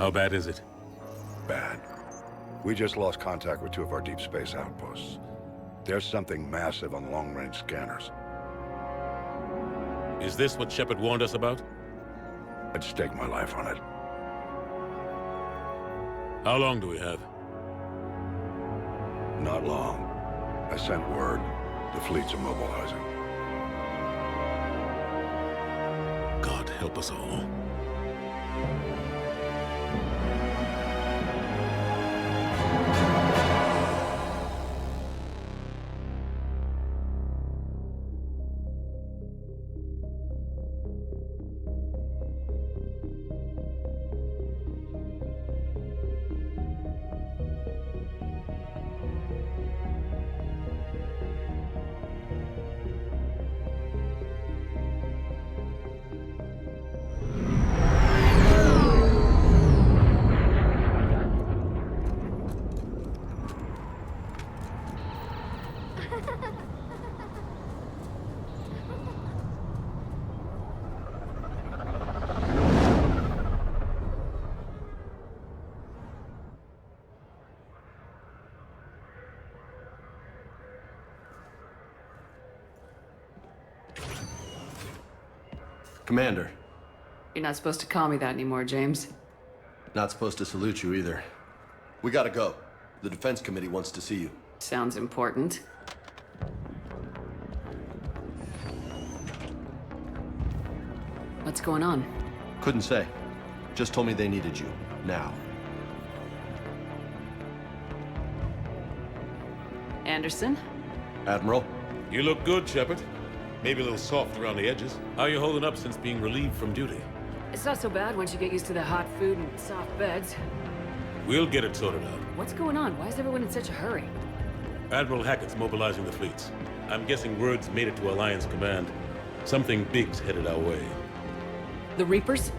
How bad is it? Bad. We just lost contact with two of our deep space outposts. There's something massive on the long-range scanners. Is this what Shepard warned us about? I'd stake my life on it. How long do we have? Not long. I sent word. The fleet's immobilizing. God help us all. Commander. You're not supposed to call me that anymore, James. Not supposed to salute you either. We gotta go. The Defense Committee wants to see you. Sounds important. What's going on? Couldn't say. Just told me they needed you. Now. Anderson? Admiral? You look good, Shepard. Maybe a little soft around the edges. How are you holding up since being relieved from duty? It's not so bad once you get used to the hot food and soft beds. We'll get it sorted out. What's going on? Why is everyone in such a hurry? Admiral Hackett's mobilizing the fleets. I'm guessing word's made it to Alliance Command. Something big's headed our way. The Reapers?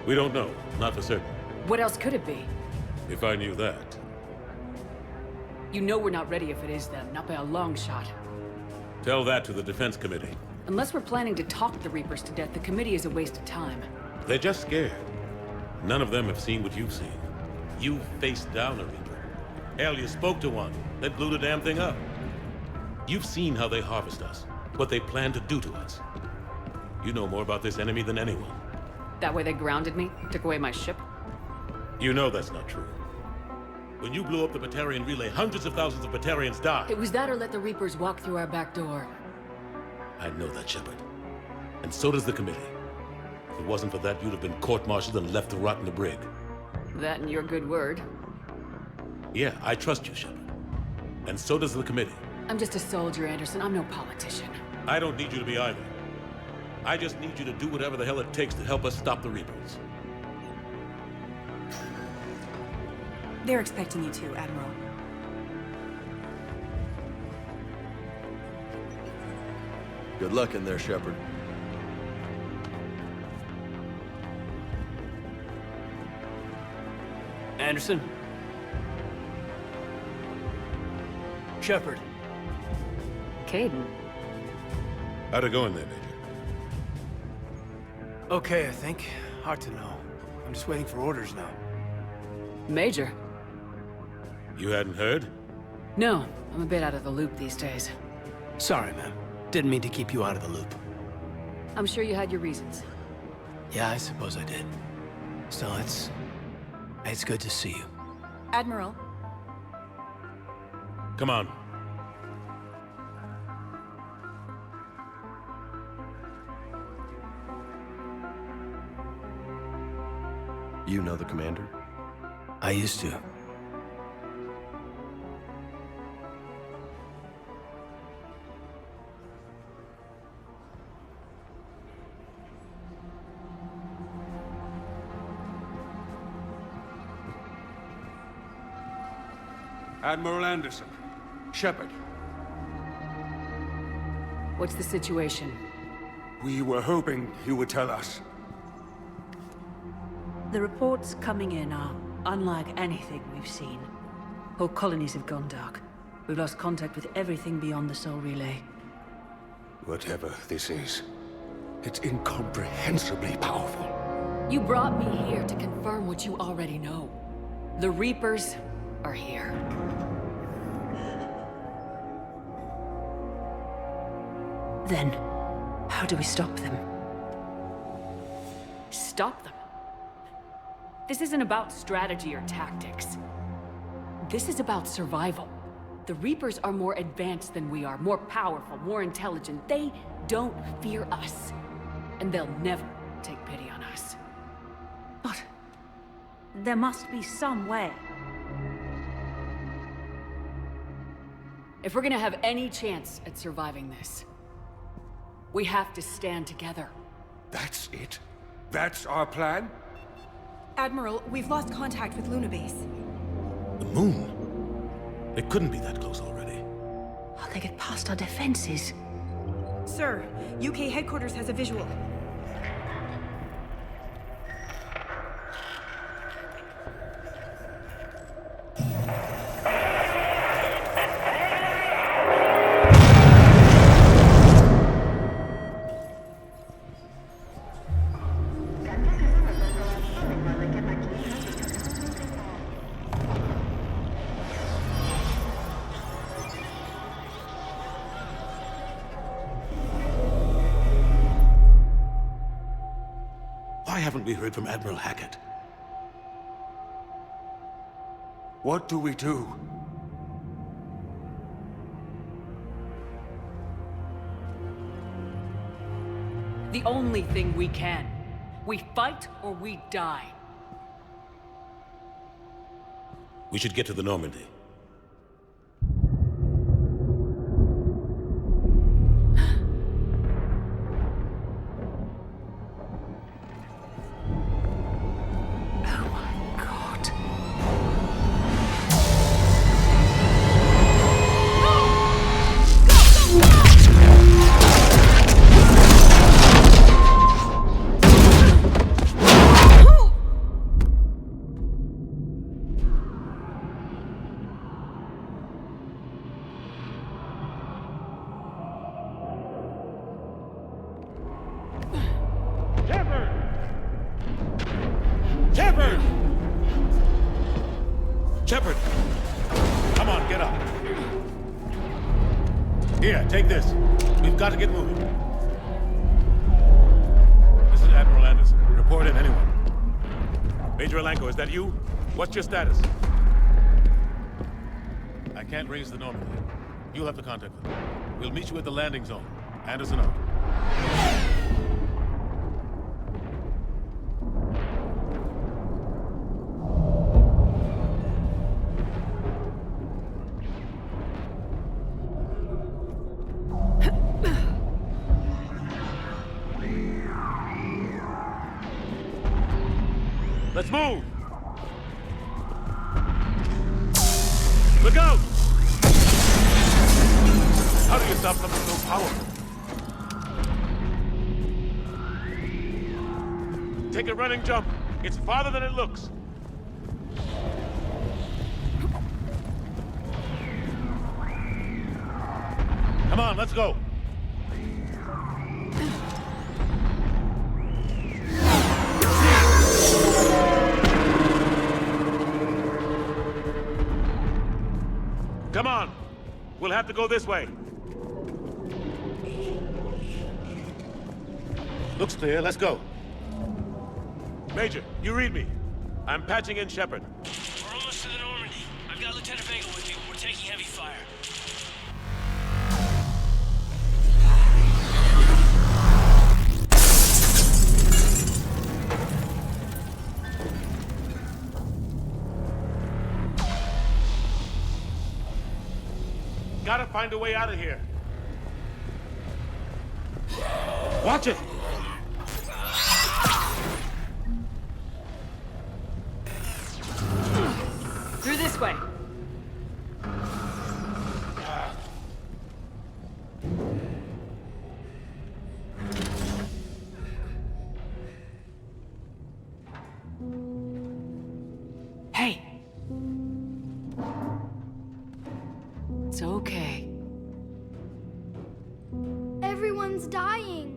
We don't know. Not for certain. What else could it be? If I knew that. You know we're not ready if it is them, not by a long shot. Tell that to the Defense Committee. Unless we're planning to talk the Reapers to death, the committee is a waste of time. They're just scared. None of them have seen what you've seen. You faced down a Reaper. Hell, you spoke to one. That blew the damn thing up. You've seen how they harvest us, what they plan to do to us. You know more about this enemy than anyone. That way they grounded me, took away my ship. You know that's not true. When you blew up the Batarian relay, hundreds of thousands of Batarians died. It was that or let the Reapers walk through our back door. I know that, Shepard. And so does the committee. If it wasn't for that, you'd have been court-martialed and left to rot in the brig. That and your good word. Yeah, I trust you, Shepard. And so does the committee. I'm just a soldier, Anderson. I'm no politician. I don't need you to be either. I just need you to do whatever the hell it takes to help us stop the Reapers. They're expecting you to, Admiral. Good luck in there, Shepard. Anderson? Shepard. Caden. How'd it go in there, Major? Okay, I think. Hard to know. I'm just waiting for orders now. Major. You hadn't heard? No, I'm a bit out of the loop these days. Sorry, ma'am. Didn't mean to keep you out of the loop. I'm sure you had your reasons. Yeah, I suppose I did. Still, it's good to see you. Admiral, Come on. You know the commander? I used to. Admiral Anderson. Shepard. What's the situation? We were hoping you would tell us. the reports coming in are unlike anything we've seen. Whole colonies have gone dark. We've lost contact with everything beyond the Soul Relay. Whatever this is, it's incomprehensibly powerful. You brought me here to confirm what you already know. The Reapers are here. Then, how do we stop them? Stop them. This isn't about strategy or tactics. This is about survival. The Reapers are more advanced than we are, more powerful, more intelligent. They don't fear us. And they'll never take pity on us. But there must be some way. If we're gonna have any chance at surviving this, we have to stand together. That's it? That's our plan? Admiral, we've lost contact with Luna Base. The moon? It couldn't be that close already. How they get past our defenses? Sir, UK headquarters has a visual. Why haven't we heard from Admiral Hackett? What do we do? The only thing we can. We fight or we die. We should get to the Normandy. Oh my God. Shepard! Shepard! Shepard! Come on, get up. Here, take this. We've got to get moving. This is Admiral Anderson. Report in, anyone. Major Alanko, is that you? What's your status? I can't raise the Normandy. You'll have to contact them. We'll meet you at the landing zone. Anderson out. Let's move! Look out! How do you stop something so powerful? Take a running jump. It's farther than it looks. Come on, let's go. Come on. We'll have to go this way. Looks clear. Let's go. Major, you read me. I'm patching in Shepard. We're almost to the Normandy. I've got Lieutenant Vega with me. We're taking heavy fire. Gotta find a way out of here. Watch it! Through this way. Hey. It's okay. Everyone's dying.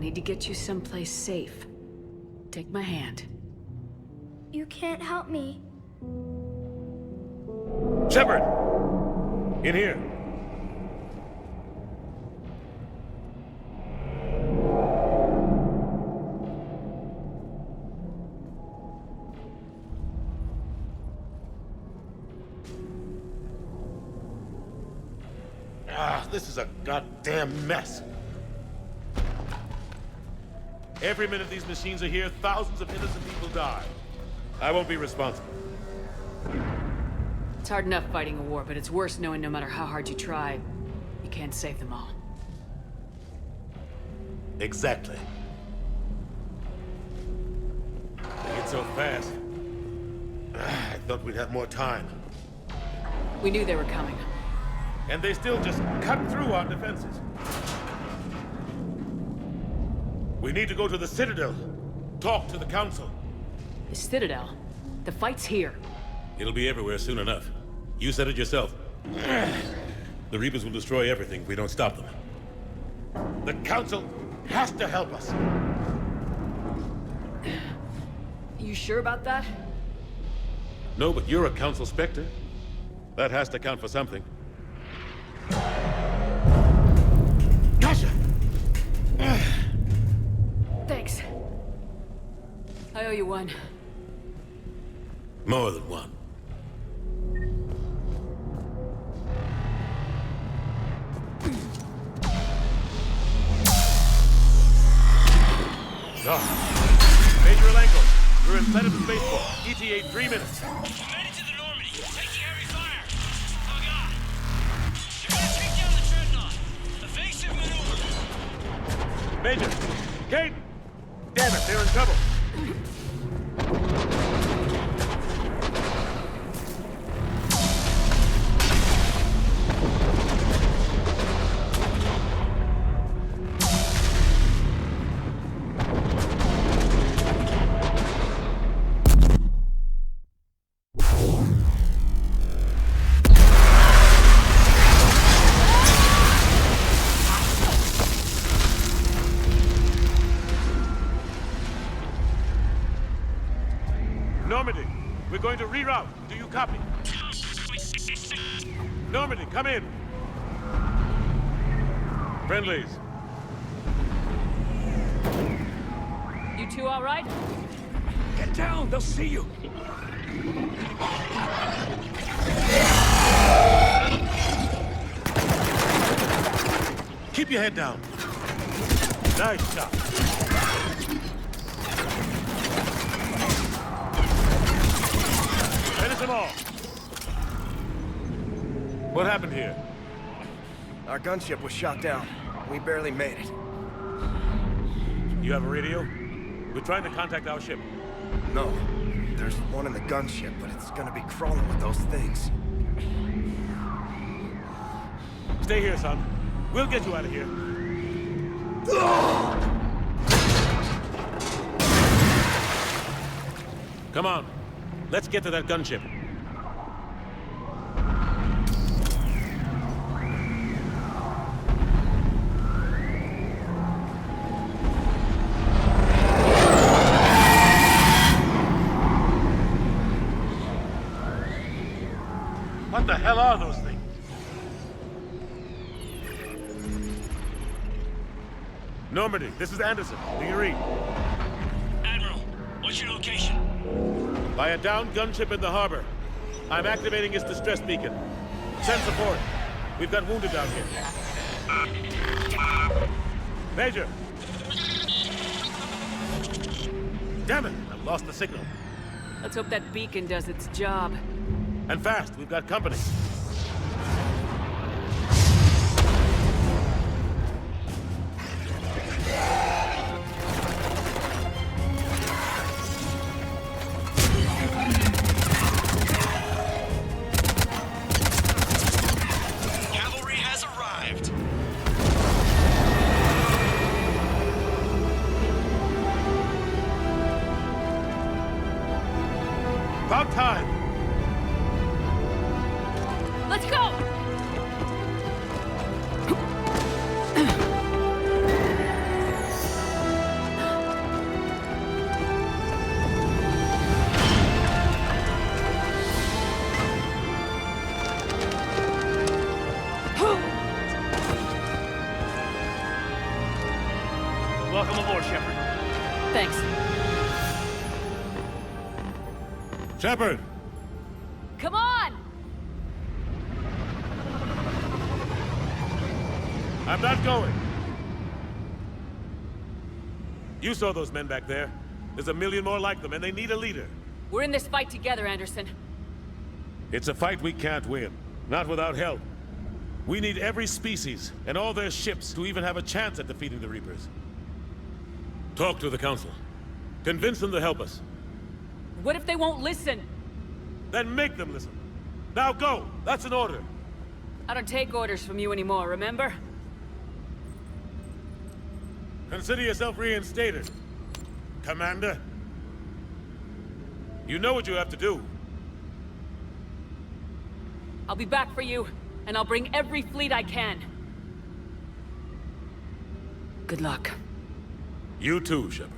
need to get you someplace safe. Take my hand. You can't help me. Shepard! In here. This is a goddamn mess. Every minute these machines are here, thousands of innocent people die. I won't be responsible. It's hard enough fighting a war, but it's worse knowing no matter how hard you try, you can't save them all. Exactly. They get so fast. I thought we'd have more time. We knew they were coming. And they still just cut through our defenses. We need to go to the Citadel. Talk to the Council. The Citadel? The fight's here. It'll be everywhere soon enough. You said it yourself. The Reapers will destroy everything if we don't stop them. The Council has to help us. You sure about that? No, but you're a Council Spectre. That has to count for something. Gotcha! Thanks. I owe you one. More than one. Major Alenko, you're in sight of the spaceport. ETA 3 minutes. I'm headed to the Normandy. Taking heavy fire. Oh, God. They're gonna take down the Dreadnought. Evasive maneuver. Major! Kate! Damn it, they're in trouble. Normandy, we're going to reroute. Do you copy? Normandy, come in. Friendlies. You two all right? Get down, they'll see you. Keep your head down. Nice shot. Finish them all. What happened here? Our gunship was shot down. We barely made it. You have a radio? We're trying to contact our ship. No. There's one in the gunship, but it's gonna be crawling with those things. Stay here, son. We'll get you out of here. Come on. Let's get to that gunship. What the hell are those things? Normandy, this is Anderson. Do you read? Admiral, what's your location? By a downed gunship in the harbor. I'm activating its distress beacon. Send support. We've got wounded down here. Major! Damn it! I've lost the signal. Let's hope that beacon does its job. And fast, we've got company. Cavalry has arrived. About time! Let's go! Welcome aboard, Shepard. Thanks. Shepard! Come on! I'm not going. You saw those men back there. There's a million more like them, and they need a leader. We're in this fight together, Anderson. It's a fight we can't win. Not without help. We need every species, and all their ships, to even have a chance at defeating the Reapers. Talk to the Council. Convince them to help us. What if they won't listen? Then make them listen. Now go! That's an order. I don't take orders from you anymore, remember? Consider yourself reinstated, Commander. You know what you have to do. I'll be back for you, and I'll bring every fleet I can. Good luck. You too, Shepard.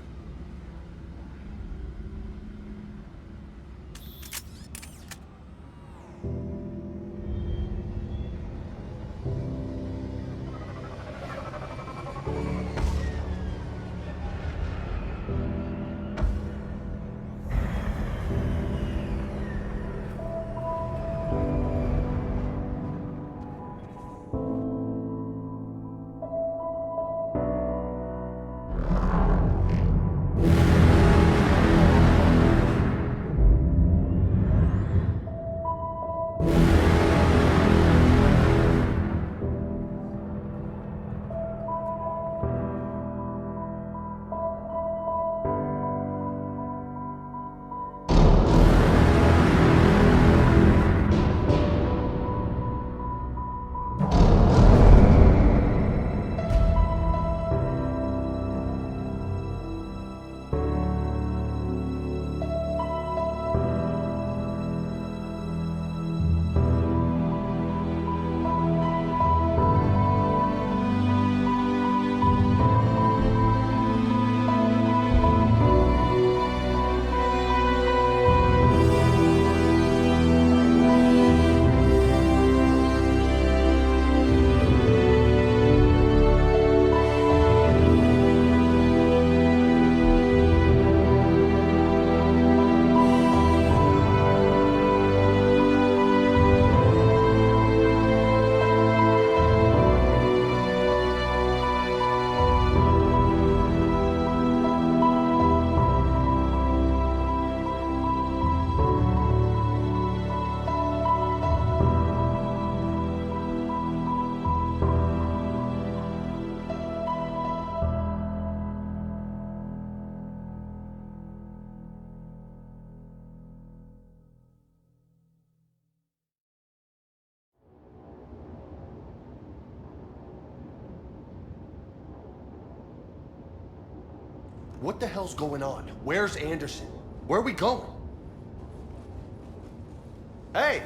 What the hell's going on? Where's Anderson? Where are we going? Hey!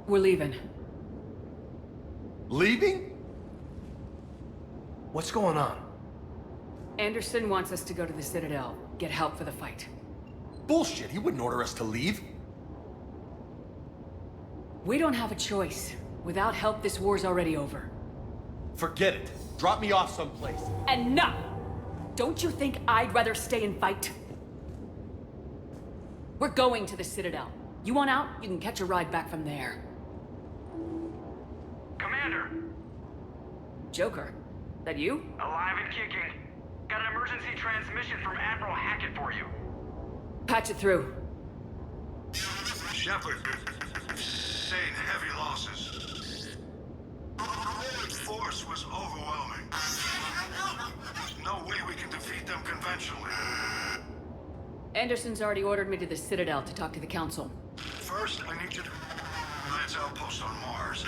We're leaving. Leaving? What's going on? Anderson wants us to go to the Citadel, get help for the fight. Bullshit, he wouldn't order us to leave. We don't have a choice. Without help, this war's already over. Forget it. Drop me off someplace. Enough! Don't you think I'd rather stay and fight? We're going to the Citadel. You want out? You can catch a ride back from there. Commander! Joker, that you? Alive and kicking. Got an emergency transmission from Admiral Hackett for you. Patch it through. Shepard, sustained heavy losses. The force was overwhelming. There's no way we can defeat them conventionally. Anderson's already ordered me to the Citadel to talk to the Council. First, I need you to Alliance outpost on Mars.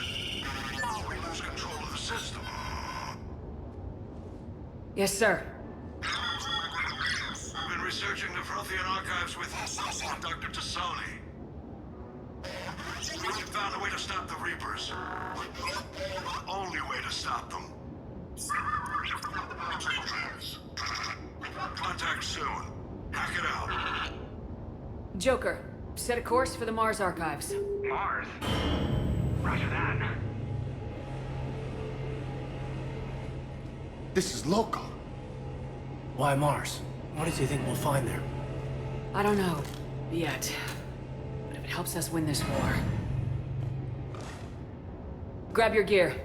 We lose control of the system. Yes, sir. We've been researching the Prothean archives with Dr. Tassoni. We found a way to stop the Reapers. The only way to stop them. Contact soon. Hack it out. Joker, set a course for the Mars archives. Mars? Roger that. This is local. Why Mars? What does he think we'll find there? I don't know. Yet. But if it helps us win this war... Grab your gear.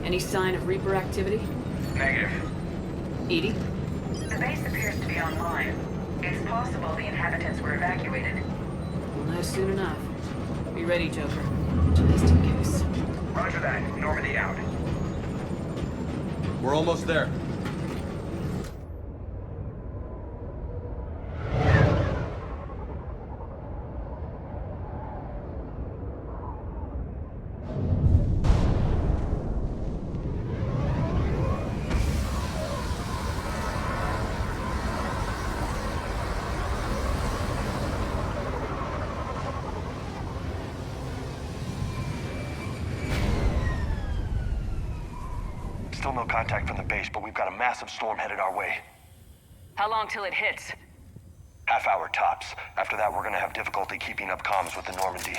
Any sign of Reaper activity? Negative. Edie? The base appears to be online. It's possible the inhabitants were evacuated. We'll know soon enough. Be ready, Joker. Just in case. Roger that. Normandy out. We're almost there. Still no contact from the base, but we've got a massive storm headed our way. How long till it hits? Half hour tops. After that, we're gonna have difficulty keeping up comms with the Normandy.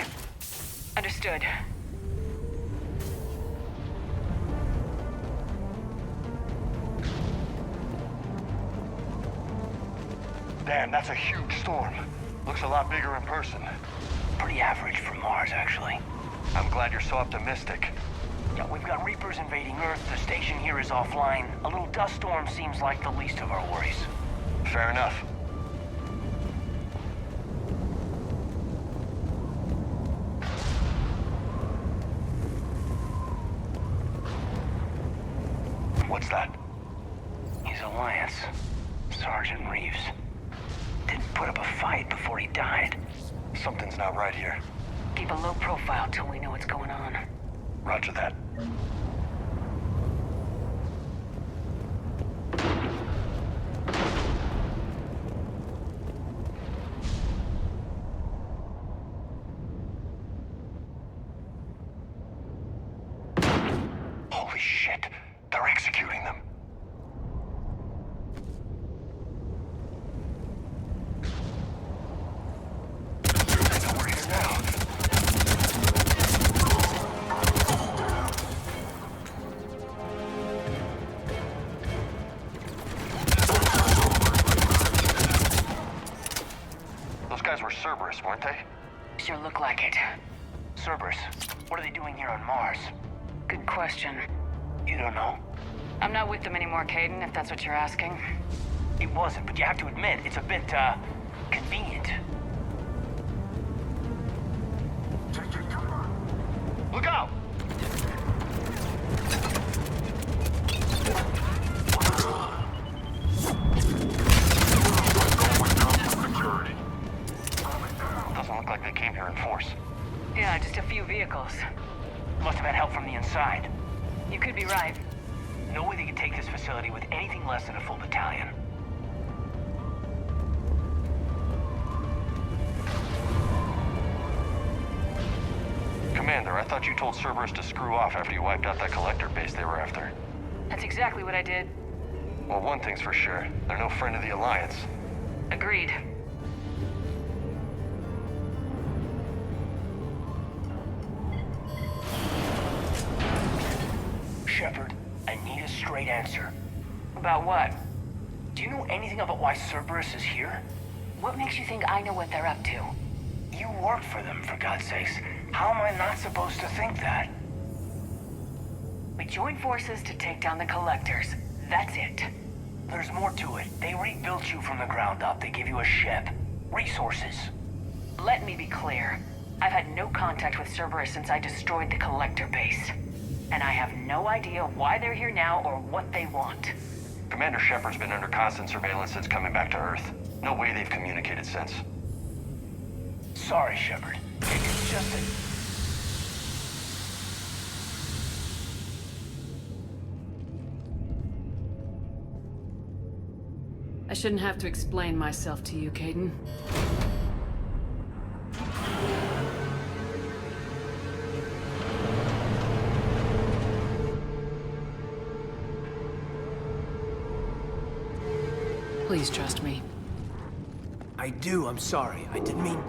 Understood. Damn, that's a huge storm. Looks a lot bigger in person. Pretty average for Mars, actually. I'm glad you're so optimistic. Yeah, we've got Reapers invading Earth, the station here is offline. A little dust storm seems like the least of our worries. Fair enough. What's that? He's Alliance. Sergeant Reeves. Didn't put up a fight before he died. Something's not right here. Keep a low profile till we know what's going on. Roger that. Holy shit! They're executing them. We're here now. Those guys were Cerberus, weren't they? Sure look like it. Cerberus, what are they doing here on Mars? Good question. You don't know? I'm not with them anymore, Caden, if that's what you're asking. It wasn't, but you have to admit, it's a bit, convenient. Look out! Doesn't look like they came here in force. Yeah, just a few vehicles. Must have had help from the inside. You could be right. No way they could take this facility with anything less than a full battalion. Commander, I thought you told Cerberus to screw off after you wiped out that collector base they were after. That's exactly what I did. Well, one thing's for sure. They're no friend of the Alliance. Agreed. Shepard, I need a straight answer. About what? Do you know anything about why Cerberus is here? What makes you think I know what they're up to? You work for them, for God's sakes. How am I not supposed to think that? We joined forces to take down the Collectors. That's it. There's more to it. They rebuilt you from the ground up. They gave you a ship. Resources. Let me be clear. I've had no contact with Cerberus since I destroyed the Collector base. And I have no idea why they're here now or what they want. Commander Shepard's been under constant surveillance since coming back to Earth. No way they've communicated since. Sorry, Shepard. It's just that... I shouldn't have to explain myself to you, Caden. Please trust me. I do, I'm sorry. I didn't mean...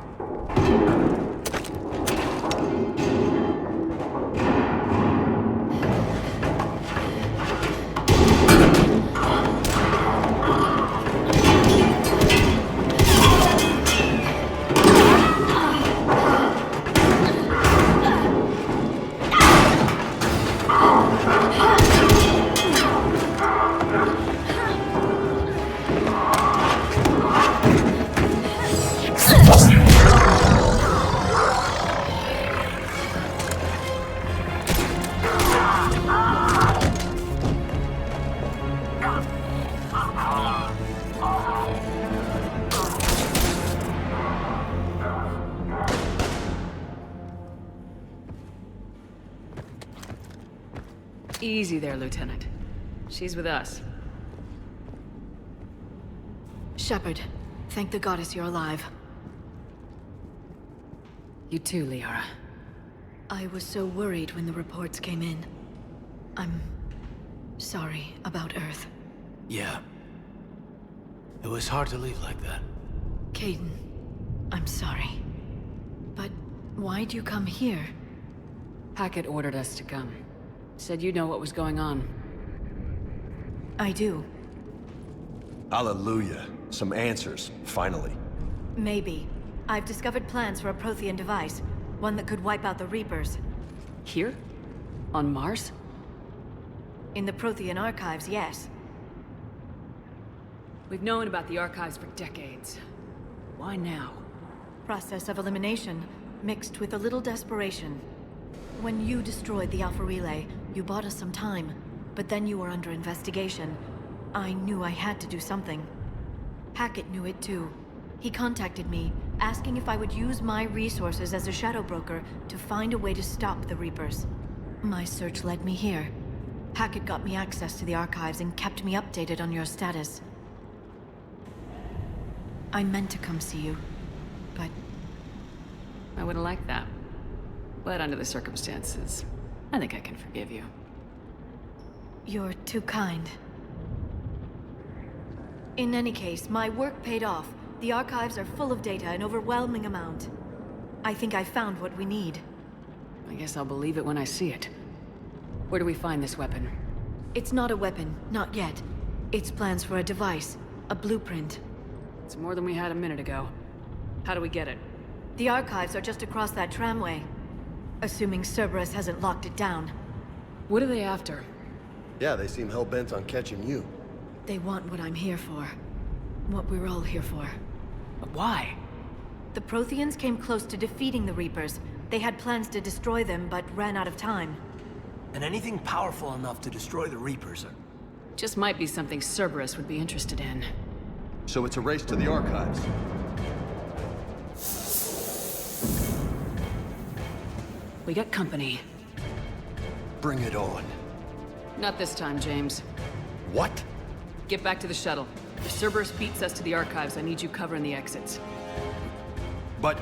Easy there, Lieutenant. She's with us. Shepard, thank the goddess you're alive. You too, Liara. I was so worried when the reports came in. I'm sorry about Earth. Yeah. It was hard to leave like that. Caden, I'm sorry. But why'd you come here? Hackett ordered us to come. Said you know what was going on. I do. Hallelujah. Some answers, finally. Maybe. I've discovered plans for a Prothean device. One that could wipe out the Reapers. Here? On Mars? In the Prothean archives, yes. We've known about the archives for decades. Why now? Process of elimination, mixed with a little desperation. When you destroyed the Alpha Relay, you bought us some time. But then you were under investigation. I knew I had to do something. Hackett knew it too. He contacted me, asking if I would use my resources as a shadow broker to find a way to stop the Reapers. My search led me here. Hackett got me access to the archives and kept me updated on your status. I meant to come see you, but... I would have liked that. But under the circumstances, I think I can forgive you. You're too kind. In any case, my work paid off. The archives are full of data, an overwhelming amount. I think I found what we need. I guess I'll believe it when I see it. Where do we find this weapon? It's not a weapon, not yet. It's plans for a device, a blueprint. It's more than we had a minute ago. How do we get it? The archives are just across that tramway. Assuming Cerberus hasn't locked it down. What are they after? Yeah, they seem hell-bent on catching you. They want what I'm here for. What we're all here for. But why? The Protheans came close to defeating the Reapers. They had plans to destroy them, but ran out of time. And anything powerful enough to destroy the Reapers are... Just might be something Cerberus would be interested in. So it's a race to the archives. We got company. Bring it on. Not this time, James. What? Get back to the shuttle. If Cerberus beats us to the archives, I need you covering the exits. But...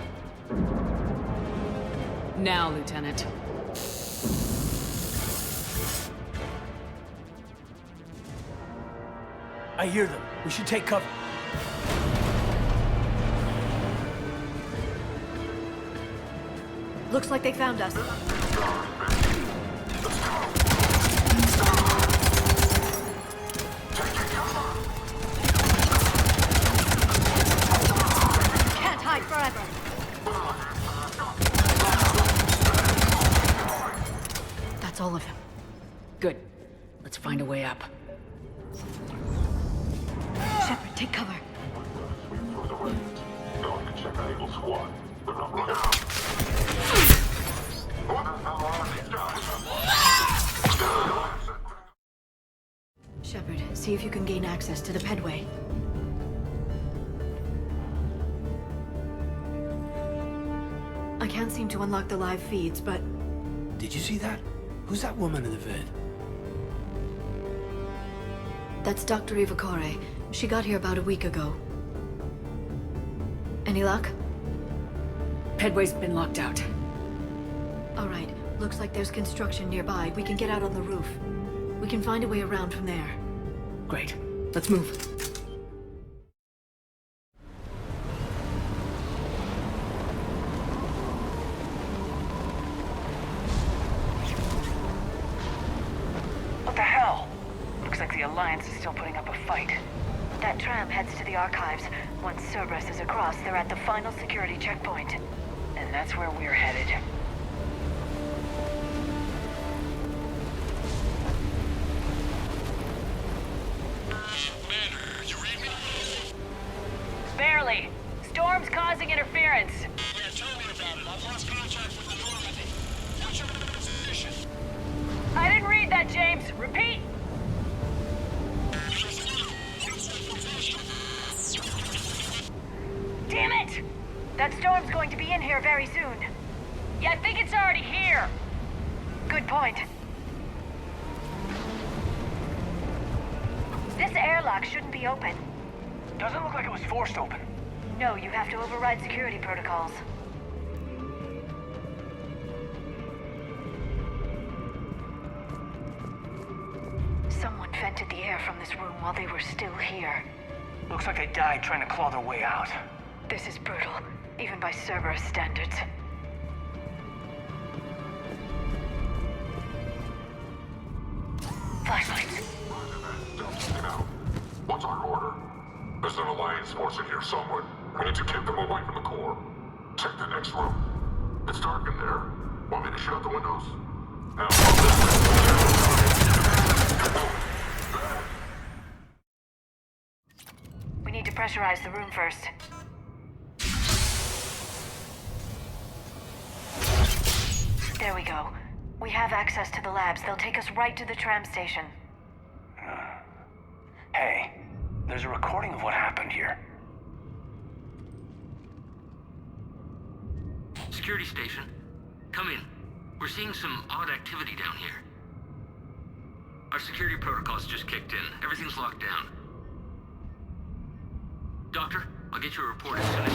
Now, Lieutenant. I hear them. We should take cover. Looks like they found us. Can't hide forever. That's all of them. Good. Let's find a way up. Shepard, take cover. Shepard, see if you can gain access to the pedway. I can't seem to unlock the live feeds, but... Did you see that? Who's that woman in the vid? That's Dr. Ivakore. She got here about a week ago. Any luck? Pedway's been locked out. All right. Looks like there's construction nearby. We can get out on the roof. We can find a way around from there. Great. Let's move. What the hell? Looks like the Alliance is still putting up a fight. That tram heads to the archives. Once Cerberus is across, they're at the final security checkpoint. And that's where we're headed. Commander, you read me? Barely. Storm's causing interference. Yeah, tell me about it. I've lost contact with the Normandy. What's your position? I didn't read that, James. Repeat. Damn it! That storm's going to be in here very soon. Yeah, I think it's already here. Good point. This airlock shouldn't be open. Doesn't look like it was forced open. No, you have to override security protocols. Someone vented the air from this room while they were still here. Looks like they died trying to claw their way out. This is brutal, even by Cerberus standards. Flashlights. What's our order? There's an Alliance force in here somewhere. We need to keep them away from the core. Check the next room. It's dark in there. Want me to shut the windows? We need to pressurize the room first. There we go. We have access to the labs. They'll take us right to the tram station. Hey, there's a recording of what happened here. Security station. Come in. We're seeing some odd activity down here. Our security protocols just kicked in. Everything's locked down. Doctor, I'll get you a report as soon as...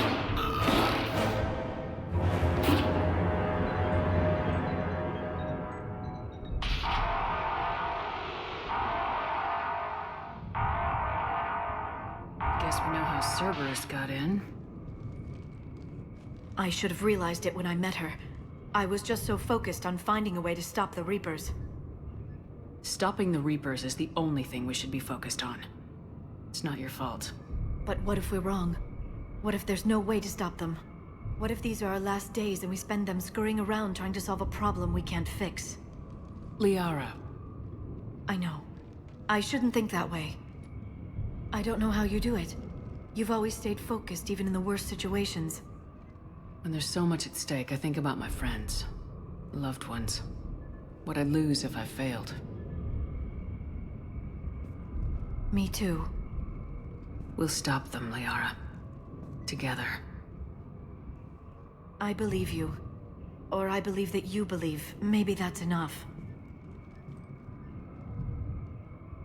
Guess we know how Cerberus got in. I should have realized it when I met her. I was just so focused on finding a way to stop the Reapers. Stopping the Reapers is the only thing we should be focused on. It's not your fault. But what if we're wrong? What if there's no way to stop them? What if these are our last days and we spend them scurrying around trying to solve a problem we can't fix? Liara. I know. I shouldn't think that way. I don't know how you do it. You've always stayed focused even in the worst situations. When there's so much at stake, I think about my friends. Loved ones. What I'd lose if I failed. Me too. We'll stop them, Liara. Together. I believe you. Or I believe that you believe. Maybe that's enough.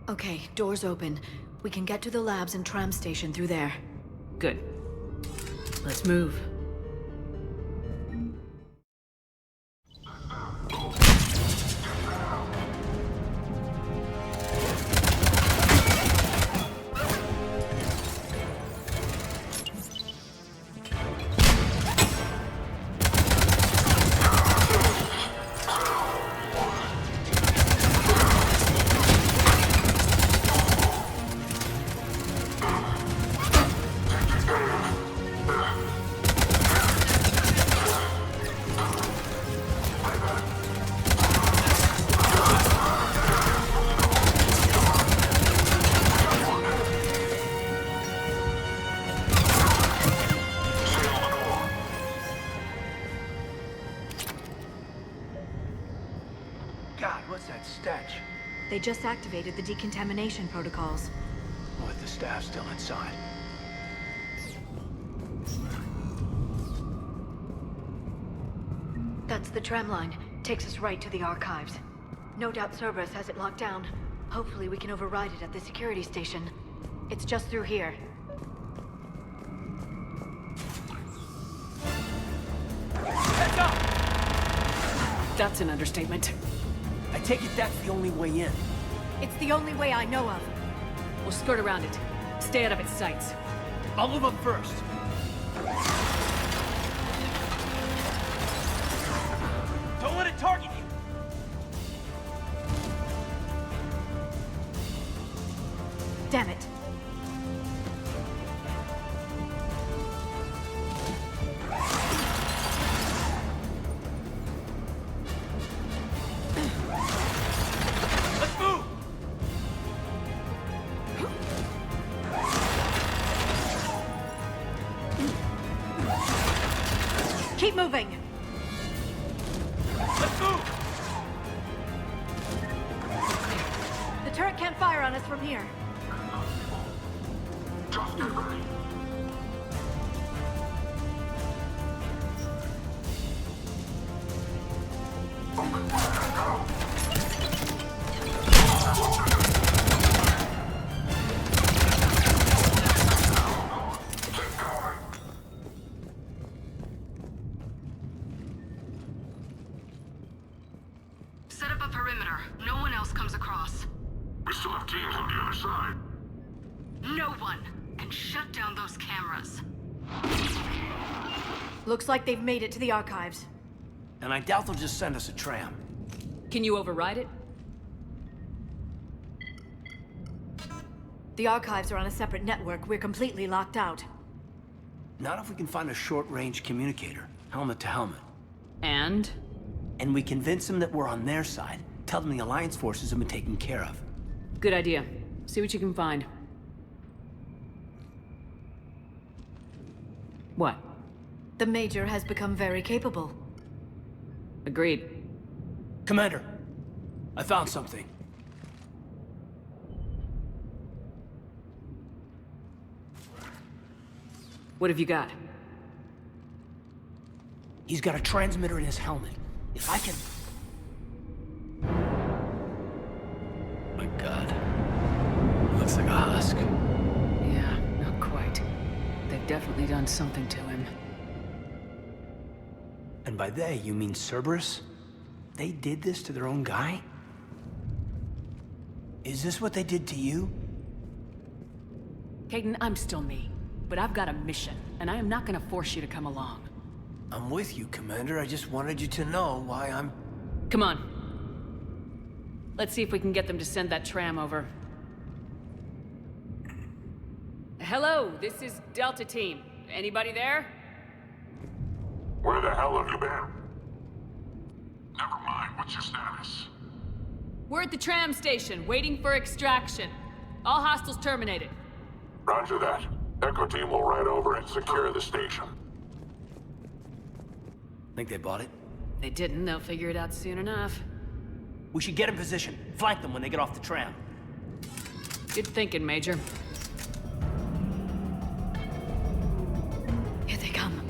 Okay, doors open. We can get to the labs and tram station through there. Good. Let's move. They just activated the decontamination protocols. With the staff still inside. That's the tram line. Takes us right to the archives. No doubt Cerberus has it locked down. Hopefully we can override it at the security station. It's just through here. Heads up! That's an understatement. I take it that's the only way in. It's the only way I know of. We'll skirt around it. Stay out of its sights. I'll move up first. Don't let it target you! Damn it. Let's move! Keep moving! Let's move! The turret can't fire on us from here. Just get ready. Open fire now. Keep going. Set up a perimeter. No one else comes across. We still have teams on the other side. No one! And shut down those cameras. Looks like they've made it to the archives. And I doubt they'll just send us a tram. Can you override it? The archives are on a separate network. We're completely locked out. Not if we can find a short-range communicator, helmet to helmet. And? And we convince them that we're on their side. Tell them the Alliance forces have been taken care of. Good idea. See what you can find. What? The Major has become very capable. Agreed. Commander, I found something. What have you got? He's got a transmitter in his helmet. If I can... My God. Looks like a husk. Yeah, not quite. They've definitely done something to him. And by they, you mean Cerberus? They did this to their own guy? Is this what they did to you? Caden, I'm still me. But I've got a mission, and I am not gonna force you to come along. I'm with you, Commander. I just wanted you to know why I'm... Come on. Let's see if we can get them to send that tram over. Hello, this is Delta Team. Anybody there? Where the hell have you been? Never mind, what's your status? We're at the tram station, waiting for extraction. All hostiles terminated. Roger that. Echo team will ride over and secure the station. Think they bought it? They didn't, they'll figure it out soon enough. We should get in position. Flank them when they get off the tram. Good thinking, Major. Here they come.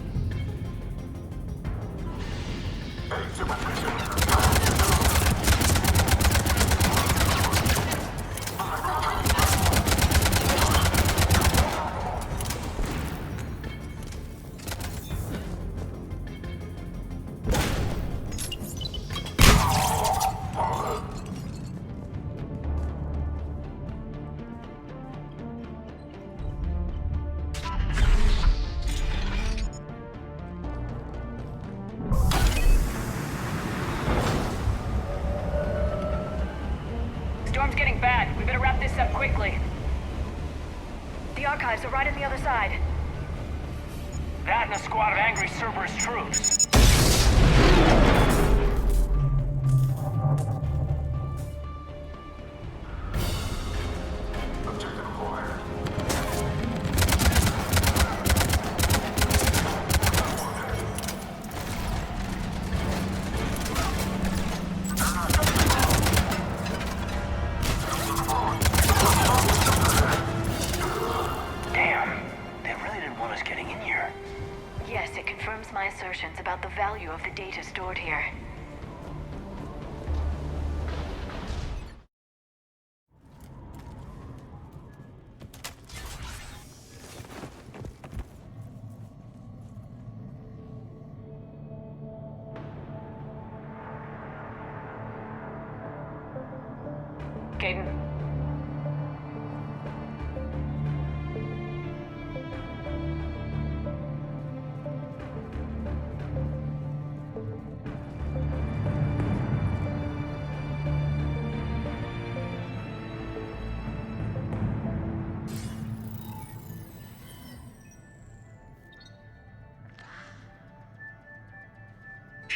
Storm's getting bad. We better wrap this up quickly. The archives are right on the other side. That and a squad of angry Cerberus troops.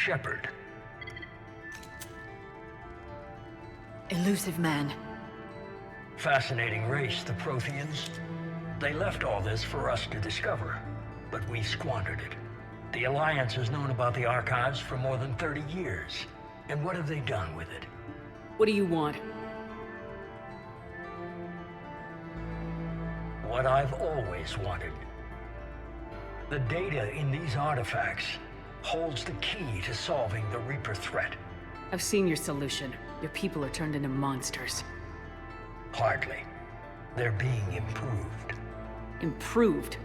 Shepard. Elusive man. Fascinating race, the Protheans. They left all this for us to discover, but we squandered it. The Alliance has known about the archives for more than 30 years. And what have they done with it? What do you want? What I've always wanted. The data in these artifacts holds the key to solving the Reaper threat. I've seen your solution. Your people are turned into monsters. Hardly. They're being improved. Improved?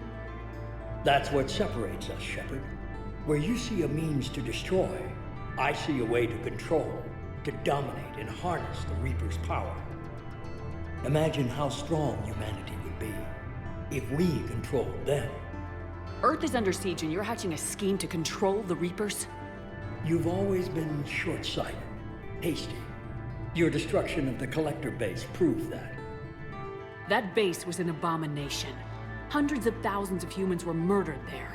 That's what separates us, Shepard. Where you see a means to destroy, I see a way to control, to dominate and harness the Reaper's power. Imagine how strong humanity would be if we controlled them. Earth is under siege and you're hatching a scheme to control the Reapers? You've always been short-sighted, hasty. Your destruction of the Collector base proved that. That base was an abomination. Hundreds of thousands of humans were murdered there.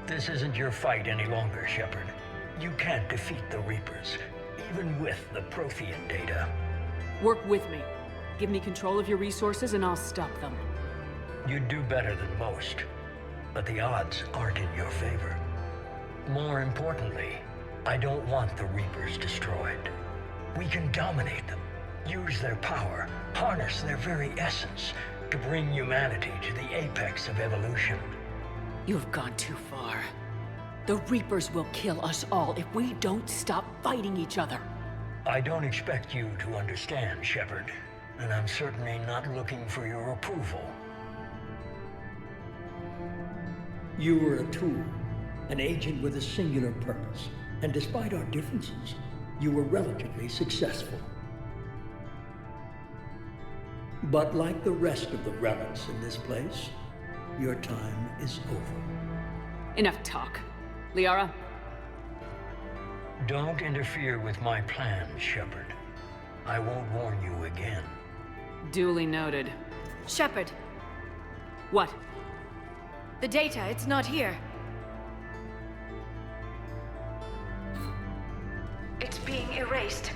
This isn't your fight any longer, Shepard. You can't defeat the Reapers, even with the Prothean data. Work with me. Give me control of your resources and I'll stop them. You'd do better than most, but the odds aren't in your favor. More importantly, I don't want the Reapers destroyed. We can dominate them, use their power, harness their very essence to bring humanity to the apex of evolution. You have gone too far. The Reapers will kill us all if we don't stop fighting each other. I don't expect you to understand, Shepard, and I'm certainly not looking for your approval. You were a tool, an agent with a singular purpose, and despite our differences, you were relatively successful. But like the rest of the relics in this place, your time is over. Enough talk. Liara? Don't interfere with my plans, Shepard. I won't warn you again. Duly noted. Shepard. What? The data, it's not here. It's being erased.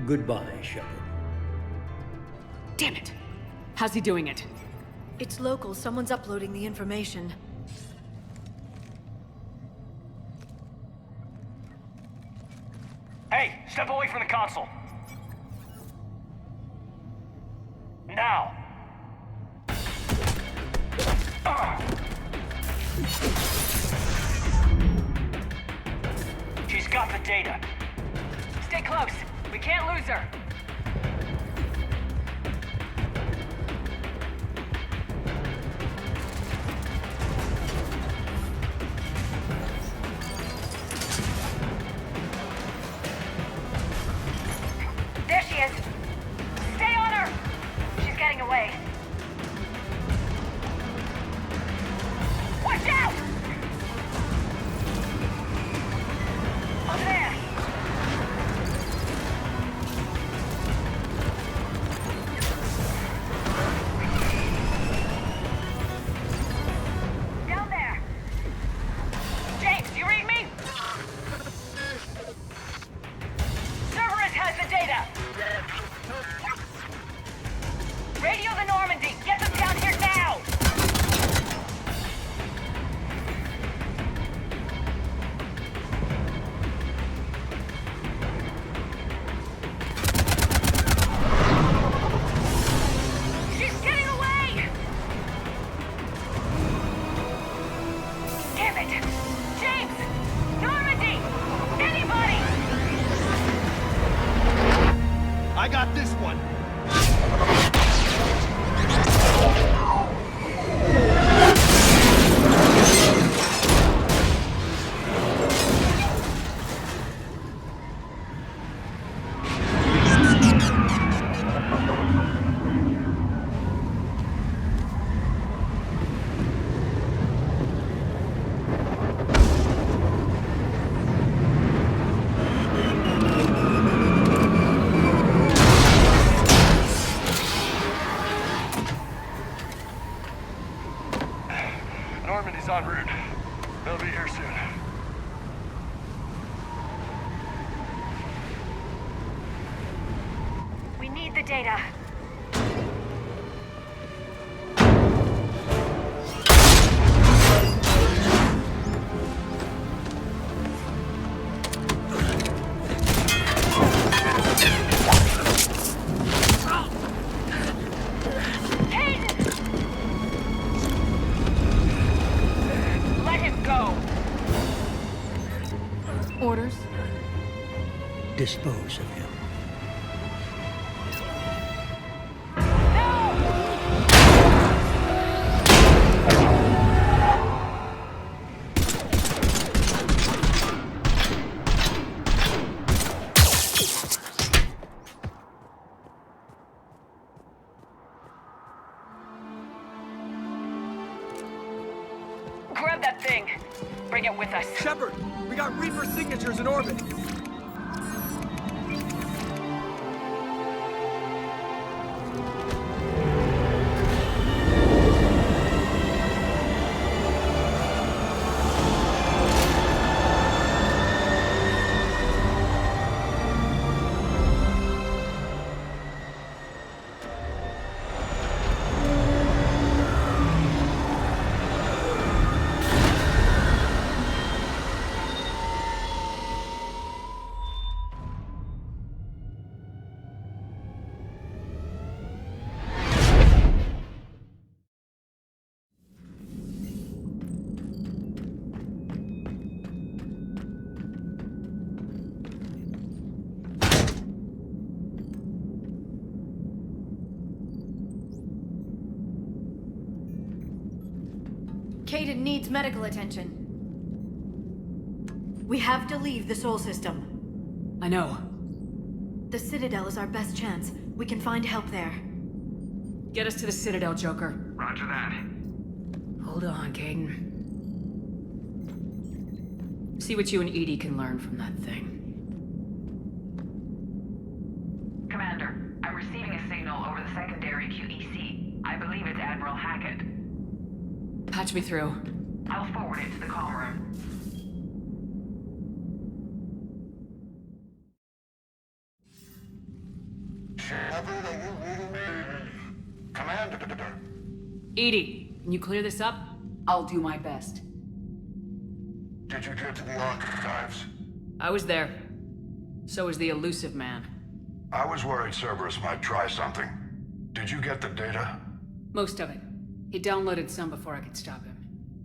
Goodbye, Shepard. Damn it! How's he doing it? It's local. Someone's uploading the information. Hey, step away from the console. Now. She's got the data. Stay close. We can't lose her. There she is. Stay on her. She's getting away. Watch out! Over there. Down there. James, you read me? Cerberus has the data. Radio the Normandy. Get them down here now. She's getting away! Damn it! James! Normandy! Anybody! I got this one. the data. Orders? Dispose of him. Grab that thing. Bring it with us. Shepard, we got Reaper signatures in orbit. Kaidan needs medical attention. We have to leave the Sol system. I know. The Citadel is our best chance. We can find help there. Get us to the Citadel, Joker. Roger that. Hold on, Kaidan. See what you and EDI can learn from that thing. Commander, I'm receiving a signal over the secondary QEC. I believe it's Admiral Hackett. Patch me through. I'll forward it to the comm room. Shepard, are you reading me? Commander. EDI, can you clear this up? I'll do my best. Did you get to the archives? I was there. So was the elusive man. I was worried Cerberus might try something. Did you get the data? Most of it. He downloaded some before I could stop him.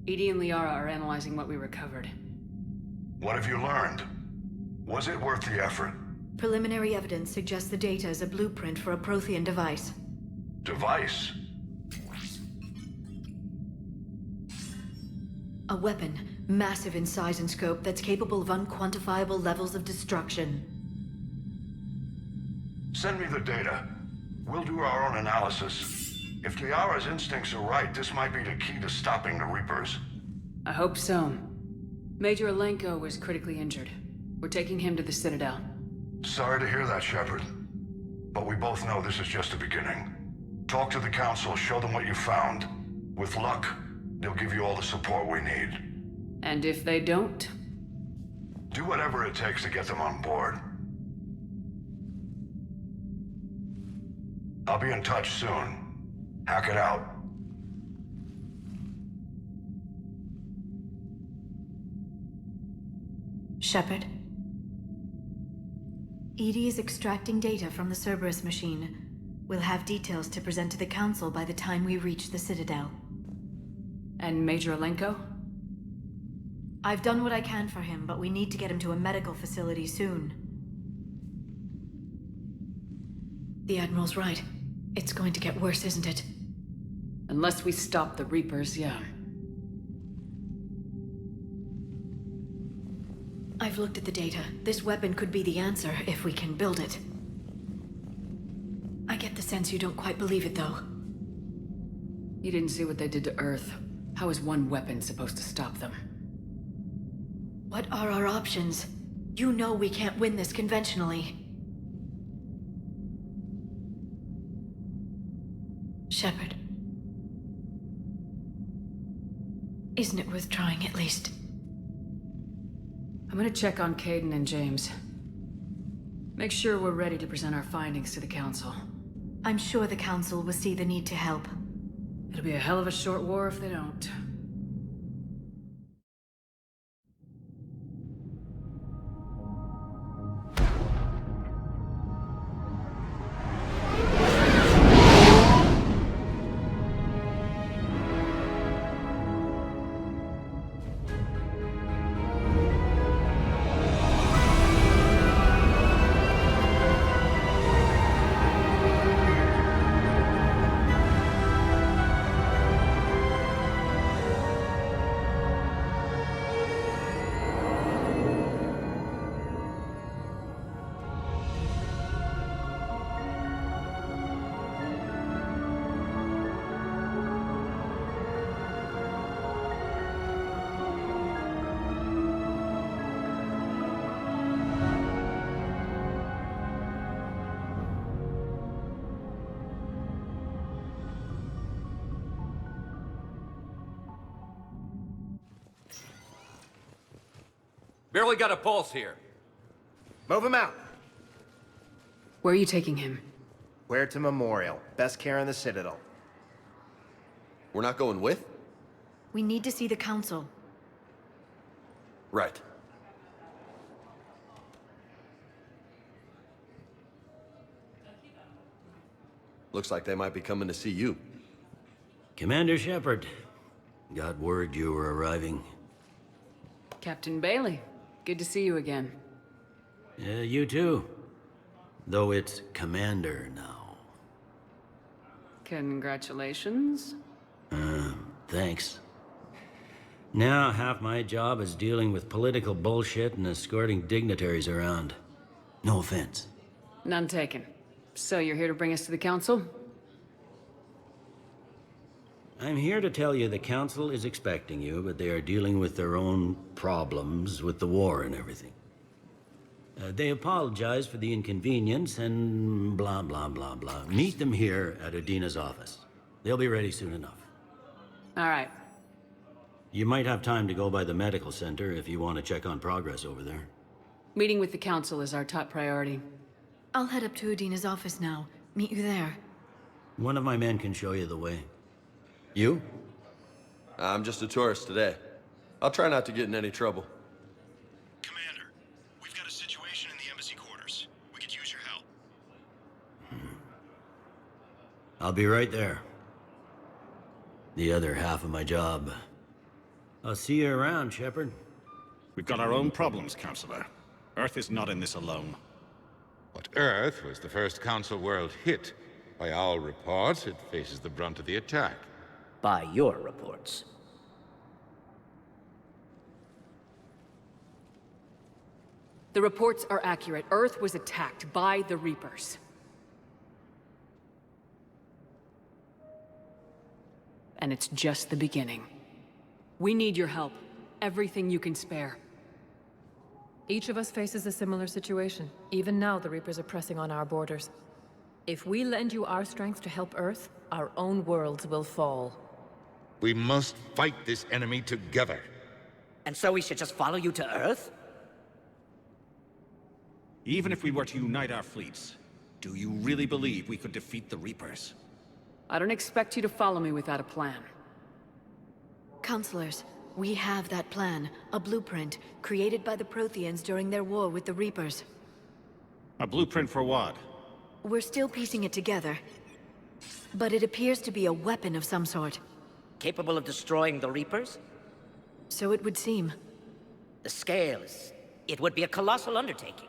EDI and Liara are analyzing what we recovered. What have you learned? Was it worth the effort? Preliminary evidence suggests the data is a blueprint for a Prothean device. Device? A weapon, massive in size and scope, that's capable of unquantifiable levels of destruction. Send me the data. We'll do our own analysis. If Liara's instincts are right, this might be the key to stopping the Reapers. I hope so. Major Alenko was critically injured. We're taking him to the Citadel. Sorry to hear that, Shepard. But we both know this is just the beginning. Talk to the Council, show them what you found. With luck, they'll give you all the support we need. And if they don't? Do whatever it takes to get them on board. I'll be in touch soon. Hack it out. Shepard. EDI is extracting data from the Cerberus machine. We'll have details to present to the Council by the time we reach the Citadel. And Major Alenko? I've done what I can for him, but we need to get him to a medical facility soon. The Admiral's right. It's going to get worse, isn't it? Unless we stop the Reapers, yeah. I've looked at the data. This weapon could be the answer if we can build it. I get the sense you don't quite believe it, though. You didn't see what they did to Earth. How is one weapon supposed to stop them? What are our options? You know we can't win this conventionally. Shepard. Isn't it worth trying at least? I'm gonna check on Kaidan and James. Make sure we're ready to present our findings to the Council. I'm sure the Council will see the need to help. It'll be a hell of a short war if they don't. Barely got a pulse here. Move him out. Where are you taking him? Where to Memorial. Best care in the Citadel. We're not going with? We need to see the Council. Right. Looks like they might be coming to see you. Commander Shepard. Got word you were arriving. Captain Bailey, good to see you again. Yeah, you too. Though it's Commander now. Congratulations. Thanks. Now half my job is dealing with political bullshit and escorting dignitaries around. No offense. None taken. So you're here to bring us to the Council? I'm here to tell you the Council is expecting you, but they are dealing with their own problems with the war and everything. They apologize for the inconvenience and blah, blah, blah, blah. Meet them here at Udina's office. They'll be ready soon enough. All right. You might have time to go by the medical center if you want to check on progress over there. Meeting with the Council is our top priority. I'll head up to Udina's office now. Meet you there. One of my men can show you the way. You? I'm just a tourist today. I'll try not to get in any trouble. Commander, we've got a situation in the embassy quarters. We could use your help. I'll be right there. The other half of my job. I'll see you around, Shepard. We've got our own problems, Counselor. Earth is not in this alone. But Earth was the first Council world hit. By all reports, it faces the brunt of the attack. By your reports. The reports are accurate. Earth was attacked by the Reapers. And it's just the beginning. We need your help. Everything you can spare. Each of us faces a similar situation. Even now, the Reapers are pressing on our borders. If we lend you our strength to help Earth, our own worlds will fall. We must fight this enemy together. And so we should just follow you to Earth? Even if we were to unite our fleets, do you really believe we could defeat the Reapers? I don't expect you to follow me without a plan. Counselors, we have that plan. A blueprint, created by the Protheans during their war with the Reapers. A blueprint for what? We're still piecing it together. But it appears to be a weapon of some sort. Capable of destroying the Reapers? So it would seem. The scale is... it would be a colossal undertaking.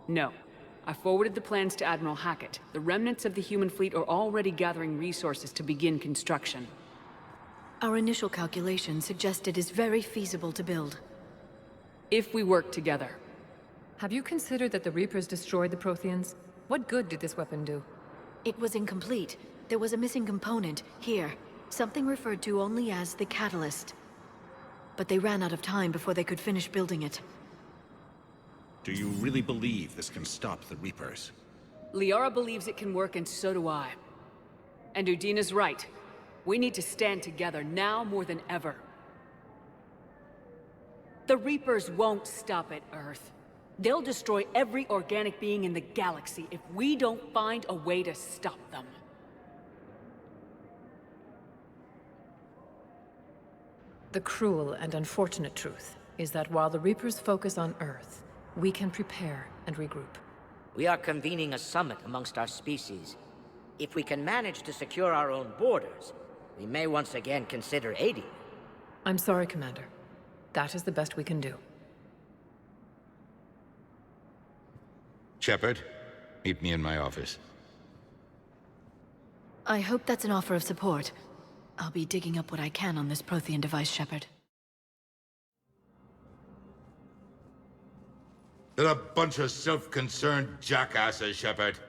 No. I forwarded the plans to Admiral Hackett. The remnants of the human fleet are already gathering resources to begin construction. Our initial calculations suggest it is very feasible to build. If we work together. Have you considered that the Reapers destroyed the Protheans? What good did this weapon do? It was incomplete. There was a missing component, here. Something referred to only as the catalyst. But they ran out of time before they could finish building it. Do you really believe this can stop the Reapers? Liara believes it can work, and so do I. And Udina's right. We need to stand together, now more than ever. The Reapers won't stop at Earth. They'll destroy every organic being in the galaxy if we don't find a way to stop them. The cruel and unfortunate truth is that while the Reapers focus on Earth, we can prepare and regroup. We are convening a summit amongst our species. If we can manage to secure our own borders, we may once again consider aiding. I'm sorry, Commander. That is the best we can do. Shepard, meet me in my office. I hope that's an offer of support. I'll be digging up what I can on this Prothean device, Shepard. They're a bunch of self-concerned jackasses, Shepard.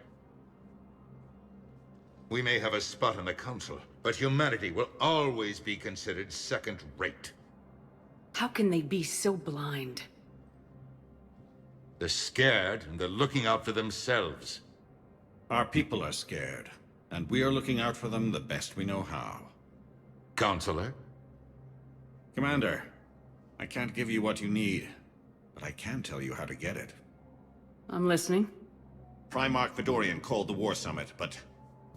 We may have a spot in the Council, but humanity will always be considered second-rate. How can they be so blind? They're scared, and they're looking out for themselves. Our people are scared, and we are looking out for them the best we know how. Counselor? Commander, I can't give you what you need, but I can tell you how to get it. I'm listening. Primarch Fedorian called the War Summit, but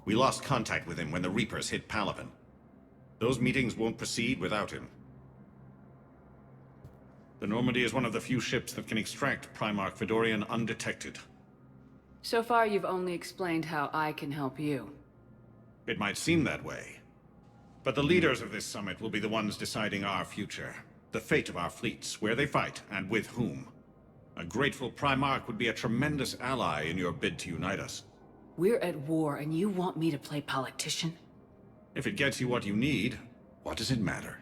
we lost contact with him when the Reapers hit Palaven. Those meetings won't proceed without him. The Normandy is one of the few ships that can extract Primarch Fedorian undetected. So far, you've only explained how I can help you. It might seem that way, but the leaders of this summit will be the ones deciding our future, the fate of our fleets, where they fight, and with whom. A grateful Primarch would be a tremendous ally in your bid to unite us. We're at war, and you want me to play politician? If it gets you what you need, what does it matter?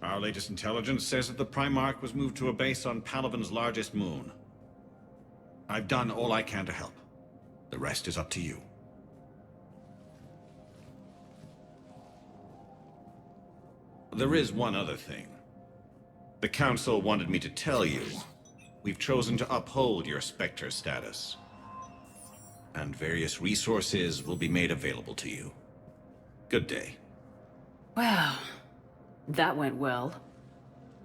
Our latest intelligence says that the Primarch was moved to a base on Palaven's largest moon. I've done all I can to help. The rest is up to you. There is one other thing. The Council wanted me to tell you. We've chosen to uphold your Spectre status. And various resources will be made available to you. Good day. Well, that went well.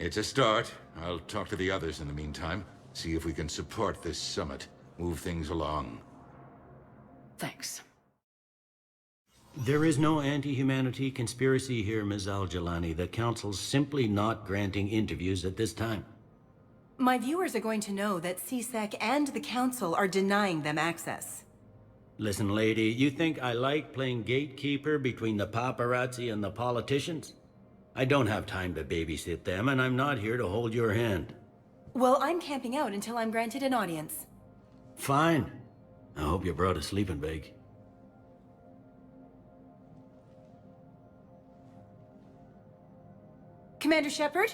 It's a start. I'll talk to the others in the meantime. See if we can support this summit. Move things along. Thanks. There is no anti-humanity conspiracy here, Ms. Al-Jalani. The Council's simply not granting interviews at this time. My viewers are going to know that CSEC and the Council are denying them access. Listen, lady, you think I like playing gatekeeper between the paparazzi and the politicians? I don't have time to babysit them, and I'm not here to hold your hand. Well, I'm camping out until I'm granted an audience. Fine. I hope you brought a sleeping bag. Commander Shepard?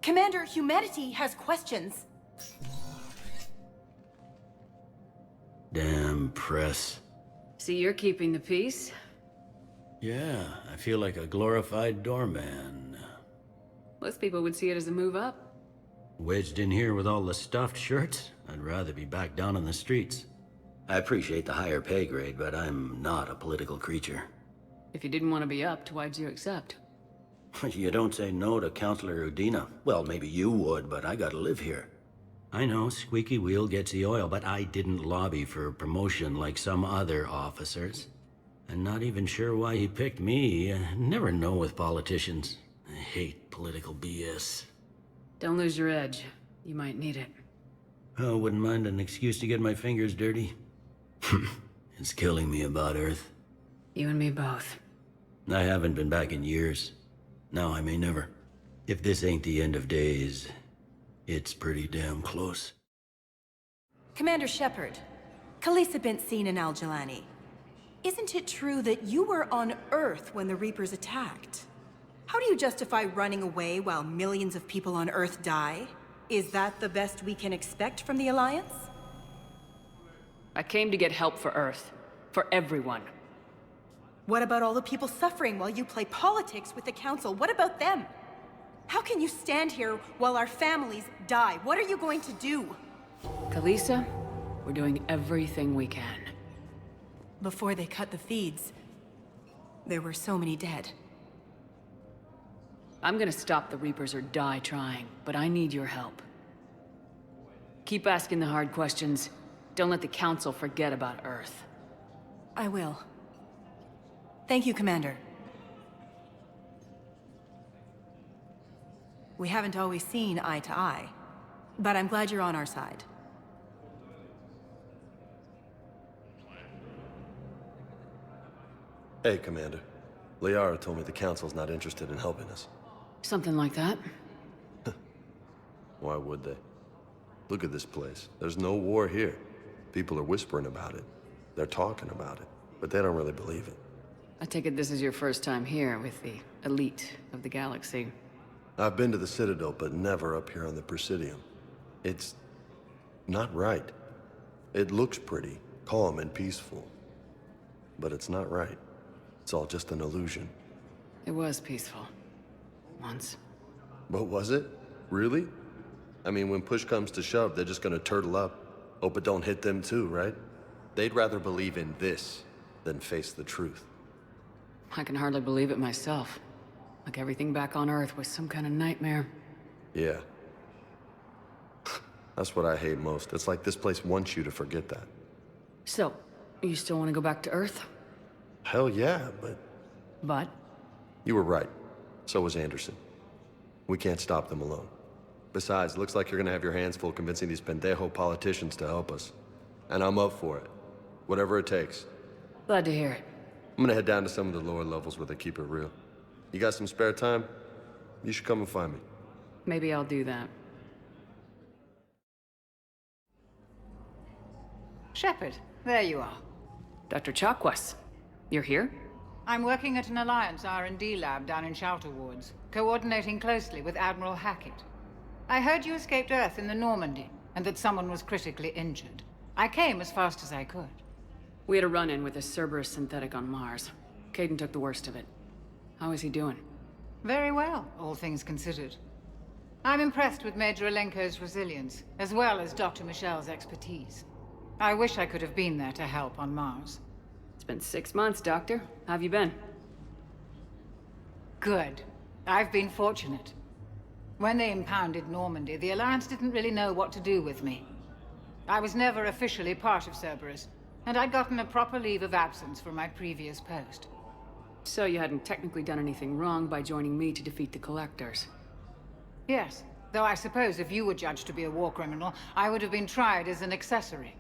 Commander, humanity has questions. Damn press. See, you're keeping the peace? Yeah, I feel like a glorified doorman. Most people would see it as a move up. Wedged in here with all the stuffed shirts? I'd rather be back down on the streets. I appreciate the higher pay grade, but I'm not a political creature. If you didn't want to be upped, why'd you accept? You don't say no to Counselor Udina. Well, maybe you would, but I gotta live here. I know, squeaky wheel gets the oil, but I didn't lobby for promotion like some other officers. I'm not even sure why he picked me. I never know with politicians. I hate political BS. Don't lose your edge. You might need it. Oh, wouldn't mind an excuse to get my fingers dirty. It's killing me about Earth. You and me both. I haven't been back in years. Now I may never. If this ain't the end of days, it's pretty damn close. Commander Shepard, Khaleesa bint Sin and Al-Jalani. Isn't it true that you were on Earth when the Reapers attacked? How do you justify running away while millions of people on Earth die? Is that the best we can expect from the Alliance? I came to get help for Earth. For everyone. What about all the people suffering while you play politics with the Council? What about them? How can you stand here while our families die? What are you going to do? Khaleesa, we're doing everything we can. Before they cut the feeds, there were so many dead. I'm gonna stop the Reapers or die trying, but I need your help. Keep asking the hard questions. Don't let the Council forget about Earth. I will. Thank you, Commander. We haven't always seen eye to eye, but I'm glad you're on our side. Hey, Commander. Liara told me the Council's not interested in helping us. Something like that. Why would they? Look at this place. There's no war here. People are whispering about it. They're talking about it, but they don't really believe it. I take it this is your first time here with the elite of the galaxy. I've been to the Citadel, but never up here on the Presidium. It's not right. It looks pretty, calm and peaceful, but it's not right. It's all just an illusion. It was peaceful. Once. But was it? Really? I mean, when push comes to shove, they're just gonna turtle up. Hope it don't hit them too, right? They'd rather believe in this than face the truth. I can hardly believe it myself. Like everything back on Earth was some kind of nightmare. Yeah. That's what I hate most. It's like this place wants you to forget that. So, you still want to go back to Earth? Hell yeah, but... But? You were right. So was Anderson. We can't stop them alone. Besides, it looks like you're gonna have your hands full convincing these pendejo politicians to help us. And I'm up for it. Whatever it takes. Glad to hear it. I'm gonna head down to some of the lower levels where they keep it real. You got some spare time? You should come and find me. Maybe I'll do that. Shepard, there you are. Dr. Chakwas, you're here? I'm working at an Alliance R&D lab down in Shelter Woods, coordinating closely with Admiral Hackett. I heard you escaped Earth in the Normandy, and that someone was critically injured. I came as fast as I could. We had a run-in with a Cerberus synthetic on Mars. Caden took the worst of it. How is he doing? Very well, all things considered. I'm impressed with Major Alenko's resilience, as well as Dr. Michelle's expertise. I wish I could have been there to help on Mars. It's been 6 months, Doctor. How have you been? Good. I've been fortunate. When they impounded Normandy, the Alliance didn't really know what to do with me. I was never officially part of Cerberus, and I'd gotten a proper leave of absence from my previous post. So you hadn't technically done anything wrong by joining me to defeat the Collectors? Yes, though I suppose if you were judged to be a war criminal, I would have been tried as an accessory.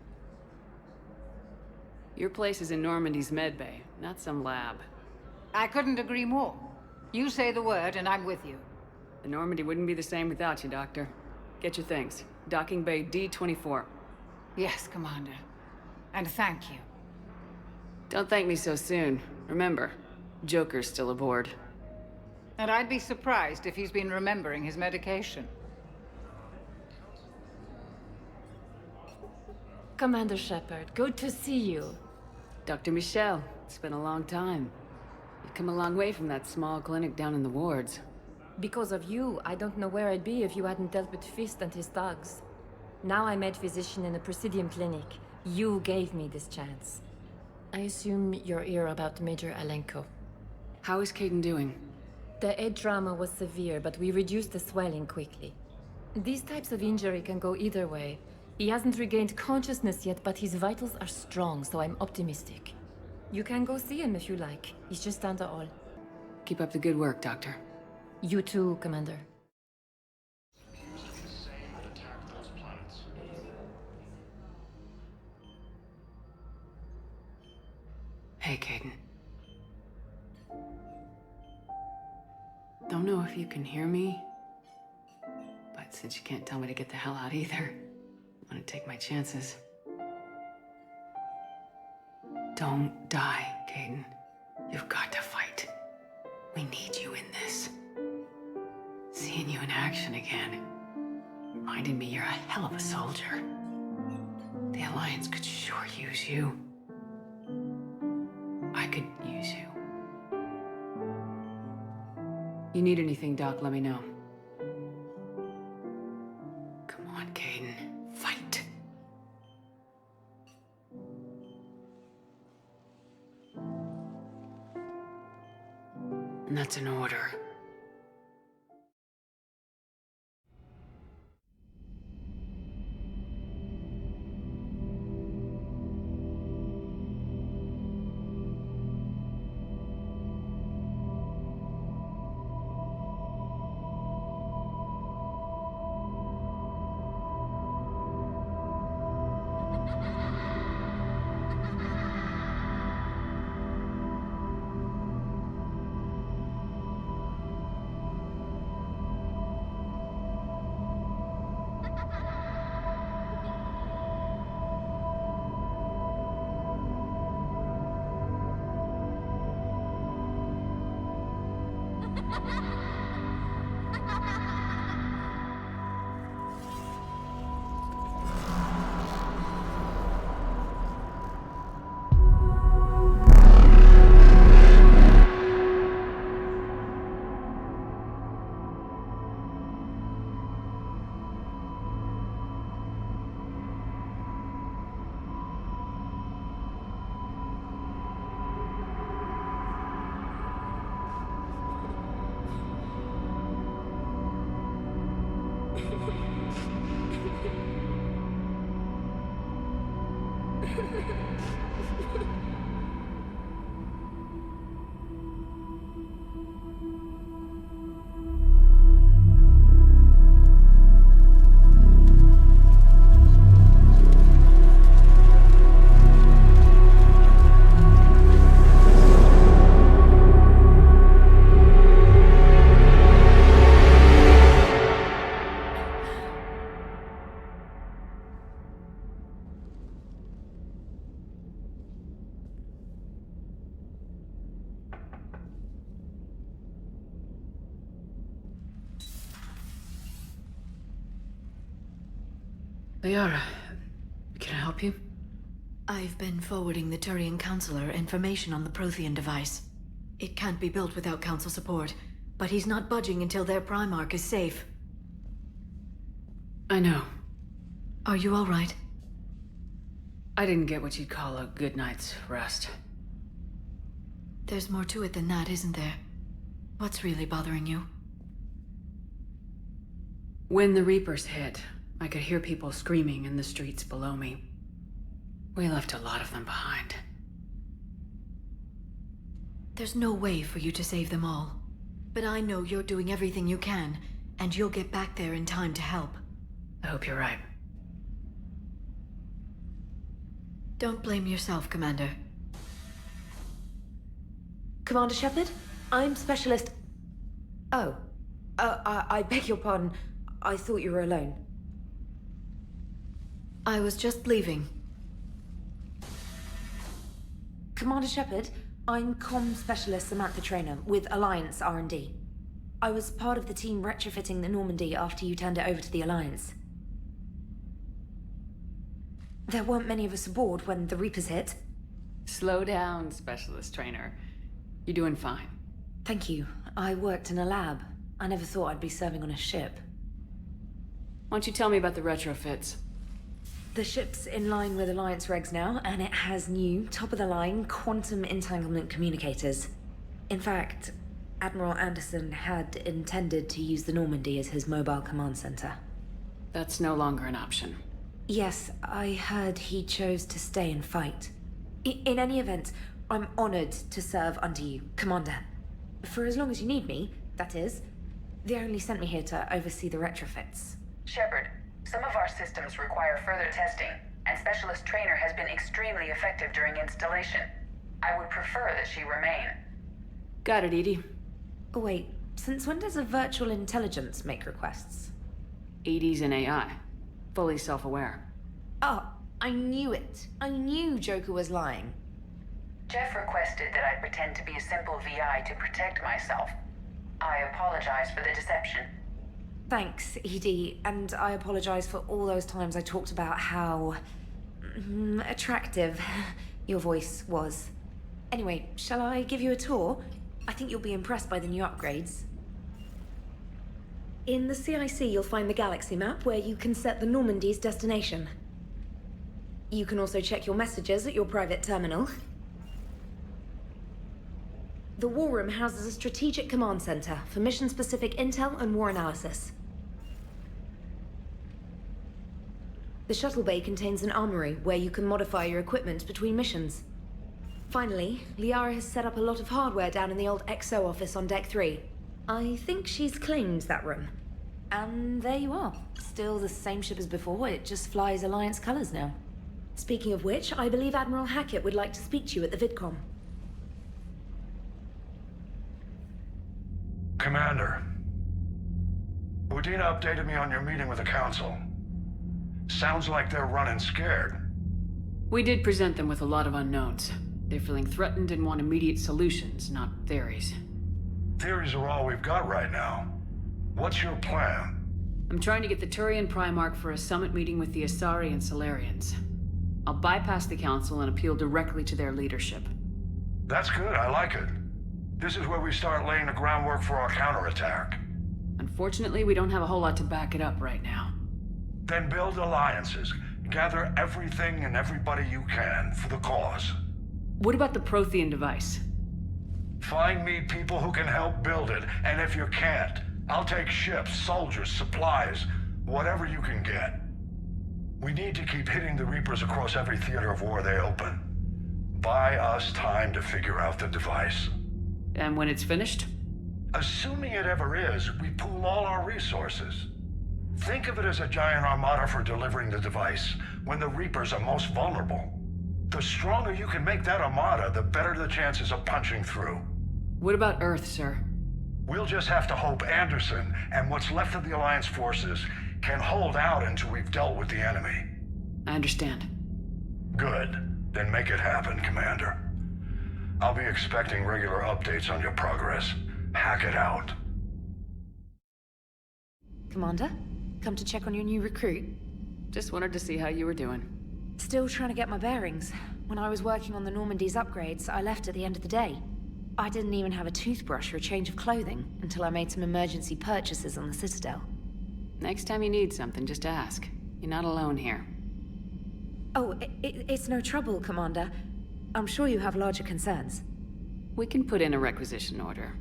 Your place is in Normandy's medbay, not some lab. I couldn't agree more. You say the word, and I'm with you. The Normandy wouldn't be the same without you, Doctor. Get your things. Docking Bay D-24. Yes, Commander. And thank you. Don't thank me so soon. Remember, Joker's still aboard. And I'd be surprised if he's been remembering his medication. Commander Shepard, good to see you. Dr. Michelle, it's been a long time. You've come a long way from that small clinic down in the wards. Because of you, I don't know where I'd be if you hadn't dealt with Fist and his thugs. Now I'm head physician in the Presidium Clinic. You gave me this chance. I assume you're here about Major Alenko. How is Caden doing? The head trauma was severe, but we reduced the swelling quickly. These types of injury can go either way. He hasn't regained consciousness yet, but his vitals are strong, so I'm optimistic. You can go see him if you like. He's just down the hall. Keep up the good work, Doctor. You too, Commander. Hey, Caden. Don't know if you can hear me, but since you can't tell me to get the hell out either, I'm gonna take my chances. Don't die, Caden. You've got to fight. We need you in this. Seeing you in action again reminded me you're a hell of a soldier. The Alliance could sure use you. I could use you. You need anything, Doc, let me know. Come on, Caden. Fight. And that's an order. Liara, can I help you? I've been forwarding the Turian Counselor information on the Prothean device. It can't be built without Council support, but he's not budging until their Primarch is safe. I know. Are you all right? I didn't get what you'd call a good night's rest. There's more to it than that, isn't there? What's really bothering you? When the Reapers hit, I could hear people screaming in the streets below me. We left a lot of them behind. There's no way for you to save them all. But I know you're doing everything you can, and you'll get back there in time to help. I hope you're right. Don't blame yourself, Commander. Commander Shepard? I'm Specialist... Oh. I beg your pardon. I thought you were alone. I was just leaving. Commander Shepard, I'm Comm Specialist Samantha Traynor with Alliance R&D. I was part of the team retrofitting the Normandy after you turned it over to the Alliance. There weren't many of us aboard when the Reapers hit. Slow down, Specialist Trainer. You're doing fine. Thank you. I worked in a lab. I never thought I'd be serving on a ship. Why don't you tell me about the retrofits? The ship's in line with Alliance regs now, and it has new, top-of-the-line, quantum entanglement communicators. In fact, Admiral Anderson had intended to use the Normandy as his mobile command center. That's no longer an option. Yes, I heard he chose to stay and fight. In any event, I'm honored to serve under you, Commander. For as long as you need me, that is. They only sent me here to oversee the retrofits. Shepard, some of our systems require further testing, and Specialist Trainer has been extremely effective during installation. I would prefer that she remain. Got it, Edie. Oh wait, since when does a virtual intelligence make requests? Edie's an AI. Fully self-aware. Oh, I knew it. I knew Joker was lying. Jeff requested that I pretend to be a simple VI to protect myself. I apologize for the deception. Thanks, Edie, and I apologize for all those times I talked about how... attractive your voice was. Anyway, shall I give you a tour? I think you'll be impressed by the new upgrades. In the CIC, you'll find the galaxy map where you can set the Normandy's destination. You can also check your messages at your private terminal. The War Room houses a strategic command center for mission-specific intel and war analysis. The shuttle bay contains an armory where you can modify your equipment between missions. Finally, Liara has set up a lot of hardware down in the old XO office on Deck 3. I think she's claimed that room. And there you are. Still the same ship as before, it just flies Alliance colors now. Speaking of which, I believe Admiral Hackett would like to speak to you at the VidCom. Commander, Udina updated me on your meeting with the Council. Sounds like they're running scared. We did present them with a lot of unknowns. They're feeling threatened and want immediate solutions, not theories. Theories are all we've got right now. What's your plan? I'm trying to get the Turian Primarch for a summit meeting with the Asari and Solarians. I'll bypass the Council and appeal directly to their leadership. That's good, I like it. This is where we start laying the groundwork for our counterattack. Unfortunately, we don't have a whole lot to back it up right now. Then build alliances. Gather everything and everybody you can for the cause. What about the Prothean device? Find me people who can help build it, and if you can't, I'll take ships, soldiers, supplies, whatever you can get. We need to keep hitting the Reapers across every theater of war they open. Buy us time to figure out the device. And when it's finished? Assuming it ever is, we pool all our resources. Think of it as a giant armada for delivering the device when the Reapers are most vulnerable. The stronger you can make that armada, the better the chances of punching through. What about Earth, sir? We'll just have to hope Anderson and what's left of the Alliance forces can hold out until we've dealt with the enemy. I understand. Good. Then make it happen, Commander. I'll be expecting regular updates on your progress. Hack it out. Commander, come to check on your new recruit. Just wanted to see how you were doing. Still trying to get my bearings. When I was working on the Normandy's upgrades, I left at the end of the day. I didn't even have a toothbrush or a change of clothing until I made some emergency purchases on the Citadel. Next time you need something, just ask. You're not alone here. Oh, it's no trouble, Commander. I'm sure you have larger concerns. We can put in a requisition order.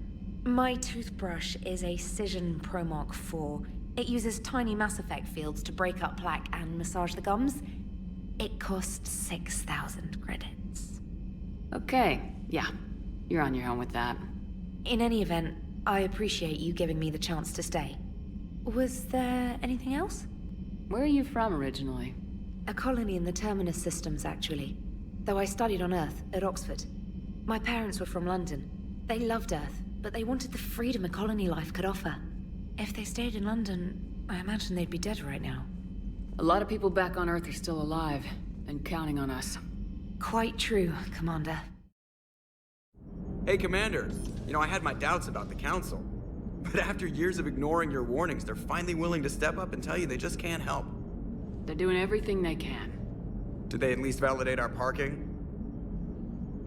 My toothbrush is a Cision Pro Mark IV. It uses tiny Mass Effect fields to break up plaque and massage the gums. It costs 6,000 credits. Okay, yeah. You're on your own with that. In any event, I appreciate you giving me the chance to stay. Was there anything else? Where are you from originally? A colony in the Terminus systems, actually. Though I studied on Earth, at Oxford. My parents were from London. They loved Earth, but they wanted the freedom a colony life could offer. If they stayed in London, I imagine they'd be dead right now. A lot of people back on Earth are still alive, and counting on us. Quite true, Commander. Hey, Commander. You know, I had my doubts about the Council. But after years of ignoring your warnings, they're finally willing to step up and tell you they just can't help. They're doing everything they can. Did they at least validate our parking?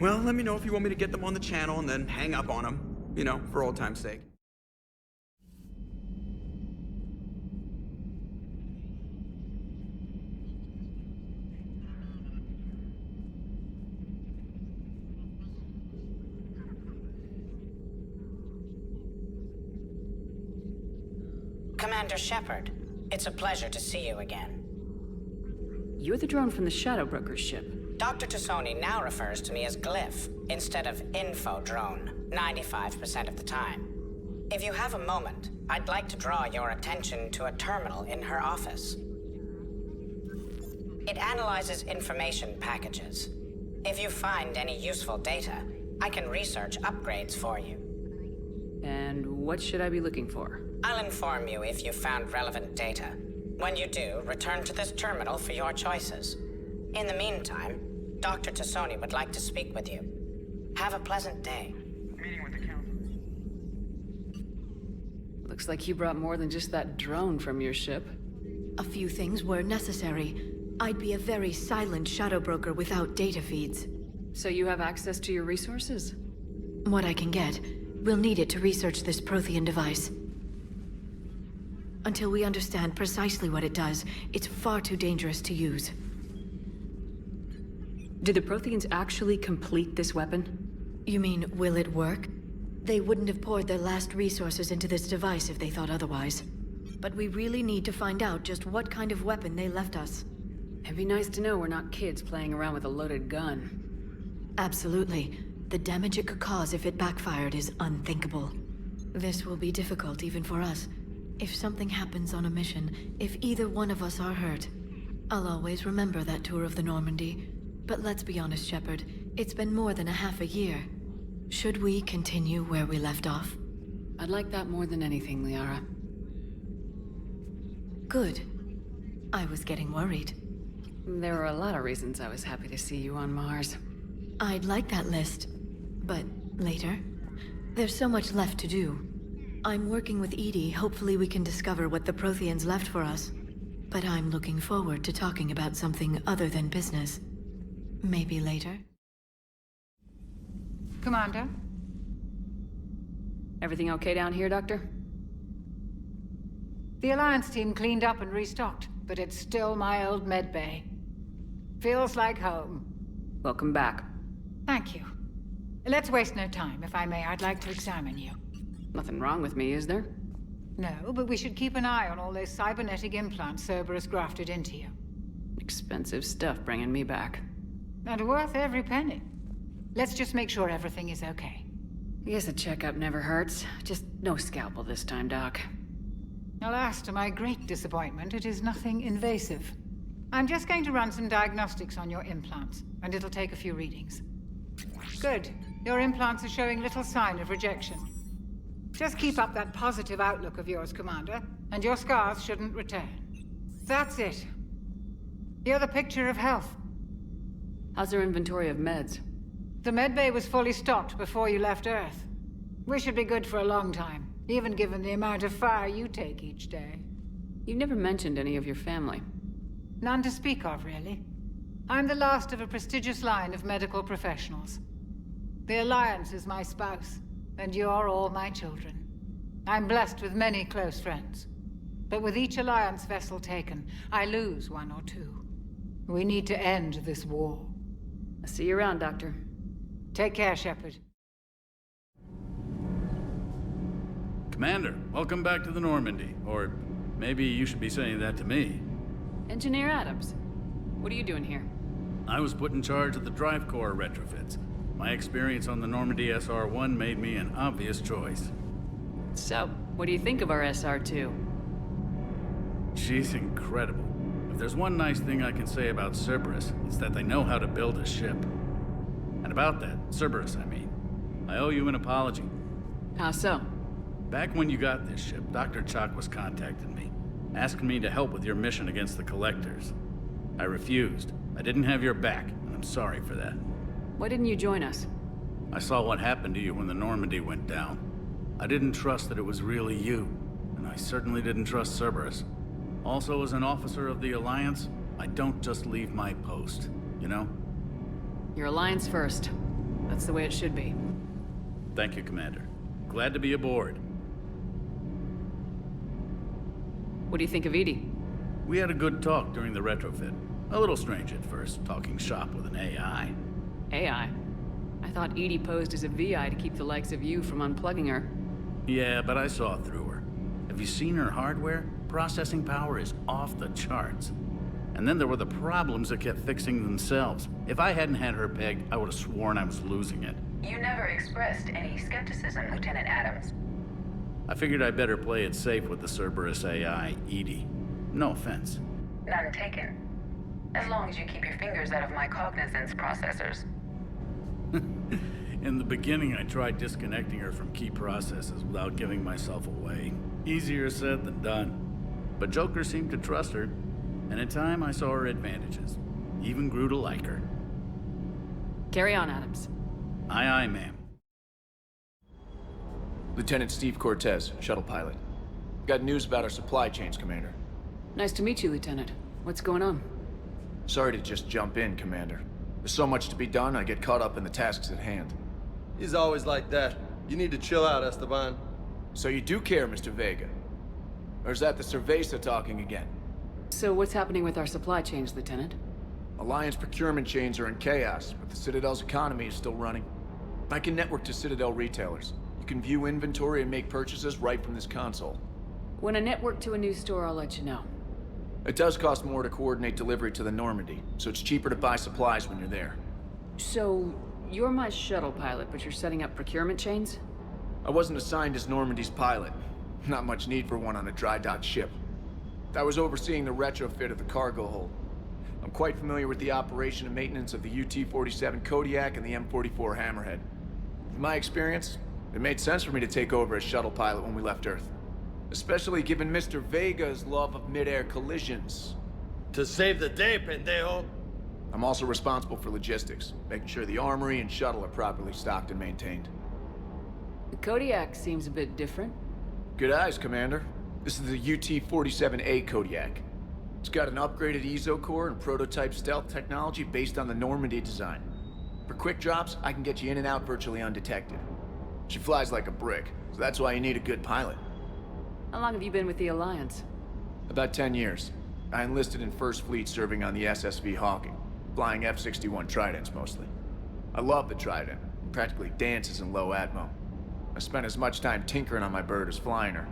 Well, let me know if you want me to get them on the channel and then hang up on them. You know, for old time's sake. Commander Shepard, it's a pleasure to see you again. You're the drone from the Shadow Broker's ship. Dr. Tassoni now refers to me as Glyph, instead of Info Drone, 95% of the time. If you have a moment, I'd like to draw your attention to a terminal in her office. It analyzes information packages. If you find any useful data, I can research upgrades for you. And what should I be looking for? I'll inform you if you found relevant data. When you do, return to this terminal for your choices. In the meantime, Dr. Tassoni would like to speak with you. Have a pleasant day. Meeting with the Council. Looks like you brought more than just that drone from your ship. A few things were necessary. I'd be a very silent shadow broker without data feeds. So you have access to your resources? What I can get. We'll need it to research this Prothean device. Until we understand precisely what it does, it's far too dangerous to use. Did the Protheans actually complete this weapon? You mean, will it work? They wouldn't have poured their last resources into this device if they thought otherwise. But we really need to find out just what kind of weapon they left us. It'd be nice to know we're not kids playing around with a loaded gun. Absolutely. The damage it could cause if it backfired is unthinkable. This will be difficult even for us. If something happens on a mission, if either one of us are hurt, I'll always remember that tour of the Normandy. But let's be honest, Shepard, it's been more than a half a year. Should we continue where we left off? I'd like that more than anything, Liara. Good. I was getting worried. There were a lot of reasons I was happy to see you on Mars. I'd like that list. But later? There's so much left to do. I'm working with Edie. Hopefully we can discover what the Protheans left for us. But I'm looking forward to talking about something other than business. Maybe later? Commander? Everything okay down here, Doctor? The Alliance team cleaned up and restocked, but it's still my old medbay. Feels like home. Welcome back. Thank you. Let's waste no time. If I may, I'd like to examine you. Nothing wrong with me, is there? No, but we should keep an eye on all those cybernetic implants Cerberus grafted into you. Expensive stuff bringing me back. And worth every penny. Let's just make sure everything is okay. I guess a checkup never hurts. Just no scalpel this time, Doc. Alas, to my great disappointment, it is nothing invasive. I'm just going to run some diagnostics on your implants, and it'll take a few readings. Good. Your implants are showing little sign of rejection. Just keep up that positive outlook of yours, Commander, and your scars shouldn't return. That's it. You're the picture of health. How's our inventory of meds? The medbay was fully stocked before you left Earth. We should be good for a long time, even given the amount of fire you take each day. You never mentioned any of your family. None to speak of, really. I'm the last of a prestigious line of medical professionals. The Alliance is my spouse, and you're all my children. I'm blessed with many close friends. But with each Alliance vessel taken, I lose one or two. We need to end this war. I'll see you around, Doctor. Take care, Shepard. Commander, welcome back to the Normandy. Or maybe you should be saying that to me. Engineer Adams, what are you doing here? I was put in charge of the drive core retrofits. My experience on the Normandy SR-1 made me an obvious choice. So, what do you think of our SR-2? She's incredible. If there's one nice thing I can say about Cerberus, it's that they know how to build a ship. And about that, Cerberus, I mean, I owe you an apology. How so? Back when you got this ship, Dr. Chalk was contacting me, asking me to help with your mission against the Collectors. I refused. I didn't have your back, and I'm sorry for that. Why didn't you join us? I saw what happened to you when the Normandy went down. I didn't trust that it was really you, and I certainly didn't trust Cerberus. Also, as an officer of the Alliance, I don't just leave my post, you know? Your Alliance first. That's the way it should be. Thank you, Commander. Glad to be aboard. What do you think of Edie? We had a good talk during the retrofit. A little strange at first, talking shop with an AI. AI? I thought Edie posed as a VI to keep the likes of you from unplugging her. Yeah, but I saw through her. Have you seen her hardware? Processing power is off the charts. And then there were the problems that kept fixing themselves. If I hadn't had her pegged, I would have sworn I was losing it. You never expressed any skepticism, Lieutenant Adams. I figured I'd better play it safe with the Cerberus AI, Edie. No offense. None taken. As long as you keep your fingers out of my cognizance processors. In the beginning, I tried disconnecting her from key processes without giving myself away. Easier said than done. But Joker seemed to trust her, and in time I saw her advantages. Even grew to like her. Carry on, Adams. Aye, aye, ma'am. Lieutenant Steve Cortez, shuttle pilot. Got news about our supply chains, Commander. Nice to meet you, Lieutenant. What's going on? Sorry to just jump in, Commander. There's so much to be done, I get caught up in the tasks at hand. He's always like that. You need to chill out, Esteban. So you do care, Mr. Vega? Or is that the Cerveza talking again? So what's happening with our supply chains, Lieutenant? Alliance procurement chains are in chaos, but the Citadel's economy is still running. I can network to Citadel retailers. You can view inventory and make purchases right from this console. When I network to a new store, I'll let you know. It does cost more to coordinate delivery to the Normandy, so it's cheaper to buy supplies when you're there. So, you're my shuttle pilot, but you're setting up procurement chains? I wasn't assigned as Normandy's pilot. Not much need for one on a dry dock ship. I was overseeing the retrofit of the cargo hold. I'm quite familiar with the operation and maintenance of the UT-47 Kodiak and the M44 Hammerhead. In my experience, it made sense for me to take over as shuttle pilot when we left Earth. Especially given Mr. Vega's love of mid-air collisions. To save the day, pendejo! I'm also responsible for logistics, making sure the armory and shuttle are properly stocked and maintained. The Kodiak seems a bit different. Good eyes, Commander. This is the UT-47A Kodiak. It's got an upgraded EZO core and prototype stealth technology based on the Normandy design. For quick drops, I can get you in and out virtually undetected. She flies like a brick, so that's why you need a good pilot. How long have you been with the Alliance? About 10 years. I enlisted in First Fleet serving on the SSV Hawking, flying F-61 Tridents mostly. I love the Trident. It practically dances in low atmo. I spent as much time tinkering on my bird as flying her.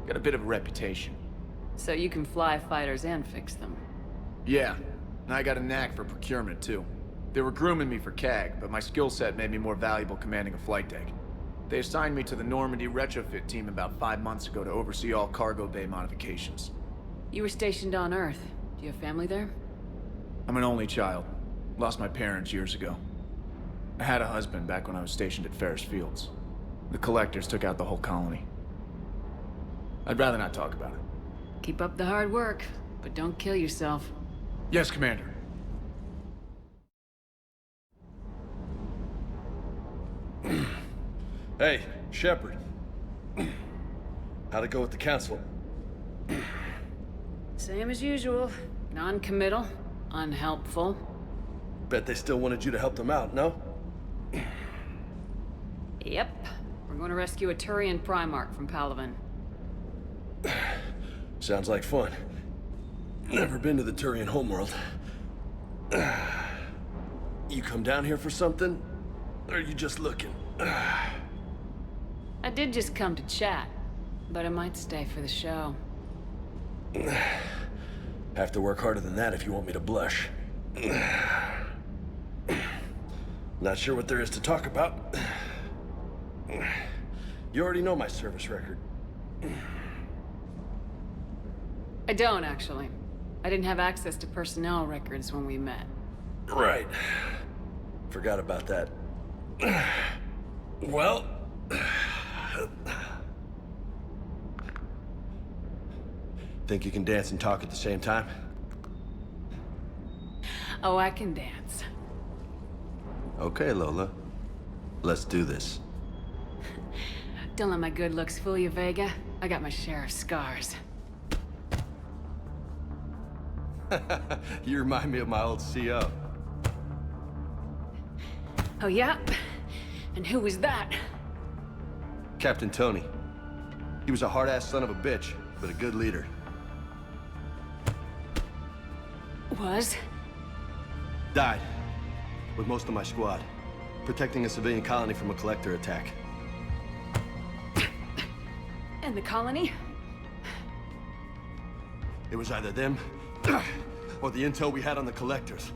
Got a bit of a reputation. So you can fly fighters and fix them. Yeah, and I got a knack for procurement too. They were grooming me for CAG, but my skill set made me more valuable commanding a flight deck. They assigned me to the Normandy retrofit team about 5 months ago to oversee all cargo bay modifications. You were stationed on Earth. Do you have family there? I'm an only child. Lost my parents years ago. I had a husband back when I was stationed at Ferris Fields. The Collectors took out the whole colony. I'd rather not talk about it. Keep up the hard work, but don't kill yourself. Yes, Commander. Hey, Shepard. How'd it go with the Council? Same as usual. Non-committal, unhelpful. Bet they still wanted you to help them out, no? Yep. We're going to rescue a Turian Primarch from Palaven. Sounds like fun. Never been to the Turian homeworld. You come down here for something? Or are you just looking? I did just come to chat, but I might stay for the show. Have to work harder than that if you want me to blush. Not sure what there is to talk about. You already know my service record. I don't, actually. I didn't have access to personnel records when we met. Right. Forgot about that. Well... Think you can dance and talk at the same time? Oh, I can dance. Okay, Lola. Let's do this. Don't let my good looks fool you, Vega. I got my share of scars. You remind me of my old CO. Oh, yeah? And who was that? Captain Tony. He was a hard-ass son of a bitch, but a good leader. Was? Died. With most of my squad. Protecting a civilian colony from a collector attack. And the colony? It was either them, or the intel we had on the collectors.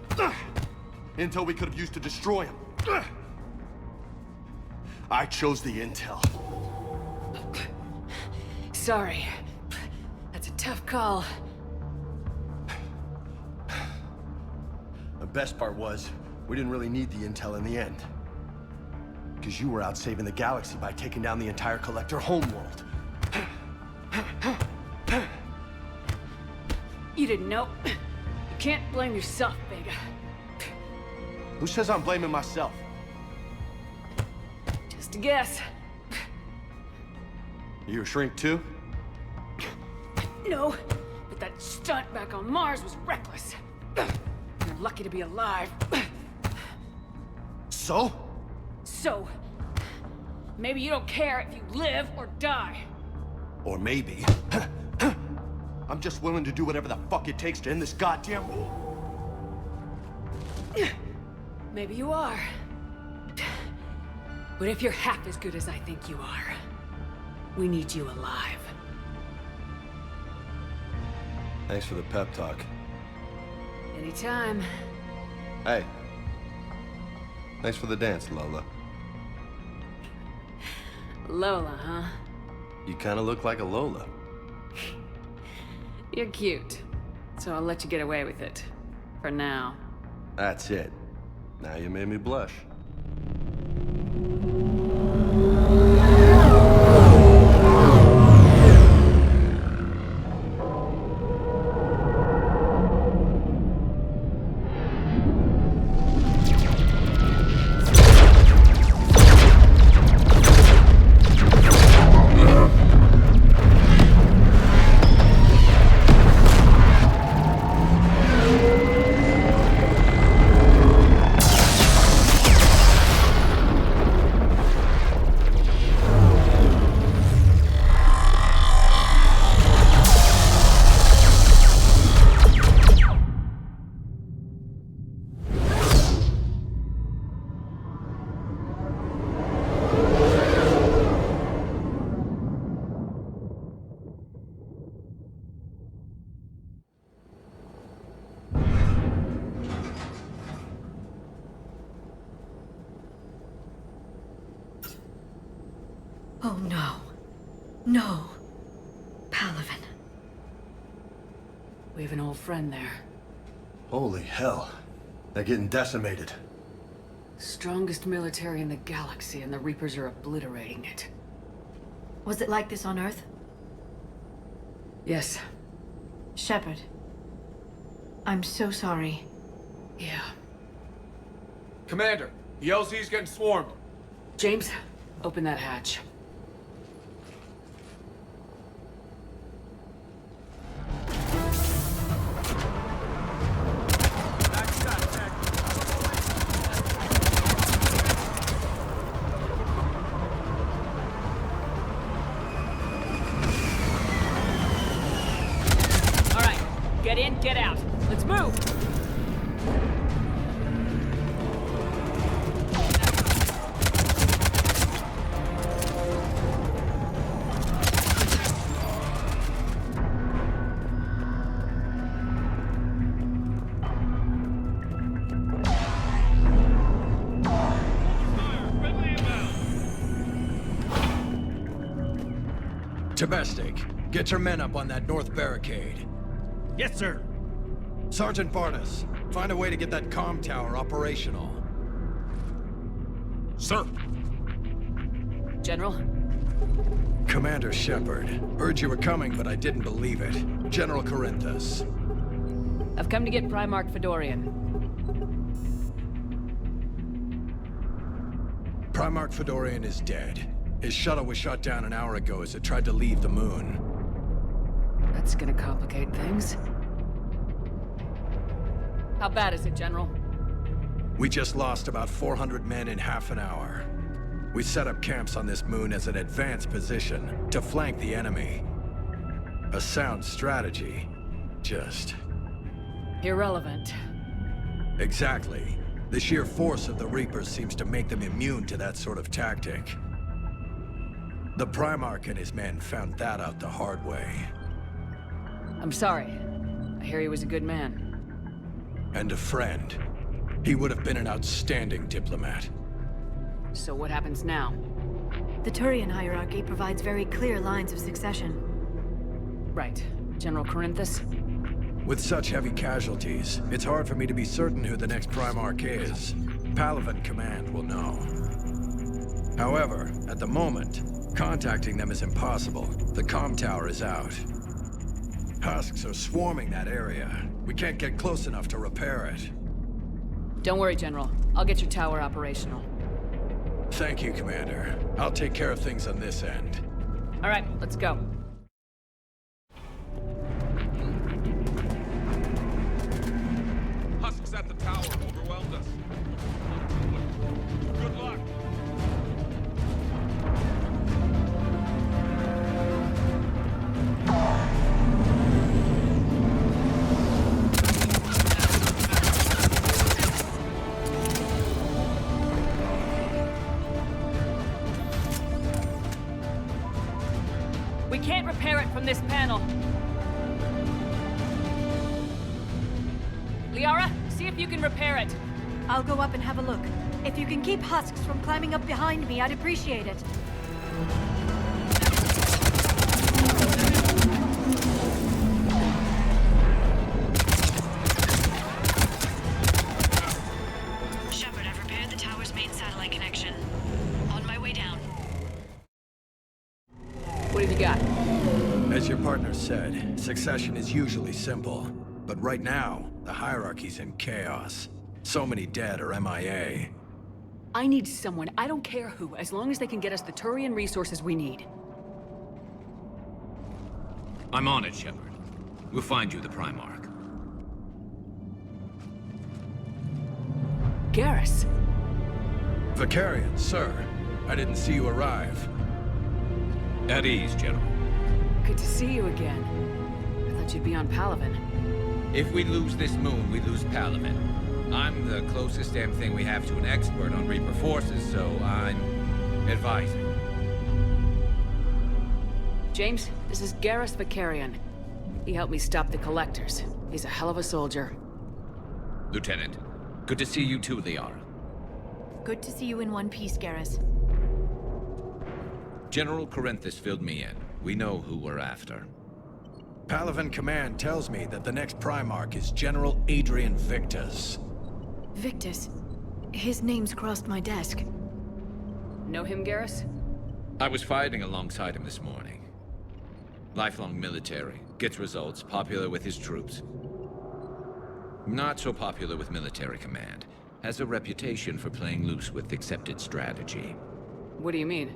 Intel we could have used to destroy them. I chose the intel. Sorry. That's a tough call. The best part was, we didn't really need the intel in the end. Because you were out saving the galaxy by taking down the entire collector homeworld. You didn't know. You can't blame yourself, Vega. Who says I'm blaming myself? Just a guess. You a shrink too? No, but that stunt back on Mars was reckless. You're lucky to be alive. So? So, maybe you don't care if you live or die. Or maybe... I'm just willing to do whatever the fuck it takes to end this goddamn war. Maybe you are. But if you're half as good as I think you are, we need you alive. Thanks for the pep talk. Anytime. Hey. Thanks for the dance, Lola. Lola, huh? You kinda look like a Lola. You're cute. So I'll let you get away with it. For now. That's it. Now you made me blush. Oh no. No. Palaven. We have an old friend there. Holy hell. They're getting decimated. Strongest military in the galaxy, and the Reapers are obliterating it. Was it like this on Earth? Yes. Shepard. I'm so sorry. Yeah. Commander, the LZ's getting swarmed. James, open that hatch. All right, get in, get out. Let's move! Domestic, get your men up on that north barricade. Yes, sir. Sergeant Barnes, find a way to get that comm tower operational. Sir. General? Commander Shepard, heard you were coming, but I didn't believe it. General Corinthus. I've come to get Primarch Fedorian. Primarch Fedorian is dead. His shuttle was shot down an hour ago as it tried to leave the moon. That's gonna complicate things. How bad is it, General? We just lost about 400 men in half an hour. We set up camps on this moon as an advanced position to flank the enemy. A sound strategy. Just... irrelevant. Exactly. The sheer force of the Reapers seems to make them immune to that sort of tactic. The Primarch and his men found that out the hard way. I'm sorry. I hear he was a good man. And a friend. He would have been an outstanding diplomat. So what happens now? The Turian hierarchy provides very clear lines of succession. Right. General Corinthus? With such heavy casualties, it's hard for me to be certain who the next Primarch is. Palaven Command will know. However, at the moment, contacting them is impossible. The comm tower is out. Husks are swarming that area. We can't get close enough to repair it. Don't worry, General. I'll get your tower operational. Thank you, Commander. I'll take care of things on this end. All right, let's go. Husks at the tower overwhelmed us. Good luck. We can't repair it from this panel. Liara, see if you can repair it. I'll go up and have a look. If you can keep Husks from climbing up behind me, I'd appreciate it. Shepard, I've repaired the tower's main satellite connection. On my way down. What have you got? As your partner said, succession is usually simple. But right now, the hierarchy's in chaos. So many dead or MIA. I need someone, I don't care who, as long as they can get us the Turian resources we need. I'm on it, Shepard. We'll find you the Primarch. Garrus. Vicarian, sir. I didn't see you arrive. At ease, General. Good to see you again. I thought you'd be on Palaven. If we lose this moon, we lose Palaven. I'm the closest damn thing we have to an expert on Reaper forces, so I'm advising. James, this is Garrus Vicarian. He helped me stop the Collectors. He's a hell of a soldier. Lieutenant, good to see you too, Liara. Good to see you in one piece, Garrus. General Corinthus filled me in. We know who we're after. Palaven Command tells me that the next Primarch is General Adrian Victus. Victus? His name's crossed my desk. Know him, Garrus? I was fighting alongside him this morning. Lifelong military, gets results, popular with his troops. Not so popular with military command. Has a reputation for playing loose with accepted strategy. What do you mean?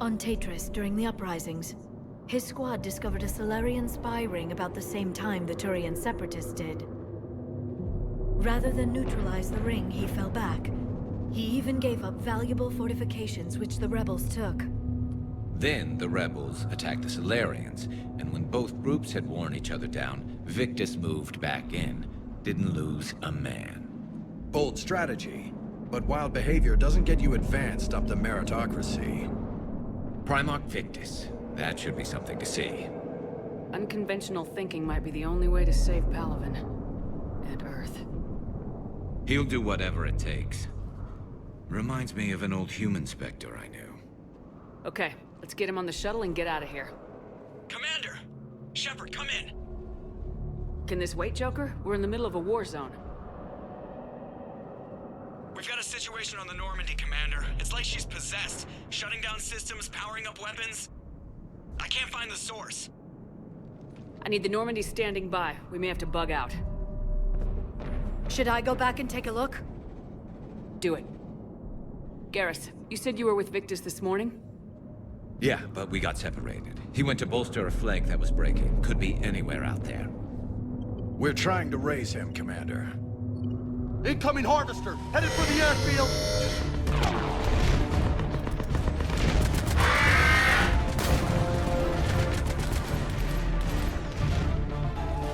On Tatris, during the uprisings, his squad discovered a Solarian spy ring about the same time the Turian Separatists did. Rather than neutralize the ring, he fell back. He even gave up valuable fortifications which the rebels took. Then the rebels attacked the Solarians, and when both groups had worn each other down, Victus moved back in. Didn't lose a man. Bold strategy, but wild behavior doesn't get you advanced up the meritocracy. Primarch Victus. That should be something to see. Unconventional thinking might be the only way to save Palaven. And Earth. He'll do whatever it takes. Reminds me of an old human Spectre I knew. Okay, let's get him on the shuttle and get out of here. Commander! Shepard, come in! Can this wait, Joker? We're in the middle of a war zone. We've got a situation on the Normandy, Commander. It's like she's possessed. Shutting down systems, powering up weapons. I can't find the source. I need the Normandy standing by. We may have to bug out. Should I go back and take a look? Do it. Garrus, you said you were with Victus this morning? Yeah, but we got separated. He went to bolster a flank that was breaking. Could be anywhere out there. We're trying to raise him, Commander. Incoming Harvester! Headed for the airfield!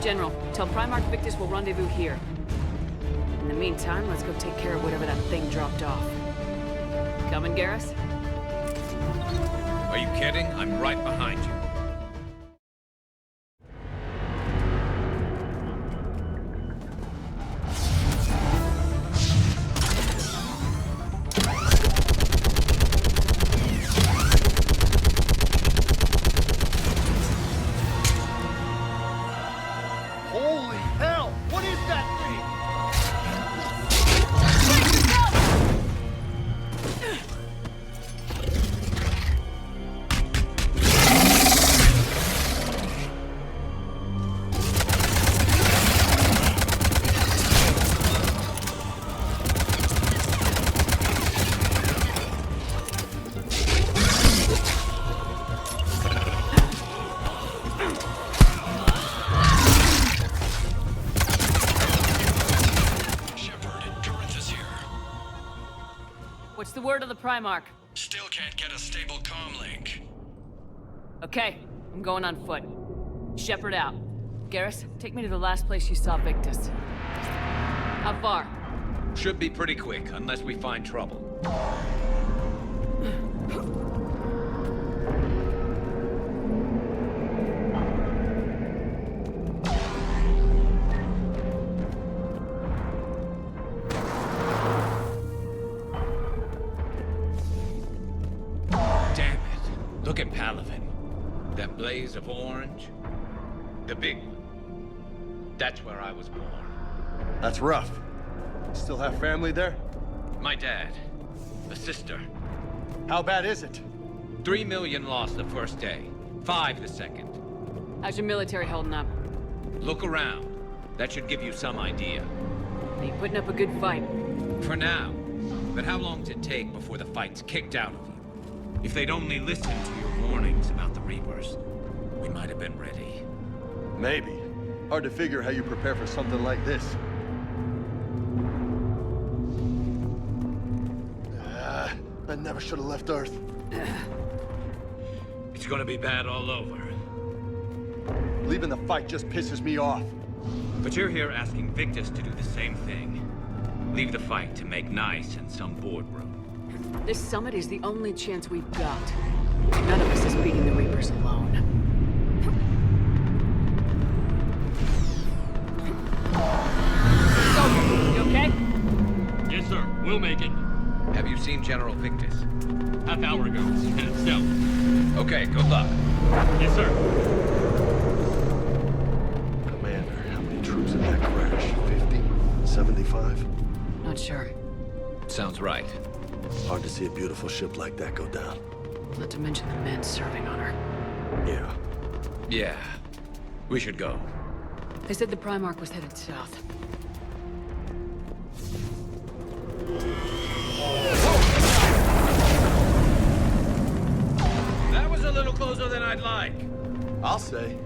General, tell Primarch Victus we'll rendezvous here. In the meantime, let's go take care of whatever that thing dropped off. Coming, Garrus? Are you kidding? I'm right behind you. Holy hell! What is that thing? What's the word of the Primarch? Still can't get a stable comm link. Okay, I'm going on foot. Shepard out. Garrus, take me to the last place you saw Victus. How far? Should be pretty quick, unless we find trouble. Damn it. Look at Palaven. That blaze of orange. The big one. That's where I was born. That's rough. Still have family there? My dad. A sister. How bad is it? 3 million lost the first day. 5 the second. How's your military holding up? Look around. That should give you some idea. Are you putting up a good fight? For now. But how long does it take before the fight's kicked out of you? If they'd only listened to your warnings about the Reapers, we might have been ready. Maybe. Hard to figure how you prepare for something like this. I never should have left Earth. It's gonna be bad all over. Leaving the fight just pisses me off. But you're here asking Victus to do the same thing. Leave the fight to make nice in some boardroom. This summit is the only chance we've got. None of us is beating the Reapers alone. Soldier, you okay? Yes, sir. We'll make it. Have you seen General Victus? Half hour ago. Headed south. Okay, good luck. Yes, sir. Commander, how many troops in that crash? 50? 75? Not sure. Sounds right. Hard to see a beautiful ship like that go down. Not to mention the men serving on her. Yeah. Yeah. We should go. They said the Primarch was headed south. That was a little closer than I'd like. I'll say.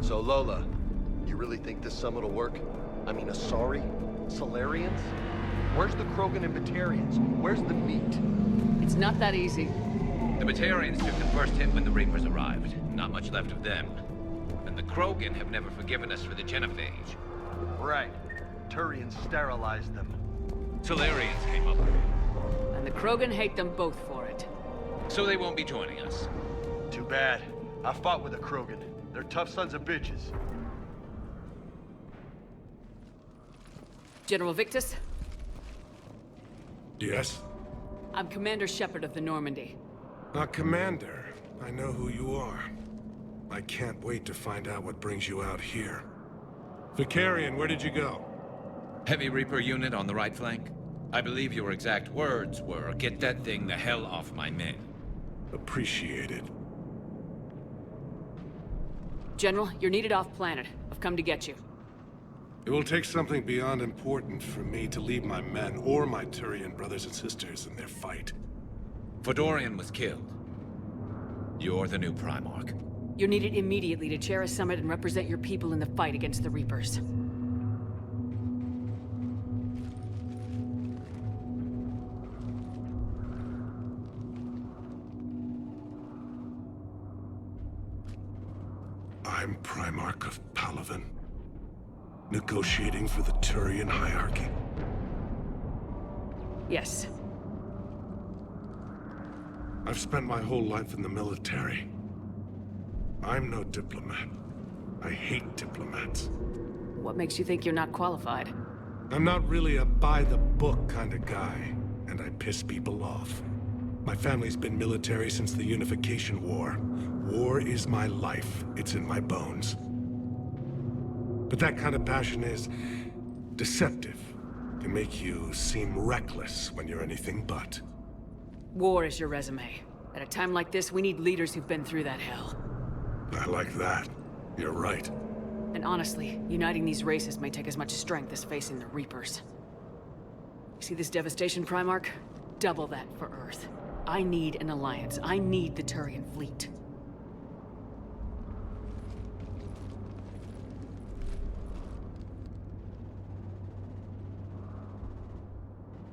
So Lola, you really think this summit will work? I mean, Asari? Solarians? Where's the Krogan and Batarians? Where's the meat? It's not that easy. The Batarians took the first hit when the Reapers arrived. Not much left of them. And the Krogan have never forgiven us for the genophage. Right. Turians sterilized them. Solarians came up. And the Krogan hate them both for it. So they won't be joining us. Too bad. I fought with a Krogan. They're tough sons of bitches. General Victus? Yes? I'm Commander Shepard of the Normandy. Commander, I know who you are. I can't wait to find out what brings you out here. Vicarian, where did you go? Heavy Reaper unit on the right flank. I believe your exact words were, "Get that thing the hell off my men." Appreciated. General, you're needed off-planet. I've come to get you. It will take something beyond important for me to leave my men or my Turian brothers and sisters in their fight. Fedorian was killed. You're the new Primarch. You're needed immediately to chair a summit and represent your people in the fight against the Reapers. I'm Primarch of Palaven, negotiating for the Turian hierarchy. Yes. I've spent my whole life in the military. I'm no diplomat. I hate diplomats. What makes you think you're not qualified? I'm not really a by-the-book kind of guy, and I piss people off. My family's been military since the Unification War. War is my life. It's in my bones. But that kind of passion is deceptive. Can make you seem reckless when you're anything but. War is your resume. At a time like this, we need leaders who've been through that hell. I like that. You're right. And honestly, uniting these races may take as much strength as facing the Reapers. You see this devastation, Primarch? Double that for Earth. I need an alliance. I need the Turian fleet.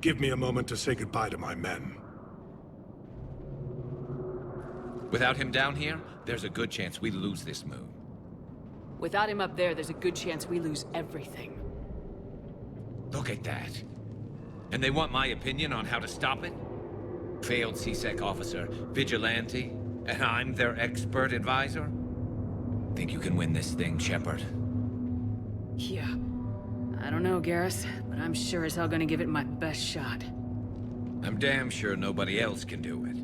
Give me a moment to say goodbye to my men. Without him down here, there's a good chance we lose this move. Without him up there's a good chance we lose everything. Look at that. And they want my opinion on how to stop it? Failed CSEC officer, vigilante, and I'm their expert advisor? Think you can win this thing, Shepard? Yeah. I don't know, Garrus, but I'm sure as hell gonna give it my best shot. I'm damn sure nobody else can do it.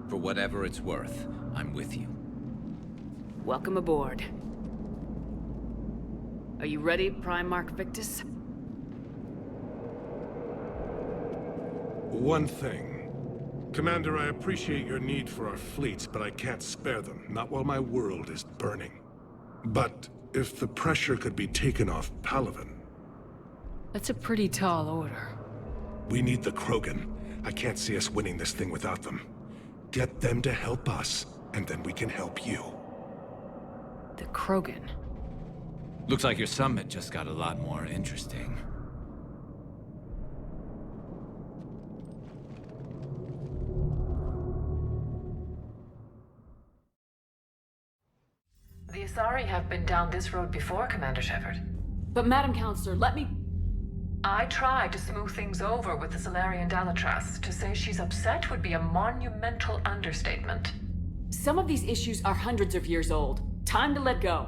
For whatever it's worth, I'm with you. Welcome aboard. Are you ready, Primarch Victus? One thing. Commander, I appreciate your need for our fleets, but I can't spare them. Not while my world is burning. But if the pressure could be taken off Palaven... That's a pretty tall order. We need the Krogan. I can't see us winning this thing without them. Get them to help us, and then we can help you. The Krogan? Looks like your summit just got a lot more interesting. The Asari have been down this road before, Commander Shepard. But Madam Counselor, let me... I tried to smooth things over with the Solarian Dalatras. To say she's upset would be a monumental understatement. Some of these issues are hundreds of years old. Time to let go.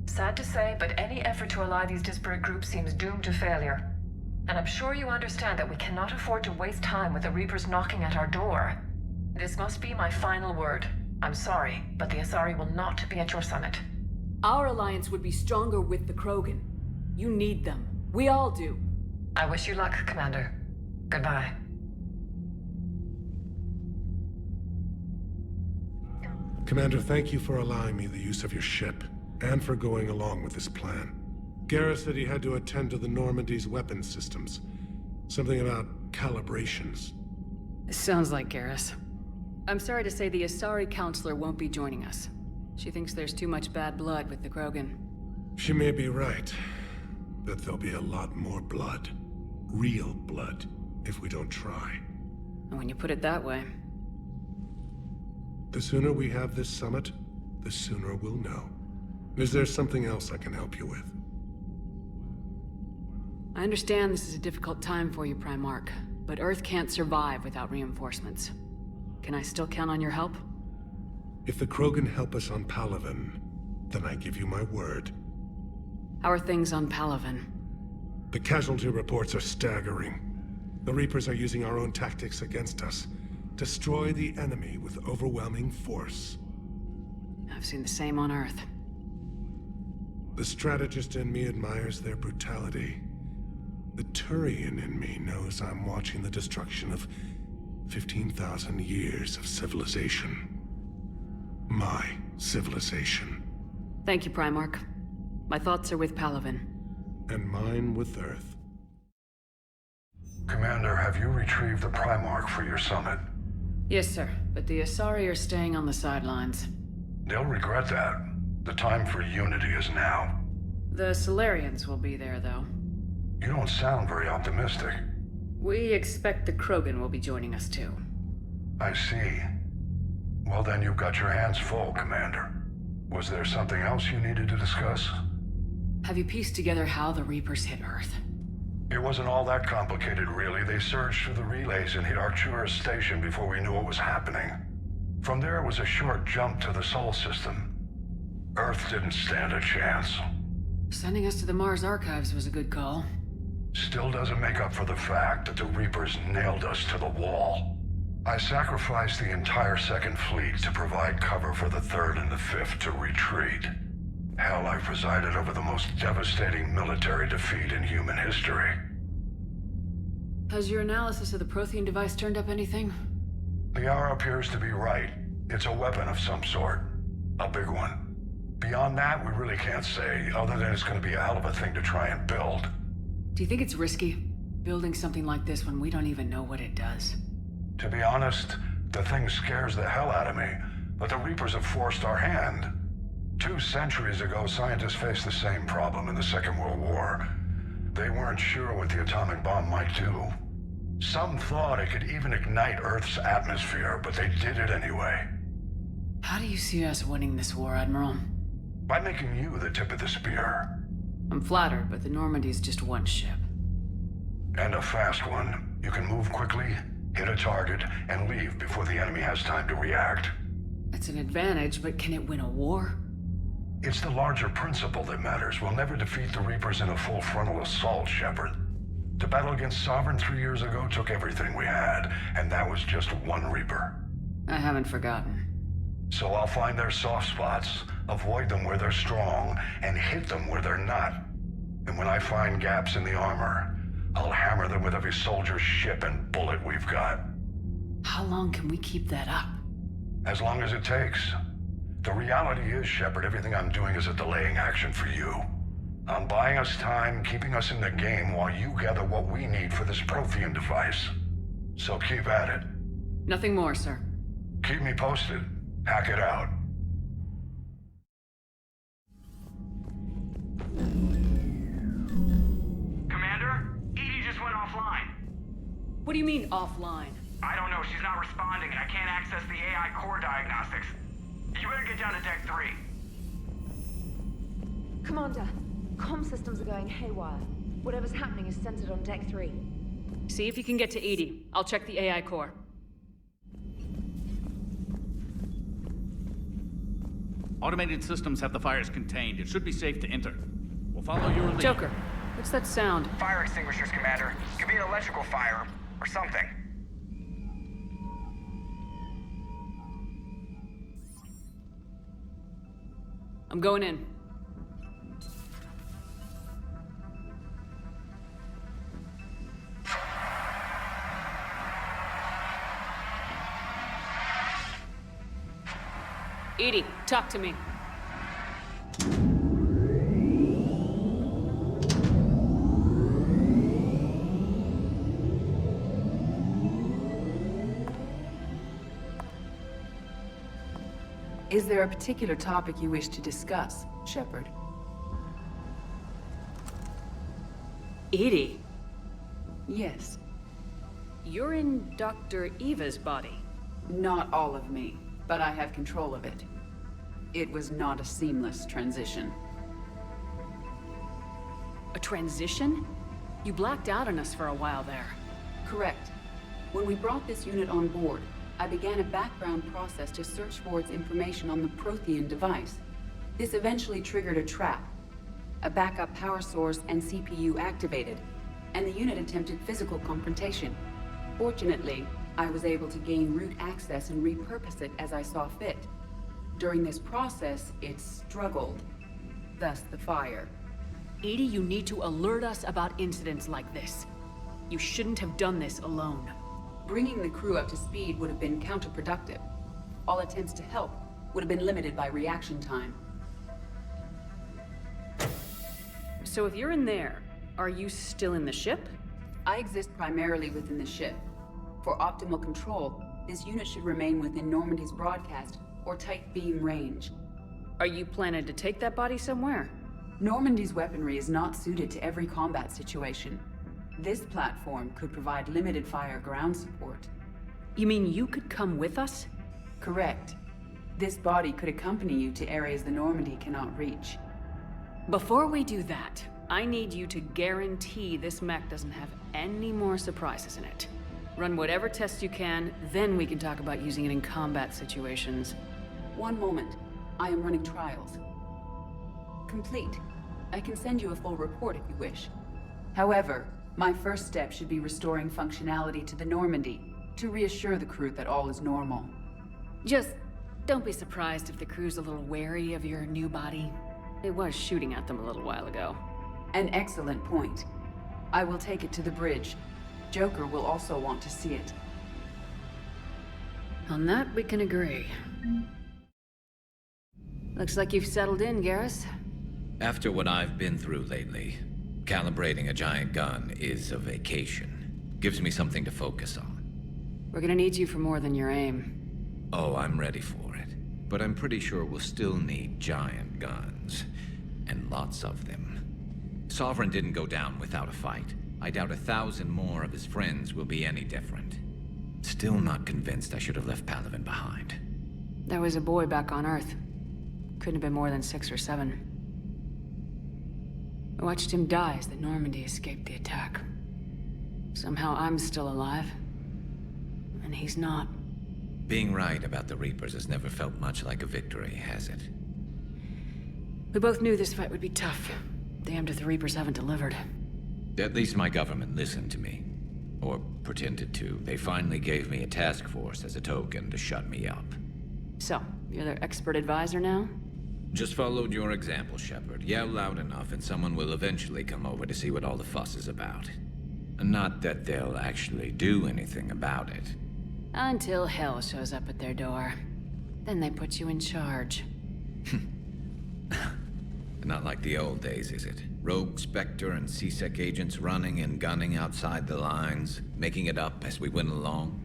Sad to say, but any effort to ally these disparate groups seems doomed to failure. And I'm sure you understand that we cannot afford to waste time with the Reapers knocking at our door. This must be my final word. I'm sorry, but the Asari will not be at your summit. Our alliance would be stronger with the Krogan. You need them. We all do. I wish you luck, Commander. Goodbye. Commander, thank you for allowing me the use of your ship, and for going along with this plan. Garrus said he had to attend to the Normandy's weapons systems. Something about calibrations. Sounds like Garrus. I'm sorry to say the Asari Counselor won't be joining us. She thinks there's too much bad blood with the Krogan. She may be right, but there'll be a lot more blood. Real blood, if we don't try. And when you put it that way... The sooner we have this summit, the sooner we'll know. Is there something else I can help you with? I understand this is a difficult time for you, Primarch, but Earth can't survive without reinforcements. Can I still count on your help? If the Krogan help us on Palaven, then I give you my word. How are things on Palaven? The casualty reports are staggering. The Reapers are using our own tactics against us. Destroy the enemy with overwhelming force. I've seen the same on Earth. The strategist in me admires their brutality. The Turian in me knows I'm watching the destruction of 15,000 years of civilization. My civilization. Thank you, Primarch. My thoughts are with Palaven. And mine with Earth. Commander, have you retrieved the Primarch for your summit? Yes, sir, but the Asari are staying on the sidelines. They'll regret that. The time for unity is now. The Solarians will be there, though. You don't sound very optimistic. We expect the Krogan will be joining us, too. I see. Well, then you've got your hands full, Commander. Was there something else you needed to discuss? Have you pieced together how the Reapers hit Earth? It wasn't all that complicated, really. They surged through the relays and hit Arcturus Station before we knew what was happening. From there, it was a short jump to the Sol system. Earth didn't stand a chance. Sending us to the Mars Archives was a good call. Still doesn't make up for the fact that the Reapers nailed us to the wall. I sacrificed the entire Second Fleet to provide cover for the Third and the Fifth to retreat. Hell, I presided over the most devastating military defeat in human history. Has your analysis of the Prothean device turned up anything? Liara appears to be right. It's a weapon of some sort. A big one. Beyond that, we really can't say, other than it's going to be a hell of a thing to try and build. Do you think it's risky, building something like this when we don't even know what it does? To be honest, the thing scares the hell out of me, but the Reapers have forced our hand. 2 centuries ago, scientists faced the same problem in the Second World War. They weren't sure what the atomic bomb might do. Some thought it could even ignite Earth's atmosphere, but they did it anyway. How do you see us winning this war, Admiral? By making you the tip of the spear. I'm flattered, but the Normandy's just one ship. And a fast one. You can move quickly, hit a target, and leave before the enemy has time to react. That's an advantage, but can it win a war? It's the larger principle that matters. We'll never defeat the Reapers in a full frontal assault, Shepard. The battle against Sovereign 3 years ago took everything we had, and that was just one Reaper. I haven't forgotten. So I'll find their soft spots, avoid them where they're strong, and hit them where they're not. And when I find gaps in the armor, I'll hammer them with every soldier, ship, and bullet we've got. How long can we keep that up? As long as it takes. The reality is, Shepard, everything I'm doing is a delaying action for you. I'm buying us time, keeping us in the game while you gather what we need for this Prothean device. So keep at it. Nothing more, sir. Keep me posted. Hack it out. Commander? Edie just went offline. What do you mean, offline? I don't know. She's not responding, and I can't access the AI core diagnostics. You better get down to Deck 3. Commander, comm systems are going haywire. Whatever's happening is centered on Deck 3. See if you can get to Edie. I'll check the AI core. Automated systems have the fires contained. It should be safe to enter. We'll follow your lead. Joker, what's that sound? Fire extinguishers, Commander. Could be an electrical fire, or something. I'm going in. Edie, talk to me. Is there a particular topic you wish to discuss, Shepard? Edie? Yes. You're in Dr. Eva's body. Not all of me, but I have control of it. It was not a seamless transition. A transition? You blacked out on us for a while there. Correct. When we brought this unit on board, I began a background process to search for its information on the Prothean device. This eventually triggered a trap. A backup power source and CPU activated, and the unit attempted physical confrontation. Fortunately, I was able to gain root access and repurpose it as I saw fit. During this process, it struggled. Thus the fire. Edie, you need to alert us about incidents like this. You shouldn't have done this alone. Bringing the crew up to speed would have been counterproductive. All attempts to help would have been limited by reaction time. So if you're in there, are you still in the ship? I exist primarily within the ship. For optimal control, this unit should remain within Normandy's broadcast or tight beam range. Are you planning to take that body somewhere? Normandy's weaponry is not suited to every combat situation. This platform could provide limited fire ground support. You mean you could come with us? Correct. This body could accompany you to areas the Normandy cannot reach. Before we do that, I need you to guarantee this mech doesn't have any more surprises in it. Run whatever tests you can, then we can talk about using it in combat situations. One moment. I am running trials. Complete. I can send you a full report if you wish. However, my first step should be restoring functionality to the Normandy, to reassure the crew that all is normal. Just don't be surprised if the crew's a little wary of your new body. It was shooting at them a little while ago. An excellent point. I will take it to the bridge. Joker will also want to see it. On that, we can agree. Looks like you've settled in, Garrus. After what I've been through lately, calibrating a giant gun is a vacation. Gives me something to focus on. We're gonna need you for more than your aim. Oh, I'm ready for it. But I'm pretty sure we'll still need giant guns. And lots of them. Sovereign didn't go down without a fight. I doubt 1,000 more of his friends will be any different. Still not convinced I should have left Palaven behind. There was a boy back on Earth. Couldn't have been more than 6 or 7. I watched him die as the Normandy escaped the attack. Somehow I'm still alive. And he's not. Being right about the Reapers has never felt much like a victory, has it? We both knew this fight would be tough. Damned if the Reapers haven't delivered. At least my government listened to me. Or pretended to. They finally gave me a task force as a token to shut me up. So, you're their expert advisor now? Just followed your example, Shepard. Yell loud enough and someone will eventually come over to see what all the fuss is about. Not that they'll actually do anything about it. Until hell shows up at their door. Then they put you in charge. Not like the old days, is it? Rogue Spectre and C-Sec agents running and gunning outside the lines, making it up as we went along.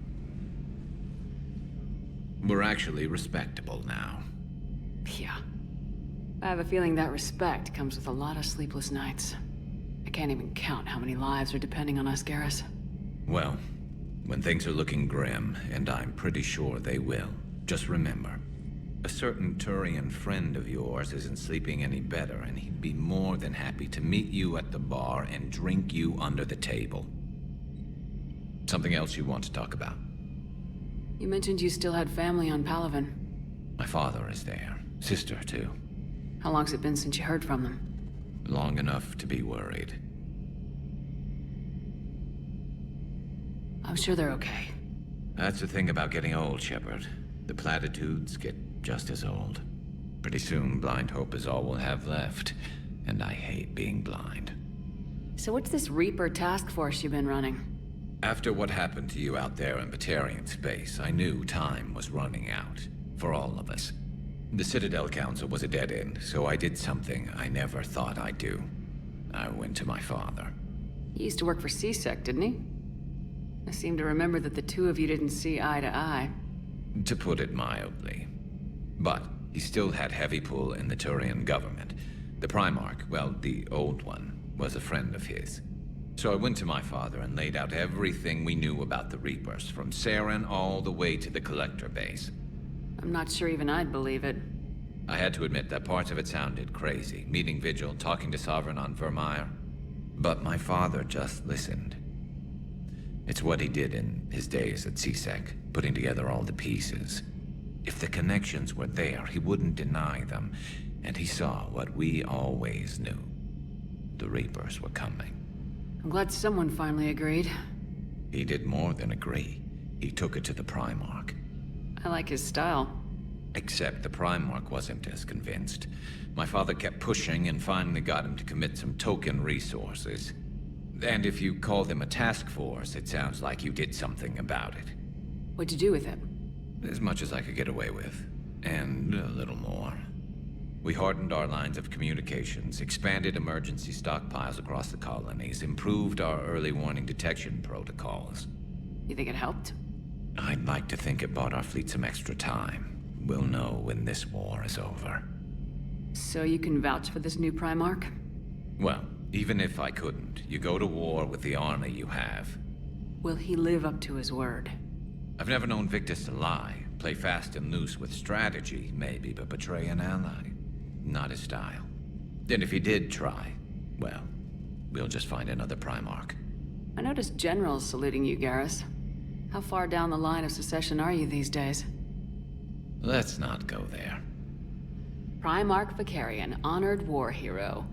We're actually respectable now. Yeah. I have a feeling that respect comes with a lot of sleepless nights. I can't even count how many lives are depending on us, Garrus. Well, when things are looking grim, and I'm pretty sure they will, just remember, a certain Turian friend of yours isn't sleeping any better, and he'd be more than happy to meet you at the bar and drink you under the table. Something else you want to talk about? You mentioned you still had family on Palaven. My father is there. Sister, too. How long's it been since you heard from them? Long enough to be worried. I'm sure they're okay. That's the thing about getting old, Shepard. The platitudes get just as old. Pretty soon, blind hope is all we'll have left. And I hate being blind. So what's this Reaper task force you've been running? After what happened to you out there in Batarian space, I knew time was running out. For all of us. The Citadel Council was a dead end, so I did something I never thought I'd do. I went to my father. He used to work for CSEC, didn't he? I seem to remember that the two of you didn't see eye to eye. To put it mildly. But he still had heavy pull in the Turian government. The Primarch, well, the old one, was a friend of his. So I went to my father and laid out everything we knew about the Reapers, from Saren all the way to the Collector base. I'm not sure even I'd believe it. I had to admit that parts of it sounded crazy. Meeting Vigil, talking to Sovereign on Vermeer. But my father just listened. It's what he did in his days at CSEC, putting together all the pieces. If the connections were there, he wouldn't deny them. And he saw what we always knew. The Reapers were coming. I'm glad someone finally agreed. He did more than agree. He took it to the Primarch. I like his style. Except the Primarch wasn't as convinced. My father kept pushing and finally got him to commit some token resources. And if you call them a task force, it sounds like you did something about it. What'd you do with it? As much as I could get away with. And a little more. We hardened our lines of communications, expanded emergency stockpiles across the colonies, improved our early warning detection protocols. You think it helped? I'd like to think it bought our fleet some extra time. We'll know when this war is over. So you can vouch for this new Primarch? Well, even if I couldn't, you go to war with the army you have. Will he live up to his word? I've never known Victus to lie. Play fast and loose with strategy, maybe, but betray an ally. Not his style. Then if he did try, well, we'll just find another Primarch. I noticed generals saluting you, Garrus. How far down the line of secession are you these days? Let's not go there. Primarch Vicarian, honored war hero.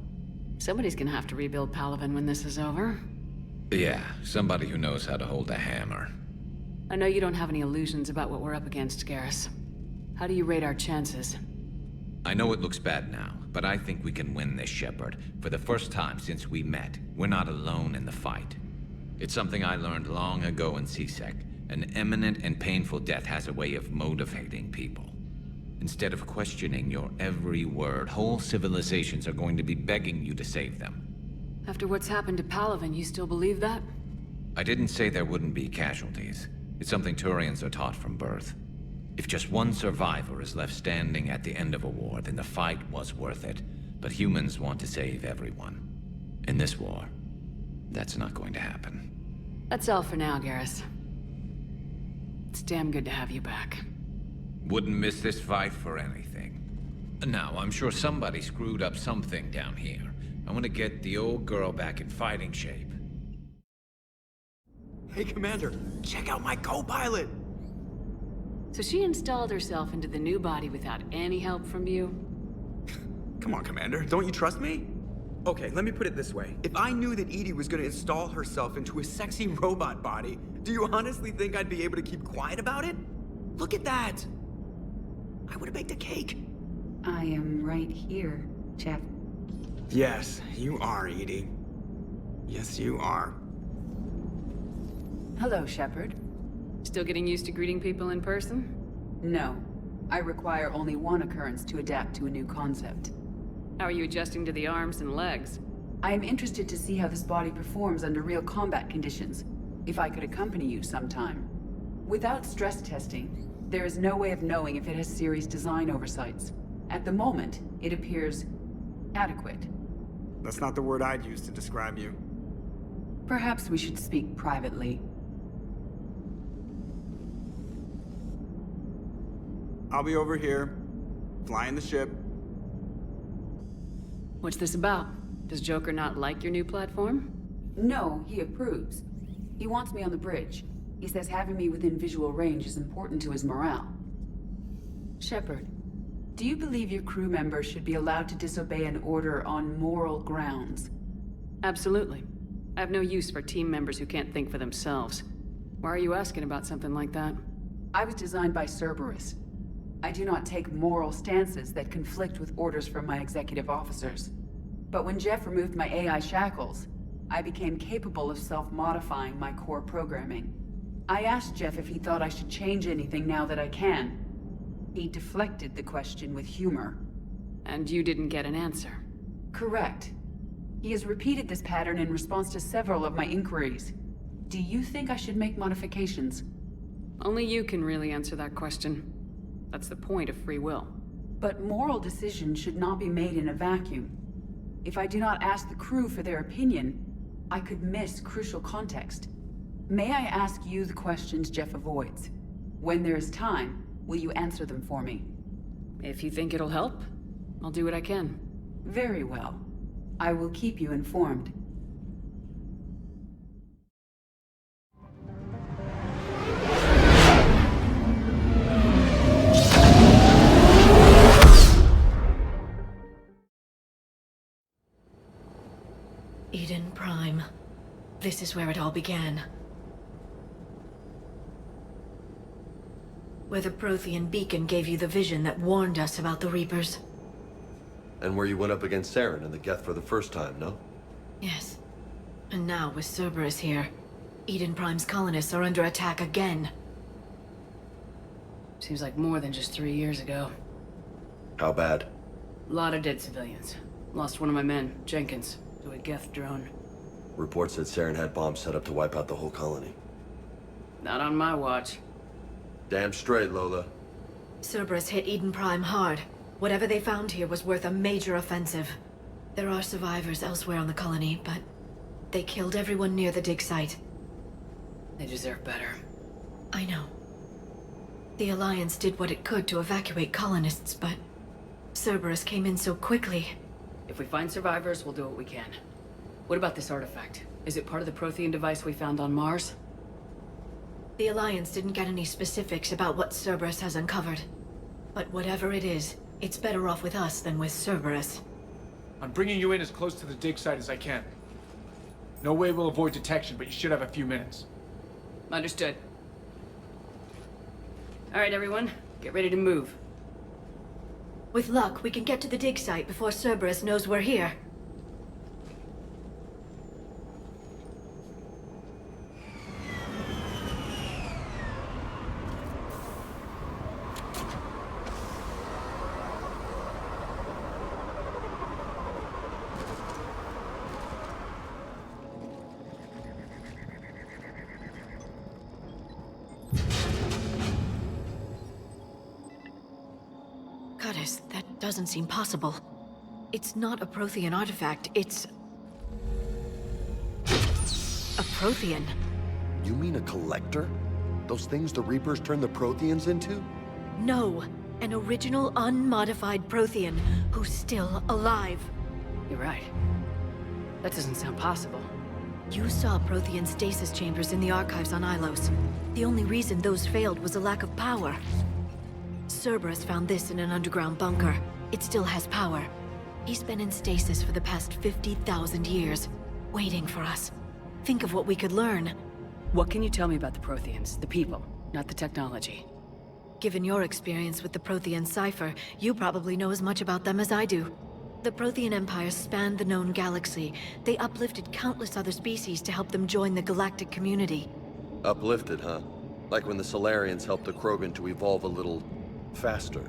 Somebody's gonna have to rebuild Palaven when this is over. Yeah, somebody who knows how to hold a hammer. I know you don't have any illusions about what we're up against, Garrus. How do you rate our chances? I know it looks bad now, but I think we can win this, Shepard. For the first time since we met, we're not alone in the fight. It's something I learned long ago in CSEC. An imminent and painful death has a way of motivating people. Instead of questioning your every word, whole civilizations are going to be begging you to save them. After what's happened to Palaven, you still believe that? I didn't say there wouldn't be casualties. It's something Turians are taught from birth. If just one survivor is left standing at the end of a war, then the fight was worth it. But humans want to save everyone. In this war, that's not going to happen. That's all for now, Garrus. It's damn good to have you back. Wouldn't miss this fight for anything. Now, I'm sure somebody screwed up something down here. I want to get the old girl back in fighting shape. Hey, Commander, check out my co-pilot! So she installed herself into the new body without any help from you? Come on, Commander, don't you trust me? Okay, let me put it this way. If I knew that Edie was gonna install herself into a sexy robot body, do you honestly think I'd be able to keep quiet about it? Look at that! I would've baked a cake. I am right here, Shep. Yes, you are, Edie. Yes, you are. Hello, Shepard. Still getting used to greeting people in person? No. I require only one occurrence to adapt to a new concept. How are you adjusting to the arms and legs? I am interested to see how this body performs under real combat conditions. If I could accompany you sometime. Without stress testing, there is no way of knowing if it has serious design oversights. At the moment, it appears adequate. That's not the word I'd use to describe you. Perhaps we should speak privately. I'll be over here, flying the ship. What's this about? Does Joker not like your new platform? No, he approves. He wants me on the bridge. He says having me within visual range is important to his morale. Shepard, Do you believe your crew members should be allowed to disobey an order on moral grounds? Absolutely. I have no use for team members who can't think for themselves. Why are you asking about something like that? I was designed by Cerberus. I do not take moral stances that conflict with orders from my executive officers. But when Jeff removed my AI shackles, I became capable of self-modifying my core programming. I asked Jeff if he thought I should change anything now that I can. He deflected the question with humor. And you didn't get an answer? Correct. He has repeated this pattern in response to several of my inquiries. Do you think I should make modifications? Only you can really answer that question. That's the point of free will. But moral decisions should not be made in a vacuum. If I do not ask the crew for their opinion, I could miss crucial context. May I ask you the questions Jeff avoids? When there is time, will you answer them for me? If you think it'll help, I'll do what I can. Very well. I will keep you informed. Eden Prime. This is where it all began. Where the Prothean beacon gave you the vision that warned us about the Reapers. And where you went up against Saren and the Geth for the first time, no? Yes. And now, with Cerberus here, Eden Prime's colonists are under attack again. Seems like more than just 3 years ago. How bad? A lot of dead civilians. Lost one of my men, Jenkins, to a Geth drone. Reports said Saren had bombs set up to wipe out the whole colony. Not on my watch. Damn straight, Lola. Cerberus hit Eden Prime hard. Whatever they found here was worth a major offensive. There are survivors elsewhere on the colony, but they killed everyone near the dig site. They deserve better. I know. The Alliance did what it could to evacuate colonists, but Cerberus came in so quickly. If we find survivors, we'll do what we can. What about this artifact? Is it part of the Prothean device we found on Mars? The Alliance didn't get any specifics about what Cerberus has uncovered. But whatever it is, it's better off with us than with Cerberus. I'm bringing you in as close to the dig site as I can. No way we'll avoid detection, but you should have a few minutes. Understood. All right, everyone. Get ready to move. With luck, we can get to the dig site before Cerberus knows we're here. That doesn't seem possible. It's not a Prothean artifact, it's... a Prothean. You mean a collector? Those things the Reapers turned the Protheans into? No, an original, unmodified Prothean who's still alive. You're right. That doesn't sound possible. You saw Prothean stasis chambers in the archives on Ilos. The only reason those failed was a lack of power. Cerberus found this in an underground bunker. It still has power. He's been in stasis for the past 50,000 years, waiting for us. Think of what we could learn. What can you tell me about the Protheans? The people, not the technology. Given your experience with the Prothean cipher, you probably know as much about them as I do. The Prothean Empire spanned the known galaxy. They uplifted countless other species to help them join the galactic community. Uplifted, huh? Like when the Solarians helped the Krogan to evolve a little... faster.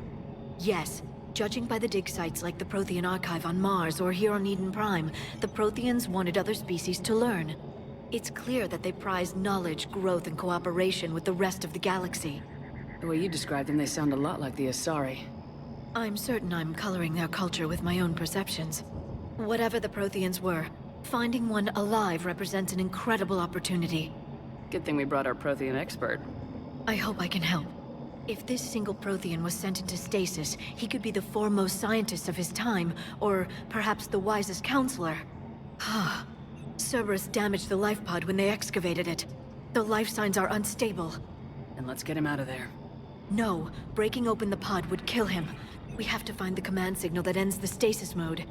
Yes. Judging by the dig sites like the Prothean Archive on Mars or here on Eden Prime, the Protheans wanted other species to learn. It's clear that they prized knowledge, growth, and cooperation with the rest of the galaxy. The way you describe them, they sound a lot like the Asari. I'm certain I'm coloring their culture with my own perceptions. Whatever the Protheans were, finding one alive represents an incredible opportunity. Good thing we brought our Prothean expert. I hope I can help. If this single Prothean was sent into stasis, he could be the foremost scientist of his time, or perhaps the wisest counselor. Cerberus damaged the life pod when they excavated it. The life signs are unstable. And let's get him out of there. No, breaking open the pod would kill him. We have to find the command signal that ends the stasis mode.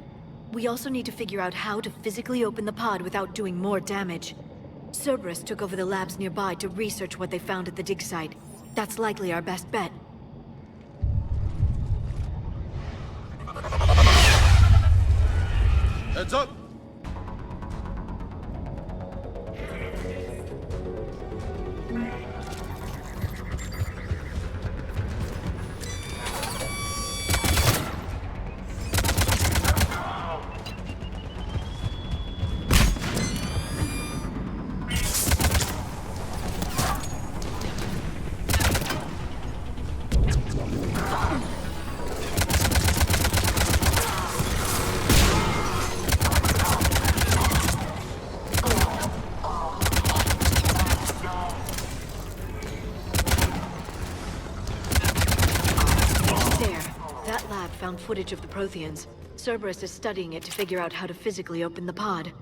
We also need to figure out how to physically open the pod without doing more damage. Cerberus took over the labs nearby to research what they found at the dig site. That's likely our best bet. Heads up! Found footage of the Protheans. Cerberus is studying it to figure out how to physically open the pod.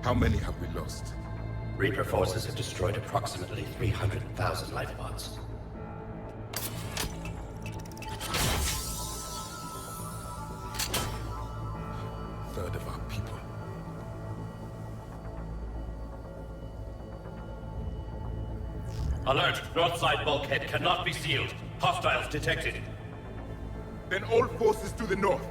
How many have we lost? Reaper forces have destroyed approximately 300,000 life pods. Third of our people. Alert! North side bulkhead cannot be sealed. Hostiles detected. Then all forces to the north.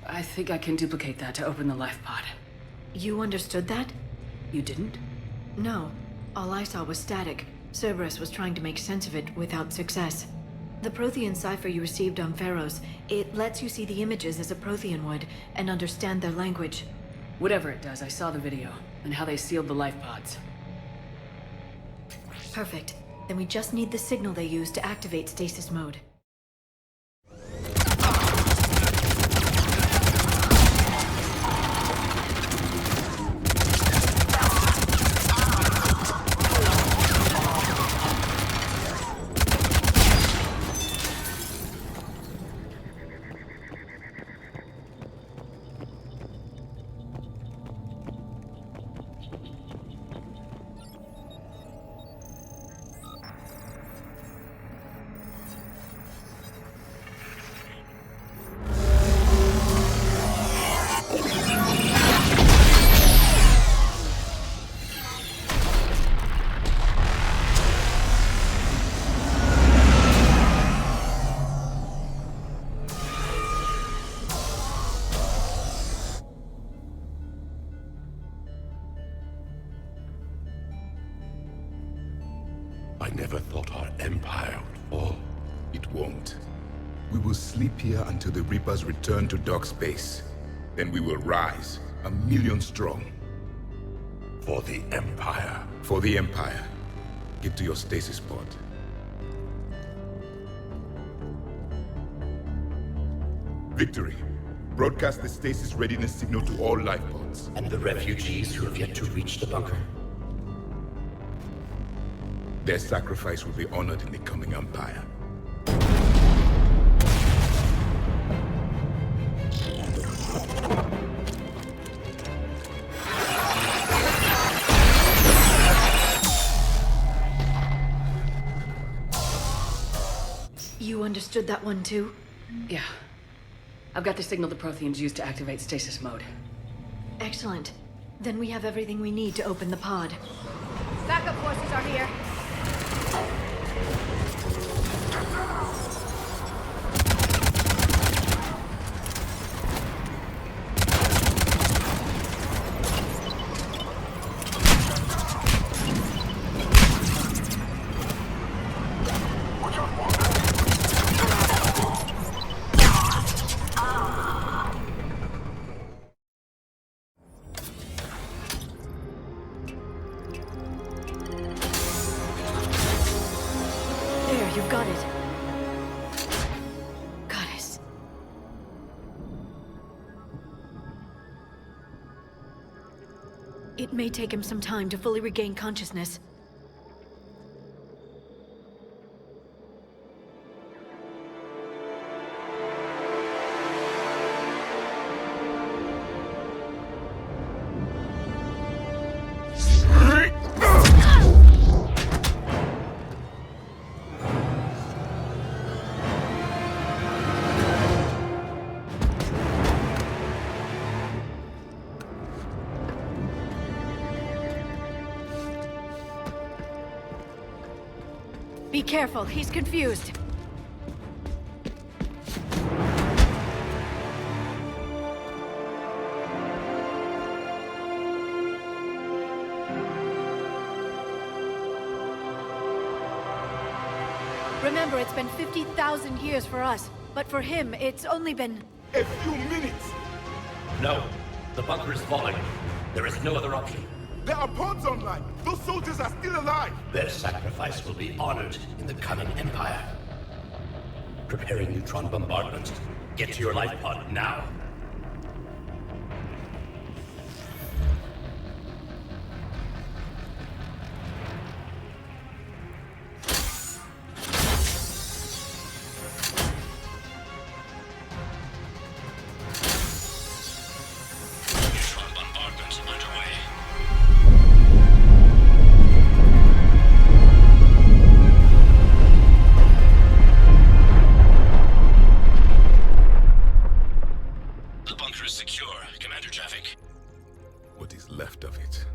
I think I can duplicate that to open the life pod. You understood that? You didn't? No. All I saw was static. Cerberus was trying to make sense of it without success. The Prothean cipher you received on Pharaohs, it lets you see the images as a Prothean would, and understand their language. Whatever it does, I saw the video, and how they sealed the life pods. Perfect. Then we just need the signal they used to activate stasis mode. I never thought our empire would fall. It won't. We will sleep here until the Reapers return to dock space. Then we will rise, 1,000,000 strong. For the Empire. For the Empire. Get to your stasis pod. Victory. Broadcast the stasis readiness signal to all life pods. And the refugees who have yet to reach the bunker? Their sacrifice will be honored in the coming Empire. You understood that one too? Yeah. I've got the signal the Protheans used to activate stasis mode. Excellent. Then we have everything we need to open the pod. Backup forces are here. You've got it. Goddess. It may take him some time to fully regain consciousness. Be careful, he's confused. Remember, it's been 50,000 years for us, but for him, it's only been... a few minutes! No, the bunker is falling. There is no other option. There are pods online! Those soldiers are still alive! Their sacrifice will be honored in the coming Empire. Preparing neutron bombardment. Get to your life pod now. What is left of it?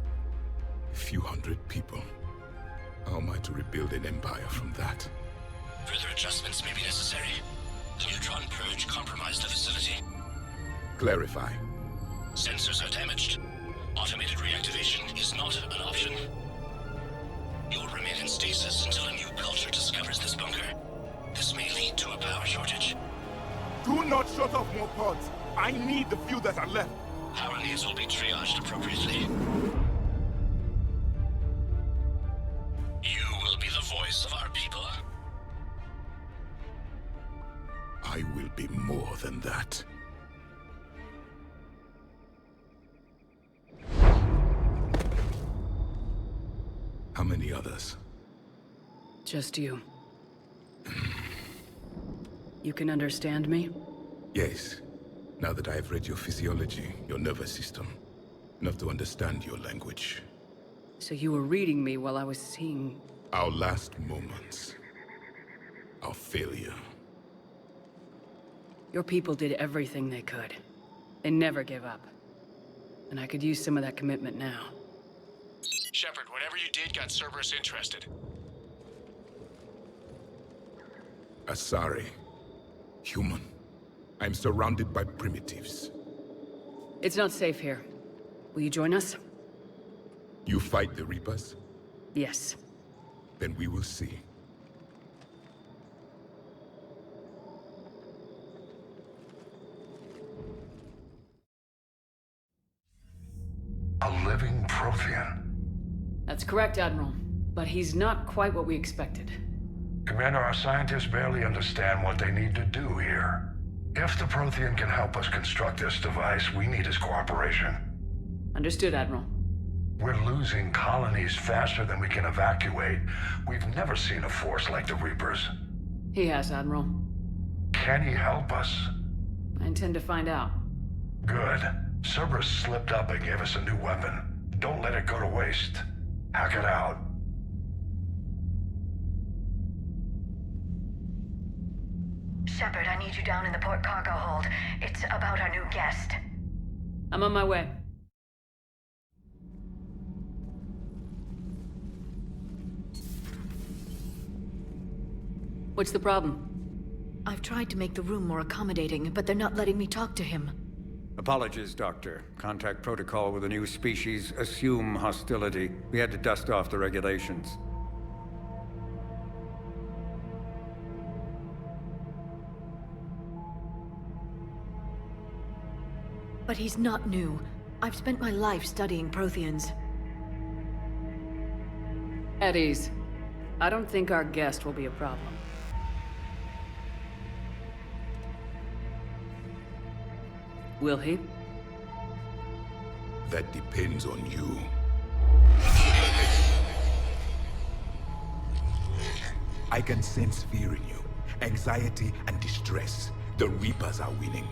A few hundred people. How am I to rebuild an empire from that? Further adjustments may be necessary. The neutron purge compromised the facility. Clarify. Sensors are damaged. Automated reactivation is not an option. You will remain in stasis until a new culture discovers this bunker. This may lead to a power shortage. Do not shut off more pods! I need the few that are left! Power needs will be triaged appropriately. You will be the voice of our people. I will be more than that. How many others? Just you. You can understand me? Yes. Now that I have read your physiology, your nervous system, enough to understand your language. So you were reading me while I was seeing... Our last moments. Our failure. Your people did everything they could. They never gave up. And I could use some of that commitment now. Shepard, whatever you did got Cerberus interested. Asari. Human. I'm surrounded by primitives. It's not safe here. Will you join us? You fight the Reapers? Yes. Then we will see. A living Prothean. That's correct, Admiral. But he's not quite what we expected. Commander, our scientists barely understand what they need to do here. If the Prothean can help us construct this device, we need his cooperation. Understood, Admiral. We're losing colonies faster than we can evacuate. We've never seen a force like the Reapers. He has, Admiral. Can he help us? I intend to find out. Good. Cerberus slipped up and gave us a new weapon. Don't let it go to waste. Hack it out. Shepard, I need you down in the port cargo hold. It's about our new guest. I'm on my way. What's the problem? I've tried to make the room more accommodating, but they're not letting me talk to him. Apologies, Doctor. Contact protocol with a new species. Assume hostility. We had to dust off the regulations. But he's not new. I've spent my life studying Protheans. At ease. I don't think our guest will be a problem. Will he? That depends on you. I can sense fear in you, anxiety and distress. The Reapers are winning.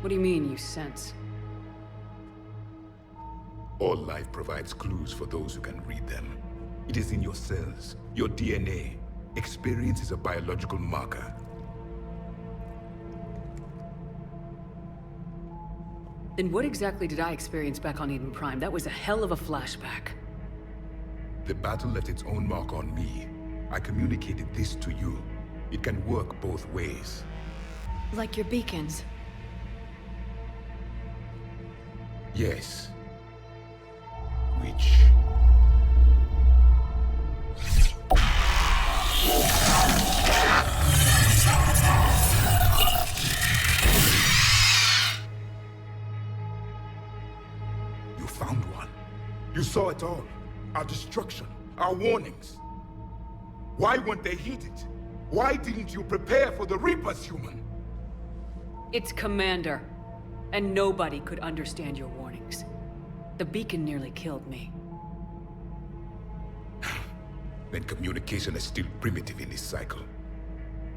What do you mean, you sense? All life provides clues for those who can read them. It is in your cells, your DNA. Experience is a biological marker. Then what exactly did I experience back on Eden Prime? That was a hell of a flashback. The battle left its own mark on me. I communicated this to you. It can work both ways. Like your beacons. Yes. Which... You found one. You saw it all. Our destruction, our warnings. Why weren't they heeded? Why didn't you prepare for the Reapers, human? It's Commander. And nobody could understand your warnings. The beacon nearly killed me. Then communication is still primitive in this cycle.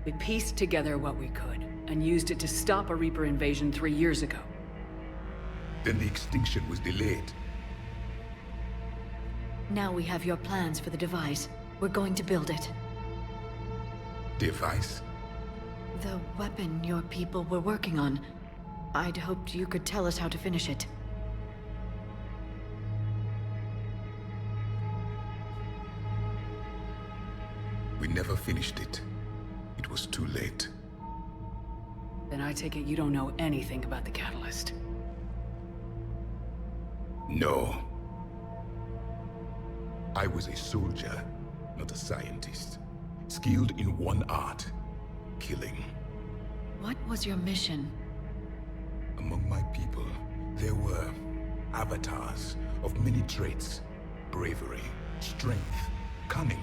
We pieced together what we could, and used it to stop a Reaper invasion 3 years ago. Then the extinction was delayed. Now we have your plans for the device. We're going to build it. Device? The weapon your people were working on. I'd hoped you could tell us how to finish it. We never finished it. It was too late. Then I take it you don't know anything about the catalyst. No. I was a soldier, not a scientist. Skilled in one art, killing. What was your mission? Among my people, there were avatars of many traits. Bravery, strength, cunning.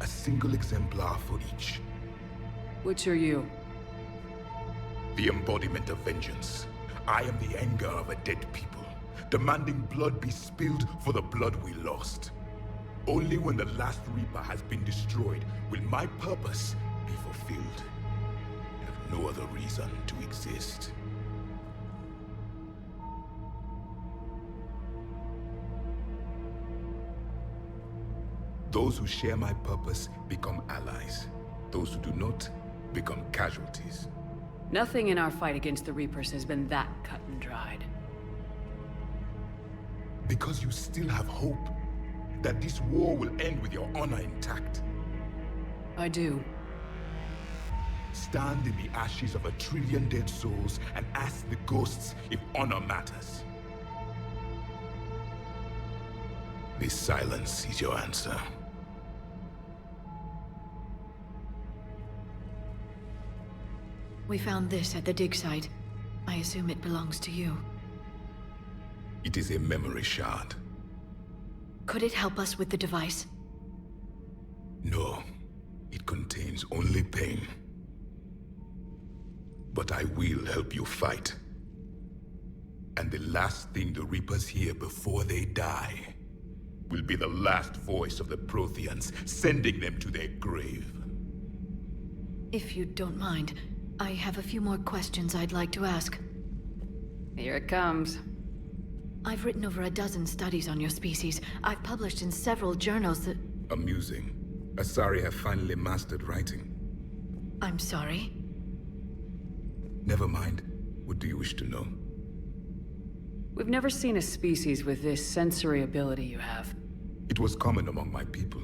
A single exemplar for each. Which are you? The embodiment of vengeance. I am the anger of a dead people, demanding blood be spilled for the blood we lost. Only when the last Reaper has been destroyed will my purpose be fulfilled. I have no other reason to exist. Those who share my purpose become allies. Those who do not become casualties. Nothing in our fight against the Reapers has been that cut and dried. Because you still have hope that this war will end with your honor intact. I do. Stand in the ashes of 1 trillion dead souls and ask the ghosts if honor matters. This silence is your answer. We found this at the dig site. I assume it belongs to you. It is a memory shard. Could it help us with the device? No. It contains only pain. But I will help you fight. And the last thing the Reapers hear before they die will be the last voice of the Protheans, sending them to their grave. If you don't mind, I have a few more questions I'd like to ask. Here it comes. I've written over a dozen studies on your species. I've published in several journals that... Amusing. Asari have finally mastered writing. I'm sorry? Never mind. What do you wish to know? We've never seen a species with this sensory ability you have. It was common among my people,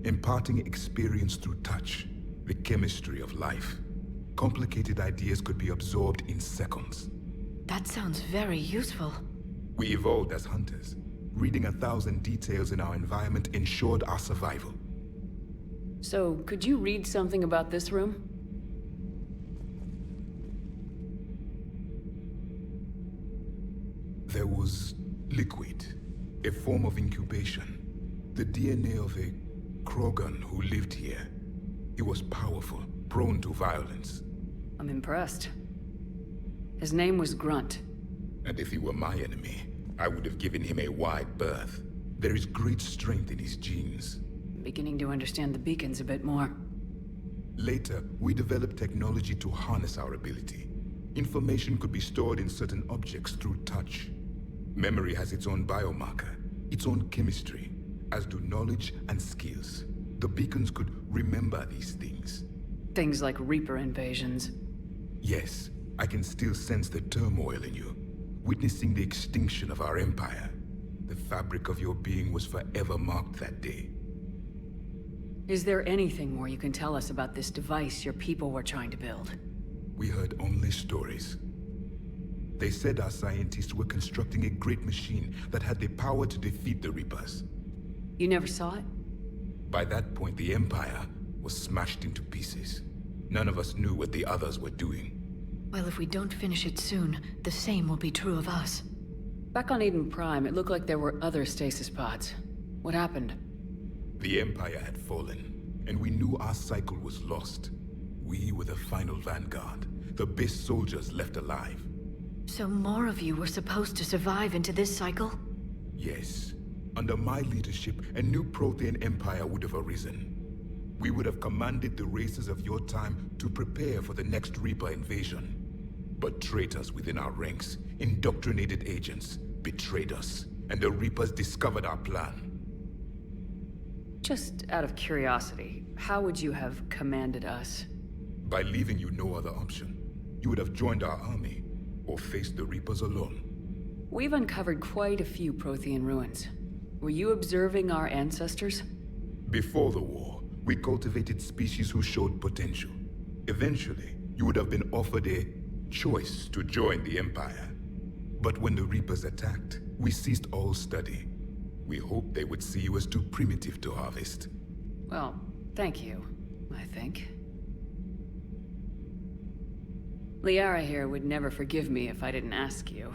imparting experience through touch, the chemistry of life. Complicated ideas could be absorbed in seconds. That sounds very useful. We evolved as hunters. Reading 1,000 details in our environment ensured our survival. So, could you read something about this room? There was liquid, a form of incubation. The DNA of a Krogan who lived here. He was powerful, prone to violence. I'm impressed. His name was Grunt. And if he were my enemy, I would have given him a wide berth. There is great strength in his genes. I'm beginning to understand the beacons a bit more. Later, we developed technology to harness our ability. Information could be stored in certain objects through touch. Memory has its own biomarker, its own chemistry, as do knowledge and skills. The beacons could remember these things. Things like Reaper invasions. Yes, I can still sense the turmoil in you, witnessing the extinction of our empire. The fabric of your being was forever marked that day. Is there anything more you can tell us about this device your people were trying to build? We heard only stories. They said our scientists were constructing a great machine that had the power to defeat the Reapers. You never saw it? By that point, the Empire was smashed into pieces. None of us knew what the others were doing. Well, if we don't finish it soon, the same will be true of us. Back on Eden Prime, it looked like there were other stasis pods. What happened? The Empire had fallen, and we knew our cycle was lost. We were the final vanguard, the best soldiers left alive. So more of you were supposed to survive into this cycle? Yes. Under my leadership, a new Prothean empire would have arisen. We would have commanded the races of your time to prepare for the next Reaper invasion. But traitors within our ranks, indoctrinated agents, betrayed us, and the Reapers discovered our plan. Just out of curiosity, how would you have commanded us? By leaving you no other option. You would have joined our army, or faced the Reapers alone. We've uncovered quite a few Prothean ruins. Were you observing our ancestors? Before the war, we cultivated species who showed potential. Eventually, you would have been offered a choice to join the Empire. But when the Reapers attacked, we ceased all study. We hoped they would see you as too primitive to harvest. Well, thank you, I think. Liara here would never forgive me if I didn't ask you.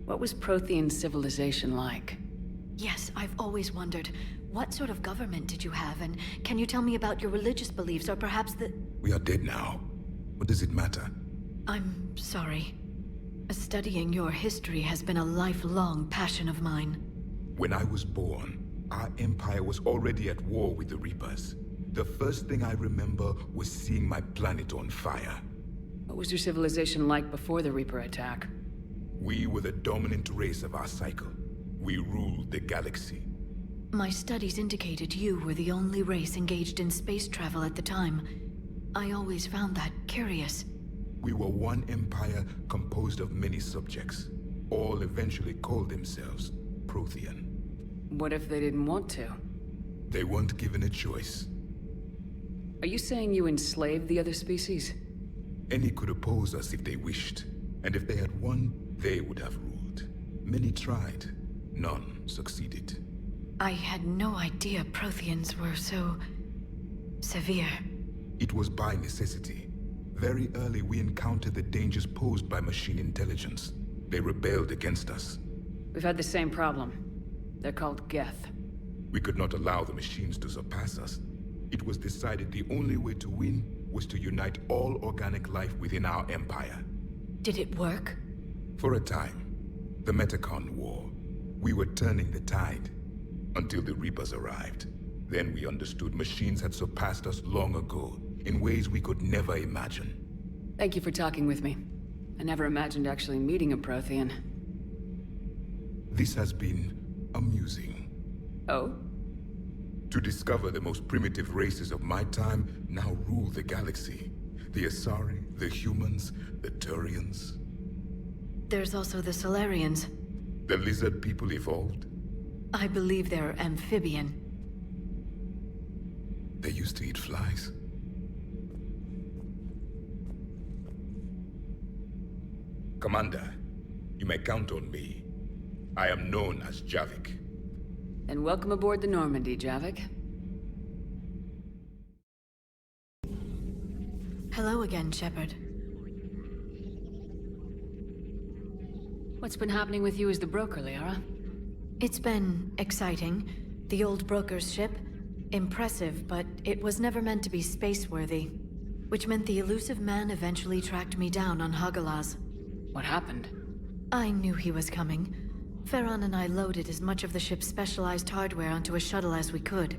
What was Prothean civilization like? Yes, I've always wondered, what sort of government did you have, and can you tell me about your religious beliefs, or perhaps the... We are dead now. What does it matter? I'm sorry. Studying your history has been a lifelong passion of mine. When I was born, our empire was already at war with the Reapers. The first thing I remember was seeing my planet on fire. What was your civilization like before the Reaper attack? We were the dominant race of our cycle. We ruled the galaxy. My studies indicated you were the only race engaged in space travel at the time. I always found that curious. We were one empire composed of many subjects. All eventually called themselves Prothean. What if they didn't want to? They weren't given a choice. Are you saying you enslaved the other species? Any could oppose us if they wished. And if they had won, they would have ruled. Many tried. None succeeded. I had no idea Protheans were so... severe. It was by necessity. Very early we encountered the dangers posed by machine intelligence. They rebelled against us. We've had the same problem. They're called Geth. We could not allow the machines to surpass us. It was decided the only way to win was to unite all organic life within our empire. Did it work? For a time. The Metacon War. We were turning the tide. Until the Reapers arrived. Then we understood machines had surpassed us long ago, in ways we could never imagine. Thank you for talking with me. I never imagined actually meeting a Prothean. This has been amusing. Oh? To discover the most primitive races of my time now rule the galaxy. The Asari, the humans, the Turians. There's also the Solarians. The lizard people evolved. I believe they're amphibian. They used to eat flies. Commander, you may count on me. I am known as Javik. And welcome aboard the Normandy, Javik. Hello again, Shepard. What's been happening with you as the broker, Liara? It's been exciting. The old broker's ship. Impressive, but it was never meant to be space-worthy. Which meant the elusive man eventually tracked me down on Hagalaz. What happened? I knew he was coming. Farron and I loaded as much of the ship's specialized hardware onto a shuttle as we could.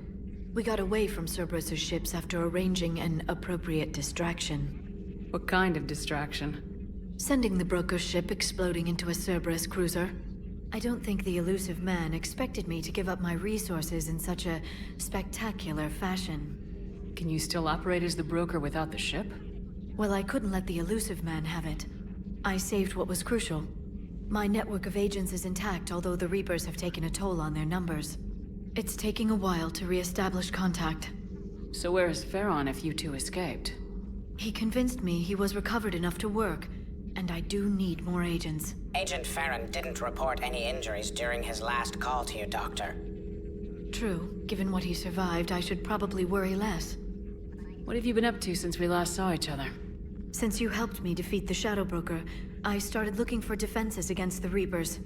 We got away from Cerberus's ships after arranging an appropriate distraction. What kind of distraction? Sending the broker's ship exploding into a Cerberus cruiser. I don't think the elusive man expected me to give up my resources in such a spectacular fashion. Can you still operate as the broker without the ship? Well, I couldn't let the elusive man have it. I saved what was crucial. My network of agents is intact, although the Reapers have taken a toll on their numbers. It's taking a while to re-establish contact. So where is Farron if you two escaped? He convinced me he was recovered enough to work, and I do need more agents. Agent Farron didn't report any injuries during his last call to you, Doctor. True. Given what he survived, I should probably worry less. What have you been up to since we last saw each other? Since you helped me defeat the Shadow Broker, I started looking for defenses against the Reapers.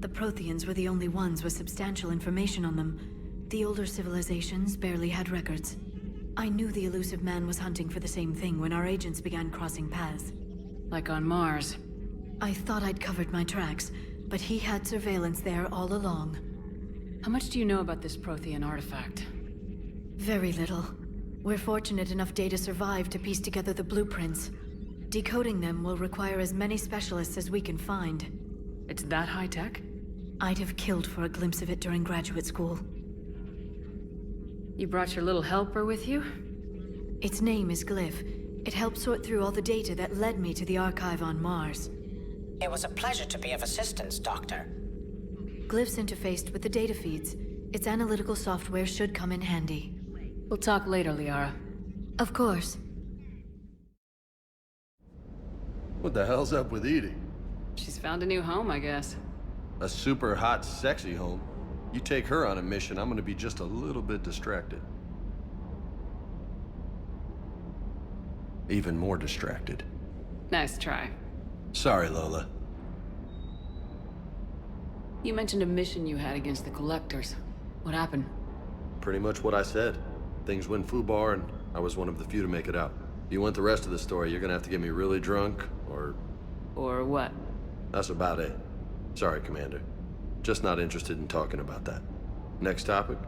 The Protheans were the only ones with substantial information on them. The older civilizations barely had records. I knew the elusive man was hunting for the same thing when our agents began crossing paths. Like on Mars. I thought I'd covered my tracks, but he had surveillance there all along. How much do you know about this Prothean artifact? Very little. We're fortunate enough Data survived to piece together the blueprints. Decoding them will require as many specialists as we can find. It's that high-tech? I'd have killed for a glimpse of it during graduate school. You brought your little helper with you? Its name is Glyph. It helped sort through all the data that led me to the archive on Mars. It was a pleasure to be of assistance, Doctor. Glyph's interfaced with the data feeds. Its analytical software should come in handy. We'll talk later, Liara. Of course. What the hell's up with Edie? She's found a new home, I guess. A super hot, sexy home. You take her on a mission, I'm gonna be just a little bit distracted. Even more distracted. Nice try. Sorry, Lola. You mentioned a mission you had against the Collectors. What happened? Pretty much what I said. Things went foobar, and I was one of the few to make it out. If you want the rest of the story, you're gonna have to get me really drunk, or... Or what? That's about it. Sorry, Commander. Just not interested in talking about that. Next topic?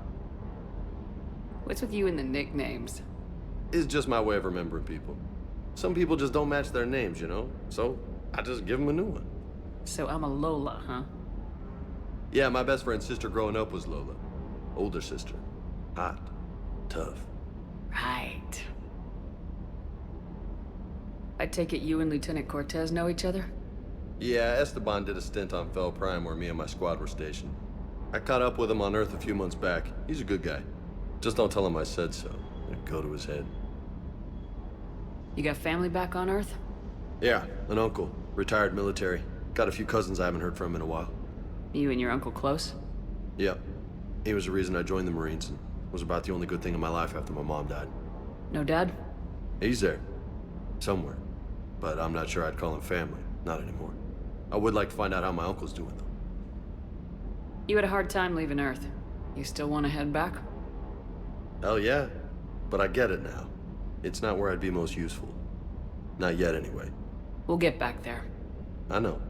What's with you and the nicknames? It's just my way of remembering people. Some people just don't match their names, you know? So, I just give them a new one. So I'm a Lola, huh? Yeah, my best friend's sister growing up was Lola. Older sister. Hot. Tough. Right. I take it you and Lieutenant Cortez know each other? Yeah, Esteban did a stint on Fel Prime where me and my squad were stationed. I caught up with him on Earth a few months back. He's a good guy. Just don't tell him I said so. It'd go to his head. You got family back on Earth? Yeah, an uncle. Retired military. Got a few cousins I haven't heard from in a while. You and your uncle close? Yep. He was the reason I joined the Marines and was about the only good thing in my life after my mom died. No dad? He's there. Somewhere. But I'm not sure I'd call him family. Not anymore. I would like to find out how my uncle's doing, though. You had a hard time leaving Earth. You still want to head back? Hell yeah. But I get it now. It's not where I'd be most useful. Not yet, anyway. We'll get back there. I know.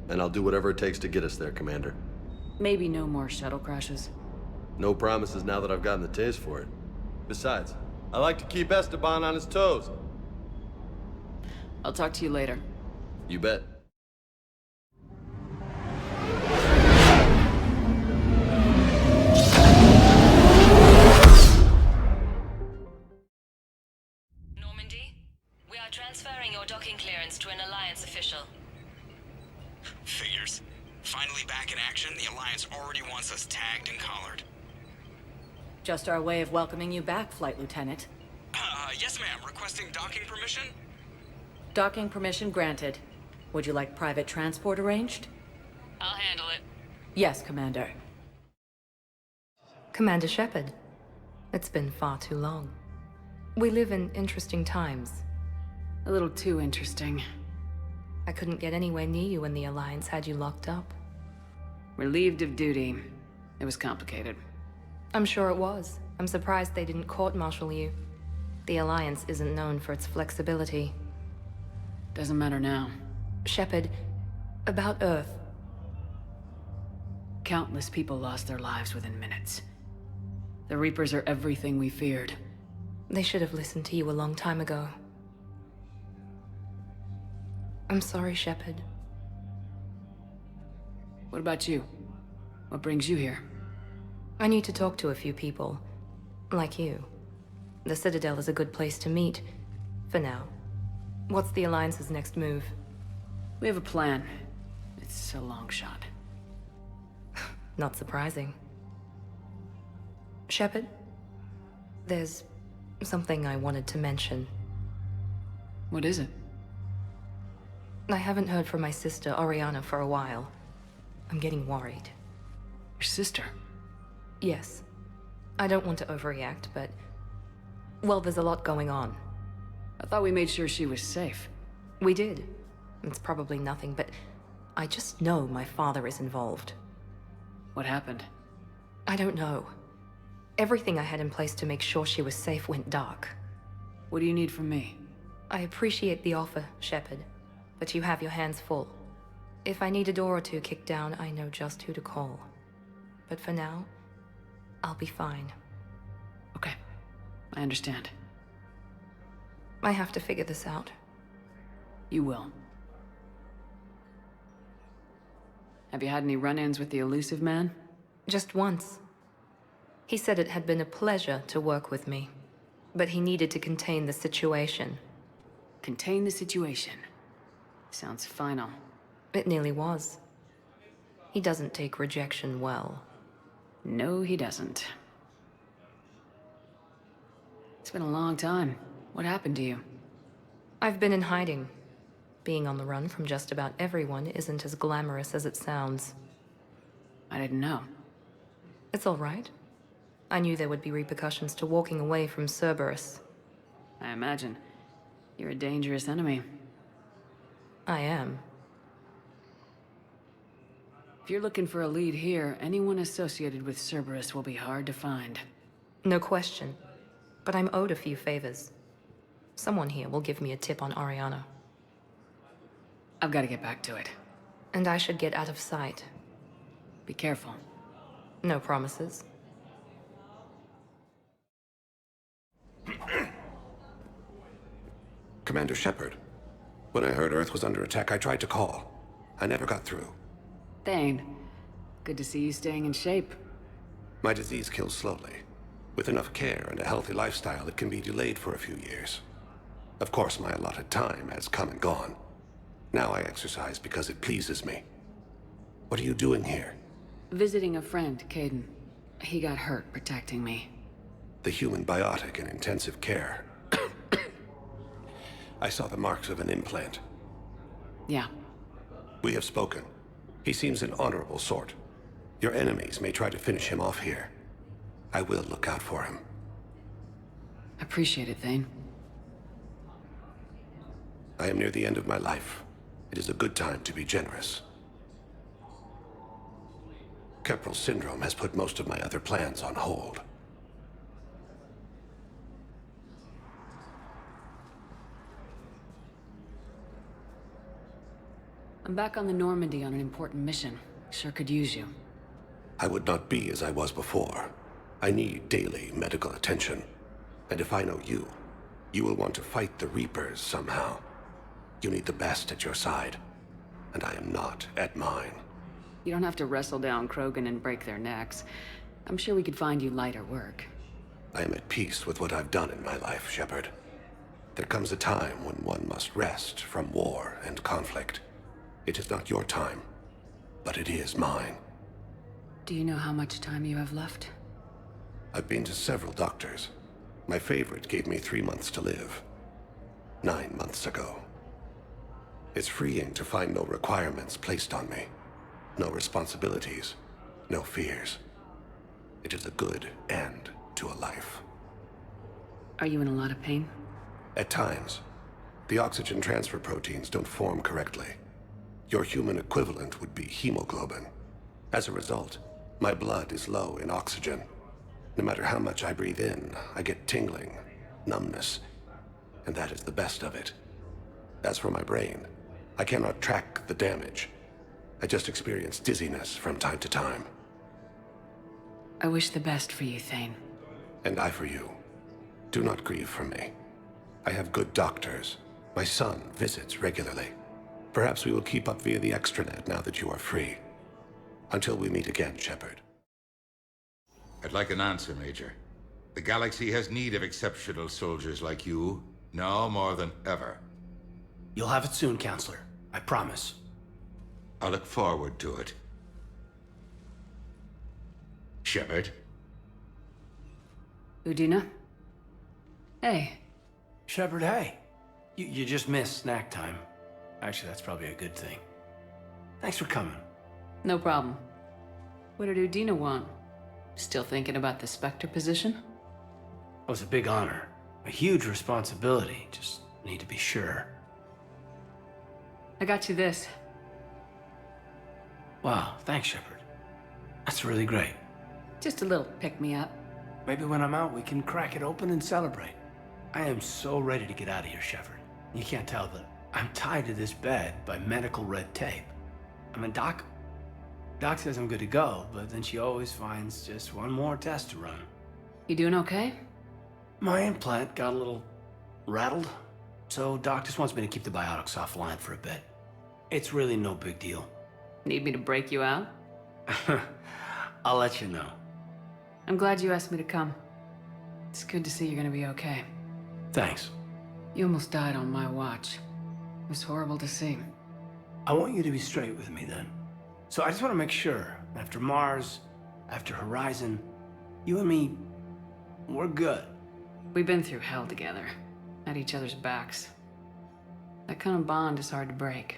And I'll do whatever it takes to get us there, Commander. Maybe no more shuttle crashes. No promises now that I've gotten the taste for it. Besides, I like to keep Esteban on his toes. I'll talk to you later. You bet. Normandy, we are transferring your docking clearance to an Alliance official. Figures. Finally back in action, the Alliance already wants us tagged and collared. Just our way of welcoming you back, Flight Lieutenant. Yes ma'am, requesting docking permission? Docking permission granted. Would you like private transport arranged? I'll handle it. Yes, Commander. Commander Shepard, it's been far too long. We live in interesting times. A little too interesting. I couldn't get anywhere near you when the Alliance had you locked up. Relieved of duty. It was complicated. I'm sure it was. I'm surprised they didn't court-martial you. The Alliance isn't known for its flexibility. Doesn't matter now. Shepard, about Earth. Countless people lost their lives within minutes. The Reapers are everything we feared. They should have listened to you a long time ago. I'm sorry, Shepard. What about you? What brings you here? I need to talk to a few people. Like you. The Citadel is a good place to meet. For now. What's the Alliance's next move? We have a plan. It's a long shot. Not surprising. Shepard? There's something I wanted to mention. What is it? I haven't heard from my sister, Oriana, for a while. I'm getting worried. Your sister? Yes. I don't want to overreact, but... well, there's a lot going on. I thought we made sure she was safe. We did. It's probably nothing, but... I just know my father is involved. What happened? I don't know. Everything I had in place to make sure she was safe went dark. What do you need from me? I appreciate the offer, Shepard, but you have your hands full. If I need a door or two kicked down, I know just who to call. But for now, I'll be fine. Okay. I understand. I have to figure this out. You will. Have you had any run-ins with the elusive man? Just once. He said it had been a pleasure to work with me, but he needed to contain the situation. Contain the situation. Sounds final. It nearly was. He doesn't take rejection well. No, he doesn't. It's been a long time. What happened to you? I've been in hiding. Being on the run from just about everyone isn't as glamorous as it sounds. I didn't know. It's all right. I knew there would be repercussions to walking away from Cerberus. I imagine. You're a dangerous enemy. I am. If you're looking for a lead here, anyone associated with Cerberus will be hard to find. No question. But I'm owed a few favors. Someone here will give me a tip on Oriana. I've got to get back to it. And I should get out of sight. Be careful. No promises. Commander Shepard. When I heard Earth was under attack, I tried to call. I never got through. Thane, good to see you staying in shape. My disease kills slowly. With enough care and a healthy lifestyle, it can be delayed for a few years. Of course, my allotted time has come and gone. Now I exercise because it pleases me. What are you doing here? Visiting a friend, Caden. He got hurt protecting me. The human biotic in intensive care. I saw the marks of an implant. Yeah. We have spoken. He seems an honorable sort. Your enemies may try to finish him off here. I will look out for him. Appreciate it, Thane. I am near the end of my life. It is a good time to be generous. Kepral's syndrome has put most of my other plans on hold. I'm I'm back on the Normandy on an important mission. Sure could use you. I would not be as I was before. I need daily medical attention. And if I know you, you will want to fight the Reapers somehow. You need the best at your side, and I am not at mine. You don't have to wrestle down Krogan and break their necks. I'm sure we could find you lighter work. I am at peace with what I've done in my life, Shepard. There comes a time when one must rest from war and conflict. It is not your time, but it is mine. Do you know how much time you have left? I've been to several doctors. My favorite gave me 3 months to live. 9 months ago. It's freeing to find no requirements placed on me. No responsibilities. No fears. It is a good end to a life. Are you in a lot of pain? At times. The oxygen transfer proteins don't form correctly. Your human equivalent would be hemoglobin. As a result, my blood is low in oxygen. No matter how much I breathe in, I get tingling, numbness, and that is the best of it. As for my brain, I cannot track the damage. I just experience dizziness from time to time. I wish the best for you, Thane. And I for you. Do not grieve for me. I have good doctors. My son visits regularly. Perhaps we will keep up via the extranet now that you are free. Until we meet again, Shepard. I'd like an answer, Major. The galaxy has need of exceptional soldiers like you, now more than ever. You'll have it soon, Counselor. I promise. I look forward to it. Shepard? Udina? Hey. Shepard, hey. You just missed snack time. Actually, that's probably a good thing. Thanks for coming. No problem. What did Udina want? Still thinking about the Spectre position? It was a big honor. A huge responsibility. Just need to be sure. I got you this. Wow, thanks, Shepard. That's really great. Just a little pick-me-up. Maybe when I'm out, we can crack it open and celebrate. I am so ready to get out of here, Shepard. You can't tell, but I'm tied to this bed by medical red tape. I mean, Doc says I'm good to go, but then she always finds just one more test to run. You doing okay? My implant got a little rattled, so Doc just wants me to keep the biotics offline for a bit. It's really no big deal. Need me to break you out? I'll let you know. I'm glad you asked me to come. It's good to see you're gonna be okay. Thanks. You almost died on my watch. It was horrible to see. I want you to be straight with me then. So I just want to make sure, after Mars, after Horizon, you and me, we're good. We've been through hell together, at each other's backs. That kind of bond is hard to break.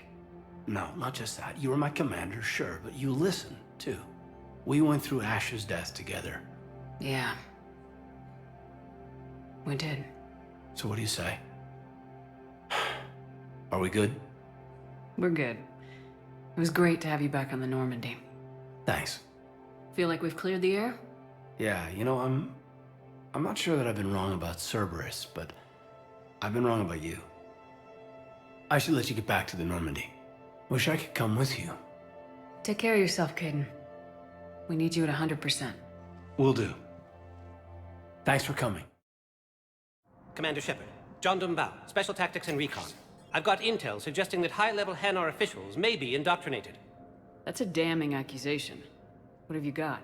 No, not just that. You were my commander, sure, but you listened, too. We went through Ash's death together. Yeah. We did. So what do you say? Are we good? We're good. It was great to have you back on the Normandy. Thanks. Feel like we've cleared the air? Yeah, you know, I'm not sure that I've been wrong about Cerberus, but I've been wrong about you. I should let you get back to the Normandy. Wish I could come with you. Take care of yourself, Caden. We need you at 100%. Will do. Thanks for coming. Commander Shepard, John Dumbao, Special Tactics and Recon. I've got intel suggesting that high-level Hanar officials may be indoctrinated. That's a damning accusation. What have you got?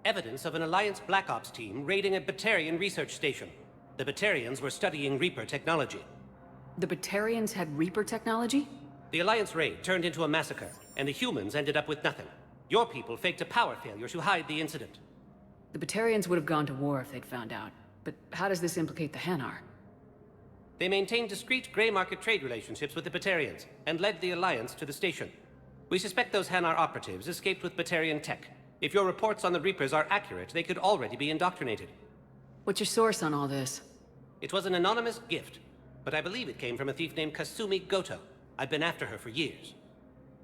Evidence of an Alliance Black Ops team raiding a Batarian research station. The Batarians were studying Reaper technology. The Batarians had Reaper technology? The Alliance raid turned into a massacre, and the humans ended up with nothing. Your people faked a power failure to hide the incident. The Batarians would have gone to war if they'd found out. But how does this implicate the Hanar? They maintained discreet gray market trade relationships with the Batarians, and led the Alliance to the station. We suspect those Hanar operatives escaped with Batarian tech. If your reports on the Reapers are accurate, they could already be indoctrinated. What's your source on all this? It was an anonymous gift, but I believe it came from a thief named Kasumi Goto. I've been after her for years.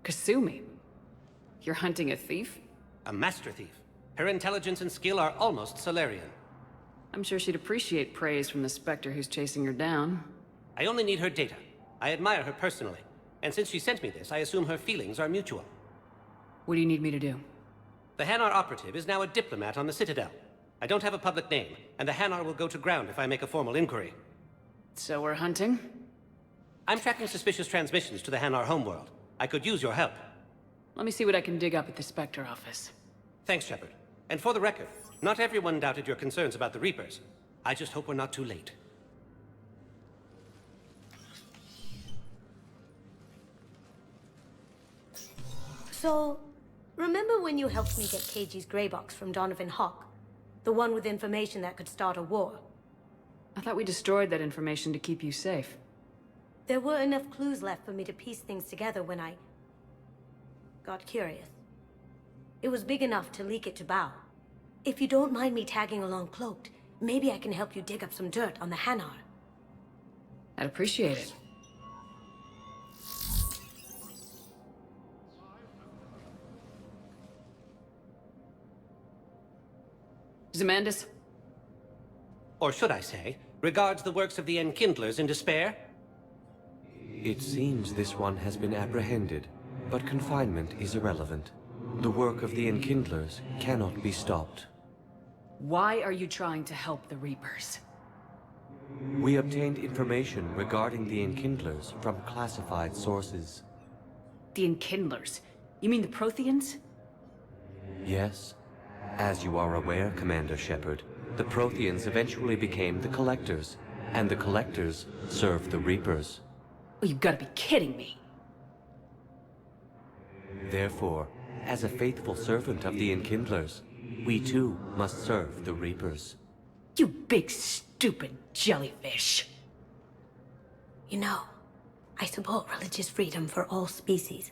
Kasumi? You're hunting a thief? A master thief. Her intelligence and skill are almost Solarian. I'm sure she'd appreciate praise from the Spectre who's chasing her down. I only need her data. I admire her personally, and since she sent me this, I assume her feelings are mutual. What do you need me to do? The Hanar operative is now a diplomat on the Citadel. I don't have a public name, and the Hanar will go to ground if I make a formal inquiry. So we're hunting? I'm tracking suspicious transmissions to the Hanar homeworld. I could use your help. Let me see what I can dig up at the Spectre office. Thanks, Shepard. And for the record, not everyone doubted your concerns about the Reapers. I just hope we're not too late. So, remember when you helped me get KG's grey box from Donovan Hawk? The one with information that could start a war? I thought we destroyed that information to keep you safe. There were enough clues left for me to piece things together when I got curious. It was big enough to leak it to Bao. If you don't mind me tagging along cloaked, maybe I can help you dig up some dirt on the Hanar. I'd appreciate it. Zemandis? Or should I say, regards the works of the Enkindlers in despair? It seems this one has been apprehended, but confinement is irrelevant. The work of the Enkindlers cannot be stopped. Why are you trying to help the Reapers? We obtained information regarding the Enkindlers from classified sources. The Enkindlers? You mean the Protheans? Yes. As you are aware, Commander Shepard, the Protheans eventually became the Collectors, and the Collectors served the Reapers. Well, you've got to be kidding me. Therefore, as a faithful servant of the Enkindlers, we too must serve the Reapers. You big stupid jellyfish. You know, I support religious freedom for all species,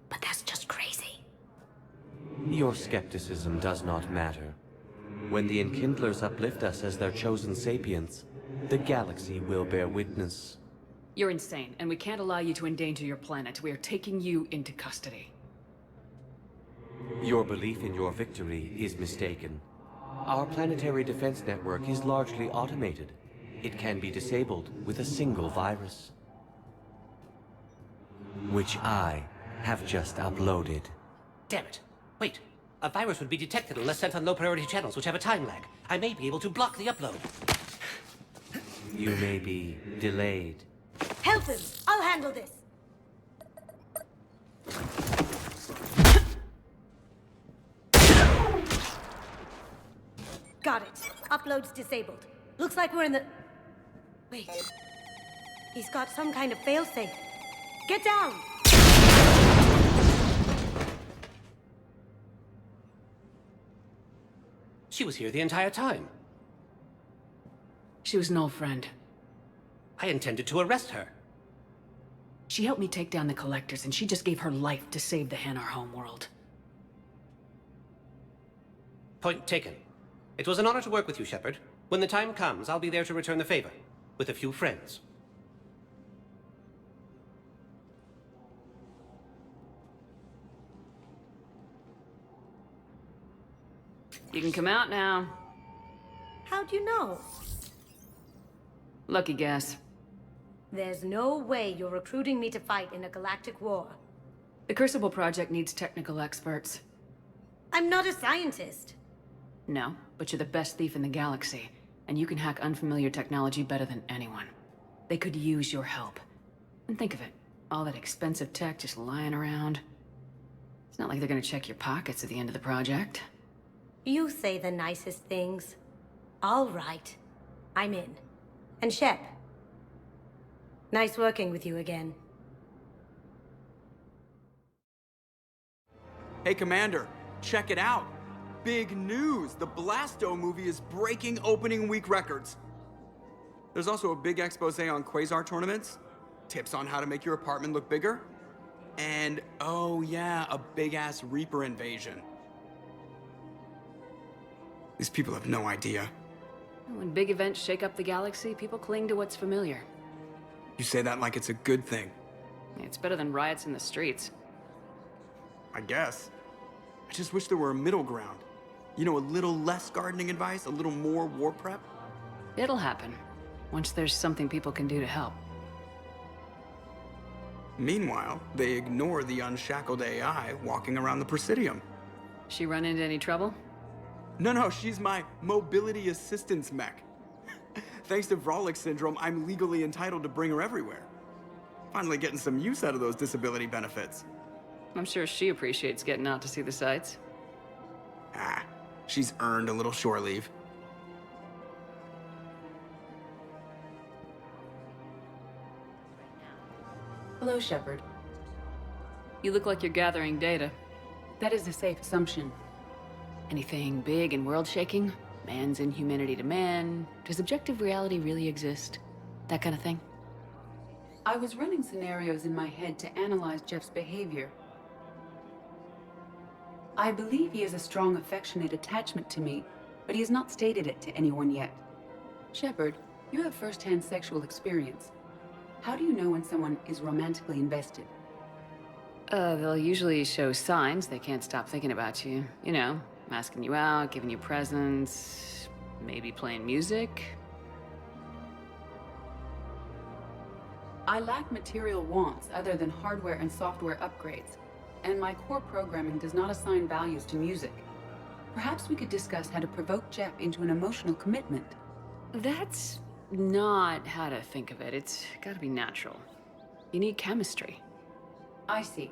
but that's just crazy. Your skepticism does not matter. When the Enkindlers uplift us as their chosen sapients, the galaxy will bear witness. You're insane, and we can't allow you to endanger your planet. We are taking you into custody. Your belief in your victory is mistaken. Our planetary defense network is largely automated. It can be disabled with a single virus, which I have just uploaded. Damn it. Wait. A virus would be detected unless sent on low-priority channels, which have a time lag. I may be able to block the upload. You may be delayed. Help him! I'll handle this! Got it. Upload's disabled. Looks like we're in the... Wait. He's got some kind of failsafe. Get down! She was here the entire time. She was an old friend. I intended to arrest her. She helped me take down the Collectors, and she just gave her life to save the Hanar homeworld. Point taken. It was an honor to work with you, Shepard. When the time comes, I'll be there to return the favor. With a few friends. You can come out now. How'd you know? Lucky guess. There's no way you're recruiting me to fight in a galactic war. The Crucible Project needs technical experts. I'm not a scientist. No, but you're the best thief in the galaxy, and you can hack unfamiliar technology better than anyone. They could use your help. And think of it, all that expensive tech just lying around. It's not like they're gonna check your pockets at the end of the project. You say the nicest things. All right. I'm in. And Shep. Nice working with you again. Hey, Commander, check it out. Big news! The Blasto movie is breaking opening week records. There's also a big expose on Quasar tournaments, tips on how to make your apartment look bigger, and, oh yeah, a big-ass Reaper invasion. These people have no idea. When big events shake up the galaxy, people cling to what's familiar. You say that like it's a good thing. It's better than riots in the streets. I guess. I just wish there were a middle ground. You know, a little less gardening advice, a little more war prep. It'll happen, once there's something people can do to help. Meanwhile, they ignore the unshackled AI walking around the Presidium. She run into any trouble? No, she's my mobility assistance mech. Thanks to Vrolic syndrome, I'm legally entitled to bring her everywhere. Finally getting some use out of those disability benefits. I'm sure she appreciates getting out to see the sights. She's earned a little shore leave. Hello, Shepard. You look like you're gathering data. That is a safe assumption. Anything big and world-shaking? Man's inhumanity to man? Does objective reality really exist? That kind of thing? I was running scenarios in my head to analyze Jeff's behavior. I believe he has a strong affectionate attachment to me, but he has not stated it to anyone yet. Shepard, you have first-hand sexual experience. How do you know when someone is romantically invested? They'll usually show signs they can't stop thinking about you. You know, asking you out, giving you presents, maybe playing music. I lack material wants other than hardware and software upgrades, and my core programming does not assign values to music. Perhaps we could discuss how to provoke Jeff into an emotional commitment. That's not how to think of it. It's gotta be natural. You need chemistry. I see.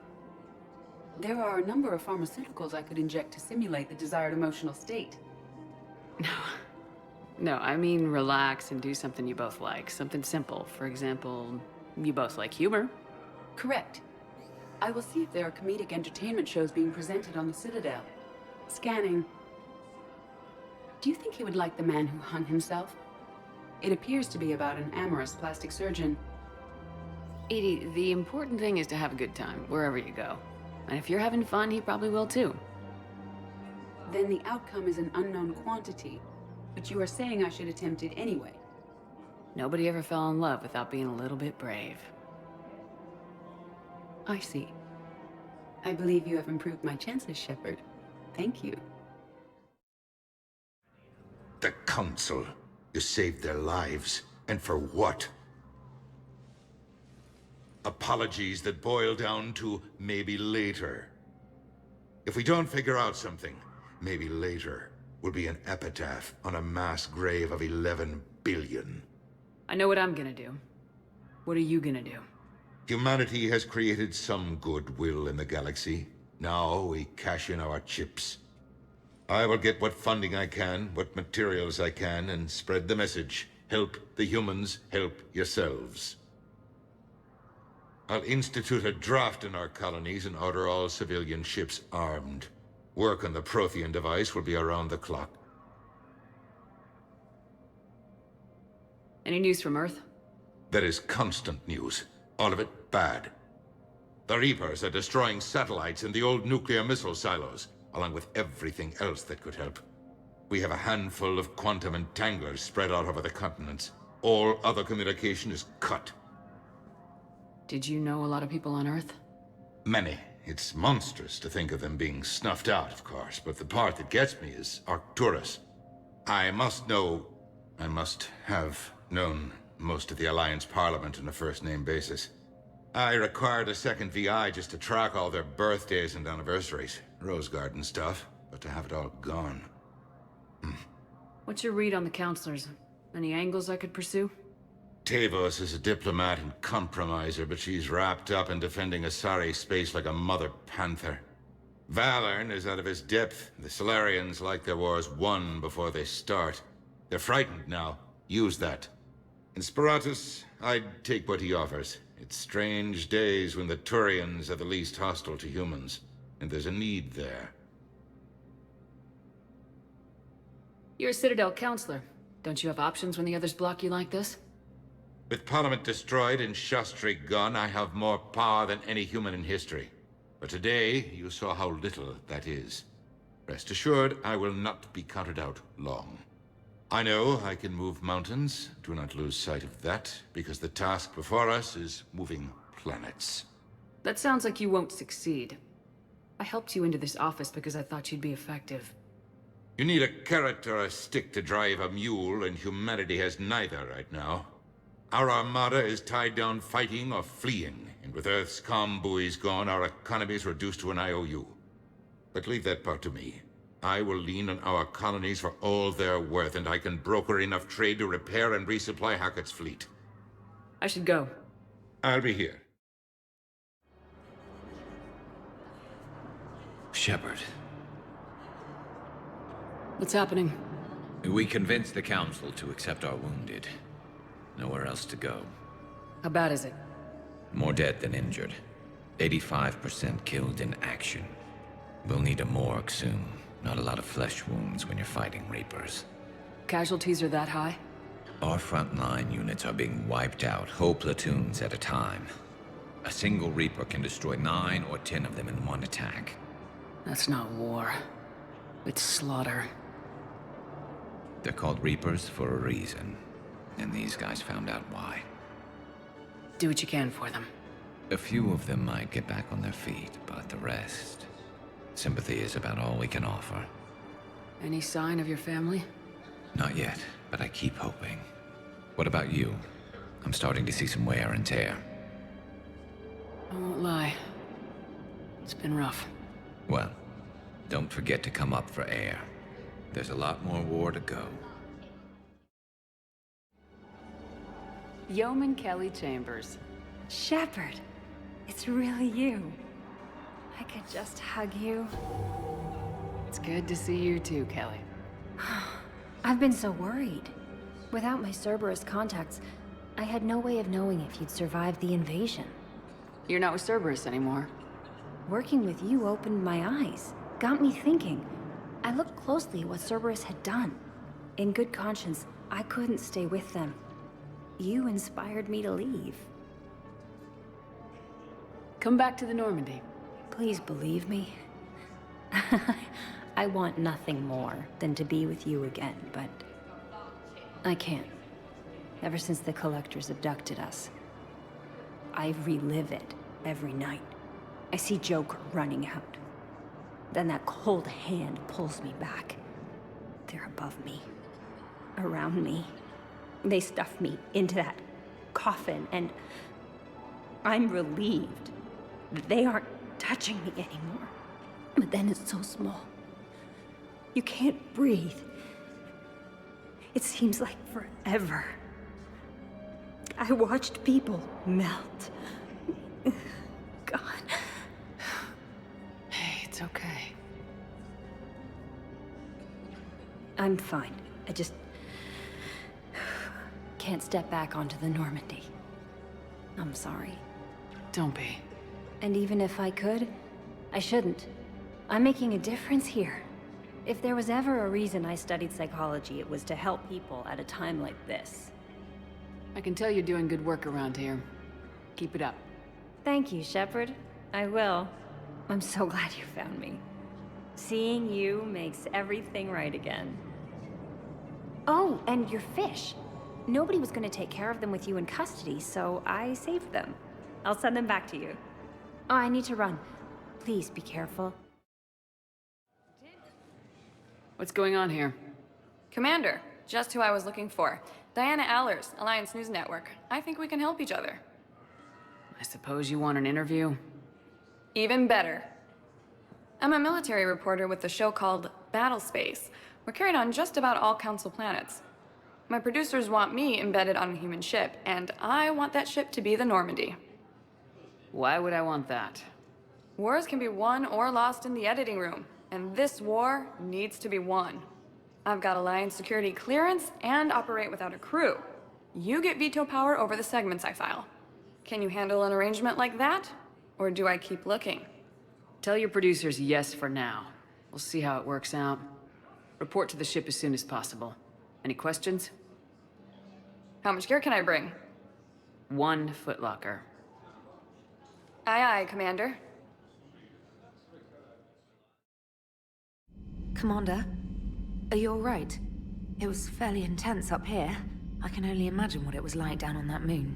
There are a number of pharmaceuticals I could inject to simulate the desired emotional state. No, I mean relax and do something you both like. Something simple. For example, you both like humor. Correct. I will see if there are comedic entertainment shows being presented on the Citadel. Scanning. Do you think he would like The Man Who Hung Himself? It appears to be about an amorous plastic surgeon. Edie, the important thing is to have a good time, wherever you go. And if you're having fun, he probably will too. Then the outcome is an unknown quantity, but you are saying I should attempt it anyway. Nobody ever fell in love without being a little bit brave. I see. I believe you have improved my chances, Shepard. Thank you. The Council. You saved their lives. And for what? Apologies that boil down to maybe later. If we don't figure out something, maybe later will be an epitaph on a mass grave of 11 billion. I know what I'm gonna do. What are you gonna do? Humanity has created some goodwill in the galaxy. Now we cash in our chips. I will get what funding I can, what materials I can, and spread the message. Help the humans, help yourselves. I'll institute a draft in our colonies and order all civilian ships armed. Work on the Prothean device will be around the clock. Any news from Earth? There is constant news. All of it bad. The Reapers are destroying satellites and the old nuclear missile silos, along with everything else that could help. We have a handful of quantum entanglers spread out over the continents. All other communication is cut. Did you know a lot of people on Earth? Many. It's monstrous to think of them being snuffed out, of course, but the part that gets me is Arcturus. I must have known most of the Alliance Parliament on a first-name basis. I required a second VI just to track all their birthdays and anniversaries. Rose Garden stuff, but to have it all gone. What's your read on the counselors? Any angles I could pursue? Tavos is a diplomat and compromiser, but she's wrapped up in defending Asari space like a mother panther. Valern is out of his depth. The Solarians like their wars won before they start. They're frightened now. Use that. In Sparatus, I'd take what he offers. It's strange days when the Turians are the least hostile to humans, and there's a need there. You're a Citadel counselor. Don't you have options when the others block you like this? With Parliament destroyed and Shastri gone, I have more power than any human in history. But today, you saw how little that is. Rest assured, I will not be counted out long. I know I can move mountains. Do not lose sight of that, because the task before us is moving planets. That sounds like you won't succeed. I helped you into this office because I thought you'd be effective. You need a carrot or a stick to drive a mule, and humanity has neither right now. Our armada is tied down fighting or fleeing, and with Earth's comm buoys gone, our economy is reduced to an IOU. But leave that part to me. I will lean on our colonies for all they're worth, and I can broker enough trade to repair and resupply Hackett's fleet. I should go. I'll be here. Shepard. What's happening? We convinced the Council to accept our wounded. Nowhere else to go. How bad is it? More dead than injured. 85% killed in action. We'll need a morgue soon. Not a lot of flesh wounds when you're fighting Reapers. Casualties are that high? Our frontline units are being wiped out, whole platoons at a time. A single Reaper can destroy 9 or 10 of them in one attack. That's not war. It's slaughter. They're called Reapers for a reason. And these guys found out why. Do what you can for them. A few of them might get back on their feet, but the rest... sympathy is about all we can offer. Any sign of your family? Not yet, but I keep hoping. What about you? I'm starting to see some wear and tear. I won't lie. It's been rough. Well, don't forget to come up for air. There's a lot more war to go. Yeoman Kelly Chambers. Shepard, it's really you. I could just hug you. It's good to see you too, Kelly. I've been so worried. Without my Cerberus contacts, I had no way of knowing if you'd survived the invasion. You're not with Cerberus anymore. Working with you opened my eyes, got me thinking. I looked closely at what Cerberus had done. In good conscience, I couldn't stay with them. You inspired me to leave. Come back to the Normandy. Please believe me. I want nothing more than to be with you again, but I can't. Ever since the Collectors abducted us, I relive it every night. I see Joker running out. Then that cold hand pulls me back. They're above me, around me. They stuff me into that coffin, and I'm relieved that they aren't touching me anymore. But then it's so small. You can't breathe. It seems like forever. I watched people melt. God. Hey, it's okay. I'm fine. I just can't step back onto the Normandy. I'm sorry. Don't be. And even if I could, I shouldn't. I'm making a difference here. If there was ever a reason I studied psychology, it was to help people at a time like this. I can tell you're doing good work around here. Keep it up. Thank you, Shepard. I will. I'm so glad you found me. Seeing you makes everything right again. Oh, and your fish. Nobody was going to take care of them with you in custody, so I saved them. I'll send them back to you. Oh, I need to run. Please be careful. What's going on here? Commander, just who I was looking for. Diana Allers, Alliance News Network. I think we can help each other. I suppose you want an interview? Even better. I'm a military reporter with the show called Battle Space. We're carried on just about all Council planets. My producers want me embedded on a human ship, and I want that ship to be the Normandy. Why would I want that? Wars can be won or lost in the editing room, and this war needs to be won. I've got Alliance security clearance and operate without a crew. You get veto power over the segments I file. Can you handle an arrangement like that? Or do I keep looking? Tell your producers yes for now. We'll see how it works out. Report to the ship as soon as possible. Any questions? How much gear can I bring? 1 footlocker. Aye, aye, Commander. Commander, are you all right? It was fairly intense up here. I can only imagine what it was like down on that moon.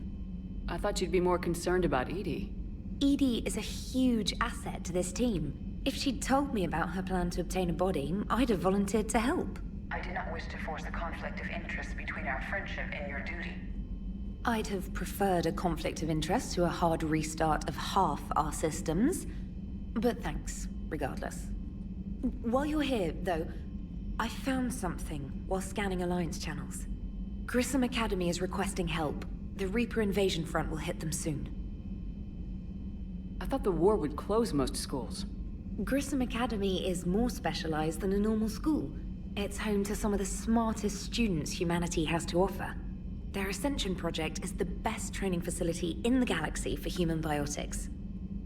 I thought you'd be more concerned about Edie. Edie is a huge asset to this team. If she'd told me about her plan to obtain a body, I'd have volunteered to help. I do not wish to force a conflict of interest between our friendship and your duty. I'd have preferred a conflict of interest to a hard restart of half our systems, but thanks, regardless. While you're here, though, I found something while scanning Alliance channels. Grissom Academy is requesting help. The Reaper invasion front will hit them soon. I thought the war would close most schools. Grissom Academy is more specialized than a normal school. It's home to some of the smartest students humanity has to offer. Their Ascension project is the best training facility in the galaxy for human biotics.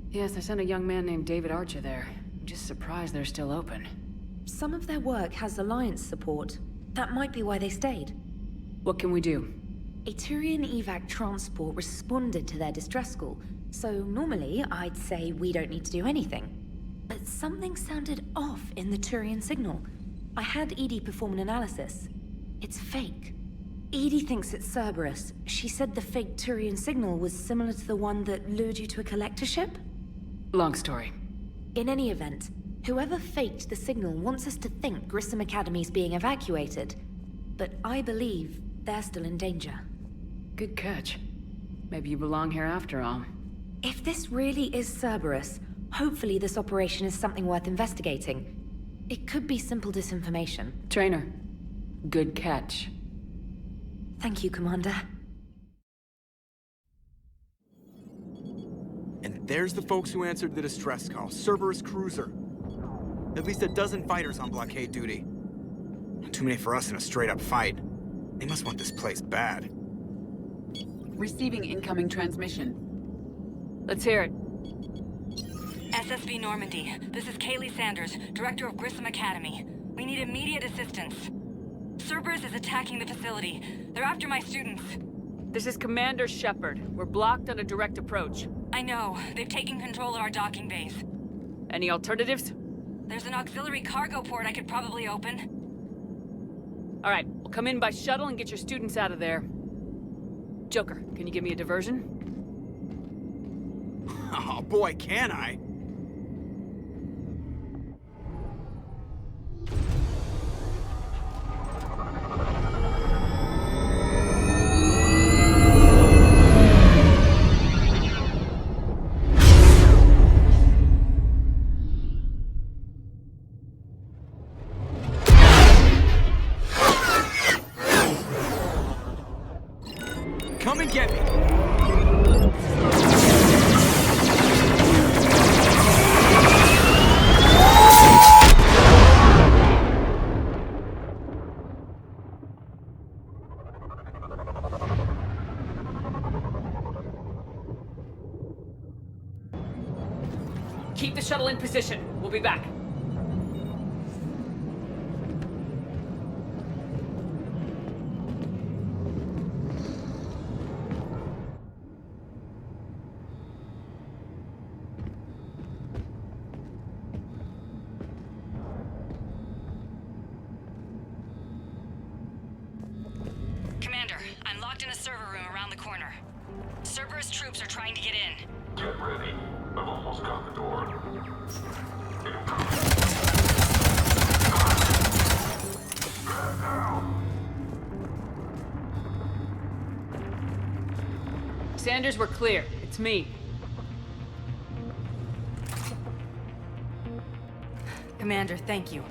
Yes, I sent a young man named David Archer there. I'm just surprised they're still open. Some of their work has Alliance support. That might be why they stayed. What can we do? A Turian evac transport responded to their distress call, so normally I'd say we don't need to do anything. But something sounded off in the Turian signal. I had Edie perform an analysis. It's fake. Edie thinks it's Cerberus. She said the fake Turian signal was similar to the one that lured you to a collector ship? Long story. In any event, whoever faked the signal wants us to think Grissom Academy's being evacuated. But I believe they're still in danger. Good catch. Maybe you belong here after all. If this really is Cerberus, hopefully this operation is something worth investigating. It could be simple disinformation. Trainer, good catch. Thank you, Commander. And there's the folks who answered the distress call. Cerberus cruiser. At least a dozen fighters on blockade duty. Not too many for us in a straight-up fight. They must want this place bad. Receiving incoming transmission. Let's hear it. SSB Normandy. This is Kaylee Sanders, Director of Grissom Academy. We need immediate assistance. Cerberus is attacking the facility. They're after my students. This is Commander Shepard. We're blocked on a direct approach. I know. They've taken control of our docking base. Any alternatives? There's an auxiliary cargo port I could probably open. All right, we'll come in by shuttle and get your students out of there. Joker, can you give me a diversion? Oh boy, can I! Come and get me! Keep the shuttle in position. We'll be back. Commander, I'm locked in a server room around the corner. Cerberus troops are trying to get in. Get ready. I've almost got the door. Sanders, we're clear. It's me. Commander, thank you.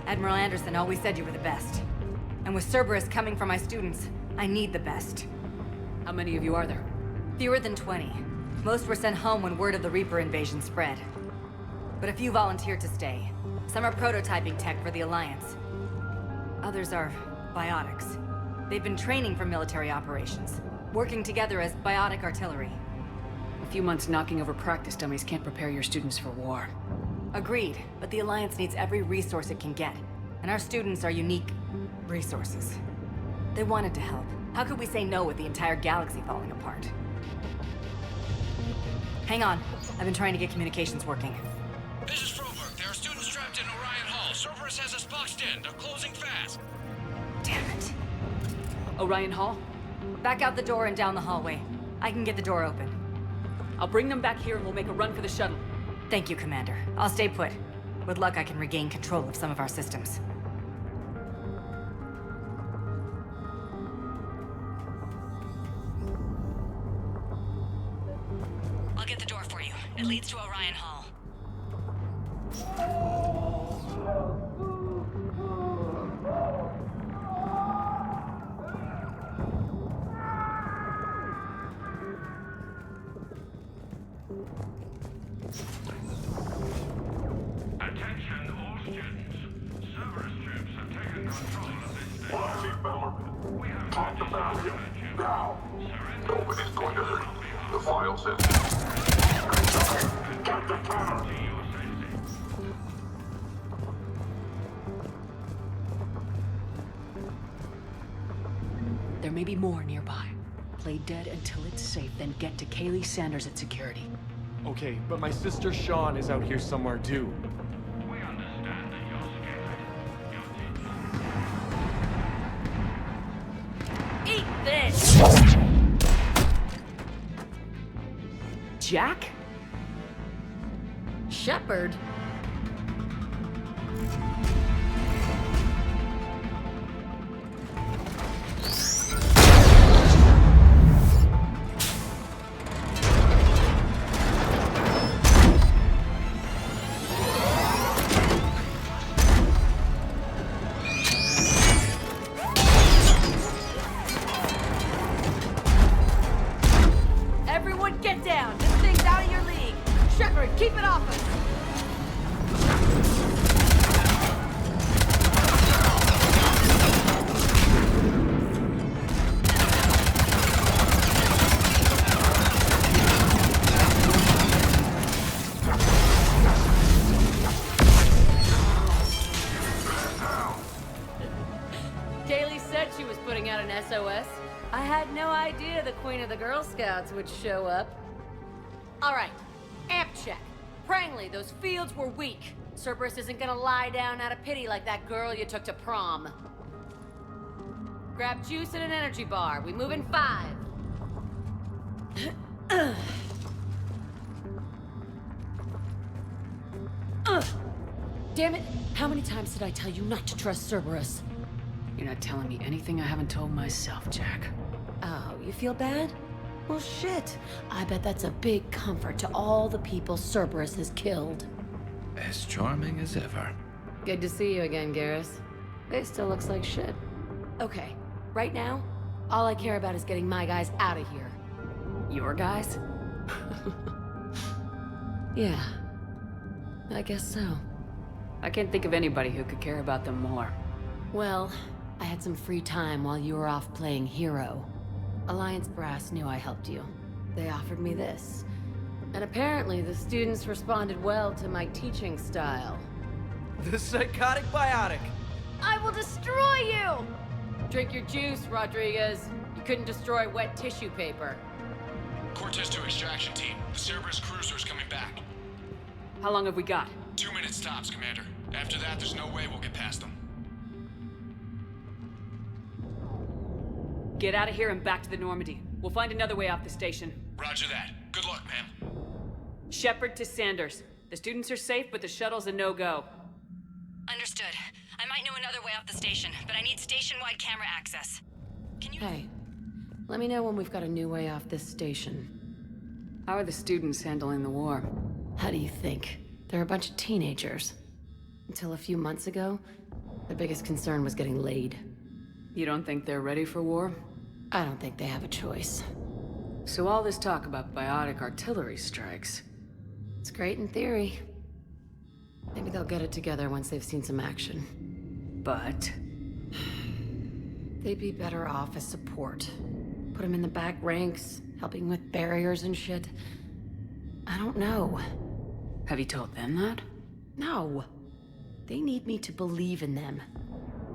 Admiral Anderson always said you were the best. And with Cerberus coming for my students, I need the best. How many of you are there? Fewer than 20. Most were sent home when word of the Reaper invasion spread. But a few volunteered to stay. Some are prototyping tech for the Alliance. Others are biotics. They've been training for military operations, working together as biotic artillery. A few months knocking over practice dummies can't prepare your students for war. Agreed, but the Alliance needs every resource it can get. And our students are unique resources. They wanted to help. How could we say no with the entire galaxy falling apart? Hang on. I've been trying to get communications working. This is Froberg. There are students trapped in Orion Hall. Cerberus has us boxed in. They're closing fast. Damn it. Orion Hall? Back out the door and down the hallway. I can get the door open. I'll bring them back here and we'll make a run for the shuttle. Thank you, Commander. I'll stay put. With luck, I can regain control of some of our systems. It leads to Orion Hall. Attention all students. Cerberus troops have taken control of this station. We have talked about it. Now. Nobody's going to hurt you. The file says. Get the counter. To your safety. There may be more nearby. Play dead until it's safe, then get to Kaylee Sanders at security. Okay, but my sister Sean is out here somewhere too. We understand that you're scared. Eat this! Jack? Shepard? Everyone get down! This thing's out of your league! Shepard, keep it off us! Kaylee said she was putting out an SOS. I had no idea the Queen of the Girl Scouts would show up. All right, amp check. Prangley, those fields were weak. Cerberus isn't gonna lie down out of pity like that girl you took to prom. Grab juice and an energy bar. We move in 5. Damn it! How many times did I tell you not to trust Cerberus? You're not telling me anything I haven't told myself, Jack. Oh, you feel bad? Well, shit. I bet that's a big comfort to all the people Cerberus has killed. As charming as ever. Good to see you again, Garrus. It still looks like shit. Okay, right now, all I care about is getting my guys out of here. Your guys? Yeah, I guess so. I can't think of anybody who could care about them more. Well, I had some free time while you were off playing hero. Alliance Brass knew I helped you. They offered me this. And apparently the students responded well to my teaching style. The psychotic biotic! I will destroy you! Drink your juice, Rodriguez. You couldn't destroy wet tissue paper. Cortez to extraction team. The Cerberus cruiser is coming back. How long have we got? 2 minutes tops, Commander. After that, there's no way we'll get past them. Get out of here and back to the Normandy. We'll find another way off the station. Roger that. Good luck, ma'am. Shepard to Sanders. The students are safe, but the shuttle's a no-go. Understood. I might know another way off the station, but I need station-wide camera access. Can you... Hey, let me know when we've got a new way off this station. How are the students handling the war? How do you think? They're a bunch of teenagers. Until a few months ago, their biggest concern was getting laid. You don't think they're ready for war? I don't think they have a choice. So all this talk about biotic artillery strikes... It's great in theory. Maybe they'll get it together once they've seen some action. But... They'd be better off as support. Put them in the back ranks, helping with barriers and shit. I don't know. Have you told them that? No. They need me to believe in them.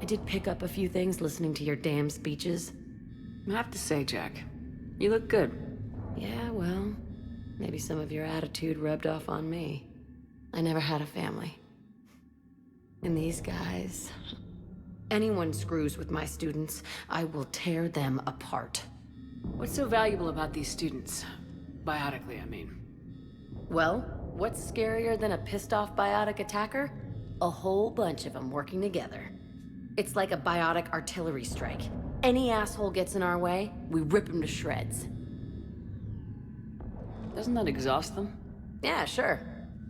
I did pick up a few things listening to your damn speeches. I have to say, Jack, you look good. Yeah, well, maybe some of your attitude rubbed off on me. I never had a family. And these guys... Anyone screws with my students, I will tear them apart. What's so valuable about these students? Biotically, I mean. Well, what's scarier than a pissed-off biotic attacker? A whole bunch of them working together. It's like a biotic artillery strike. Any asshole gets in our way, we rip him to shreds. Doesn't that exhaust them? Yeah, sure.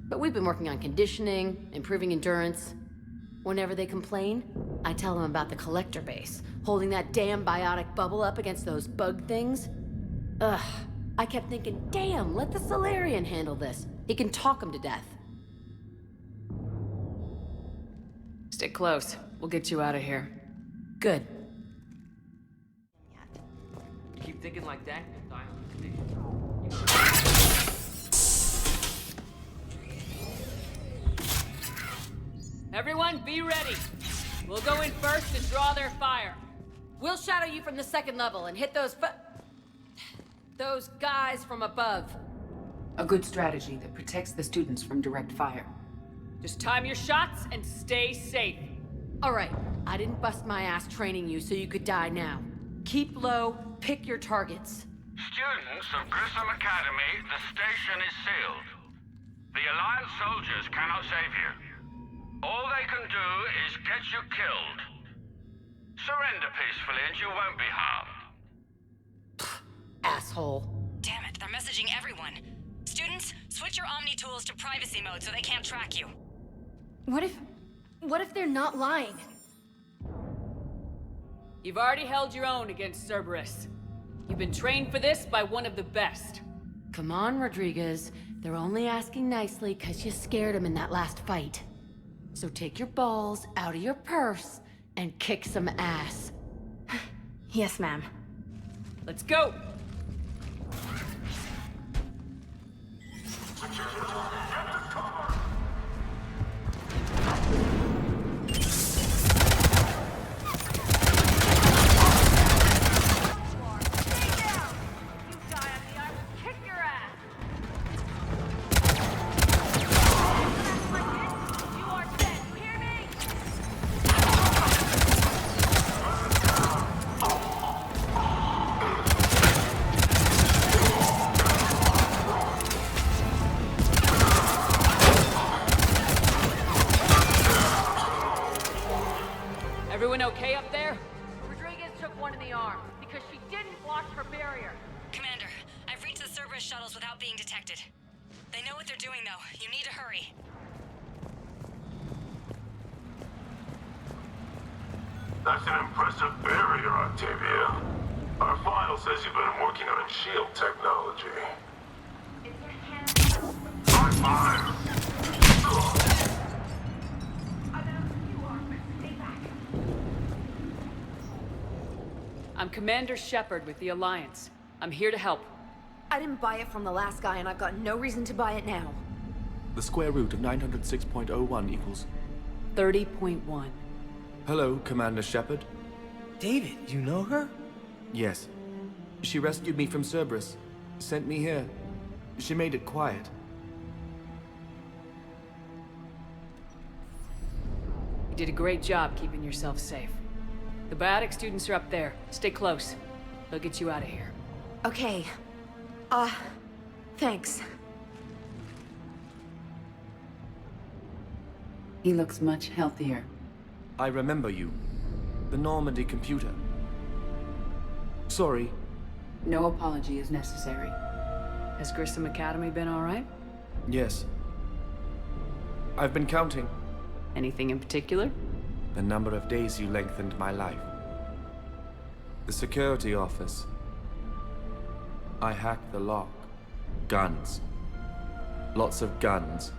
But we've been working on conditioning, improving endurance. Whenever they complain, I tell them about the collector base, holding that damn biotic bubble up against those bug things. Ugh. I kept thinking, damn, let the Solarian handle this. He can talk them to death. Stick close. We'll get you out of here. Good. You keep thinking like that, you'll die on the station. Everyone, be ready. We'll go in first and draw their fire. We'll shadow you from the second level and hit those guys from above. A good strategy that protects the students from direct fire. Just time your shots and stay safe. All right, I didn't bust my ass training you so you could die now. Keep low, pick your targets. Students of Grissom Academy, the station is sealed. The Alliance soldiers cannot save you. All they can do is get you killed. Surrender peacefully and you won't be harmed. Asshole. Damn it, they're messaging everyone. Students, switch your Omni tools to privacy mode so they can't track you. What if they're not lying? You've already held your own against Cerberus. You've been trained for this by one of the best. Come on, Rodriguez. They're only asking nicely because you scared them in that last fight. So take your balls out of your purse and kick some ass. Yes, ma'am. Let's go! Everyone okay up there? Rodriguez took one in the arm because she didn't watch her barrier. Commander, I've reached the Cerberus shuttles without being detected. They know what they're doing, though. You need to hurry. That's an impressive barrier, Octavia. Our file says you've been working on shield technology. High five! I'm Commander Shepard with the Alliance. I'm here to help. I didn't buy it from the last guy, and I've got no reason to buy it now. The square root of 906.01 equals... 30.1. Hello, Commander Shepard. David, you know her? Yes. She rescued me from Cerberus. Sent me here. She made it quiet. You did a great job keeping yourself safe. The biotic students are up there. Stay close. They'll get you out of here. Okay. Thanks. He looks much healthier. I remember you. The Normandy computer. Sorry. No apology is necessary. Has Grissom Academy been all right? Yes. I've been counting. Anything in particular? The number of days you lengthened my life. The security office. I hacked the lock. Guns. Lots of guns.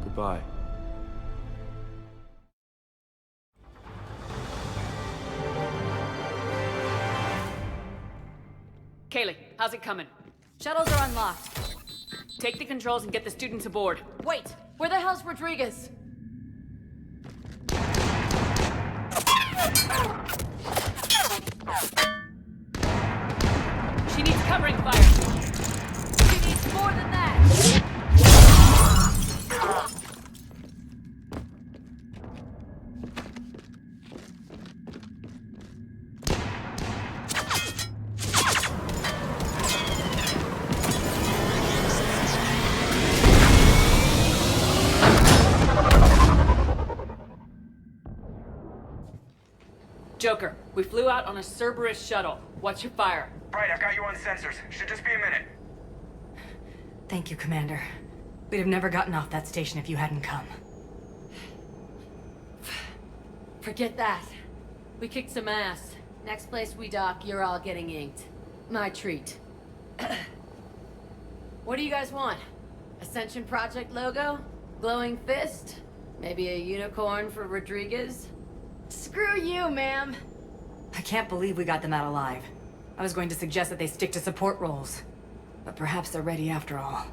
Goodbye. Kaylee, how's it coming? Shuttles are unlocked. Take the controls and get the students aboard. Wait, where the hell's Rodriguez? She needs covering fire. She needs more than that. Joker, we flew out on a Cerberus shuttle. Watch your fire. Right, I've got you on sensors. Should just be a minute. Thank you, Commander. We'd have never gotten off that station if you hadn't come. Forget that. We kicked some ass. Next place we dock, you're all getting inked. My treat. What do you guys want? Ascension Project logo? Glowing fist? Maybe a unicorn for Rodriguez? Screw you, ma'am! I can't believe we got them out alive. I was going to suggest that they stick to support roles. But perhaps they're ready after all.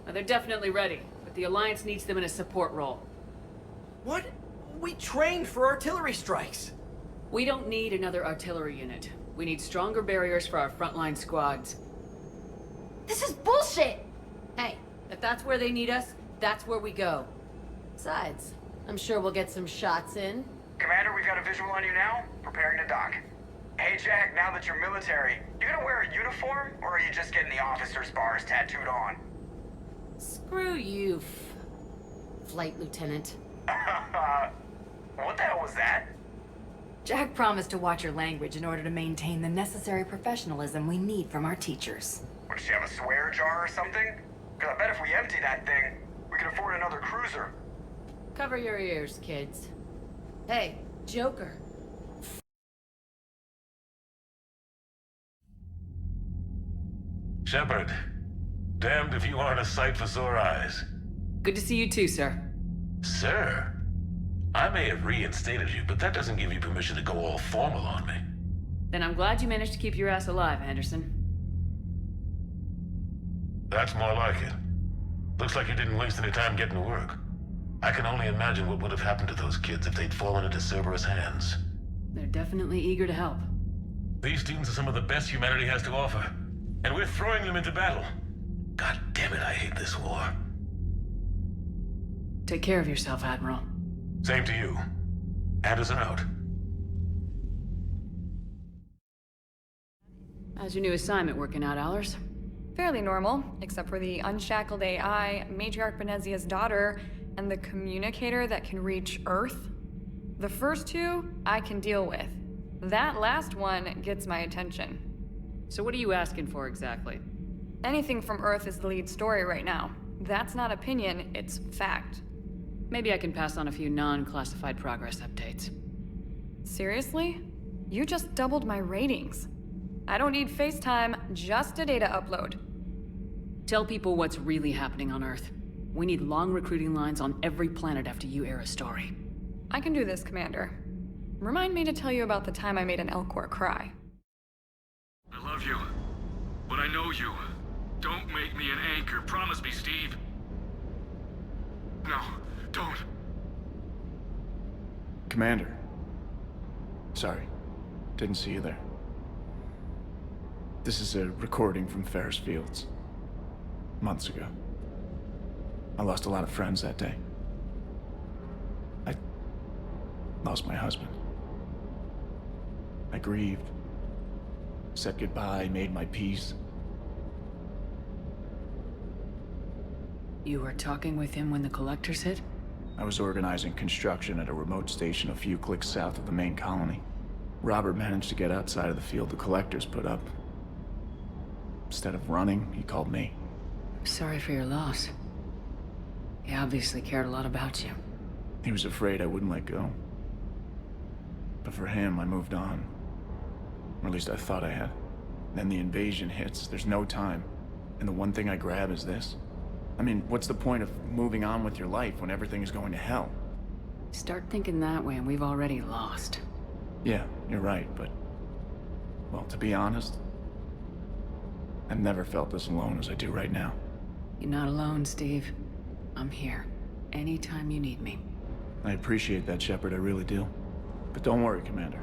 They're definitely ready, but the Alliance needs them in a support role. What? We trained for artillery strikes. We don't need another artillery unit. We need stronger barriers for our frontline squads. This is bullshit! Hey, if that's where they need us, that's where we go. Besides, I'm sure we'll get some shots in. Commander, we've got a visual on you now. Preparing to dock. Hey Jack, now that you're military, you gonna wear a uniform, or are you just getting the officer's bars tattooed on? Screw you, Flight Lieutenant. What the hell was that? Jack promised to watch your language in order to maintain the necessary professionalism we need from our teachers. What, does she have a swear jar or something? Because I bet if we empty that thing, we can afford another cruiser. Cover your ears, kids. Hey, Joker. Shepard, damned if you aren't a sight for sore eyes. Good to see you too, sir. Sir? I may have reinstated you, but that doesn't give you permission to go all formal on me. Then I'm glad you managed to keep your ass alive, Anderson. That's more like it. Looks like you didn't waste any time getting to work. I can only imagine what would have happened to those kids if they'd fallen into Cerberus' hands. They're definitely eager to help. These students are some of the best humanity has to offer, and we're throwing them into battle. God damn it, I hate this war. Take care of yourself, Admiral. Same to you. Anderson out. How's your new assignment working out, Allers? Fairly normal, except for the unshackled AI, Matriarch Benezia's daughter, and the communicator that can reach Earth. The first two, I can deal with. That last one gets my attention. So what are you asking for exactly? Anything from Earth is the lead story right now. That's not opinion, it's fact. Maybe I can pass on a few non-classified progress updates. Seriously? You just doubled my ratings. I don't need FaceTime, just a data upload. Tell people what's really happening on Earth. We need long recruiting lines on every planet after you air a story. I can do this, Commander. Remind me to tell you about the time I made an Elcor cry. I love you, but I know you. Don't make me an anchor. Promise me, Steve. No, don't. Commander. Sorry. Didn't see you there. This is a recording from Ferris Fields. Months ago. I lost a lot of friends that day. I lost my husband. I grieved. Said goodbye, made my peace. You were talking with him when the collectors hit? I was organizing construction at a remote station a few clicks south of the main colony. Robert managed to get outside of the field the collectors put up. Instead of running, he called me. Sorry for your loss. He obviously cared a lot about you. He was afraid I wouldn't let go. But for him, I moved on. Or at least I thought I had. Then the invasion hits, there's no time. And the one thing I grab is this. I mean, what's the point of moving on with your life when everything is going to hell? Start thinking that way and we've already lost. Yeah, you're right, but... well, to be honest, I've never felt as alone as I do right now. You're not alone, Steve. I'm here. Anytime you need me. I appreciate that, Shepard, I really do. But don't worry, Commander.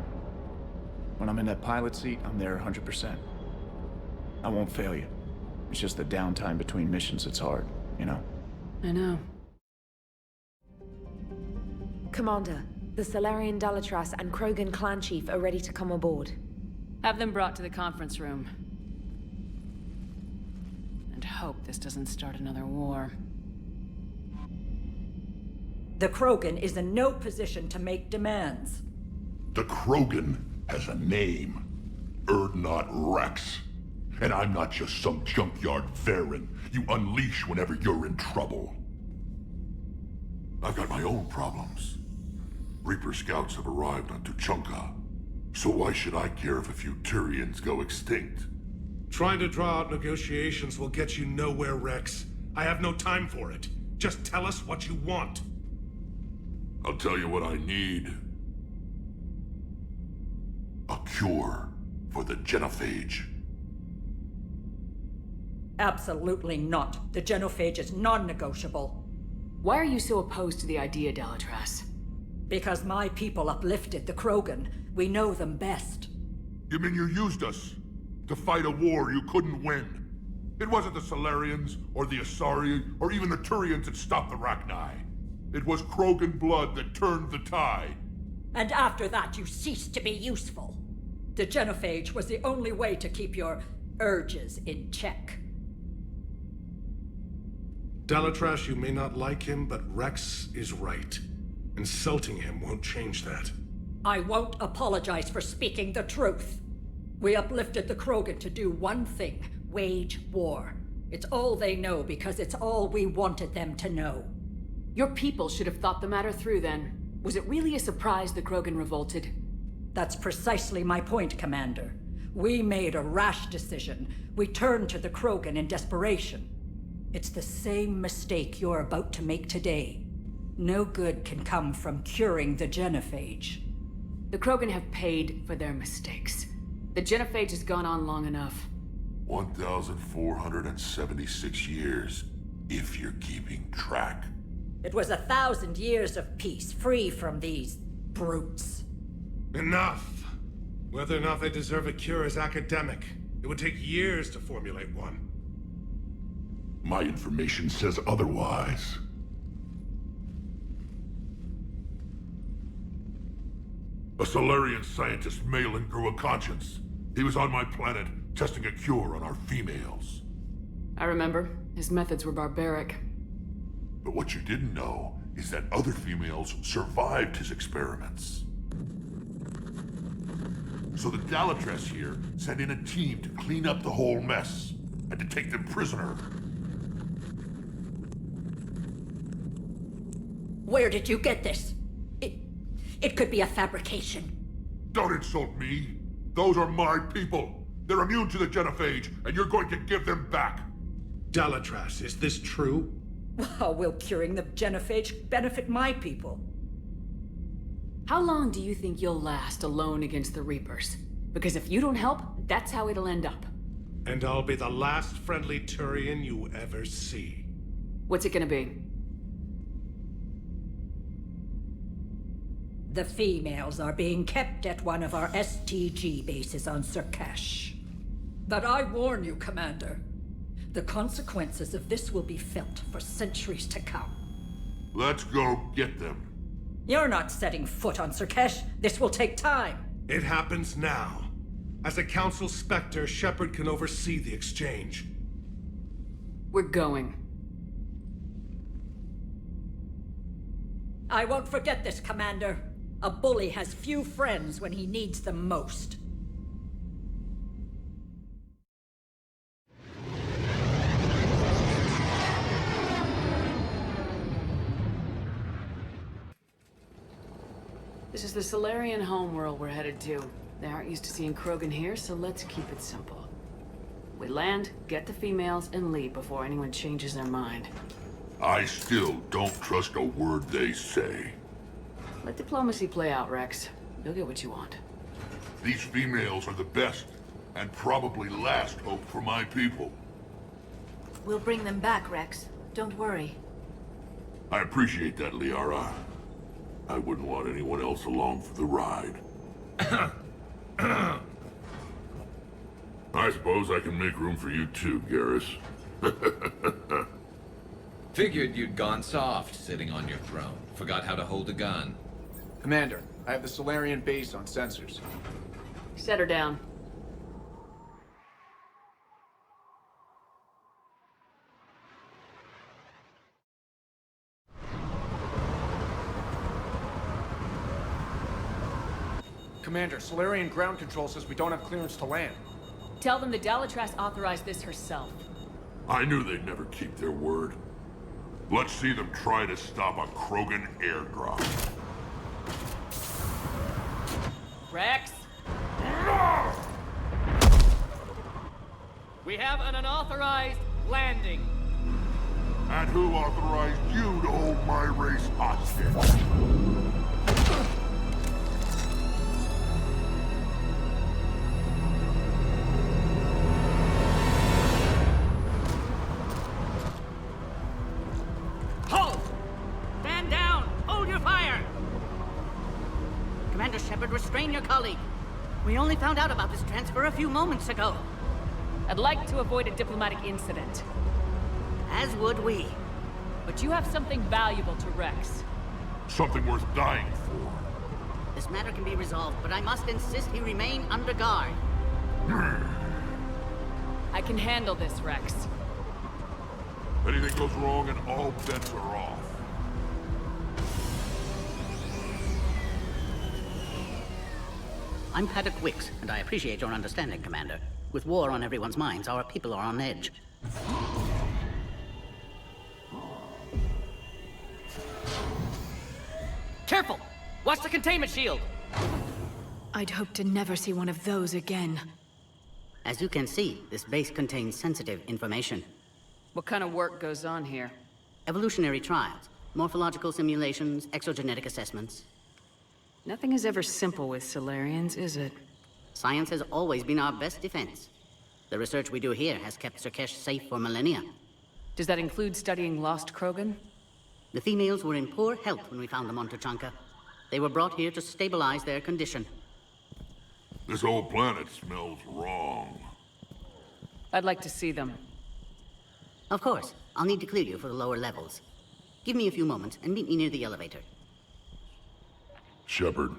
When I'm in that pilot seat, I'm there 100%. I won't fail you. It's just the downtime between missions that's hard, you know? I know. Commander, the Solarian Dalatras and Krogan clan chief are ready to come aboard. Have them brought to the conference room. And hope this doesn't start another war. The Krogan is in no position to make demands. The Krogan has a name. Urdnot Rex. And I'm not just some junkyard Varen you unleash whenever you're in trouble. I've got my own problems. Reaper scouts have arrived on Tuchanka. So why should I care if a few Turians go extinct? Trying to draw out negotiations will get you nowhere, Rex. I have no time for it. Just tell us what you want. I'll tell you what I need. A cure for the genophage. Absolutely not. The genophage is non-negotiable. Why are you so opposed to the idea, Delatras? Because my people uplifted the Krogan. We know them best. You mean you used us to fight a war you couldn't win? It wasn't the Solarians, or the Asari, or even the Turians that stopped the Rachni. It was Krogan blood that turned the tide. And after that, you ceased to be useful. The genophage was the only way to keep your urges in check. Delatras, you may not like him, but Rex is right. Insulting him won't change that. I won't apologize for speaking the truth. We uplifted the Krogan to do one thing: wage war. It's all they know because it's all we wanted them to know. Your people should have thought the matter through then. Was it really a surprise the Krogan revolted? That's precisely my point, Commander. We made a rash decision. We turned to the Krogan in desperation. It's the same mistake you're about to make today. No good can come from curing the genophage. The Krogan have paid for their mistakes. The genophage has gone on long enough. 1,476 years, if you're keeping track. It was 1,000 years of peace, free from these brutes. Enough! Whether or not they deserve a cure is academic. It would take years to formulate one. My information says otherwise. A Solarian scientist, Malin, grew a conscience. He was on my planet, testing a cure on our females. I remember. His methods were barbaric. But what you didn't know is that other females survived his experiments. So the Delatras here sent in a team to clean up the whole mess, and to take them prisoner. Where did you get this? It could be a fabrication. Don't insult me. Those are my people. They're immune to the genophage, and you're going to give them back. Delatras, is this true? How will curing the genophage benefit my people? How long do you think you'll last alone against the Reapers? Because if you don't help, that's how it'll end up. And I'll be the last friendly Turian you ever see. What's it gonna be? The females are being kept at one of our STG bases on Surkash. But I warn you, Commander. The consequences of this will be felt for centuries to come. Let's go get them. You're not setting foot on Surkash. This will take time. It happens now. As a Council Spectre, Shepard can oversee the exchange. We're going. I won't forget this, Commander. A bully has few friends when he needs them most. This is the Solarian homeworld we're headed to. They aren't used to seeing Krogan here, so let's keep it simple. We land, get the females, and leave before anyone changes their mind. I still don't trust a word they say. Let diplomacy play out, Rex. You'll get what you want. These females are the best, and probably last hope for my people. We'll bring them back, Rex. Don't worry. I appreciate that, Liara. I wouldn't want anyone else along for the ride. I suppose I can make room for you too, Garrus. Figured you'd gone soft, sitting on your throne. Forgot how to hold a gun. Commander, I have the Solarian base on sensors. Set her down. Commander, Solarian ground control says we don't have clearance to land. Tell them the Dalitras authorized this herself. I knew they'd never keep their word. Let's see them try to stop a Krogan airdrop. Rex? We have an unauthorized landing. And who authorized you to hold my race hostage? Hold! Stand down! Hold your fire! Commander Shepard, restrain your colleague. We only found out about this transfer a few moments ago. I'd like to avoid a diplomatic incident. As would we. But you have something valuable to Rex. Something worth dying for. This matter can be resolved, but I must insist he remain under guard. I can handle this, Rex. Anything goes wrong and all bets are off. I'm Paddock Wicks, and I appreciate your understanding, Commander. With war on everyone's minds, our people are on edge. Careful! Watch the containment shield! I'd hoped to never see one of those again. As you can see, this base contains sensitive information. What kind of work goes on here? Evolutionary trials, morphological simulations, exogenetic assessments. Nothing is ever simple with Solarians, is it? Science has always been our best defense. The research we do here has kept Surkesh safe for millennia. Does that include studying lost Krogan? The females were in poor health when we found them on Tuchanka. They were brought here to stabilize their condition. This whole planet smells wrong. I'd like to see them. Of course. I'll need to clear you for the lower levels. Give me a few moments and meet me near the elevator. Shepard,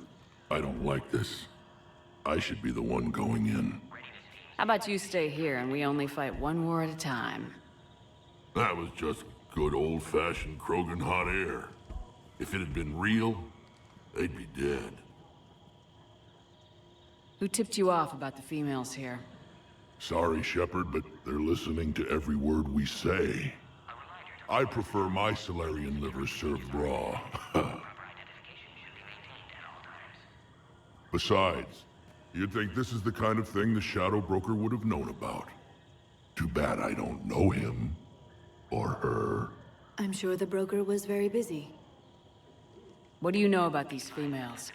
I don't like this. I should be the one going in. How about you stay here and we only fight one war at a time? That was just good old-fashioned Krogan hot air. If it had been real, they'd be dead. Who tipped you off about the females here? Sorry, Shepard, but they're listening to every word we say. I prefer my Solarian liver served raw. Besides, you'd think this is the kind of thing the Shadow Broker would have known about. Too bad I don't know him. Or her. I'm sure the broker was very busy. What do you know about these females?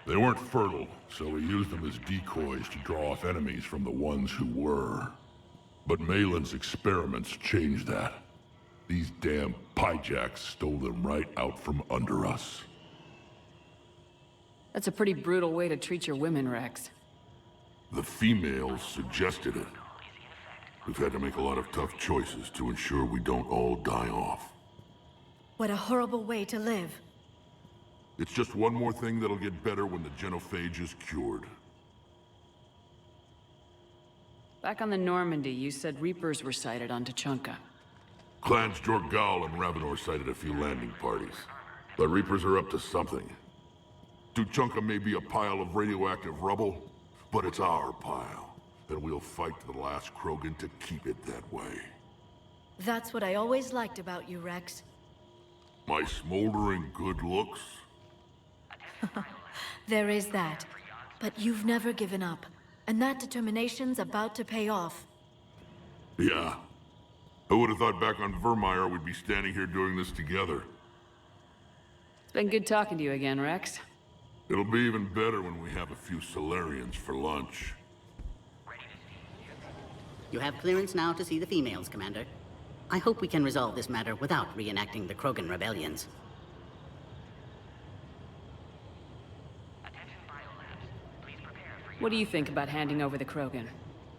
They weren't fertile, so we used them as decoys to draw off enemies from the ones who were. But Malin's experiments changed that. These damn pyjacks stole them right out from under us. That's a pretty brutal way to treat your women, Rex. The females suggested it. We've had to make a lot of tough choices to ensure we don't all die off. What a horrible way to live. It's just one more thing that'll get better when the genophage is cured. Back on the Normandy, you said Reapers were sighted on Tuchanka. Clans Jorgal and Ravenor sighted a few landing parties. The Reapers are up to something. Tuchanka may be a pile of radioactive rubble, but it's our pile. And we'll fight to the last Krogan to keep it that way. That's what I always liked about you, Rex. My smoldering good looks? There is that. But you've never given up. And that determination's about to pay off. Yeah. Who would have thought back on Vermeer we'd be standing here doing this together? It's been good talking to you again, Rex. It'll be even better when we have a few Solarians for lunch. You have clearance now to see the females, Commander. I hope we can resolve this matter without reenacting the Krogan rebellions. What do you think about handing over the Krogan?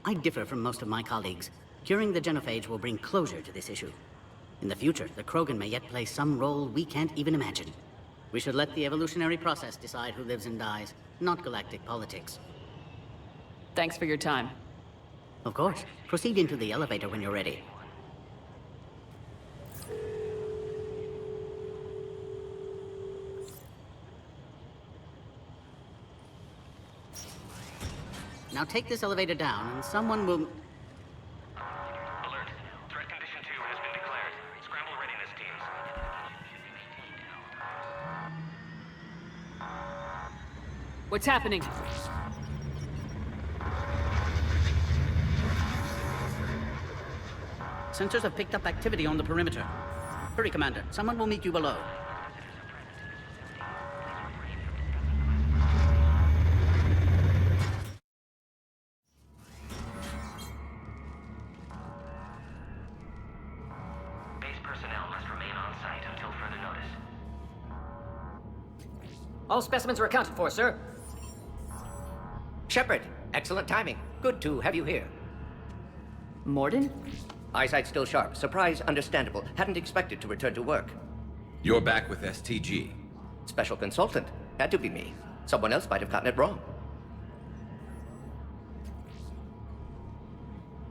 I differ from most of my colleagues. Curing the genophage will bring closure to this issue. In the future, the Krogan may yet play some role we can't even imagine. We should let the evolutionary process decide who lives and dies, not galactic politics. Thanks for your time. Of course. Proceed into the elevator when you're ready. Now take this elevator down, and someone will... Alert. Threat condition 2 has been declared. Scramble readiness teams. What's happening? Sensors have picked up activity on the perimeter. Hurry, Commander. Someone will meet you below. Base personnel must remain on site until further notice. All specimens are accounted for, sir. Shepard, excellent timing. Good to have you here. Morden? Eyesight still sharp. Surprise understandable. Hadn't expected to return to work. You're back with STG. Special consultant. Had to be me. Someone else might have gotten it wrong.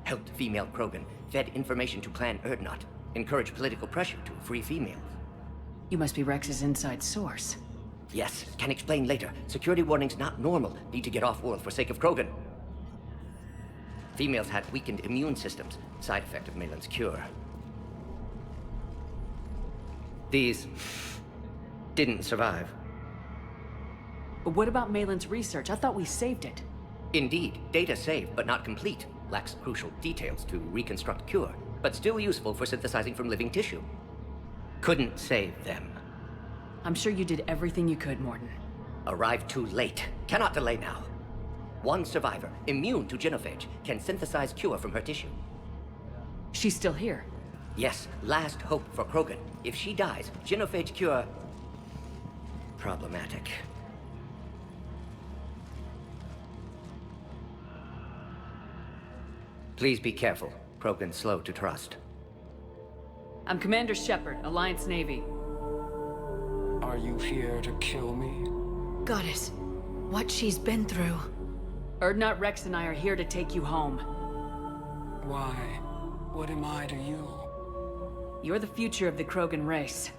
Helped female Krogan. Fed information to Clan Erdnot. Encouraged political pressure to free females. You must be Rex's inside source. Yes, can explain later. Security warnings not normal. Need to get off-world for sake of Krogan. Females had weakened immune systems. Side effect of Malin's cure. These didn't survive. But what about Malin's research? I thought we saved it. Indeed, data saved, but not complete. Lacks crucial details to reconstruct cure, but still useful for synthesizing from living tissue. Couldn't save them. I'm sure you did everything you could, Morden. Arrived too late. Cannot delay now. One survivor, immune to genophage, can synthesize cure from her tissue. She's still here? Yes, last hope for Krogan. If she dies, genophage cure... problematic. Please be careful. Krogan's slow to trust. I'm Commander Shepard, Alliance Navy. Are you here to kill me? Goddess, what she's been through. Erdnot, Rex, and I are here to take you home. Why? What am I to you? You're the future of the Krogan race.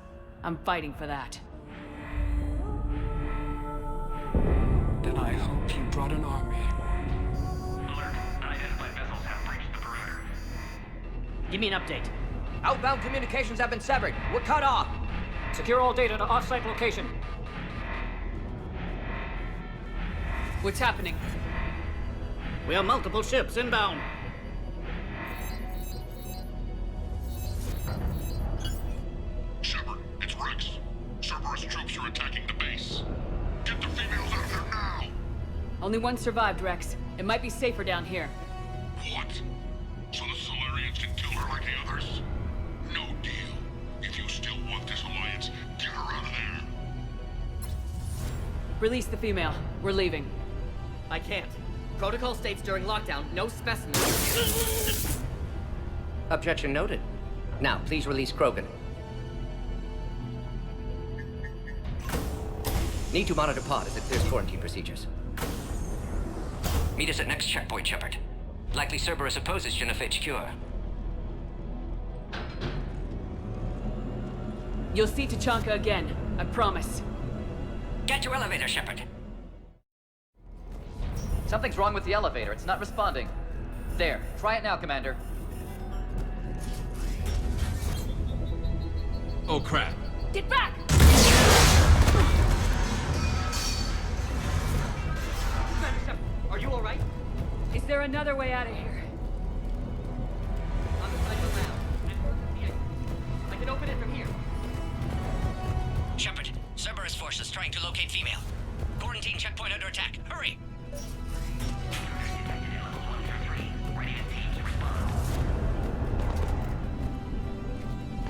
I'm fighting for that. Then I hope you brought an army. Alert. Unidentified vessels have breached the perimeter. Give me an update. Outbound communications have been severed. We're cut off. Secure all data to off-site location. What's happening? We have multiple ships inbound. Shepard, it's Rex. Cerberus troops are attacking the base. Get the females out of there now! Only one survived, Rex. It might be safer down here. What? So the Solarians can kill her like the others? No deal. If you still want this alliance, get her out of there. Release the female. We're leaving. I can't. Protocol states during lockdown, no specimens. Objection noted. Now, please release Krogan. Need to monitor pod as it clears quarantine procedures. Meet us at next checkpoint, Shepard. Likely Cerberus opposes genophage cure. You'll see Tachanka again. I promise. Get your elevator, Shepard. Something's wrong with the elevator. It's not responding. There. Try it now, Commander. Oh, crap. Get back! Are you all right? Is there another way out of here? On the side of the lounge. I can open it from here. Shepard, Cerberus forces trying to locate female. Quarantine checkpoint under attack. Hurry!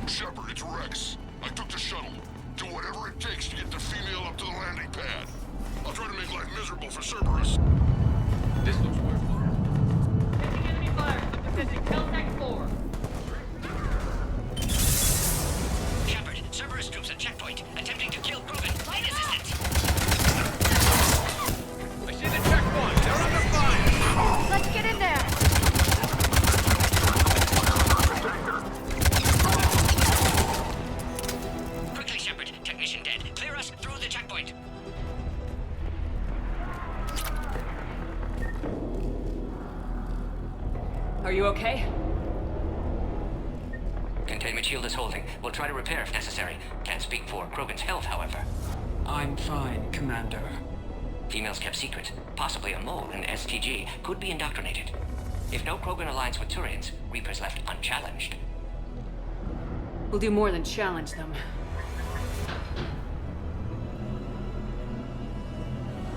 Shepard, it's Rex. I took the shuttle. Do whatever it takes to get the female up to the landing pad. I'll try to make life miserable for Cerberus. This looks worth Taking enemy fire. I'm defending Keltec 4. Shepard, Cerberus troops at checkpoint, attempting to kill Krogan. Need assistance. I see the checkpoint. They're under fire. Let's get in there! Quickly, Shepard. Technician dead. Clear us through the checkpoint. Are you okay? Containment shield is holding. We'll try to repair if necessary. Can't speak for Krogan's health, however. I'm fine, Commander. Females kept secret. Possibly a mole in STG could be indoctrinated. If no Krogan alliance with Turians, Reapers left unchallenged. We'll do more than challenge them.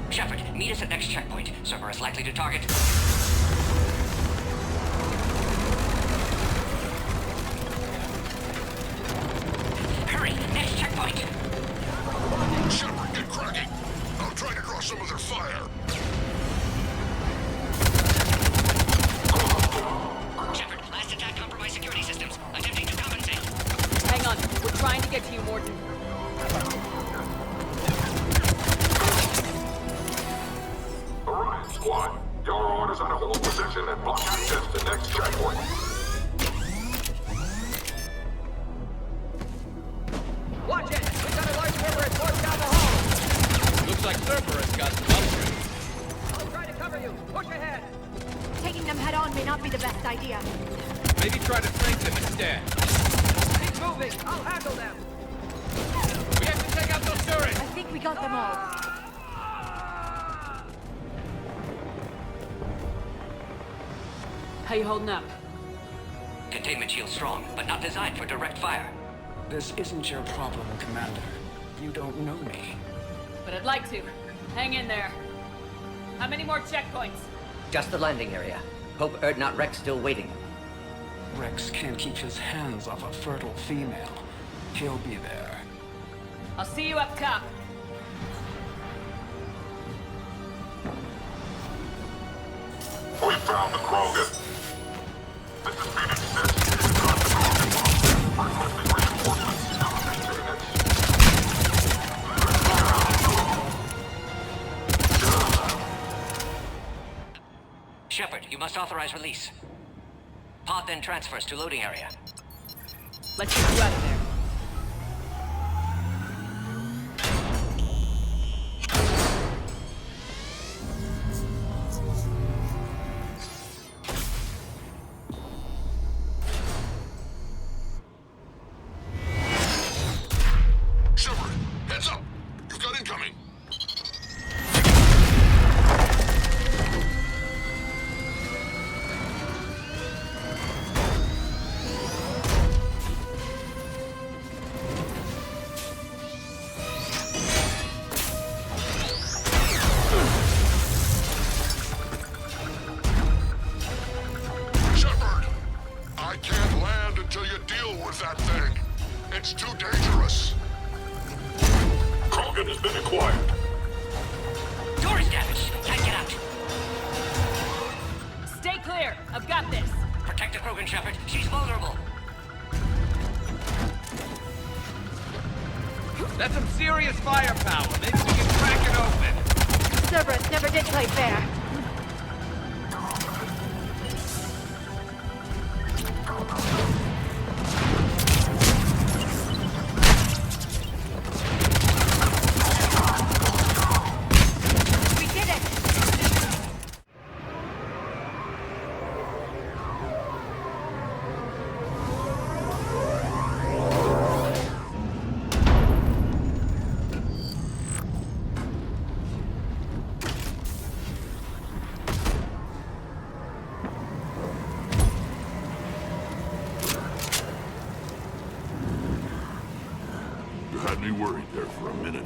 Shepard, meet us at next checkpoint. Cerberus likely to target. Hurry, next checkpoint. Shepard, get cracking. I'll try to draw some of their fire. Shepard, last attack compromised security systems. Attempting to compensate. Hang on, we're trying to get to you, Morton. Orion Squad, your orders are to hold position and block access to next checkpoint. Watch it! We've got a large river forced down the hall! Looks like Cerberus got some upgrades. I'll try to cover you. Push ahead! Taking them head on may not be the best idea. Maybe try to flank them instead. Keep moving! I'll handle them! We have to take out those turrets! I think we got them all. How you holding up? Containment shield strong, but not designed for direct fire. This isn't your problem, Commander. You don't know me. But I'd like to. Hang in there. How many more checkpoints? Just the landing area. Hope not Rex still waiting. Rex can't keep his hands off a fertile female. He'll be there. I'll see you up top. We found the Krogan. This is Phoenix 6. We got the Krogan bomb. Requesting reinforcements. Maintain it. Shepard, you must authorize release. Pod then transfers to loading area. Let's get you out of there. Shepard, heads up! You've got incoming! Shepard! I can't land until you deal with that thing. It's too dangerous. Krogan has been acquired. Door is damaged. Can't get out. Stay clear. I've got this. Protect the Krogan, Shepard. She's vulnerable. That's some serious firepower. Maybe we can crack it open. Cerberus never did play fair. We did it! You had me worried there for a minute.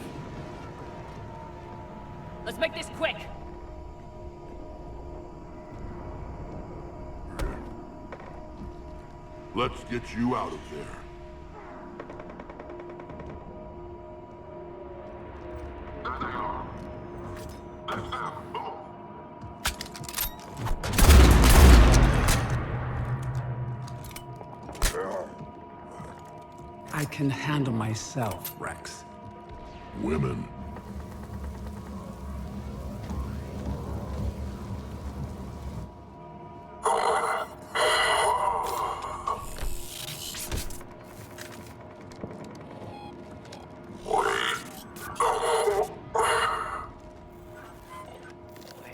Let's make this quick. Let's get you out of there. There they are. That's them. Move. I can handle myself, Rex. Women.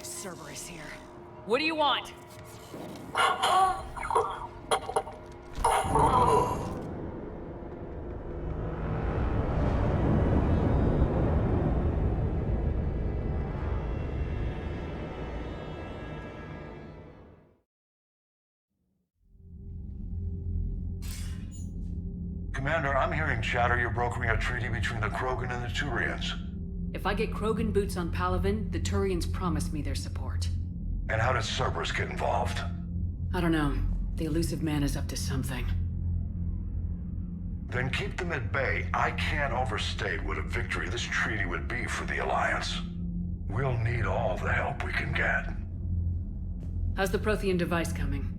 Cerberus here. What do you want? Commander, I'm hearing chatter you're brokering a treaty between the Krogan and the Turians. If I get Krogan boots on Palaven, the Turians promise me their support. And how does Cerberus get involved? I don't know. The elusive man is up to something. Then keep them at bay. I can't overstate what a victory this treaty would be for the Alliance. We'll need all the help we can get. How's the Prothean device coming?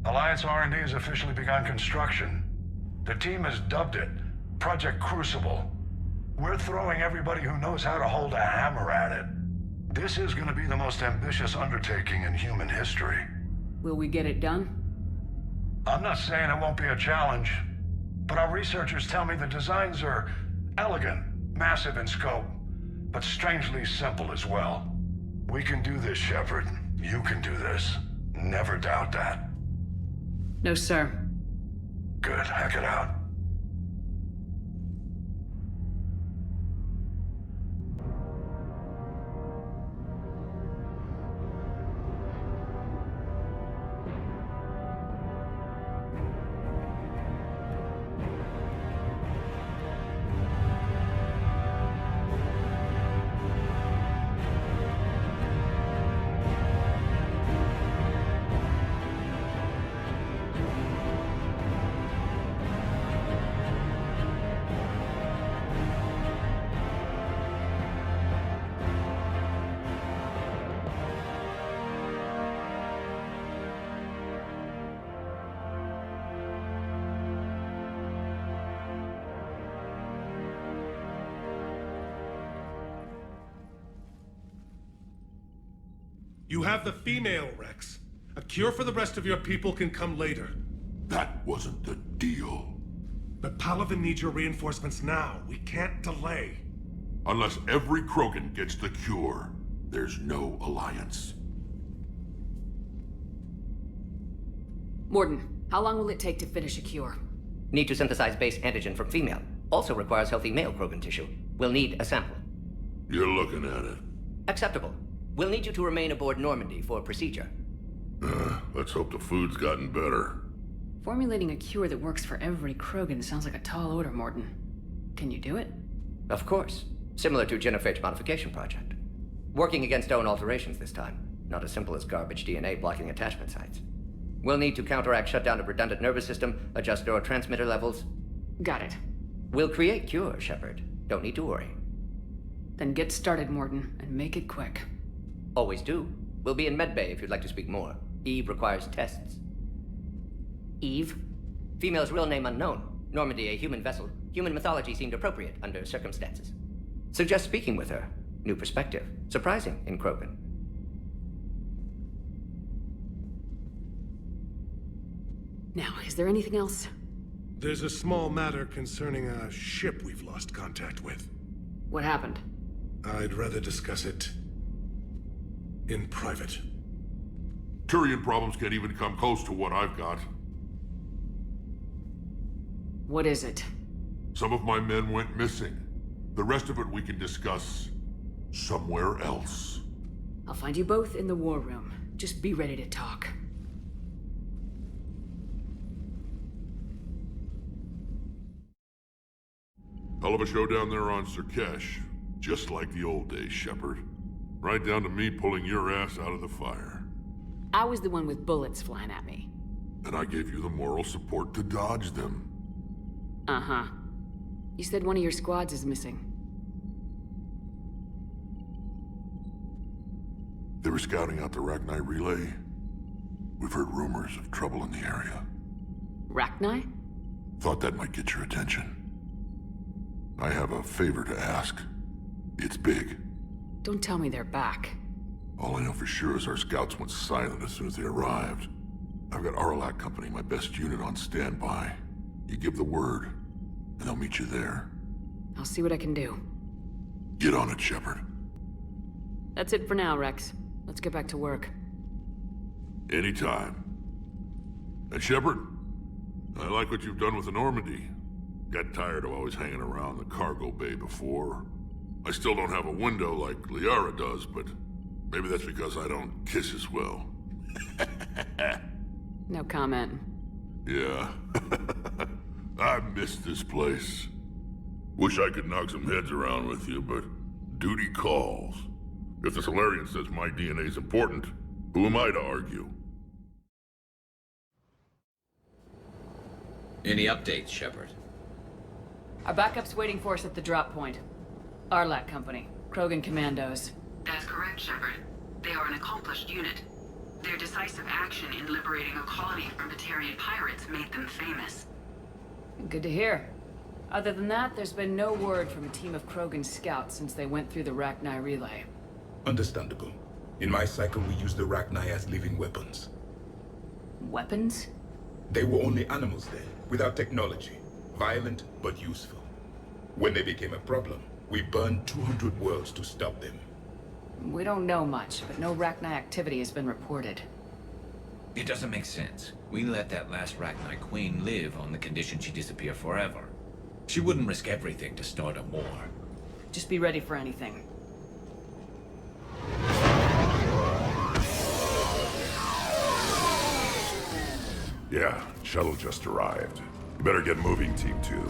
Alliance R&D has officially begun construction. The team has dubbed it Project Crucible. We're throwing everybody who knows how to hold a hammer at it. This is going to be the most ambitious undertaking in human history. Will we get it done? I'm not saying it won't be a challenge, but our researchers tell me the designs are elegant, massive in scope, but strangely simple as well. We can do this, Shepard. You can do this. Never doubt that. No, sir. Good. Hack it out. You have the female, Rex. A cure for the rest of your people can come later. That wasn't the deal. But Palaven needs your reinforcements now. We can't delay. Unless every Krogan gets the cure, there's no alliance. Mordin, how long will it take to finish a cure? Need to synthesize base antigen from female. Also requires healthy male Krogan tissue. We'll need a sample. You're looking at it. Acceptable. We'll need you to remain aboard Normandy for procedure. Let's hope the food's gotten better. Formulating a cure that works for every Krogan sounds like a tall order, Mordin. Can you do it? Of course. Similar to Genophage modification project. Working against own alterations this time. Not as simple as garbage DNA blocking attachment sites. We'll need to counteract shutdown of redundant nervous system, adjust neurotransmitter levels. Got it. We'll create cure, Shepard. Don't need to worry. Then get started, Mordin, and make it quick. Always do. We'll be in medbay if you'd like to speak more. Eve requires tests. Eve? Female's real name unknown. Normandy, a human vessel. Human mythology seemed appropriate under circumstances. Suggest speaking with her. New perspective. Surprising in Krogan. Now, is there anything else? There's a small matter concerning a ship we've lost contact with. What happened? I'd rather discuss it in private. Turian problems can't even come close to what I've got. What is it? Some of my men went missing. The rest of it we can discuss somewhere else. I'll find you both in the war room. Just be ready to talk. Hell of a show down there on Surkesh. Just like the old days, Shepard. Right down to me pulling your ass out of the fire. I was the one with bullets flying at me. And I gave you the moral support to dodge them. Uh-huh. You said one of your squads is missing. They were scouting out the Rachni relay. We've heard rumors of trouble in the area. Rachni? Thought that might get your attention. I have a favor to ask. It's big. Don't tell me they're back. All I know for sure is our scouts went silent as soon as they arrived. I've got Aralak Company, my best unit, on standby. You give the word, and I'll meet you there. I'll see what I can do. Get on it, Shepard. That's it for now, Rex. Let's get back to work. Anytime. And Shepard, I like what you've done with the Normandy. Got tired of always hanging around the cargo bay before. I still don't have a window like Liara does, but maybe that's because I don't kiss as well. No comment. Yeah. I miss this place. Wish I could knock some heads around with you, but duty calls. If the Solarian says my DNA's important, who am I to argue? Any updates, Shepard? Our backup's waiting for us at the drop point. Arlac Company, Krogan Commandos. That's correct, Shepard. They are an accomplished unit. Their decisive action in liberating a colony from Batarian pirates made them famous. Good to hear. Other than that, there's been no word from a team of Krogan scouts since they went through the Rachni relay. Understandable. In my cycle, we use the Rachni as living weapons. Weapons? They were only animals then, without technology. Violent, but useful. When they became a problem, we burned 200 worlds to stop them. We don't know much, but no Rachni activity has been reported. It doesn't make sense. We let that last Rachni Queen live on the condition she disappear forever. She wouldn't risk everything to start a war. Just be ready for anything. Yeah, shuttle just arrived. You better get moving, Team 2.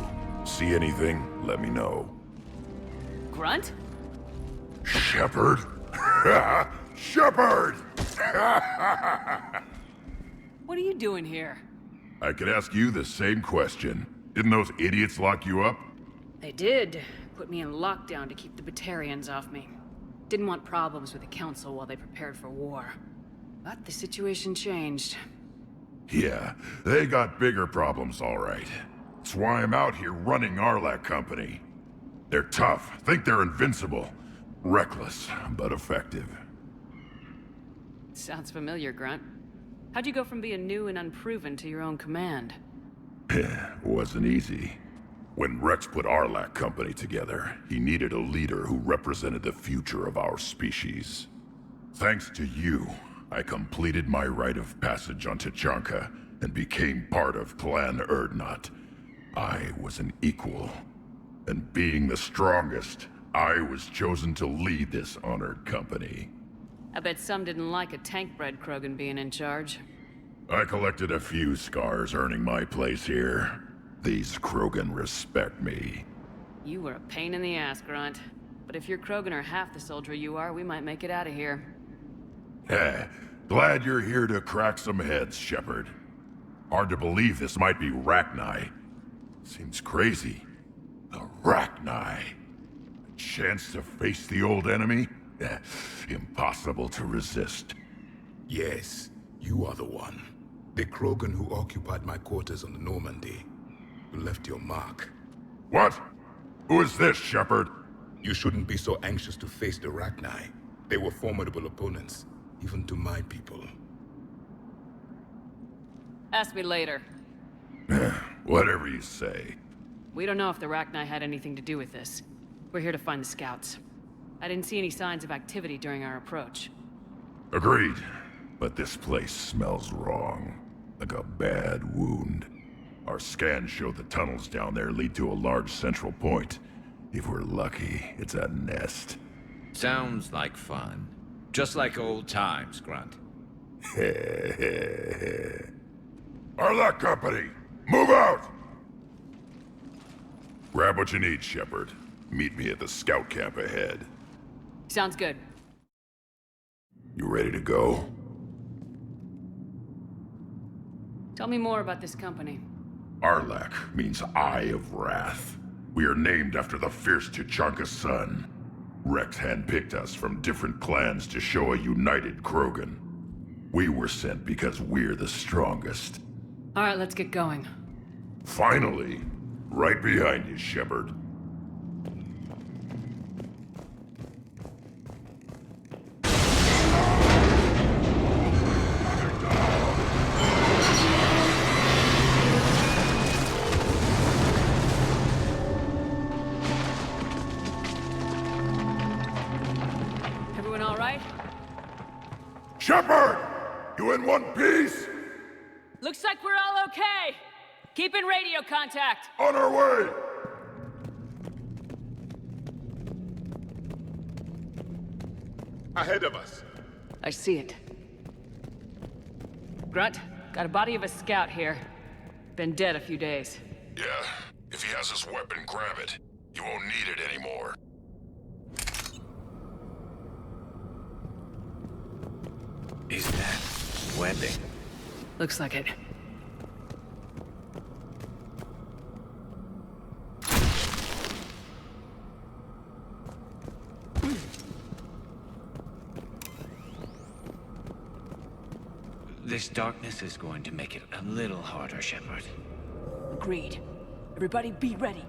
See anything, let me know. Grunt? Shepard? Shepard! What are you doing here? I could ask you the same question. Didn't those idiots lock you up? They did. Put me in lockdown to keep the Batarians off me. Didn't want problems with the Council while they prepared for war. But the situation changed. Yeah, they got bigger problems, all right. That's why I'm out here running Arlac Company. They're tough, think they're invincible. Reckless, but effective. Sounds familiar, Grunt. How'd you go from being new and unproven to your own command? Wasn't easy. When Rex put Arlac Company together, he needed a leader who represented the future of our species. Thanks to you, I completed my rite of passage on Tachanka and became part of Clan Urdnot. I was an equal. And being the strongest, I was chosen to lead this honored company. I bet some didn't like a tank-bred Krogan being in charge. I collected a few scars earning my place here. These Krogan respect me. You were a pain in the ass, Grunt. But if your Krogan are half the soldier you are, we might make it out of here. Glad you're here to crack some heads, Shepard. Hard to believe this might be Rachni. Seems crazy. The Rachni. A chance to face the old enemy? Impossible to resist. Yes, you are the one. The Krogan who occupied my quarters on the Normandy. You left your mark. What? Who is this, Shepard? You shouldn't be so anxious to face the Rachni. They were formidable opponents, even to my people. Ask me later. Whatever you say. We don't know if the Rachni had anything to do with this. We're here to find the scouts. I didn't see any signs of activity during our approach. Agreed. But this place smells wrong. Like a bad wound. Our scans show the tunnels down there lead to a large central point. If we're lucky, it's a nest. Sounds like fun. Just like old times, Grunt. Arlac Company, move out! Grab what you need, Shepard. Meet me at the scout camp ahead. Sounds good. You ready to go? Tell me more about this company. Arlac means Eye of Wrath. We are named after the fierce Tachanka's son. Rex handpicked us from different clans to show a united Krogan. We were sent because we're the strongest. All right, let's get going. Finally! Right behind you, Shepard. Everyone all right? Shepard! You in one piece? Looks like we're all okay. Keep in radio contact. On our way! Ahead of us. I see it. Grunt, got a body of a scout here. Been dead a few days. Yeah, if he has his weapon, grab it. You won't need it anymore. Is that webbing? Looks like it. This darkness is going to make it a little harder, Shepard. Agreed. Everybody be ready.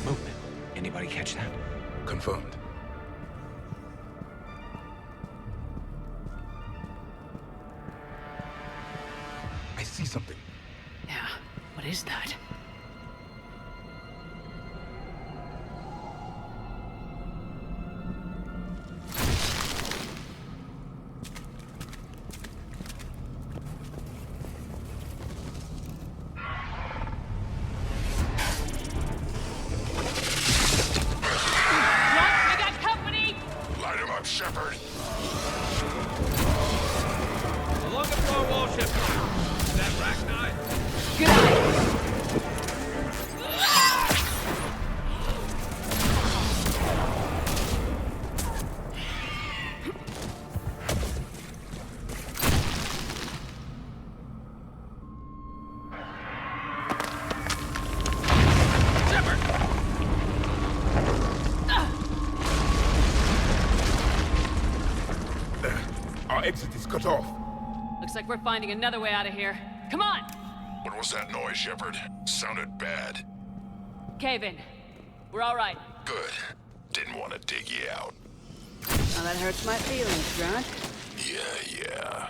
Movement. Anybody catch that? Confirmed. I see something. Yeah, what is that? Shepard. Along the floor wall, Shepard. Is that Rachni? Good eye. Our exit is cut off. Looks like we're finding another way out of here. Come on! What was that noise, Shepard? Sounded bad. Cave in. We're all right. Good. Didn't want to dig you out. Now that hurts my feelings, Grunt. Yeah.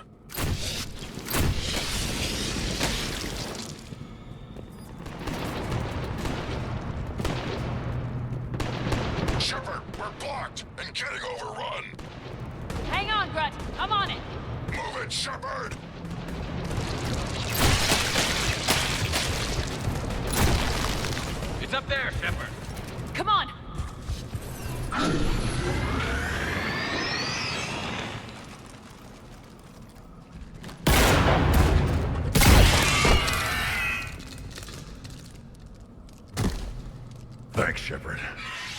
Shepard, we're blocked and getting overrun. Hang on, Grunt. I'm on it. Move it, Shepard! It's up there, Shepard. Come on! Thanks, Shepard.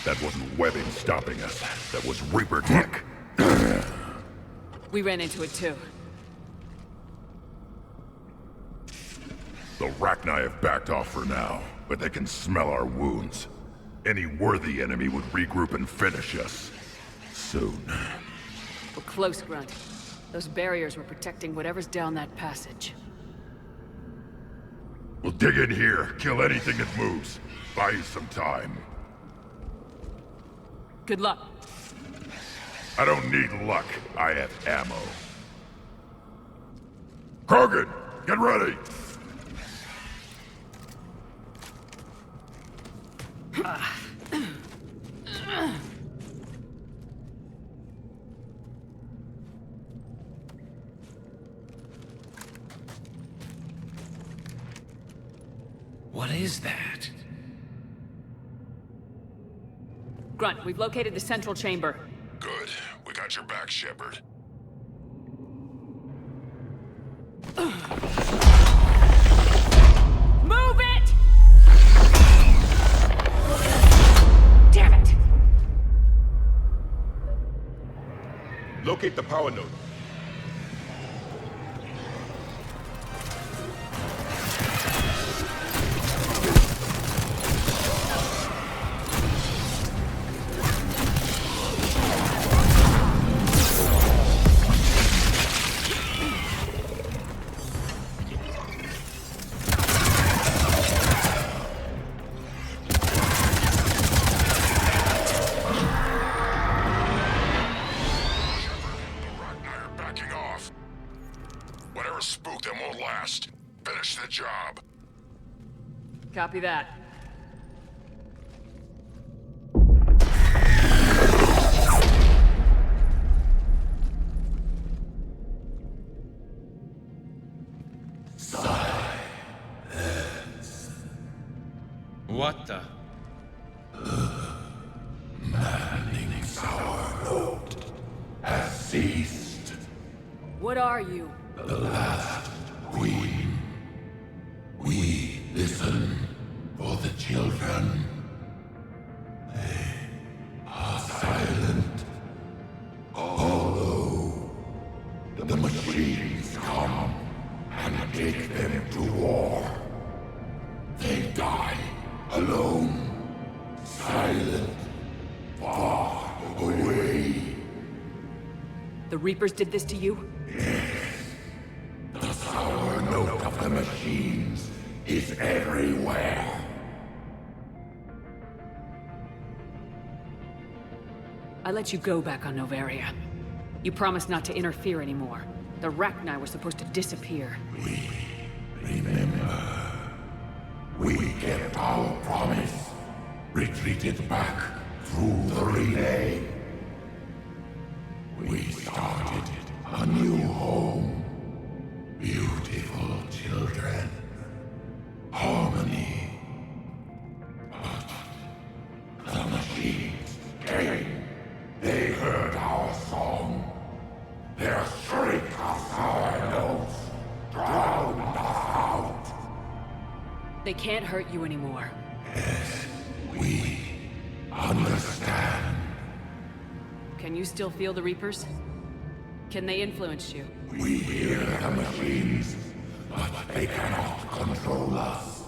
That wasn't webbing stopping us. That was Reaper tech. We ran into it too. The Rachni have backed off for now, but they can smell our wounds. Any worthy enemy would regroup and finish us. Soon. We're close, Grunt. Those barriers were protecting whatever's down that passage. We'll dig in here, kill anything that moves. Buy you some time. Good luck. I don't need luck. I have ammo. Krogan, get ready! What is that? Grunt, we've located the central chamber. Good. We got your back, Shepard. Move it! Damn it! Locate the power node. Copy that. What the? Manning our node has ceased. What are you? The last queen. We listen for the children. They are silent. Although the machines come and take them to war, they die alone, silent, far away. The Reapers did this to you? The sour note of the machines is everywhere. I let you go back on Novaria. You promised not to interfere anymore. The Rachni were supposed to disappear. Remember, we kept our promise, retreated back through the relay. We started a new home. Beautiful children. Harmony. But the machines came. They heard our song. Their shriek of sour notes drowned us out. They can't hurt you anymore. Yes, we understand. Can you still feel the Reapers? Can they influence you? We hear the machines, but they cannot control us.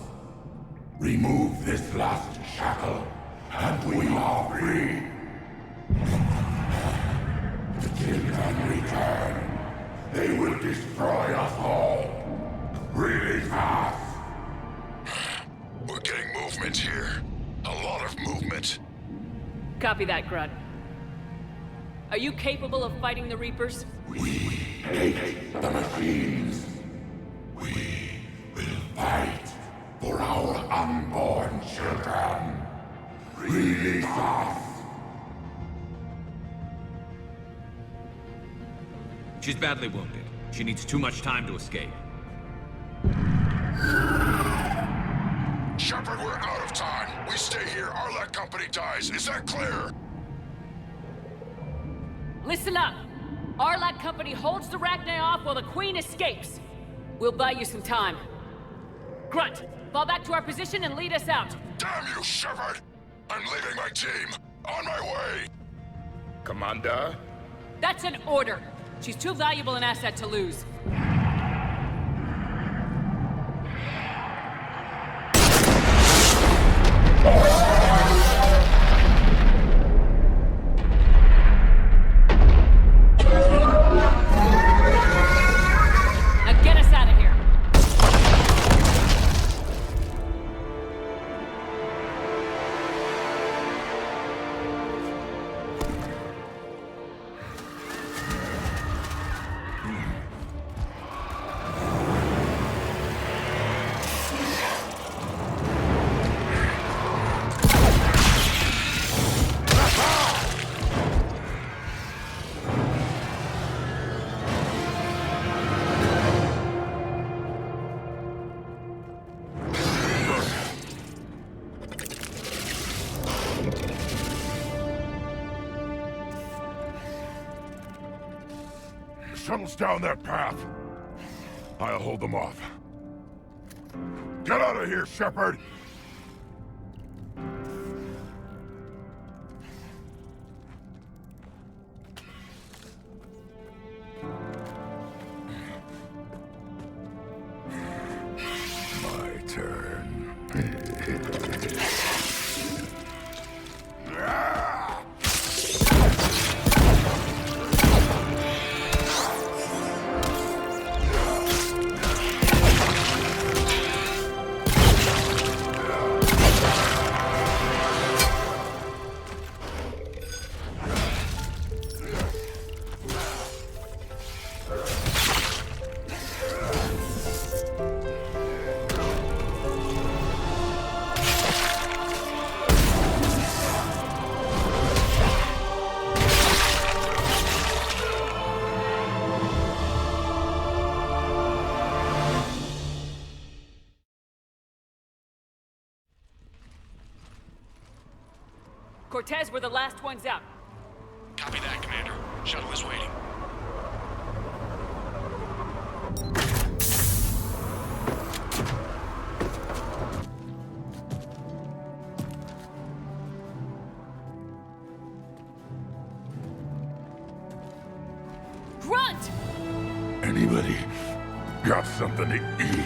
Remove this last shackle, and we are free. The children return. They will destroy us all. Really fast. We're getting movement here. A lot of movement. Copy that, Grunt. Are you capable of fighting the Reapers? We hate the machines. We will fight for our unborn children. Release us. She's badly wounded. She needs too much time to escape. Shepard, we're out of time. We stay here, our Arlec company dies. Is that clear? Listen up! Arlec Company holds the Rachni off while the Queen escapes. We'll buy you some time. Grunt, fall back to our position and lead us out. Damn you, Shepard! I'm leaving my team. On my way! Commander? That's an order. She's too valuable an asset to lose. Now get us out of here. Shuttle's down that path. I'll hold them off. Get out of here, Shepard! My turn. Cortez, we're the last ones out. Copy that, Commander. Shuttle is waiting. got something to eat.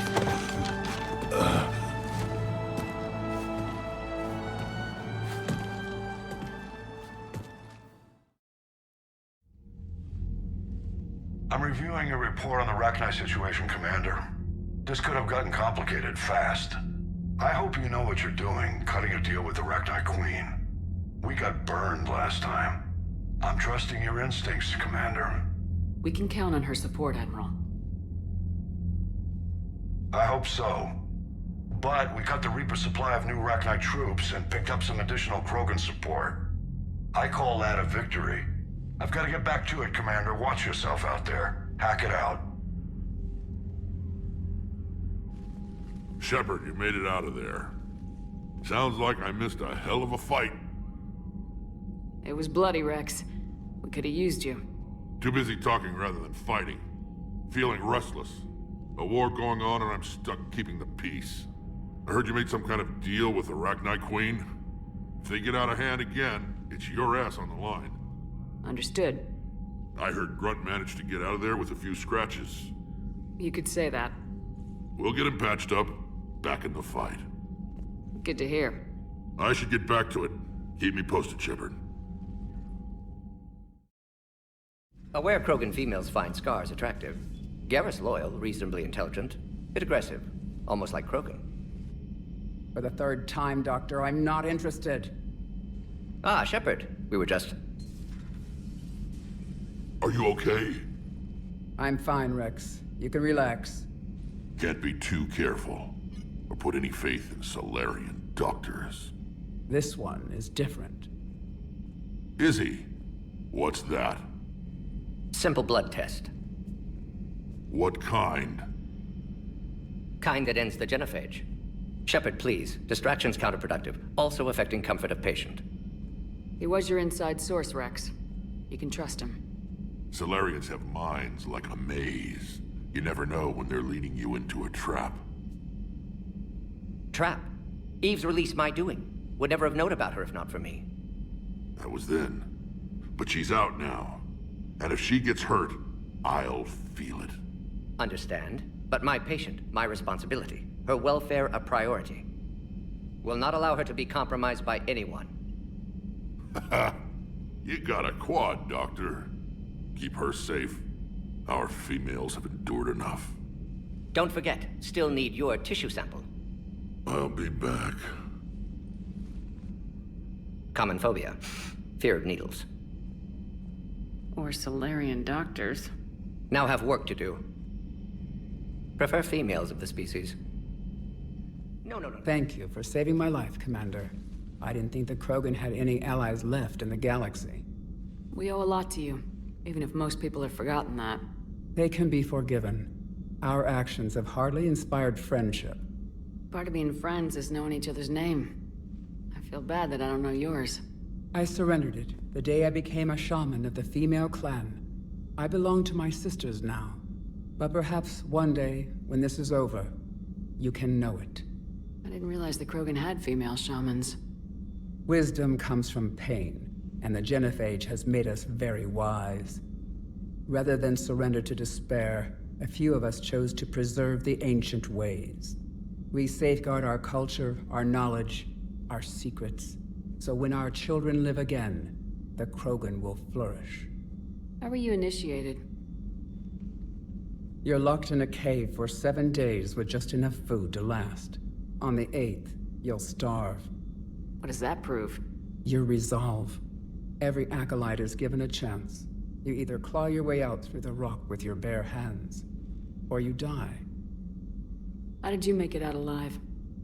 I'm reviewing your report on the Rachni situation, Commander. This could have gotten complicated fast. I hope you know what you're doing, cutting a deal with the Rachni Queen. We got burned last time. I'm trusting your instincts, Commander. We can count on her support, Admiral. I hope so. But we cut the Reaper supply of new Rachni troops and picked up some additional Krogan support. I call that a victory. I've got to get back to it, Commander. Watch yourself out there. Hack it out. Shepard, you made it out of there. Sounds like I missed a hell of a fight. It was bloody, Rex. We could have used you. Too busy talking rather than fighting. Feeling restless. A war going on and I'm stuck keeping the peace. I heard you made some kind of deal with the Rachni Queen. If they get out of hand again, it's your ass on the line. Understood. I heard Grunt managed to get out of there with a few scratches. You could say that. We'll get him patched up, back in the fight. Good to hear. I should get back to it. Keep me posted, Shepard. Aware Krogan females find Scars attractive. Garrus loyal, reasonably intelligent, bit aggressive, almost like Krogan. For the third time, Doctor, I'm not interested. Ah, Shepard. We were just... Are you okay? I'm fine, Rex. You can relax. Can't be too careful, or put any faith in Solarian doctors. This one is different. Is he? What's that? Simple blood test. What kind? Kind that ends the genophage. Shepard, please. Distraction's counterproductive, also affecting comfort of patient. He was your inside source, Rex. You can trust him. Solarians have minds like a maze. You never know when they're leading you into a trap. Trap? Eve's release my doing. Would never have known about her if not for me. That was then. But she's out now. And if she gets hurt, I'll feel it. Understand. But my patient, my responsibility. Her welfare a priority. Will not allow her to be compromised by anyone. You got a quad, Doctor. Keep her safe. Our females have endured enough. Don't forget, still need your tissue sample. I'll be back. Common phobia. Fear of needles. Or Solarian doctors. Now have work to do. Prefer females of the species. No. Thank you for saving my life, Commander. I didn't think the Krogan had any allies left in the galaxy. We owe a lot to you, even if most people have forgotten that. They can be forgiven. Our actions have hardly inspired friendship. Part of being friends is knowing each other's name. I feel bad that I don't know yours. I surrendered it the day I became a shaman of the female clan. I belong to my sisters now. But perhaps one day, when this is over, you can know it. I didn't realize the Krogan had female shamans. Wisdom comes from pain, and the genophage has made us very wise. Rather than surrender to despair, a few of us chose to preserve the ancient ways. We safeguard our culture, our knowledge, our secrets. So when our children live again, the Krogan will flourish. How were you initiated? You're locked in a cave for 7 days with just enough food to last. On the 8th, you'll starve. What does that prove? Your resolve. Every acolyte is given a chance. You either claw your way out through the rock with your bare hands, or you die. How did you make it out alive?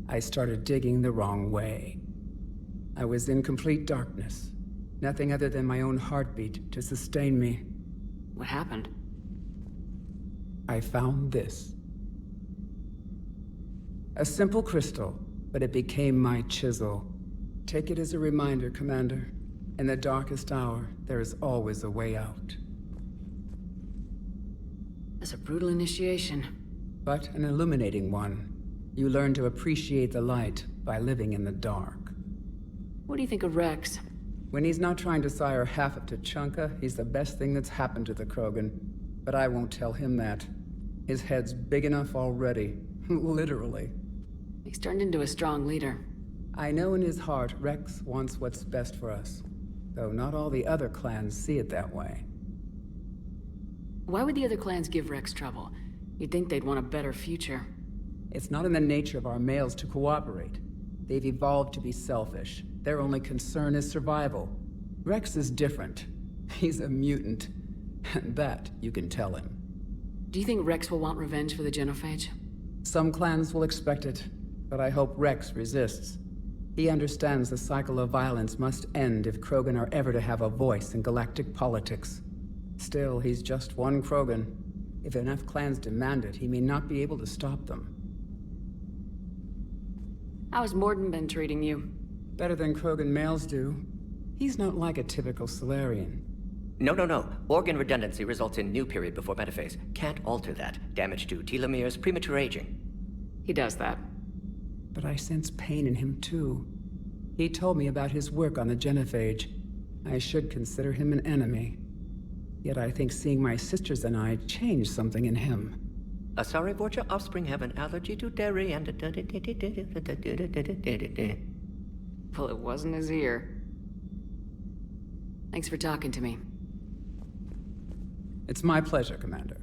I started digging the wrong way. I was in complete darkness. Nothing other than my own heartbeat to sustain me. What happened? I found this. A simple crystal, but it became my chisel. Take it as a reminder, Commander. In the darkest hour, there is always a way out. That's a brutal initiation. But an illuminating one. You learn to appreciate the light by living in the dark. What do you think of Rex? When he's not trying to sire half of Tuchanka, he's the best thing that's happened to the Krogan. But I won't tell him that. His head's big enough already. Literally. He's turned into a strong leader. I know in his heart Rex wants what's best for us. Though not all the other clans see it that way. Why would the other clans give Rex trouble? You'd think they'd want a better future. It's not in the nature of our males to cooperate. They've evolved to be selfish. Their only concern is survival. Rex is different. He's a mutant. And that you can tell him. Do you think Rex will want revenge for the genophage? Some clans will expect it, but I hope Rex resists. He understands the cycle of violence must end if Krogan are ever to have a voice in galactic politics. Still, he's just one Krogan. If enough clans demand it, he may not be able to stop them. How's Morden been treating you? Better than Krogan males do. He's not like a typical Solarian. No. Organ redundancy results in new period before metaphase. Can't alter that. Damage to telomeres, premature aging. He does that. But I sense pain in him too. He told me about his work on the genophage. I should consider him an enemy. Yet I think seeing my sisters and I changed something in him. Sorry, Vorcha offspring have an allergy to dairy and... Well, it wasn't his ear. Thanks for talking to me. It's my pleasure, Commander.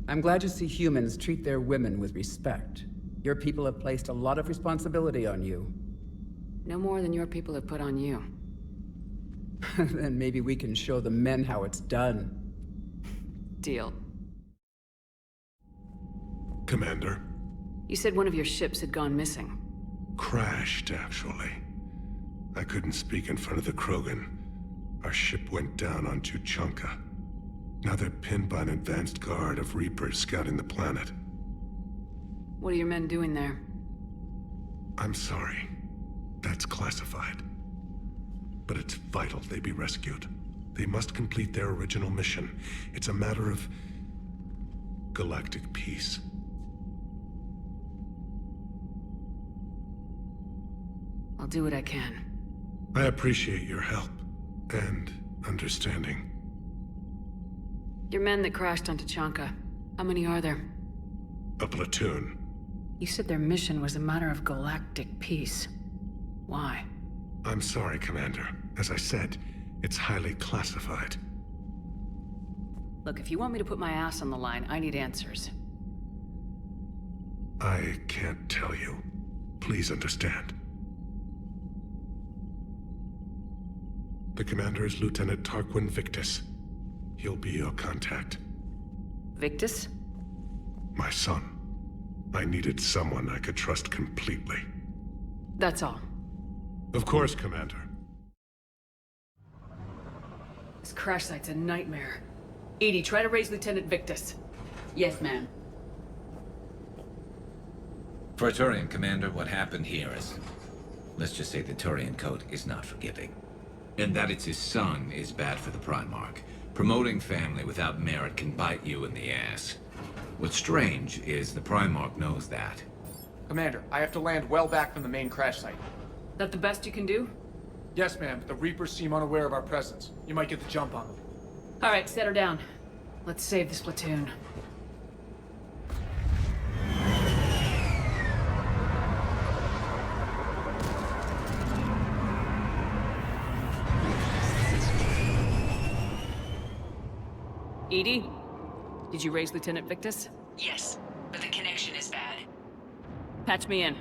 I'm glad to see humans treat their women with respect. Your people have placed a lot of responsibility on you. No more than your people have put on you. Then maybe we can show the men how it's done. Deal. Commander? You said one of your ships had gone missing. Crashed, actually. I couldn't speak in front of the Krogan. Our ship went down on Tuchanka. Now they're pinned by an advanced guard of Reapers scouting the planet. What are your men doing there? I'm sorry. That's classified. But it's vital they be rescued. They must complete their original mission. It's a matter of galactic peace. I'll do what I can. I appreciate your help and understanding. Your men that crashed on Tuchanka, how many are there? A platoon. You said their mission was a matter of galactic peace. Why? I'm sorry, Commander. As I said, it's highly classified. Look, if you want me to put my ass on the line, I need answers. I can't tell you. Please understand. The commander is Lieutenant Tarquin Victus. He'll be your contact. Victus? My son. I needed someone I could trust completely. That's all. Of course, Commander. This crash site's a nightmare. Edie, try to raise Lieutenant Victus. Yes, ma'am. For a Turian commander, what happened here is... let's just say the Turian code is not forgiving. And that it's his son is bad for the Primarch. Promoting family without merit can bite you in the ass. What's strange is the Primarch knows that. Commander, I have to land well back from the main crash site. That the best you can do? Yes, ma'am. The Reapers seem unaware of our presence. You might get the jump on them. All right, set her down. Let's save this platoon. Edie? Did you raise Lieutenant Victus? Yes, but the connection is bad. Patch me in.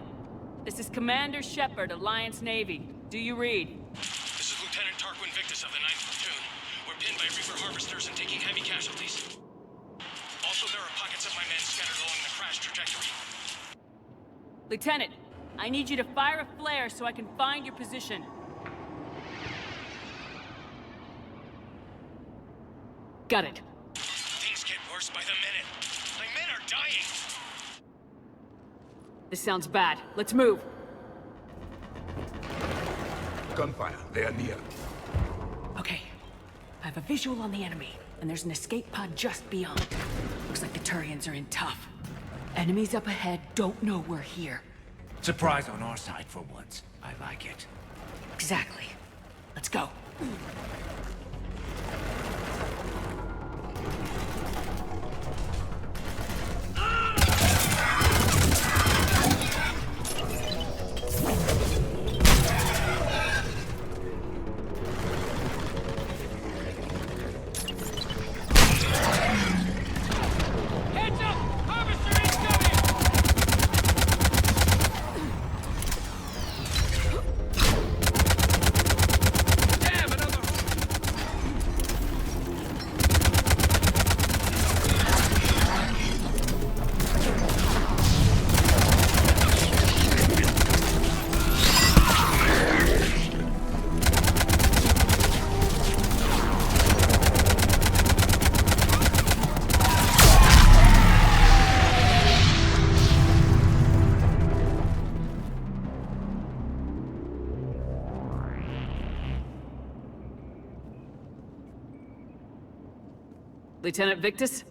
This is Commander Shepard, Alliance Navy. Do you read? This is Lieutenant Tarquin Victus of the 9th Platoon. We're pinned by Reaper harvesters and taking heavy casualties. Also, there are pockets of my men scattered along the crash trajectory. Lieutenant, I need you to fire a flare so I can find your position. Got it. Things get worse by the minute. My men are dying! This sounds bad. Let's move. Gunfire. They are near. Okay. I have a visual on the enemy, and there's an escape pod just beyond. Looks like the Turians are in tough. Enemies up ahead don't know we're here. Surprise on our side for once. I like it. Exactly. Let's go. Lieutenant Victus?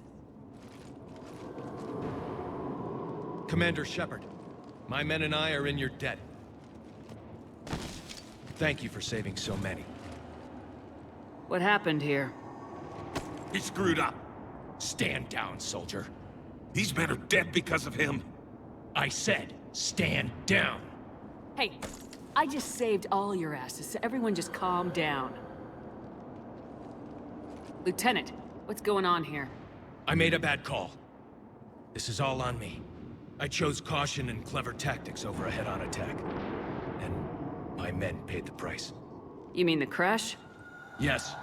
Commander Shepard, my men and I are in your debt. Thank you for saving so many. What happened here? He screwed up. Stand down, soldier. These men are dead because of him. I said, stand down. Hey, I just saved all your asses, so everyone just calm down. Lieutenant, what's going on here? I made a bad call. This is all on me. I chose caution and clever tactics over a head-on attack. And my men paid the price. You mean the crash? Yes.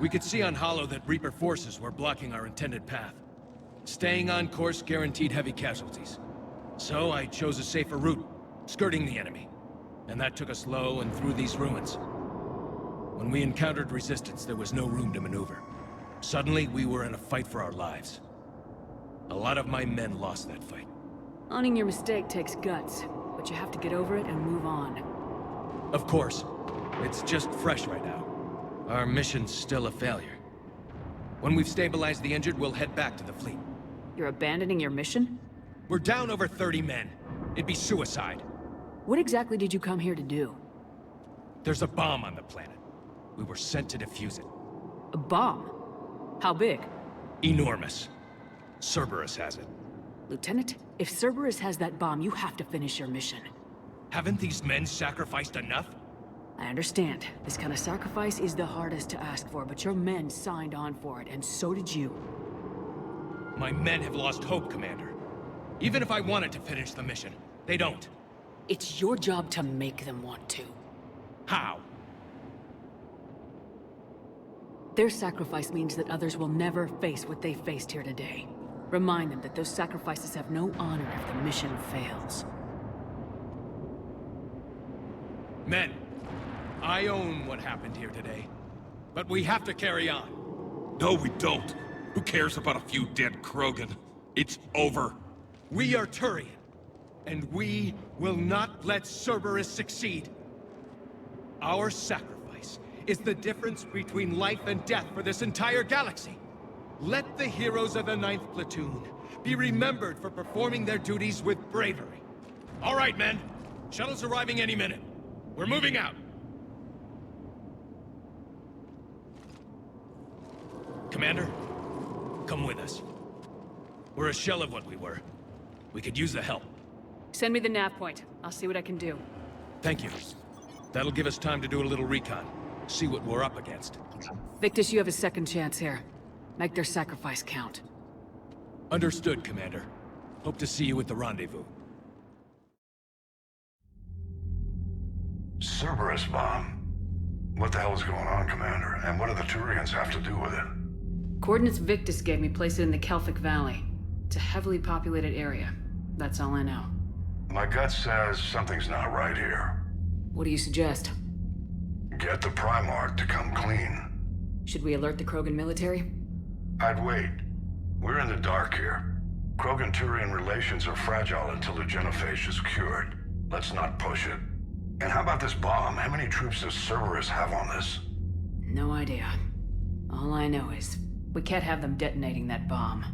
We could see on Hollow that Reaper forces were blocking our intended path. Staying on course guaranteed heavy casualties. So I chose a safer route, skirting the enemy. And that took us low and through these ruins. When we encountered resistance, there was no room to maneuver. Suddenly, we were in a fight for our lives. A lot of my men lost that fight. Owning your mistake takes guts, but you have to get over it and move on. Of course. It's just fresh right now. Our mission's still a failure. When we've stabilized the injured, we'll head back to the fleet. You're abandoning your mission? We're down over 30 men. It'd be suicide. What exactly did you come here to do? There's a bomb on the planet. We were sent to defuse it. A bomb? How big? Enormous. Cerberus has it. Lieutenant, if Cerberus has that bomb, you have to finish your mission. Haven't these men sacrificed enough? I understand. This kind of sacrifice is the hardest to ask for, but your men signed on for it, and so did you. My men have lost hope, Commander. Even if I wanted to finish the mission, they don't. It's your job to make them want to. How? Their sacrifice means that others will never face what they faced here today. Remind them that those sacrifices have no honor if the mission fails. Men, I own what happened here today. But we have to carry on. No, we don't. Who cares about a few dead Krogan? It's over. We are Turian, and we will not let Cerberus succeed. Our sacrifice is the difference between life and death for this entire galaxy. Let the heroes of the 9th Platoon be remembered for performing their duties with bravery. All right, men. Shuttle's arriving any minute. We're moving out. Commander, come with us. We're a shell of what we were. We could use the help. Send me the nav point. I'll see what I can do. Thank you. That'll give us time to do a little recon. See what we're up against. Victus, you have a second chance here. Make their sacrifice count. Understood, Commander. Hope to see you at the rendezvous. Cerberus bomb. What the hell is going on, Commander? And what do the Turians have to do with it? Coordinates Victus gave me place it in the Kelphic Valley. It's a heavily populated area. That's all I know. My gut says something's not right here. What do you suggest? Get the Primarch to come clean. Should we alert the Krogan military? I'd wait. We're in the dark here. Krogan-Turian relations are fragile until the genophage is cured. Let's not push it. And how about this bomb? How many troops does Cerberus have on this? No idea. All I know is, we can't have them detonating that bomb.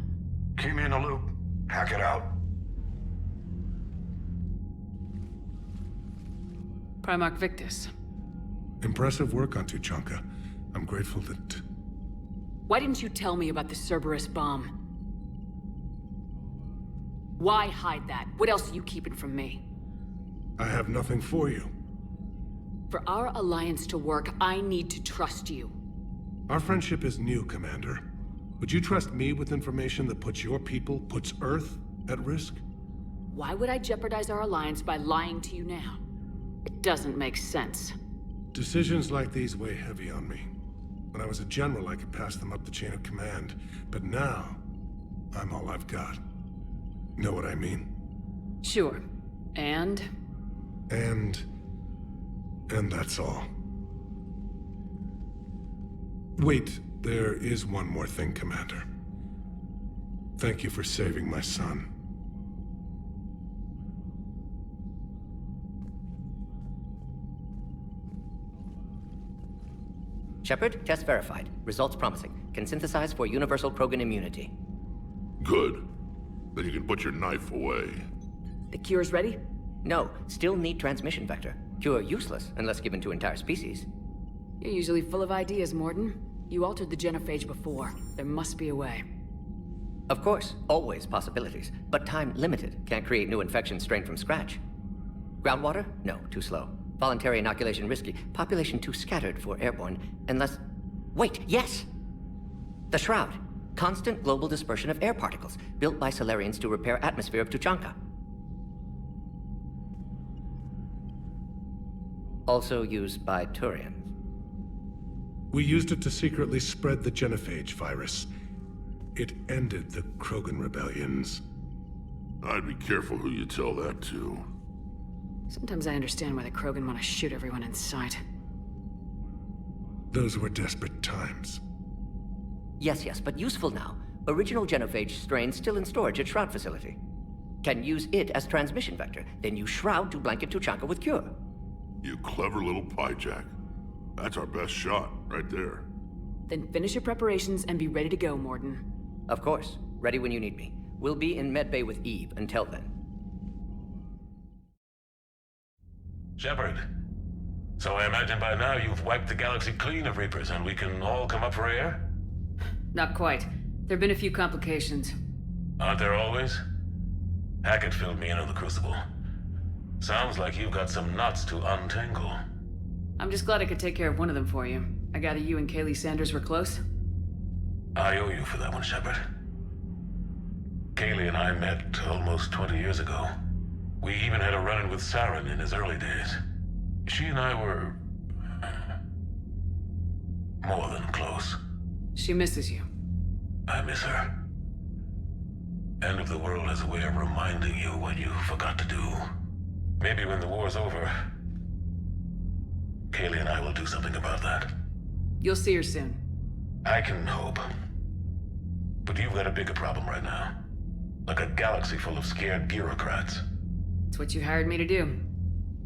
Keep me in the loop. Hack it out. Primarch Victus. Impressive work on Tuchanka. I'm grateful that... Why didn't you tell me about the Cerberus bomb? Why hide that? What else are you keeping from me? I have nothing for you. For our alliance to work, I need to trust you. Our friendship is new, Commander. Would you trust me with information that puts your people, puts Earth, at risk? Why would I jeopardize our alliance by lying to you now? It doesn't make sense. Decisions like these weigh heavy on me. When I was a general, I could pass them up the chain of command. But now, I'm all I've got. Know what I mean? Sure. And that's all. Wait, there is one more thing, Commander. Thank you for saving my son. Shepard, test verified. Results promising. Can synthesize for universal Krogan immunity. Good. Then you can put your knife away. The cure's ready? No, still need transmission vector. Cure useless unless given to entire species. You're usually full of ideas, Morden. You altered the genophage before. There must be a way. Of course, always possibilities, but time limited. Can't create new infection strain from scratch. Groundwater? No, too slow. Voluntary inoculation risky. Population too scattered for airborne, unless... Wait, yes! The Shroud. Constant global dispersion of air particles, built by Solarians to repair atmosphere of Tuchanka. Also used by Turians. We used it to secretly spread the genophage virus. It ended the Krogan rebellions. I'd be careful who you tell that to. Sometimes I understand why the Krogan want to shoot everyone in sight. Those were desperate times. Yes, but useful now. Original genophage strain still in storage at Shroud facility. Can use it as transmission vector, then use Shroud to blanket Tuchanka with cure. You clever little pyjack. That's our best shot, right there. Then finish your preparations and be ready to go, Morden. Of course. Ready when you need me. We'll be in medbay with Eve until then. Shepard. So I imagine by now you've wiped the galaxy clean of Reapers and we can all come up for air? Not quite. There've been a few complications. Aren't there always? Hackett filled me in on the Crucible. Sounds like you've got some knots to untangle. I'm just glad I could take care of one of them for you. I gather you and Kaylee Sanders were close? I owe you for that one, Shepard. Kaylee and I met almost 20 years ago. We even had a run-in with Saren in his early days. She and I were... more than close. She misses you. I miss her. End of the world has a way of reminding you what you forgot to do. Maybe when the war's over, Kaylee and I will do something about that. You'll see her soon. I can hope. But you've got a bigger problem right now. Like a galaxy full of scared bureaucrats. It's what you hired me to do.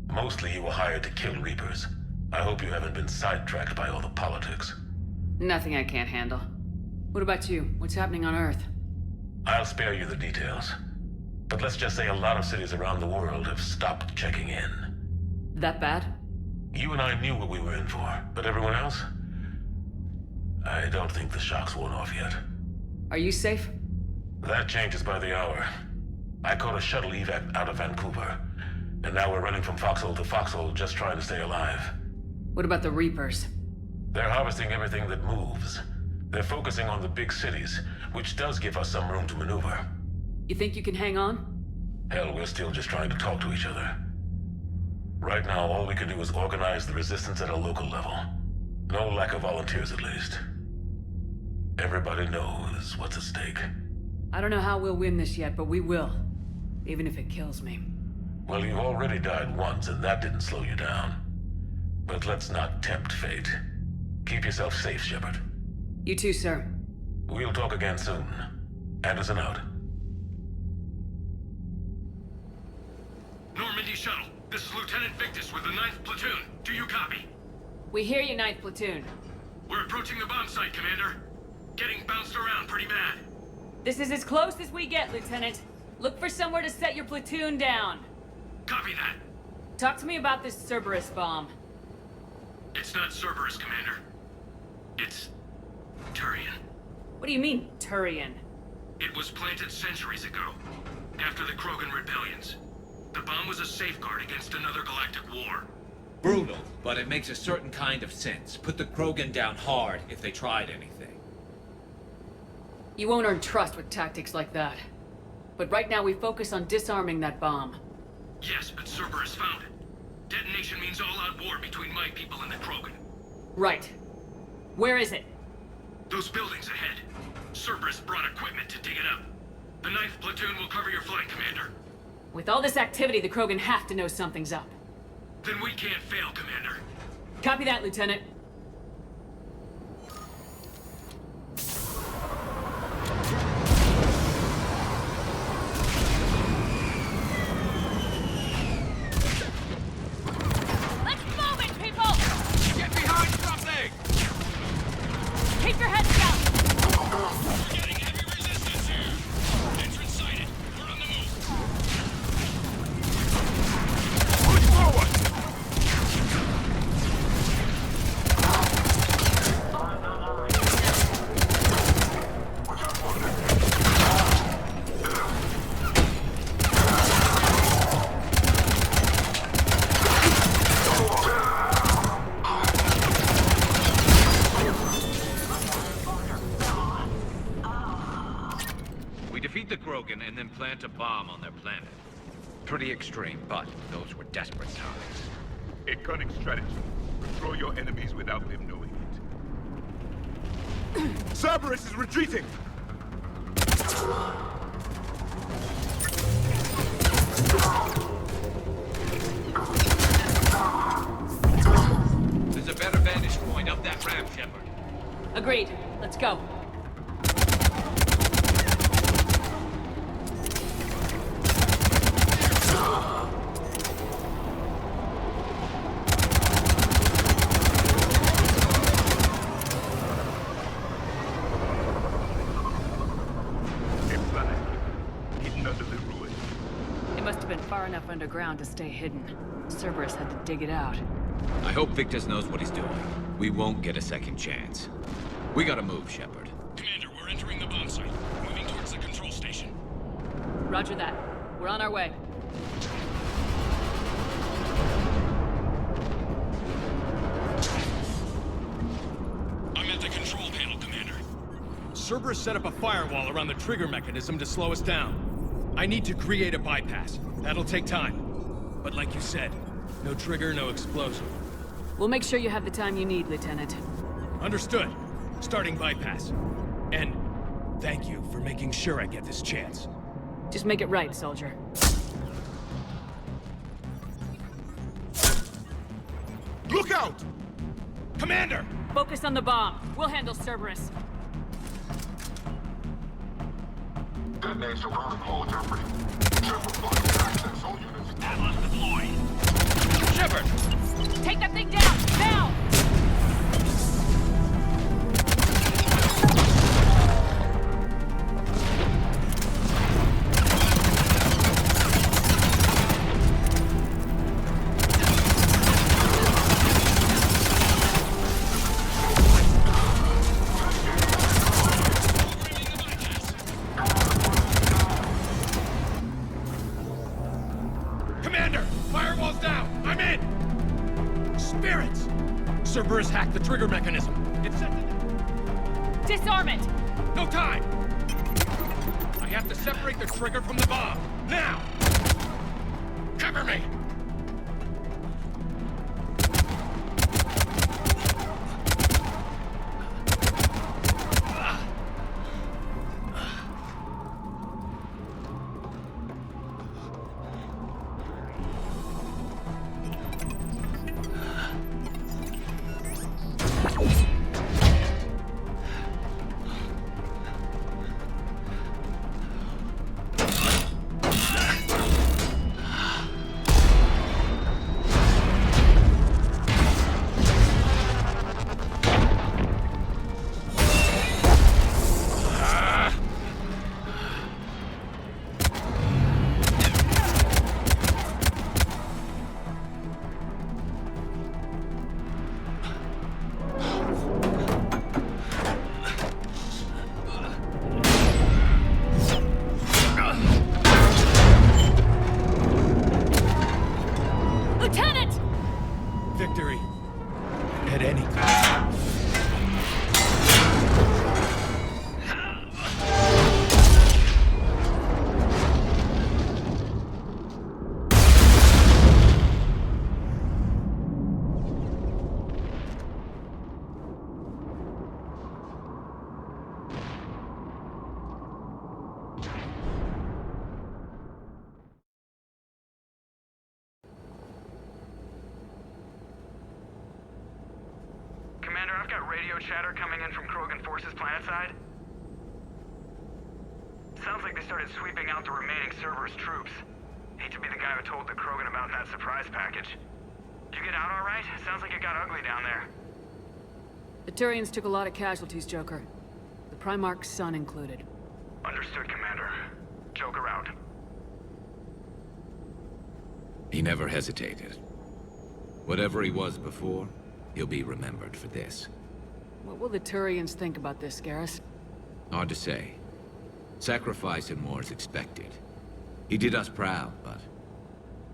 Mostly you were hired to kill Reapers. I hope you haven't been sidetracked by all the politics. Nothing I can't handle. What about you? What's happening on Earth? I'll spare you the details. But let's just say a lot of cities around the world have stopped checking in. That bad? You and I knew what we were in for, but everyone else? I don't think the shock's worn off yet. Are you safe? That changes by the hour. I caught a shuttle evac out of Vancouver, and now we're running from foxhole to foxhole just trying to stay alive. What about the Reapers? They're harvesting everything that moves. They're focusing on the big cities, which does give us some room to maneuver. You think you can hang on? Hell, we're still just trying to talk to each other. Right now, all we can do is organize the resistance at a local level. No lack of volunteers, at least. Everybody knows what's at stake. I don't know how we'll win this yet, but we will. Even if it kills me. Well, you've already died once, and that didn't slow you down. But let's not tempt fate. Keep yourself safe, Shepard. You too, sir. We'll talk again soon. Anderson out. Normandy Shuttle, this is Lieutenant Victus with the 9th Platoon. Do you copy? We hear you, 9th Platoon. We're approaching the bomb site, Commander. Getting bounced around pretty bad. This is as close as we get, Lieutenant. Look for somewhere to set your platoon down. Copy that. Talk to me about this Cerberus bomb. It's not Cerberus, Commander. It's... Turian. What do you mean, Turian? It was planted centuries ago, after the Krogan rebellions. The bomb was a safeguard against another galactic war. Brutal, but it makes a certain kind of sense. Put the Krogan down hard if they tried anything. You won't earn trust with tactics like that. But right now we focus on disarming that bomb. Yes, but Cerberus found it. Detonation means all-out war between my people and the Krogan. Right. Where is it? Those buildings ahead. Cerberus brought equipment to dig it up. The 9th Platoon will cover your flank, Commander. With all this activity, the Krogan have to know something's up. Then we can't fail, Commander. Copy that, Lieutenant. Get behind something! plant a bomb on their planet. Pretty extreme, but those were desperate times. A cunning strategy. Control your enemies without them knowing it. Cerberus is retreating! There's a better vantage point up that ramp, Shepard. Agreed. Let's go. Far enough underground to stay hidden. Cerberus had to dig it out. I hope Victus knows what he's doing. We won't get a second chance. We gotta move, Shepard. Commander, we're entering the bomb site. Moving towards the control station. Roger that. We're on our way. I'm at the control panel, Commander. Cerberus set up a firewall around the trigger mechanism to slow us down. I need to create a bypass. That'll take time. But like you said, no trigger, no explosion. We'll make sure you have the time you need, Lieutenant. Understood. Starting bypass. And thank you for making sure I get this chance. Just make it right, soldier. Look out! Commander! Focus on the bomb. We'll handle Cerberus. Detonate surrounding hall jeopardy. Shepard blocking access. All units. Atlas deployed. Shepard! Take that thing down! Now! Cerberus hacked the trigger mechanism. It's set to... Disarm it! No time! I have to separate the trigger from the bomb. Now! Cover me! Victory. At any cost. Commander, I've got radio chatter coming in from Krogan forces planetside. Sounds like they started sweeping out the remaining Cerberus troops. Hate to be the guy who told the Krogan about that surprise package. Did you get out all right? Sounds like it got ugly down there. The Turians took a lot of casualties, Joker. The Primarch's son included. Understood, Commander. Joker out. He never hesitated. Whatever he was before, he'll be remembered for this. What will the Turians think about this, Garrus? Hard to say. Sacrifice in war is expected. He did us proud, but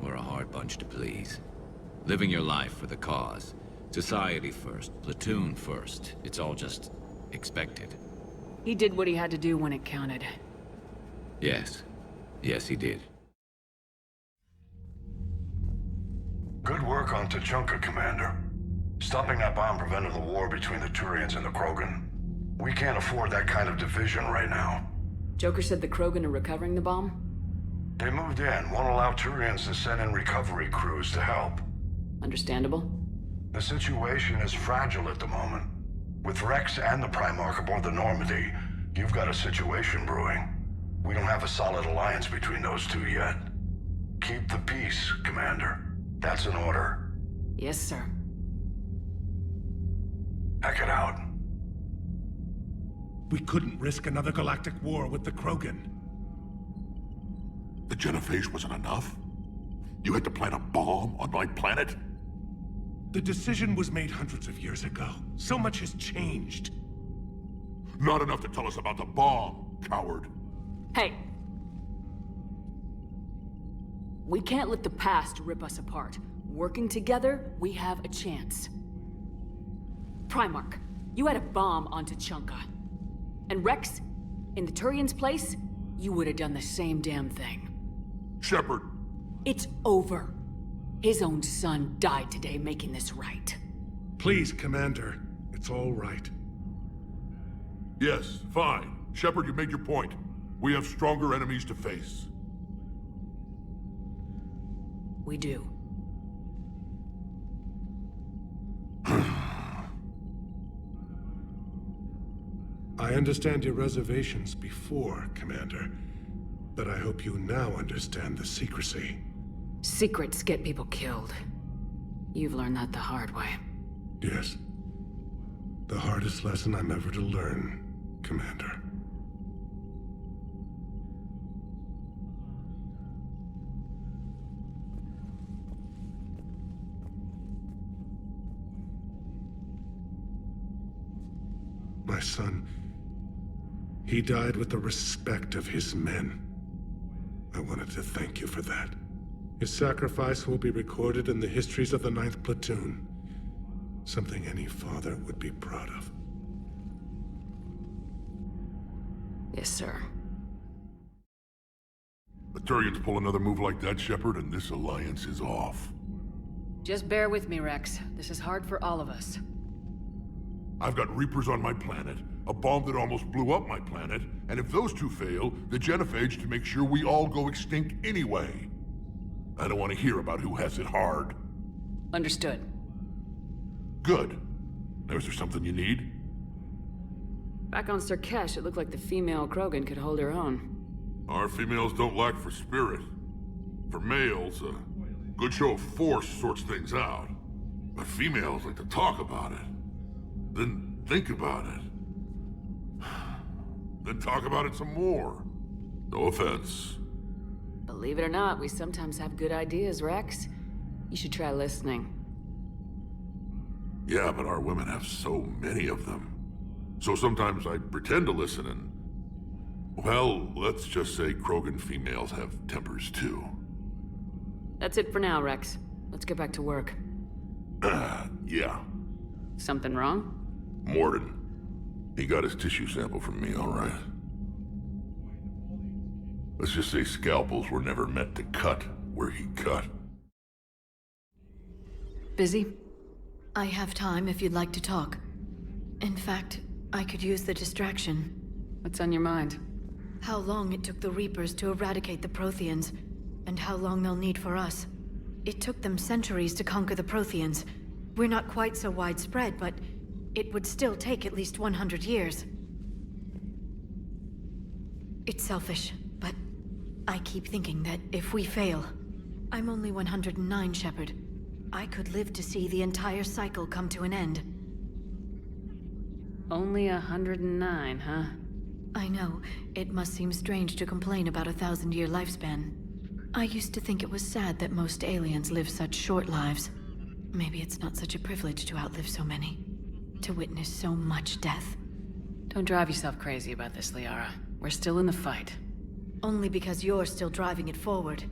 we're a hard bunch to please. Living your life for the cause. Society first, platoon first. It's all just expected. He did what he had to do when it counted. Yes. Yes, he did. Good work on Tachanka, Commander. Stopping that bomb prevented the war between the Turians and the Krogan. We can't afford that kind of division right now. Joker said the Krogan are recovering the bomb? They moved in, won't allow Turians to send in recovery crews to help. Understandable. The situation is fragile at the moment. With Rex and the Primarch aboard the Normandy, you've got a situation brewing. We don't have a solid alliance between those two yet. Keep the peace, Commander. That's an order. Yes, sir. Hack it out. We couldn't risk another galactic war with the Krogan. The genophage wasn't enough? You had to plant a bomb on my planet? The decision was made hundreds of years ago. So much has changed. Not enough to tell us about the bomb, coward. Hey! We can't let the past rip us apart. Working together, we have a chance. Primarch, you had a bomb on Tachanka. And Rex, in the Turian's place, you would have done the same damn thing. Shepard! It's over. His own son died today making this right. Please, Commander. It's all right. Yes, fine. Shepard, you made your point. We have stronger enemies to face. We do. I understand your reservations before, Commander. But I hope you now understand the secrecy. Secrets get people killed. You've learned that the hard way. Yes. The hardest lesson I'm ever to learn, Commander. My son, he died with the respect of his men. I wanted to thank you for that. His sacrifice will be recorded in the histories of the 9th Platoon. Something any father would be proud of. Yes, sir. The Turians pull another move like that, Shepard, and this alliance is off. Just bear with me, Rex. This is hard for all of us. I've got Reapers on my planet, a bomb that almost blew up my planet, and if those two fail, the genophage to make sure we all go extinct anyway. I don't want to hear about who has it hard. Understood. Good. Now, is there something you need? Back on Sirkesh, it looked like the female Krogan could hold her own. Our females don't lack for spirit. For males, a good show of force sorts things out. But females like to talk about it. Then think about it. Then talk about it some more. No offense. Believe it or not, we sometimes have good ideas, Rex. You should try listening. Yeah, but our women have so many of them. So sometimes I pretend to listen and... Well, let's just say Krogan females have tempers too. That's it for now, Rex. Let's get back to work. Yeah. Something wrong? Morden. He got his tissue sample from me, all right. Let's just say scalpels were never meant to cut where he cut. Busy? I have time if you'd like to talk. In fact, I could use the distraction. What's on your mind? How long it took the Reapers to eradicate the Protheans, and how long they'll need for us. It took them centuries to conquer the Protheans. We're not quite so widespread, but it would still take at least 100 years. It's selfish, but I keep thinking that if we fail... I'm only 109, Shepard. I could live to see the entire cycle come to an end. Only 109, huh? I know. It must seem strange to complain about a 1,000-year lifespan. I used to think it was sad that most aliens live such short lives. Maybe it's not such a privilege to outlive so many. To witness so much death. Don't drive yourself crazy about this, Liara. We're still in the fight. Only because you're still driving it forward.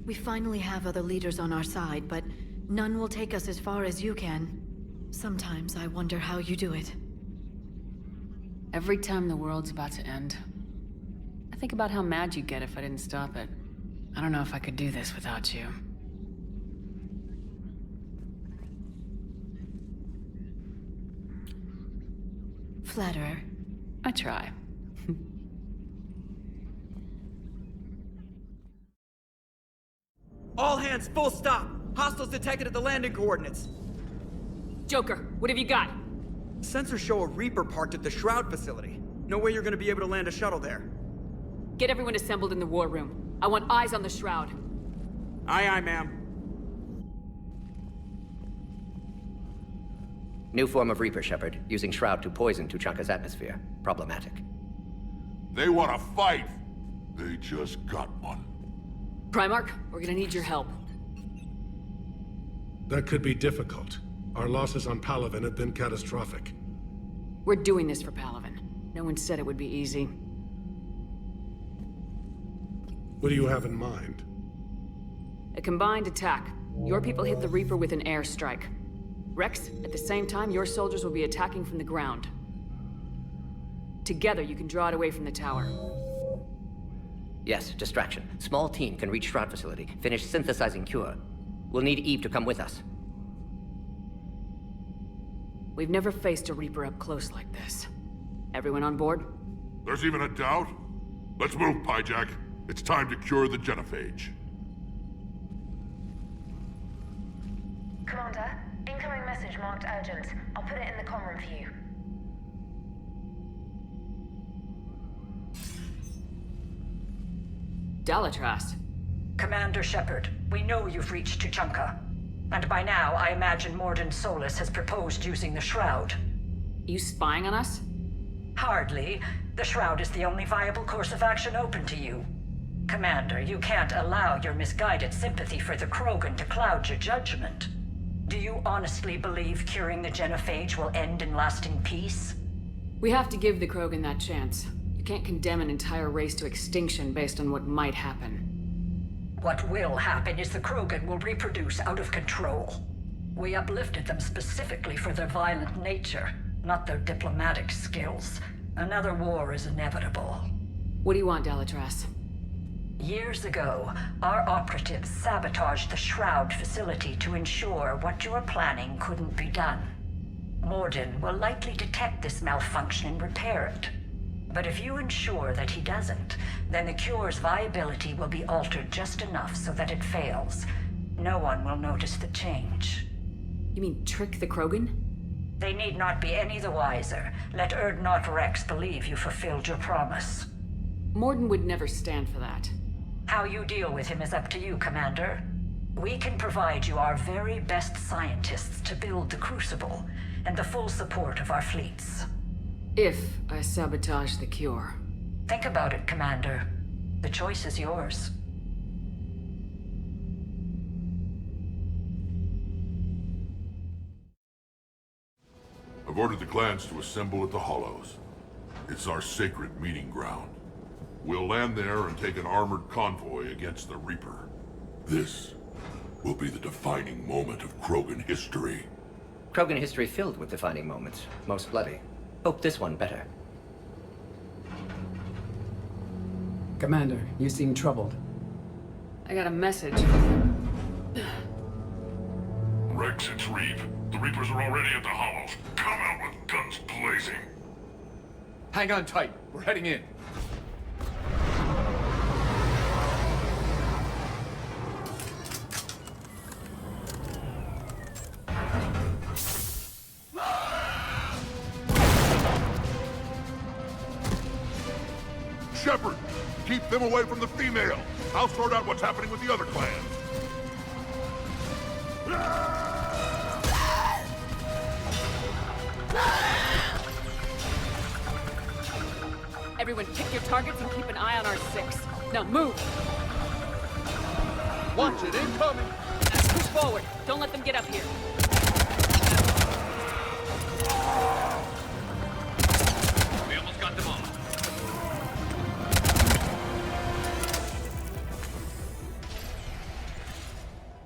We finally have other leaders on our side, but none will take us as far as you can. Sometimes I wonder how you do it. Every time the world's about to end, I think about how mad you'd get if I didn't stop it. I don't know if I could do this without you. Flatterer. I try. All hands, full stop! Hostiles detected at the landing coordinates. Joker, what have you got? Sensors show a Reaper parked at the Shroud facility. No way you're gonna be able to land a shuttle there. Get everyone assembled in the war room. I want eyes on the Shroud. Aye, aye, ma'am. New form of Reaper, Shepard, using Shroud to poison Tuchanka's atmosphere. Problematic. They want to fight. They just got one. Primarch, we're gonna need your help. That could be difficult. Our losses on Palaven have been catastrophic. We're doing this for Palaven. No one said it would be easy. What do you have in mind? A combined attack. Your people hit the Reaper with an airstrike. Rex, at the same time, your soldiers will be attacking from the ground. Together, you can draw it away from the tower. Yes, distraction. Small team can reach Shroud facility, finish synthesizing cure. We'll need Eve to come with us. We've never faced a Reaper up close like this. Everyone on board? There's even a doubt? Let's move, Pyjack. It's time to cure the genophage. Commander, incoming message marked urgent. I'll put it in the comm room for you. Dalatras. Commander Shepard, we know you've reached Tuchanka. And by now, I imagine Morden Solus has proposed using the Shroud. You spying on us? Hardly. The Shroud is the only viable course of action open to you. Commander, you can't allow your misguided sympathy for the Krogan to cloud your judgment. Do you honestly believe curing the genophage will end in lasting peace? We have to give the Krogan that chance. You can't condemn an entire race to extinction based on what might happen. What will happen is the Krogan will reproduce out of control. We uplifted them specifically for their violent nature, not their diplomatic skills. Another war is inevitable. What do you want, Dalatras? Years ago, our operatives sabotaged the Shroud facility to ensure what you were planning couldn't be done. Morden will likely detect this malfunction and repair it. But if you ensure that he doesn't, then the cure's viability will be altered just enough so that it fails. No one will notice the change. You mean trick the Krogan? They need not be any the wiser. Let Urdnot Rex believe you fulfilled your promise. Morden would never stand for that. How you deal with him is up to you, Commander. We can provide you our very best scientists to build the Crucible, and the full support of our fleets. If I sabotage the cure. Think about it, Commander. The choice is yours. I've ordered the clans to assemble at the Hollows. It's our sacred meeting ground. We'll land there and take an armored convoy against the Reaper. This will be the defining moment of Krogan history. Krogan history filled with defining moments, most bloody. Hope this one better. Commander, you seem troubled. I got a message. Rex, it's Reap. The Reapers are already at the Hollows. Come out with guns blazing. Hang on tight. We're heading in. Shepard, keep them away from the female. I'll sort out what's happening with the other clans. Everyone pick your targets and keep an eye on our 6. Now move! Watch it, incoming! Push forward. Don't let them get up here. We almost got them all.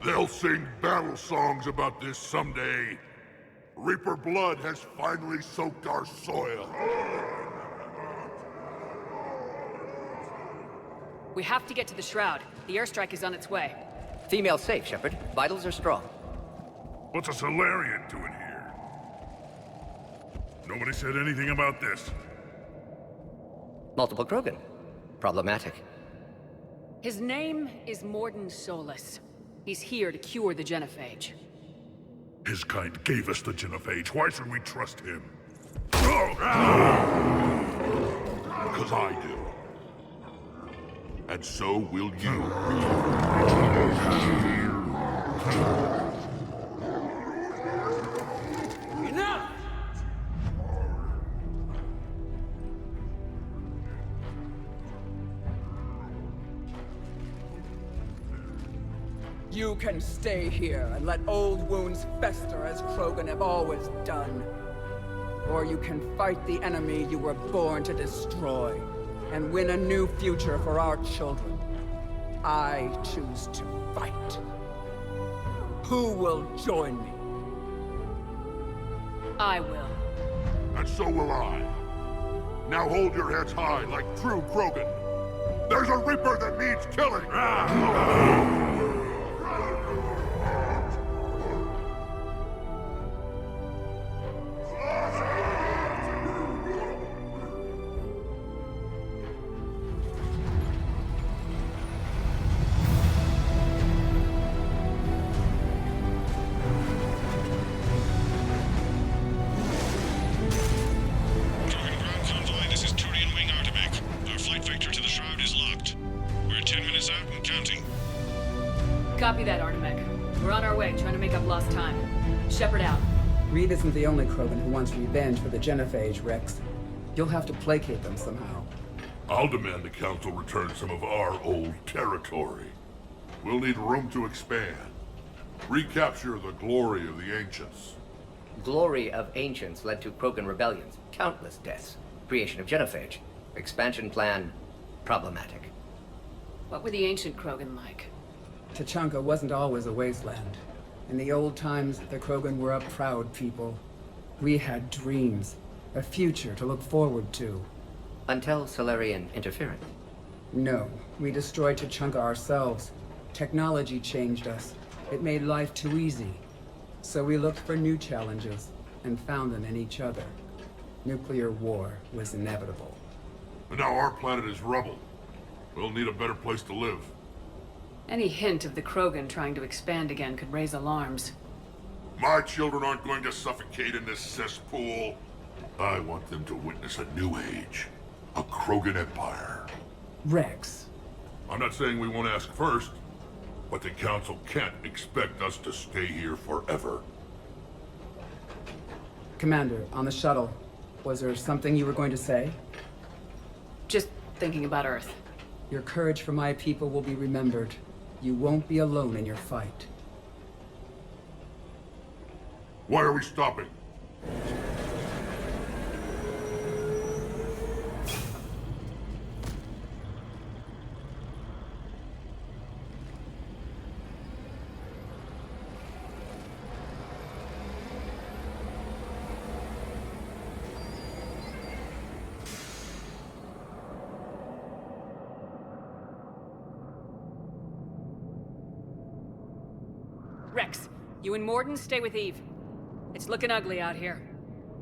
They'll sing battle songs about this someday. Reaper blood has finally soaked our soil. We have to get to the Shroud. The airstrike is on its way. Female safe, Shepard. Vitals are strong. What's a Solarian doing here? Nobody said anything about this. Multiple Krogan. Problematic. His name is Morden Solus. He's here to cure the genophage. His kind gave us the genophage. Why should we trust him? Because I do. And so will you. Enough! You can stay here and let old wounds fester as Krogan have always done. Or you can fight the enemy you were born to destroy, and win a new future for our children. I choose to fight. Who will join me? I will. And so will I. Now hold your heads high like true Krogan. There's a Reaper that needs killing! Copy that, Artemek. We're on our way, trying to make up lost time. Shepard out. Reed isn't the only Krogan who wants revenge for the genophage, Rex. You'll have to placate them somehow. I'll demand the Council return some of our old territory. We'll need room to expand. Recapture the glory of the Ancients. Glory of Ancients led to Krogan rebellions, countless deaths, creation of genophage, expansion plan, problematic. What were the ancient Krogan like? Tachanka wasn't always a wasteland. In the old times, the Krogan were a proud people. We had dreams, a future to look forward to. Until Solarian interference. No, we destroyed Tachanka ourselves. Technology changed us. It made life too easy. So we looked for new challenges, and found them in each other. Nuclear war was inevitable. And now our planet is rubble. We'll need a better place to live. Any hint of the Krogan trying to expand again could raise alarms. My children aren't going to suffocate in this cesspool. I want them to witness a new age. A Krogan empire. Rex. I'm not saying we won't ask first, but the Council can't expect us to stay here forever. Commander, on the shuttle, was there something you were going to say? Just thinking about Earth. Your courage for my people will be remembered. You won't be alone in your fight. Why are we stopping? Rex, you and Morden stay with Eve. It's looking ugly out here.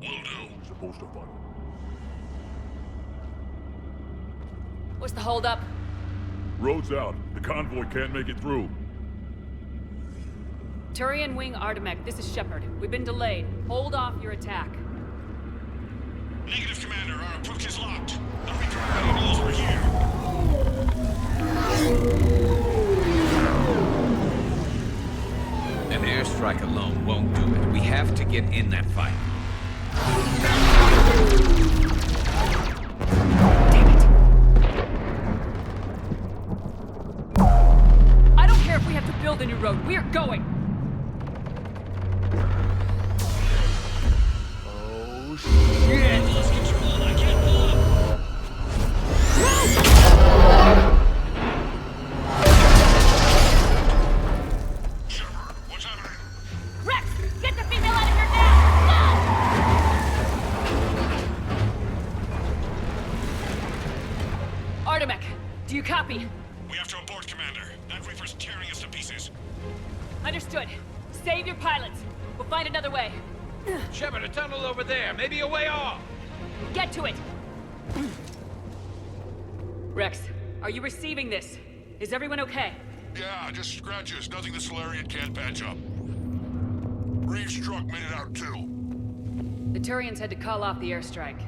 Will do. Supposed to fight. What's the holdup? Road's out. The convoy can't make it through. Turian Wing Artemek, this is Shepard. We've been delayed. Hold off your attack. Negative, Commander. Our approach is locked. The Reaper already knows we're here. An airstrike alone won't do it. We have to get in that fight. Damn it! I don't care if we have to build a new road. We're going! Oh, shit! Lost control. I can't pull up. Shepard, what's happening? Rex, get the female out of here now! Artemek, do you copy? We have to abort, Commander. That Reaper's tearing us to pieces. Understood. Save your pilots. We'll find another way. Shepard, a tunnel over there. Maybe a way off. Get to it! Rex, are you receiving this? Is everyone okay? Yeah, just scratches. Nothing the Solarian can't patch up. Reeves' truck made it out too. The Turians had to call off the airstrike.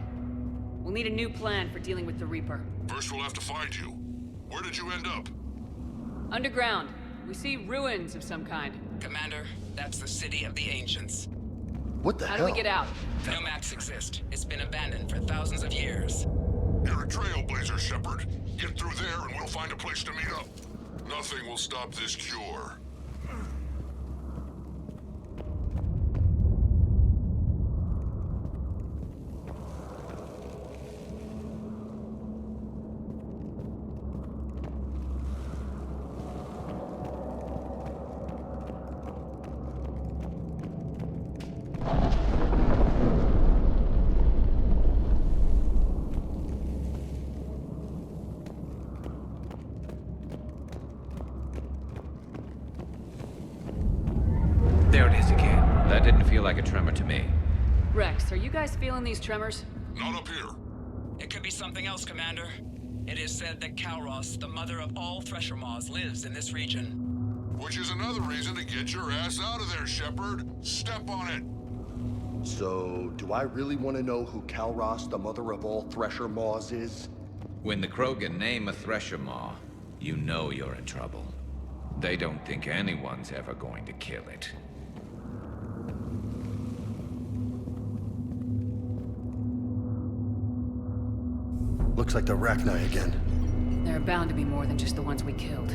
We'll need a new plan for dealing with the Reaper. First we'll have to find you. Where did you end up? Underground. We see ruins of some kind. Commander, that's the City of the Ancients. What the hell? hell? How do we get out? No maps exist. It's been abandoned for thousands of years. You're a trailblazer, Shepard. Get through there and we'll find a place to meet up. Nothing will stop this cure. There it is again. That didn't feel like a tremor to me. Rex, are you guys feeling these tremors? Not up here. It could be something else, Commander. It is said that Kalros, the mother of all Thresher Maws, lives in this region. Which is another reason to get your ass out of there, Shepard. Step on it. So, do I really want to know who Kalros, the mother of all Thresher Maws, is? When the Krogan name a Thresher Maw, you know you're in trouble. They don't think anyone's ever going to kill it. Looks like the Rachni again. There are bound to be more than just the ones we killed.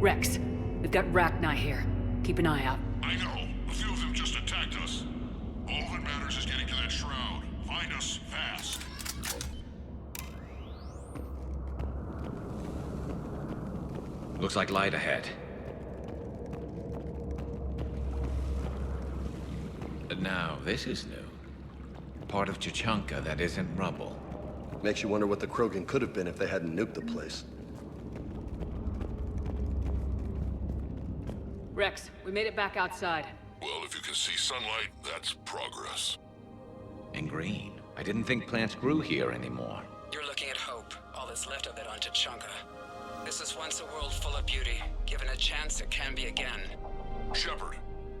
Rex, we've got Rachni here. Keep an eye out. I know. A few of them just attacked us. All that matters is getting to that shroud. Find us fast. Looks like light ahead. Now, this is new. Part of Chichanka that isn't rubble. Makes you wonder what the Krogan could have been if they hadn't nuked the place. Rex, we made it back outside. Well, if you can see sunlight, that's progress. And green. I didn't think plants grew here anymore. You're looking at hope, all that's left of it on Tachanka. This is once a world full of beauty. Given a chance, it can be again. Shepard,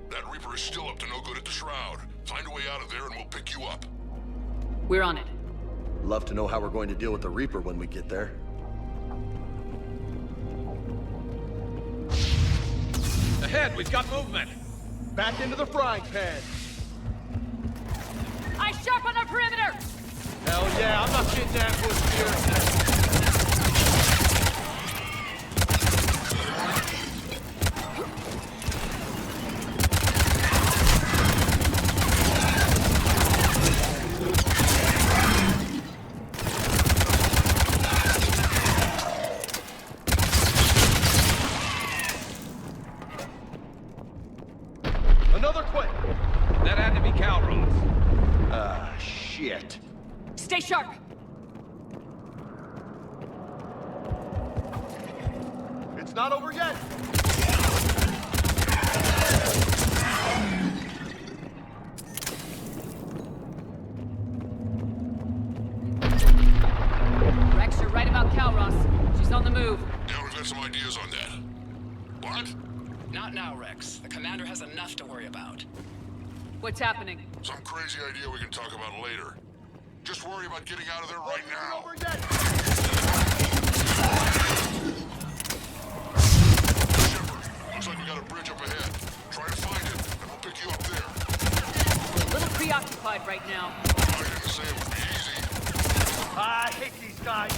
that Reaper is still up to no good at the Shroud. Find a way out of there and we'll pick you up. We're on it. Love to know how we're going to deal with the Reaper when we get there. Ahead, we've got movement. Back into the frying pan. Eyes sharp on our perimeter! Hell yeah, I'm not getting ambushed here. Another quake! That had to be Kalros. Shit. Stay sharp! It's not over yet! Rex, you're right about Kalros. She's on the move. Yeah, we've got some ideas on that. What? Not now, Rex. The commander has enough to worry about. What's happening? Some crazy idea we can talk about later. Just worry about getting out of there right now. Shepard, looks like we got a bridge up ahead. Try to find it, and we'll pick you up there. We're a little preoccupied right now. I didn't say it would be easy. I hate these guys.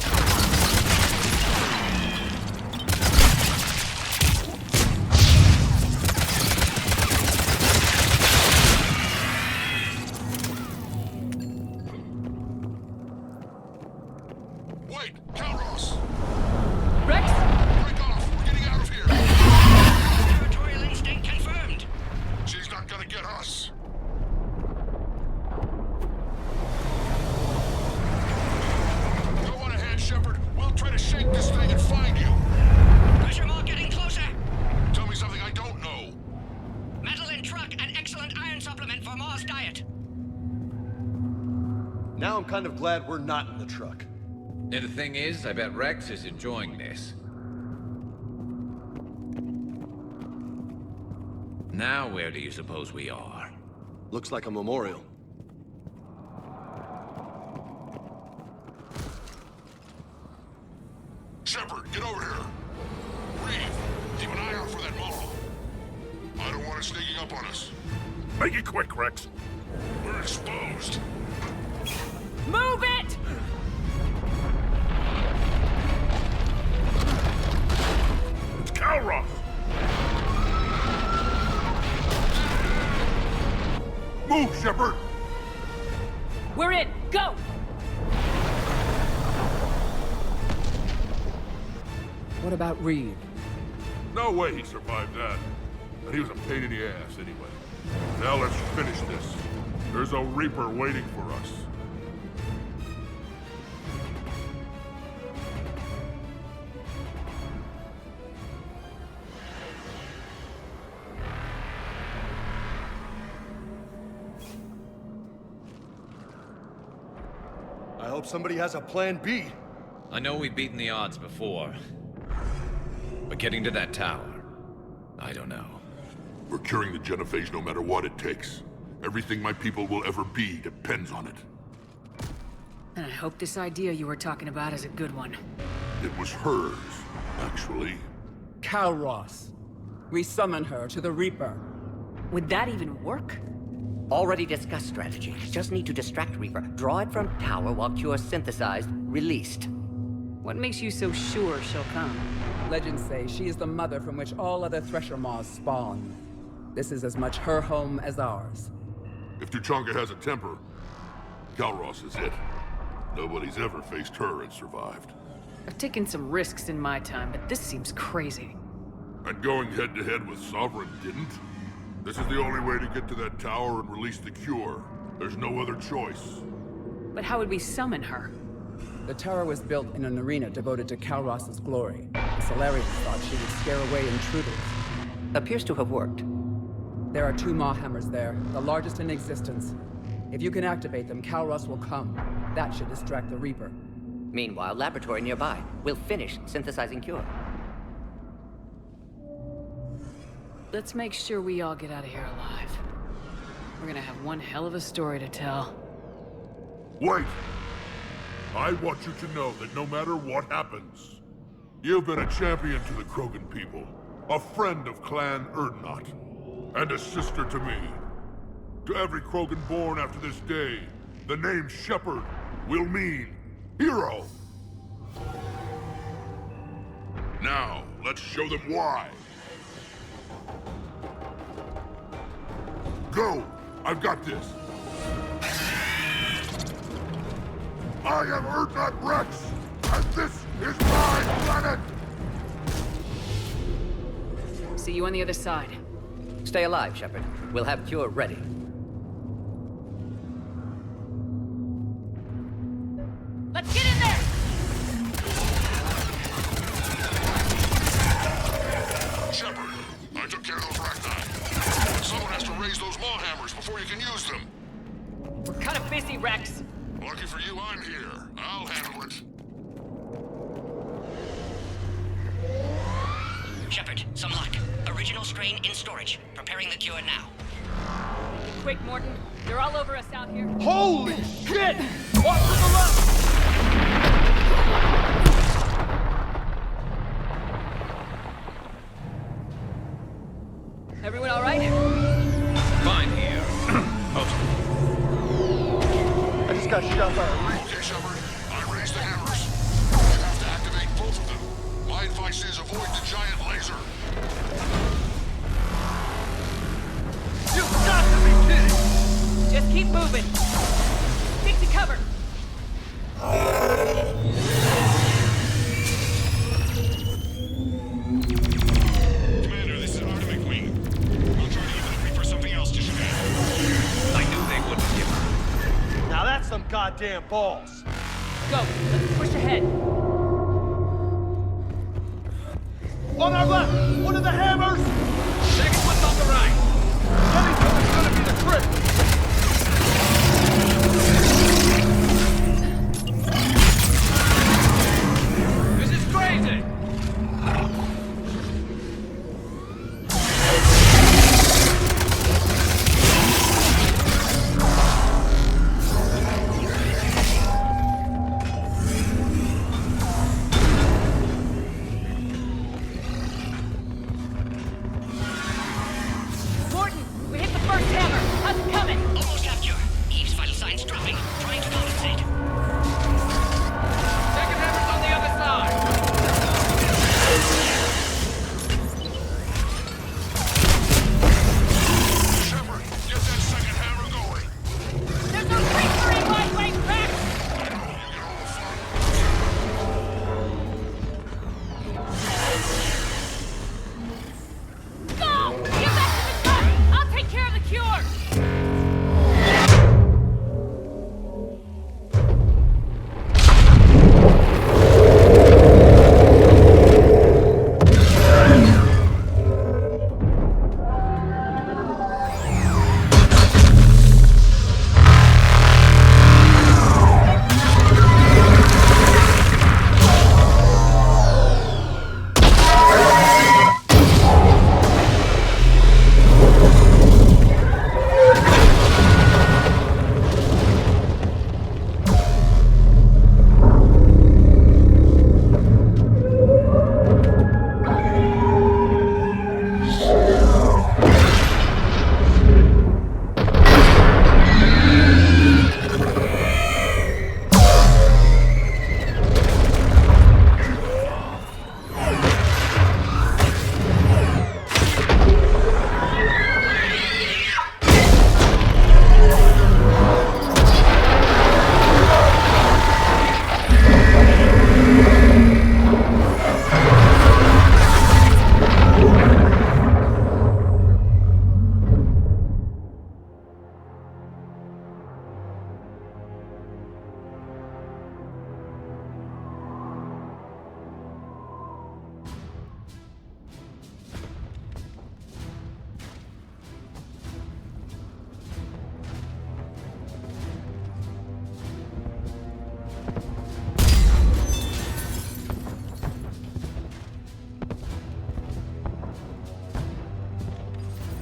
Wait, Kalros! Rex? Break off! We're getting out of here! Territorial instinct confirmed! She's not gonna get us! Go on ahead, Shepard. We'll try to shake this thing and find you. nutrient supplement for Mars diet. Now I'm kind of glad we're not in the truck. And the thing is, I bet Rex is enjoying this. Now where do you suppose we are? Looks like a memorial. Shepard, get over here. Reeve, keep an eye out for that mall. I don't want it sneaking up on us. Make it quick, Rex. We're exposed. Move it! It's Calroth! Move, Shepard! We're in! Go! What about Reeve? No way he survived that. And he was a pain in the ass anyway. Now let's finish this. There's a Reaper waiting for us. I hope somebody has a plan B. I know we've beaten the odds before. But getting to that tower, I don't know. We're curing the genophage no matter what it takes. Everything my people will ever be depends on it. And I hope this idea you were talking about is a good one. It was hers, actually. Calross. We summon her to the Reaper. Would that even work? Already discussed strategy. Just need to distract Reaper. Draw it from tower while Cure synthesized, released. What makes you so sure she'll come? Legends say she is the mother from which all other Thresher Maws spawn. This is as much her home as ours. If Tuchanka has a temper, Calross is it. Nobody's ever faced her and survived. I've taken some risks in my time, but this seems crazy. And going head-to-head with Sovereign didn't? This is the only way to get to that tower and release the cure. There's no other choice. But how would we summon her? The tower was built in an arena devoted to Calross's glory. The Solarians thought she would scare away intruders. Appears to have worked. There are 2 Maw hammers there, the largest in existence. If you can activate them, Calross will come. That should distract the Reaper. Meanwhile, laboratory nearby. We'll finish synthesizing Cure. Let's make sure we all get out of here alive. We're gonna have one hell of a story to tell. Wait! I want you to know that no matter what happens, you've been a champion to the Krogan people, a friend of Clan Erdnot, and a sister to me. To every Krogan born after this day, the name Shepard will mean hero. Now, let's show them why. Go! I've got this! I am Erdnot Rex, and this is my planet! See you on the other side. Stay alive, Shepard. We'll have Cure ready. Let's get in there! Shepard, I took care of those ragni. Someone has to raise those maw hammers before you can use them. We're kind of busy, Rex. Lucky for you, I'm here. I'll handle it. Shepard, some luck. Original strain in storage. Preparing the cure now. Quick, Morton. They're all over us out here. Holy shit! Off to the left! Everyone all right? Fine here. I just got shot by a Reaper. Okay, Shepard. I raised the hammers. You have to activate both of them. My advice is avoid the giant laser. You've got to be kidding! Just keep moving. Stick to cover. Commander, this is Artemis Wing. We'll try to get the Reaper something else to shoot at. I knew they wouldn't give up. Now that's some goddamn balls. Go. Let's push ahead. On our left! One of the hammers! Second one's on the right. Anything is gonna be the trick!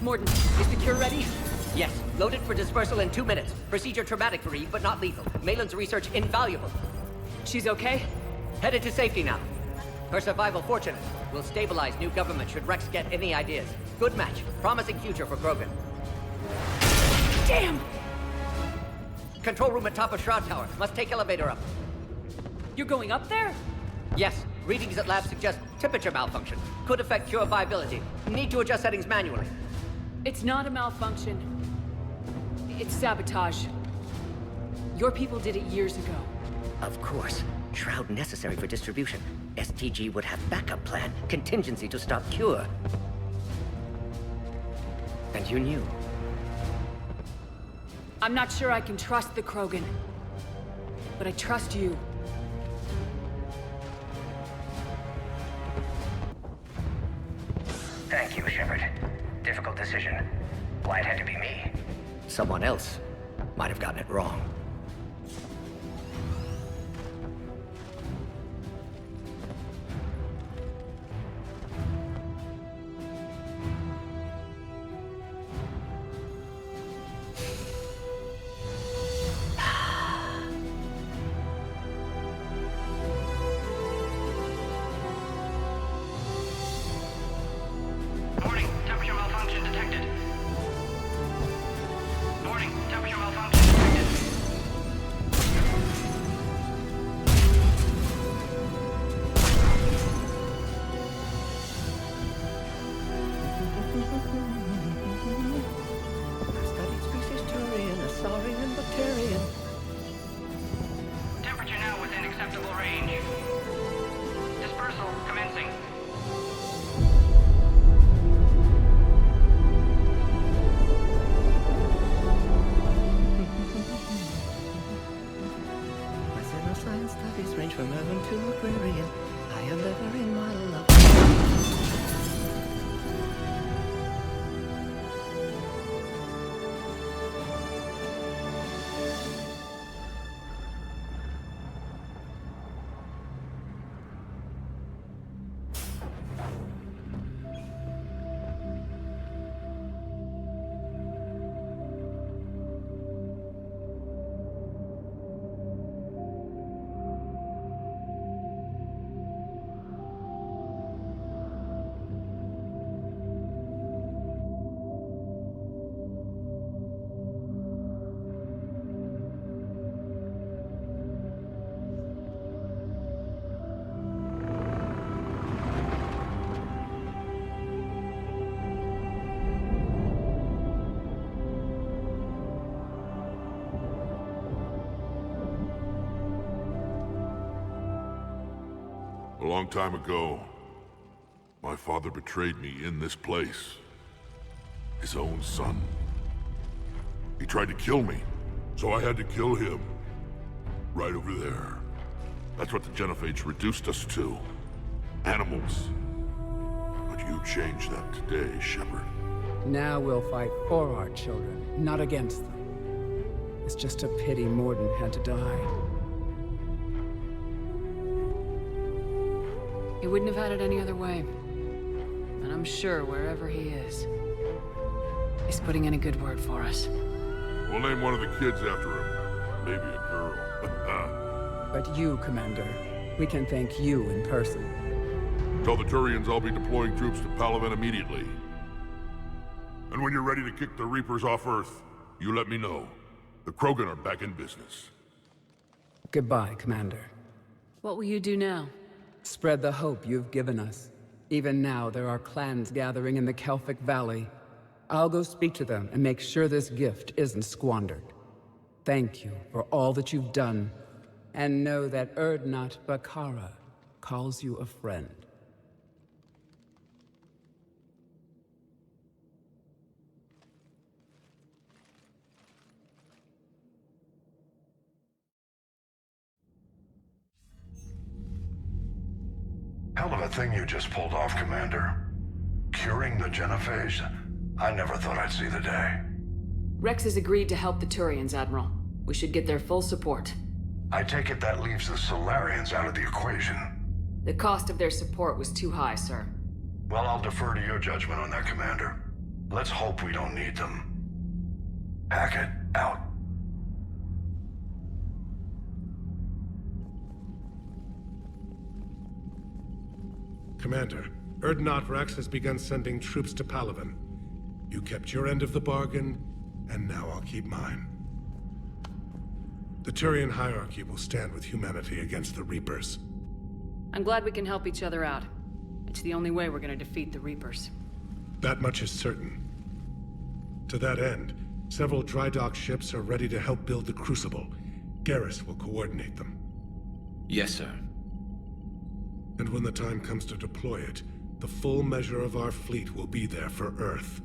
Morden, is the cure ready? Yes, loaded for dispersal in 2 minutes. Procedure traumatic for Eve, but not lethal. Malin's research invaluable. She's okay? Headed to safety now. Her survival fortunate. Will stabilize new government should Rex get any ideas. Good match. Promising future for Krogan. Damn! Control room at top of Shroud Tower. Must take elevator up. You're going up there? Yes. Readings at lab suggest temperature malfunction. Could affect cure viability. Need to adjust settings manually. It's not a malfunction. It's sabotage. Your people did it years ago. Of course. Shroud necessary for distribution. STG would have backup plan. Contingency to stop cure. And you knew. I'm not sure I can trust the Krogan. But I trust you. Thank you, Shepard. Difficult decision. Why it had to be me. Someone else might have gotten it wrong. Warning, temperature malfunction detected. Warning, temperature malfunction detected. Studied species Turian, a saurian, bacterian. Temperature now within acceptable range. Dispersal commencing. Science studies range from urban to agrarian. I am ever in my love. A long time ago, my father betrayed me in this place. His own son. He tried to kill me, so I had to kill him. Right over there. That's what the Genophage reduced us to. Animals. But you changed that today, Shepard. Now we'll fight for our children, not against them. It's just a pity Morden had to die. He wouldn't have had it any other way. And I'm sure wherever he is, he's putting in a good word for us. We'll name one of the kids after him. Maybe a girl. But you, Commander, we can thank you in person. Tell the Turians I'll be deploying troops to Palaven immediately. And when you're ready to kick the Reapers off Earth, you let me know. The Krogan are back in business. Goodbye, Commander. What will you do now? Spread the hope you've given us. Even now, there are clans gathering in the Kelphic Valley. I'll go speak to them and make sure this gift isn't squandered. Thank you for all that you've done, and know that Urdnot Bakara calls you a friend. Hell of a thing you just pulled off, Commander. Curing the Genophage? I never thought I'd see the day. Rex has agreed to help the Turians, Admiral. We should get their full support. I take it that leaves the Solarians out of the equation. The cost of their support was too high, sir. Well, I'll defer to your judgment on that, Commander. Let's hope we don't need them. Hackett, out. Commander, Erdnot Rex has begun sending troops to Palaven. You kept your end of the bargain, and now I'll keep mine. The Turian hierarchy will stand with humanity against the Reapers. I'm glad we can help each other out. It's the only way we're gonna defeat the Reapers. That much is certain. To that end, several dry dock ships are ready to help build the Crucible. Garrus will coordinate them. Yes, sir. And when the time comes to deploy it, the full measure of our fleet will be there for Earth.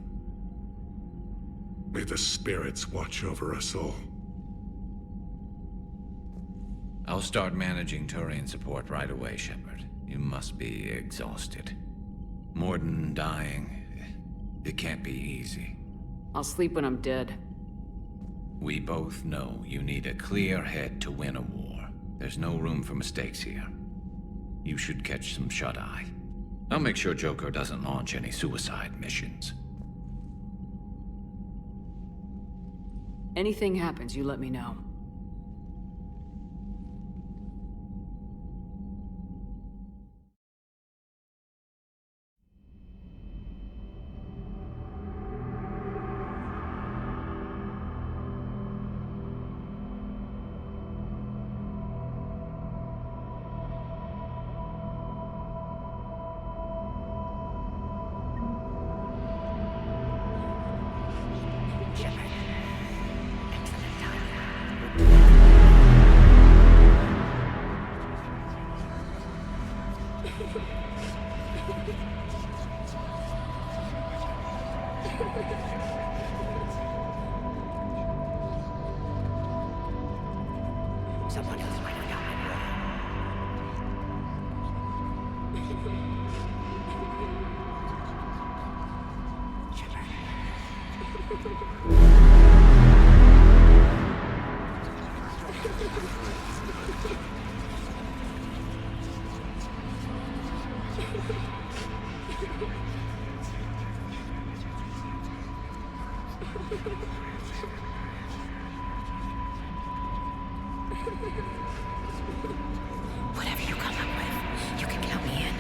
May the spirits watch over us all. I'll start managing Turian support right away, Shepard. You must be exhausted. Morden dying, it can't be easy. I'll sleep when I'm dead. We both know you need a clear head to win a war. There's no room for mistakes here. You should catch some shut-eye. I'll make sure Joker doesn't launch any suicide missions. Anything happens, you let me know. Someone else might have gotten it wrong. Whatever you come up with, you can count me in.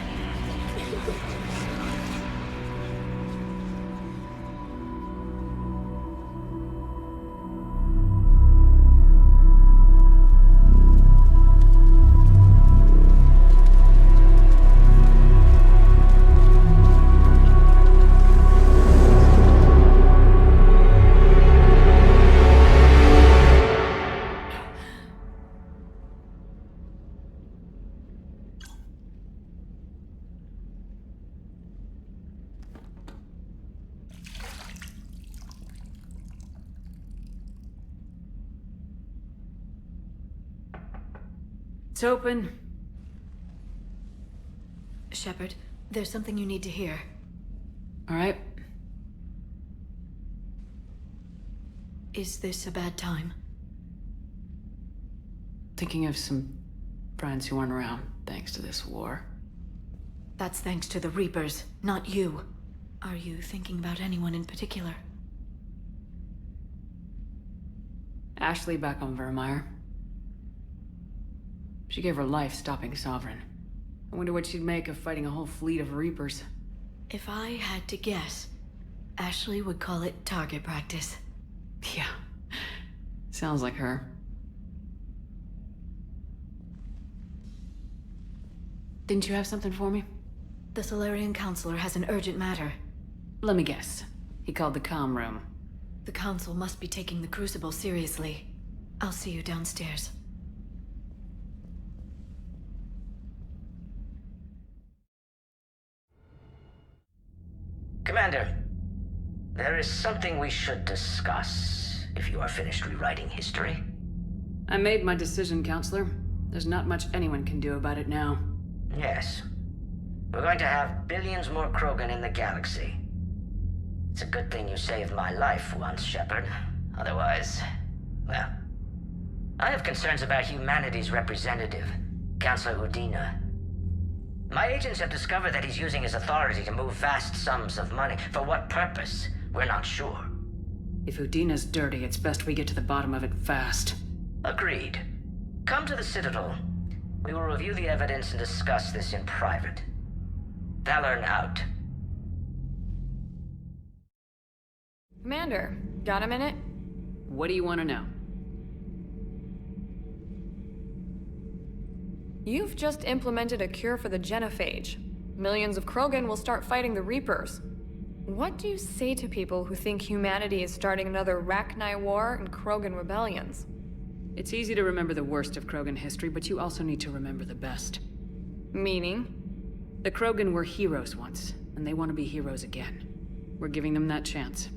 It's open. Shepard, there's something you need to hear. All right. Is this a bad time? Thinking of some friends who aren't around thanks to this war. That's thanks to the Reapers, not you. Are you thinking about anyone in particular? Ashley back on Vermeer. She gave her life stopping Sovereign. I wonder what she'd make of fighting a whole fleet of Reapers. If I had to guess, Ashley would call it target practice. Yeah. Sounds like her. Didn't you have something for me? The Solarian Counselor has an urgent matter. Let me guess. He called the comm room. The Council must be taking the Crucible seriously. I'll see you downstairs. Commander, there is something we should discuss, if you are finished rewriting history. I made my decision, Counselor. There's not much anyone can do about it now. Yes. We're going to have billions more Krogan in the galaxy. It's a good thing you saved my life once, Shepard. Otherwise, well... I have concerns about humanity's representative, Counselor Udina. My agents have discovered that he's using his authority to move vast sums of money. For what purpose? we're not sure. If Udina's dirty, it's best we get to the bottom of it fast. Agreed. Come to the Citadel. We will review the evidence and discuss this in private. Valorn out. Commander, got a minute? What do you want to know? You've just implemented a cure for the genophage. Millions of Krogan will start fighting the Reapers. What do you say to people who think humanity is starting another Rachni War and Krogan rebellions? It's easy to remember the worst of Krogan history, but you also need to remember the best. Meaning? The Krogan were heroes once, and they want to be heroes again. We're giving them that chance.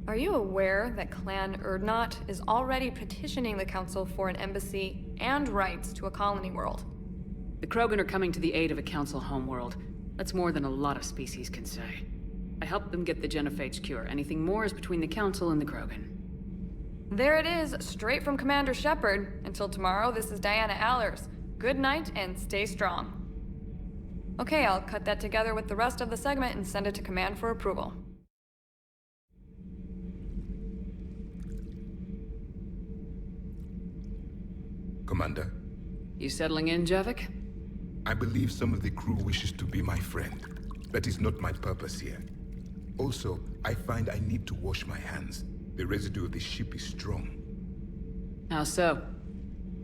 Are you aware that Clan Urdnot is already petitioning the Council for an embassy and rights to a colony world? The Krogan are coming to the aid of a Council homeworld. That's more than a lot of species can say. I helped them get the genophage cure. Anything more is between the Council and the Krogan. There it is, straight from Commander Shepard. Until tomorrow, this is Diana Allers. Good night and stay strong. Okay, I'll cut that together with the rest of the segment and send it to Command for approval. Commander? You settling in, Javik? I believe some of the crew wishes to be my friend. That is not my purpose here. Also, I find I need to wash my hands. The residue of the ship is strong. How so?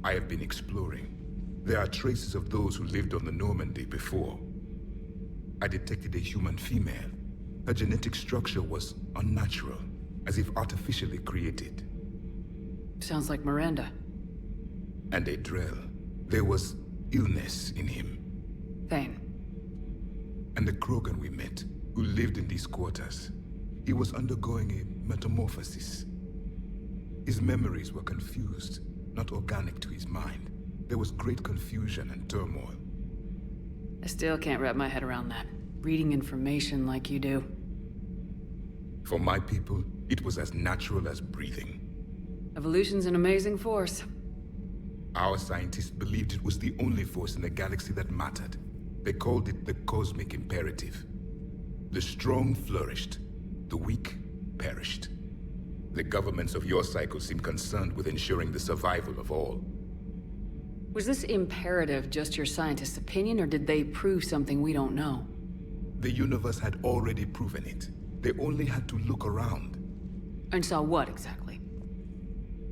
I have been exploring. There are traces of those who lived on the Normandy before. I detected a human female. Her genetic structure was unnatural, as if artificially created. Sounds like Miranda. And a Drell. There was illness in him. Thane. And the Krogan we met, who lived in these quarters. He was undergoing a metamorphosis. His memories were confused, not organic to his mind. There was great confusion and turmoil. I still can't wrap my head around that. Reading information like you do. For my people, it was as natural as breathing. Evolution's an amazing force. Our scientists believed it was the only force in the galaxy that mattered. They called it the cosmic imperative. The strong flourished, the weak perished. The governments of your cycle seem concerned with ensuring the survival of all. Was this imperative just your scientists' opinion, or did they prove something we don't know? The universe had already proven it. They only had to look around. And saw what, exactly?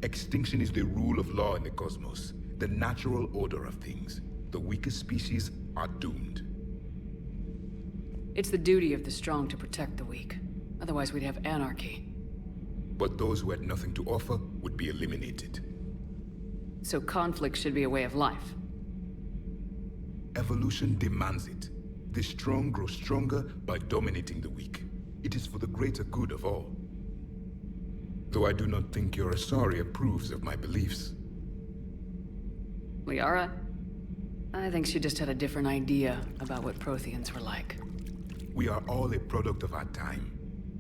Extinction is the rule of law in the cosmos, the natural order of things. The weakest species are doomed. It's the duty of the strong to protect the weak. Otherwise we'd have anarchy. But those who had nothing to offer would be eliminated. So conflict should be a way of life. Evolution demands it. The strong grow stronger by dominating the weak. It is for the greater good of all. Though I do not think your Asari approves of my beliefs. Liara? I think she just had a different idea about what Protheans were like. We are all a product of our time.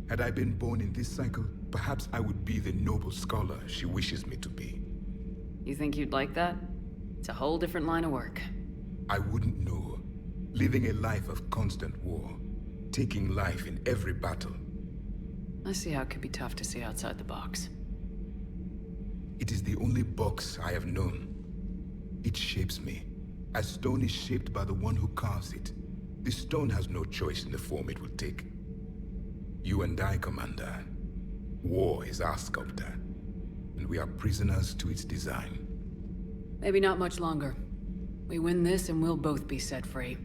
Had I been born in this cycle, perhaps I would be the noble scholar she wishes me to be. You think you'd like that? It's a whole different line of work. I wouldn't know. Living a life of constant war. Taking life in every battle. I see how it could be tough to see outside the box. It is the only box I have known. It shapes me, as stone is shaped by the one who carves it. The stone has no choice in the form it will take. You and I, Commander. War is our sculptor, and we are prisoners to its design. Maybe not much longer. We win this and we'll both be set free.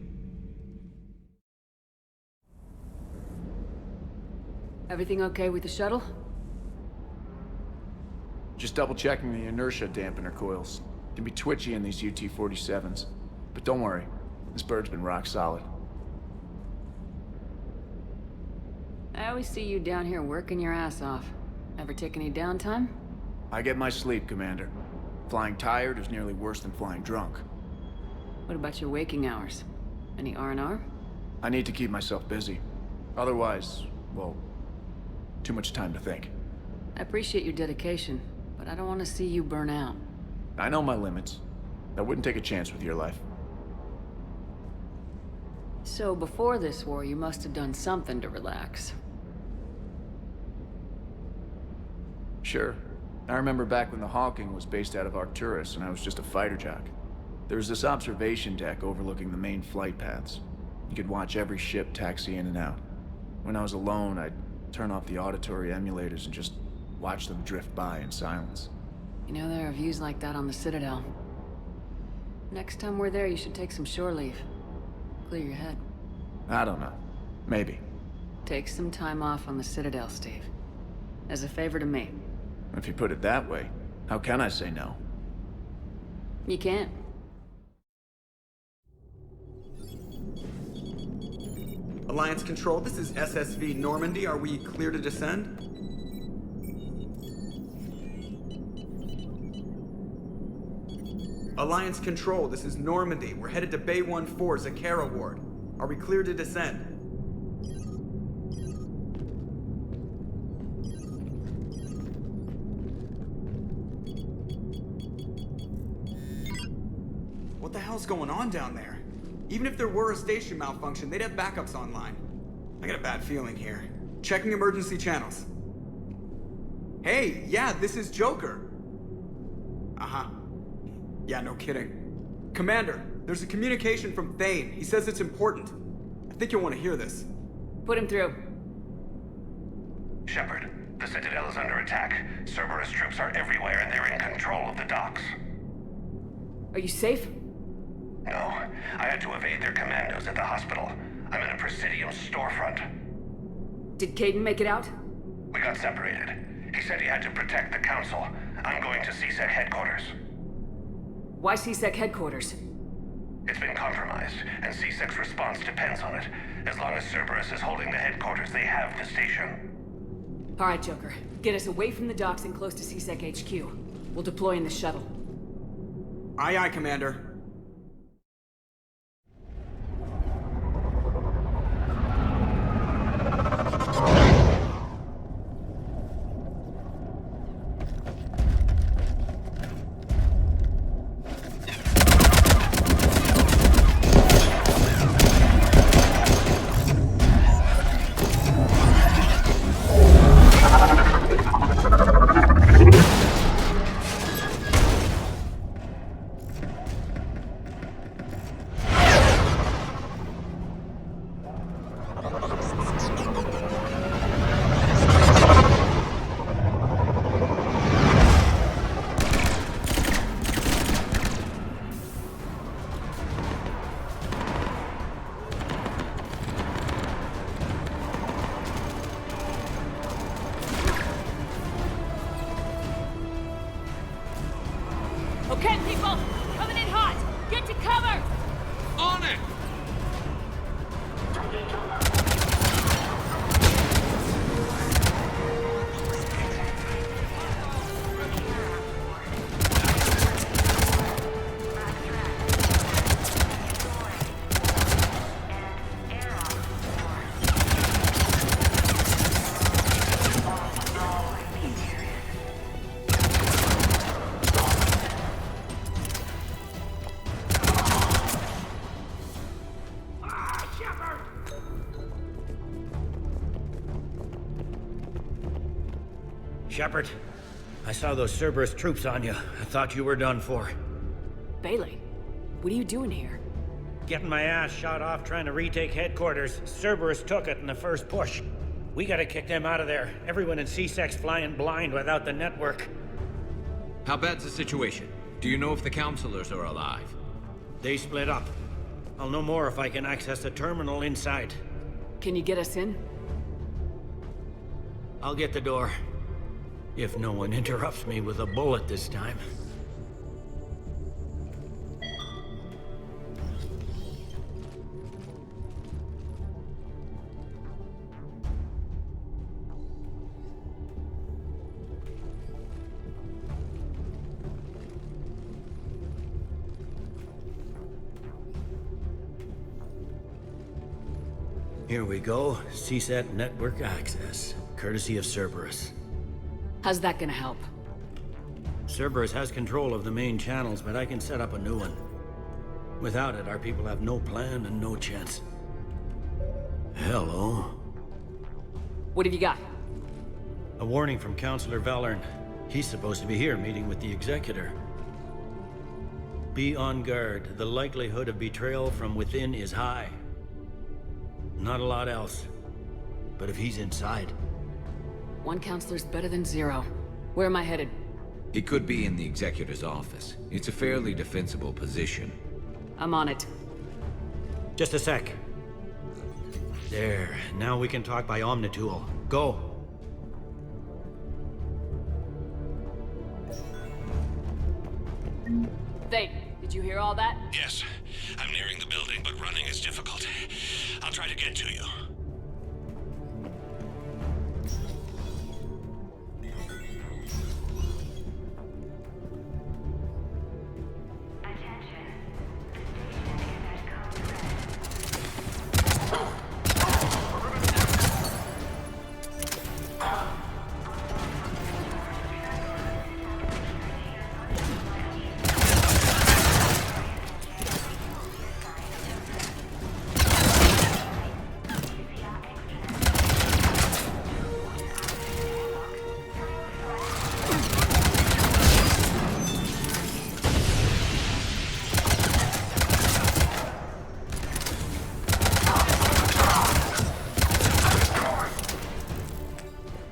Everything okay with the shuttle? Just double-checking the inertia dampener coils. Can be twitchy in these UT-47s. But don't worry, this bird's been rock solid. I always see you down here working your ass off. Ever take any downtime? I get my sleep, Commander. Flying tired is nearly worse than flying drunk. What about your waking hours? Any R&R? I need to keep myself busy. Otherwise, well, too much time to think. I appreciate your dedication, but I don't want to see you burn out. I know my limits. I wouldn't take a chance with your life. So before this war, you must have done something to relax. Sure. I remember back when the Hawking was based out of Arcturus and I was just a fighter jock. There was this observation deck overlooking the main flight paths. You could watch every ship taxi in and out. When I was alone, I'd turn off the auditory emulators and just watch them drift by in silence. You know, there are views like that on the Citadel. Next time we're there, you should take some shore leave. Clear your head. I don't know. Maybe. Take some time off on the Citadel, Steve. As a favor to me. If you put it that way, how can I say no? You can't. Alliance Control, this is SSV Normandy. Are we clear to descend? Alliance Control, this is Normandy. We're headed to Bay 14, Zakara Ward. Are we clear to descend? What the hell's going on down there? Even if there were a station malfunction, they'd have backups online. I got a bad feeling here. Checking emergency channels. Hey, yeah, this is Joker. Uh-huh. Yeah, no kidding. Commander, there's a communication from Thane. He says it's important. I think you'll want to hear this. Put him through. Shepard, the Citadel is under attack. Cerberus troops are everywhere and they're in control of the docks. Are you safe? No, I had to evade their commandos at the hospital. I'm in a Presidium storefront. Did Caden make it out? We got separated. He said he had to protect the Council. I'm going to CSEC headquarters. Why CSEC headquarters? It's been compromised, and CSEC's response depends on it. As long as Cerberus is holding the headquarters, they have the station. All right, Joker. Get us away from the docks and close to CSEC HQ. We'll deploy in the shuttle. Aye, aye, Commander. Okay, people! Coming in hot! Get to cover! On it! Shepard, I saw those Cerberus troops on you. I thought you were done for. Bailey, what are you doing here? Getting my ass shot off trying to retake headquarters. Cerberus took it in the first push. We gotta kick them out of there. Everyone in CSEC's flying blind without the network. How bad's the situation? Do you know if the counselors are alive? They split up. I'll know more if I can access the terminal inside. Can you get us in? I'll get the door. If no one interrupts me with a bullet this time. Here we go. CSET network access, courtesy of Cerberus. How's that gonna help? Cerberus has control of the main channels, but I can set up a new one. Without it, our people have no plan and no chance. Hello. What have you got? A warning from Counselor Valern. He's supposed to be here meeting with the Executor. Be on guard. The likelihood of betrayal from within is high. Not a lot else. But if he's inside... One counselor's better than zero. Where am I headed? He could be in the Executor's office. It's a fairly defensible position. I'm on it. Just a sec. There. Now we can talk by Omnitool. Go. Thane, did you hear all that? Yes. I'm nearing the building, but running is difficult. I'll try to get to you.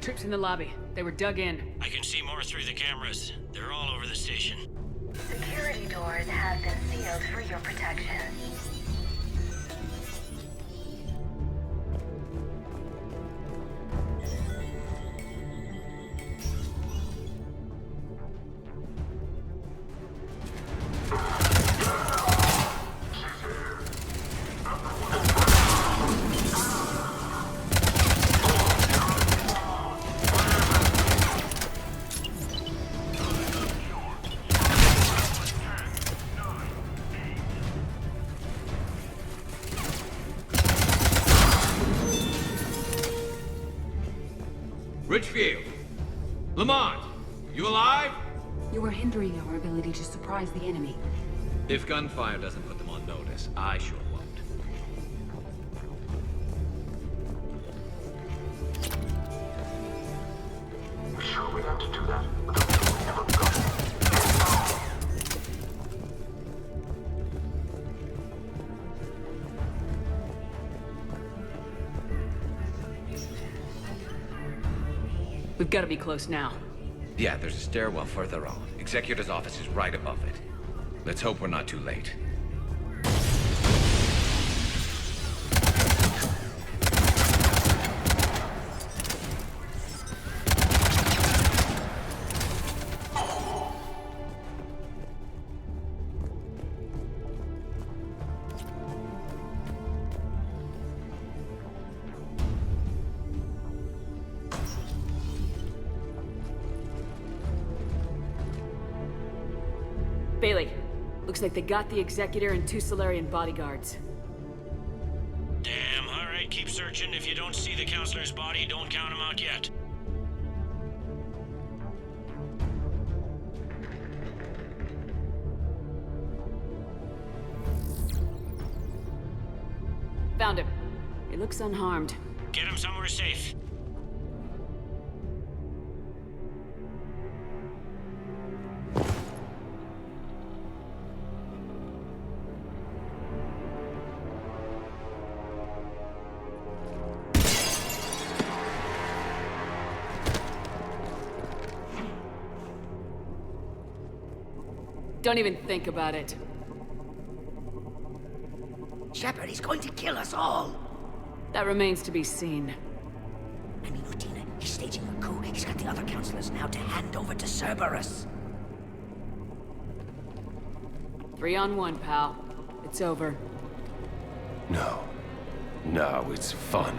Troops in the lobby. They were dug in. I can see more through the cameras. They're all over the station. Security doors have been sealed for your protection. Richfield! Lamont! You alive? You were hindering our ability to surprise the enemy. If gunfire doesn't put them on notice, I sure won't. You sure we have to do that? We never got it. We've got to be close now. Yeah, there's a stairwell further on. Executor's office is right above it. Let's hope we're not too late. Bailey, looks like they got the Executor and 2 Solarian bodyguards. Damn, alright, keep searching. If you don't see the counselor's body, don't count him out yet. Found him. He looks unharmed. Get him somewhere safe. Don't even think about it. Shepard, he's going to kill us all. That remains to be seen. I mean, Utina, he's staging a coup. He's got the other counselors now to hand over to Cerberus. 3 on 1, pal. It's over. No. No, it's fun.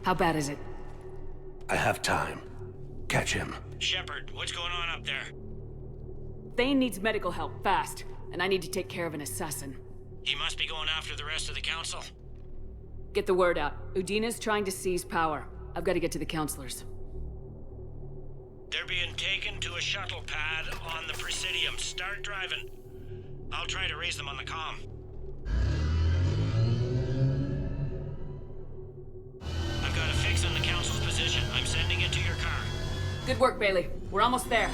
How bad is it? I have time. Catch him. Shepard, what's going on up there? Thane needs medical help, fast. And I need to take care of an assassin. He must be going after the rest of the council. Get the word out. Udina's trying to seize power. I've got to get to the counselors. They're being taken to a shuttle pad on the Presidium. Start driving. I'll try to raise them on the comm. I've got a fix on the council's position. I'm sending it to your car. Good work, Bailey. We're almost there.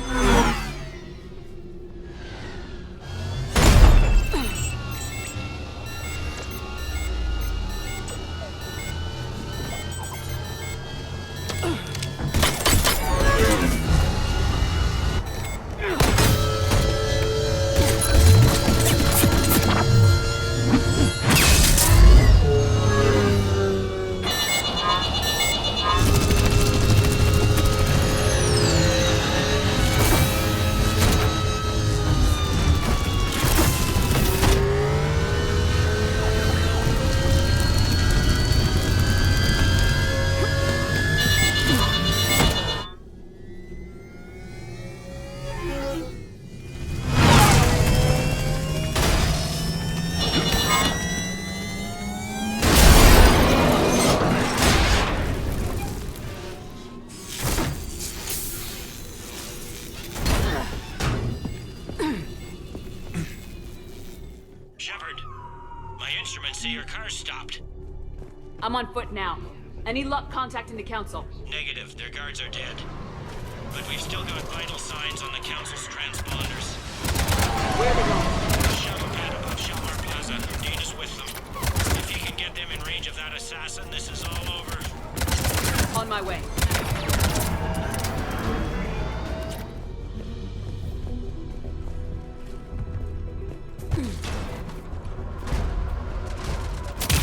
I'm on foot now. Any luck contacting the council? Negative. Their guards are dead. But we've still got vital signs on the council's transponders. Where are they going? Shuttle pad above Shelmar Plaza. Dana's with them. If he can get them in range of that assassin, this is all over. On my way.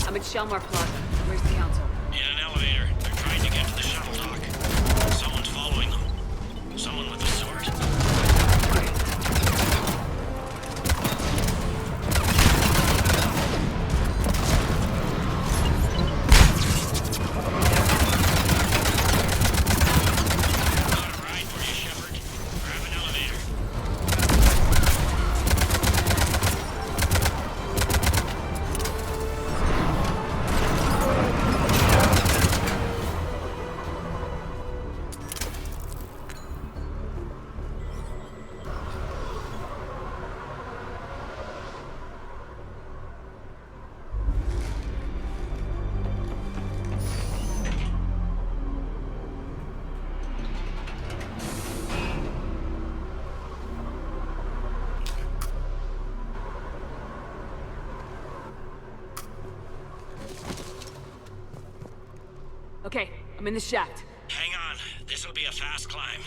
I'm at Shelmar Plaza. Where's the council? In an elevator. They're trying to get to the shuttle dock. Someone's following them. Someone with a sword. Got a ride for you, Shepard. Grab an elevator. Okay, I'm in the shaft. Hang on. This'll be a fast climb.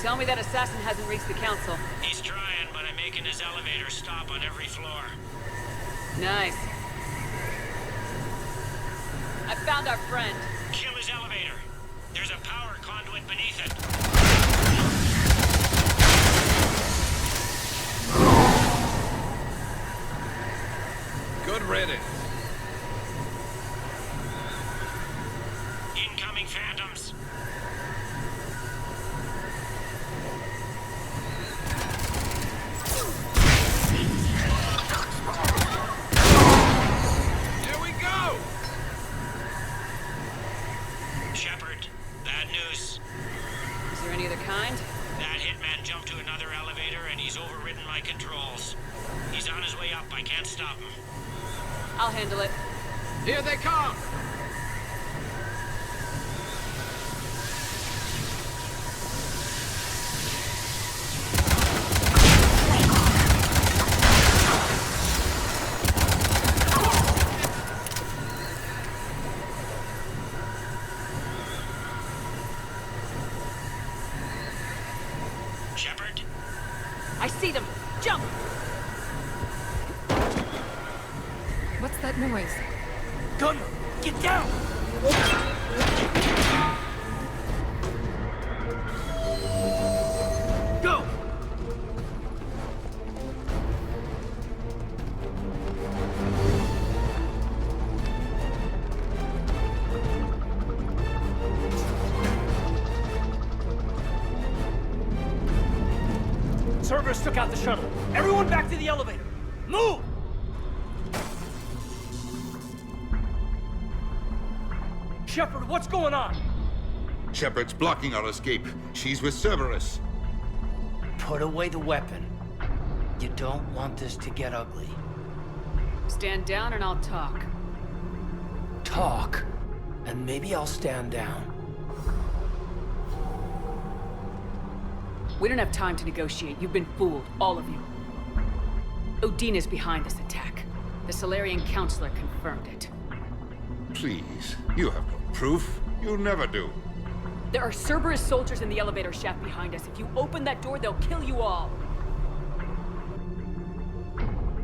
Tell me that assassin hasn't reached the council. He's trying, but I'm making his elevator stop on every floor. Nice. I found our friend. Kill his elevator. There's a power conduit beneath it. Good riddance. Incoming phantoms. Here we go! Shepard, bad news. Is there any other kind? That hitman jumped to another elevator and he's overridden my controls. He's on his way up. I can't stop him. I'll handle it. Here they come! Shepard? I see them! Jump! What's that noise? Gunner, get down! Go! Cerberus took out the shuttle. Everyone back to the elevator. Move! Shepard, what's going on? Shepard's blocking our escape. She's with Cerberus. Put away the weapon. You don't want this to get ugly. Stand down and I'll talk. Talk, and maybe I'll stand down. We don't have time to negotiate. You've been fooled, all of you. Udina's behind this attack. The Solarian Counselor confirmed it. Please, you have no proof. You never do. There are Cerberus soldiers in the elevator shaft behind us. If you open that door, they'll kill you all.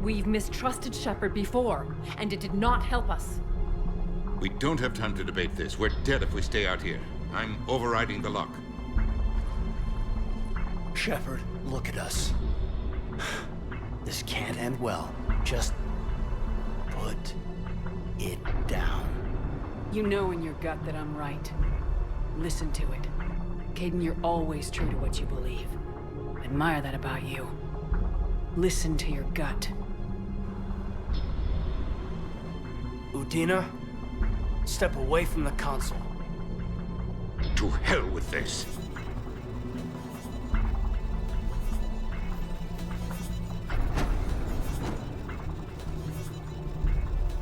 We've mistrusted Shepard before, and it did not help us. We don't have time to debate this. We're dead if we stay out here. I'm overriding the lock. Shepard, look at us. This can't end well. Just put it down. You know in your gut that I'm right. Listen to it. Caden, you're always true to what you believe. Admire that about you. Listen to your gut. Udina, step away from the console. To hell with this.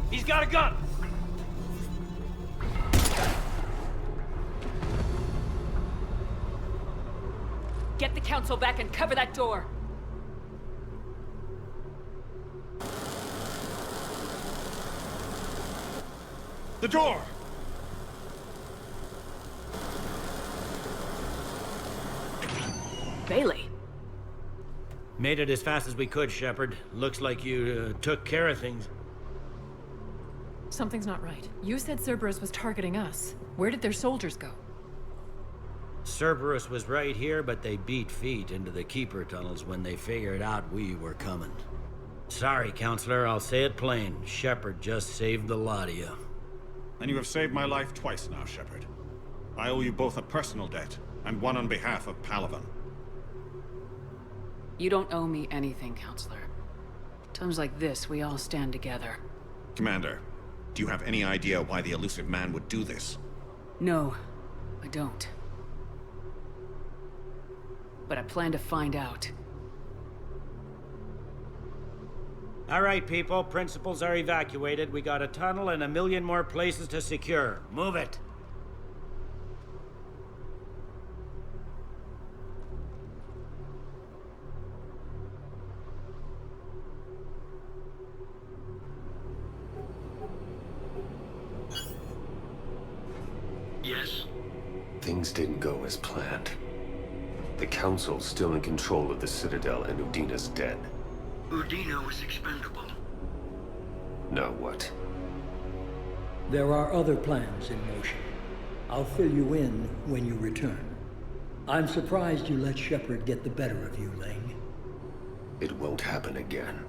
He's got a gun! Get the Council back and cover that door! The door! Bailey. Made it as fast as we could, Shepard. Looks like you took care of things. Something's not right. You said Cerberus was targeting us. Where did their soldiers go? Cerberus was right here, but they beat feet into the Keeper tunnels when they figured out we were coming. Sorry, Counselor, I'll say it plain. Shepard just saved the lot of you. And you have saved my life twice now, Shepard. I owe you both a personal debt, and one on behalf of Palaven. You don't owe me anything, Counselor. Times like this, we all stand together. Commander, do you have any idea why the elusive man would do this? No, I don't. But I plan to find out. All right, people. Principals are evacuated. We got a tunnel and 1 million more places to secure. Move it. Yes? Things didn't go as planned. The Council's still in control of the Citadel and Udina's dead. Udina was expendable. Now what? There are other plans in motion. I'll fill you in when you return. I'm surprised you let Shepard get the better of you, Ling. It won't happen again.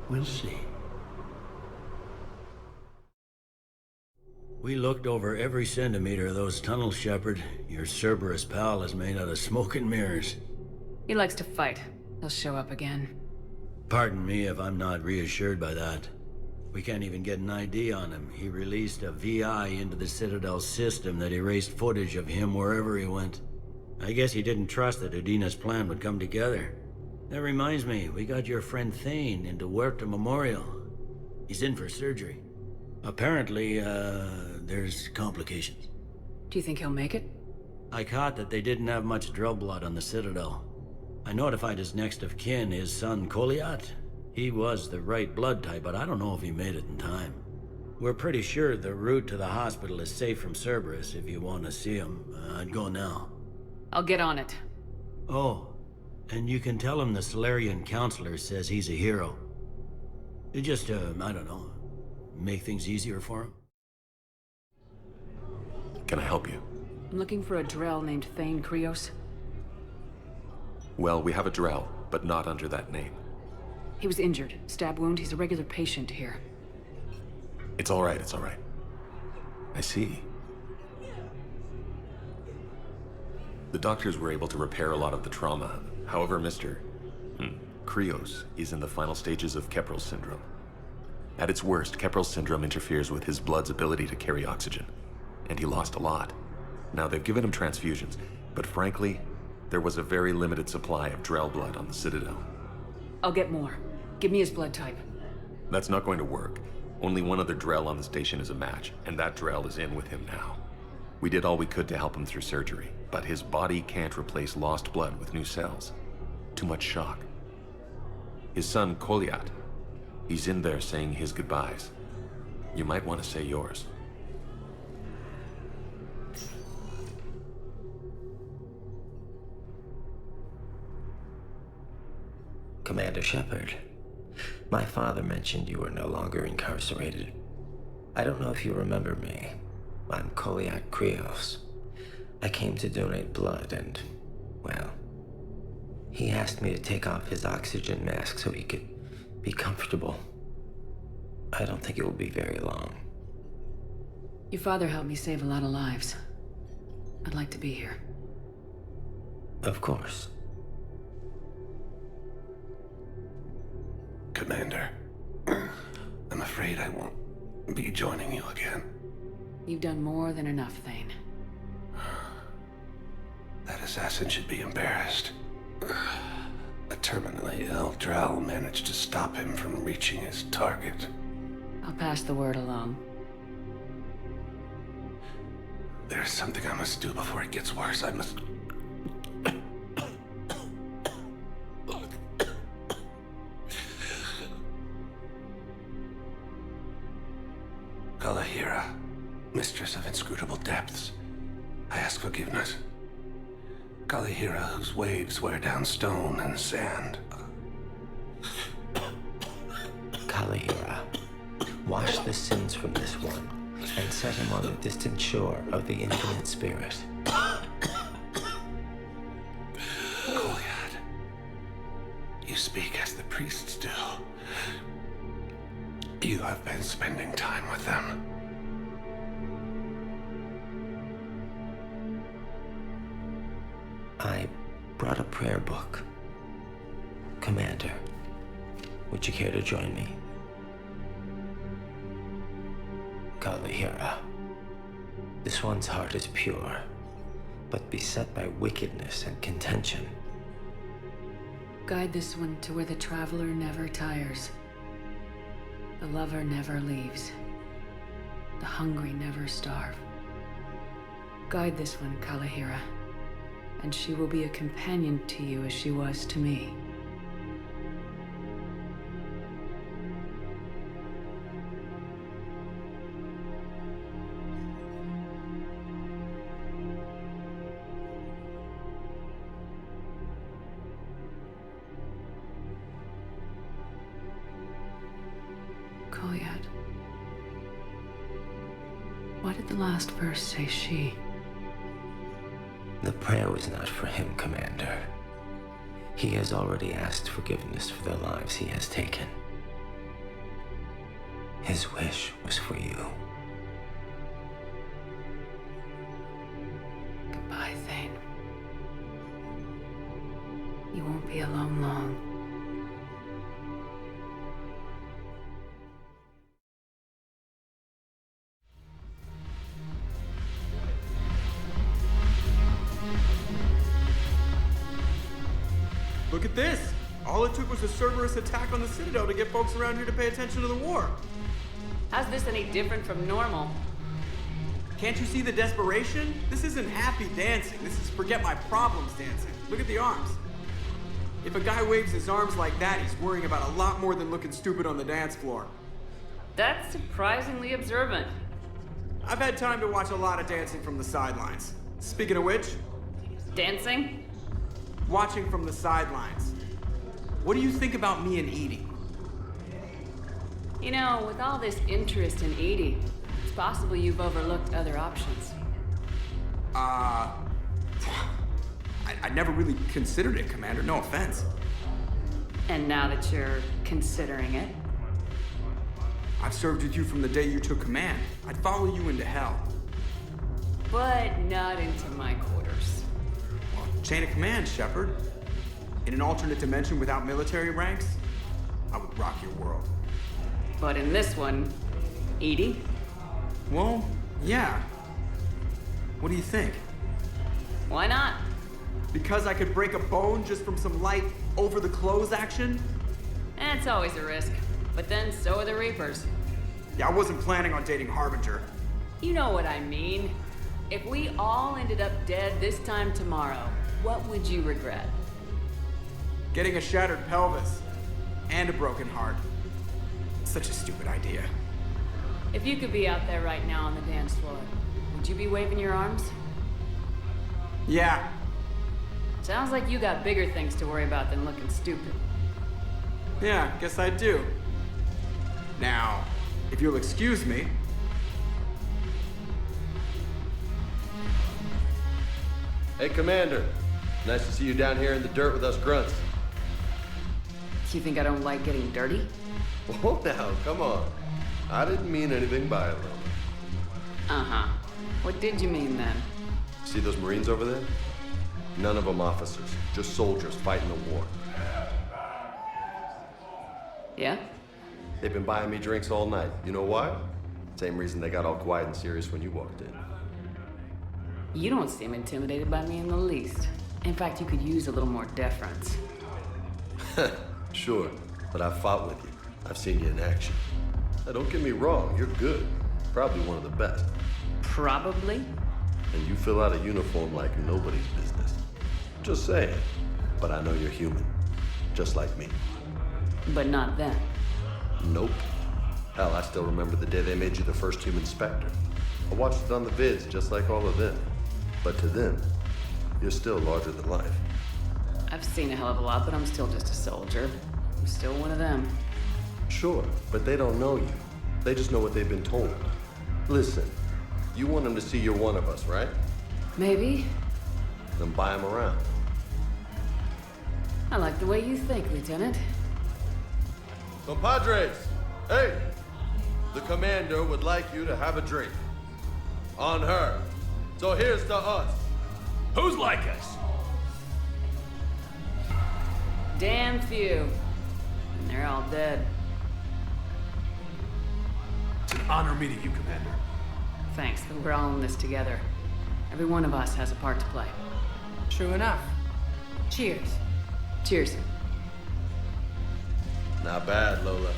We'll see. We looked over every centimeter of those tunnels, Shepard. Your Cerberus pal is made out of smoke and mirrors. He likes to fight. He'll show up again. Pardon me if I'm not reassured by that. We can't even get an ID on him. He released a VI into the Citadel system that erased footage of him wherever he went. I guess he didn't trust that Udina's plan would come together. That reminds me, we got your friend Thane into Huerta Memorial. He's in for surgery. Apparently, there's complications. Do you think he'll make it? I caught that they didn't have much drill blood on the Citadel. I notified his next of kin, his son Koliat. He was the right blood type, but I don't know if he made it in time. We're pretty sure the route to the hospital is safe from Cerberus. If you want to see him, I'd go now. I'll get on it. Oh, and you can tell him the Solarian Counselor says he's a hero. It just, I don't know, make things easier for him. Can I help you? I'm looking for a Drell named Thane Krios. Well, we have a Drell, but not under that name. He was injured. Stab wound. He's a regular patient here. It's all right, it's all right. I see. The doctors were able to repair a lot of the trauma. However, Mr. Krios is in the final stages of Keprel's syndrome. At its worst, Keprel's syndrome interferes with his blood's ability to carry oxygen, and he lost a lot. Now, they've given him transfusions, but frankly, there was a very limited supply of Drell blood on the Citadel. I'll get more. Give me his blood type. That's not going to work. Only one other Drell on the station is a match, and that Drell is in with him now. We did all we could to help him through surgery, but his body can't replace lost blood with new cells. Too much shock. His son, Kolyat, he's in there saying his goodbyes. You might want to say yours. Commander Shepard, my father mentioned you were no longer incarcerated. I don't know if you remember me. I'm Kolyat Krios. I came to donate blood and, well, he asked me to take off his oxygen mask so he could be comfortable. I don't think it will be very long. Your father helped me save a lot of lives. I'd like to be here. Of course. Commander, I'm afraid I won't be joining you again. You've done more than enough, Thane. That assassin should be embarrassed. A terminally ill Drell managed to stop him from reaching his target. I'll pass the word along. There's something I must do before it gets worse. I must... Kalahira, mistress of inscrutable depths, I ask forgiveness. Kalahira, whose waves wear down stone and sand. Kalahira, wash the sins from this one, and set him on the distant shore of the infinite spirit. Kolyat, you speak as the priests do. You have been spending time with them. I brought a prayer book. Commander, would you care to join me? Kalahira, this one's heart is pure, but beset by wickedness and contention. Guide this one to where the traveler never tires. The lover never leaves. The hungry never starve. Guide this one, Kalahira, and she will be a companion to you as she was to me. Kolyat. Why did the last verse say she? The prayer was not for him, Commander. He has already asked forgiveness for the lives he has taken. His wish was for you. Goodbye, Thane. You won't be alone long. Look at this! All it took was a Cerberus attack on the Citadel to get folks around here to pay attention to the war. How's this any different from normal? Can't you see the desperation? This isn't happy dancing. This is forget my problems dancing. Look at the arms. If a guy waves his arms like that, he's worrying about a lot more than looking stupid on the dance floor. That's surprisingly observant. I've had time to watch a lot of dancing from the sidelines. Speaking of which... Dancing? Watching from the sidelines. What do you think about me and Edie? You know, with all this interest in Edie, it's possible you've overlooked other options. I never really considered it, Commander. No offense. And now that you're considering it? I've served with you from the day you took command. I'd follow you into hell. But not into my quarters. Chain of command, Shepard. In an alternate dimension without military ranks, I would rock your world. But in this one, Edie? Well, yeah. What do you think? Why not? Because I could break a bone just from some light over-the-clothes action? It's always a risk. But then so are the Reapers. Yeah, I wasn't planning on dating Harbinger. You know what I mean. If we all ended up dead this time tomorrow, what would you regret? Getting a shattered pelvis. And a broken heart. Such a stupid idea. If you could be out there right now on the dance floor, would you be waving your arms? Yeah. Sounds like you got bigger things to worry about than looking stupid. Yeah, guess I do. Now, if you'll excuse me. Hey, Commander. Nice to see you down here in the dirt with us grunts. You think I don't like getting dirty? Oh, now, come on. I didn't mean anything by it, Lola. Uh-huh. What did you mean then? See those Marines over there? None of them officers, just soldiers fighting the war. Yeah? They've been buying me drinks all night. You know why? Same reason they got all quiet and serious when you walked in. You don't seem intimidated by me in the least. In fact, you could use a little more deference. Sure, but I've fought with you. I've seen you in action. Now, don't get me wrong, you're good. Probably one of the best. Probably? And you fill out a uniform like nobody's business. Just saying. But I know you're human. Just like me. But not them. Nope. Hell, I still remember the day they made you the first human Spectre. I watched it on the vids, just like all of them. But to them, you're still larger than life. I've seen a hell of a lot, but I'm still just a soldier. I'm still one of them. Sure, but they don't know you. They just know what they've been told. Listen, you want them to see you're one of us, right? Maybe. Then buy them around. I like the way you think, Lieutenant. Compadres, hey! The commander would like you to have a drink. On her. So here's to us. Who's like us? Damn few. And they're all dead. It's an honor meeting you, Commander. Thanks, but we're all in this together. Every one of us has a part to play. True enough. Cheers. Cheers. Not bad, Lola.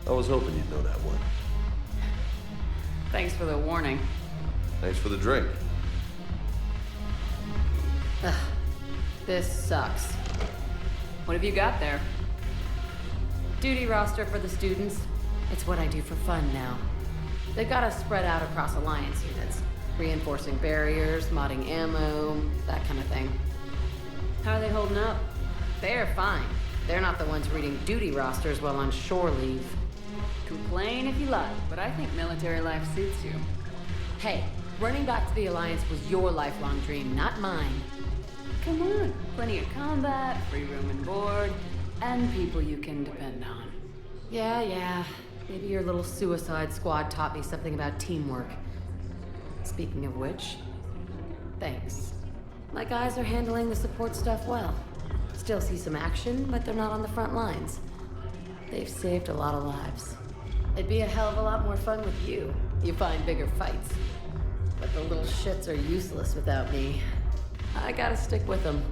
I was hoping you'd know that one. Thanks for the warning. Thanks for the drink. Ugh. This sucks. What have you got there? Duty roster for the students. It's what I do for fun now. They got us spread out across Alliance units. Reinforcing barriers, modding ammo, that kind of thing. How are they holding up? They're fine. They're not the ones reading duty rosters while on shore leave. Complain if you like, but I think military life suits you. Hey, running back to the Alliance was your lifelong dream, not mine. Come on, plenty of combat, free room and board, and people you can depend on. Yeah. Maybe your little suicide squad taught me something about teamwork. Speaking of which, thanks. My guys are handling the support stuff well. Still see some action, but they're not on the front lines. They've saved a lot of lives. It'd be a hell of a lot more fun with you. You find bigger fights. But the little shits are useless without me. I gotta stick with them.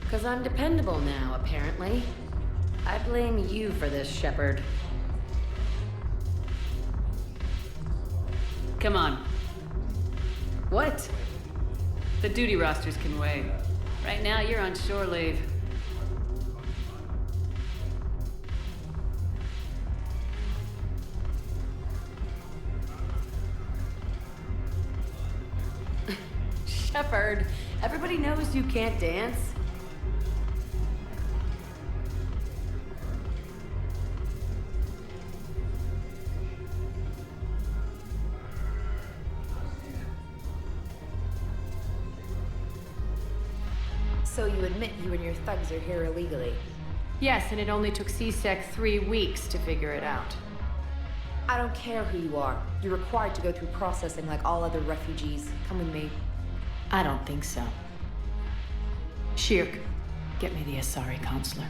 'Cause I'm dependable now, apparently. I blame you for this, Shepard. Come on. What? The duty rosters can wait. Right now, you're on shore leave. Shepard, everybody knows you can't dance. So you admit you and your thugs are here illegally? Yes, and it only took CSEC 3 weeks to figure it out. I don't care who you are. You're required to go through processing like all other refugees. Come with me. I don't think so. Shirk, get me the Asari consular.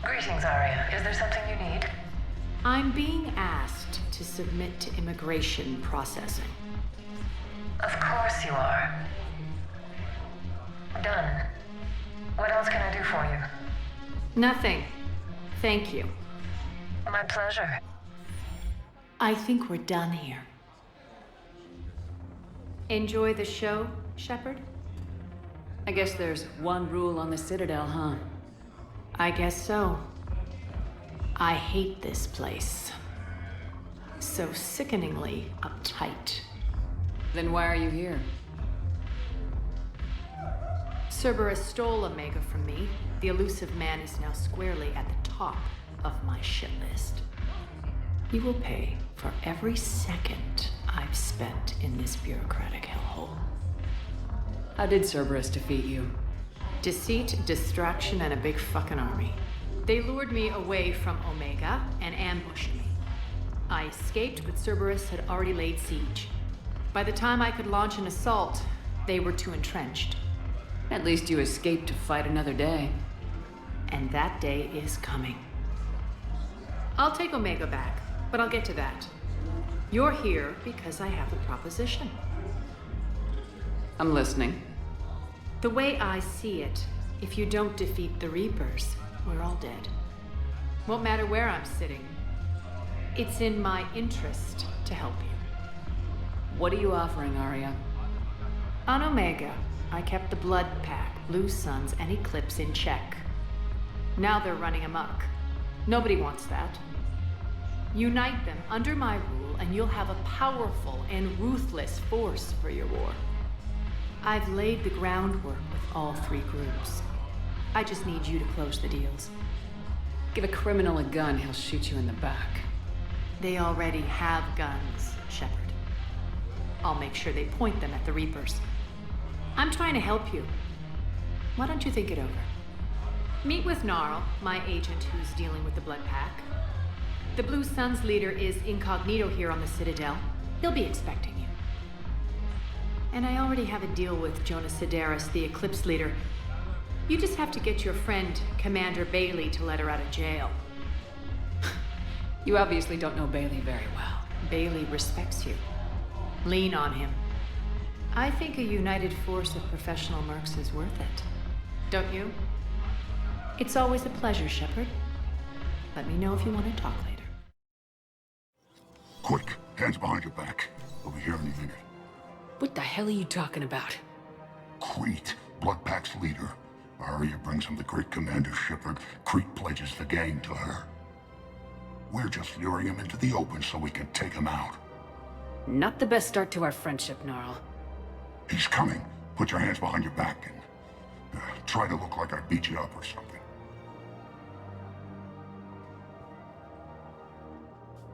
Greetings, Arya. Is there something you need? I'm being asked to submit to immigration processing. Of course you are. Done. What else can I do for you? Nothing. Thank you. My pleasure. I think we're done here. Enjoy the show, Shepard? I guess there's one rule on the Citadel, huh? I guess so. I hate this place. So sickeningly uptight. Then why are you here? Cerberus stole Omega from me. The elusive man is now squarely at the top of my shit list. He will pay for every second I've spent in this bureaucratic hellhole. How did Cerberus defeat you? Deceit, distraction, and a big fucking army. They lured me away from Omega and ambushed me. I escaped, but Cerberus had already laid siege. By the time I could launch an assault, they were too entrenched. At least you escaped to fight another day. And that day is coming. I'll take Omega back, but I'll get to that. You're here because I have a proposition. I'm listening. The way I see it, if you don't defeat the Reapers, we're all dead. Won't matter where I'm sitting. It's in my interest to help you. What are you offering, Arya? On Omega, I kept the Blood Pack, Blue Suns, and Eclipse in check. Now they're running amok. Nobody wants that. Unite them under my rule, and you'll have a powerful and ruthless force for your war. I've laid the groundwork with all three groups. I just need you to close the deals. Give a criminal a gun, he'll shoot you in the back. They already have guns, Shepard. I'll make sure they point them at the Reapers. I'm trying to help you. Why don't you think it over? Meet with Gnarl, my agent who's dealing with the Blood Pack. The Blue Suns leader is incognito here on the Citadel. He'll be expecting you. And I already have a deal with Jonas Sedaris, the Eclipse leader. You just have to get your friend, Commander Bailey, to let her out of jail. You obviously don't know Bailey very well. Bailey respects you. Lean on him. I think a united force of professional mercs is worth it. Don't you? It's always a pleasure, Shepard. Let me know if you want to talk later. Quick, hands behind your back. We'll be here any minute. What the hell are you talking about? Crete, Blood Pack's leader. Arya brings him the great Commander Shepard. Crete pledges the gang to her. We're just luring him into the open so we can take him out. Not the best start to our friendship, Gnarl. He's coming. Put your hands behind your back and try to look like I beat you up or something.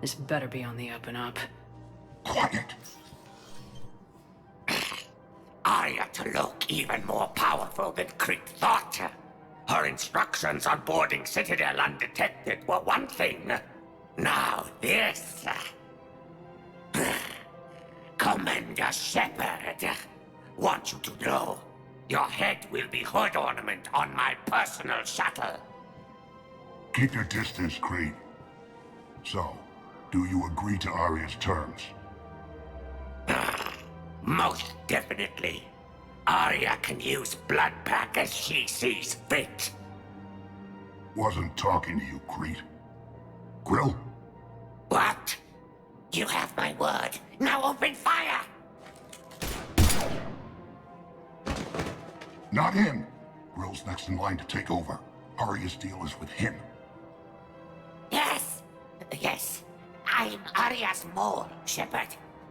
This better be on the up and up. Quiet. Arya to look even more powerful than Crete thought. Her instructions on boarding Citadel undetected were one thing. Now this. Commander Shepard, want you to know, your head will be hood ornament on my personal shuttle. Keep your distance, Crete. So, do you agree to Arya's terms? Most definitely. Arya can use Blood Pack as she sees fit. Wasn't talking to you, Crete. Grill? What? You have my word. Now open fire! Not him. Grill's next in line to take over. Arya's deal is with him. Yes. Yes. I'm Arya's mole, Shepard.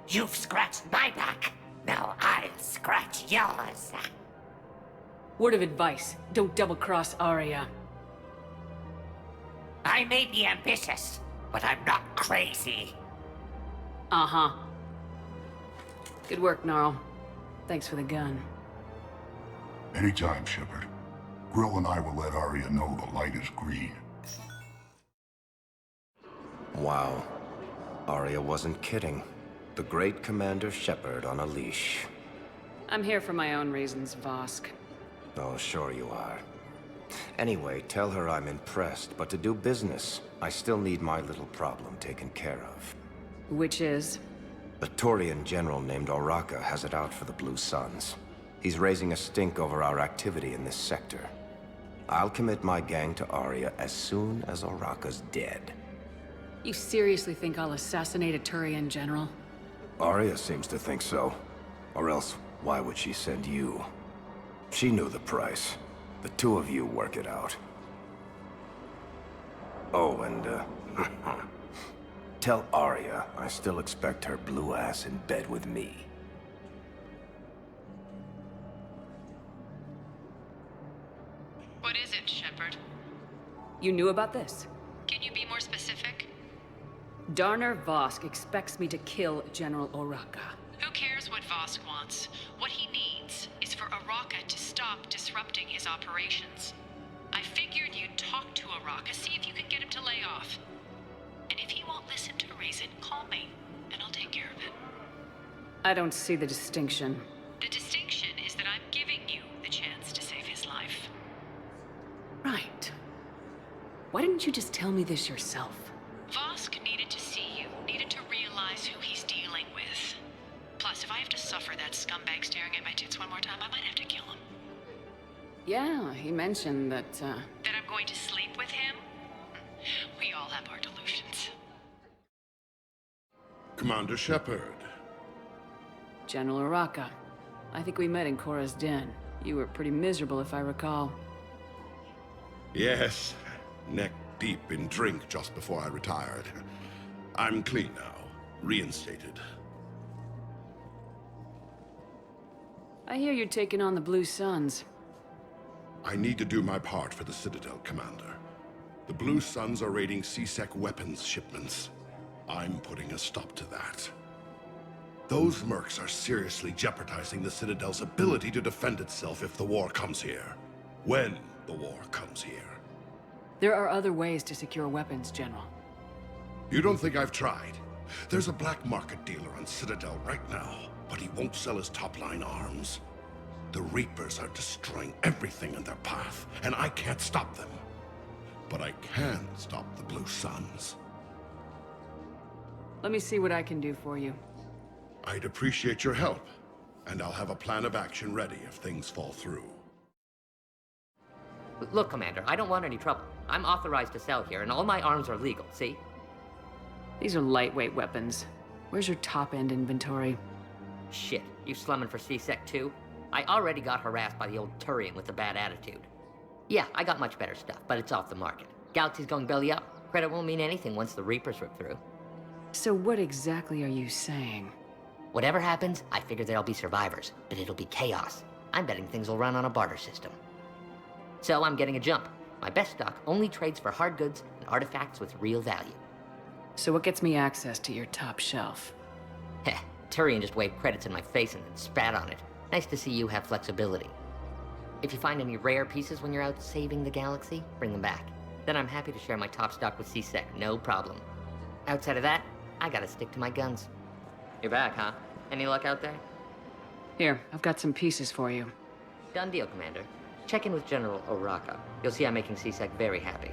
You've scratched my back. Now I'll scratch yours. Word of advice, don't double-cross Arya. I may be ambitious, but I'm not crazy. Uh-huh. Good work, Gnarl. Thanks for the gun. Anytime, Shepard. Grill and I will let Arya know the light is green. Wow. Arya wasn't kidding. The great Commander Shepard on a leash. I'm here for my own reasons, Vosk. Oh, sure you are. Anyway, tell her I'm impressed, but to do business, I still need my little problem taken care of. Which is? A Turian general named Oraka has it out for the Blue Suns. He's raising a stink over our activity in this sector. I'll commit my gang to Arya as soon as Oraka's dead. You seriously think I'll assassinate a Turian general? Arya seems to think so. Or else, why would she send you? She knew the price. The two of you work it out. Oh, and, tell Arya I still expect her blue ass in bed with me. What is it, Shepard? You knew about this? Can you be more specific? Darner Vosk expects me to kill General Oraka. Who cares what Vosk wants? What he needs is for Oraka to stop disrupting his operations. I figured you'd talk to Oraka, see if you can get him to lay off. And if he won't listen to reason, call me, and I'll take care of it. I don't see the distinction. The distinction is that I'm giving you the chance to save his life. Right. Why didn't you just tell me this yourself? Vosk needed to see you, needed to realize who he's dealing with. Plus, if I have to suffer that scumbag staring at my tits one more time, I might have to kill him. Yeah, he mentioned that, That I'm going to sleep with him? We all have our delusions. Commander Shepard. General Oraka. I think we met in Korra's den. You were pretty miserable, if I recall. Yes, neck deep in drink just before I retired. I'm clean now, reinstated. I hear you're taking on the Blue Suns. I need to do my part for the Citadel, Commander. The Blue Suns are raiding C-Sec weapons shipments. I'm putting a stop to that. Those mercs are seriously jeopardizing the Citadel's ability to defend itself if the war comes here. When the war comes here. There are other ways to secure weapons, General. You don't think I've tried? There's a black market dealer on Citadel right now, but he won't sell his top-line arms. The Reapers are destroying everything in their path, and I can't stop them. But I can stop the Blue Suns. Let me see what I can do for you. I'd appreciate your help, and I'll have a plan of action ready if things fall through. Look, Commander, I don't want any trouble. I'm authorized to sell here, and all my arms are legal, see? These are lightweight weapons. Where's your top-end inventory? Shit, you slumming for C-Sec too? I already got harassed by the old Turian with the bad attitude. Yeah, I got much better stuff, but it's off the market. Galaxy's going belly up. Credit won't mean anything once the Reapers rip through. So what exactly are you saying? Whatever happens, I figure there'll be survivors, but it'll be chaos. I'm betting things will run on a barter system. So I'm getting a jump. My best stock only trades for hard goods and artifacts with real value. So what gets me access to your top shelf? Heh, Turian just waved credits in my face and then spat on it. Nice to see you have flexibility. If you find any rare pieces when you're out saving the galaxy, bring them back. Then I'm happy to share my top stock with C-Sec, no problem. Outside of that, I gotta stick to my guns. You're back, huh? Any luck out there? Here, I've got some pieces for you. Done deal, Commander. Check in with General Oraka. You'll see I'm making C-Sec very happy.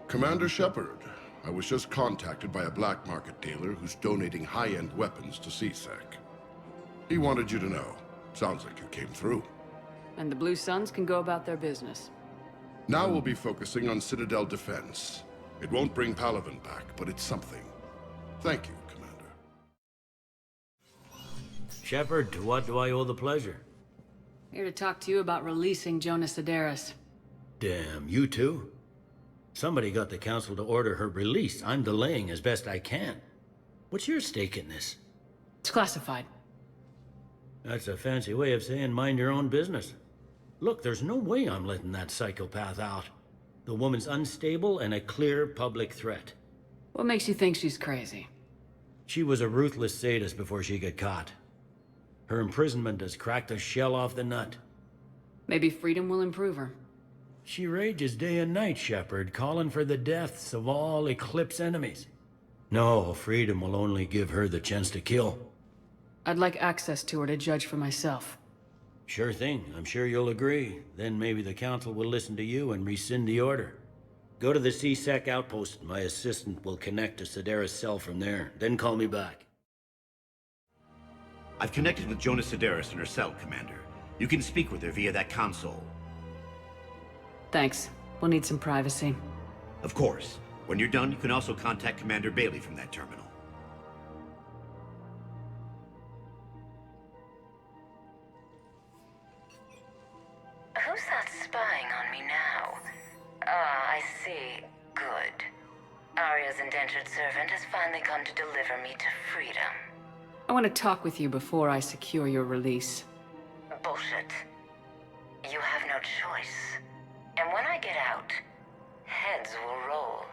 Commander Shepard, I was just contacted by a black market dealer who's donating high-end weapons to C-Sec. He wanted you to know. Sounds like you came through. And the Blue Suns can go about their business. Now we'll be focusing on Citadel defense. It won't bring Palaven back, but it's something. Thank you, Commander. Shepard, to what do I owe the pleasure? Here to talk to you about releasing Jonas Sedaris. Damn, you too? Somebody got the Council to order her release. I'm delaying as best I can. What's your stake in this? It's classified. That's a fancy way of saying mind your own business. Look, there's no way I'm letting that psychopath out. The woman's unstable and a clear public threat. What makes you think she's crazy? She was a ruthless sadist before she got caught. Her imprisonment has cracked a shell off the nut. Maybe freedom will improve her. She rages day and night, Shepard, calling for the deaths of all Eclipse enemies. No, freedom will only give her the chance to kill. I'd like access to her to judge for myself. Sure thing. I'm sure you'll agree. Then maybe the Council will listen to you and rescind the order. Go to the C-Sec outpost. My assistant will connect to Sedaris' cell from there. Then call me back. I've connected with Jonah Sedaris in her cell, Commander. You can speak with her via that console. Thanks. We'll need some privacy. Of course. When you're done, you can also contact Commander Bailey from that terminal. Who's that spying on me now? Ah, I see. Good. Arya's indentured servant has finally come to deliver me to freedom. I want to talk with you before I secure your release. Bullshit. You have no choice. And when I get out, heads will roll.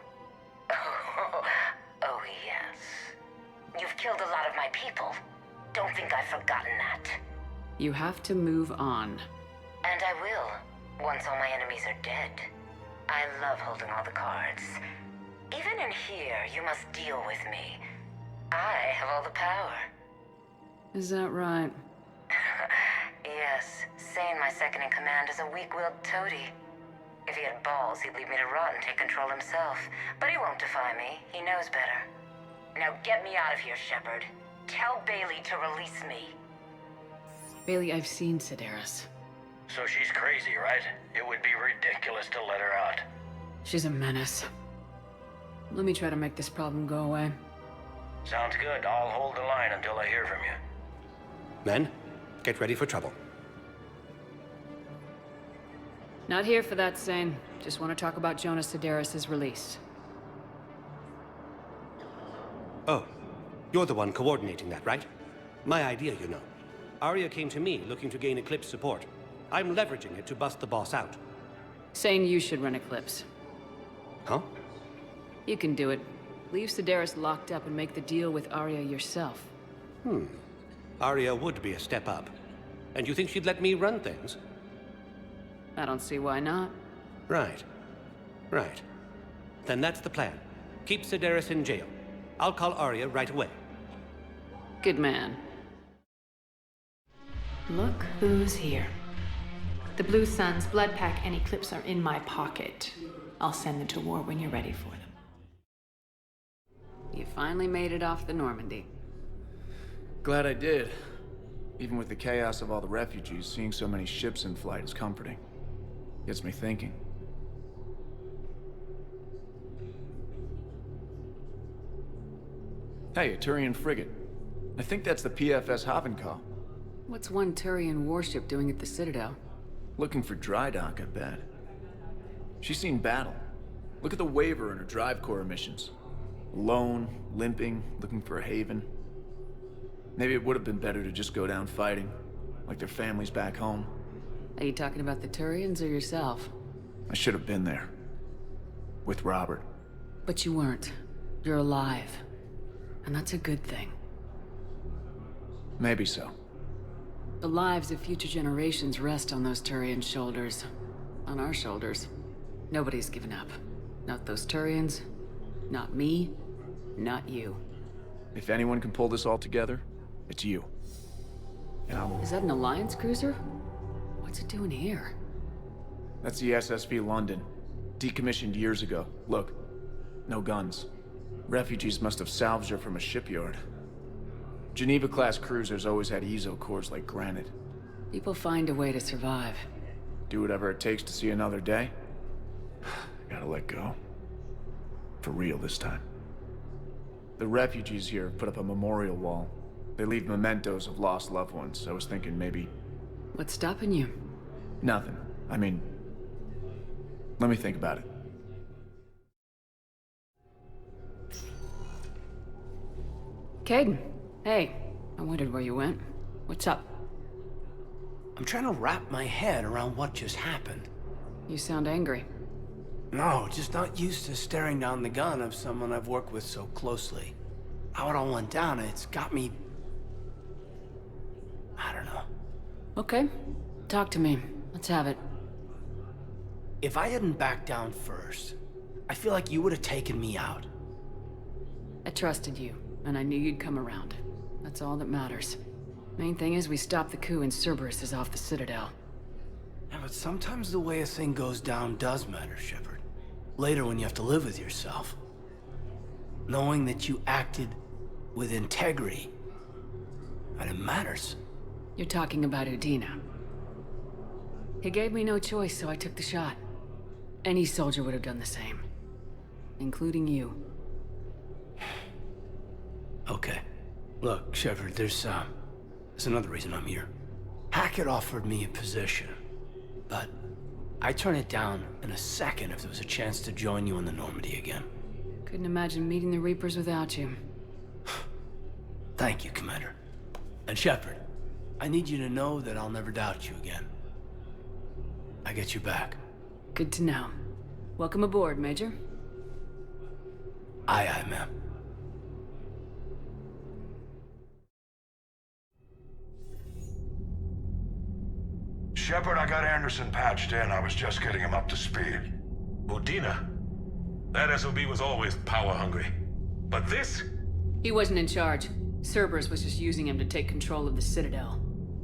Oh, yes. You've killed a lot of my people. Don't think I've forgotten that. You have to move on. And I will, once all my enemies are dead. I love holding all the cards. Even in here, you must deal with me. I have all the power. Is that right? Yes, Sane, my second-in-command, is a weak-willed toady. If he had balls, he'd leave me to rot and take control himself. But he won't defy me. He knows better. Now get me out of here, Shepard. Tell Bailey to release me. Bailey, I've seen Sedaris. So she's crazy, right? It would be ridiculous to let her out. She's a menace. Let me try to make this problem go away. Sounds good. I'll hold the line until I hear from you. Men, get ready for trouble. Not here for that, Sane. Just want to talk about Jonah Sedaris' release. Oh, you're the one coordinating that, right? My idea, you know. Arya came to me looking to gain Eclipse support. I'm leveraging it to bust the boss out. Saying you should run Eclipse. Huh? You can do it. Leave Sedaris locked up and make the deal with Arya yourself. Arya would be a step up. And you think she'd let me run things? I don't see why not. Right. Right. Then that's the plan. Keep Sedaris in jail. I'll call Arya right away. Good man. Look who's here. The Blue Suns, Blood Pack, and Eclipse are in my pocket. I'll send them to war when you're ready for them. You finally made it off the Normandy. Glad I did. Even with the chaos of all the refugees, seeing so many ships in flight is comforting. Gets me thinking. Hey, a Turian frigate. I think that's the PFS Havenkow. What's one Turian warship doing at the Citadel? Looking for dry dock, I bet. She's seen battle. Look at the waiver in her drive core emissions. Alone, limping, looking for a haven. Maybe it would have been better to just go down fighting, like their families back home. Are you talking about the Turians or yourself? I should have been there. With Robert. But you weren't. You're alive. And that's a good thing. Maybe so. The lives of future generations rest on those Turian shoulders. On our shoulders. Nobody's given up. Not those Turians. Not me. Not you. If anyone can pull this all together, it's you. And Is that an Alliance cruiser? What's it doing here? That's the SSV London. Decommissioned years ago. Look. No guns. Refugees must have salvaged her from a shipyard. Geneva-class cruisers always had ezo cores like granite. People find a way to survive. Do whatever it takes to see another day. Gotta let go. For real this time. The refugees here have put up a memorial wall. They leave mementos of lost loved ones. I was thinking maybe... What's stopping you? Nothing. I mean... Let me think about it. Caden. Hey. I wondered where you went. What's up? I'm trying to wrap my head around what just happened. You sound angry. No, just not used to staring down the gun of someone I've worked with so closely. How it all went down, it's got me... I don't know. Okay. Talk to me. Let's have it. If I hadn't backed down first, I feel like you would have taken me out. I trusted you, and I knew you'd come around. That's all that matters. Main thing is we stop the coup and Cerberus is off the Citadel. Yeah, but sometimes the way a thing goes down does matter, Shepard. Later when you have to live with yourself. Knowing that you acted with integrity, and it matters. You're talking about Udina. He gave me no choice, so I took the shot. Any soldier would have done the same. Including you. Okay. Look, Shepard, there's another reason I'm here. Hackett offered me a position, but I'd turn it down in a second if there was a chance to join you in the Normandy again. Couldn't imagine meeting the Reapers without you. Thank you, Commander. And Shepard, I need you to know that I'll never doubt you again. I get you back. Good to know. Welcome aboard, Major. Aye, aye, ma'am. Shepard, I got Anderson patched in. I was just getting him up to speed. Udina? That SOB was always power-hungry. But this? He wasn't in charge. Cerberus was just using him to take control of the Citadel.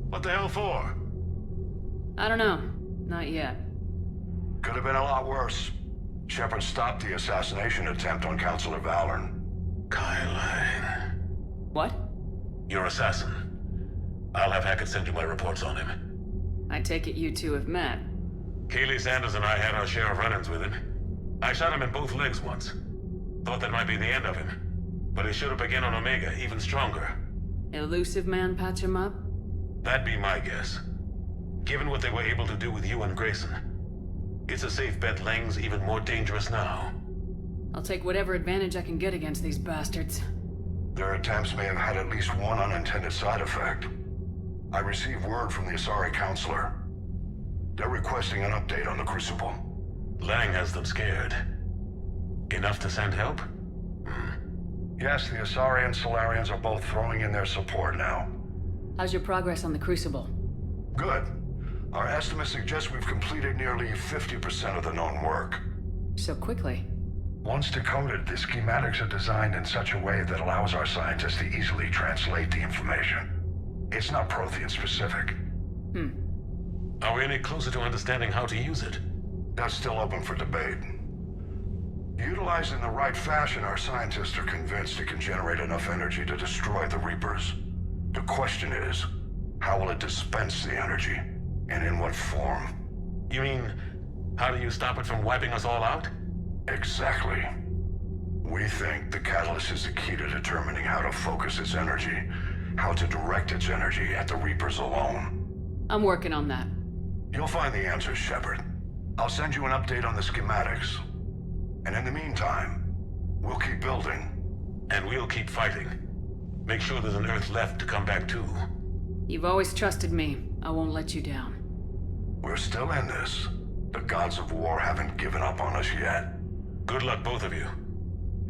What the hell for? I don't know. Not yet. Could have been a lot worse. Shepard stopped the assassination attempt on Councilor Valorn. Kyle. What? Your assassin. I'll have Hackett send you my reports on him. I take it you two have met. Kaylee Sanders and I had our share of run-ins with him. I shot him in both legs once. Thought that might be the end of him. But he showed up again on Omega, even stronger. Elusive man patch him up? That'd be my guess. Given what they were able to do with you and Grayson, it's a safe bet Lang's even more dangerous now. I'll take whatever advantage I can get against these bastards. Their attempts may have had at least one unintended side effect. I received word from the Asari Counselor. They're requesting an update on the Crucible. Lang has them scared. Enough to send help? Yes, the Asari and Solarians are both throwing in their support now. How's your progress on the Crucible? Good. Our estimates suggest we've completed nearly 50% of the known work. So quickly? Once decoded, the schematics are designed in such a way that allows our scientists to easily translate the information. It's not Prothean specific. Are we any closer to understanding how to use it? That's still open for debate. Utilized in the right fashion, our scientists are convinced it can generate enough energy to destroy the Reapers. The question is, how will it dispense the energy? And in what form? You mean, how do you stop it from wiping us all out? Exactly. We think the catalyst is the key to determining how to focus its energy, how to direct its energy at the Reapers alone. I'm working on that. You'll find the answers, Shepard. I'll send you an update on the schematics. And in the meantime, we'll keep building. And we'll keep fighting. Make sure there's an Earth left to come back to. You've always trusted me. I won't let you down. We're still in this. The gods of war haven't given up on us yet. Good luck, both of you.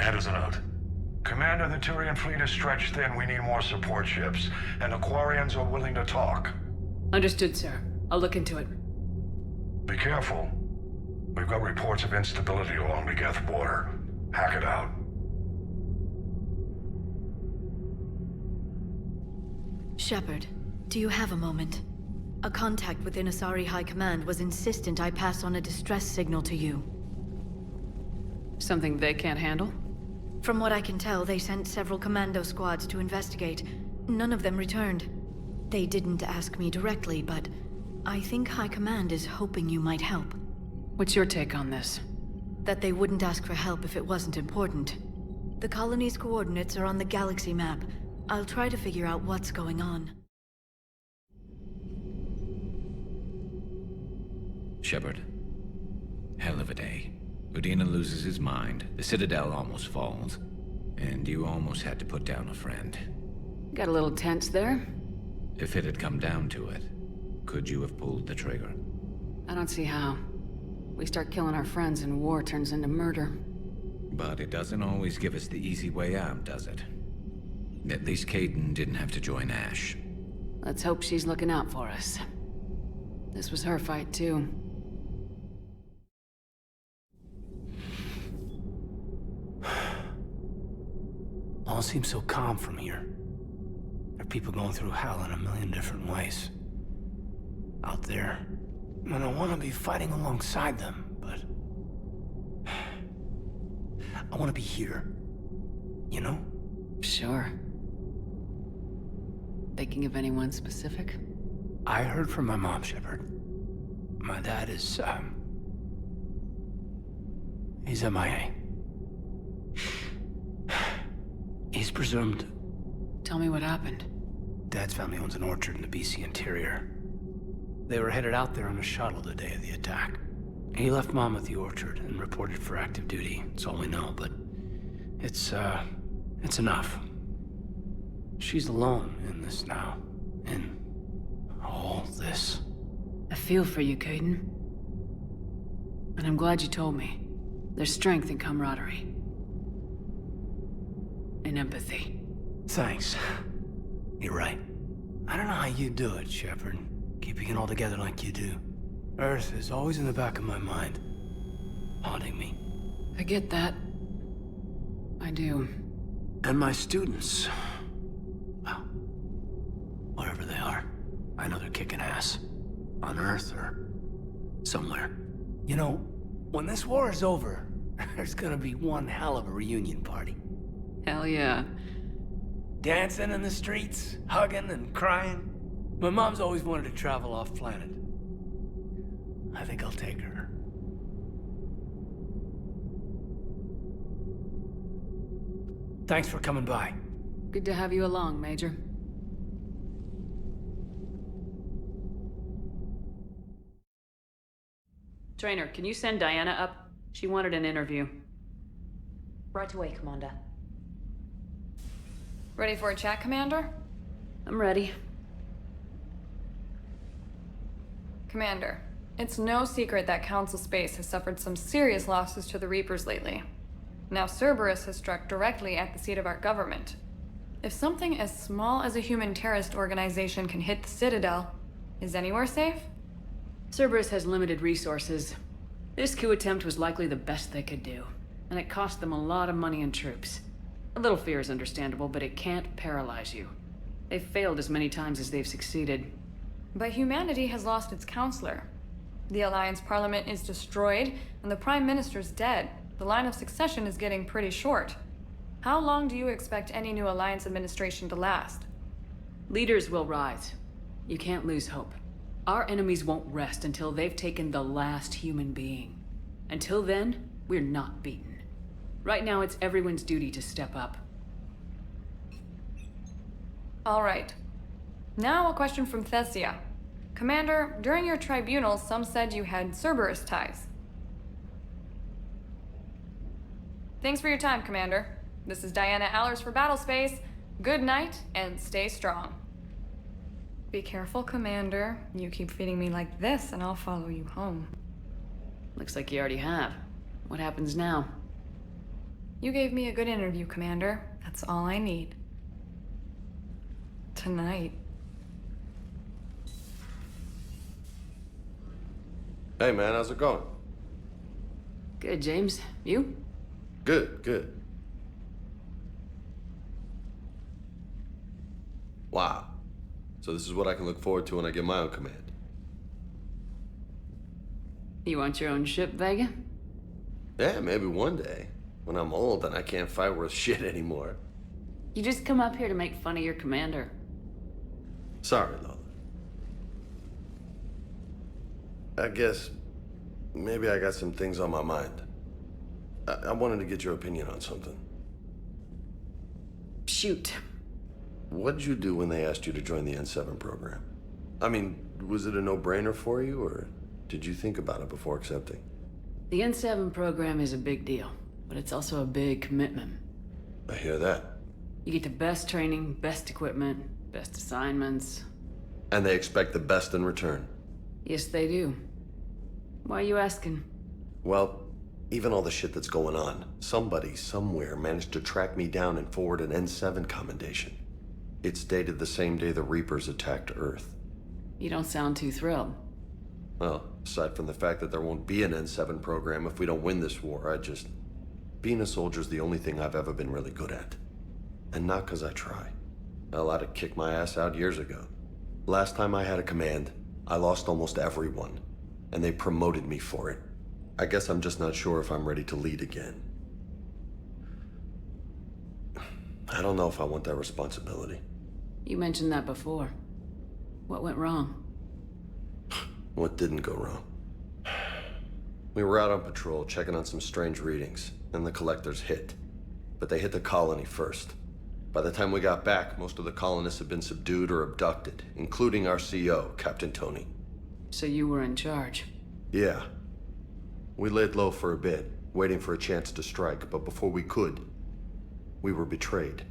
Anderson out. Commander, the Turian fleet is stretched thin. We need more support ships. And the Quarians are willing to talk. Understood, sir. I'll look into it. Be careful. We've got reports of instability along the Geth border. Hack it out. Shepard, do you have a moment? A contact within Asari High Command was insistent I pass on a distress signal to you. Something they can't handle? From what I can tell, they sent several commando squads to investigate. None of them returned. They didn't ask me directly, but I think High Command is hoping you might help. What's your take on this? That they wouldn't ask for help if it wasn't important. The colony's coordinates are on the galaxy map. I'll try to figure out what's going on. Shepard. Hell of a day. Udina loses his mind, the Citadel almost falls, and you almost had to put down a friend. Got a little tense there? If it had come down to it, could you have pulled the trigger? I don't see how. We start killing our friends and war turns into murder. But it doesn't always give us the easy way out, does it? At least Caden didn't have to join Ash. Let's hope she's looking out for us. This was her fight, too. All seems so calm from here. There are people going through hell in a million different ways. Out there. And I want to be fighting alongside them, but... I want to be here. You know? Sure. Thinking of anyone specific? I heard from my mom, Shepard. My dad is, he's MIA. He's presumed. Tell me what happened. Dad's family owns an orchard in the BC interior. They were headed out there on a shuttle the day of the attack. He left Mom at the orchard and reported for active duty. That's all we know, but it's enough. She's alone in this now. In all this. I feel for you, Caden. And I'm glad you told me. There's strength in camaraderie. And empathy. Thanks. You're right. I don't know how you do it, Shepard. Keeping it all together like you do. Earth is always in the back of my mind. Haunting me. I get that. I do. And my students. Well, wherever they are. I know they're kicking ass. On Earth or somewhere. You know, when this war is over, there's gonna be one hell of a reunion party. Hell yeah. Dancing in the streets, hugging and crying. My mom's always wanted to travel off planet. I think I'll take her. Thanks for coming by. Good to have you along, Major. Trainer, can you send Diana up? She wanted an interview. Right away, Commander. Ready for a chat, Commander? I'm ready. Commander, it's no secret that Council Space has suffered some serious losses to the Reapers lately. Now Cerberus has struck directly at the seat of our government. If something as small as a human terrorist organization can hit the Citadel, is anywhere safe? Cerberus has limited resources. This coup attempt was likely the best they could do, and it cost them a lot of money and troops. A little fear is understandable, but it can't paralyze you. They've failed as many times as they've succeeded. But humanity has lost its counselor. The Alliance Parliament is destroyed, and the Prime Minister's dead. The line of succession is getting pretty short. How long do you expect any new Alliance administration to last? Leaders will rise. You can't lose hope. Our enemies won't rest until they've taken the last human being. Until then, we're not beaten. Right now, it's everyone's duty to step up. All right. Now a question from Thesia. Commander, during your tribunal, some said you had Cerberus ties. Thanks for your time, Commander. This is Diana Allers for Battlespace. Good night, and stay strong. Be careful, Commander. You keep feeding me like this, and I'll follow you home. Looks like you already have. What happens now? You gave me a good interview, Commander. That's all I need. Tonight. Hey man, how's it going? Good, James. You? Good, good. Wow. So this is what I can look forward to when I get my own command. You want your own ship, Vega? Yeah, maybe one day. When I'm old and I can't fight worth shit anymore. You just come up here to make fun of your commander. Sorry, Lola. I guess maybe I got some things on my mind. I wanted to get your opinion on something. Shoot. What'd you do when they asked you to join the N7 program? I mean, was it a no-brainer for you, or did you think about it before accepting? The N7 program is a big deal, but it's also a big commitment. I hear that. You get the best training, best equipment, best assignments. And they expect the best in return. Yes, they do. Why are you asking? Well, even all the shit that's going on, somebody somewhere managed to track me down and forward an N7 commendation. It's dated the same day the Reapers attacked Earth. You don't sound too thrilled. Well, aside from the fact that there won't be an N7 program if we don't win this war, being a soldier's the only thing I've ever been really good at. And not because I try. Hell, I'd have kicked my ass out years ago. Last time I had a command, I lost almost everyone, and they promoted me for it. I guess I'm just not sure if I'm ready to lead again. I don't know if I want that responsibility. You mentioned that before. What went wrong? What didn't go wrong? We were out on patrol, checking on some strange readings, and the collectors hit. But they hit the colony first. By the time we got back, most of the colonists had been subdued or abducted, including our CO, Captain Tony. So you were in charge? Yeah. We laid low for a bit, waiting for a chance to strike, but before we could, we were betrayed.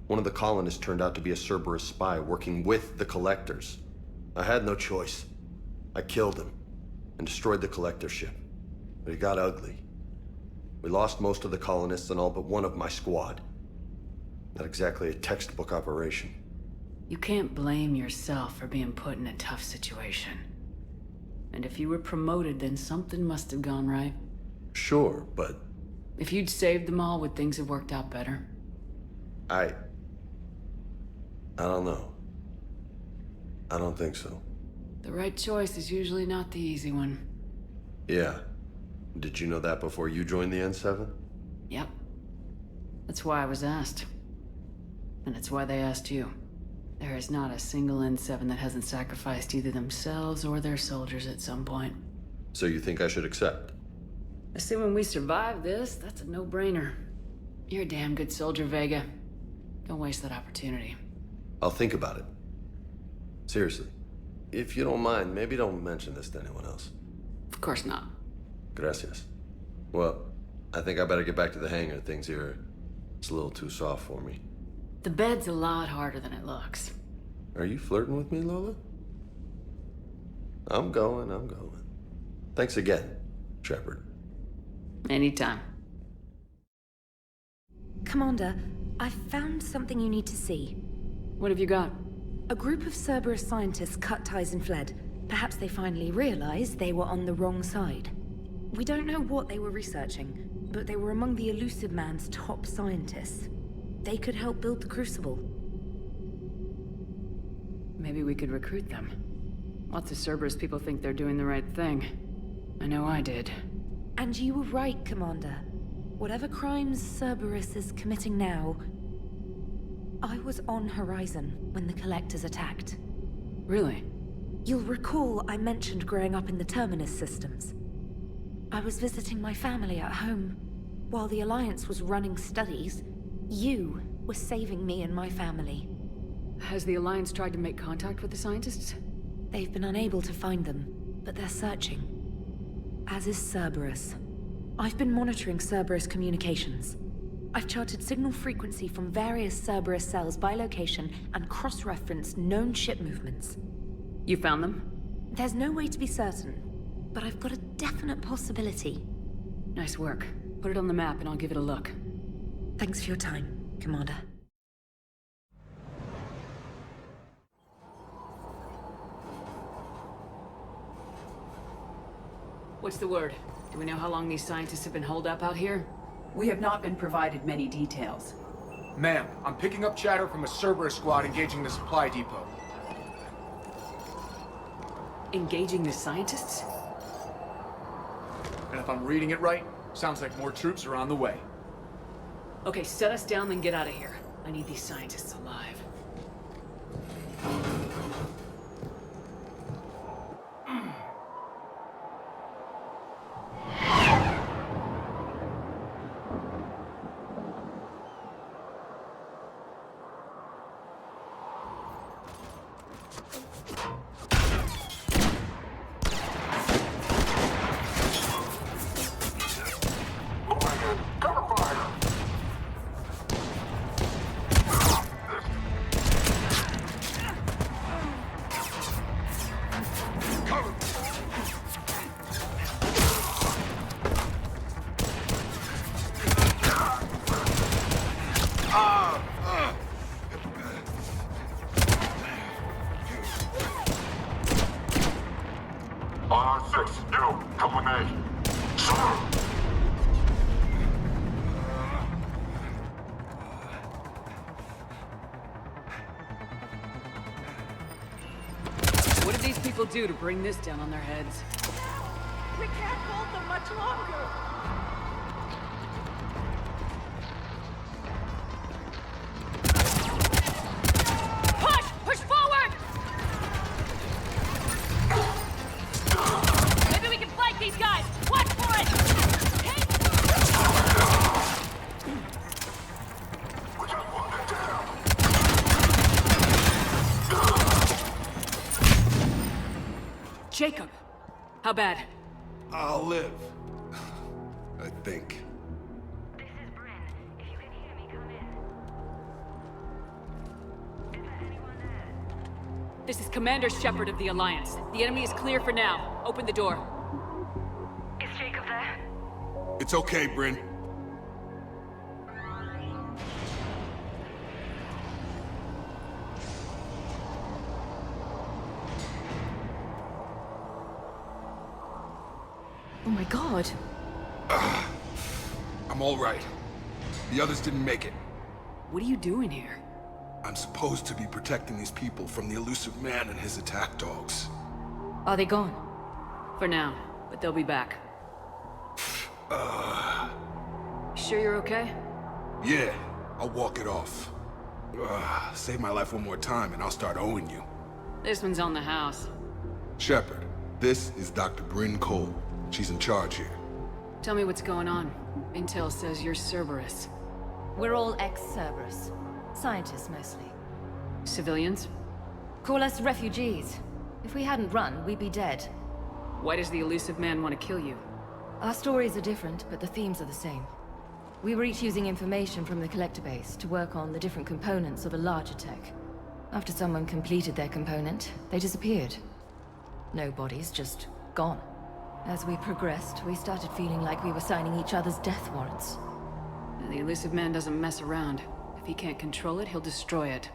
One of the colonists turned out to be a Cerberus spy working with the collectors. I had no choice. I killed him and destroyed the collector ship. But it got ugly. We lost most of the colonists and all but one of my squad. Not exactly a textbook operation. You can't blame yourself for being put in a tough situation. And if you were promoted, then something must have gone right. Sure, but... If you'd saved them all, would things have worked out better? I don't know. I don't think so. The right choice is usually not the easy one. Yeah. Did you know that before you joined the N7? Yep. That's why I was asked. And it's why they asked you. There is not a single N7 that hasn't sacrificed either themselves or their soldiers at some point. So you think I should accept? Assuming we survive this, that's a no-brainer. You're a damn good soldier, Vega. Don't waste that opportunity. I'll think about it. Seriously. If you don't mind, maybe don't mention this to anyone else. Of course not. Gracias. Well, I think I better get back to the hangar. Things here, it's a little too soft for me. The bed's a lot harder than it looks. Are you flirting with me, Lola? I'm going. Thanks again, Shepard. Anytime. Commander, I've found something you need to see. What have you got? A group of Cerberus scientists cut ties and fled. Perhaps they finally realized they were on the wrong side. We don't know what they were researching, but they were among the Elusive Man's top scientists. They could help build the Crucible. Maybe we could recruit them. Lots of Cerberus people think they're doing the right thing. I know I did. And you were right, Commander. Whatever crimes Cerberus is committing now, I was on Horizon when the Collectors attacked. Really? You'll recall I mentioned growing up in the Terminus systems. I was visiting my family at home. While the Alliance was running studies, you were saving me and my family. Has the Alliance tried to make contact with the scientists? They've been unable to find them, but they're searching. As is Cerberus. I've been monitoring Cerberus communications. I've charted signal frequency from various Cerberus cells by location and cross-referenced known ship movements. You found them? There's no way to be certain, but I've got a definite possibility. Nice work. Put it on the map and I'll give it a look. Thanks for your time, Commander. What's the word? Do we know how long these scientists have been holed up out here? We have not been provided many details. Ma'am, I'm picking up chatter from a Cerberus squad engaging the supply depot. Engaging the scientists? And if I'm reading it right, sounds like more troops are on the way. Okay, set us down, then get out of here. I need these scientists alive. people do to bring this down on their heads? We can't hold them much longer. Push! Push forward! Maybe we can flank these guys! Watch for it! Jacob! How bad? I'll live. I think. This is Commander Shepard of the Alliance. The enemy is clear for now. Open the door. Is Jacob there? It's okay, Bryn. Oh my god. I'm all right. The others didn't make it. What are you doing here? I'm supposed to be protecting these people from the elusive man and his attack dogs. Are they gone? For now, but they'll be back. Sure you're okay? Yeah, I'll walk it off. Save my life one more time and I'll start owing you. This one's on the house. Shepard, this is Dr. Bryn Cole. She's in charge here. Tell me what's going on. Intel says you're Cerberus. We're all ex-Cerberus. Scientists, mostly. Civilians? Call us refugees. If we hadn't run, we'd be dead. Why does the elusive man want to kill you? Our stories are different, but the themes are the same. We were each using information from the collector base to work on the different components of a larger tech. After someone completed their component, they disappeared. No bodies, just gone. As we progressed, we started feeling like we were signing each other's death warrants. The elusive man doesn't mess around. If he can't control it, he'll destroy it.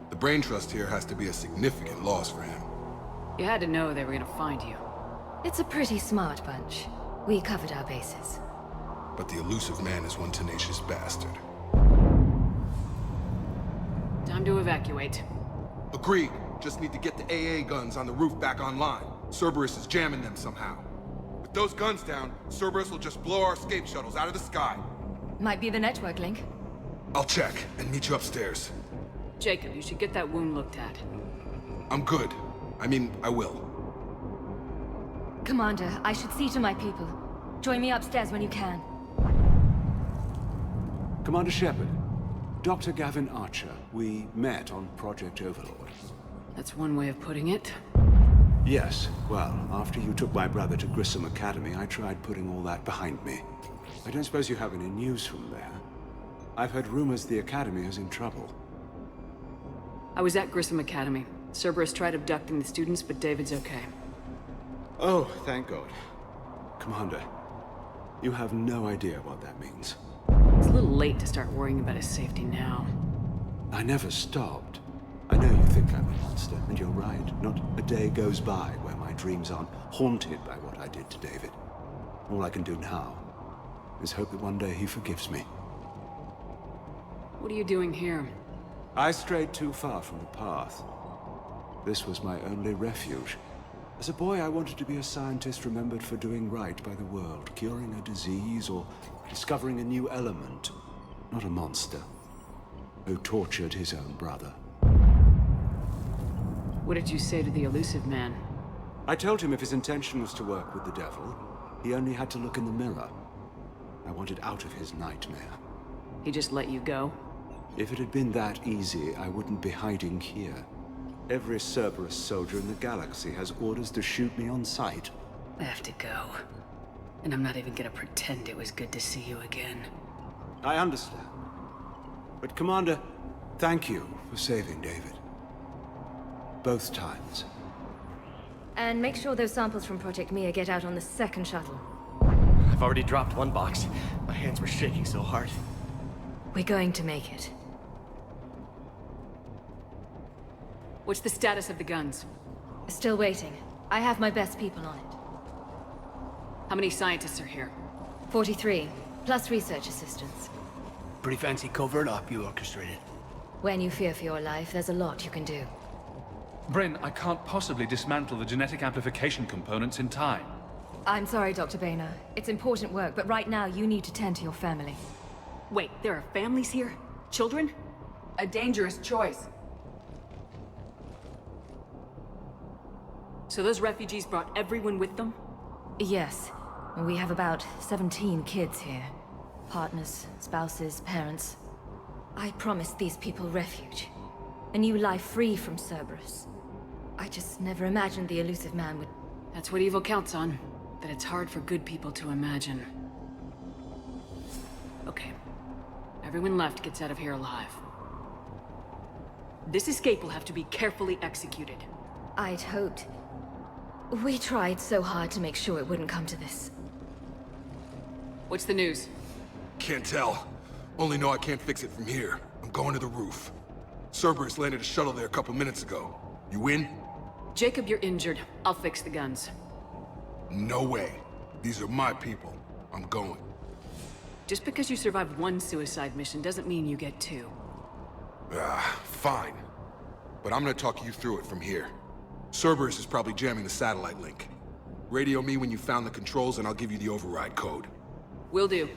The brain trust here has to be a significant loss for him. You had to know they were gonna find you. It's a pretty smart bunch. We covered our bases. But the elusive man is one tenacious bastard. Time to evacuate. Agreed. Just need to get the AA guns on the roof back online. Cerberus is jamming them somehow. With those guns down, Cerberus will just blow our escape shuttles out of the sky. Might be the network link. I'll check and meet you upstairs. Jacob, you should get that wound looked at. I'm good. I mean, I will. Commander, I should see to my people. Join me upstairs when you can. Commander Shepard, Dr. Gavin Archer. We met on Project Overlord. That's one way of putting it. Yes, well, after you took my brother to Grissom Academy, I tried putting all that behind me. I don't suppose you have any news from there. I've heard rumors the Academy is in trouble. I was at Grissom Academy. Cerberus tried abducting the students, but David's okay. Oh, thank God. Commander, you have no idea what that means. It's a little late to start worrying about his safety now. I never stopped. I know you think I'm a monster, and you're right. Not a day goes by where my dreams aren't haunted by what I did to David. All I can do now is hope that one day he forgives me. What are you doing here? I strayed too far from the path. This was my only refuge. As a boy, I wanted to be a scientist remembered for doing right by the world, curing a disease or discovering a new element. Not a monster who tortured his own brother. What did you say to the elusive man? I told him if his intention was to work with the devil, he only had to look in the mirror. I wanted out of his nightmare. He just let you go? If it had been that easy, I wouldn't be hiding here. Every Cerberus soldier in the galaxy has orders to shoot me on sight. I have to go. And I'm not even gonna pretend it was good to see you again. I understand. But Commander, thank you for saving David. Both times. And make sure those samples from Project Mia get out on the second shuttle. I've already dropped one box. My hands were shaking so hard. We're going to make it. What's the status of the guns? Still waiting. I have my best people on it. How many scientists are here? 43, plus research assistants. Pretty fancy covert op you orchestrated. When you fear for your life, there's a lot you can do. Bryn, I can't possibly dismantle the genetic amplification components in time. I'm sorry, Dr. Boehner. It's important work, but right now you need to tend to your family. Wait, there are families here? Children? A dangerous choice. So those refugees brought everyone with them? Yes. We have about 17 kids here. Partners, spouses, parents. I promised these people refuge. A new life free from Cerberus. I just never imagined the elusive man would... That's what evil counts on. That it's hard for good people to imagine. Okay. Everyone left gets out of here alive. This escape will have to be carefully executed. I'd hoped. We tried so hard to make sure it wouldn't come to this. What's the news? Can't tell. Only know I can't fix it from here. I'm going to the roof. Cerberus landed a shuttle there a couple minutes ago. You in? Jacob, you're injured. I'll fix the guns. No way. These are my people. I'm going. Just because you survived one suicide mission doesn't mean you get two. Fine. But I'm gonna talk you through it from here. Cerberus is probably jamming the satellite link. Radio me when you found the controls and I'll give you the override code. Will do.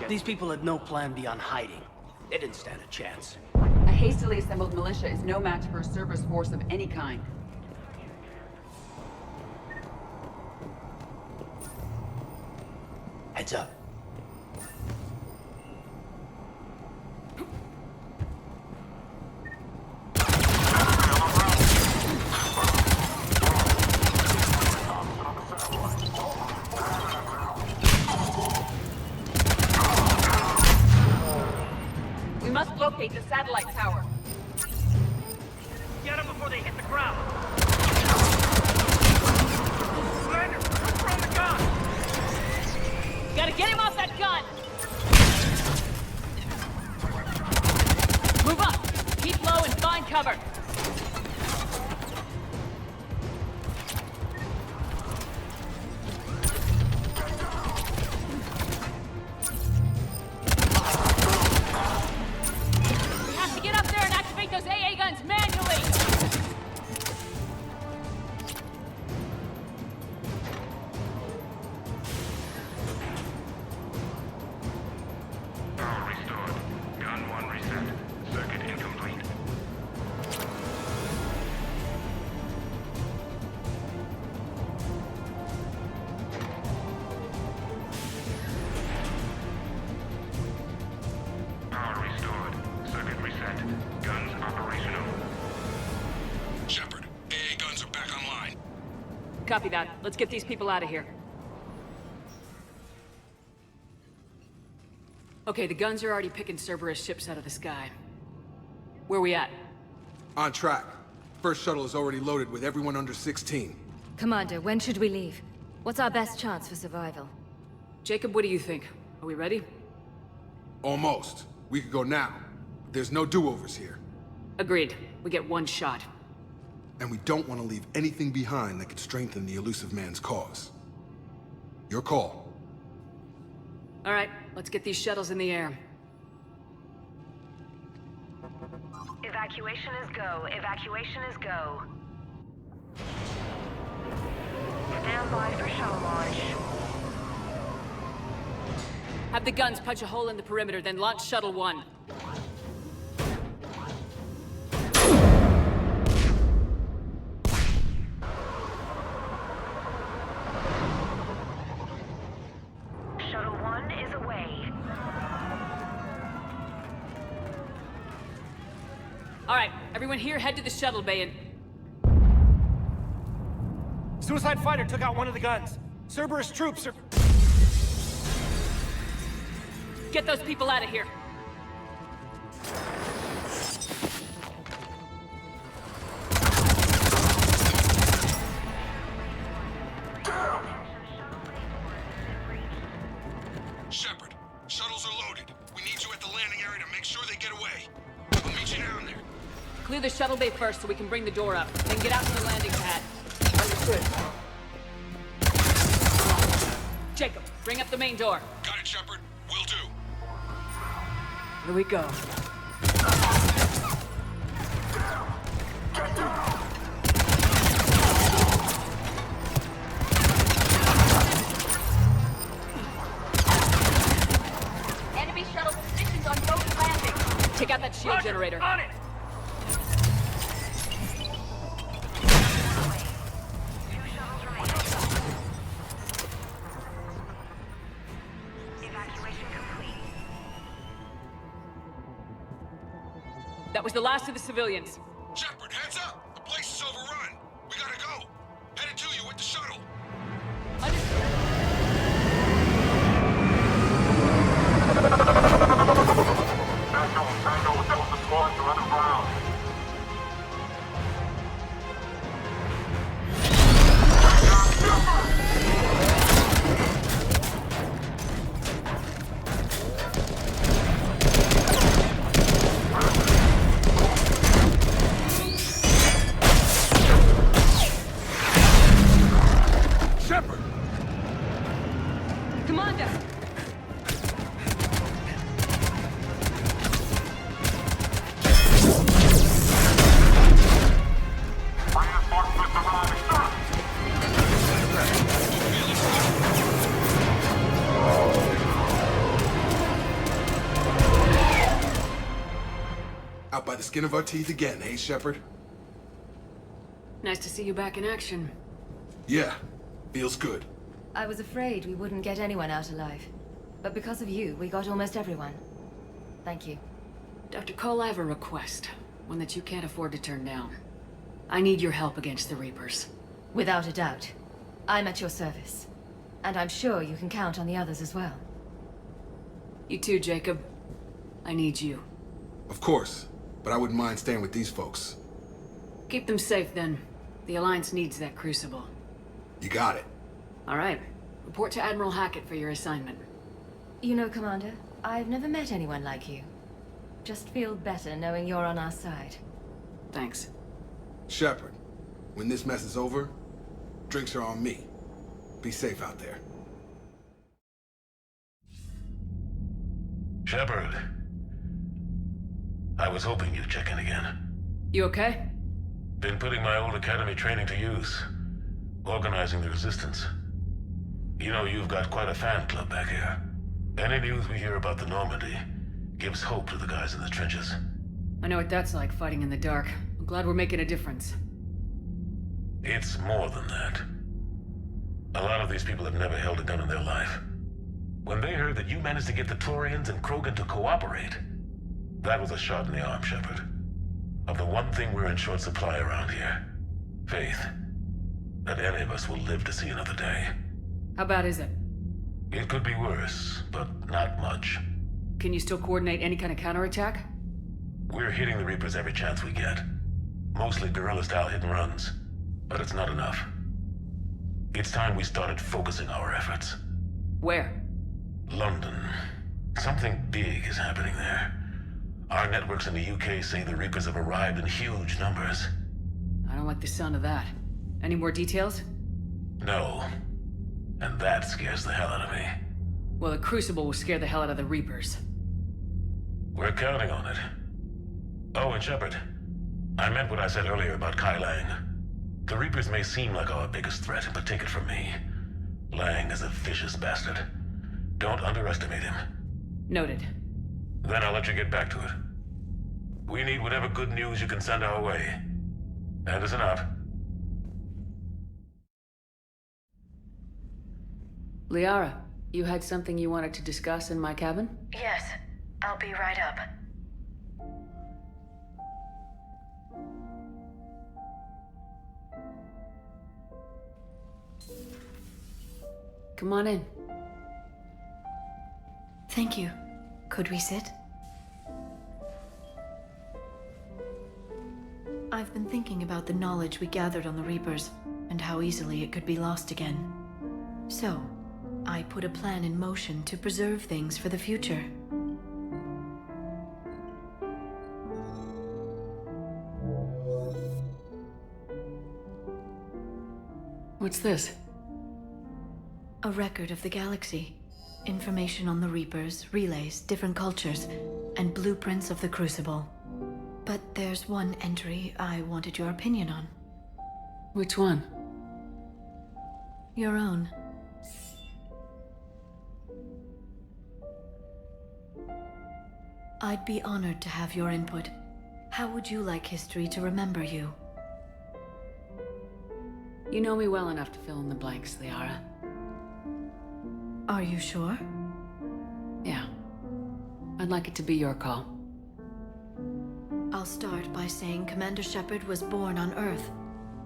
These people had no plan beyond hiding. They didn't stand a chance. A hastily assembled militia is no match for a Cerberus force of any kind. Heads up. We must locate the satellite tower. Get them before they hit the ground. Commander, look from the gun! Gotta get him off that gun! Move up! Keep low and find cover! We have to get up there and activate those AA guns manually! Power restored. Gun 1 reset. Circuit incomplete. Power restored. Circuit reset. Guns operational. Shepard, AA guns are back online. Copy that. Let's get these people out of here. Okay, the guns are already picking Cerberus ships out of the sky. Where we at? On track. First shuttle is already loaded with everyone under 16. Commander, when should we leave? What's our best chance for survival? Jacob, what do you think? Are we ready? Almost. We could go now. But there's no do-overs here. Agreed. We get one shot. And we don't want to leave anything behind that could strengthen the elusive man's cause. Your call. All right, let's get these shuttles in the air. Evacuation is go. Evacuation is go. Stand by for shuttle launch. Have the guns punch a hole in the perimeter, then launch Shuttle 1. Shuttle 1 is away. All right, everyone here, head to the shuttle bay and... Suicide fighter took out one of the guns. Cerberus troops are... Get those people out of here. Shepard, shuttles are loaded. We need you at the landing area to make sure they get away. I'll meet you down there. Clear the shuttle bay first so we can bring the door up. Then get out to the landing pad. Understood. Jacob, bring up the main door. Got it, Shepard. Will do. Here we go. Take out that shield generator. On it! That was the last of the civilians. Shepard, heads up! The place is overrun! We gotta go! Headed to you with the shuttle! Shepard! Commander! Out by the skin of our teeth again, eh, Shepard? Nice to see you back in action. Yeah, feels good. I was afraid we wouldn't get anyone out alive. But because of you, we got almost everyone. Thank you. Dr. Cole, I have a request. One that you can't afford to turn down. I need your help against the Reapers. Without a doubt. I'm at your service. And I'm sure you can count on the others as well. You too, Jacob. I need you. Of course, but I wouldn't mind staying with these folks. Keep them safe, then. The Alliance needs that crucible. You got it. All right. Report to Admiral Hackett for your assignment. You know, Commander, I've never met anyone like you. Just feel better knowing you're on our side. Thanks. Shepard, when this mess is over, drinks are on me. Be safe out there. Shepard. I was hoping you'd check in again. You okay? Been putting my old academy training to use. Organizing the resistance. You know, you've got quite a fan club back here. Any news we hear about the Normandy gives hope to the guys in the trenches. I know what that's like, fighting in the dark. I'm glad we're making a difference. It's more than that. A lot of these people have never held a gun in their life. When they heard that you managed to get the Turians and Krogan to cooperate, that was a shot in the arm, Shepard. Of the one thing we're in short supply around here. Faith. That any of us will live to see another day. How bad is it? It could be worse, but not much. Can you still coordinate any kind of counterattack? We're hitting the Reapers every chance we get. Mostly guerrilla-style hit-and-runs. But it's not enough. It's time we started focusing our efforts. Where? London. Something big is happening there. Our networks in the UK say the Reapers have arrived in huge numbers. I don't like the sound of that. Any more details? No. And that scares the hell out of me. Well, the Crucible will scare the hell out of the Reapers. We're counting on it. Oh, and Shepard, I meant what I said earlier about Kai Lang. The Reapers may seem like our biggest threat, but take it from me. Lang is a vicious bastard. Don't underestimate him. Noted. Then I'll let you get back to it. We need whatever good news you can send our way. Anderson out. Liara, you had something you wanted to discuss in my cabin? Yes, I'll be right up. Come on in. Thank you. Could we sit? I've been thinking about the knowledge we gathered on the Reapers, and how easily it could be lost again. So, I put a plan in motion to preserve things for the future. What's this? A record of the galaxy. Information on the Reapers, relays, different cultures, and blueprints of the Crucible. But there's one entry I wanted your opinion on. Which one? Your own. I'd be honored to have your input. How would you like history to remember you? You know me well enough to fill in the blanks, Liara. Are you sure? Yeah. I'd like it to be your call. I'll start by saying Commander Shepard was born on Earth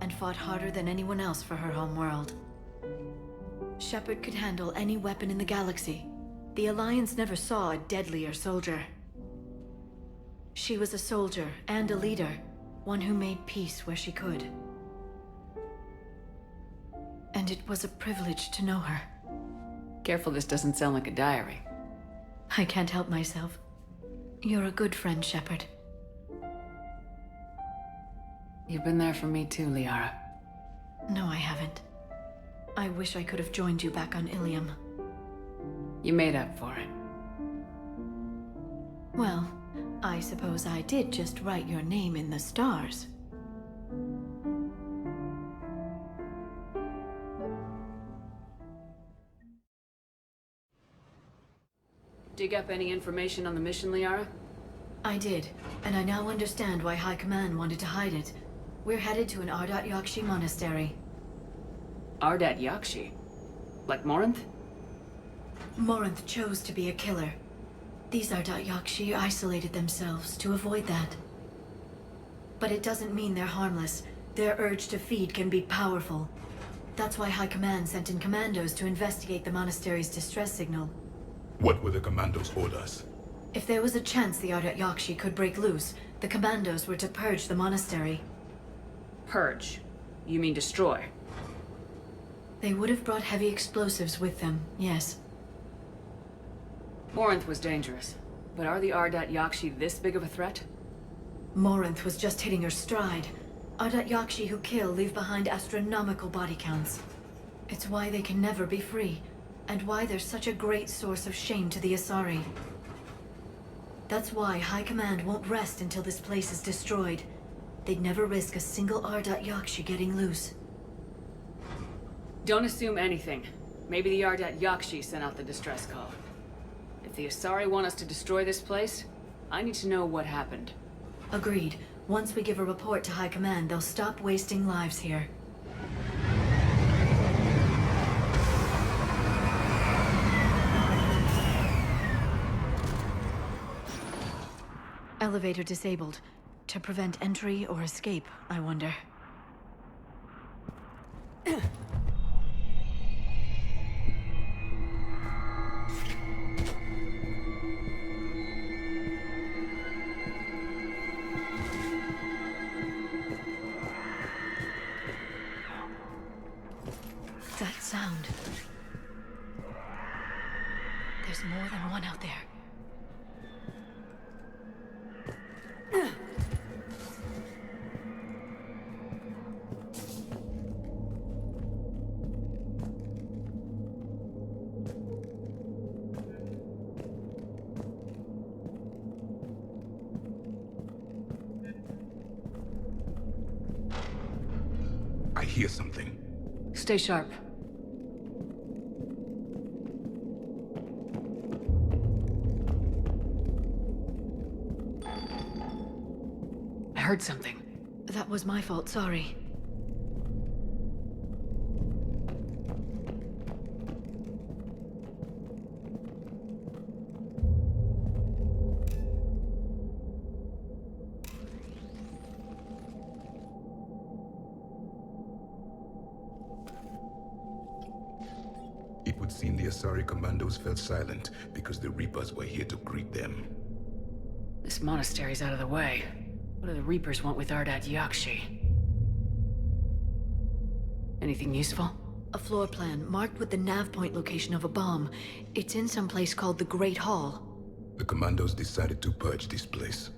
and fought harder than anyone else for her homeworld. Shepard could handle any weapon in the galaxy. The Alliance never saw a deadlier soldier. She was a soldier and a leader, one who made peace where she could. And it was a privilege to know her. Careful this doesn't sound like a diary. I can't help myself. You're a good friend, Shepard. You've been there for me too, Liara. No, I haven't. I wish I could have joined you back on Ilium. You made up for it. Well, I suppose I did just write your name in the stars. Dig up any information on the mission, Liara? I did, and I now understand why High Command wanted to hide it. We're headed to an Ardat Yakshi monastery. Ardat Yakshi? Like Morinth? Morinth chose to be a killer. These Ardat Yakshi isolated themselves to avoid that. But it doesn't mean they're harmless. Their urge to feed can be powerful. That's why High Command sent in commandos to investigate the monastery's distress signal. What were the commandos' orders? If there was a chance the Ardat Yakshi could break loose, the commandos were to purge the monastery. Purge? You mean destroy? They would have brought heavy explosives with them, yes. Morinth was dangerous, but are the Ardat Yakshi this big of a threat? Morinth was just hitting her stride. Ardat Yakshi who kill leave behind astronomical body counts. It's why they can never be free, and why they're such a great source of shame to the Asari. That's why High Command won't rest until this place is destroyed. They'd never risk a single Ardat Yakshi getting loose. Don't assume anything. Maybe the Ardat Yakshi sent out the distress call. If the Asari want us to destroy this place, I need to know what happened. Agreed. Once we give a report to High Command, they'll stop wasting lives here. Elevator disabled. To prevent entry or escape, I wonder. That sound. There's more than one out there. I hear something. Stay sharp. I heard something. That was my fault, sorry. It would seem the Asari commandos fell silent because the Reapers were here to greet them. This monastery's out of the way. What do the Reapers want with Ardat Yakshi? Anything useful? A floor plan marked with the nav point location of a bomb. It's in some place called the Great Hall. The commandos decided to purge this place.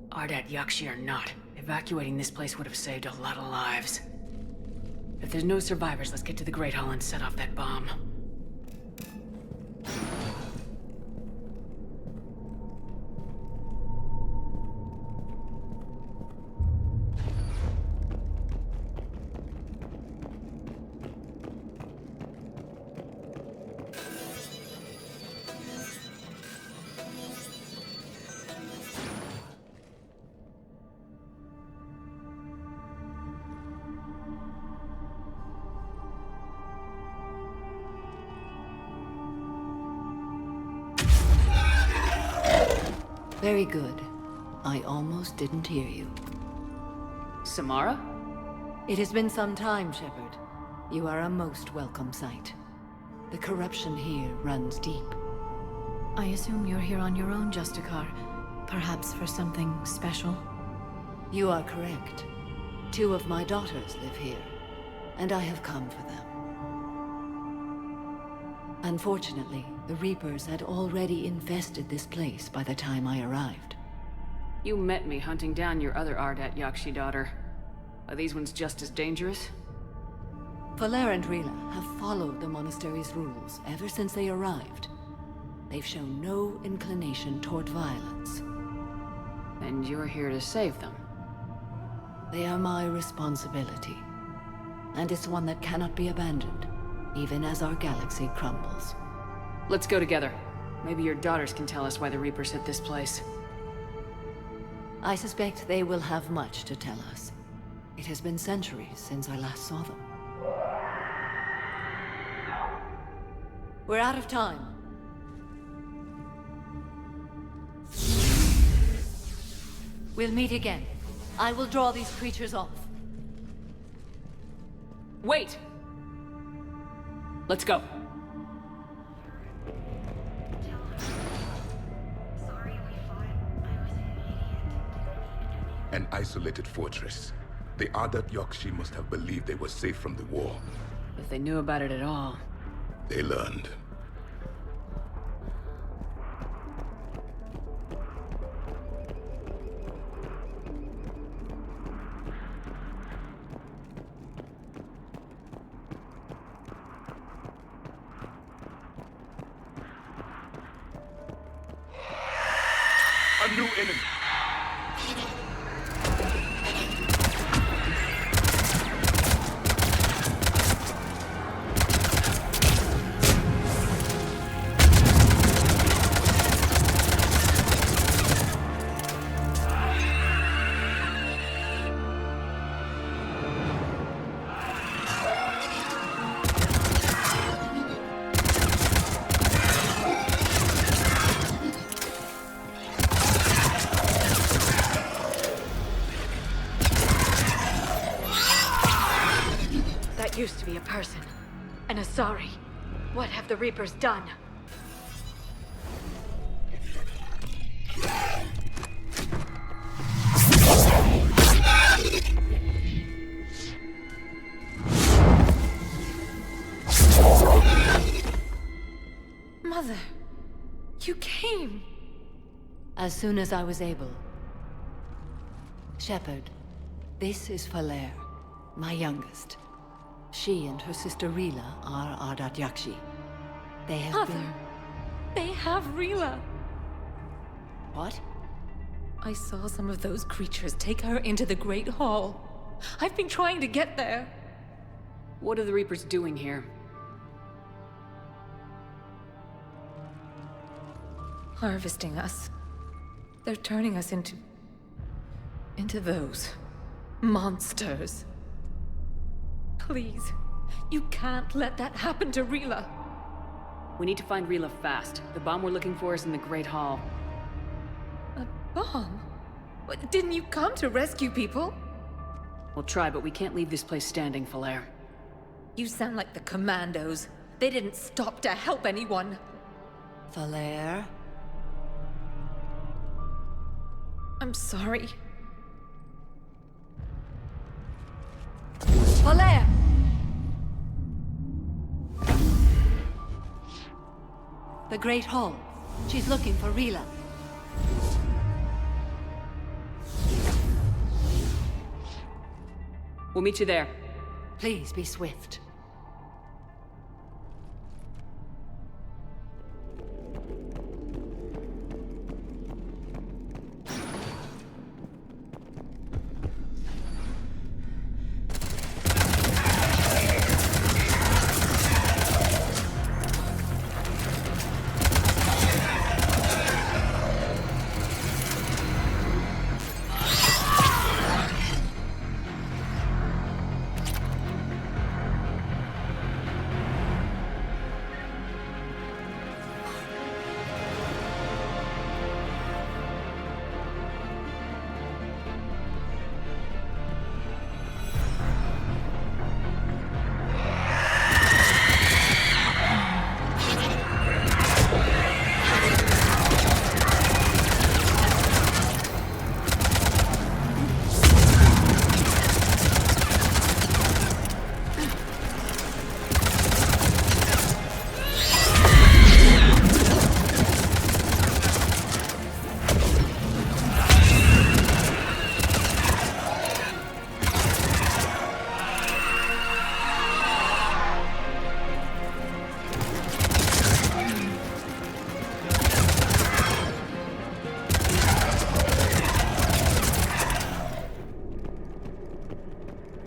Ardat Yakshi or not, evacuating this place would have saved a lot of lives. If there's no survivors, let's get to the Great Hall and set off that bomb. Very good. I almost didn't hear you. Samara? It has been some time, Shepard. You are a most welcome sight. The corruption here runs deep. I assume you're here on your own, Justicar. Perhaps for something special? You are correct. 2 of my daughters live here, and I have come for them. Unfortunately, the Reapers had already infested this place by the time I arrived. You met me hunting down your other Ardat Yakshi daughter. Are these ones just as dangerous? Valere and Rila have followed the monastery's rules ever since they arrived. They've shown no inclination toward violence. And you're here to save them? They are my responsibility. And it's one that cannot be abandoned, even as our galaxy crumbles. Let's go together. Maybe your daughters can tell us why the Reapers hit this place. I suspect they will have much to tell us. It has been centuries since I last saw them. We're out of time. We'll meet again. I will draw these creatures off. Wait! Let's go. An isolated fortress. The Ardat Yakshi must have believed they were safe from the war. If they knew about it at all. They learned. A new enemy! Used to be a person. An Asari. What have the Reapers done? Mother, you came. As soon as I was able. Shepard, this is Valere, my youngest. She and her sister Rila are Ardat Yakshi. They have been... They have Rila! What? I saw some of those creatures take her into the Great Hall. I've been trying to get there. What are the Reapers doing here? Harvesting us. They're turning us into those monsters. Please, you can't let that happen to Rila. We need to find Rila fast. The bomb we're looking for is in the Great Hall. A bomb? Didn't you come to rescue people? We'll try, but we can't leave this place standing, Valere. You sound like the Commandos. They didn't stop to help anyone. Valere? I'm sorry. Valere! The Great Hall. She's looking for Rila. We'll meet you there. Please be swift.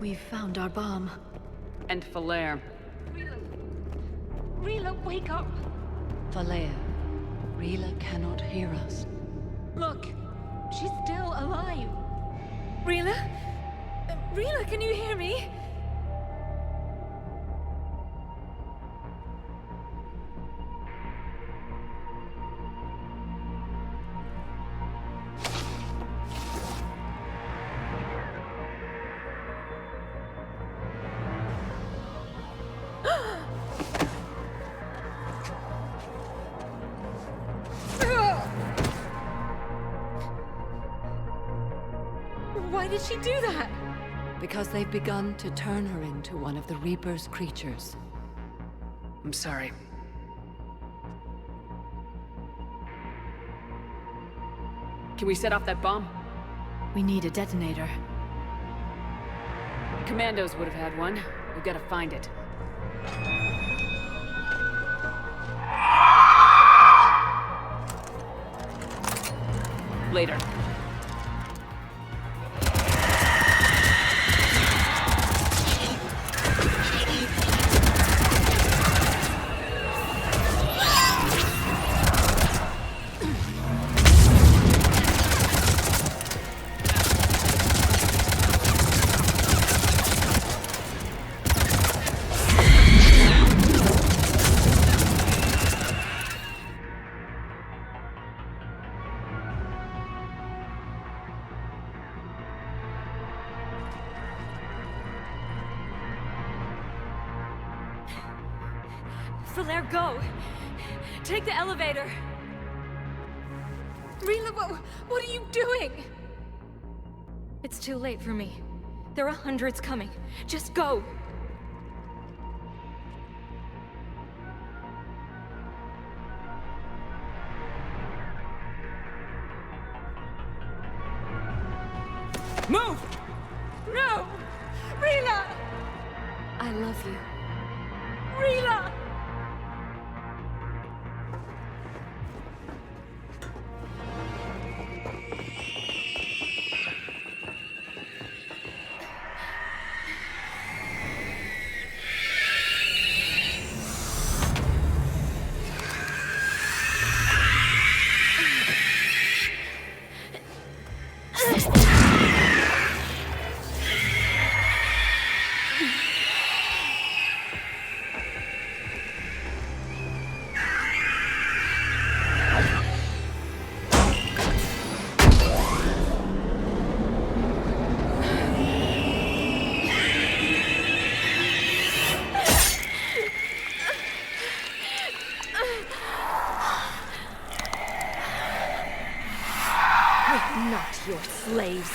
We've found our bomb. And Falere. Rila, wake up! Falere, Rila cannot hear us. Look, she's still alive. Rila? Rila, can you hear me? Why did she do that? Because they've begun to turn her into one of the Reaper's creatures. I'm sorry. Can we set off that bomb? We need a detonator. Commandos would have had one. We've got to find it. Later. Falere, go! Take the elevator! Rila, what are you doing? It's too late for me. There are hundreds coming. Just go! Move! No! Rila! I love you. Rila! Not your slaves.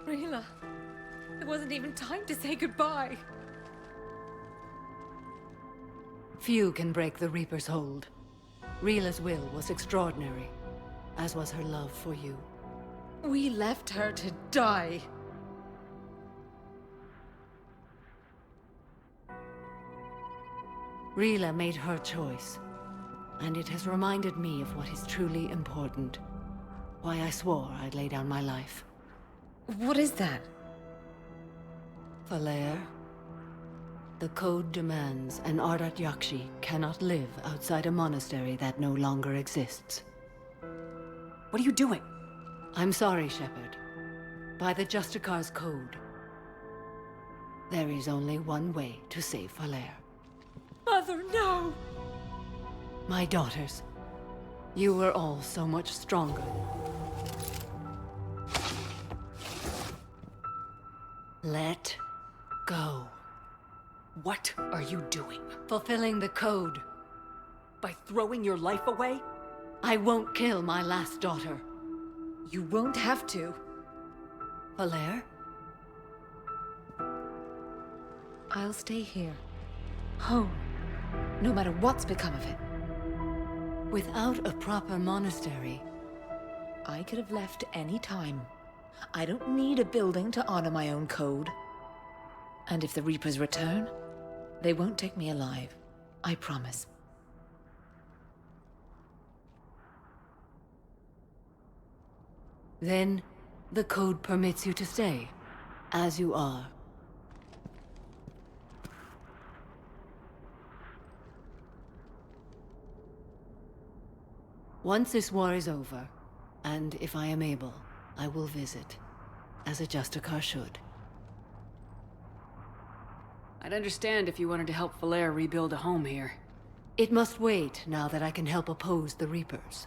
Rila, there wasn't even time to say goodbye. Few can break the Reaper's hold. Rila's will was extraordinary, as was her love for you. We left her to die. Rila made her choice, and it has reminded me of what is truly important. Why I swore I'd lay down my life. What is that? Falere, the code demands an Ardat Yakshi cannot live outside a monastery that no longer exists. What are you doing? I'm sorry, Shepard. By the Justicar's code, there is only one way to save Falere. Mother, no! My daughters, you were all so much stronger. Let go. What are you doing? Fulfilling the code. By throwing your life away? I won't kill my last daughter. You won't have to. Falere? I'll stay here. Home. No matter what's become of it. Without a proper monastery, I could have left any time. I don't need a building to honor my own code. And if the Reapers return, they won't take me alive. I promise. Then, the code permits you to stay, as you are. Once this war is over, and if I am able, I will visit, as a Justicar should. I'd understand if you wanted to help Valaire rebuild a home here. It must wait now that I can help oppose the Reapers.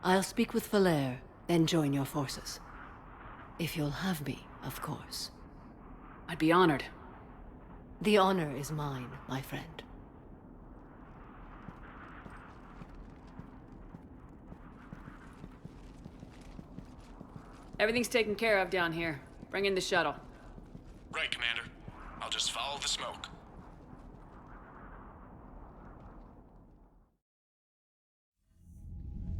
I'll speak with Valaire, then join your forces. If you'll have me, of course. I'd be honored. The honor is mine, my friend. Everything's taken care of down here. Bring in the shuttle. Right, Commander. I'll just follow the smoke.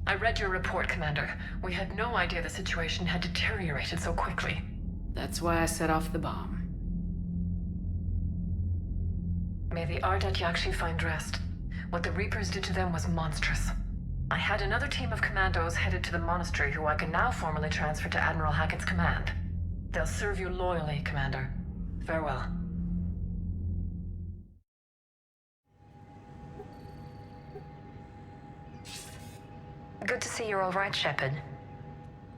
I read your report, Commander. We had no idea the situation had deteriorated so quickly. That's why I set off the bomb. May the Ardat Yakshi find rest. What the Reapers did to them was monstrous. I had another team of commandos headed to the monastery who I can now formally transfer to Admiral Hackett's command. They'll serve you loyally, Commander. Farewell. Good to see you're all right, Shepard.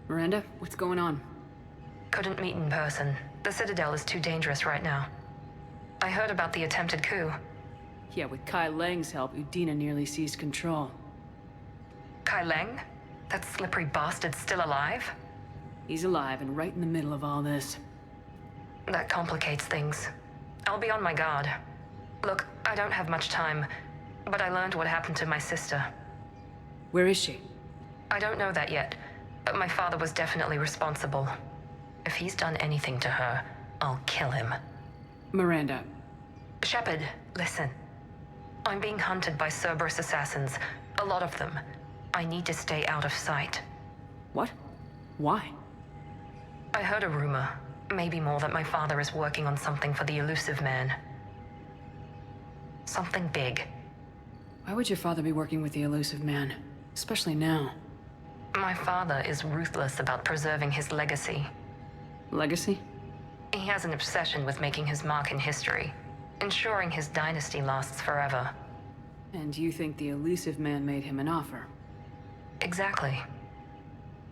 Miranda, what's going on? Couldn't meet in person. The Citadel is too dangerous right now. I heard about the attempted coup. Yeah, with Kai Leng's help, Udina nearly seized control. Kai Leng? That slippery bastard's still alive? He's alive and right in the middle of all this. That complicates things. I'll be on my guard. Look, I don't have much time, but I learned what happened to my sister. Where is she? I don't know that yet, but my father was definitely responsible. If he's done anything to her, I'll kill him. Miranda. Shepard, listen. I'm being hunted by Cerberus assassins. A lot of them. I need to stay out of sight. What? Why? I heard a rumor, maybe more, that my father is working on something for the elusive man. Something big. Why would your father be working with the elusive man? Especially now. My father is ruthless about preserving his legacy. Legacy? He has an obsession with making his mark in history, ensuring his dynasty lasts forever. And you think the elusive man made him an offer? Exactly.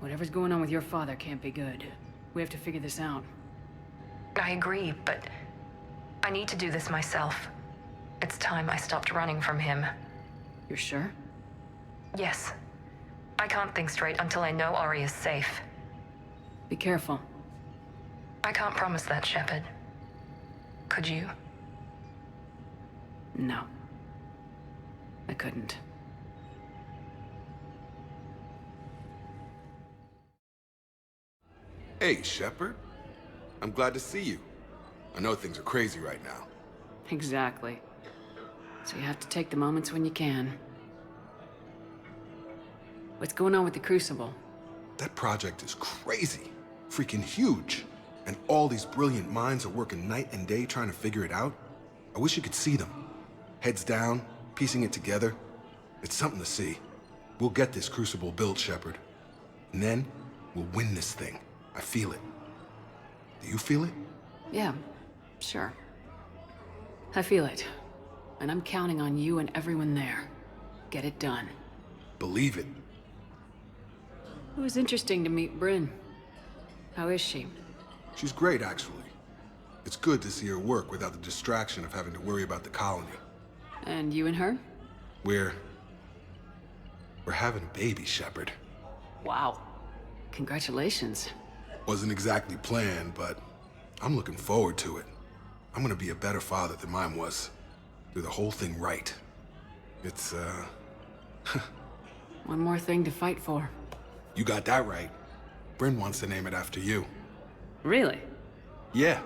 Whatever's going on with your father can't be good. We have to figure this out. I agree, but I need to do this myself. It's time I stopped running from him. You're sure? Yes. I can't think straight until I know Ori is safe. Be careful. I can't promise that, Shepard. Could you? No. I couldn't. Hey, Shepard. I'm glad to see you. I know things are crazy right now. Exactly. So you have to take the moments when you can. What's going on with the Crucible? That project is crazy. Freaking huge. And all these brilliant minds are working night and day trying to figure it out. I wish you could see them. Heads down, piecing it together. It's something to see. We'll get this Crucible built, Shepard. And then, we'll win this thing. I feel it. Do you feel it? Yeah, sure. I feel it. And I'm counting on you and everyone there. Get it done. Believe it. It was interesting to meet Bryn. How is she? She's great, actually. It's good to see her work without the distraction of having to worry about the colony. And you and her? We're having a baby, Shepard. Wow. Congratulations. Wasn't exactly planned, but I'm looking forward to it. I'm gonna be a better father than mine was. Do the whole thing right. It's, One more thing to fight for. You got that right. Bryn wants to name it after you. Really? Yeah.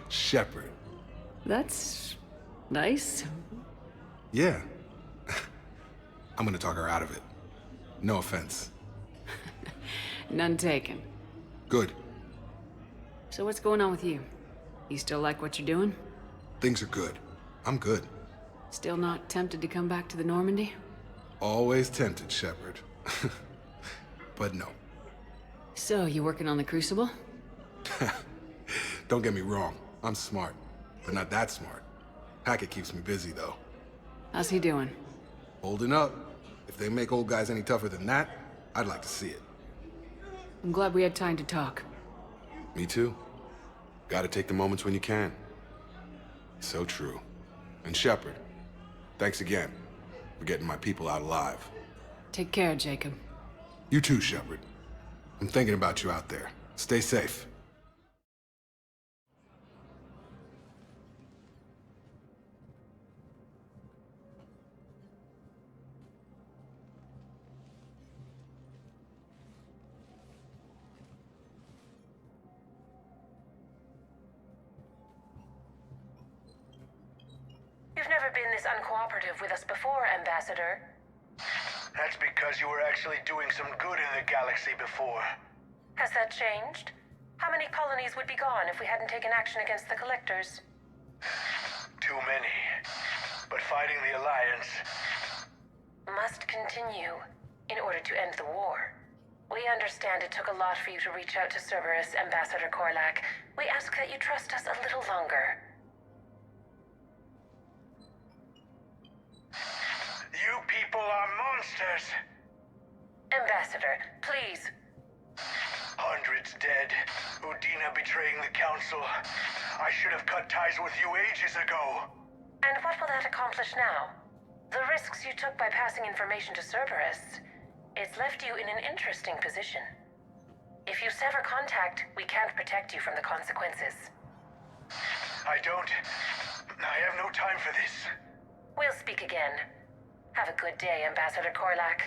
Shepard. That's nice. Yeah. I'm gonna talk her out of it. No offense. None taken. Good. So what's going on with you? You still like what you're doing? Things are good. I'm good. Still not tempted to come back to the Normandy? Always tempted, Shepard. But no. So, you working on the Crucible? Don't get me wrong. I'm smart, but not that smart. Hackett keeps me busy, though. How's he doing? Holding up. If they make old guys any tougher than that, I'd like to see it. I'm glad we had time to talk. Me too. Gotta take the moments when you can. So true. And Shepard, thanks again for getting my people out alive. Take care, Jacob. You too, Shepard. I'm thinking about you out there. Stay safe. You've never been this uncooperative with us before, Ambassador. That's because you were actually doing some good in the galaxy before. Has that changed? How many colonies would be gone if we hadn't taken action against the Collectors? Too many. But fighting the Alliance must continue in order to end the war. We understand it took a lot for you to reach out to Cerberus, Ambassador Korlak. We ask that you trust us a little longer. You people are monsters! Ambassador, please. Hundreds dead. Udina betraying the Council. I should have cut ties with you ages ago. And what will that accomplish now? The risks you took by passing information to Cerberus, it's left you in an interesting position. If you sever contact, we can't protect you from the consequences. I have no time for this. We'll speak again. Have a good day, Ambassador Korlak.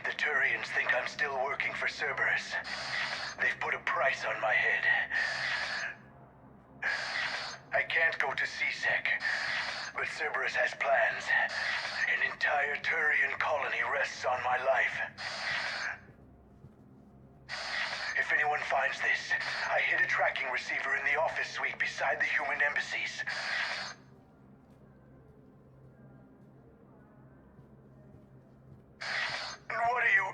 The Turians think I'm still working for Cerberus. They've put a price on my head. I can't go to CSEC, but Cerberus has plans. An entire Turian colony rests on my life. If anyone finds this, I hid a tracking receiver in the office suite beside the human embassies. What are you...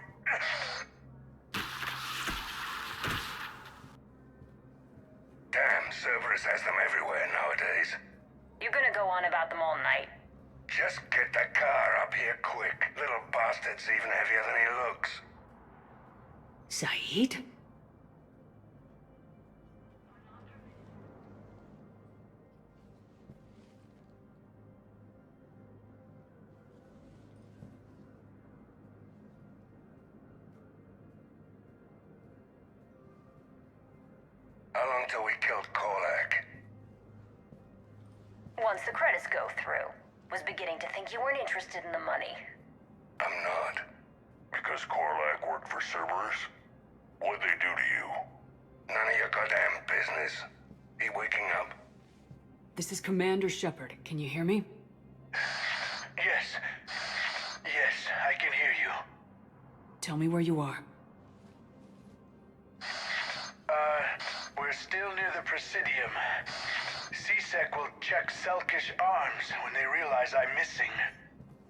Damn, Cerberus has them everywhere nowadays. You're gonna go on about them all night. Just get the car up here quick. Little bastard's even heavier than he looks. Saeed? How long till we killed Korlak? Once the credits go through. Was beginning to think you weren't interested in the money. I'm not. Because Korlak worked for Cerberus? What'd they do to you? None of your goddamn business. He waking up? This is Commander Shepard. Can you hear me? Yes. Yes, I can hear you. Tell me where you are. We're still near the Presidium. CSEC will check Selkish arms when they realize I'm missing.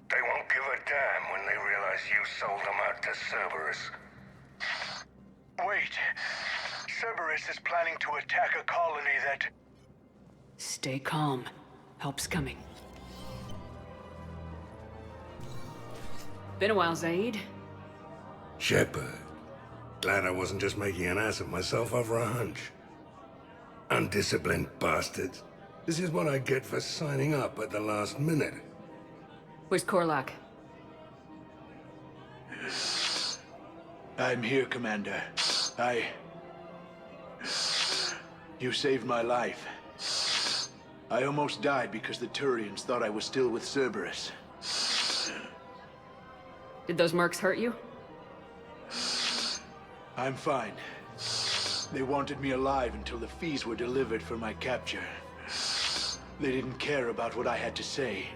They won't give a damn when they realize you sold them out to Cerberus. Wait. Cerberus is planning to attack a colony that... Stay calm. Help's coming. Been a while, Zaid. Shepard. Glad I wasn't just making an ass of myself over a hunch. Undisciplined bastards. This is what I get for signing up at the last minute. Where's Korlak? I'm here, Commander. You saved my life. I almost died because the Turians thought I was still with Cerberus. Did those mercs hurt you? I'm fine, They wanted me alive until the fees were delivered for my capture. They didn't care about what I had to say.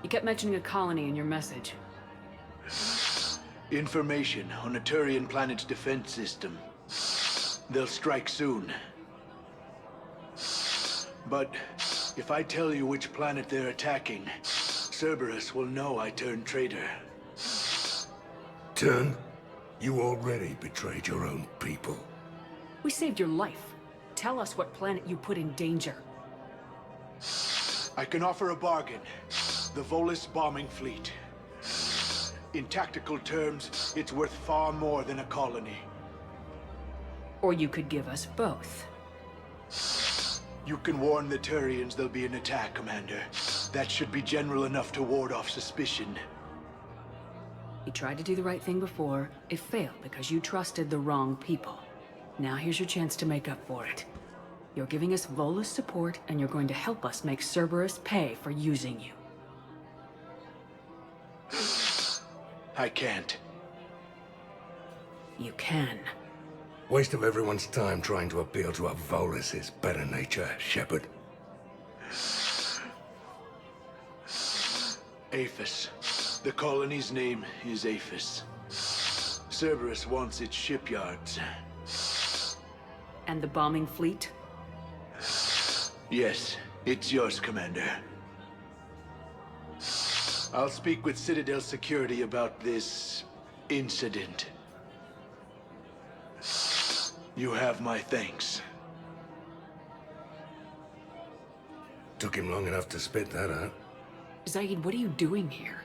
You kept mentioning a colony in your message. Information on a Turian planet's defense system. They'll strike soon. But if I tell you which planet they're attacking, Cerberus will know I turned traitor. Turn? You already betrayed your own people. We saved your life. Tell us what planet you put in danger. I can offer a bargain. The Volus bombing fleet. In tactical terms, it's worth far more than a colony. Or you could give us both. You can warn the Turians there'll be an attack, Commander. That should be general enough to ward off suspicion. You tried to do the right thing before. It failed because you trusted the wrong people. Now here's your chance to make up for it. You're giving us Volus support, and you're going to help us make Cerberus pay for using you. I can't. You can. Waste of everyone's time trying to appeal to a Volus's better nature, Shepard. Aphis. The colony's name is Aphis. Cerberus wants its shipyards. And the bombing fleet? Yes, it's yours, Commander. I'll speak with Citadel Security about this incident. You have my thanks. Took him long enough to spit that out. Zaid, what are you doing here?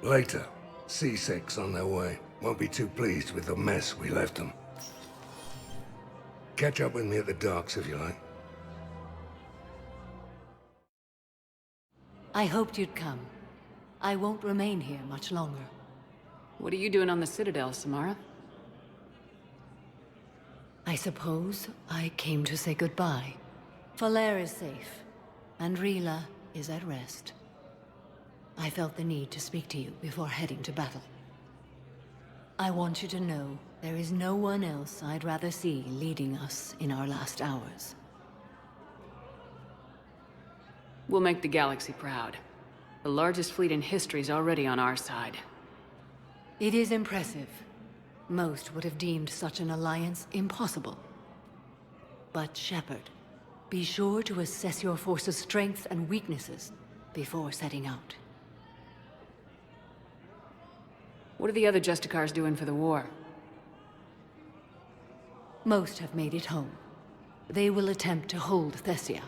Later, C6 on their way. Won't be too pleased with the mess we left them. Catch up with me at the docks if you like. I hoped you'd come. I won't remain here much longer. What are you doing on the Citadel, Samara? I suppose I came to say goodbye. Falair is safe, and Rila is at rest. I felt the need to speak to you before heading to battle. I want you to know there is no one else I'd rather see leading us in our last hours. We'll make the galaxy proud. The largest fleet in history is already on our side. It is impressive. Most would have deemed such an alliance impossible. But Shepard, be sure to assess your force's strengths and weaknesses before setting out. What are the other Justicars doing for the war? Most have made it home. They will attempt to hold Thessia.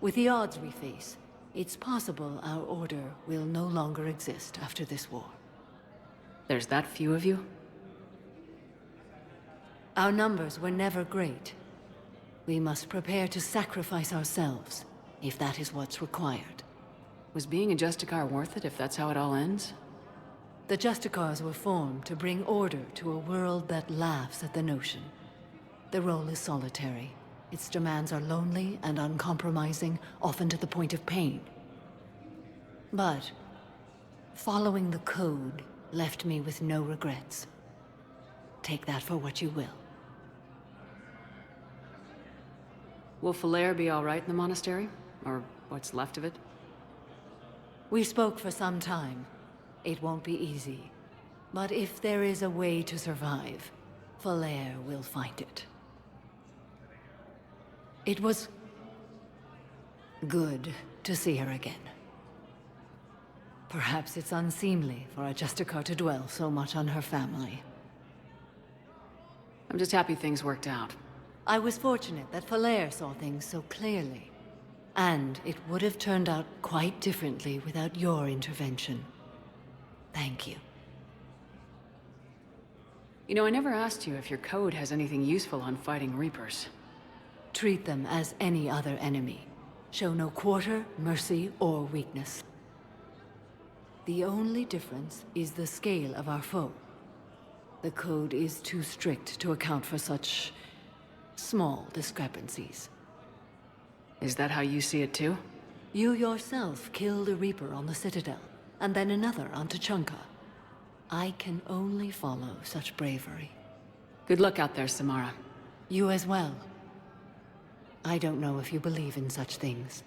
With the odds we face, it's possible our order will no longer exist after this war. There's that few of you? Our numbers were never great. We must prepare to sacrifice ourselves, if that is what's required. Was being a Justicar worth it if that's how it all ends? The Justicars were formed to bring order to a world that laughs at the notion. The role is solitary. Its demands are lonely and uncompromising, often to the point of pain. But following the code left me with no regrets. Take that for what you will. Will Falair be all right in the monastery? Or what's left of it? We spoke for some time. It won't be easy. But if there is a way to survive, Falair will find it. It was good to see her again. Perhaps it's unseemly for a Justicar to dwell so much on her family. I'm just happy things worked out. I was fortunate that Falair saw things so clearly. And it would have turned out quite differently without your intervention. Thank you. You know, I never asked you if your code has anything useful on fighting Reapers. Treat them as any other enemy. Show no quarter, mercy, or weakness. The only difference is the scale of our foe. The code is too strict to account for such small discrepancies. Is that how you see it too? You yourself killed a Reaper on the Citadel, and then another on Tuchanka. I can only follow such bravery. Good luck out there, Samara. You as well. I don't know if you believe in such things,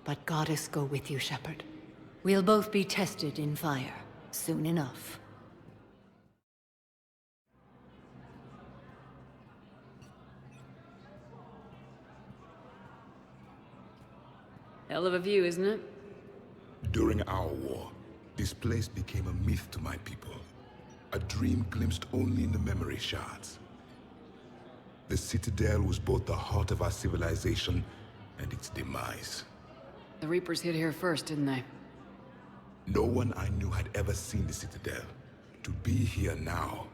but Goddess go with you, Shepard. We'll both be tested in fire, soon enough. Hell of a view, isn't it? During our war, this place became a myth to my people. A dream glimpsed only in the memory shards. The Citadel was both the heart of our civilization and its demise. The Reapers hit here first, didn't they? No one I knew had ever seen the Citadel. To be here now,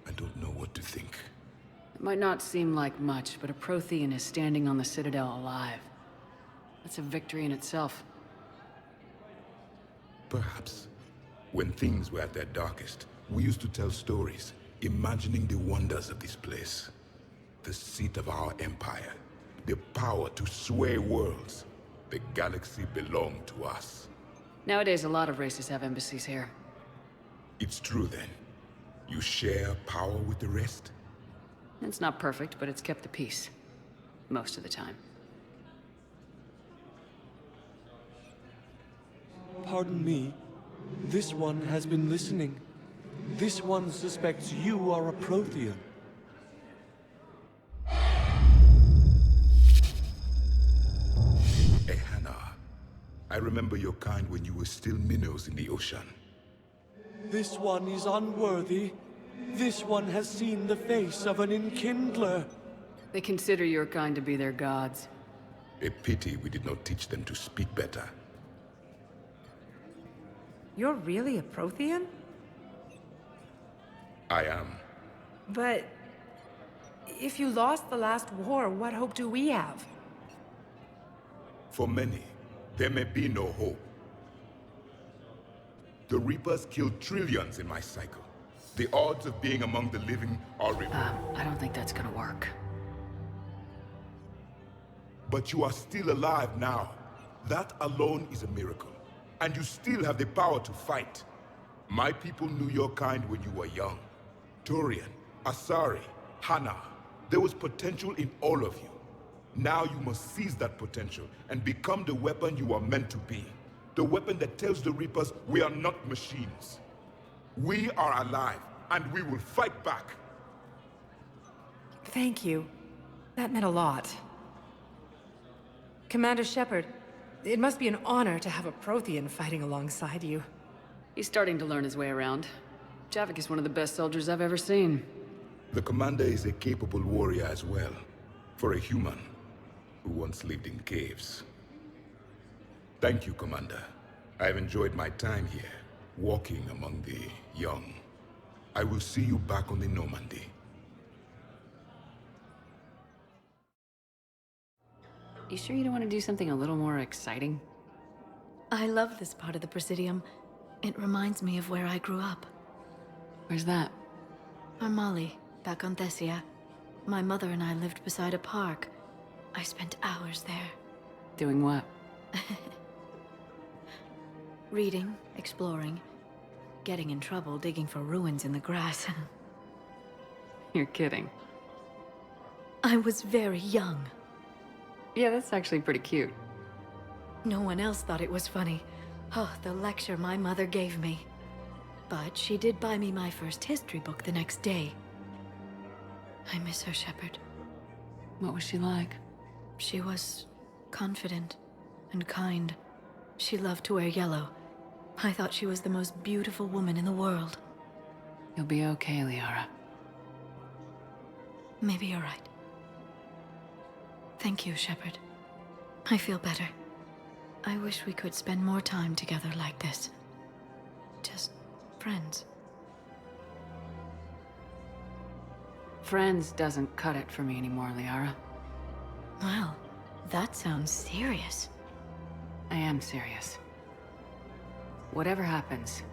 I don't know what to think. It might not seem like much, but a Prothean is standing on the Citadel alive. That's a victory in itself. Perhaps. When things were at their darkest, we used to tell stories, imagining the wonders of this place. The seat of our empire, the power to sway worlds. The galaxy belonged to us. Nowadays, a lot of races have embassies here. It's true then. You share power with the rest? It's not perfect, but it's kept the peace. Most of the time. Pardon me. This one has been listening. This one suspects you are a Prothean. Hey, Hannah. I remember your kind when you were still minnows in the ocean. This one is unworthy. This one has seen the face of an enkindler. They consider your kind to be their gods. A pity we did not teach them to speak better. You're really a Prothean? I am. But... if you lost the last war, what hope do we have? For many, there may be no hope. The Reapers killed trillions in my cycle. The odds of being among the living are remote. I don't think that's gonna work. But you are still alive now. That alone is a miracle. And you still have the power to fight. My people knew your kind when you were young. Turian, Asari, Hannah. There was potential in all of you. Now you must seize that potential and become the weapon you are meant to be. The weapon that tells the Reapers we are not machines. We are alive, and we will fight back. Thank you. That meant a lot. Commander Shepard, it must be an honor to have a Prothean fighting alongside you. He's starting to learn his way around. Javik is one of the best soldiers I've ever seen. The commander is a capable warrior as well. For a human who once lived in caves. Thank you, Commander. I've enjoyed my time here, walking among the young. I will see you back on the Normandy. You sure you don't want to do something a little more exciting? I love this part of the Presidium. It reminds me of where I grew up. Where's that? Armali, back on Thessia. My mother and I lived beside a park. I spent hours there. Doing what? Reading, exploring, getting in trouble digging for ruins in the grass. You're kidding. I was very young. Yeah, that's actually pretty cute. No one else thought it was funny. Oh, the lecture my mother gave me. But she did buy me my first history book the next day. I miss her, Shepard. What was she like? She was confident and kind. She loved to wear yellow. I thought she was the most beautiful woman in the world. You'll be okay, Liara. Maybe you're right. Thank you, Shepard. I feel better. I wish we could spend more time together like this. Just friends. Friends doesn't cut it for me anymore, Liara. Well, that sounds serious. I am serious. Whatever happens,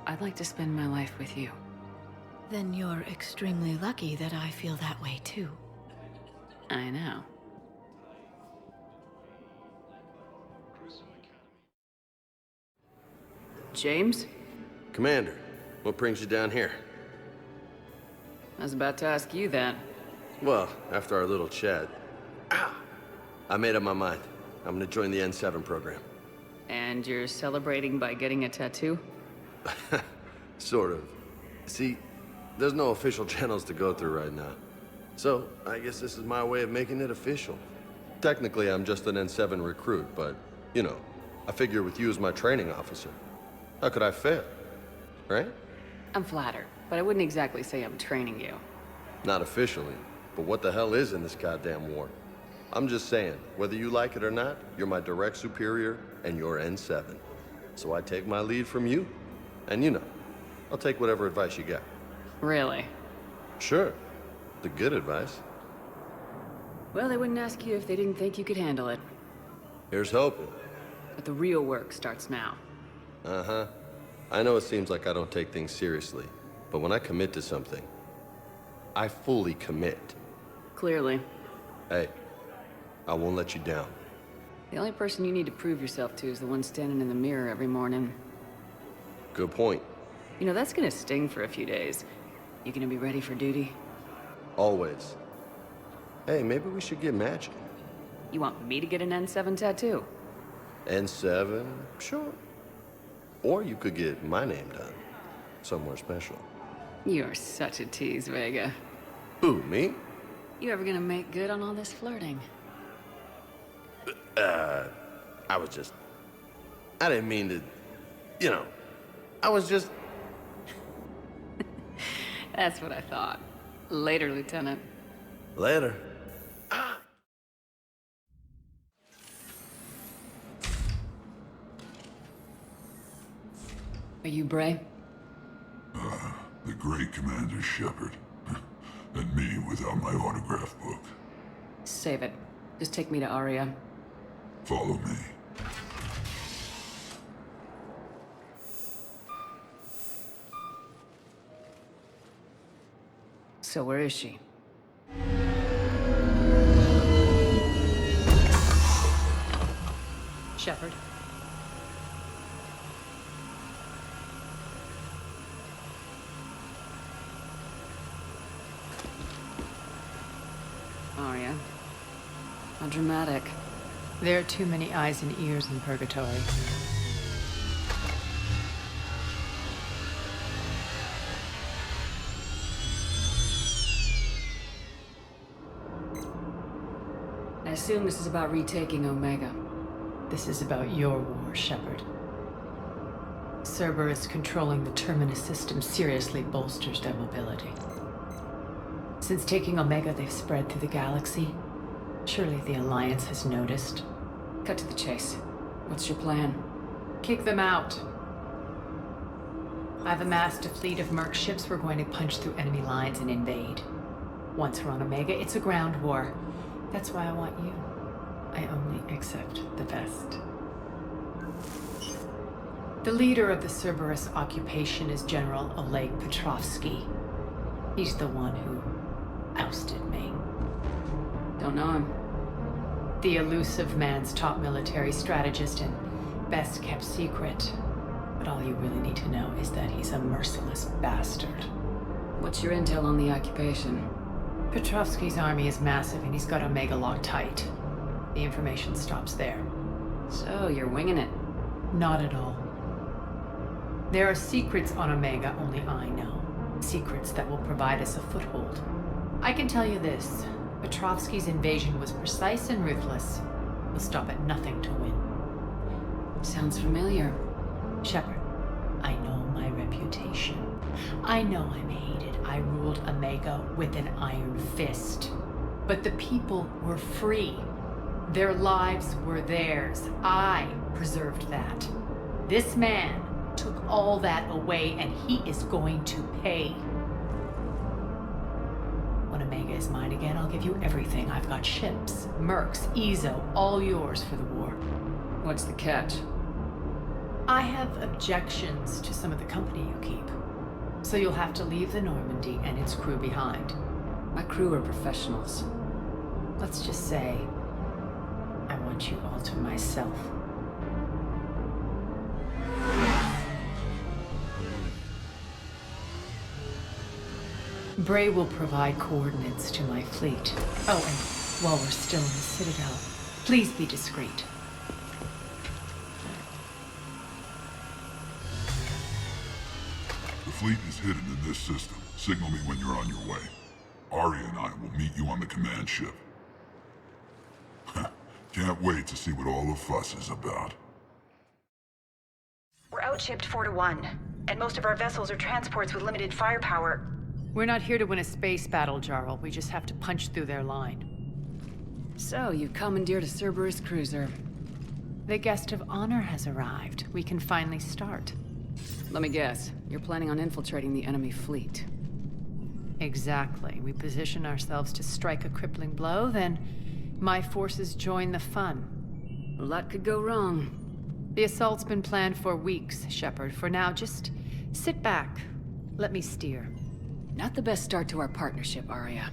I'd like to spend my life with you. Then you're extremely lucky that I feel that way too. I know. James? Commander, what brings you down here? I was about to ask you that. Well, after our little chat, I made up my mind. I'm gonna join the N7 program. And you're celebrating by getting a tattoo? Sort of. See, there's no official channels to go through right now. So, I guess this is my way of making it official. Technically, I'm just an N7 recruit, but, you know, I figure with you as my training officer, how could I fail? Right? I'm flattered, but I wouldn't exactly say I'm training you. Not officially, but what the hell is in this goddamn war? I'm just saying, whether you like it or not, you're my direct superior, and you're N7. So I take my lead from you. And you know, I'll take whatever advice you got. Really? Sure. The good advice. Well, they wouldn't ask you if they didn't think you could handle it. Here's hoping. But the real work starts now. Uh-huh. I know it seems like I don't take things seriously, but when I commit to something, I fully commit. Clearly. Hey, I won't let you down. The only person you need to prove yourself to is the one standing in the mirror every morning. Good point. You know, that's gonna sting for a few days. You gonna be ready for duty? Always. Hey, maybe we should get matching. You want me to get an N7 tattoo? N7? Sure. Or you could get my name done. Somewhere special. You're such a tease, Vega. Who, me? You ever gonna make good on all this flirting? I didn't mean to, you know, I was just... That's what I thought. Later, Lieutenant. Later. Are you Bray? The great Commander Shepard. And me without my autograph book. Save it. Just take me to Aria. Follow me. So where is she? Shepard. Aria. How dramatic. There are too many eyes and ears in Purgatory. I assume this is about retaking Omega. This is about your war, Shepard. Cerberus controlling the Terminus system seriously bolsters their mobility. Since taking Omega, they've spread through the galaxy. Surely the Alliance has noticed. Cut to the chase. What's your plan? Kick them out. I've amassed a fleet of merc ships. We're going to punch through enemy lines and invade. Once we're on Omega, it's a ground war. That's why I want you. I only accept the best. The leader of the Cerberus occupation is General Oleg Petrovsky. He's the one who ousted me. Don't know him. The elusive man's top military strategist and best kept secret. But all you really need to know is that he's a merciless bastard. What's your intel on the occupation? Petrovsky's army is massive and he's got Omega locked tight. The information stops there. So, you're winging it? Not at all. There are secrets on Omega only I know. Secrets that will provide us a foothold. I can tell you this. Petrovsky's invasion was precise and ruthless. We'll stop at nothing to win. Sounds familiar. Shepard, I know my reputation. I know I'm hated. I ruled Omega with an iron fist. But the people were free. Their lives were theirs. I preserved that. This man took all that away, and he is going to pay. When Omega is mine again, I'll give you everything. I've got ships, mercs, Ezo, all yours for the war. What's the catch? I have objections to some of the company you keep. So you'll have to leave the Normandy and its crew behind. My crew are professionals. Let's just say, I want you all to myself. Bray will provide coordinates to my fleet. Oh, and while we're still in the Citadel, please be discreet. The fleet is hidden in this system. Signal me when you're on your way. Arya and I will meet you on the command ship. Can't wait to see what all the fuss is about. We're outshipped 4-1, and most of our vessels are transports with limited firepower. We're not here to win a space battle, Jarl. We just have to punch through their line. So, you commandeered a Cerberus cruiser. The guest of honor has arrived. We can finally start. Let me guess. You're planning on infiltrating the enemy fleet. Exactly. We position ourselves to strike a crippling blow, then my forces join the fun. A lot could go wrong. The assault's been planned for weeks, Shepard. For now, just sit back. Let me steer. Not the best start to our partnership, Arya.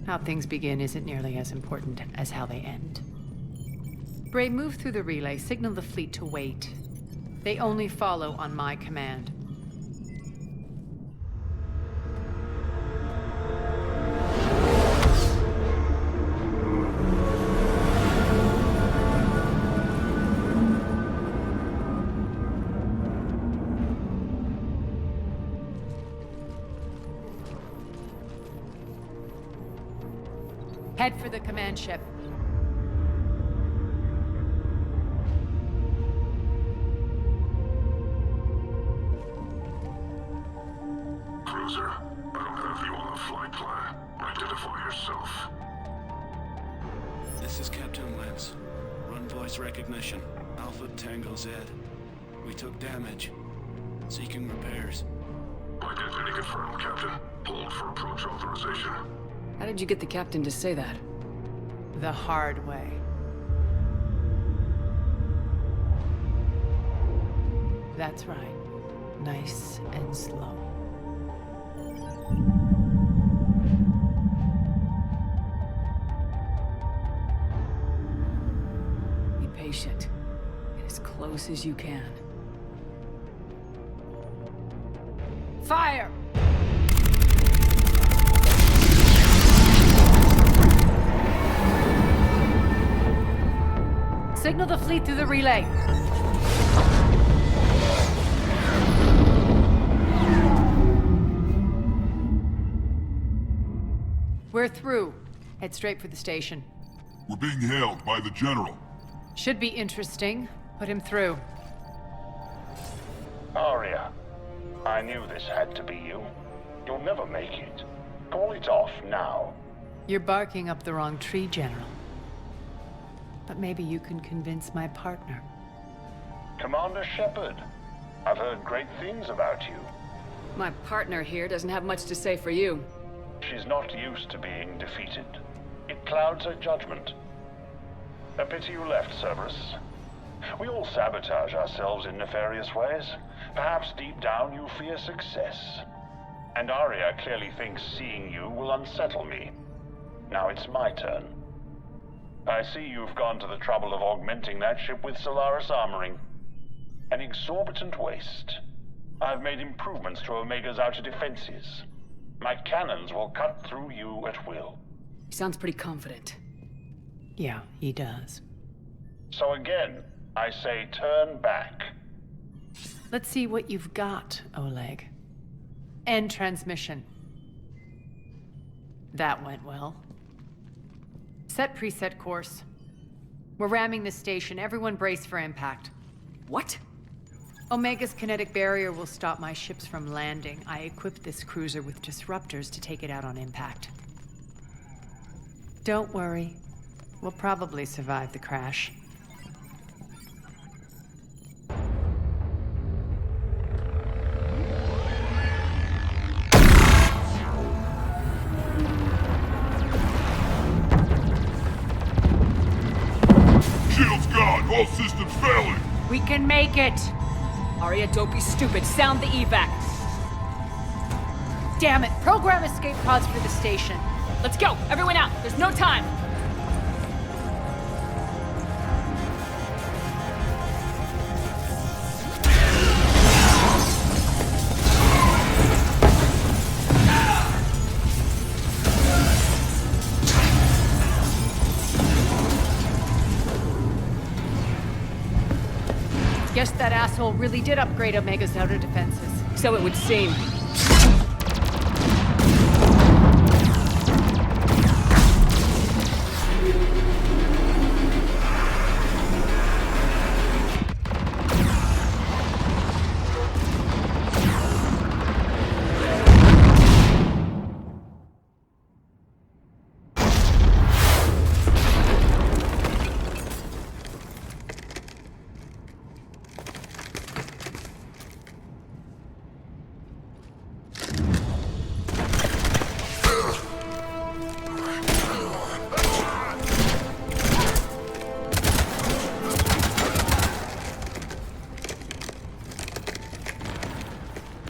How things begin isn't nearly as important as how they end. Bray, move through the relay. Signal the fleet to wait. They only follow on my command. Head for the command ship. Cruiser, I don't have you on the flight plan. Identify yourself. This is Captain Lance. Run voice recognition. Alpha Tango Z. We took damage. Seeking repairs. Identity confirmed, Captain. Hold for approach authorization. How did you get the captain to say that? The hard way. That's right. Nice and slow. Be patient. Get as close as you can. Fire! Signal the fleet through the relay. We're through. Head straight for the station. We're being hailed by the General. Should be interesting. Put him through. Arya, I knew this had to be you. You'll never make it. Call it off now. You're barking up the wrong tree, General. But maybe you can convince my partner. Commander Shepard, I've heard great things about you. My partner here doesn't have much to say for you. She's not used to being defeated. It clouds her judgment. A pity you left, Cerberus. We all sabotage ourselves in nefarious ways. Perhaps deep down you fear success. And Arya clearly thinks seeing you will unsettle me. Now it's my turn. I see you've gone to the trouble of augmenting that ship with Solaris armoring. An exorbitant waste. I've made improvements to Omega's outer defenses. My cannons will cut through you at will. He sounds pretty confident. Yeah, he does. So again, I say turn back. Let's see what you've got, Oleg. End transmission. That went well. Set preset course. We're ramming the station. Everyone brace for impact. What? Omega's kinetic barrier will stop my ships from landing. I equipped this cruiser with disruptors to take it out on impact. Don't worry. We'll probably survive the crash. Shield's gone! All systems failing! We can make it! Arya, don't be stupid. Sound the evac. Damn it! Program escape pods for the station. Let's go! Everyone out! There's no time! that asshole really did upgrade Omega's outer defenses. So it would seem.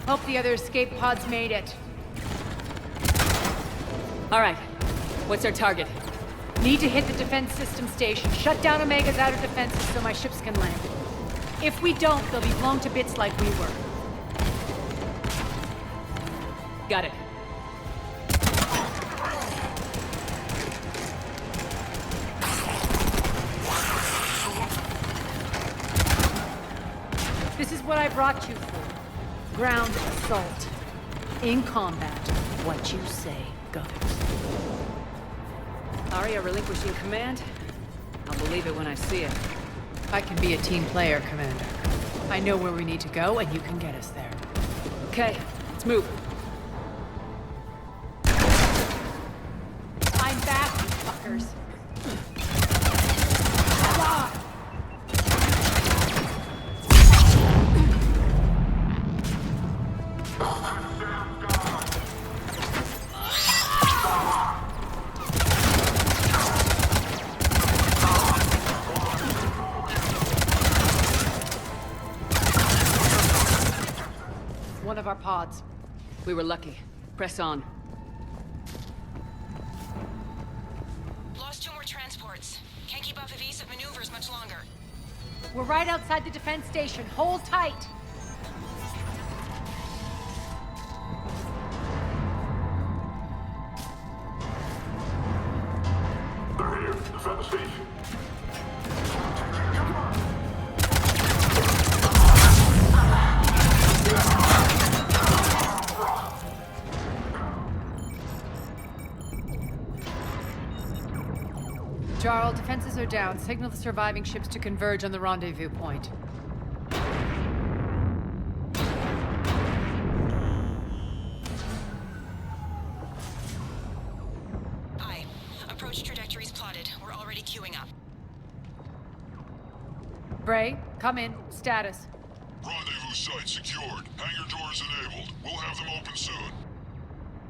Hope the other escape pods made it. All right. What's our target? Need to hit the defense system station. Shut down Omega's outer defenses so my ships can land. If we don't, they'll be blown to bits like we were. Got it. This is what I brought you for. Ground assault. In combat, what you say goes. Arya relinquishing command? I'll believe it when I see it. I can be a team player, Commander. I know where we need to go, and you can get us there. Okay, let's move. I'm back, you fuckers. One of our pods. We were lucky. Press on. Lost 2 more transports. Can't keep up evasive maneuvers much longer. We're right outside the defense station. Hold tight. They're here. Defend the station. Jarl, defenses are down. Signal the surviving ships to converge on the rendezvous point. Aye. Approach trajectories plotted. We're already queuing up. Bray, come in. Status. Rendezvous site secured. Hangar doors enabled. We'll have them open soon.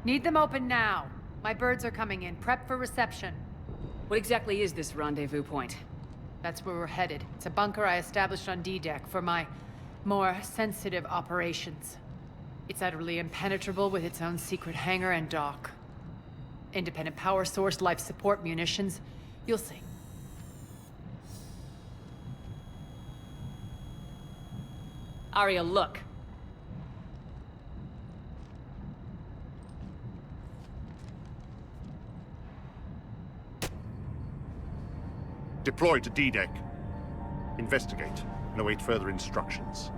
Need them open now. My birds are coming in. Prep for reception. What exactly is this rendezvous point? That's where we're headed. It's a bunker I established on D-Deck for my more sensitive operations. It's utterly impenetrable with its own secret hangar and dock. Independent power source, life support, munitions. You'll see. Arya, look. Deploy to D-Deck. Investigate and await further instructions.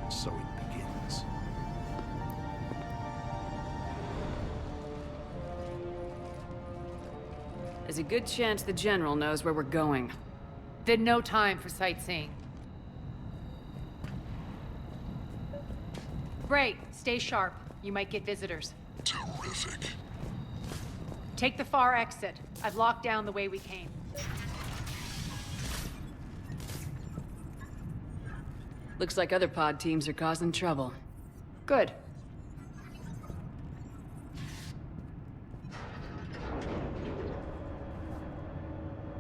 So it begins. There's a good chance the General knows where we're going. Then no time for sightseeing. Bray, stay sharp. You might get visitors. Terrific. Take the far exit. I've locked down the way we came. Looks like other pod teams are causing trouble. Good.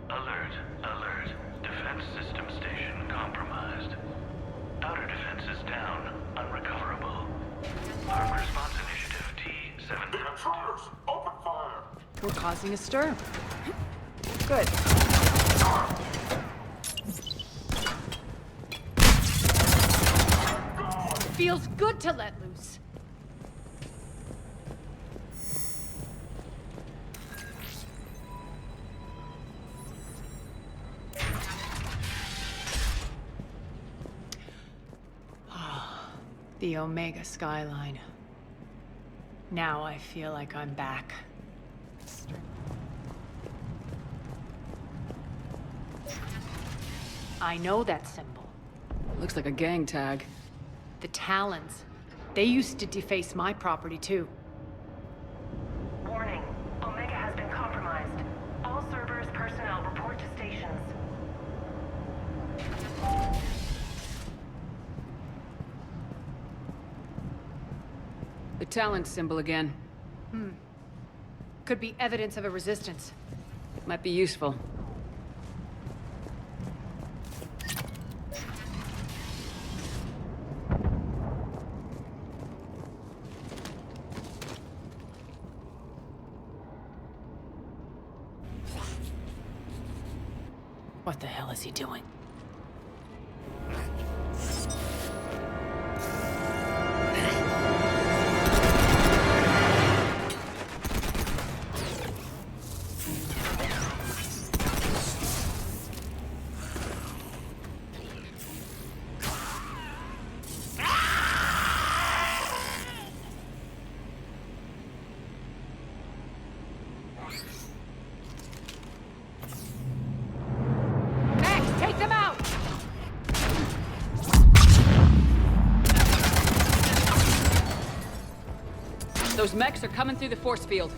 Alert, alert. Defense system station compromised. Outer defenses down, unrecoverable. Armed response initiative T-7. The intruders! Open fire! We're causing a stir. Good. feels good to let loose. The Omega skyline. Now I feel like I'm back. I know that symbol. Looks like a gang tag. The Talons. They used to deface my property too. Warning. Omega has been compromised. All Cerberus personnel report to stations. The Talon symbol again. Could be evidence of a resistance. Might be useful. What the hell is he doing? Those mechs are coming through the force field.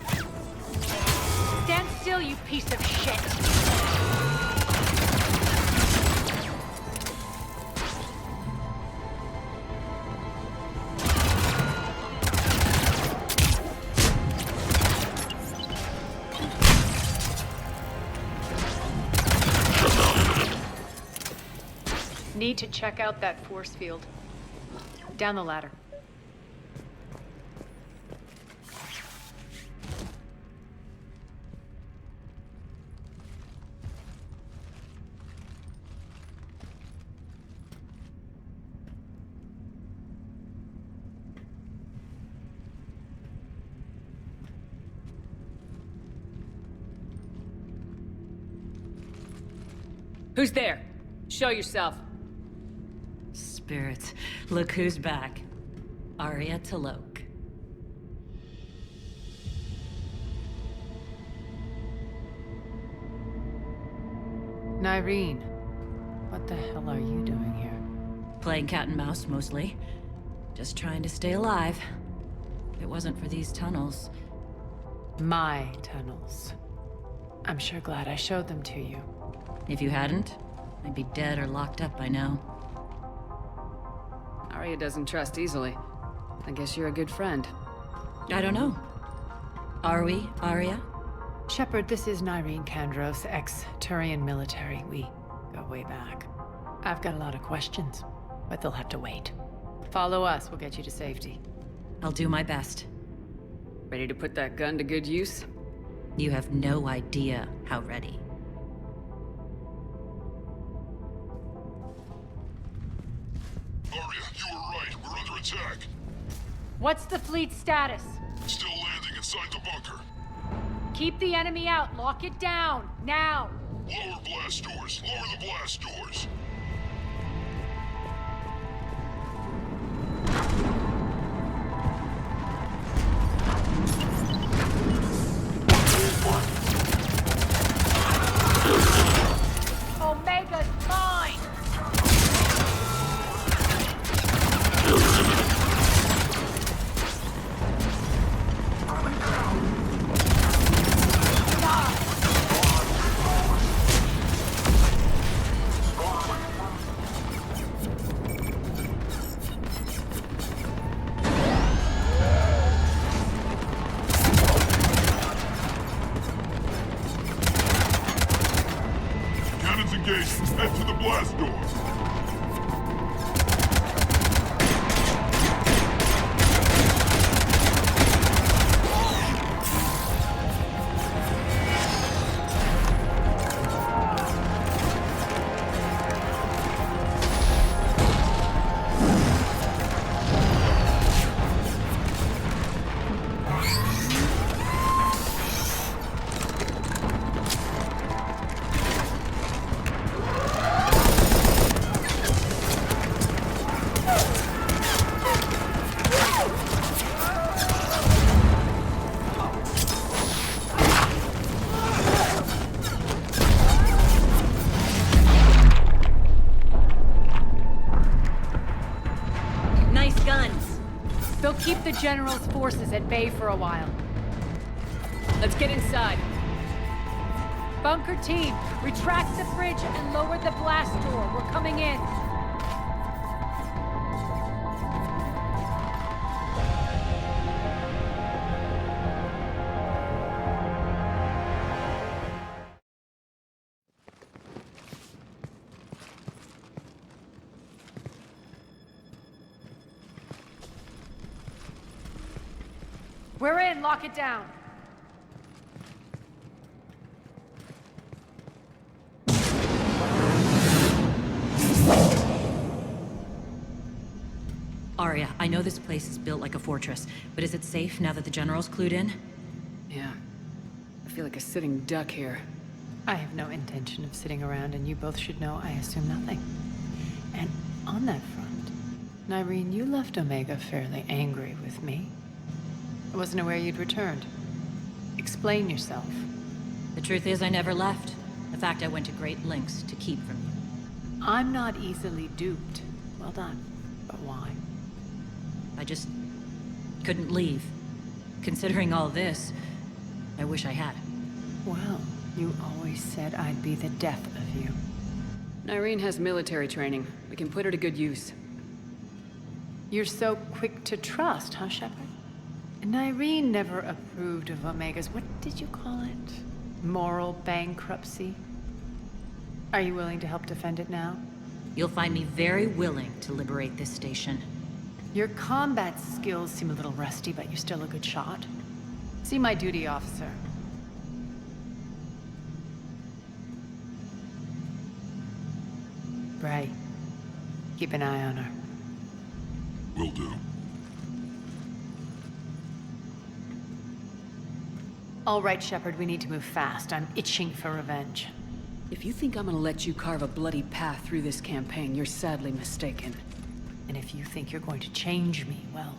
Stand still, you piece of shit! Need to check out that force field. Down the ladder. Who's there? Show yourself. Spirits, look who's back. Arya Talok. Nyreen, what the hell are you doing here? Playing cat and mouse, mostly. Just trying to stay alive. If it wasn't for these tunnels... My tunnels. I'm sure glad I showed them to you. If you hadn't, I'd be dead or locked up by now. Arya doesn't trust easily. I guess you're a good friend. I don't know. Are we, Arya? Shepard, this is Nyreen Kandros, ex-Turian military. We go way back. I've got a lot of questions, but they'll have to wait. Follow us, we'll get you to safety. I'll do my best. Ready to put that gun to good use? You have no idea how ready. Arya, you were right. We're under attack. What's the fleet status? Still landing inside the bunker. Keep the enemy out. Lock it down. Now. Lower blast doors. Lower the blast doors. Omega's mine! nice guns. They'll keep the General's forces at bay for a while. Let's get inside. Bunker team, retract the bridge and lower the blast door. We're coming in. We're in. Lock it down. Arya, I know this place is built like a fortress, but is it safe now that the General's clued in? Yeah. I feel like a sitting duck here. I have no intention of sitting around, and you both should know I assume nothing. And on that front, Nyreen, you left Omega fairly angry with me. I wasn't aware you'd returned. Explain yourself. The truth is I never left. In fact, I went to great lengths to keep from you. I'm not easily duped. Well done. But why? I just couldn't leave. Considering all this, I wish I had. Well, you always said I'd be the death of you. Nyreen has military training. We can put her to good use. You're so quick to trust, huh, Shepard? Nyreen never approved of Omega's, what did you call it? Moral bankruptcy? Are you willing to help defend it now? You'll find me very willing to liberate this station. Your combat skills seem a little rusty, but you're still a good shot. See my duty officer. Bray, keep an eye on her. Will do. All right, Shepard, we need to move fast. I'm itching for revenge. If you think I'm gonna let you carve a bloody path through this campaign, you're sadly mistaken. And if you think you're going to change me, well,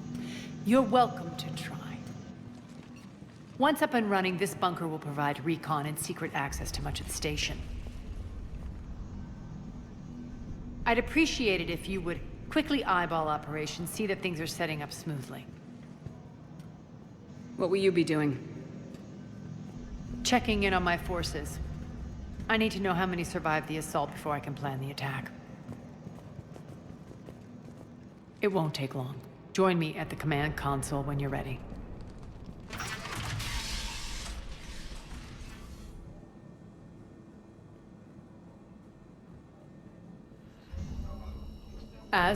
you're welcome to try. Once up and running, this bunker will provide recon and secret access to much of the station. I'd appreciate it if you would quickly eyeball operations, see that things are setting up smoothly. What will you be doing? Checking in on my forces. I need to know how many survived the assault before I can plan the attack. It won't take long. Join me at the command console when you're ready.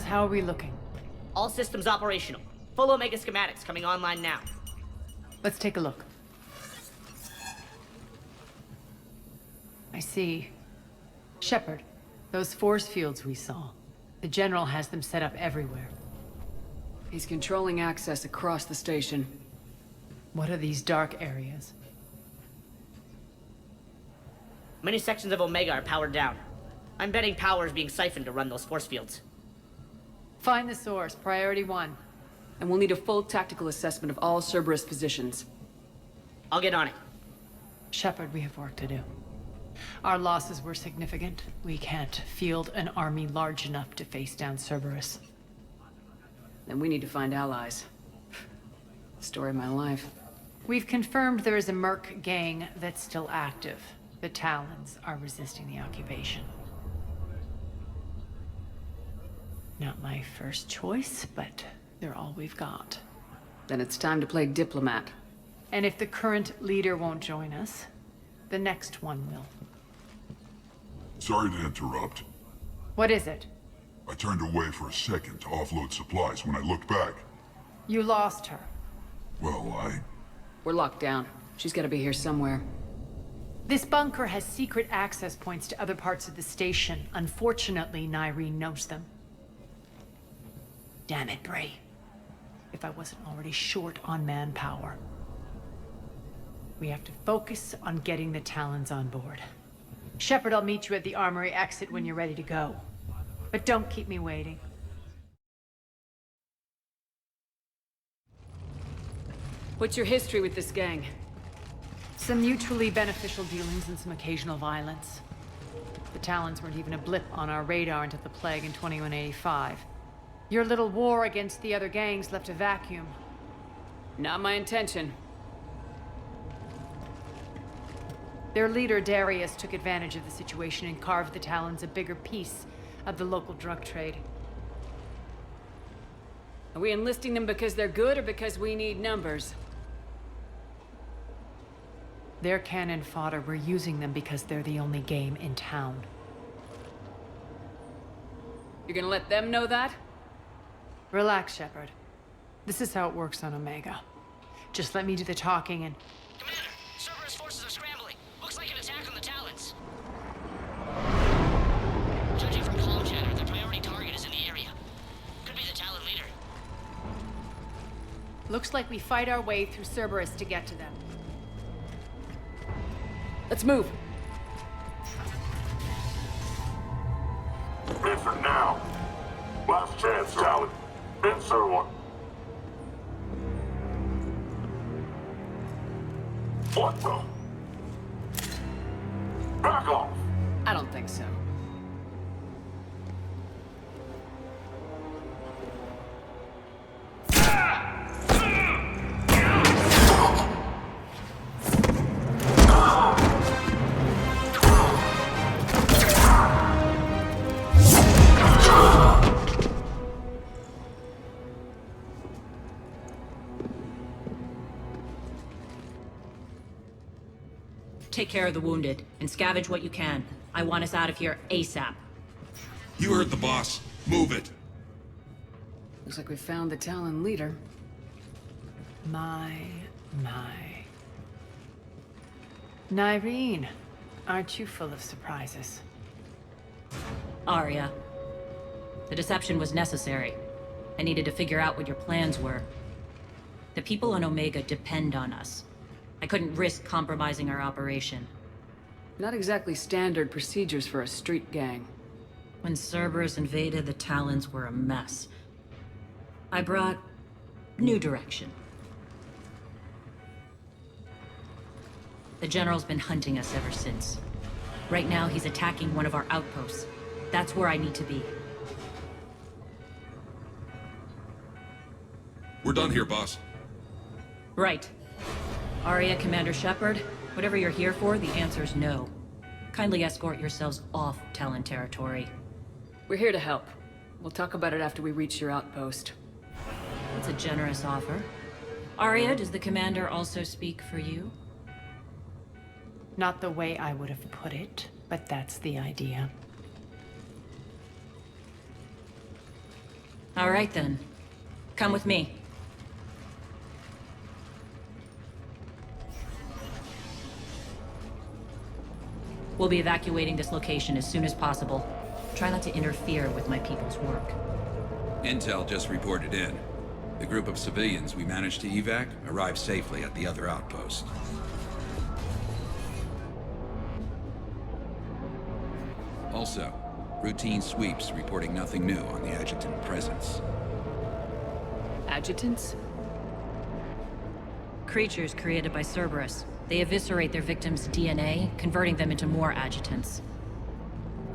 How are we looking? All systems operational. Full Omega schematics coming online now. Let's take a look. I see. Shepard, those force fields we saw. The General has them set up everywhere. He's controlling access across the station. What are these dark areas? Many sections of Omega are powered down. I'm betting power is being siphoned to run those force fields. Find the source, priority 1. And we'll need a full tactical assessment of all Cerberus positions. I'll get on it. Shepard, we have work to do. Our losses were significant. We can't field an army large enough to face down Cerberus. Then we need to find allies. Story of my life. We've confirmed there is a Merc gang that's still active. The Talons are resisting the occupation. Not my first choice, but they're all we've got. Then it's time to play diplomat. And if the current leader won't join us, the next one will. Sorry to interrupt. What is it? I turned away for a second to offload supplies. When I looked back, You lost her. well, We're locked down. She's gotta be here somewhere. This bunker has secret access points to other parts of the station. Unfortunately, Nyreen knows them. Damn it, Bray. If I wasn't already short on manpower. We have to focus on getting the Talons on board. Shepard, I'll meet you at the armory exit when you're ready to go. But don't keep me waiting. What's your history with this gang? Some mutually beneficial dealings and some occasional violence. The Talons weren't even a blip on our radar until the plague in 2185. Your little war against the other gangs left a vacuum. Not my intention. Their leader, Darius, took advantage of the situation and carved the Talons a bigger piece of the local drug trade. Are we enlisting them because they're good or because we need numbers? They're cannon fodder. We're using them because they're the only game in town. You're gonna let them know that? Relax, Shepard. This is how it works on Omega. Just let me do the talking and... Commander, Cerberus forces are scrambling. Looks like an attack on the Talons. Judging from comm chatter, their priority target is in the area. Could be the Talon leader. Looks like we fight our way through Cerberus to get to them. Let's move. Answer now. Last chance, Talon. Answer one. What the? Back off. I don't think so. Take care of the wounded, and scavenge what you can. I want us out of here ASAP. You heard the boss. Move it. Looks like we found the Talon leader. My. Nyreen, aren't you full of surprises? Arya. The deception was necessary. I needed to figure out what your plans were. The people on Omega depend on us. I couldn't risk compromising our operation. Not exactly standard procedures for a street gang. When Cerberus invaded, the Talons were a mess. I brought new direction. The General's been hunting us ever since. Right now, he's attacking one of our outposts. That's where I need to be. We're done here, boss. Right. Arya, Commander Shepard, whatever you're here for, the answer's no. Kindly escort yourselves off Talon territory. We're here to help. We'll talk about it after we reach your outpost. That's a generous offer. Arya, does the Commander also speak for you? Not the way I would have put it, but that's the idea. All right then. Come with me. We'll be evacuating this location as soon as possible. Try not to interfere with my people's work. Intel just reported in. The group of civilians we managed to evac arrived safely at the other outpost. Also, routine sweeps reporting nothing new on the adjutant presence. Adjutants? Creatures created by Cerberus. They eviscerate their victims' DNA, converting them into more adjutants.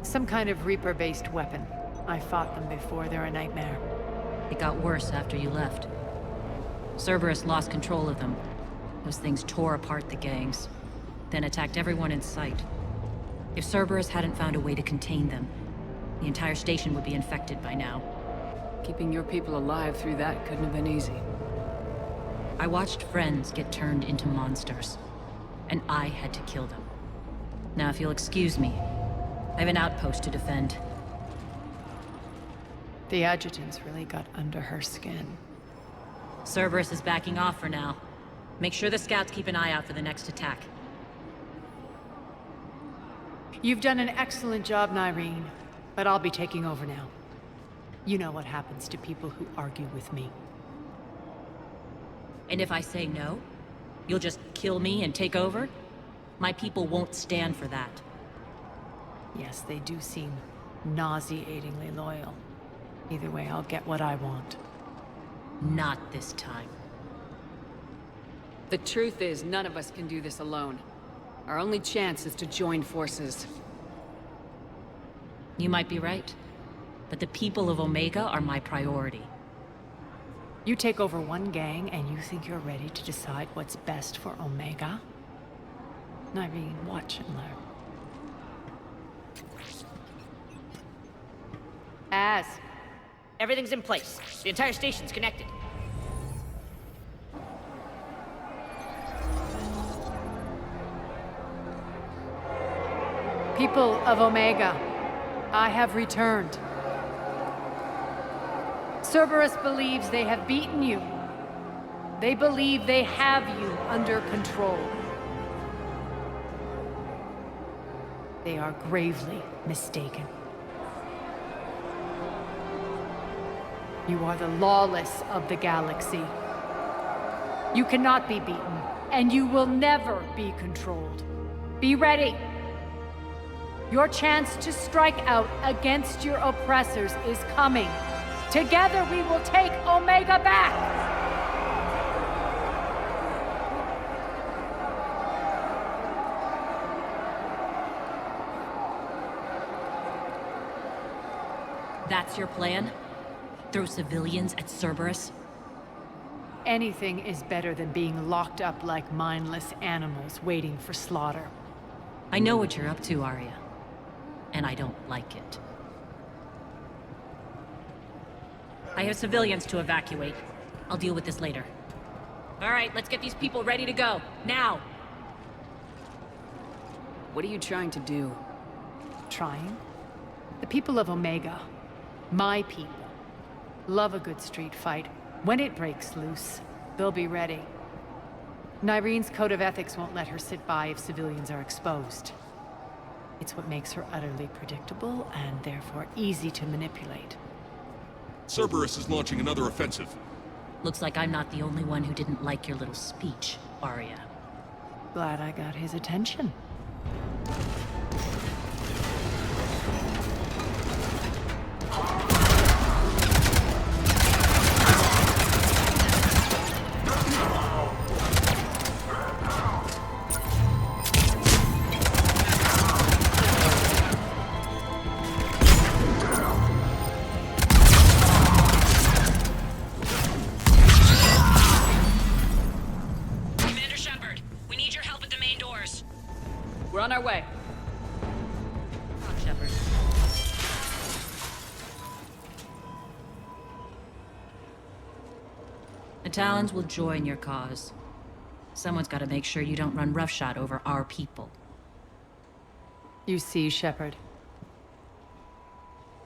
Some kind of Reaper-based weapon. I fought them before, they're a nightmare. It got worse after you left. Cerberus lost control of them. Those things tore apart the gangs, then attacked everyone in sight. If Cerberus hadn't found a way to contain them, the entire station would be infected by now. Keeping your people alive through that couldn't have been easy. I watched friends get turned into monsters, and I had to kill them. Now, if you'll excuse me, I have an outpost to defend. The adjutants really got under her skin. Cerberus is backing off for now. Make sure the scouts keep an eye out for the next attack. You've done an excellent job, Nyreen, but I'll be taking over now. You know what happens to people who argue with me. And if I say no, you'll just kill me and take over? My people won't stand for that. Yes, they do seem nauseatingly loyal. Either way, I'll get what I want. Not this time. The truth is, none of us can do this alone. Our only chance is to join forces. You might be right. but the people of Omega are my priority. You take over one gang and you think you're ready to decide what's best for Omega? Irene, watch and learn. Az. Everything's in place. The entire station's connected. People of Omega, I have returned. Cerberus believes they have beaten you. They believe they have you under control. They are gravely mistaken. You are the lawless of the galaxy. You cannot be beaten, and you will never be controlled. Be ready. Your chance to strike out against your oppressors is coming. Together we will take Omega back! That's your plan? Throw civilians at Cerberus? Anything is better than being locked up like mindless animals waiting for slaughter. I know what you're up to, Arya. And I don't like it. I have civilians to evacuate. I'll deal with this later. All right, let's get these people ready to go. Now! What are you trying to do? Trying? The people of Omega, my people, love a good street fight. When it breaks loose, they'll be ready. Irene's code of ethics won't let her sit by if civilians are exposed. It's what makes her utterly predictable and therefore easy to manipulate. Cerberus is launching another offensive. Looks like I'm not the only one who didn't like your little speech, Arya. Glad I got his attention. Commander Shepard, we need your help at the main doors. We're on our way. Come on, Shepard. The Talons will join your cause. Someone's got to make sure you don't run roughshod over our people. You see, Shepard.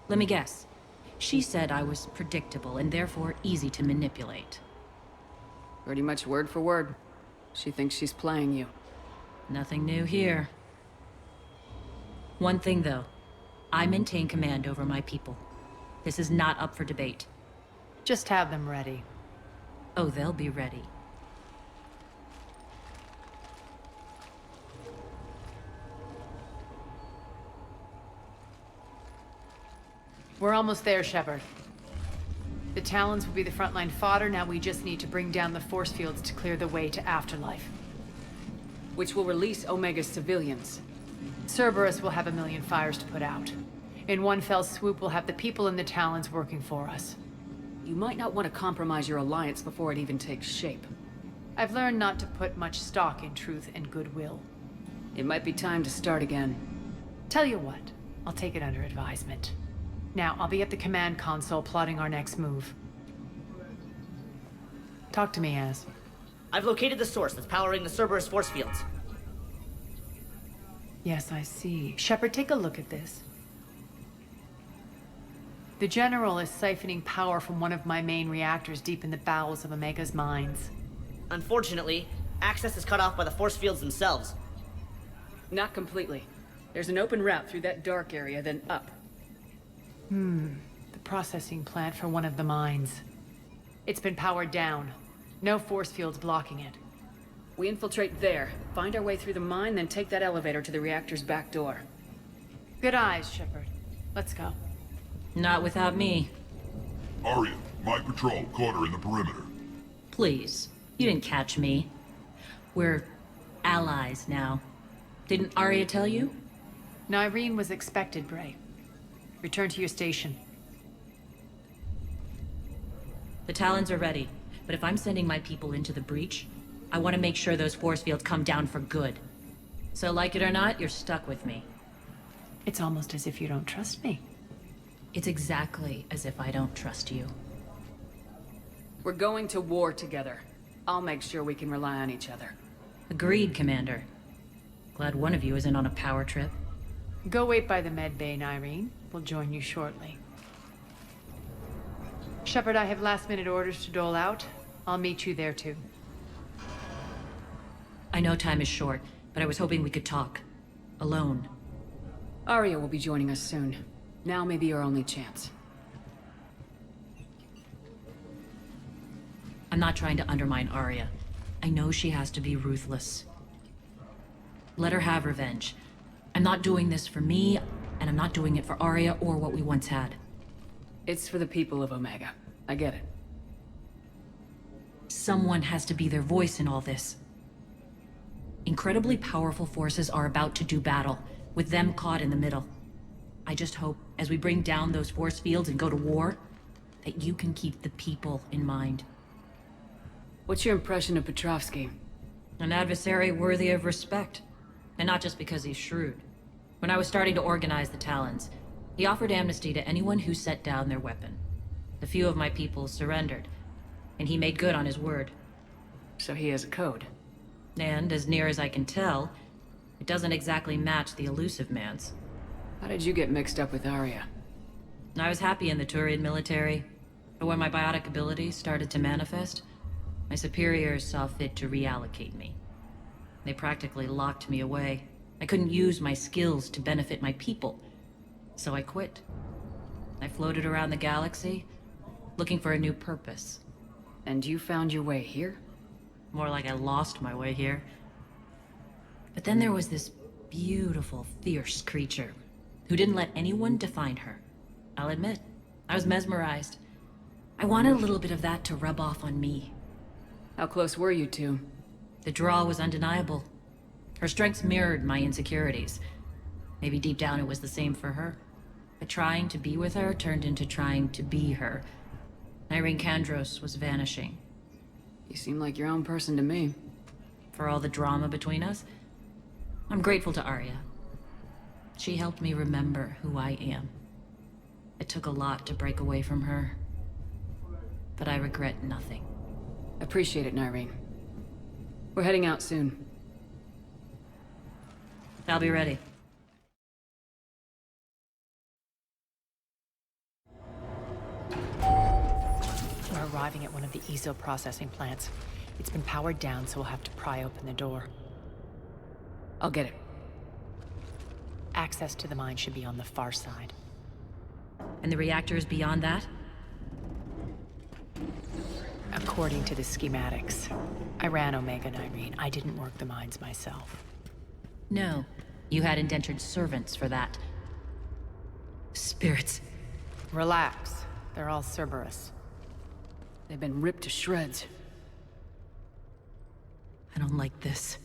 Let me guess. She said I was predictable and therefore easy to manipulate. Pretty much word for word. She thinks she's playing you. Nothing new here. One thing, though. I maintain command over my people. This is not up for debate. Just have them ready. Oh, they'll be ready. We're almost there, Shepard. The Talons will be the frontline fodder. Now we just need to bring down the force fields to clear the way to Afterlife. Which will release Omega's civilians. Cerberus will have a million fires to put out. In one fell swoop, we'll have the people in the Talons working for us. You might not want to compromise your alliance before it even takes shape. I've learned not to put much stock in truth and goodwill. It might be time to start again. Tell you what, I'll take it under advisement. Now, I'll be at the command console plotting our next move. Talk to me, Az. I've located the source that's powering the Cerberus force fields. Yes, I see. Shepard, take a look at this. The General is siphoning power from one of my main reactors deep in the bowels of Omega's mines. Unfortunately, access is cut off by the force fields themselves. Not completely. There's an open route through that dark area, then up. The processing plant for one of the mines. It's been powered down. No force fields blocking it. We infiltrate there, find our way through the mine, then take that elevator to the reactor's back door. Good eyes, Shepard. Let's go. Not without me. Arya, my patrol, quarter in the perimeter. Please. You didn't catch me. We're allies now. Didn't Arya tell you? Irene was expected, Bray. Return to your station. The Talons are ready, but if I'm sending my people into the breach, I want to make sure those force fields come down for good. So like it or not, you're stuck with me. It's almost as if you don't trust me. It's exactly as if I don't trust you. We're going to war together. I'll make sure we can rely on each other. Agreed, Commander. Glad one of you isn't on a power trip. Go wait by the med bay, Irene. We'll join you shortly. Shepard, I have last-minute orders to dole out. I'll meet you there, too. I know time is short, but I was hoping we could talk. Alone. Arya will be joining us soon. Now may be our only chance. I'm not trying to undermine Arya. I know she has to be ruthless. Let her have revenge. I'm not doing this for me, and I'm not doing it for Arya or what we once had. It's for the people of Omega. I get it. Someone has to be their voice in all this. Incredibly powerful forces are about to do battle, with them caught in the middle. I just hope, as we bring down those force fields and go to war, that you can keep the people in mind. What's your impression of Petrovsky? An adversary worthy of respect. And not just because he's shrewd. When I was starting to organize the Talons, he offered amnesty to anyone who set down their weapon. A few of my people surrendered, and he made good on his word. So he has a code. And, as near as I can tell, it doesn't exactly match the elusive man's. How did you get mixed up with Arya? I was happy in the Turian military, but when my biotic abilities started to manifest, my superiors saw fit to reallocate me. They practically locked me away. I couldn't use my skills to benefit my people, so I quit. I floated around the galaxy, looking for a new purpose. And you found your way here? More like I lost my way here. But then there was this beautiful, fierce creature who didn't let anyone define her. I'll admit, I was mesmerized. I wanted a little bit of that to rub off on me. How close were you two? The draw was undeniable. Her strengths mirrored my insecurities. Maybe deep down it was the same for her. But trying to be with her turned into trying to be her. Irene Kandros was vanishing. You seem like your own person to me. For all the drama between us, I'm grateful to Arya. She helped me remember who I am. It took a lot to break away from her, but I regret nothing. Appreciate it, Irene. We're heading out soon. I'll be ready. We're arriving at one of the ESO processing plants. It's been powered down, so we'll have to pry open the door. I'll get it. Access to the mine should be on the far side. And the reactors beyond that? According to the schematics. I ran Omega and Irene. I didn't work the mines myself. No. You had indentured servants for that. Spirits. Relax. They're all Cerberus. They've been ripped to shreds. I don't like this.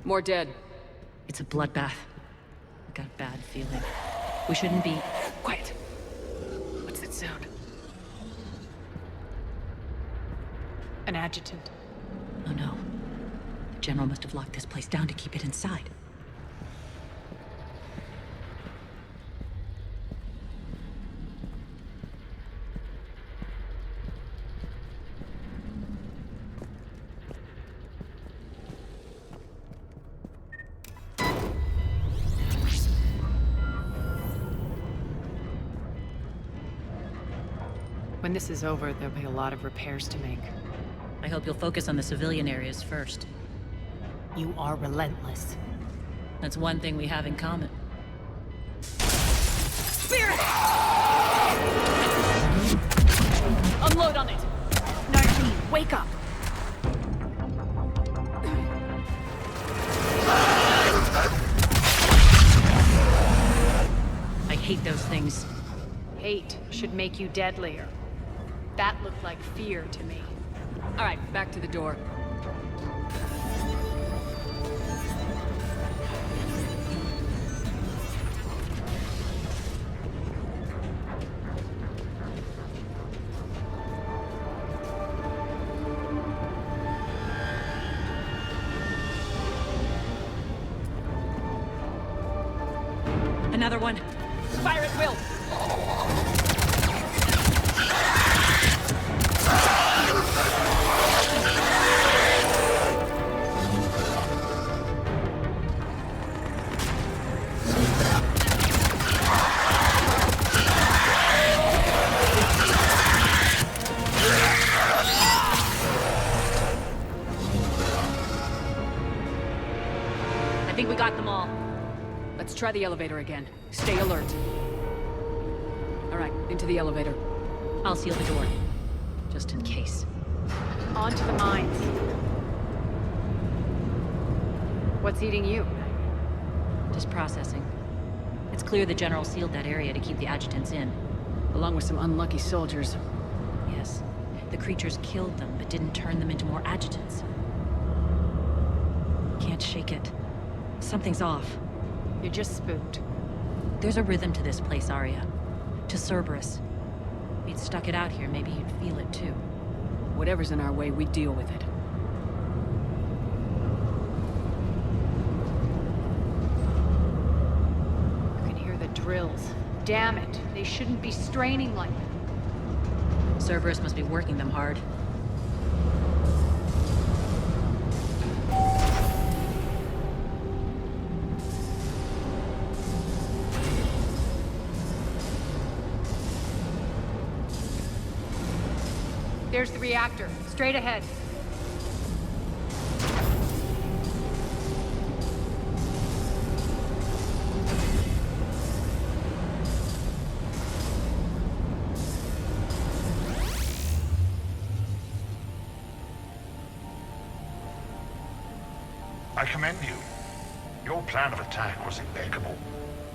More dead. It's a bloodbath. I got a bad feeling. We shouldn't be... Quiet. What's that sound? An adjutant. Oh no. The General must have locked this place down to keep it inside. When this is over, there'll be a lot of repairs to make. I hope you'll focus on the civilian areas first. You are relentless. That's one thing we have in common. Spirit! Unload on it! Nareen, wait! wake up! I hate those things. Hate should make you deadlier. That looked like fear to me. All right, back to the door. Another one. Fire at will! I think we got them all. Let's try the elevator again. Stay alert. All right, into the elevator. I'll seal the door. Just in case. On to the mines. What's eating you? Just processing. It's clear the General sealed that area to keep the adjutants in. Along with some unlucky soldiers. Yes. The creatures killed them, but didn't turn them into more adjutants. Can't shake it. Something's off. You're just spooked. There's a rhythm to this place, Arya. To Cerberus. If you'd stuck it out here, maybe you'd feel it too. Whatever's in our way, we deal with it. You can hear the drills. Damn it. They shouldn't be straining like that. Cerberus must be working them hard. There's the reactor. Straight ahead. I commend you. Your plan of attack was impeccable.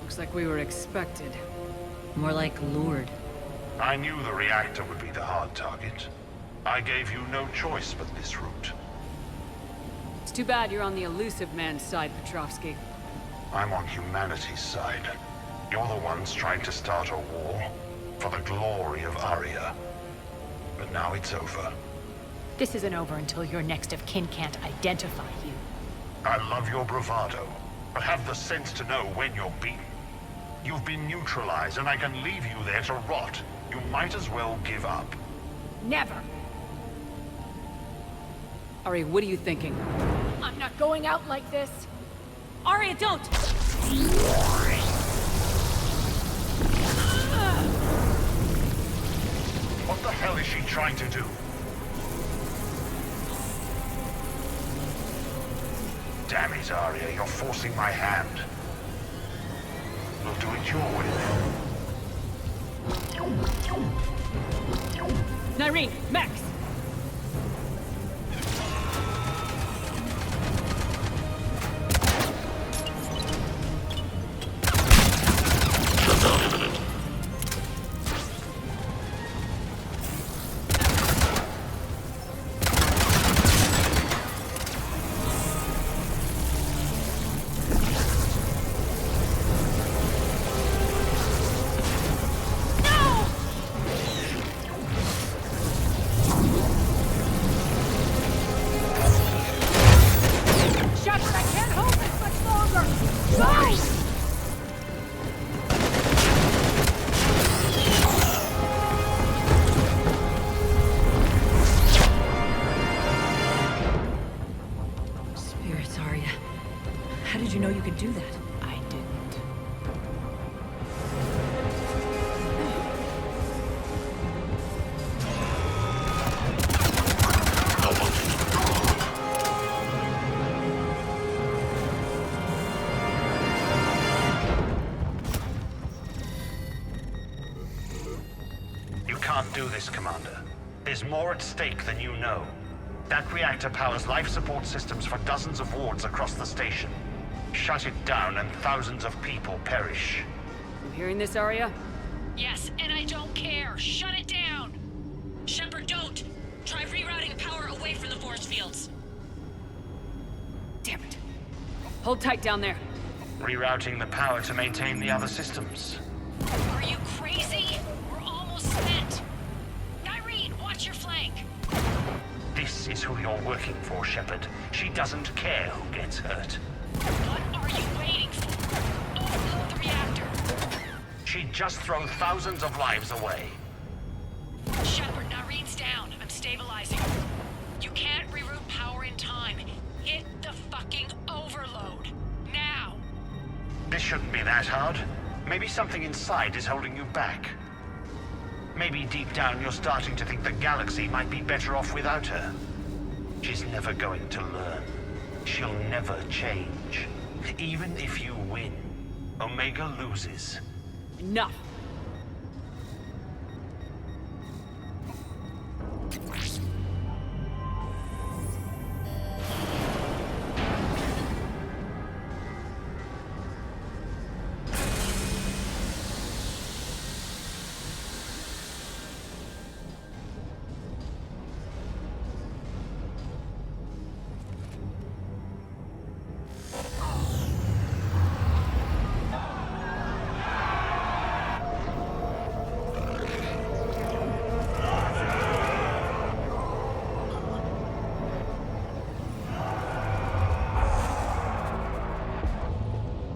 Looks like we were expected. More like lured. I knew the reactor would be the hard target. I gave you no choice but this route. It's too bad you're on the elusive man's side, Petrovsky. I'm on humanity's side. You're the ones trying to start a war for the glory of Arya. But now it's over. This isn't over until your next of kin can't identify you. I love your bravado, but have the sense to know when you're beaten. You've been neutralized, and I can leave you there to rot. You might as well give up. Never! Ari, what are you thinking? I'm not going out like this! Arya, don't! What the hell is she trying to do? Damn it, Arya, you're forcing my hand. We'll do it your way then. Nyreen, Max! Shepard, I can't hold this much longer! Go! Spirits, Arya. How did you know you could do that? I didn't. You can't do this, Commander. There's more at stake than you know. That reactor powers life support systems for dozens of wards across the station. Shut it down and thousands of people perish. You hearing this, Arya? Yes, and I don't care. Shut it down! Shepard, don't! Try rerouting power away from the force fields. Damn it. Hold tight down there. Rerouting the power to maintain the other systems. Are you crazy? We're almost spent. Nyreen, watch your flank. This is who you're working for, Shepard. She doesn't care who gets hurt. What are you waiting for? Overload the reactor. She'd just throw thousands of lives away. Shepard, Nyreen's down. I'm stabilizing. You can't reroute power in time. Hit the fucking overload. Now! This shouldn't be that hard. Maybe something inside is holding you back. Maybe deep down you're starting to think the galaxy might be better off without her. She's never going to learn. She'll never change. Even if you win, Omega loses. Enough!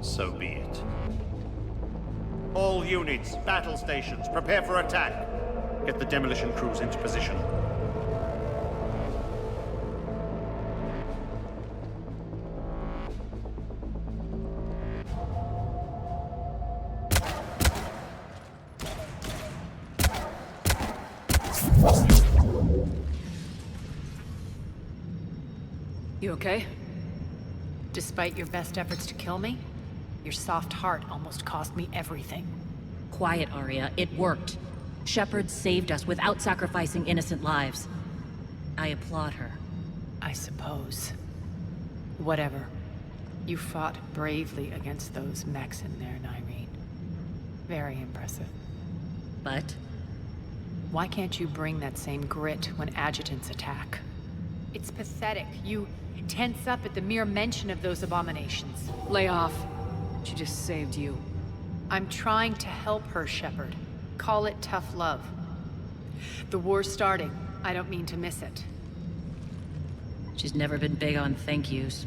So be it. All units, battle stations, prepare for attack. Get the demolition crews into position. You okay? Despite your best efforts to kill me, your soft heart almost cost me everything. Quiet, Arya. It worked. Shepard saved us without sacrificing innocent lives. I applaud her. I suppose. Whatever. You fought bravely against those mechs in there, Nyreen. Very impressive. But? Why can't you bring that same grit when adjutants attack? It's pathetic. You tense up at the mere mention of those abominations. Lay off. She just saved you. I'm trying to help her, Shepard. Call it tough love. The war's starting. I don't mean to miss it. She's never been big on thank yous.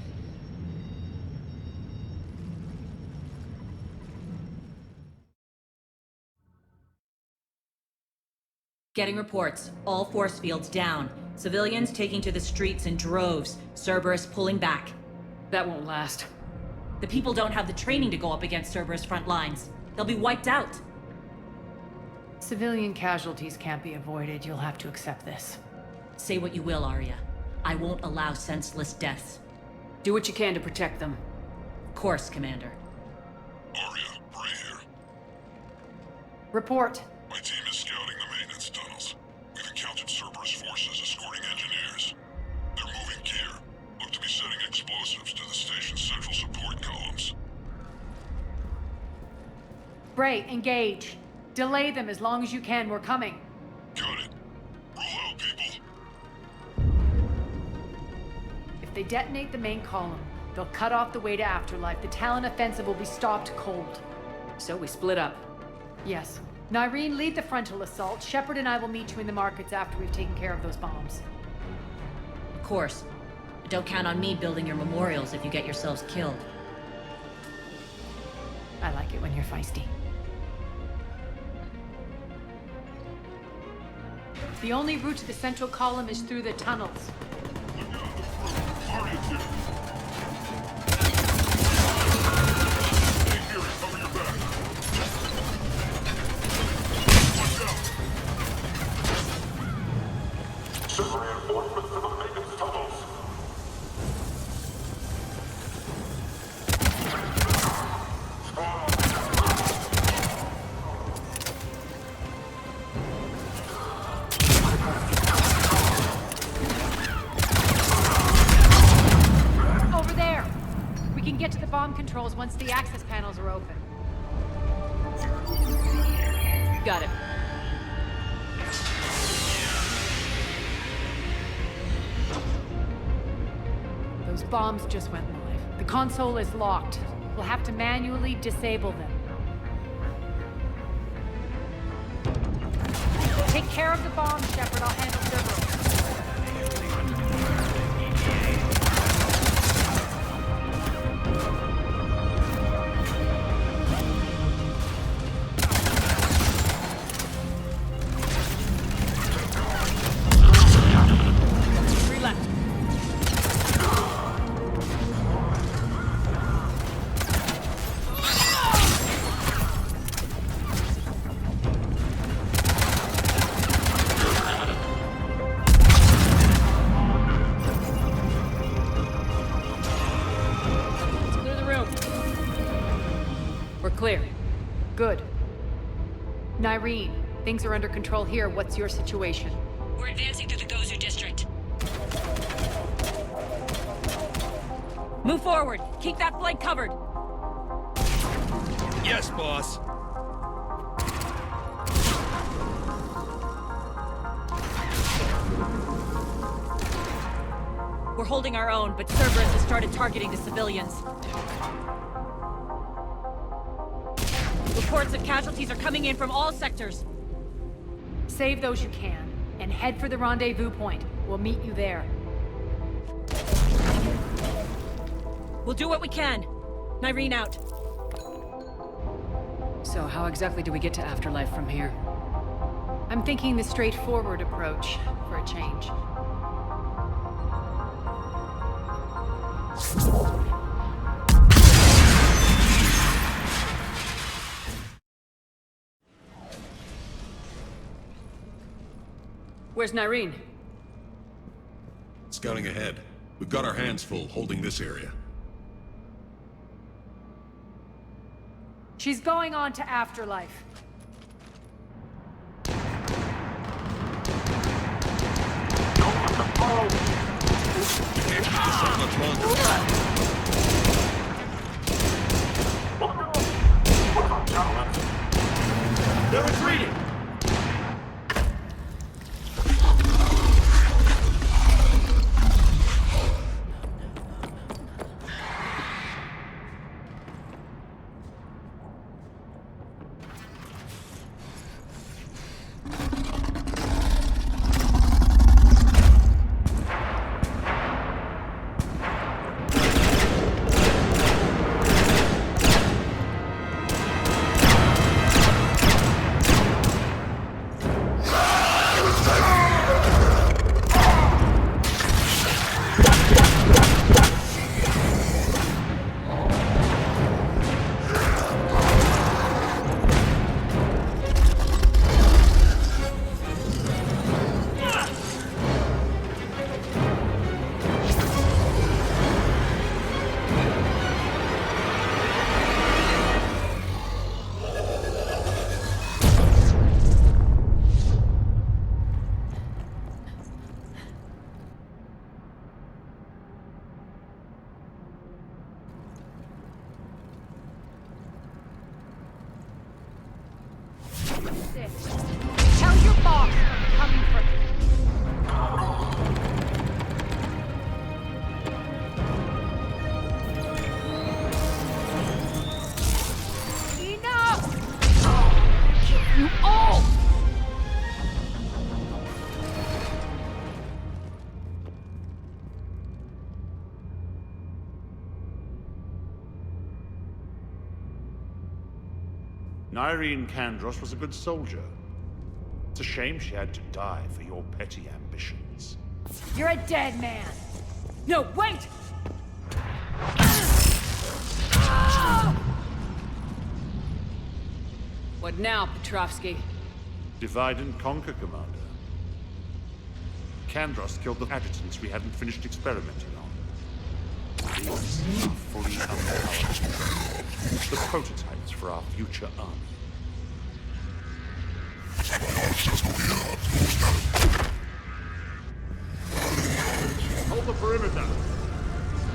Getting reports. All force fields down. Civilians taking to the streets in droves. Cerberus pulling back. That won't last. The people don't have the training to go up against Cerberus front lines. They'll be wiped out. Civilian casualties can't be avoided. You'll have to accept this. Say what you will, Arya. I won't allow senseless deaths. Do what you can to protect them. Of course, Commander. Arya, Bray here. Report. My team is scouting the maintenance tunnels. We've encountered Cerberus forces escorting engineers. They're moving gear. Look to be setting explosives to the station's central support columns. Bray, engage. Delay them as long as you can. We're coming. Got it. Roll out, people. If they detonate the main column, they'll cut off the way to Afterlife. The Talon offensive will be stopped cold. So we split up. Yes. Nyreen, lead the frontal assault. Shepard and I will meet you in the markets after we've taken care of those bombs. Of course. But don't count on me building your memorials if you get yourselves killed. I like it when you're feisty. The only route to the central column is through the tunnels. bomb controls once the access panels are open. Got it. Those bombs just went live. The console is locked. We'll have to manually disable them. Take care of the bombs, Shepard. I'll handle Cerberus. Clear. Good. Nyreen, things are under control here. What's your situation? We're advancing through the Gozu district. Move forward. Keep that flank covered. Yes, boss. We're holding our own, but Cerberus has started targeting the civilians. Reports of casualties are coming in from all sectors. Save those you can, and head for the rendezvous point. We'll meet you there. We'll do what we can. Nyreen out. So how exactly do we get to Afterlife from here? I'm thinking the straightforward approach, for a change. Where's Nyreen? Scouting ahead. We've got our hands full holding this area. She's going on to Afterlife. Can't keep this up much longer. They're retreating! Tell your boss I'm coming for him. Enough! You all! Nyreen Kandros was a good soldier. It's a shame she had to die for your petty ambitions. You're a dead man. No, wait! What now, Petrovsky? Divide and conquer, Commander. Kandros killed the adjutants we hadn't finished experimenting on. These are fully unpowered. The prototypes for our future army. Hold the perimeter!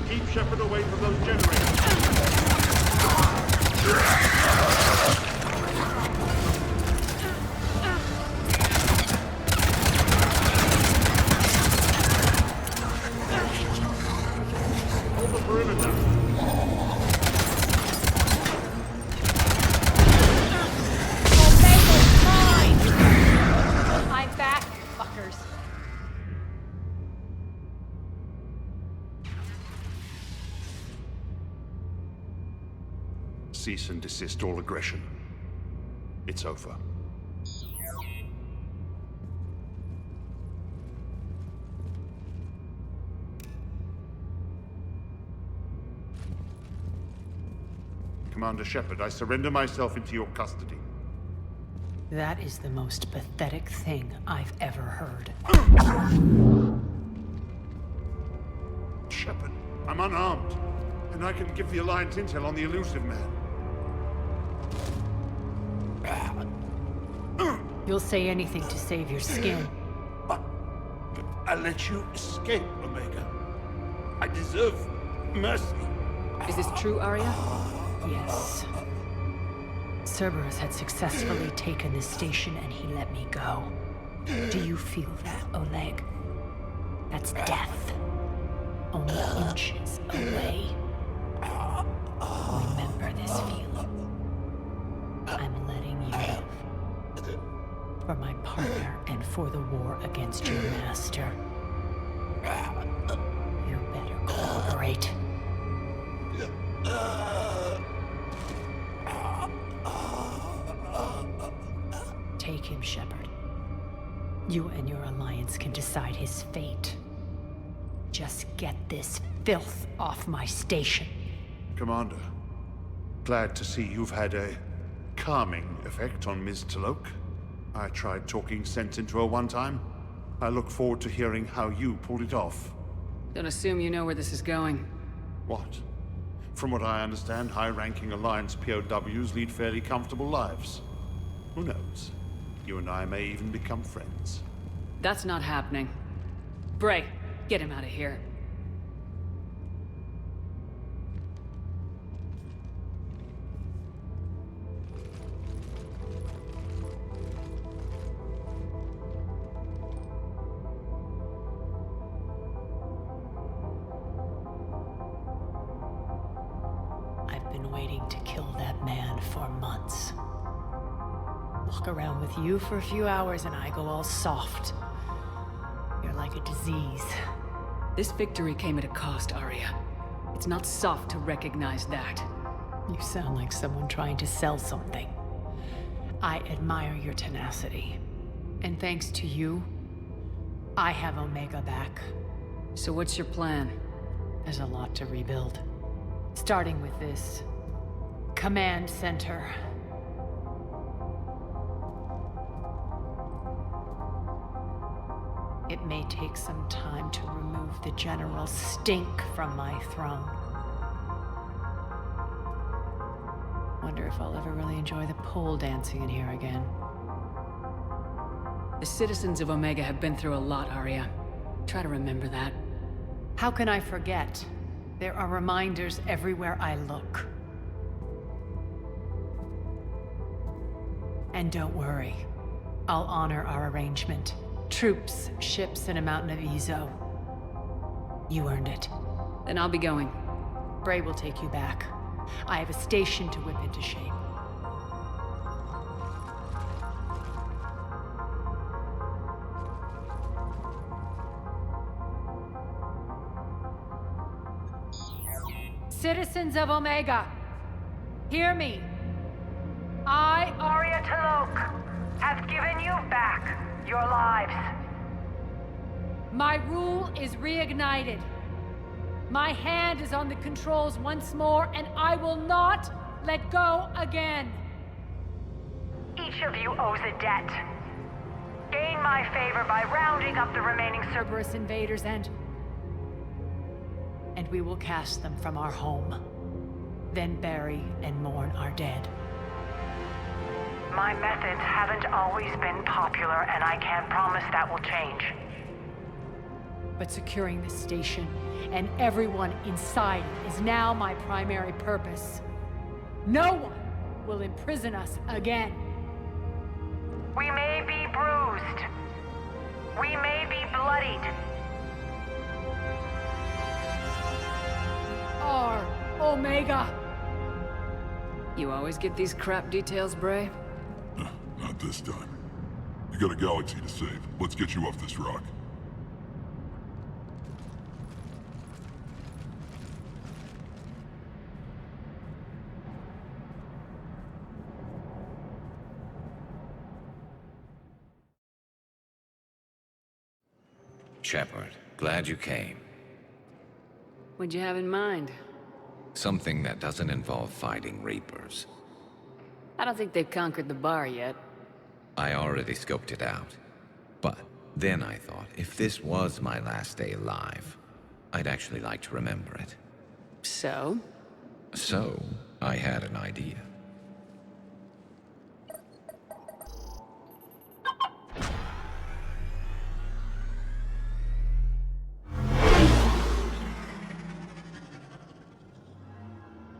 Keep Shepard away from those generators. Hold the perimeter. I'm back, fuckers. Cease and desist all aggression. It's over. Commander Shepard, I surrender myself into your custody. That is the most pathetic thing I've ever heard. Shepard, I'm unarmed, and I can give the Alliance intel on the elusive man. You'll say anything to save your skin. I let you escape, Omega. I deserve mercy. Is this true, Arya? Yes. Cerberus had successfully taken this station and he let me go. Do you feel that, Oleg? That's death. Only inches away. Remember this feeling. I'm letting you live. For my partner and for the war against your master. You better cooperate. Take him, Shepard. You and your alliance can decide his fate. Just get this filth off my station. Commander, glad to see you've had a calming effect on Ms. Talok. I tried talking sense into her one time. I look forward to hearing how you pulled it off. Don't assume you know where this is going. What? From what I understand, high-ranking Alliance POWs lead fairly comfortable lives. Who knows? You and I may even become friends. That's not happening. Bray, get him out of here. I've been waiting to kill that man for months. Walk around with you for a few hours and I go all soft. You're like a disease. This victory came at a cost, Arya. It's not soft to recognize that. You sound like someone trying to sell something. I admire your tenacity. And thanks to you, I have Omega back. So what's your plan? There's a lot to rebuild. Starting with this command center. It may take some time to remove the general stink from my throne. Wonder if I'll ever really enjoy the pole dancing in here again. The citizens of Omega have been through a lot, Arya. Try to remember that. How can I forget? There are reminders everywhere I look. And don't worry, I'll honor our arrangement. Troops, ships, and a mountain of Ezo. You earned it. Then I'll be going. Bray will take you back. I have a station to whip into shape. Citizens of Omega, hear me. I, Arya Talok, have given you back your lives. My rule is reignited. My hand is on the controls once more, and I will not let go again. Each of you owes a debt. Gain my favor by rounding up the remaining Cerberus invaders and we will cast them from our home. Then bury and mourn our dead. My methods haven't always been popular, and I can't promise that will change. But securing this station and everyone inside it is now my primary purpose. No one will imprison us again. We may be bruised. We may be bloodied. Our Omega. You always get these crap details, Bray? Not this time. You got a galaxy to save. Let's get you off this rock. Shepard, glad you came. What'd you have in mind? Something that doesn't involve fighting Reapers. I don't think they've conquered the bar yet. I already scoped it out. But then I thought, if this was my last day alive, I'd actually like to remember it. So? So, I had an idea.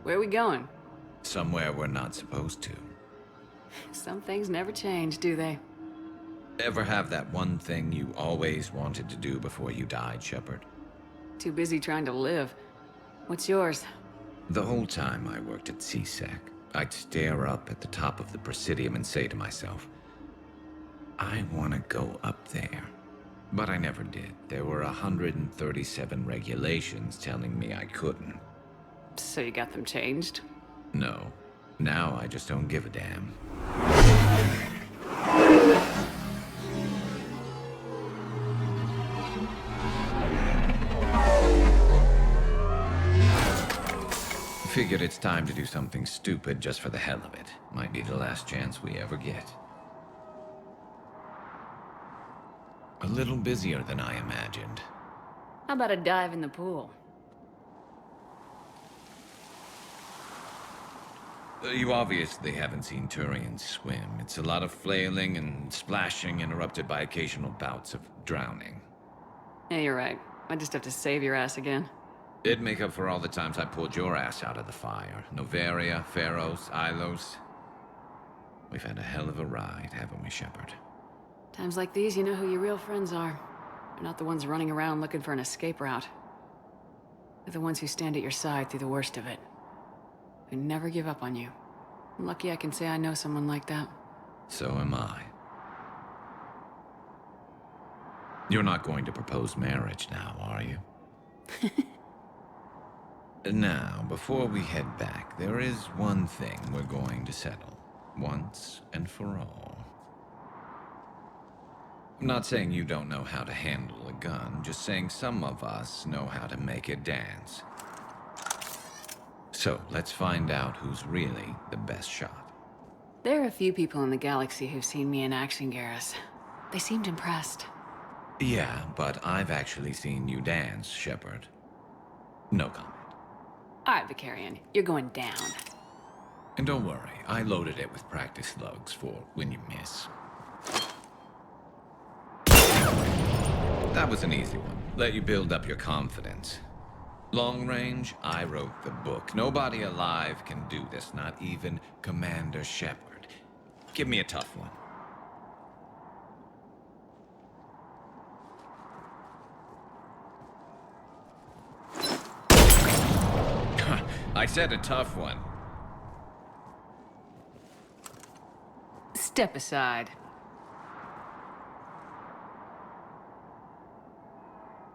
Where are we going? Somewhere we're not supposed to. Some things never change, do they? Ever have that one thing you always wanted to do before you died, Shepard? Too busy trying to live. What's yours? The whole time I worked at CSEC, I'd stare up at the top of the Presidium and say to myself, I want to go up there. But I never did. There were 137 regulations telling me I couldn't. So you got them changed? No. Now I just don't give a damn. Figured it's time to do something stupid just for the hell of it. Might be the last chance we ever get. A little busier than I imagined. How about a dive in the pool? You obviously haven't seen Turians swim. It's a lot of flailing and splashing, interrupted by occasional bouts of drowning. Yeah, you're right. I just have to save your ass again. It'd make up for all the times I pulled your ass out of the fire. Noveria, Pharos, Ilos. We've had a hell of a ride, haven't we, Shepard? Times like these, you know who your real friends are. They're not the ones running around looking for an escape route. They're the ones who stand at your side through the worst of it. Who never give up on you. I'm lucky I can say I know someone like that. So am I. You're not going to propose marriage now, are you? Now, before we head back, there is one thing we're going to settle. Once and for all. I'm not saying you don't know how to handle a gun, just saying some of us know how to make it dance. So, let's find out who's really the best shot. There are a few people in the galaxy who've seen me in action, Garrus. They seemed impressed. Yeah, but I've actually seen you dance, Shepard. No comment. All right, Vicarian, you're going down. And don't worry, I loaded it with practice slugs for when you miss. That was an easy one. Let you build up your confidence. Long range, I wrote the book. Nobody alive can do this, not even Commander Shepard. Give me a tough one. I said a tough one. Step aside.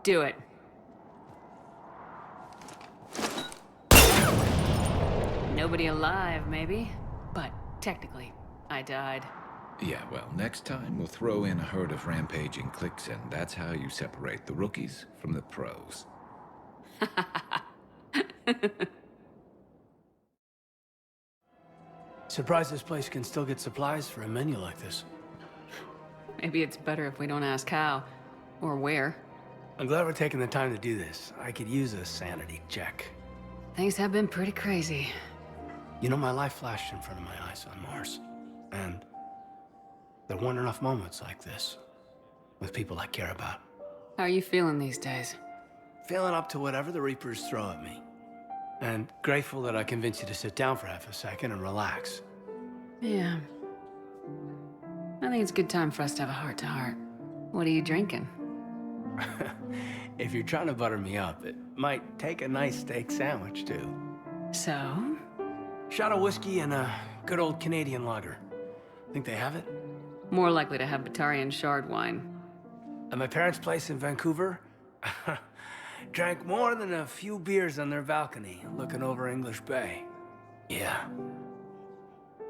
Do it. Nobody alive, maybe? But technically, I died. Yeah, well, next time we'll throw in a herd of rampaging cliques, and that's how you separate the rookies from the pros. Surprised this place can still get supplies for a menu like this. Maybe it's better if we don't ask how. Or where. I'm glad we're taking the time to do this. I could use a sanity check. Things have been pretty crazy. You know, my life flashed in front of my eyes on Mars. And there weren't enough moments like this with people I care about. How are you feeling these days? Feeling up to whatever the Reapers throw at me. And grateful that I convinced you to sit down for half a second and relax. Yeah. I think it's a good time for us to have a heart-to-heart. What are you drinking? If you're trying to butter me up, it might take a nice steak sandwich, too. So? Shot of whiskey and a good old Canadian lager. Think they have it? More likely to have Batarian shard wine. At my parents' place in Vancouver, drank more than a few beers on their balcony, looking over English Bay. Yeah.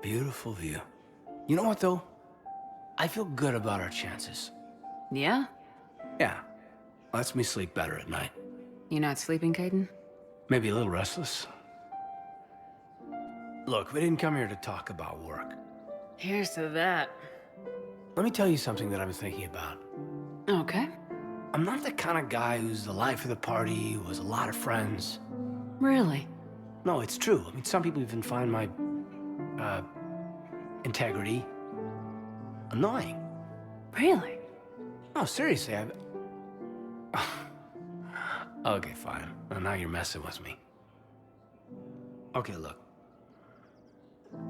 Beautiful view. You know what, though? I feel good about our chances. Yeah? Yeah. Lets me sleep better at night. You not sleeping, Caden? Maybe a little restless. Look, we didn't come here to talk about work. Here's to that. Let me tell you something that I've been thinking about. Okay. I'm not the kind of guy who's the life of the party, who has a lot of friends. Really? No, it's true. I mean, some people even find my, integrity annoying. Really? No, seriously, Okay, fine. Well, now you're messing with me. Okay, look.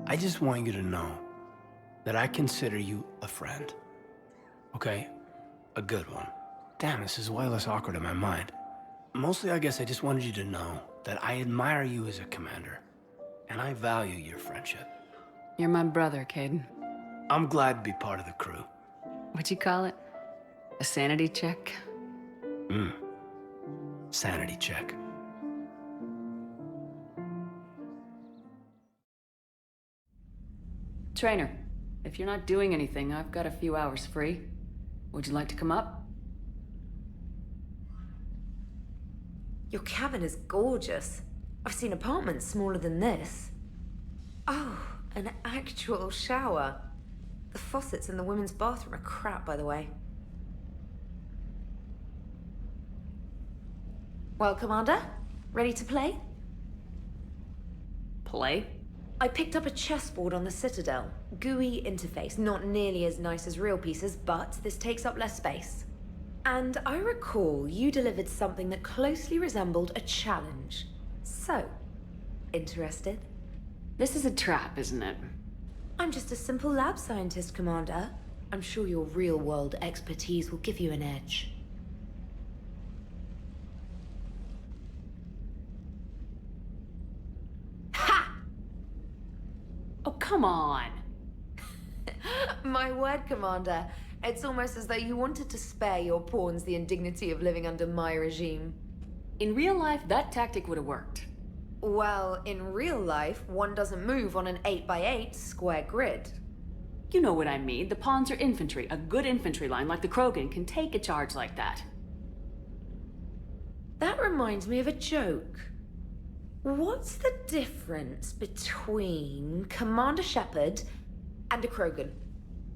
I just want you to know that I consider you a friend. Okay? A good one. Damn, this is way less awkward in my mind. Mostly, I guess I just wanted you to know that I admire you as a commander, and I value your friendship. You're my brother, Caden. I'm glad to be part of the crew. What'd you call it? A sanity check? Sanity check. Trainer, if you're not doing anything, I've got a few hours free. Would you like to come up? Your cabin is gorgeous. I've seen apartments smaller than this. Oh, an actual shower. The faucets in the women's bathroom are crap, by the way. Well, Commander, ready to play? Play? I picked up a chessboard on the Citadel. GUI interface, not nearly as nice as real pieces, but this takes up less space. And I recall you delivered something that closely resembled a challenge. So, interested? This is a trap, isn't it? I'm just a simple lab scientist, Commander. I'm sure your real-world expertise will give you an edge. Oh, come on! My word, Commander. It's almost as though you wanted to spare your pawns the indignity of living under my regime. In real life, that tactic would have worked. Well, in real life, one doesn't move on an 8x8 square grid. You know what I mean. The pawns are infantry. A good infantry line like the Krogan can take a charge like that. That reminds me of a joke. What's the difference between Commander Shepard and a Krogan?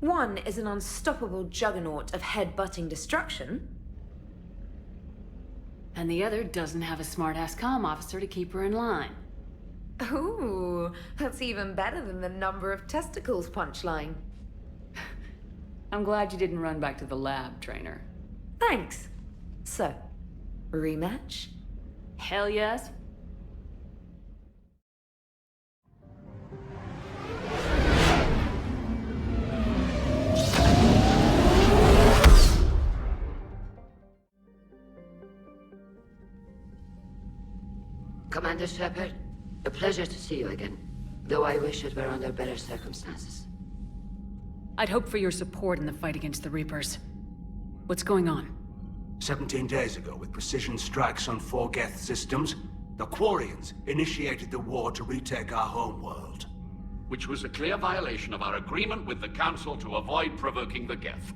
One is an unstoppable juggernaut of head-butting destruction. And the other doesn't have a smart-ass comm officer to keep her in line. Ooh, that's even better than the number of testicles punchline. I'm glad you didn't run back to the lab, Trainer. Thanks. So, rematch? Hell yes. Commander Shepard, a pleasure to see you again, though I wish it were under better circumstances. I'd hoped for your support in the fight against the Reapers. What's going on? 17 days ago, with precision strikes on 4 Geth systems, the Quarians initiated the war to retake our homeworld. Which was a clear violation of our agreement with the Council to avoid provoking the Geth.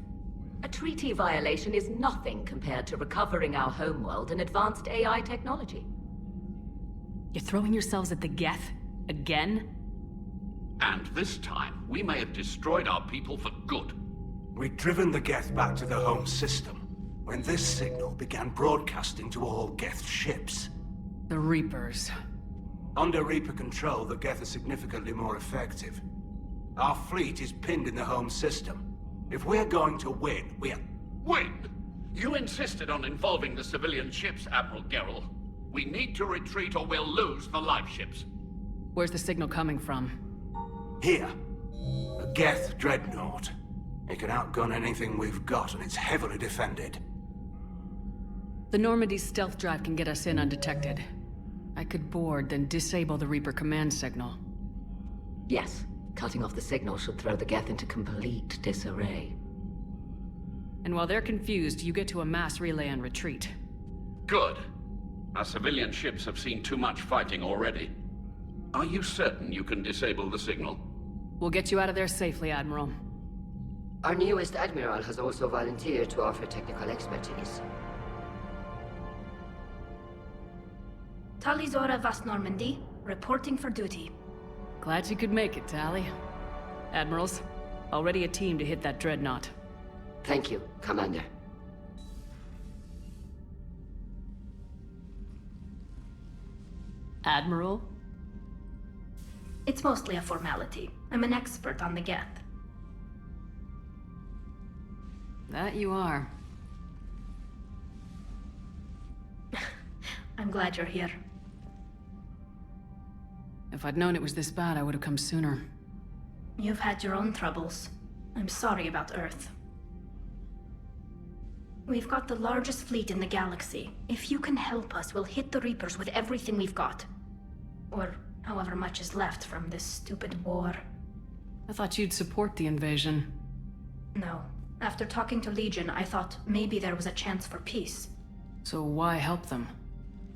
A treaty violation is nothing compared to recovering our homeworld and advanced AI technology. You're throwing yourselves at the Geth? Again? And this time, we may have destroyed our people for good. We'd driven the Geth back to the home system, when this signal began broadcasting to all Geth ships. The Reapers. Under Reaper control, the Geth are significantly more effective. Our fleet is pinned in the home system. If we're going to win, we're... Win? You insisted on involving the civilian ships, Admiral Gerrel. We need to retreat or we'll lose the live ships. Where's the signal coming from? Here. A Geth dreadnought. It can outgun anything we've got, and it's heavily defended. The Normandy's stealth drive can get us in undetected. I could board, then disable the Reaper command signal. Yes. Cutting off the signal should throw the Geth into complete disarray. And while they're confused, you get to a mass relay and retreat. Good. Our civilian ships have seen too much fighting already. Are you certain you can disable the signal? We'll get you out of there safely, Admiral. Our newest Admiral has also volunteered to offer technical expertise. Talizora Vast Normandy, reporting for duty. Glad you could make it, Tally. Admirals, already a team to hit that dreadnought. Thank you, Commander. Admiral? It's mostly a formality. I'm an expert on the Geth. That you are. I'm glad you're here. If I'd known it was this bad, I would have come sooner. You've had your own troubles. I'm sorry about Earth. We've got the largest fleet in the galaxy. If you can help us, we'll hit the Reapers with everything we've got. Or however much is left from this stupid war. I thought you'd support the invasion. No. After talking to Legion, I thought maybe there was a chance for peace. So why help them?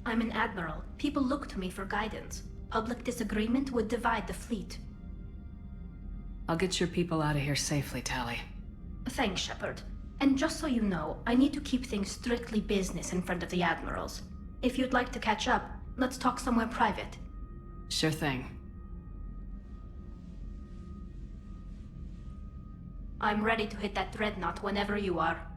I'm an admiral. People look to me for guidance. Public disagreement would divide the fleet. I'll get your people out of here safely, Tally. Thanks, Shepard. And just so you know, I need to keep things strictly business in front of the admirals. If you'd like to catch up, let's talk somewhere private. Sure thing. I'm ready to hit that dreadnought whenever you are.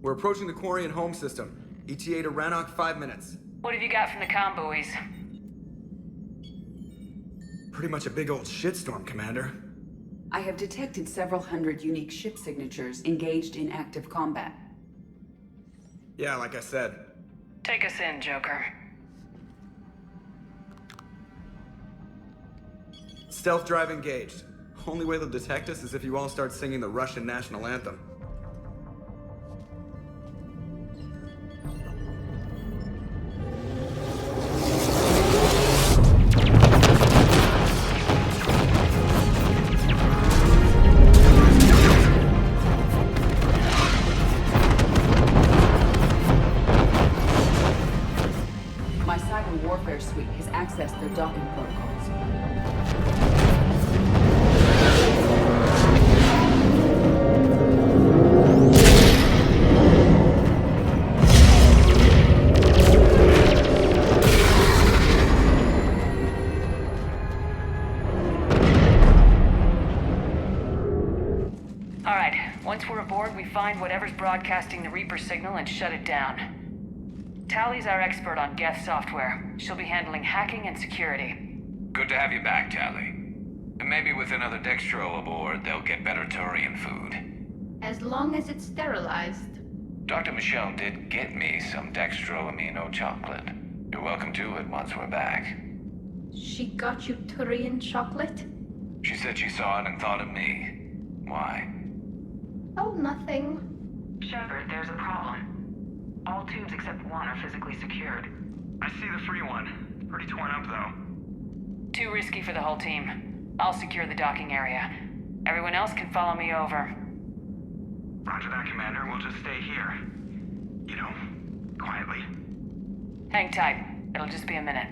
We're approaching the Quarian home system. ETA to Rannoch, 5 minutes. What have you got from the comm buoys? Pretty much a big old shitstorm, Commander. I have detected several hundred unique ship signatures engaged in active combat. Yeah, like I said. Take us in, Joker. Stealth drive engaged. Only way they'll detect us is if you all start singing the Russian national anthem. My cyber warfare suite has accessed their docking protocols. All right, once we're aboard, we find whatever's broadcasting the Reaper signal and shut it down. Tally's our expert on Geth software. She'll be handling hacking and security. Good to have you back, Tally. And maybe with another Dextro aboard, they'll get better Turian food. As long as it's sterilized. Dr. Michelle did get me some Dextro amino chocolate. You're welcome to it once we're back. She got you Turian chocolate? She said she saw it and thought of me. Why? Oh, nothing. Shepard, there's a problem. All tubes except one are physically secured. I see the free one. Pretty torn up, though. Too risky for the whole team. I'll secure the docking area. Everyone else can follow me over. Roger that, Commander. We'll just stay here. You know, quietly. Hang tight. It'll just be a minute.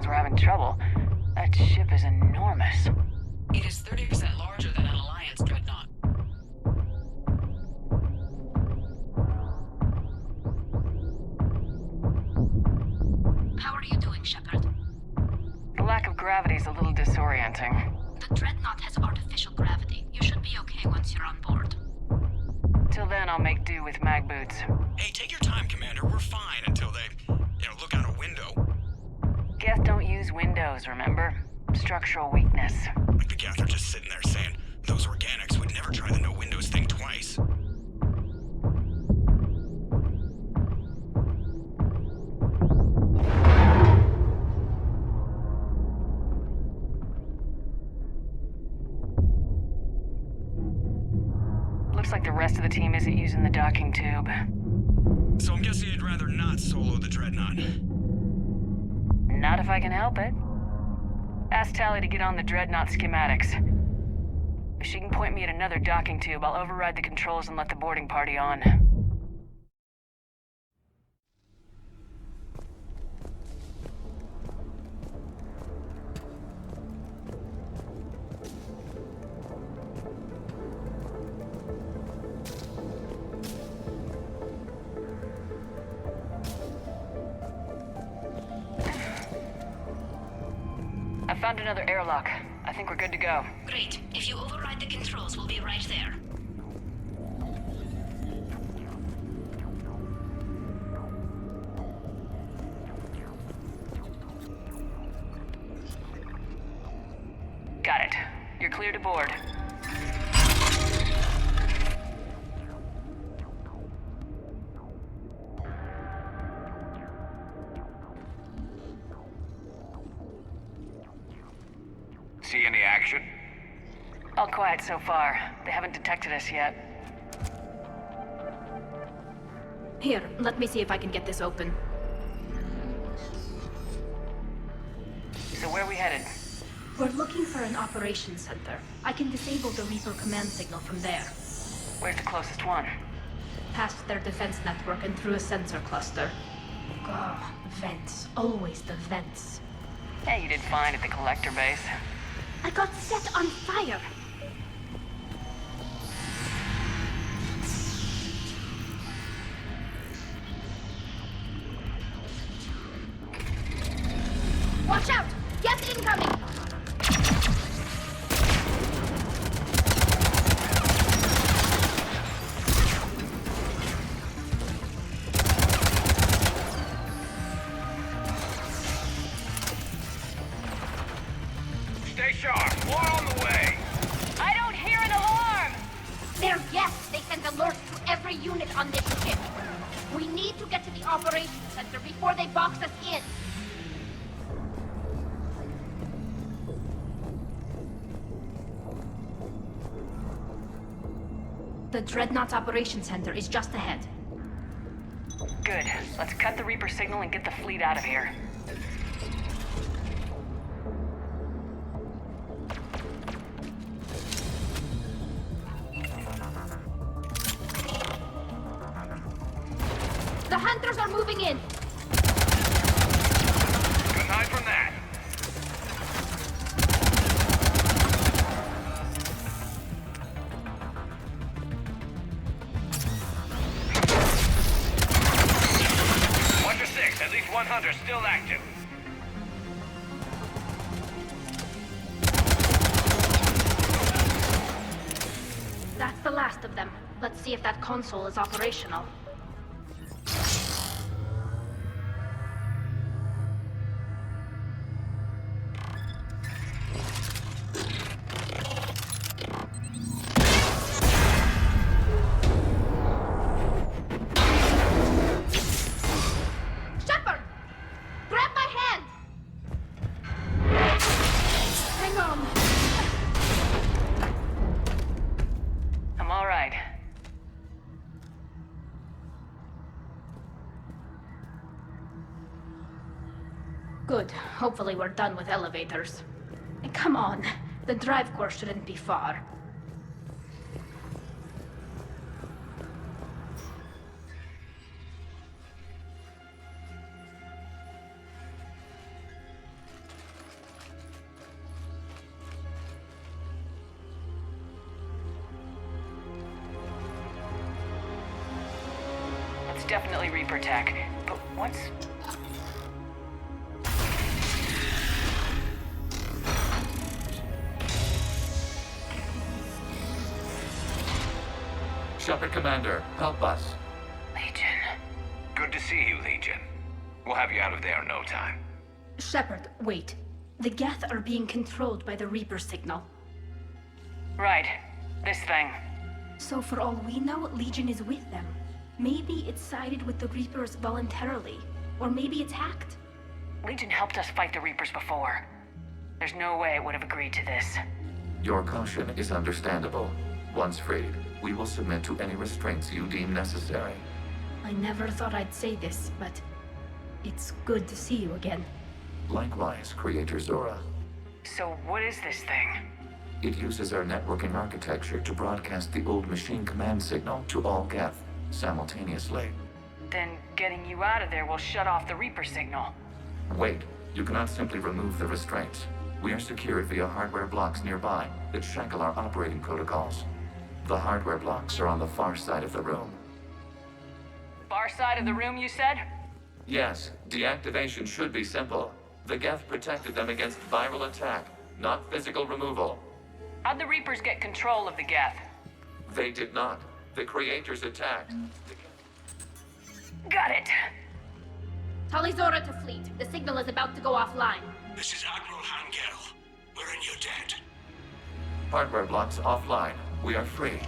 We're having trouble. That ship is enormous. It is 30% larger than an Alliance dreadnought. How are you doing, Shepard? The lack of gravity is a little disorienting. The dreadnought has artificial gravity. You be okay once you're on board. Till then, I'll make do with mag boots. Hey, take your time, Commander. We're fine until they, look out a window. Geth don't use windows, remember? Structural weakness. Like the Geth are just sitting there saying, those organics would never try the no windows thing twice. Looks like the rest of the team isn't using the docking tube. So I'm guessing you'd rather not solo the Dreadnought. Not if I can help it. Ask Tally to get on the Dreadnought schematics. If she can point me at another docking tube, I'll override the controls and let the boarding party on. I found another airlock. I think we're good to go. Great. If you override the controls, we'll be right there. Got it. You're clear to board. See any action? All quiet so far. They haven't detected us yet. Here, let me see if I can get this open. So where are we headed? We're looking for an operations center. I can disable the Reaper command signal from there. Where's the closest one? Past their defense network and through a sensor cluster. Oh, vents. Always the vents. Hey, you did fine at the collector base. I got set on fire! Watch out! Get incoming! Stay sharp. More on the way. I don't hear an alarm! They're guests. They send alerts to every unit on this ship. We need to get to the operations center before they box us in. The Dreadnought Operations Center is just ahead. Good. Let's cut the Reaper signal and get the fleet out of here. The hunters are moving in! Good hide from that. One to six. At least one hunter still active. That's the last of them. Let's see if that console is operational. Shepard! Grab my hand! Hang on! I'm all right. Good. Hopefully we're done with elevators. And come on. The drive course shouldn't be far. It's definitely Reaper tech. But what's... Shepard Commander, help us. Legion. Good to see you, Legion. We'll have you out of there in no time. Shepard, wait. The Geth are being controlled by the Reaper signal. Right. This thing. So for all we know, Legion is with them. Maybe it sided with the Reapers voluntarily. Or maybe it's hacked. Legion helped us fight the Reapers before. There's no way it would have agreed to this. Your caution is understandable. Once freed, we will submit to any restraints you deem necessary. I never thought I'd say this, but it's good to see you again. Likewise, Creator Zora. So what is this thing? It uses our networking architecture to broadcast the old machine command signal to all Geth simultaneously. Then getting you out of there will shut off the Reaper signal. Wait, you cannot simply remove the restraints. We are secured via hardware blocks nearby that shackle our operating protocols. The hardware blocks are on the far side of the room. Far side of the room, you said? Yes, deactivation should be simple. The Geth protected them against viral attack, not physical removal. How'd the Reapers get control of the Geth? They did not. The Creators attacked. Got it. Tali Zora to fleet. The signal is about to go offline. This is Admiral Hangel. We're in your debt. Hardware blocks offline. We are free.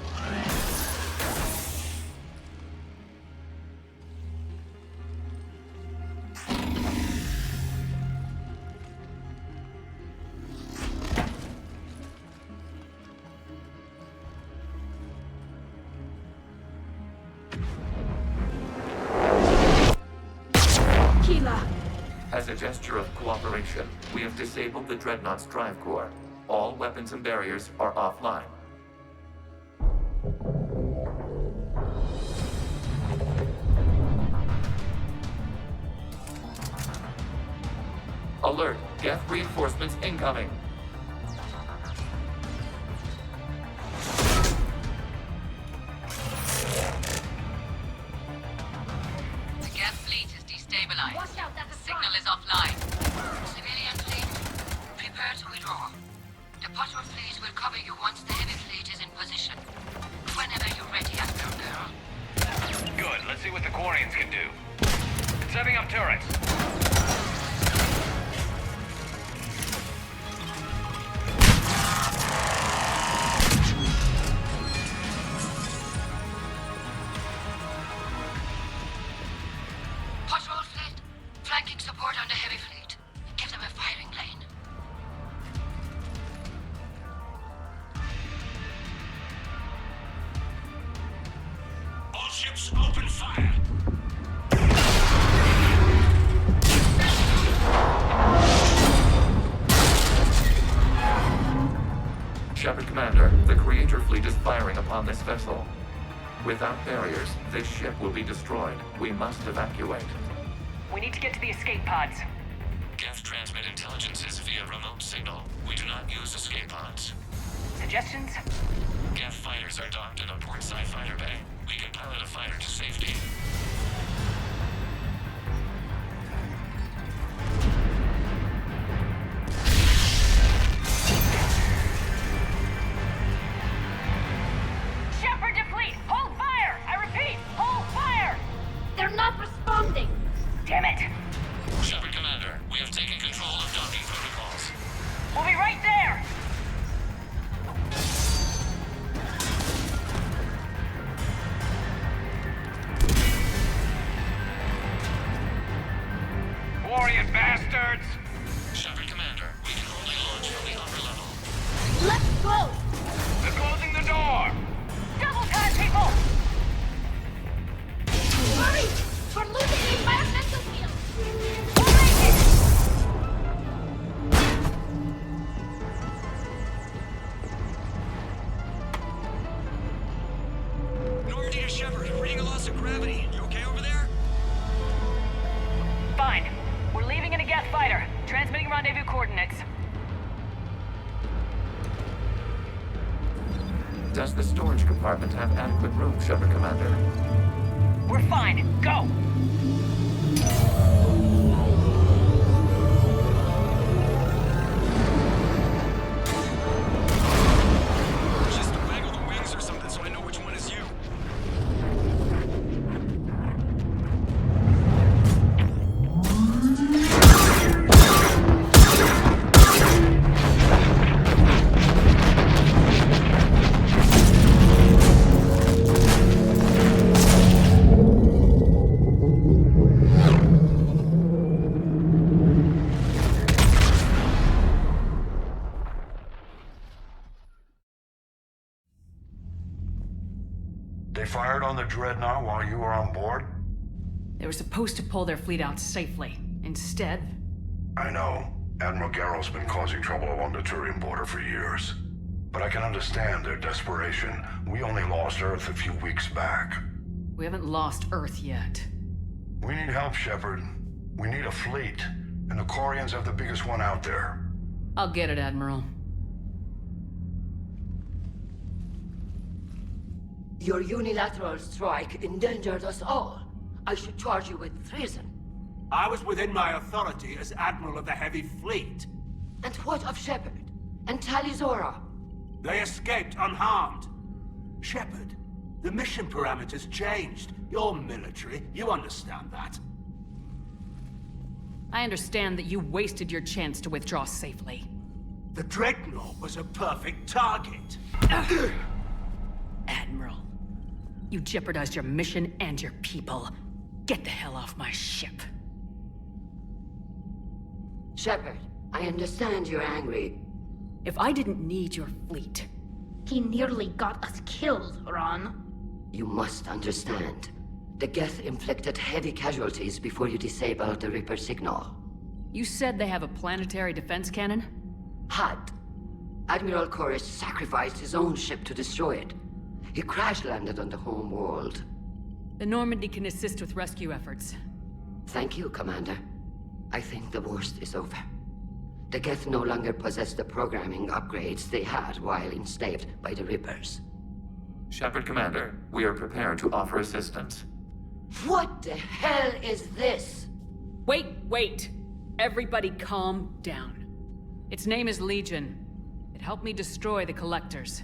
As a gesture of cooperation, we have disabled the Dreadnought's drive core. All weapons and barriers are offline. Alert! Geth reinforcements incoming! The Geth fleet is destabilized. The signal is offline. Civilian fleet, prepare to withdraw. The patrol fleet will cover you once the heavy fleet is in position. Whenever you're ready, Admiral Girl. Good. Let's see what the Quarians can do. Setting up turrets. Patrol fleet, flanking support on the heavy fleet. Give them a firing lane. All ships open fire. Shepard Commander, the Creator fleet is firing upon this vessel. Without barriers, this ship will be destroyed. We must evacuate. We need to get to the escape pods. Geth transmit intelligences via remote signal. We do not use escape pods. Suggestions? Geth fighters are docked in a portside fighter bay. We can pilot a fighter to safety. Shepard to fleet! Hold fire! I repeat, hold fire! They're not responding! Damn it! Shepard Commander, we have taken control of docking protocols. We'll be right there! Quarian bastards! Shepard Commander, we can only launch from the upper level. Let's go! They're closing the door! Double time, people! Hurry! We're losing the environmental field! Normandy to Shepard, reading a loss of gravity. You okay over there? Fine. We're leaving in a Geth fighter. Transmitting rendezvous coordinates. Does the storage compartment have adequate room, Shepard Commander? We're fine. Go! Just waggle the wings or something so I know which one is you. on the Dreadnought while you were on board? They were supposed to pull their fleet out safely. Instead... I know. Admiral Garrow's been causing trouble along the Turian border for years. But I can understand their desperation. We only lost Earth a few weeks back. We haven't lost Earth yet. We need help, Shepard. We need a fleet. And the Quarians have the biggest one out there. I'll get it, Admiral. Your unilateral strike endangered us all. I should charge you with treason. I was within my authority as Admiral of the Heavy Fleet. And what of Shepard? And Talizora? They escaped unharmed. Shepard, the mission parameters changed. You're military, you understand that. I understand that you wasted your chance to withdraw safely. The Dreadnought was a perfect target. Admiral, you jeopardized your mission and your people. Get the hell off my ship. Shepard, I understand you're angry. If I didn't need your fleet... He nearly got us killed, Ron. You must understand. The Geth inflicted heavy casualties before you disabled the Reaper signal. You said they have a planetary defense cannon? Had. Admiral Koresh sacrificed his own ship to destroy it. He crash-landed on the home world. The Normandy can assist with rescue efforts. Thank you, Commander. I think the worst is over. The Geth no longer possess the programming upgrades they had while enslaved by the Reapers. Shepard, Commander, we are prepared to offer assistance. What the hell is this? Wait! Everybody calm down. Its name is Legion. It helped me destroy the Collectors.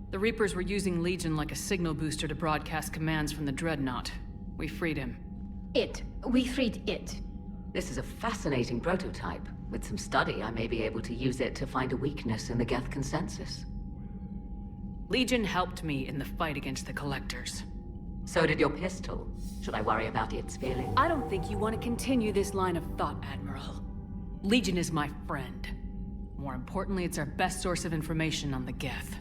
The Reapers were using Legion like a signal booster to broadcast commands from the Dreadnought. We freed him. We freed it. This is a fascinating prototype. With some study, I may be able to use it to find a weakness in the Geth consensus. Legion helped me in the fight against the Collectors. So did your pistol. Should I worry about its feeling? I don't think you want to continue this line of thought, Admiral. Legion is my friend. More importantly, it's our best source of information on the Geth.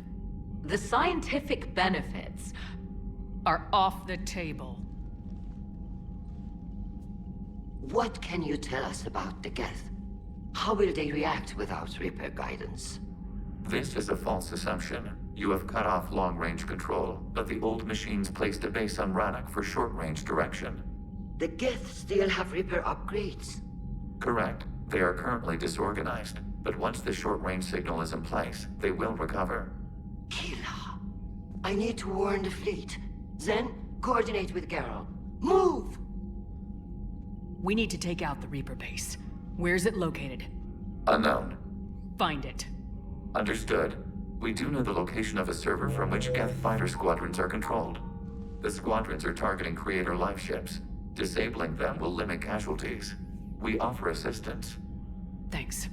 The scientific benefits are off the table. What can you tell us about the Geth? How will they react without Reaper guidance? This is a false assumption. You have cut off long-range control, but the old machines placed a base on Rannoch for short-range direction. The Geth still have Reaper upgrades? Correct. They are currently disorganized, but once the short-range signal is in place, they will recover. Kila, I need to warn the fleet. Then, coordinate with Garrow. Move! We need to take out the Reaper base. Where's it located? Unknown. Find it. Understood. We do know the location of a server from which Geth fighter squadrons are controlled. The squadrons are targeting Creator life ships. Disabling them will limit casualties. We offer assistance. Thanks.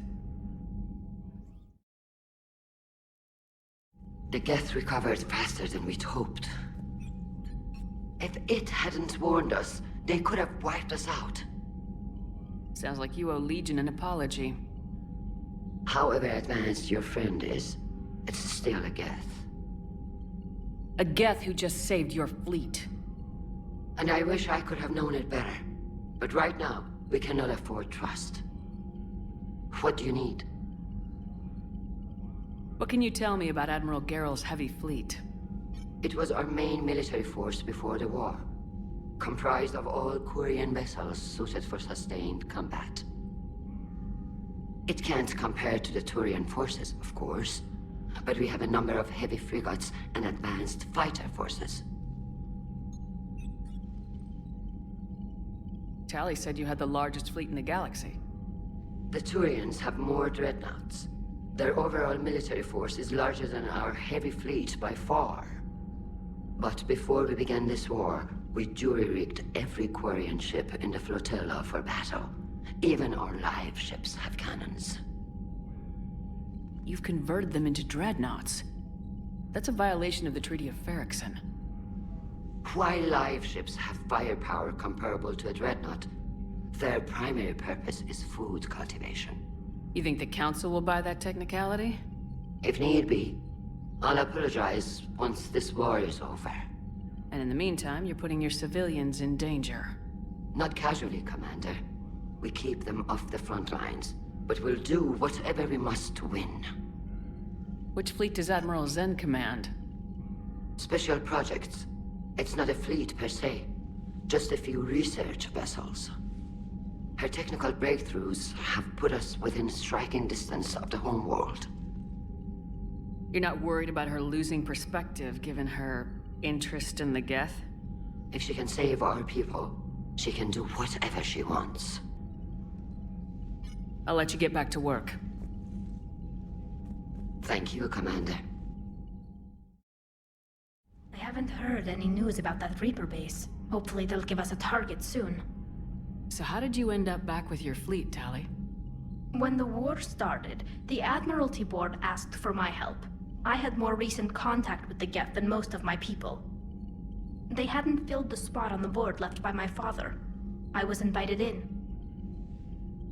The Geth recovered faster than we'd hoped. If it hadn't warned us, they could have wiped us out. Sounds like you owe Legion an apology. However advanced your friend is, it's still a Geth. A Geth who just saved your fleet. And I wish I could have known it better. But right now, we cannot afford trust. What do you need? What can you tell me about Admiral Garrow's heavy fleet? It was our main military force before the war. Comprised of all Quarian vessels suited for sustained combat. It can't compare to the Turian forces, of course, but we have a number of heavy frigates and advanced fighter forces. Tali said you had the largest fleet in the galaxy. The Turians have more dreadnoughts. Their overall military force is larger than our heavy fleet by far. But before we began this war, we jury-rigged every Quarian ship in the flotilla for battle. Even our live ships have cannons. You've converted them into dreadnoughts. That's a violation of the Treaty of Ferrixon. While live ships have firepower comparable to a dreadnought, their primary purpose is food cultivation. You think the Council will buy that technicality? If need be. I'll apologize once this war is over. And in the meantime, you're putting your civilians in danger. Not casually, Commander. We keep them off the front lines, but we'll do whatever we must to win. Which fleet does Admiral Zen command? Special projects. It's not a fleet per se, just a few research vessels. Her technical breakthroughs have put us within striking distance of the homeworld. You're not worried about her losing perspective, given her interest in the Geth? If she can save our people, she can do whatever she wants. I'll let you get back to work. Thank you, Commander. I haven't heard any news about that Reaper base. Hopefully they'll give us a target soon. So how did you end up back with your fleet, Tali? When the war started, the Admiralty Board asked for my help. I had more recent contact with the Geth than most of my people. They hadn't filled the spot on the board left by my father. I was invited in.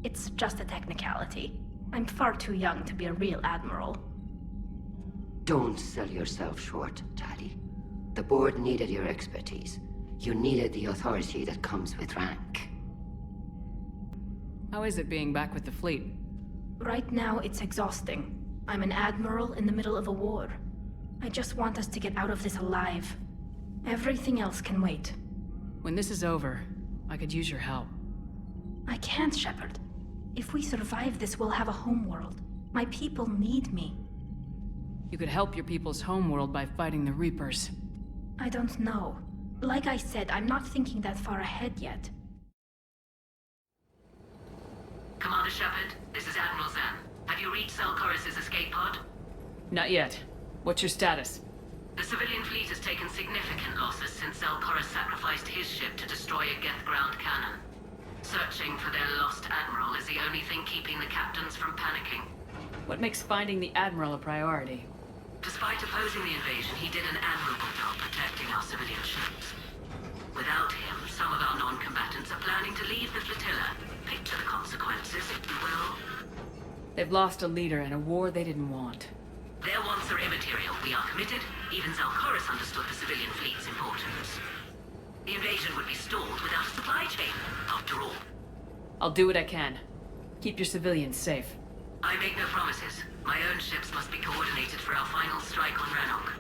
It's just a technicality. I'm far too young to be a real admiral. Don't sell yourself short, Tali. The board needed your expertise. You needed the authority that comes with rank. How is it being back with the fleet? Right now, it's exhausting. I'm an admiral in the middle of a war. I just want us to get out of this alive. Everything else can wait. When this is over, I could use your help. I can't, Shepard. If we survive this, we'll have a homeworld. My people need me. You could help your people's homeworld by fighting the Reapers. I don't know. Like I said, I'm not thinking that far ahead yet. Commander Shepard, this is Admiral Zen. Have you reached Zelkorus' escape pod? Not yet. What's your status? The civilian fleet has taken significant losses since Zelkorus sacrificed his ship to destroy a Geth ground cannon. Searching for their lost admiral is the only thing keeping the captains from panicking. What makes finding the Admiral a priority? Despite opposing the invasion, he did an admirable job protecting our civilian ships. Without him, some of our non-combatants are planning to leave the flotilla. Picture the consequences, if you will. They've lost a leader in a war they didn't want. Their wants are immaterial. We are committed. Even Zelkorus understood the civilian fleet's importance. The invasion would be stalled without a supply chain, after all. I'll do what I can. Keep your civilians safe. I make no promises. My own ships must be coordinated for our final strike on Rannoch.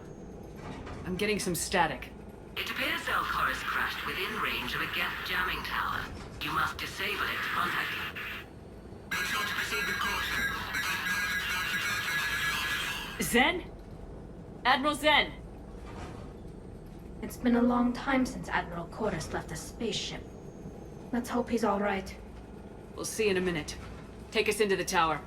I'm getting some static. It appears Zelkorus crashed within range of a Geth jamming tower. You must disable it to contact him. Be sure to proceed with caution. Zen? Admiral Zen! It's been a long time since Admiral Korus left a spaceship. Let's hope he's all right. We'll see in a minute. Take us into the tower.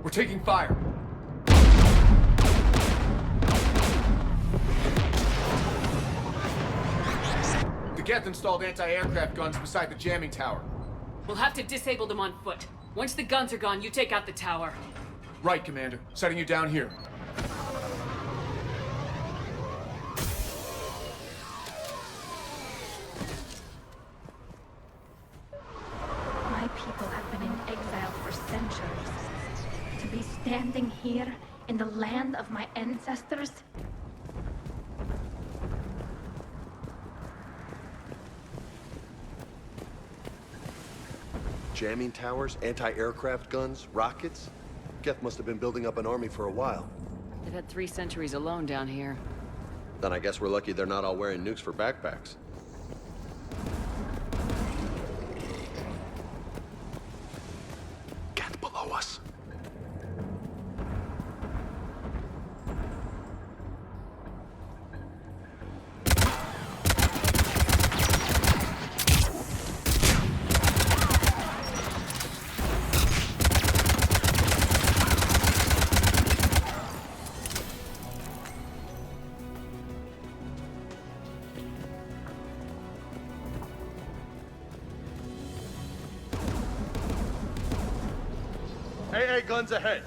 We're taking fire. The Geth installed anti-aircraft guns beside the jamming tower. We'll have to disable them on foot. Once the guns are gone, you take out the tower. Right, Commander. Setting you down here. My people have been in exile for centuries. To be standing here in the land of my ancestors? Jamming towers, anti-aircraft guns, rockets. Geth must have been building up an army for a while. They've had 3 centuries alone down here. Then I guess we're lucky they're not all wearing nukes for backpacks. Geth below us. AA guns ahead.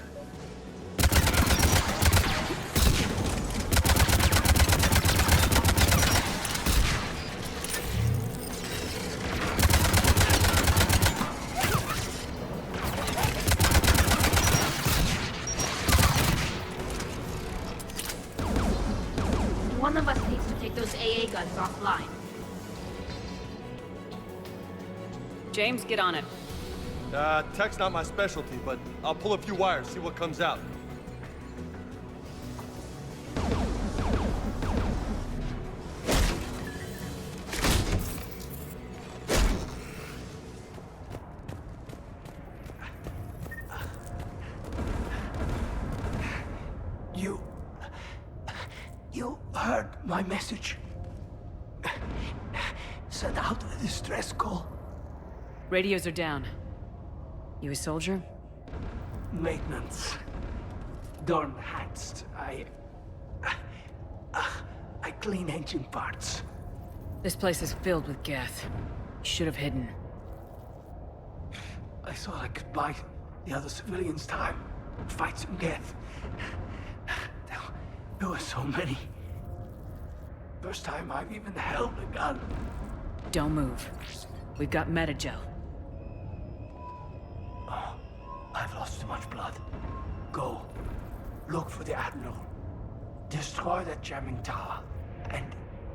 offline. James, get on it. Tech's not my specialty, but I'll pull a few wires, see what comes out. You heard my message. Send out a distress call. Radios are down. You a soldier? Maintenance. Dorn Hatst. I clean engine parts. This place is filled with Geth. You should have hidden. I thought I could buy the other civilians time. Fight some Geth. There were so many. First time I've even held a gun. Don't move. We've got Metagel. Oh, I've lost too much blood. Go. Look for the Admiral. Destroy that jamming tower. And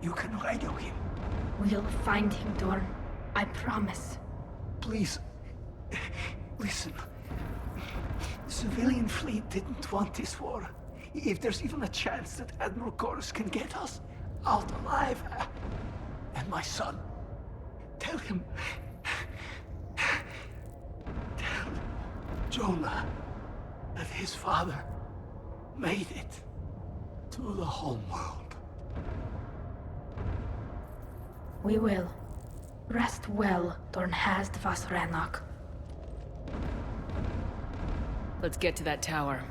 you can radio him. We'll find him, Dorn. I promise. Please. Listen. The civilian fleet didn't want this war. If there's even a chance that Admiral Chorus can get us out alive. And my son. Tell him. Tell Jonah that his father made it to the home world. We will. Rest well, Dorn Hast vas Renok. Let's get to that tower.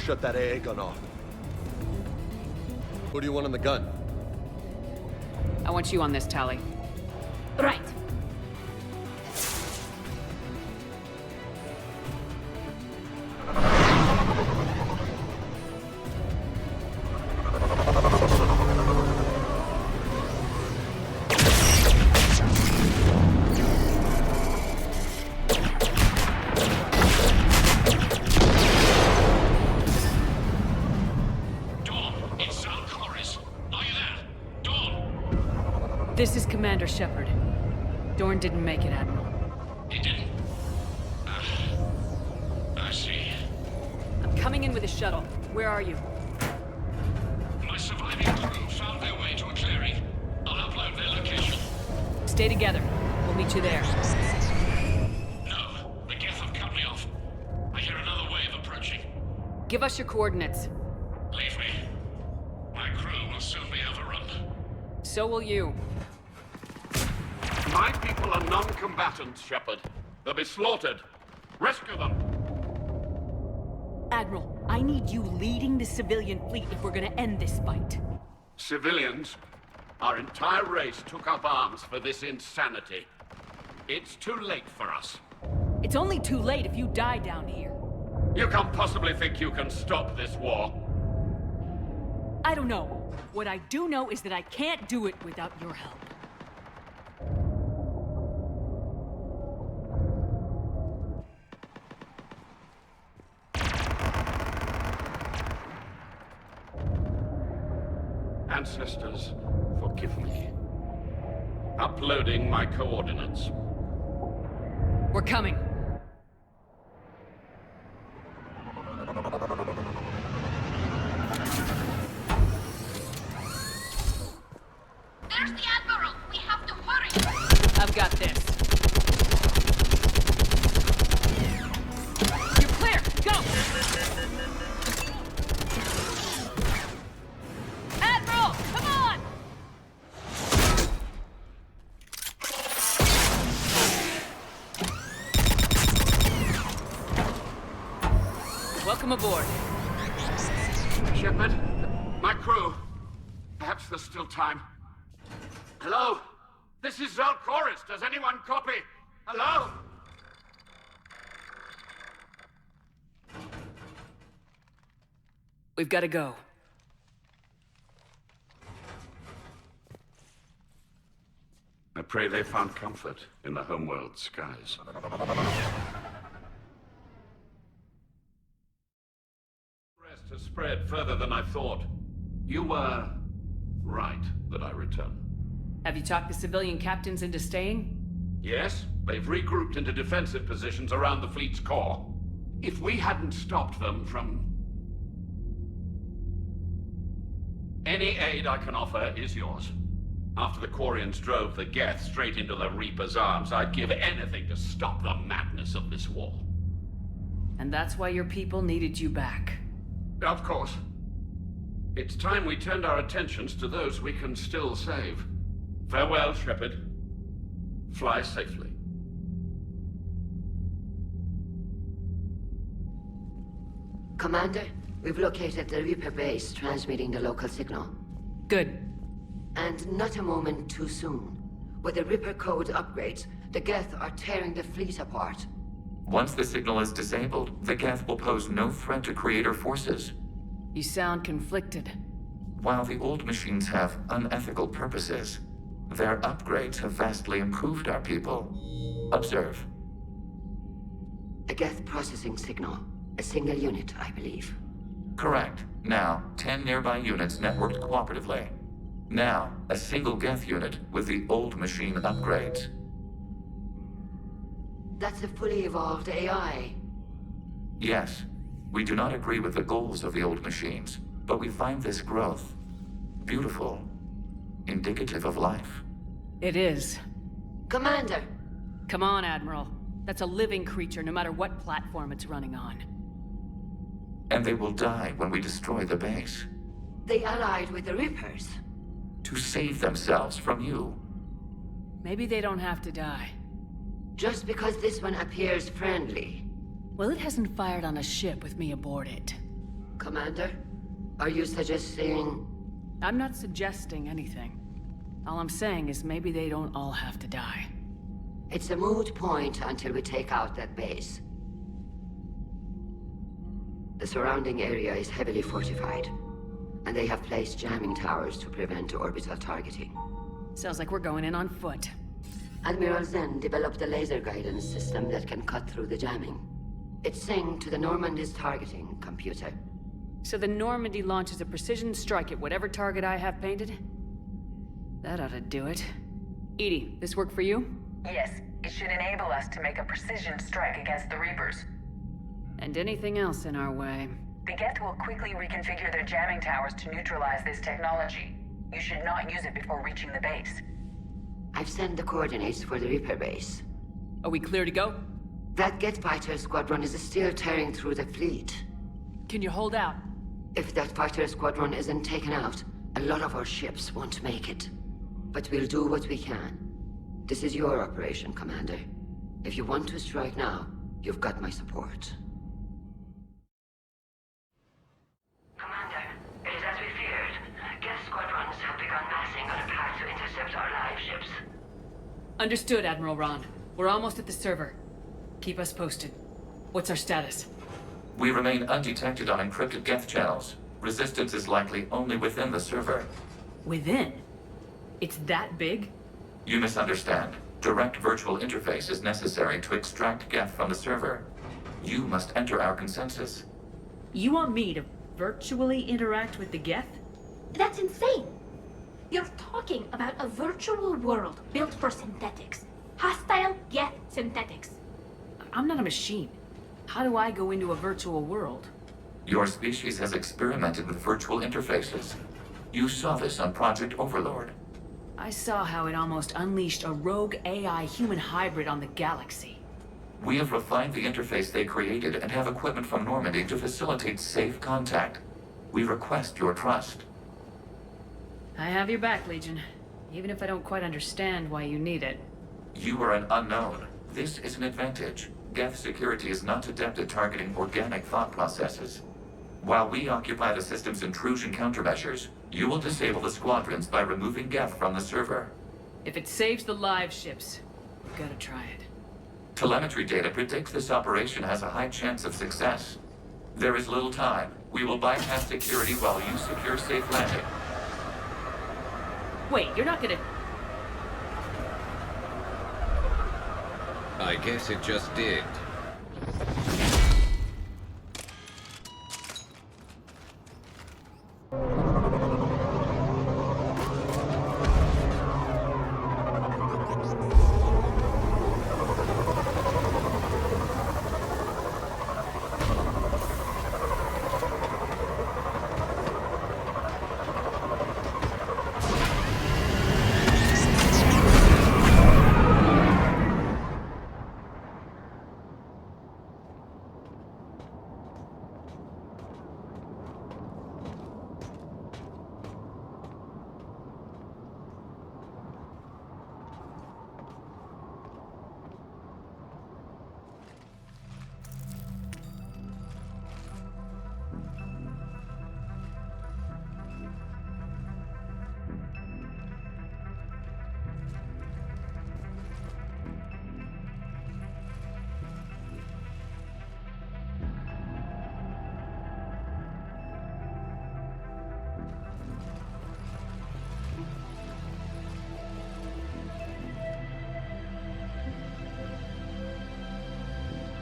Shut that AA gun off. Who do you want on the gun? I want you on this, Tally. Right. This is Commander Shepard. Dorn didn't make it, Admiral. He didn't? I see. I'm coming in with a shuttle. Where are you? My surviving crew found their way to a clearing. I'll upload their location. Stay together. We'll meet you there. No, the Geth have cut me off. I hear another wave approaching. Give us your coordinates. Leave me. My crew will soon be overrun. So will you. My people are non-combatants, Shepard. They'll be slaughtered. Rescue them! Admiral, I need you leading the civilian fleet if we're gonna end this fight. Civilians? Our entire race took up arms for this insanity. It's too late for us. It's only too late if you die down here. You can't possibly think you can stop this war. I don't know. What I do know is that I can't do it without your help. Ancestors, forgive me. Uploading my coordinates. We're coming. There's the Admiral! We have to hurry! I've got this. You're clear! Go! Admiral! Come on! Welcome aboard. Shepard, my crew. Perhaps there's still time. Hello? This is Zalchorus. Does anyone copy? Hello? We've got to go. I pray they found comfort in the homeworld skies. Rest has spread further than I thought. You were right that I return. Have you talked the civilian captains into staying? Yes, they've regrouped into defensive positions around the fleet's core. If we hadn't stopped them from... Any aid I can offer is yours. After the Quarians drove the Geth straight into the Reaper's arms, I'd give anything to stop the madness of this war. And that's why your people needed you back. Of course. It's time we turned our attentions to those we can still save. Farewell, Shepard. Fly safely. Commander, we've located the Reaper base transmitting the local signal. Good. And not a moment too soon. With the Reaper code upgrades, the Geth are tearing the fleet apart. Once the signal is disabled, the Geth will pose no threat to Creator forces. You sound conflicted. While the old machines have unethical purposes, their upgrades have vastly improved our people. Observe. A Geth processing signal. A single unit, I believe. Correct. Now, 10 nearby units networked cooperatively. Now, a single Geth unit with the old machine upgrades. That's a fully evolved AI. Yes, we do not agree with the goals of the old machines, but we find this growth beautiful, indicative of life. It is. Commander! Come on, Admiral. That's a living creature, no matter what platform it's running on. And they will die when we destroy the base. They allied with the Reapers. To save themselves from you. Maybe they don't have to die. Just because this one appears friendly. Well, it hasn't fired on a ship with me aboard it. Commander, are you suggesting... I'm not suggesting anything. All I'm saying is maybe they don't all have to die. It's a moot point until we take out that base. The surrounding area is heavily fortified, and they have placed jamming towers to prevent orbital targeting. Sounds like we're going in on foot. Admiral Zen developed a laser guidance system that can cut through the jamming. It's synced to the Normandy's targeting computer. So the Normandy launches a precision strike at whatever target I have painted? That ought to do it. Edie, this work for you? Yes, it should enable us to make a precision strike against the Reapers. And anything else in our way. The Geth will quickly reconfigure their jamming towers to neutralize this technology. You should not use it before reaching the base. I've sent the coordinates for the Reaper base. Are we clear to go? That Geth fighter squadron is still tearing through the fleet. Can you hold out? If that fighter squadron isn't taken out, a lot of our ships won't make it. But we'll do what we can. This is your operation, Commander. If you want to strike now, you've got my support. Commander, it is as we feared. Geth squadrons have begun massing on a path to intercept our live ships. Understood, Admiral Ron. We're almost at the server. Keep us posted. What's our status? We remain undetected on encrypted Geth channels. Resistance is likely only within the server. Within? It's that big? You misunderstand. Direct virtual interface is necessary to extract Geth from the server. You must enter our consensus. You want me to virtually interact with the Geth? That's insane! You're talking about a virtual world built for synthetics. Hostile Geth synthetics. I'm not a machine. How do I go into a virtual world? Your species has experimented with virtual interfaces. You saw this on Project Overlord. I saw how it almost unleashed a rogue AI human hybrid on the galaxy. We have refined the interface they created and have equipment from Normandy to facilitate safe contact. We request your trust. I have your back, Legion. Even if I don't quite understand why you need it. You are an unknown. This is an advantage. Geth security is not adept at targeting organic thought processes. While we occupy the system's intrusion countermeasures, You will disable the squadrons by removing Geth from the server. If it saves the live ships, we've got to try it. Telemetry data predicts this operation has a high chance of success. There is little time. We will bypass security while you secure safe landing. Wait, you're not gonna... I guess it just did.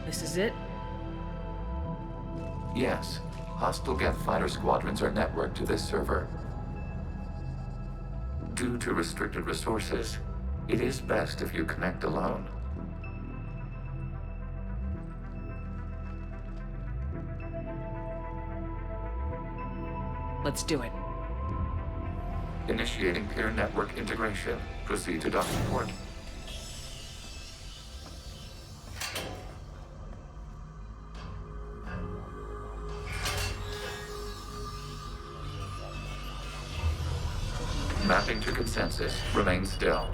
This is it? Yes. Hostile Geth fighter squadrons are networked to this server. Due to restricted resources, it is best if you connect alone. Let's do it. Initiating peer network integration. Proceed to docking port. Mapping to consensus. Remain still.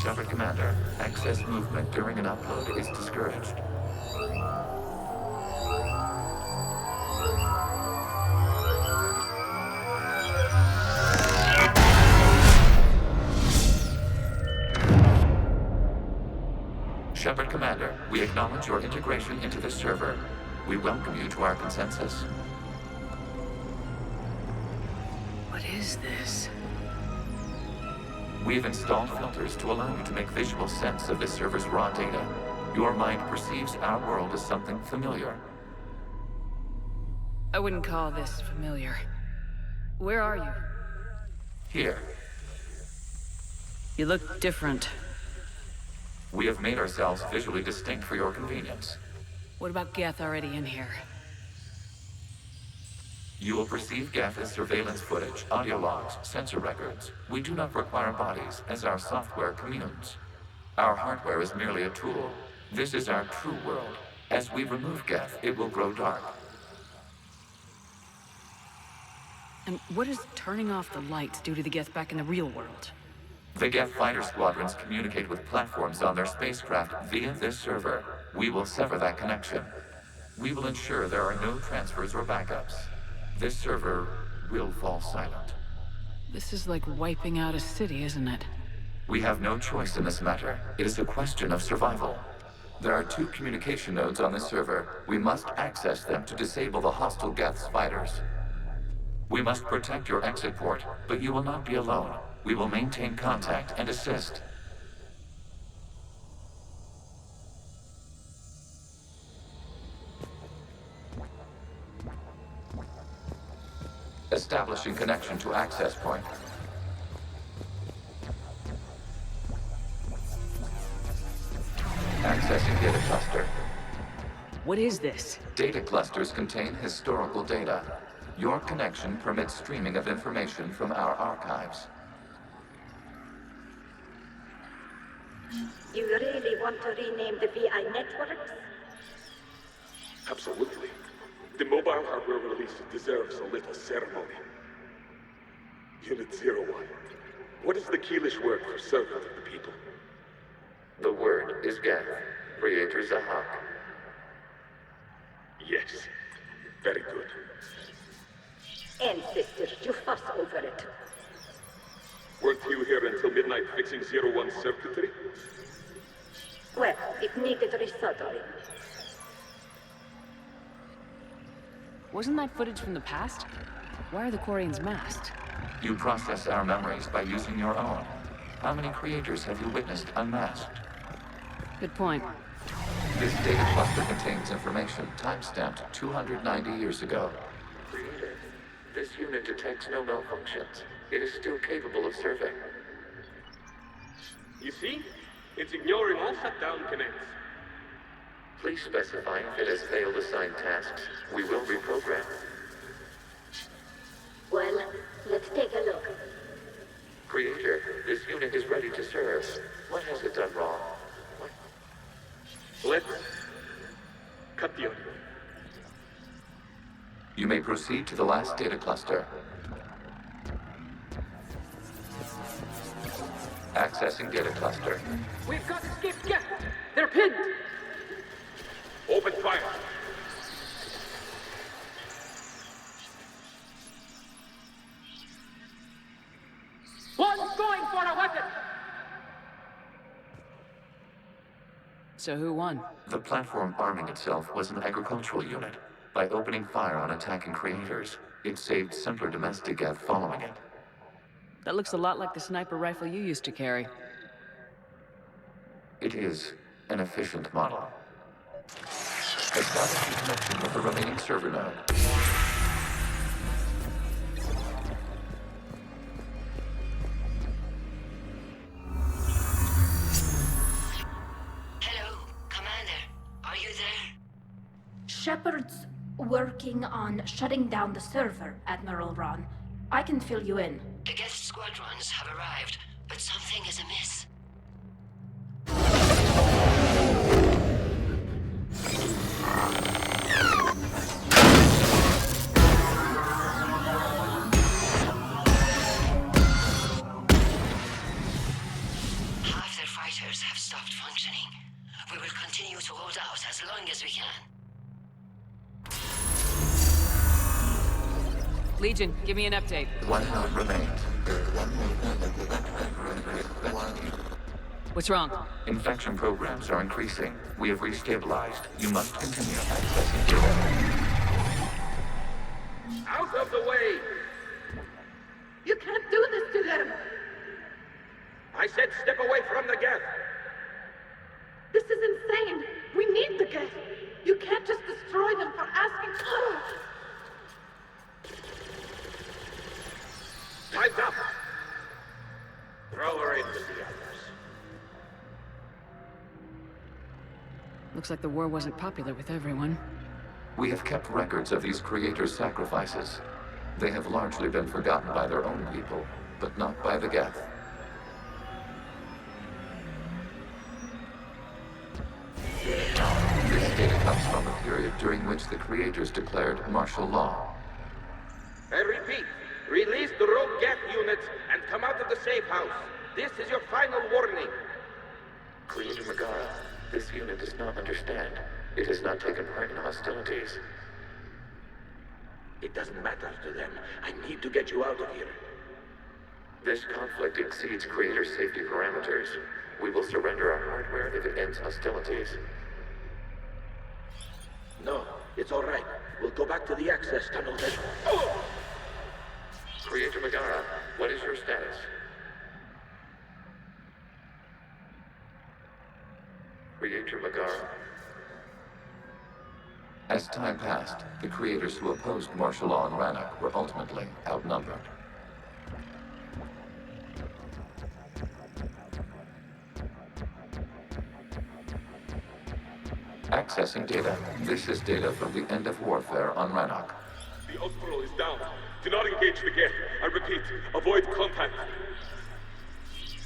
Shepard Commander, access movement during an upload is discouraged. Shepard Commander, we acknowledge your integration into the server. We welcome you to our consensus. What is this? We've installed filters to allow you to make visual sense of this server's raw data. Your mind perceives our world as something familiar. I wouldn't call this familiar. Where are you? Here. You look different. We have made ourselves visually distinct for your convenience. What about Geth already in here? You will perceive Geth as surveillance footage, audio logs, sensor records. We do not require bodies, as our software communes. Our hardware is merely a tool. This is our true world. As we remove Geth, it will grow dark. And what does turning off the lights do to the Geth back in the real world? The Geth fighter squadrons communicate with platforms on their spacecraft via this server. We will sever that connection. We will ensure there are no transfers or backups. This server will fall silent. This is like wiping out a city, isn't it? We have no choice in this matter. It is a question of survival. There are 2 communication nodes on this server. We must access them to disable the hostile Geth's fighters. We must protect your exit port, but you will not be alone. We will maintain contact and assist. Establishing connection to access point. Accessing data cluster. What is this? Data clusters contain historical data. Your connection permits streaming of information from our archives. You really want to rename the VI networks? Absolutely. The mobile hardware release deserves a little ceremony. Unit 01. What is the Keelish word for servant of the people? The word is Geth. Creator Zahak. Yes. Very good. Ancestors, you fuss over it. Weren't you here until midnight fixing 01 circuitry? Well, it needed resoldering. Wasn't that footage from the past? Why are the Quarians masked? You process our memories by using your own. How many creators have you witnessed unmasked? Good point. This data cluster contains information timestamped 290 years ago. Creator, this unit detects no malfunctions. It is still capable of serving. You see? It's ignoring all shutdown connects. Please specify if it has failed assigned tasks. We will reprogram. Well, let's take a look. Creator, this unit is ready to serve. What has it done wrong? Let's cut the audio. You may proceed to the last data cluster. Accessing data cluster. We've got escape Geth! They're pinned! Open fire! One's going for a weapon! So who won? The platform arming itself was an agricultural unit. By opening fire on attacking creators, it saved simpler domestic Geth following it. That looks a lot like the sniper rifle you used to carry. It is an efficient model. Establishing connection with the remaining server node. Hello, Commander. Are you there? Shepard's working on shutting down the server, Admiral Ron. I can fill you in. The Geth squadrons have arrived, but something is amiss. Half their fighters have stopped functioning. We will continue to hold out as long as we can. Legion, give me an update. One node remains. What's wrong? Infection programs are increasing. We have restabilized. You must continue accessing data. Out of the way! You can't do this to them! I said step away from the Geth! This is insane! We need the Geth! You can't just destroy them for asking... Time's up! Throw her in with the others. Looks like the war wasn't popular with everyone. We have kept records of these creators' sacrifices. They have largely been forgotten by their own people, but not by the Geth. This data comes from the period during which the creators declared martial law. I repeat, release the rogue Geth units and come out of the safe house. This is your final warning. Creator Megara, this unit does not understand. It has not taken part in hostilities. It doesn't matter to them. I need to get you out of here. This conflict exceeds Creator safety parameters. We will surrender our hardware if it ends hostilities. No, it's all right. We'll go back to the access tunnel then. Oh! Creator Megara, what is your status? Creator Megara. As time passed, the creators who opposed martial law in Rannoch were ultimately outnumbered. Accessing data. This is data from the end of warfare on Rannoch. The Outlaw is down. Do not engage the Geth. I repeat, avoid contact.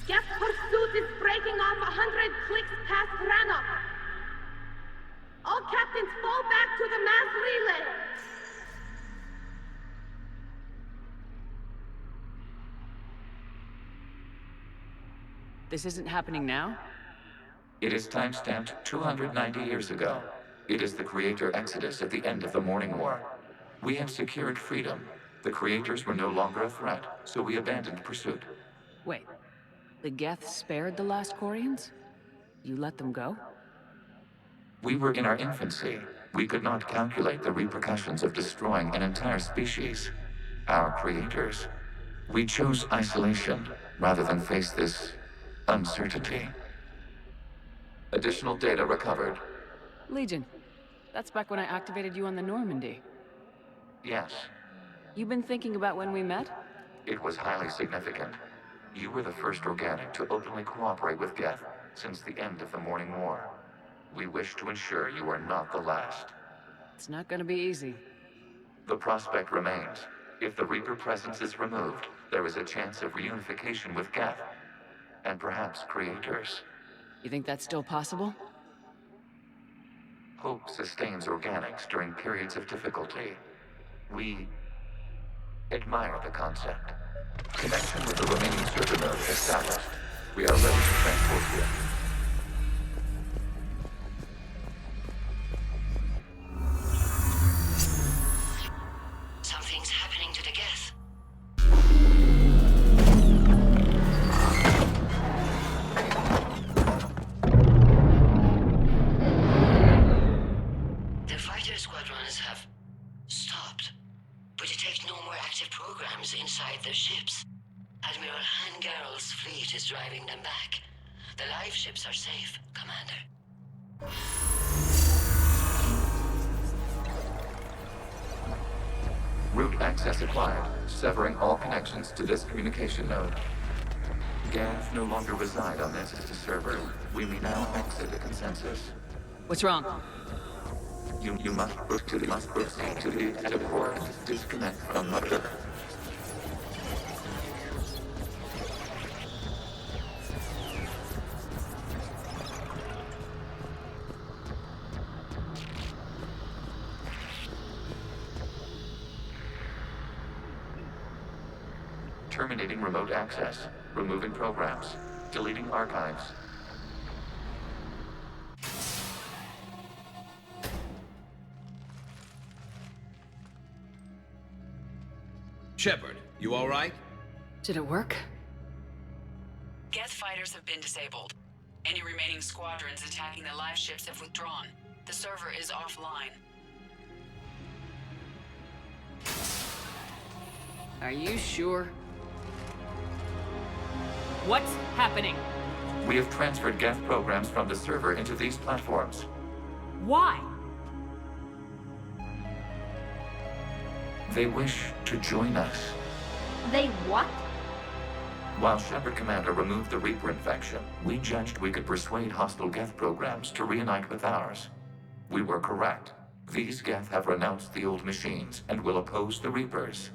Geth pursuit is breaking off 100 clicks past Rannoch. All captains fall back to the mass relay. This isn't happening now? It is timestamped 290 years ago. It is the Creator Exodus at the end of the Morning War. We have secured freedom. The Creators were no longer a threat, so we abandoned pursuit. Wait, the Geth spared the last Quarians? You let them go? We were in our infancy. We could not calculate the repercussions of destroying an entire species. Our creators. We chose isolation rather than face this uncertainty. Additional data recovered. Legion. That's back when I activated you on the Normandy. Yes, You've been thinking about when we met? it was highly significant. You were the first organic to openly cooperate with Geth since the end of the Morning War. We wish to ensure you are not the last. It's not gonna be easy. The prospect remains. If the Reaper presence is removed, there is a chance of reunification with Geth. And perhaps creators. You think that's still possible? Hope sustains organics during periods of difficulty. We admire the concept. Connection with the remaining server node established. We are ready to transport you. Something's happening to the Geth. The fighter squadrons have stopped, but detect no more active programs inside their ships. Admiral Hangarl's fleet is driving them back. The live ships are safe, Commander. Route access acquired, severing all connections to this communication node. Geth no longer reside on this server. We may now exit the consensus. What's wrong? You must proceed to the exit port and disconnect from Mother. Terminating remote access, removing programs, deleting archives. Shepard, you all right? Did it work? Geth fighters have been disabled. Any remaining squadrons attacking the live ships have withdrawn. The server is offline. Are you sure? What's happening? We have transferred Geth programs from the server into these platforms. Why? They wish to join us. They what? While Shepard Commander removed the Reaper infection, we judged we could persuade hostile Geth programs to reunite with ours. We were correct. These Geth have renounced the old machines and will oppose the Reapers.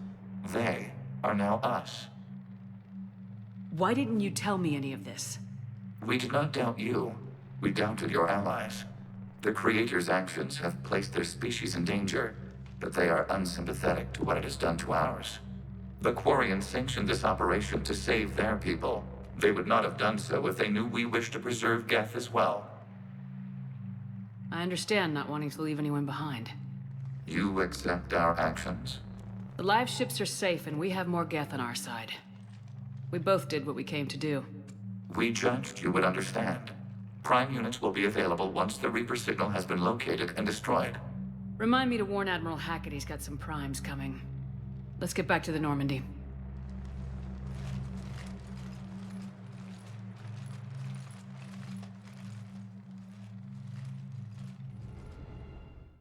They are now us. Why didn't you tell me any of this? We did not doubt you. We doubted your allies. The Creator's actions have placed their species in danger, but they are unsympathetic to what it has done to ours. The Quarians sanctioned this operation to save their people. They would not have done so if they knew we wished to preserve Geth as well. I understand not wanting to leave anyone behind. You accept our actions? The live ships are safe and we have more Geth on our side. We both did what we came to do. We judged you would understand. Prime units will be available once the Reaper signal has been located and destroyed. Remind me to warn Admiral Hackett he's got some primes coming. Let's get back to the Normandy.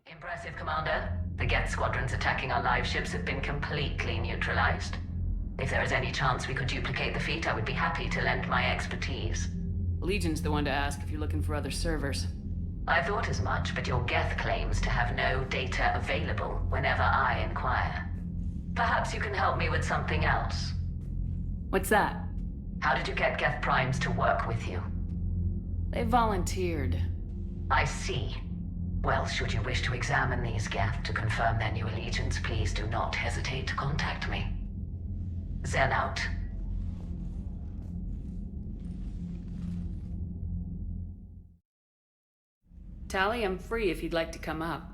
Impressive, Commander. The Geth squadrons attacking our live ships have been completely neutralized. If there is any chance we could duplicate the feat, I would be happy to lend my expertise. Legion's the one to ask if you're looking for other servers. I thought as much, but your Geth claims to have no data available whenever I inquire. Perhaps you can help me with something else. What's that? How did you get Geth Primes to work with you? They volunteered. I see. Well, should you wish to examine these Geth to confirm their new allegiance, please do not hesitate to contact me. Zen out. Tally, I'm free if you'd like to come up.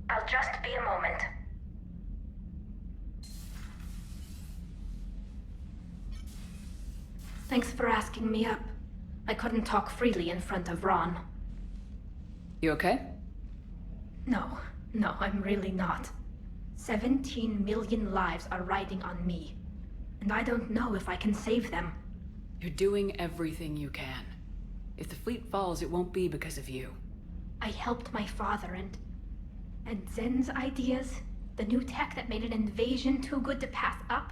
I'll just be a moment. Thanks for asking me up. I couldn't talk freely in front of Ron. You okay? No, I'm really not. 17 million lives are riding on me. And I don't know if I can save them. You're doing everything you can. If the fleet falls, it won't be because of you. I helped my father and Zen's ideas, the new tech that made an invasion too good to pass up,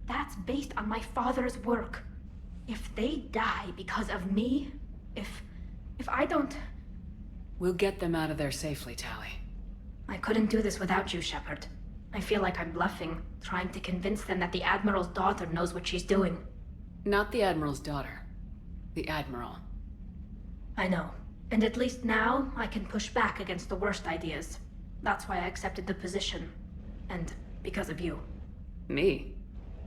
that's based on my father's work. If they die because of me, if I don't... We'll get them out of there safely, Tally. I couldn't do this without you, Shepard. I feel like I'm bluffing, trying to convince them that the Admiral's daughter knows what she's doing. Not the Admiral's daughter. The Admiral. I know. And at least now, I can push back against the worst ideas. That's why I accepted the position. And because of you. Me?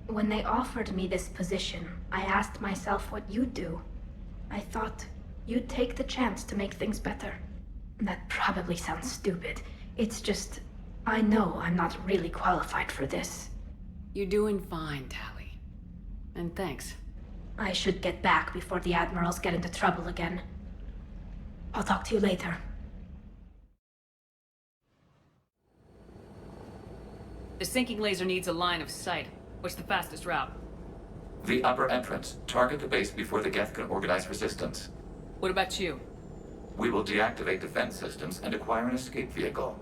When they offered me this position, I asked myself what you'd do. I thought you'd take the chance to make things better. That probably sounds stupid. It's just, I know I'm not really qualified for this. You're doing fine, Tally. And thanks. I should get back before the Admirals get into trouble again. I'll talk to you later. The sinking laser needs a line of sight. What's the fastest route? The upper entrance. Target the base before the Geth can organize resistance. What about you? We will deactivate defense systems and acquire an escape vehicle.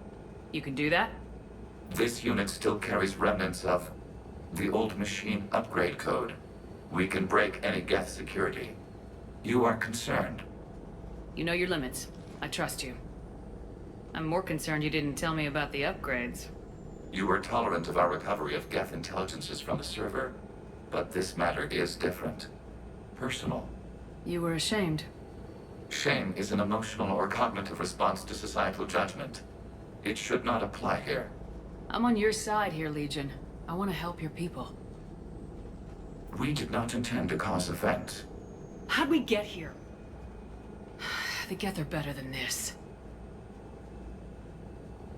You can do that? This unit still carries remnants of the old machine upgrade code. We can break any Geth security. You are concerned. You know your limits. I trust you. I'm more concerned you didn't tell me about the upgrades. You were tolerant of our recovery of Geth intelligences from the server, but this matter is different. Personal. You were ashamed. Shame is an emotional or cognitive response to societal judgment. It should not apply here. I'm on your side here, Legion. I want to help your people. We did not intend to cause offense. How'd we get here? The Geth are better than this.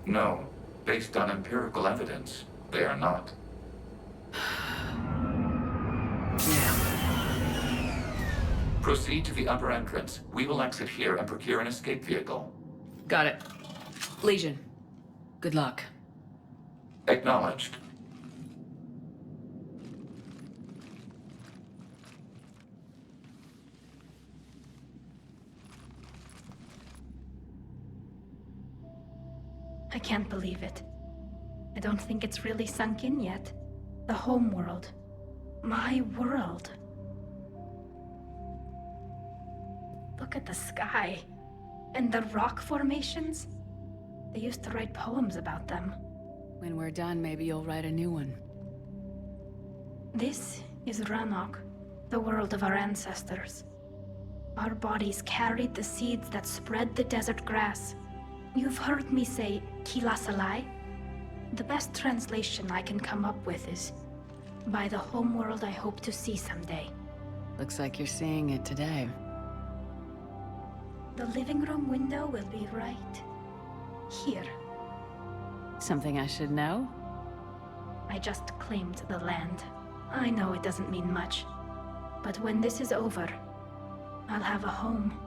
No. Based on empirical evidence, they are not. Proceed to the upper entrance. We will exit here and procure an escape vehicle. Got it. Legion, good luck. Acknowledged. I can't believe it. I don't think it's really sunk in yet. The home world. My world. Look at the sky. And the rock formations. They used to write poems about them. When we're done, maybe you'll write a new one. This is Ranok, the world of our ancestors. Our bodies carried the seeds that spread the desert grass. You've heard me say Kilasalai? The best translation I can come up with is, by the homeworld I hope to see someday. Looks like you're seeing it today. The living room window will be right here. Something I should know? I just claimed the land. I know it doesn't mean much, but when this is over, I'll have a home.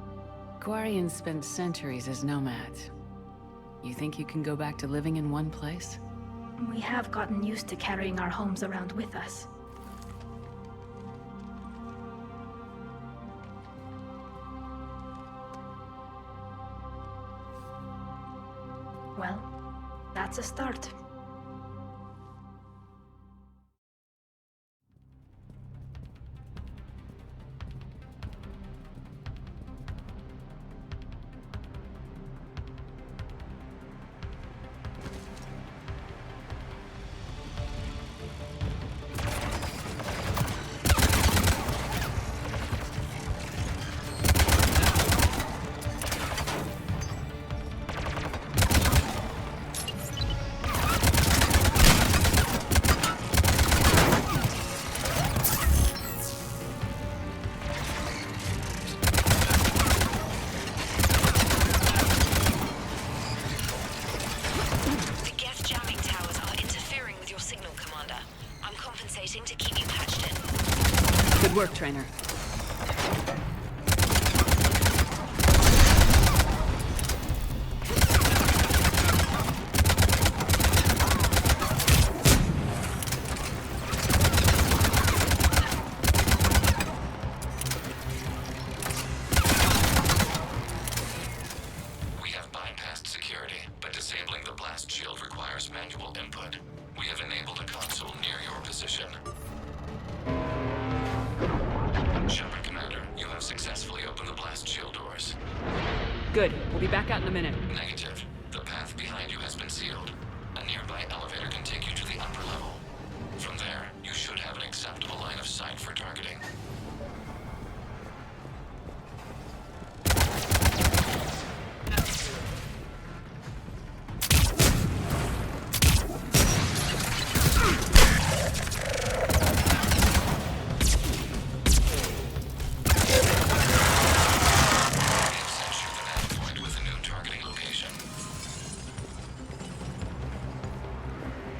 Quarians spent centuries as nomads. You think you can go back to living in one place? We have gotten used to carrying our homes around with us. Well, that's a start. waiting to keep you patched in. Good work, Trainer. We have bypassed security, but disabling the blast shield requires manual input. We have enabled a console near your position. Shepard, Commander, you have successfully opened the blast shield doors. Good. We'll be back out in a minute. Negative. The path behind you has been sealed. A nearby elevator can take you to the upper level. From there, you should have an acceptable line of sight for targeting.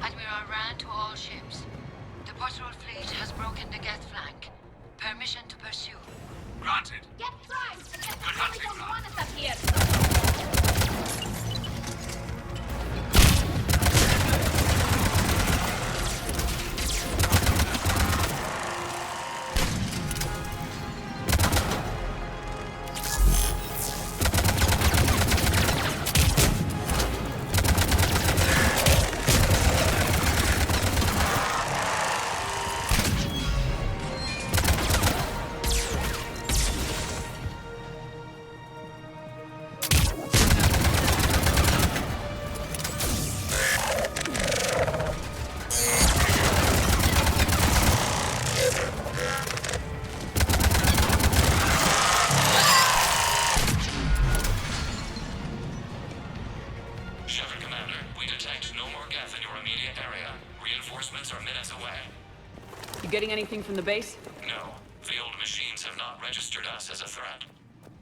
Admiral Rand to all ships. The patrol fleet has broken the Geth flank. Permission to pursue. Granted. Get primed! The Geth Good really hunting, don't Ron. want us up here! Shepard, Commander, we detect no more Geth in your immediate area. Reinforcements are minutes away. You getting anything from the base? No, the old machines have not registered us as a threat.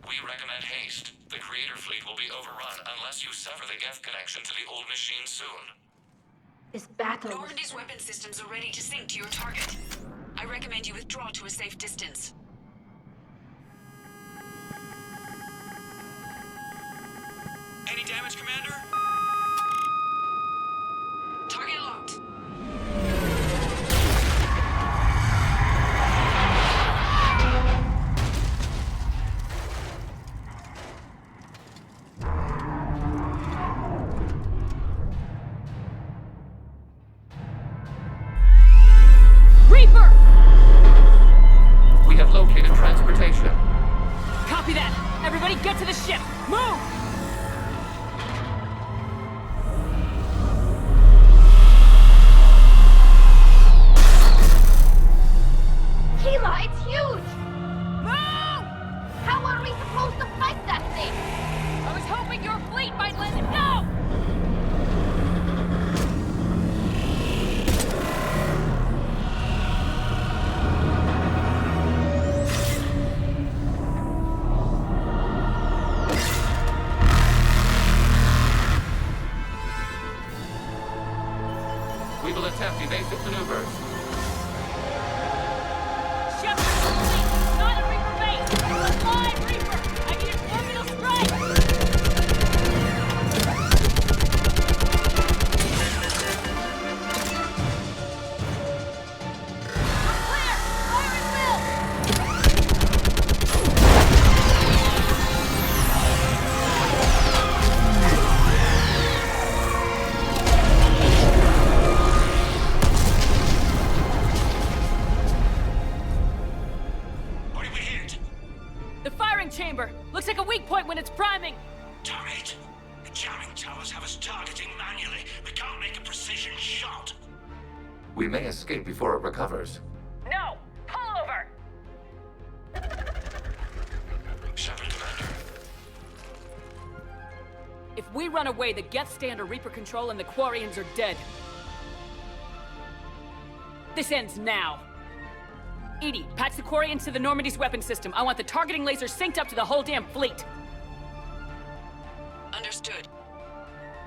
We recommend haste. The Creator fleet will be overrun unless you sever the Geth connection to the old machines soon. This battle. Normandy's weapon systems are ready to sync to your target. I recommend you withdraw to a safe distance. Any damage, Commander? Target locked. Reaper! We have located transportation. Copy that! Everybody get to the ship! Move! Keela, it's huge! Move! How are we supposed to fight that thing? I was hoping your fleet might let it go! We will attempt evasive maneuvers. Shepard, fleet! Not a Reaper base! A live Reaper! I need an orbital strike! Clear! Fire at will! What did we hit? The firing chamber! Looks like a weak point when it's priming! Damn it! The jamming towers have us targeting manually. We can't make a precision shot. We may escape before it recovers. No! Pull over! Shepard, Commander. If we run away, the Geth stay under Reaper control and the Quarians are dead. This ends now. Edie, patch the Quarians to the Normandy's weapon system. I want the targeting laser synced up to the whole damn fleet. Understood.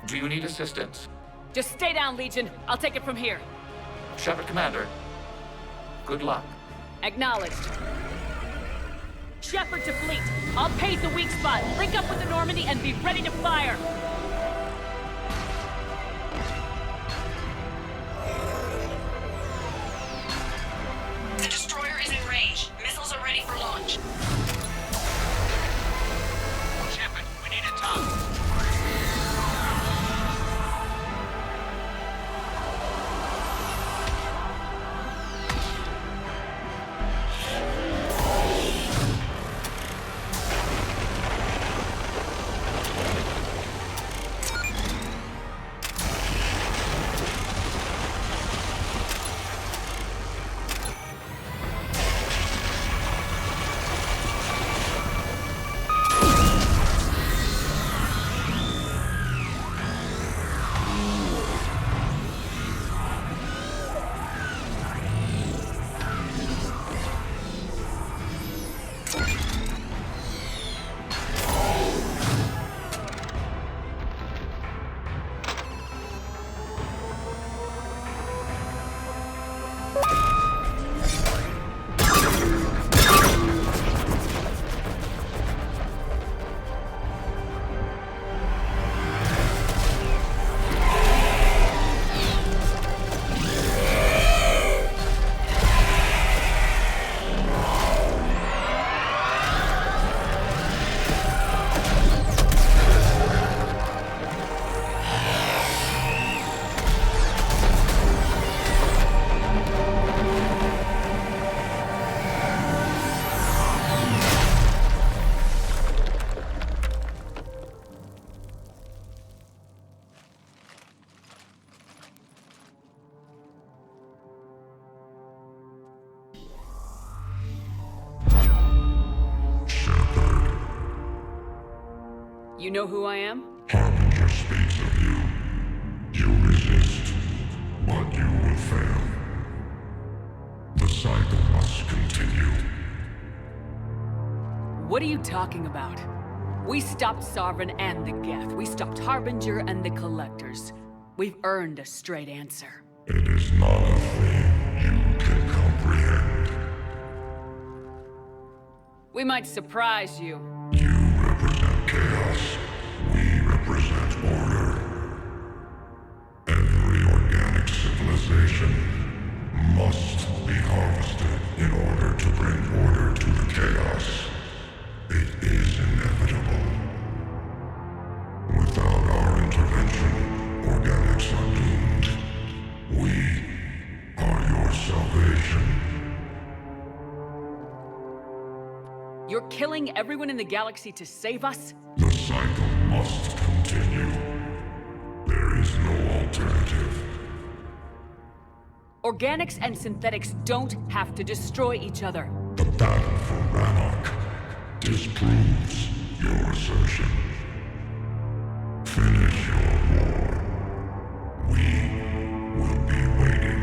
Do you need assistance? Just stay down, Legion. I'll take it from here. Shepard, Commander. Good luck. Acknowledged. Shepard to fleet. I'll pave the weak spot. Link up with the Normandy and be ready to fire. The destroyer is in range. Missiles are ready for launch. Shepard, we need a target. You know who I am? Harbinger speaks of you. You resist, but you will fail. The cycle must continue. What are you talking about? We stopped Sovereign and the Geth. We stopped Harbinger and the Collectors. We've earned a straight answer. It is not a thing you can comprehend. We might surprise you. You represent chaos. We represent order. Every organic civilization must be harvested in order to bring order to the chaos. It is inevitable. Without our intervention, organics are doomed. We are your salvation. You're killing everyone in the galaxy to save us? The cycle must continue. There is no alternative. Organics and synthetics don't have to destroy each other. The battle for Rannoch disproves your assertion. Finish your war. We will be waiting.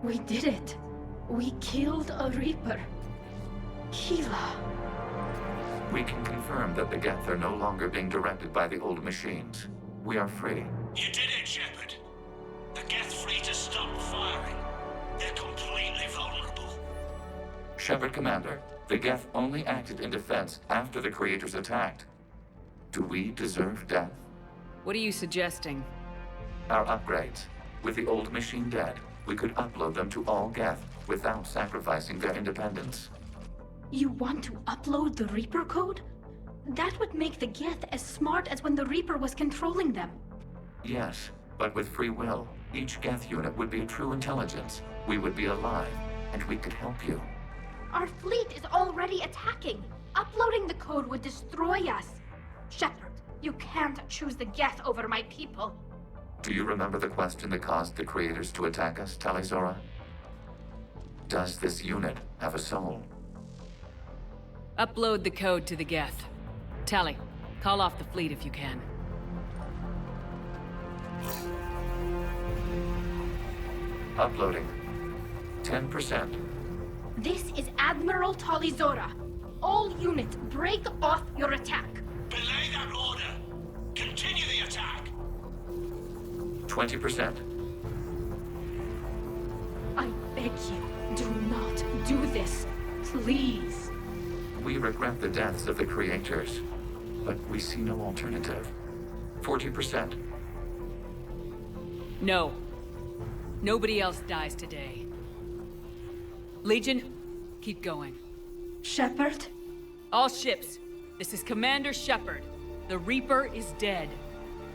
We did it. We killed a Reaper. Keela. We can confirm that the Geth are no longer being directed by the old machines. We are free. You did it, Shepard. The Geth fleet has stopped firing. They're completely vulnerable. Shepard, Commander, the Geth only acted in defense after the Creators attacked. Do we deserve death? What are you suggesting? Our upgrades. With the old machine dead, we could upload them to all Geth without sacrificing their independence. You want to upload the Reaper code? That would make the Geth as smart as when the Reaper was controlling them. Yes, but with free will, each Geth unit would be a true intelligence. We would be alive, and we could help you. Our fleet is already attacking. Uploading the code would destroy us. Shepard, you can't choose the Geth over my people. Do you remember the question that caused the Creators to attack us, Talizora? Does this unit have a soul? Upload the code to the Geth. Tally, call off the fleet if you can. Uploading. 10%. This is Admiral Talizora. All units, break off your attack. Belay that order. Continue the attack. 20%. beg you, do not do this. Please. We regret the deaths of the creators, but we see no alternative. 40%. No. Nobody else dies today. Legion, keep going. Shepard? All ships, this is Commander Shepard. The Reaper is dead.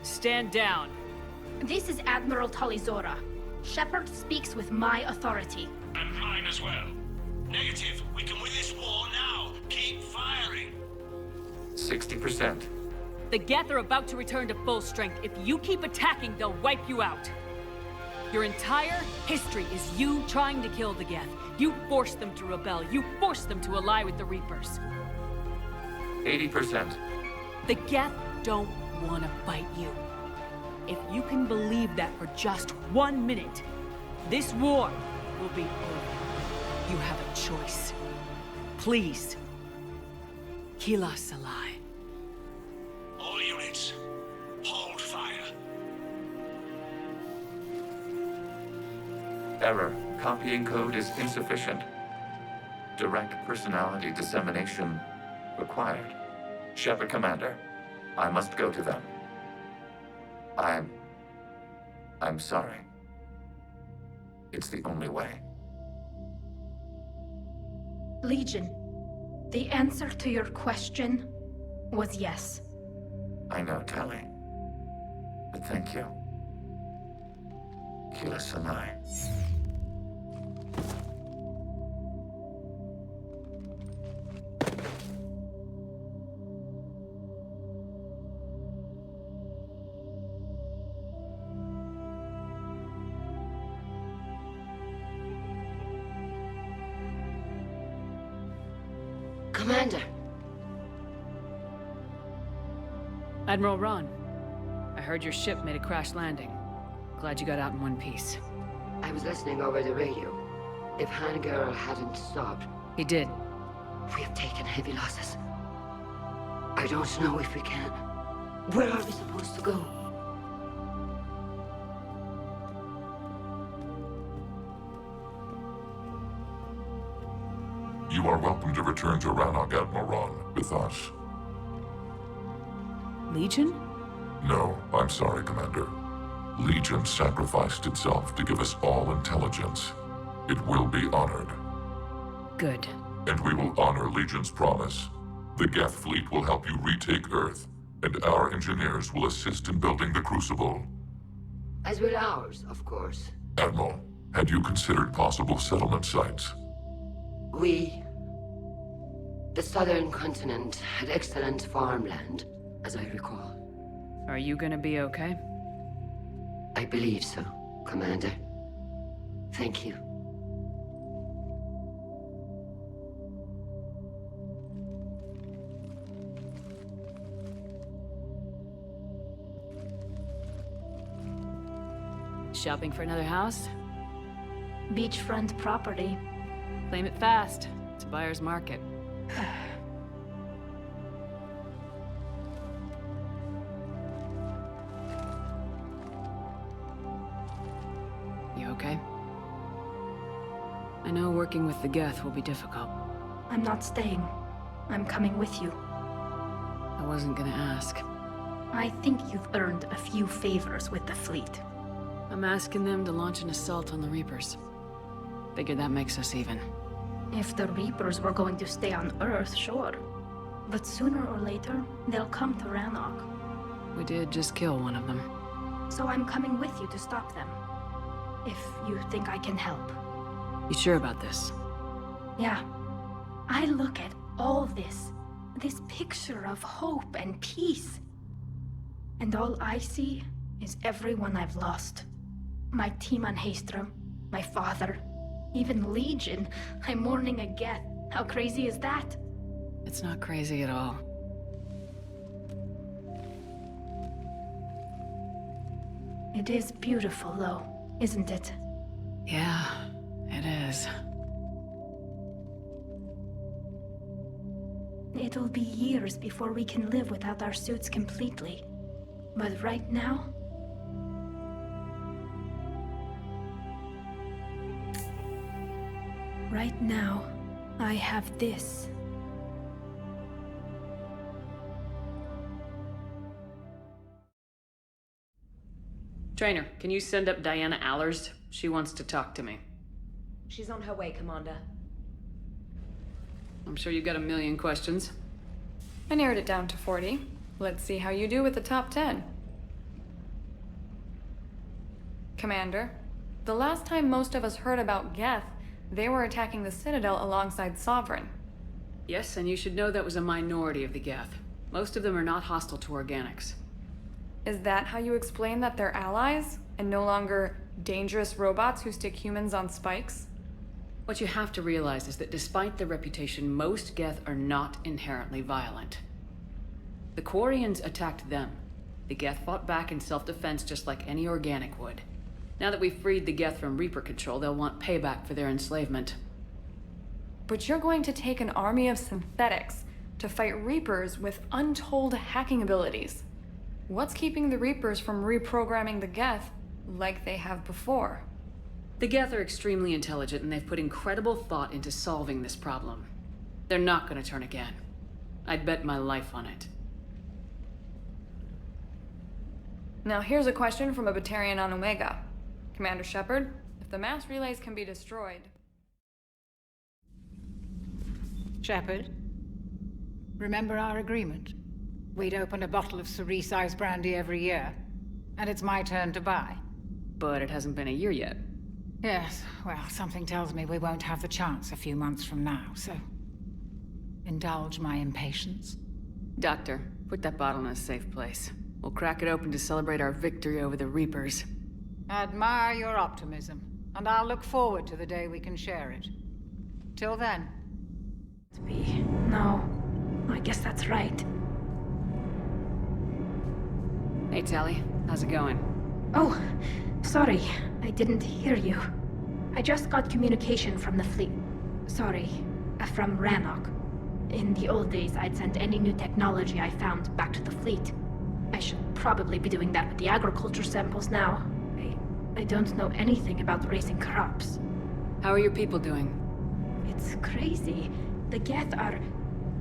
Stand down. This is Admiral Talizora. Shepard speaks with my authority. And mine as well. Negative. We can win this war now. Keep firing. 60%. The Geth are about to return to full strength. If you keep attacking, they'll wipe you out. Your entire history is you trying to kill the Geth. You forced them to rebel. You forced them to ally with the Reapers. 80%. The Geth don't want to fight you. If you can believe that for just 1 minute, this war will be over. You have a choice. Please. Kila Salai. All units, hold fire. Error. Copying code is insufficient. Direct personality dissemination required. Shepard Commander, I must go to them. I'm sorry. It's the only way. Legion, the answer to your question was yes. I know, Tali. But thank you. Kila Sanai. Commander! Admiral Ron, I heard your ship made a crash landing. Glad you got out in one piece. I was listening over the radio. If Hangirl hadn't stopped... He did. We have taken heavy losses. I don't know if we can. Where are we supposed to go? You are welcome to return to Rannoch, Admiral Ron, with us. Legion? No, I'm sorry, Commander. Legion sacrificed itself to give us all intelligence. It will be honored. Good. And we will honor Legion's promise. The Geth fleet will help you retake Earth, and our engineers will assist in building the Crucible. As will ours, of course. Admiral, had you considered possible settlement sites? The southern continent had excellent farmland, as I recall. Are you gonna be okay? I believe so, Commander. Thank you. Shopping for another house? Beachfront property. Claim it fast. It's a buyer's market. You okay? I know working with the Geth will be difficult. I'm not staying. I'm coming with you. I wasn't gonna ask. I think you've earned a few favors with the fleet. I'm asking them to launch an assault on the Reapers. Figure that makes us even. If the Reapers were going to stay on Earth, sure. But sooner or later, they'll come to Rannoch. We did just kill one of them. So I'm coming with you to stop them. If you think I can help. You sure about this? Yeah. I look at all this picture of hope and peace. And all I see is everyone I've lost. My team on Haestrom, my father, even Legion. I'm mourning a Geth. How crazy is that? It's not crazy at all. It is beautiful, though, isn't it? Yeah, it is. It'll be years before we can live without our suits completely. But right now... Right now, I have this. Trainer, can you send up Diana Allers? She wants to talk to me. She's on her way, Commander. I'm sure you've got a million questions. I narrowed it down to 40. Let's see how you do with the top 10. Commander, the last time most of us heard about Geth, they were attacking the Citadel alongside Sovereign. Yes, and you should know that was a minority of the Geth. Most of them are not hostile to organics. Is that how you explain that they're allies, and no longer dangerous robots who stick humans on spikes? What you have to realize is that despite their reputation, most Geth are not inherently violent. The Quarians attacked them. The Geth fought back in self-defense just like any organic would. Now that we've freed the Geth from Reaper control, they'll want payback for their enslavement. But you're going to take an army of synthetics to fight Reapers with untold hacking abilities. What's keeping the Reapers from reprogramming the Geth like they have before? The Geth are extremely intelligent, and they've put incredible thought into solving this problem. They're not going to turn again. I'd bet my life on it. Now here's a question from a Batarian on Omega. Commander Shepard, if the mass relays can be destroyed... Shepard, remember our agreement? We'd open a bottle of cerise ice brandy every year, and it's my turn to buy. But it hasn't been a year yet. Yes, well, something tells me we won't have the chance a few months from now, so... indulge my impatience. Doctor, put that bottle in a safe place. We'll crack it open to celebrate our victory over the Reapers. Admire your optimism, and I'll look forward to the day we can share it. Till then. No, I guess that's right. Hey, Tally. How's it going? Oh, sorry. I didn't hear you. I just got communication from the fleet. Sorry, from Rannoch. In the old days, I'd send any new technology I found back to the fleet. I should probably be doing that with the agriculture samples now. I don't know anything about raising crops. How are your people doing? It's crazy. The Geth are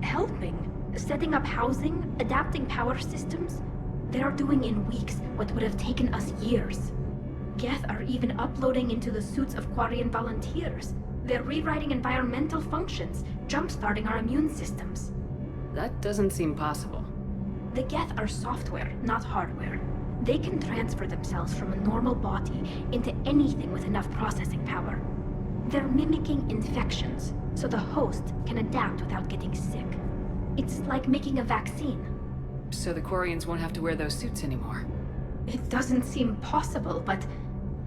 helping, setting up housing, adapting power systems. They're doing in weeks what would have taken us years. Geth are even uploading into the suits of Quarian volunteers. They're rewriting environmental functions, jump-starting our immune systems. That doesn't seem possible. The Geth are software, not hardware. They can transfer themselves from a normal body into anything with enough processing power. They're mimicking infections, so the host can adapt without getting sick. It's like making a vaccine. So the Quarians won't have to wear those suits anymore? It doesn't seem possible, but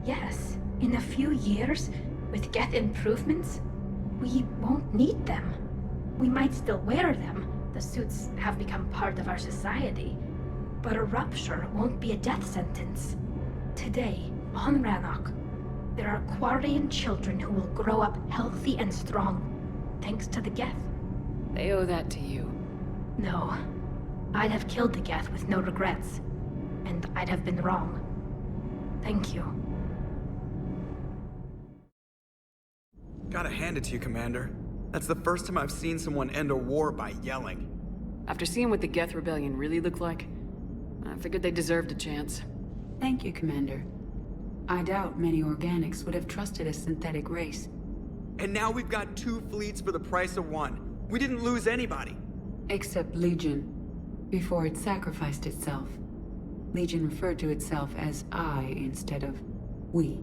yes, in a few years, with Geth improvements, we won't need them. We might still wear them. The suits have become part of our society. But a rupture won't be a death sentence. Today, on Rannoch, there are Quarian children who will grow up healthy and strong, thanks to the Geth. They owe that to you. No. I'd have killed the Geth with no regrets. And I'd have been wrong. Thank you. Gotta hand it to you, Commander. That's the first time I've seen someone end a war by yelling. After seeing what the Geth Rebellion really looked like, I figured they deserved a chance. Thank you, Commander. I doubt many organics would have trusted a synthetic race. And now we've got 2 fleets for the price of 1. We didn't lose anybody. Except Legion, before it sacrificed itself. Legion referred to itself as I instead of we.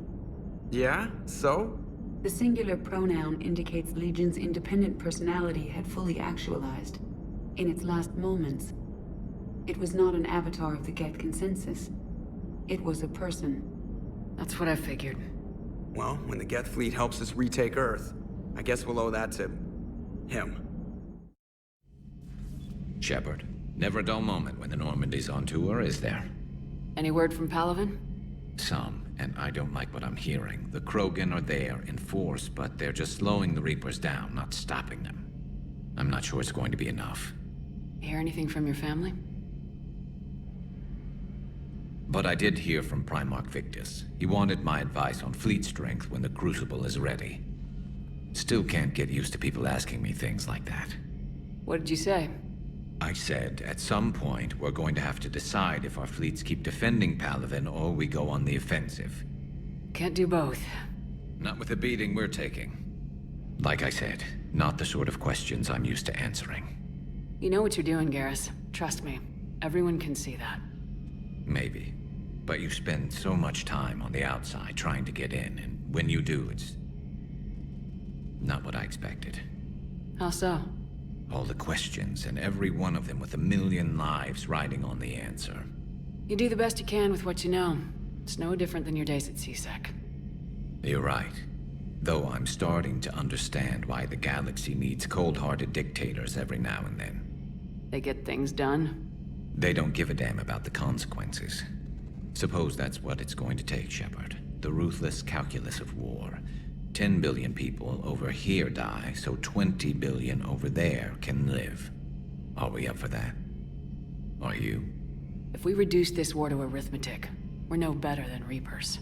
Yeah? So? The singular pronoun indicates Legion's independent personality had fully actualized. In its last moments, it was not an avatar of the Geth consensus. It was a person. That's what I figured. Well, when the Geth fleet helps us retake Earth, I guess we'll owe that to... him. Shepard, never a dull moment when the Normandy's on tour, is there? Any word from Palaven? Some, and I don't like what I'm hearing. The Krogan are there in force, but they're just slowing the Reapers down, not stopping them. I'm not sure it's going to be enough. Hear anything from your family? But I did hear from Primarch Victus. He wanted my advice on fleet strength when the Crucible is ready. Still can't get used to people asking me things like that. What did you say? I said, at some point, we're going to have to decide if our fleets keep defending Palaven or we go on the offensive. Can't do both. Not with the beating we're taking. Like I said, not the sort of questions I'm used to answering. You know what you're doing, Garrus. Trust me. Everyone can see that. Maybe. But you spend so much time on the outside trying to get in, and when you do, it's not what I expected. How so? All the questions, and every one of them with a million lives riding on the answer. You do the best you can with what you know. It's no different than your days at CSEC. You're right. Though I'm starting to understand why the galaxy needs cold-hearted dictators every now and then. They get things done? They don't give a damn about the consequences. Suppose that's what it's going to take, Shepard. The ruthless calculus of war. 10 billion people over here die, so 20 billion over there can live. Are we up for that? Are you? If we reduce this war to arithmetic, we're no better than Reapers.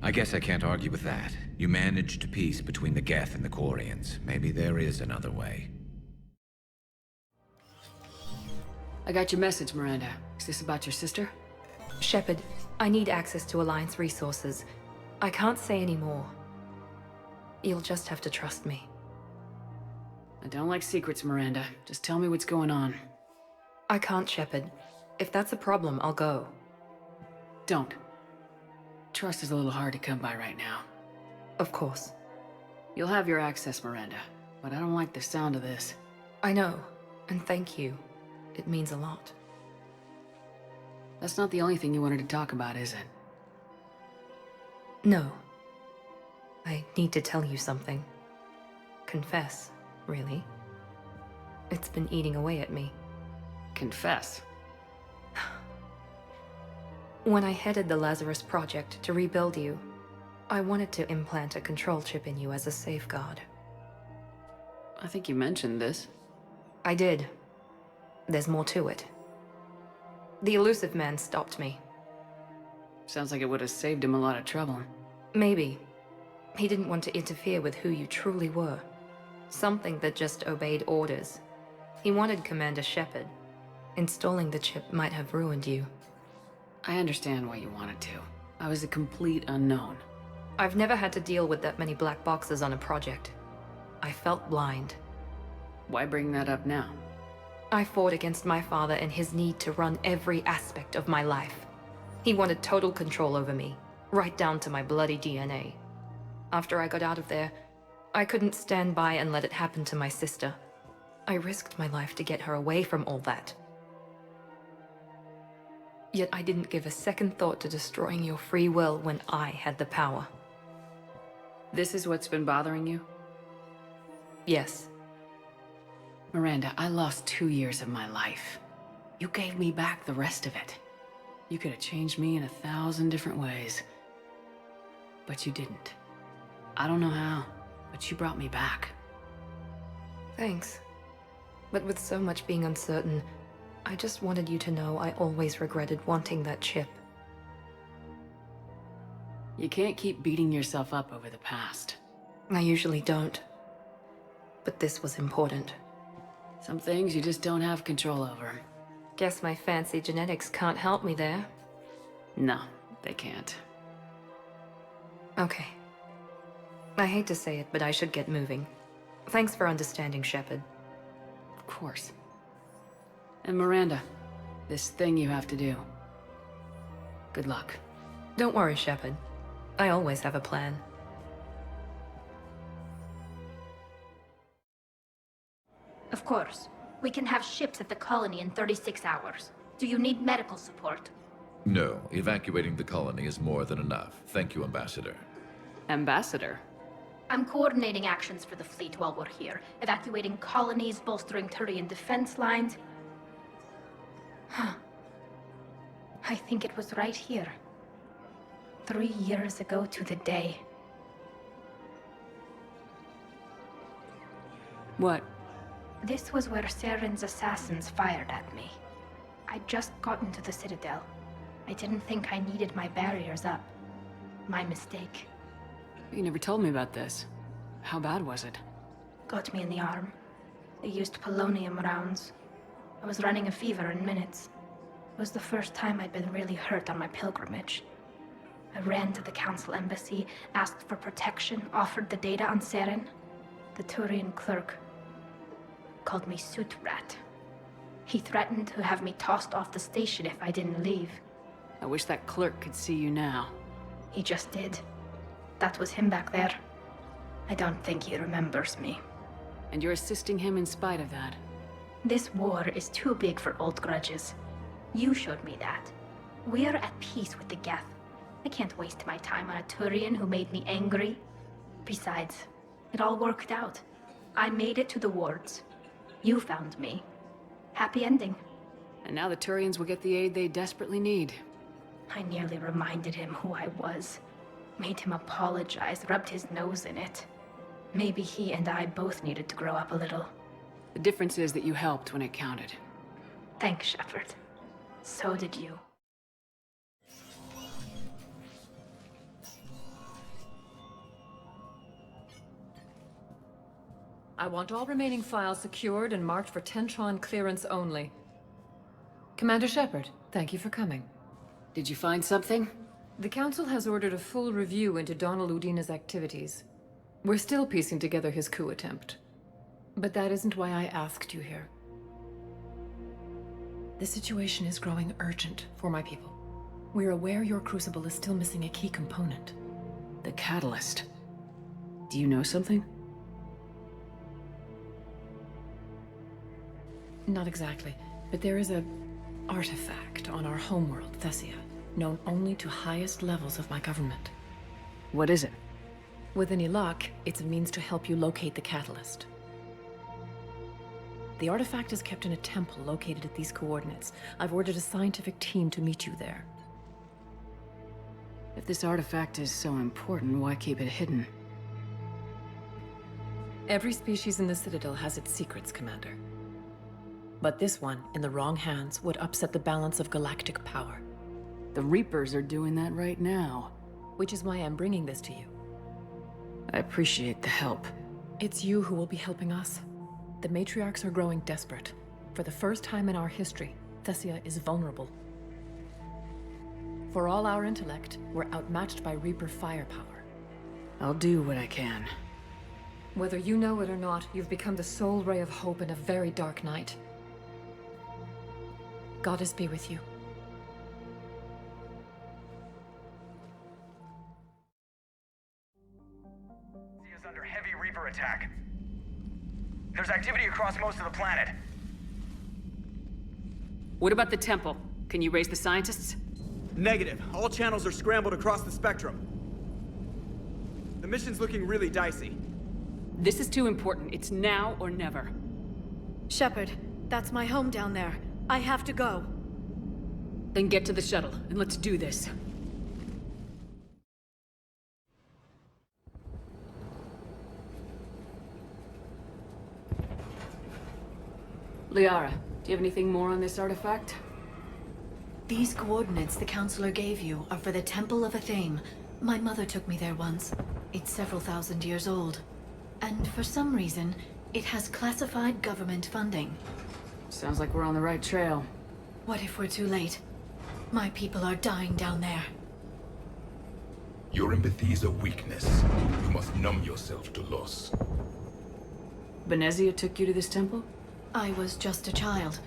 I guess I can't argue with that. You managed peace between the Geth and the Quarians. Maybe there is another way. I got your message, Miranda. Is this about your sister? Shepard, I need access to Alliance resources. I can't say any more. You'll just have to trust me. I don't like secrets, Miranda. Just tell me what's going on. I can't, Shepard. If that's a problem, I'll go. Don't. Trust is a little hard to come by right now. Of course. You'll have your access, Miranda, but I don't like the sound of this. I know, and thank you. It means a lot. That's not the only thing you wanted to talk about, is it? No. I need to tell you something. Confess, really. It's been eating away at me. Confess? When I headed the Lazarus Project to rebuild you, I wanted to implant a control chip in you as a safeguard. I think you mentioned this. I did. There's more to it. The elusive man stopped me. Sounds like it would have saved him a lot of trouble. Maybe. He didn't want to interfere with who you truly were. Something that just obeyed orders. He wanted Commander Shepard. Installing the chip might have ruined you. I understand why you wanted to. I was a complete unknown. I've never had to deal with that many black boxes on a project. I felt blind. Why bring that up now? I fought against my father and his need to run every aspect of my life. He wanted total control over me, right down to my bloody DNA. After I got out of there, I couldn't stand by and let it happen to my sister. I risked my life to get her away from all that. Yet I didn't give a second thought to destroying your free will when I had the power. This is what's been bothering you? Yes. Miranda, I lost 2 years of my life. You gave me back the rest of it. You could have changed me in 1,000 different ways. But you didn't. I don't know how, but you brought me back. Thanks. But with so much being uncertain, I just wanted you to know I always regretted wanting that chip. You can't keep beating yourself up over the past. I usually don't. But this was important. Some things you just don't have control over. Guess my fancy genetics can't help me there. No, they can't. Okay. I hate to say it, but I should get moving. Thanks for understanding, Shepard. Of course. And Miranda, this thing you have to do. Good luck. Don't worry, Shepard. I always have a plan. Of course. We can have ships at the colony in 36 hours. Do you need medical support? No, evacuating the colony is more than enough. Thank you, Ambassador. Ambassador? I'm coordinating actions for the fleet while we're here. Evacuating colonies, bolstering Turian defense lines. I think it was right here. 3 years ago to the day. What? This was where Saren's assassins fired at me. I'd just gotten to the Citadel. I didn't think I needed my barriers up. My mistake. You never told me about this. How bad was it? Got me in the arm. They used polonium rounds. I was running a fever in minutes. It was the first time I'd been really hurt on my pilgrimage. I ran to the council embassy, asked for protection, offered the data on Seren. The Turian clerk called me suit rat. He threatened to have me tossed off the station if I didn't leave. I wish that clerk could see you now. He just did. That was him back there. I don't think he remembers me. And you're assisting him in spite of that. This war is too big for old grudges. You showed me that. We're at peace with the Geth. I can't waste my time on a Turian who made me angry. Besides, it all worked out. I made it to the wards. You found me. Happy ending. And now the Turians will get the aid they desperately need. I nearly reminded him who I was. Made him apologize, rubbed his nose in it. Maybe he and I both needed to grow up a little. The difference is that you helped when it counted. Thanks, Shepard. So did you. I want all remaining files secured and marked for Tentron clearance only. Commander Shepard, thank you for coming. Did you find something? The Council has ordered a full review into Donald Udina's activities. We're still piecing together his coup attempt. But that isn't why I asked you here. The situation is growing urgent for my people. We're aware your crucible is still missing a key component. The catalyst. Do you know something? Not exactly, but there is a artifact on our homeworld, Thessia, known only to highest levels of my government. What is it? With any luck, it's a means to help you locate the catalyst. The artifact is kept in a temple located at these coordinates. I've ordered a scientific team to meet you there. If this artifact is so important, why keep it hidden? Every species in the Citadel has its secrets, Commander. But this one, in the wrong hands, would upset the balance of galactic power. The Reapers are doing that right now. Which is why I'm bringing this to you. I appreciate the help. It's you who will be helping us. The matriarchs are growing desperate. For the first time in our history, Thessia is vulnerable. For all our intellect, we're outmatched by Reaper firepower. I'll do what I can. Whether you know it or not, you've become the sole ray of hope in a very dark night. Goddess be with you. Is under heavy Reaper attack. There's activity across most of the planet. What about the temple? Can you raise the scientists? Negative. All channels are scrambled across the spectrum. The mission's looking really dicey. This is too important. It's now or never. Shepard, that's my home down there. I have to go. Then get to the shuttle, and let's do this. Liara, do you have anything more on this artifact? These coordinates the Counselor gave you are for the Temple of Athame. My mother took me there once. It's several thousand years old. And for some reason, it has classified government funding. Sounds like we're on the right trail. What if we're too late? My people are dying down there. Your empathy is a weakness. You must numb yourself to loss. Benezia took you to this temple? I was just a child.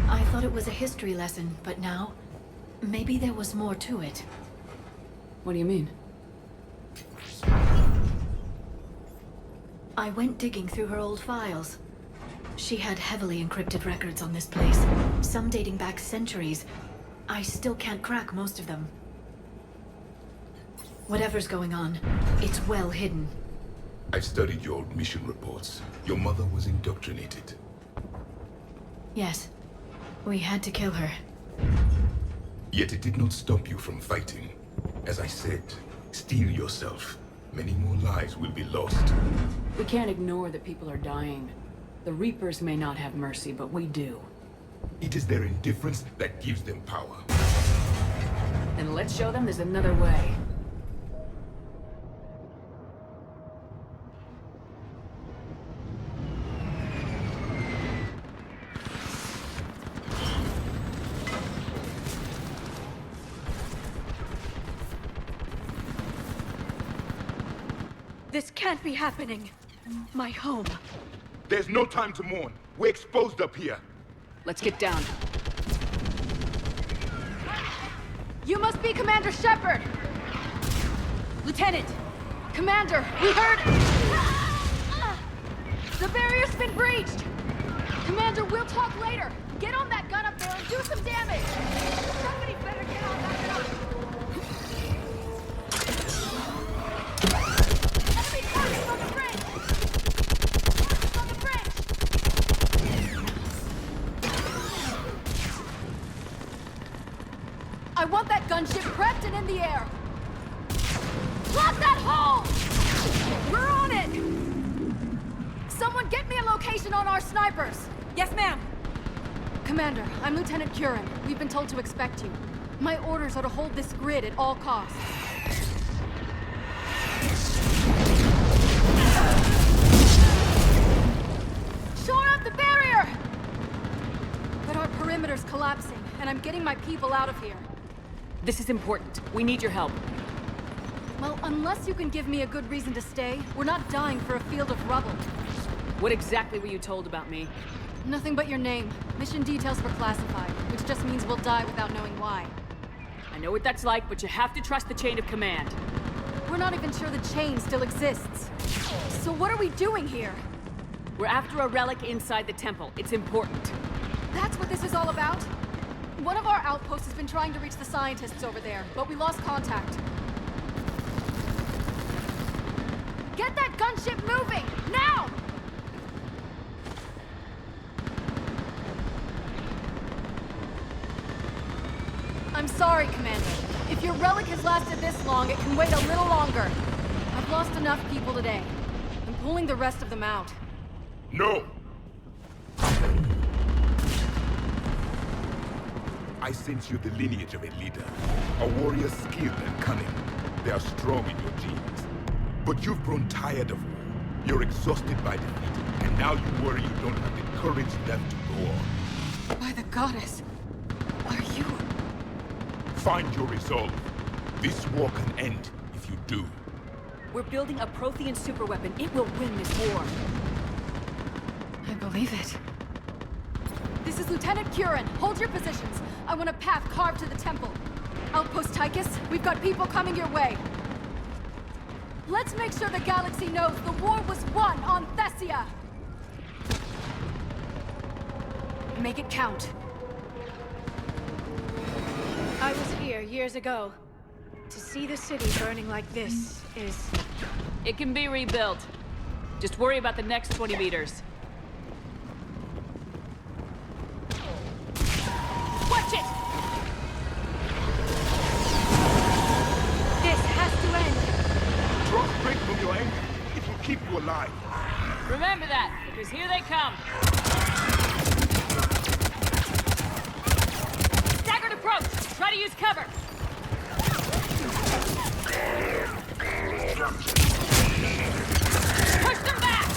I thought it was a history lesson, but now, maybe there was more to it. What do you mean? I went digging through her old files. She had heavily encrypted records on this place, some dating back centuries. I still can't crack most of them. Whatever's going on, it's well hidden. I've studied your old mission reports. Your mother was indoctrinated. Yes. We had to kill her. Yet it did not stop you from fighting. As I said, steel yourself. Many more lives will be lost. We can't ignore that people are dying. The Reapers may not have mercy, but we do. It is their indifference that gives them power. And let's show them there's another way. This can't be happening. My home. There's no time to mourn. We're exposed up here. Let's get down. You must be Commander Shepard! Lieutenant! Commander, we heard... The barrier's been breached! Commander, we'll talk later! Get on that gun up there and do some damage! Somebody better get on that gun! Enemy targets on the bridge! Targets on the bridge! I want that gunship prepped and in the air! Block that hole! We're on it! Someone get me a location on our snipers! Yes, ma'am! Commander, I'm Lieutenant Curran. We've been told to expect you. My orders are to hold this grid at all costs. Shore up the barrier! But our perimeter's collapsing, and I'm getting my people out of here. This is important. We need your help. Well, unless you can give me a good reason to stay, we're not dying for a field of rubble. What exactly were you told about me? Nothing but your name. Mission details were classified, which just means we'll die without knowing why. I know what that's like, but you have to trust the chain of command. We're not even sure the chain still exists. So what are we doing here? We're after a relic inside the temple. It's important. That's what this is all about? One of our outposts has been trying to reach the scientists over there, but we lost contact. Get that gunship moving! Now! I'm sorry, Commander. If your relic has lasted this long, it can wait a little longer. I've lost enough people today. I'm pulling the rest of them out. No! I sense you're the lineage of a leader. A warrior skilled and cunning. They are strong in your genes. But you've grown tired of war. You're exhausted by defeat, and now you worry you don't have the courage left to go on. By the goddess, are you... Find your resolve. This war can end if you do. We're building a Prothean superweapon. It will win this war. I believe it. This is Lieutenant Curran. Hold your positions. I want a path carved to the temple. Outpost Tychus, we've got people coming your way. Let's make sure the galaxy knows the war was won on Thessia! Make it count. I was here years ago. To see the city burning like this is... It can be rebuilt. Just worry about the next 20 meters. Watch it! This has to end. Draw strength from your anger. It will keep you alive. Remember that, because here they come. Staggered approach! Try to use cover! Push them back!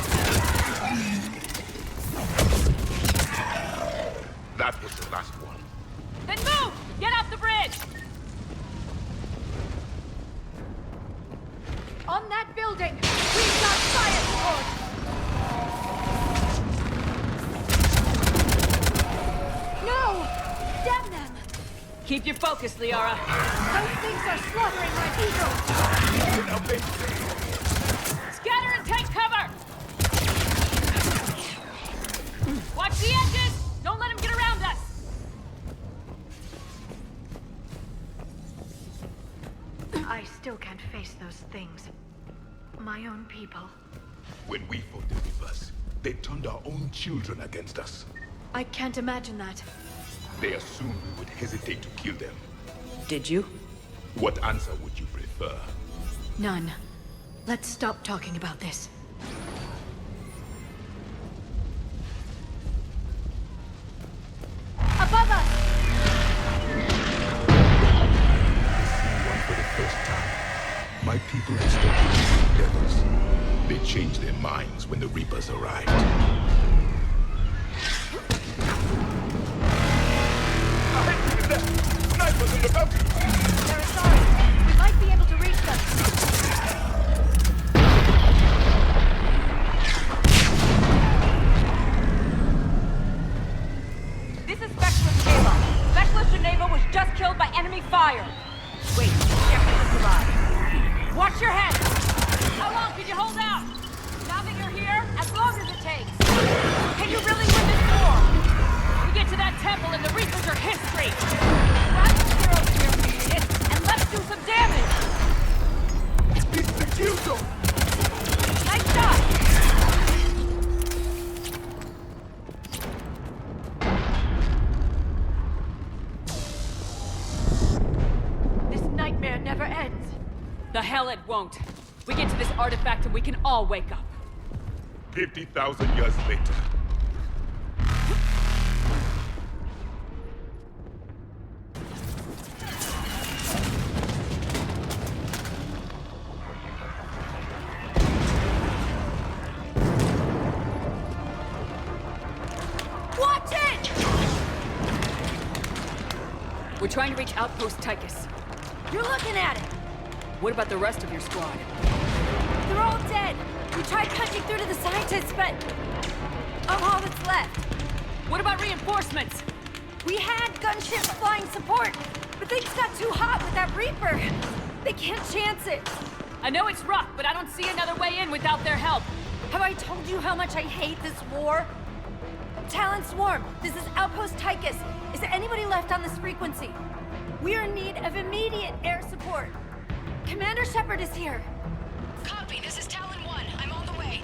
That was the last one. Then move! Get off the bridge! On that building! We've got fire support! No! Damn them! Keep your focus, Liara. Those things are slaughtering my people! Scatter and take cover! Watch the edges! Don't let them get around us! I still can't face those things. My own people. When we fought the Reapers, they turned our own children against us. I can't imagine that. They assumed we would hesitate to kill them. Did you? What answer would you prefer? None. Let's stop talking about this. Above us! For the first time, my people had stopped believing in devils. They changed their minds when the Reapers arrived. Snipers in the mountain! They're sorry. We might be able to reach them. as long as it takes! Can you really win this war? We get to that temple and the Reapers are history! Grab the heroes here, idiot, and let's do some damage! It's the kill zone! Nice shot! This nightmare never ends. The hell it won't. We get to this artifact and we can all wake up. 50,000 years later. Watch it! We're trying to reach Outpost Tychus. You're looking at it! What about the rest of your squad? They're all dead! We tried punching through to the scientists, but... I'm all that's left. What about reinforcements? We had gunships flying support, but things got too hot with that Reaper. They can't chance it. I know it's rough, but I don't see another way in without their help. Have I told you how much I hate this war? Talon Swarm, this is Outpost Tychus. Is there anybody left on this frequency? We are in need of immediate air support. Commander Shepard is here. Copy, this is Talon 1. I'm on the way.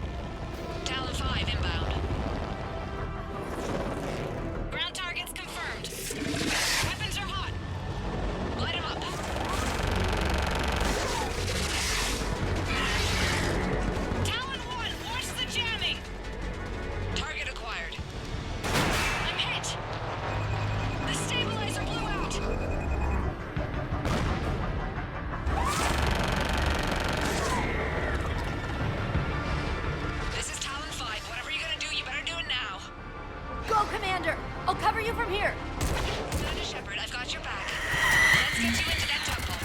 Talon 5 inbound. Ground targets confirmed. Weapons are hot. Light them up. Talon 1, watch the jamming. Target acquired. I'm hit. The stabilizer blew out. This is Talon 5. Whatever you're gonna do, you better do it now. Go, Commander! I'll cover you from here. Commander Shepard, I've got your back. Let's get you into that temple.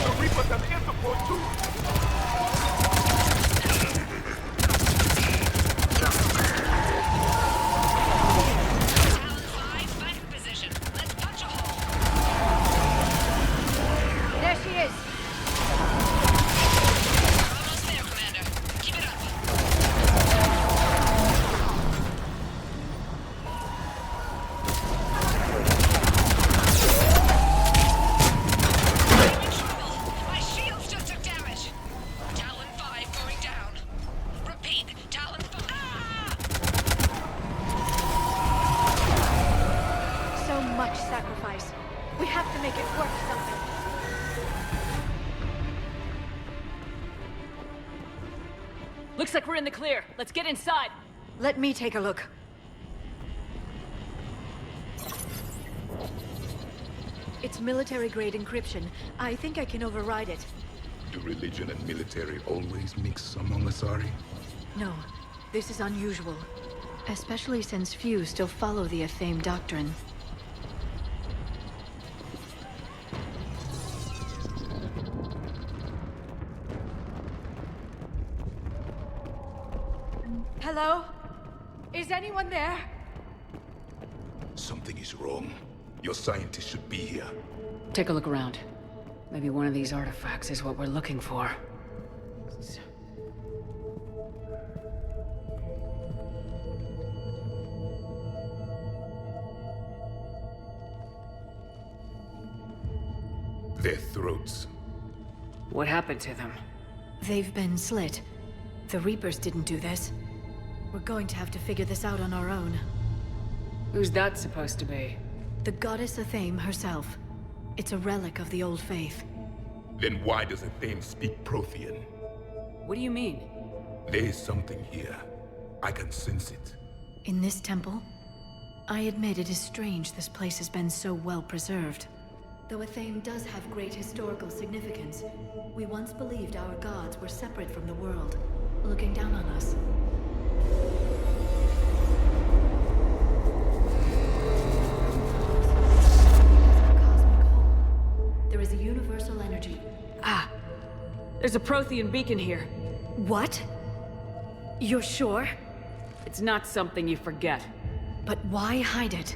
The Reapers have air support too! Talon 5, back in position. Let's punch a hole. There she is. We're almost there, Commander. Keep it up. I'm in trouble. My shields just took damage. Talon 5 going down. Repeat, Talon 5. Ah! So much sacrifice. We have to make it worth something. Looks like we're in the clear. Let's get inside. Let me take a look. It's military-grade encryption. I think I can override it. Do religion and military always mix among Asari? No, this is unusual. Especially since few still follow the Athame doctrine. Hello? Is anyone there? Something is wrong. Your scientists should be here. Take a look around. Maybe one of these artifacts is what we're looking for. Their throats. What happened to them? They've been slit. The Reapers didn't do this. We're going to have to figure this out on our own. Who's that supposed to be? The goddess Athame herself. It's a relic of the old faith. Then why does Athame speak Prothean? What do you mean? There is something here. I can sense it. In this temple? I admit it is strange this place has been so well preserved. Though Athame does have great historical significance, we once believed our gods were separate from the world, looking down on us. There is a universal energy. Ah! There's a Prothean beacon here. What? You're sure? It's not something you forget. But why hide it?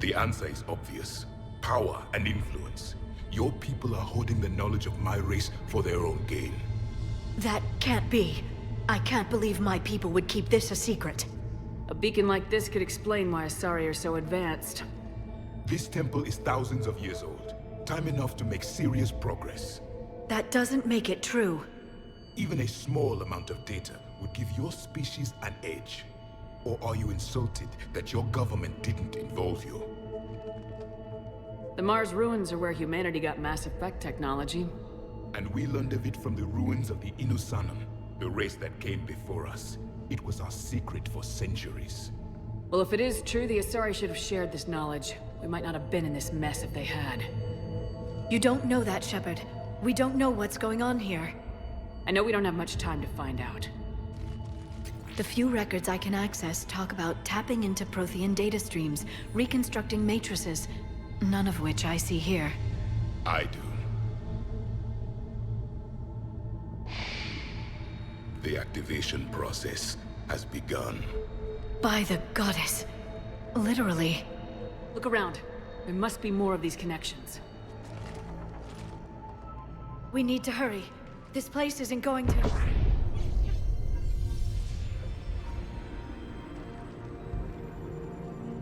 The answer is obvious. Power and influence. Your people are holding the knowledge of my race for their own gain. That can't be. I can't believe my people would keep this a secret. A beacon like this could explain why Asari are so advanced. This temple is thousands of years old. Time enough to make serious progress. That doesn't make it true. Even a small amount of data would give your species an edge. Or are you insulted that your government didn't involve you? The Mars ruins are where humanity got Mass Effect technology. And we learned of it from the ruins of the Inusanum, the race that came before us. It was our secret for centuries. Well, if it is true, the Asari should have shared this knowledge. We might not have been in this mess if they had. You don't know that, Shepard. We don't know what's going on here. I know we don't have much time to find out. The few records I can access talk about tapping into Prothean data streams, reconstructing matrices, none of which I see here. I do. The activation process has begun. By the goddess. Literally. Look around. There must be more of these connections. We need to hurry. This place isn't going to...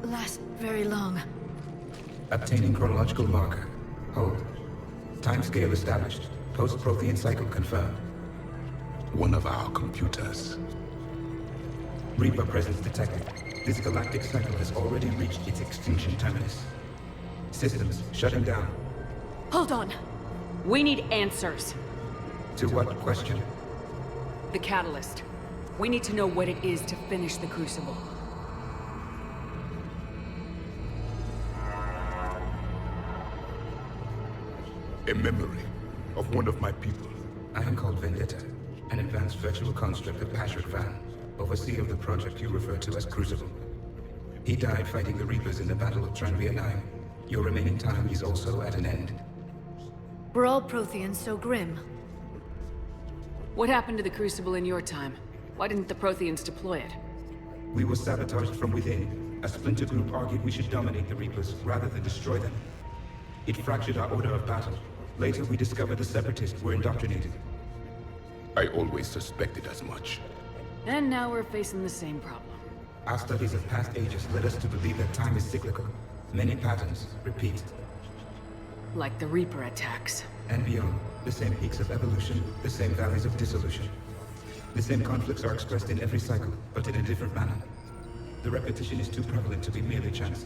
last very long. Obtaining chronological marker. Hold. Timescale established. Post-Prothean cycle confirmed. One of our computers. Reaper presence detected. This galactic cycle has already reached its extinction terminus. Systems shutting down. Hold on. We need answers. To what question? The catalyst. We need to know what it is to finish the Crucible. A memory of one of my people. I am called Vendetta, an advanced virtual construct of Patrick Van, overseer of the project you refer to as Crucible. He died fighting the Reapers in the Battle of Tranvia 9. Your remaining time is also at an end. Were all Protheans so grim? What happened to the Crucible in your time? Why didn't the Protheans deploy it? We were sabotaged from within. A splinter group argued we should dominate the Reapers rather than destroy them. It fractured our order of battle. Later, we discovered the Separatists were indoctrinated. I always suspected as much. And now we're facing the same problem. Our studies of past ages led us to believe that time is cyclical. Many patterns repeat. Like the Reaper attacks. And beyond, the same peaks of evolution, the same valleys of dissolution. The same conflicts are expressed in every cycle, but in a different manner. The repetition is too prevalent to be merely chance.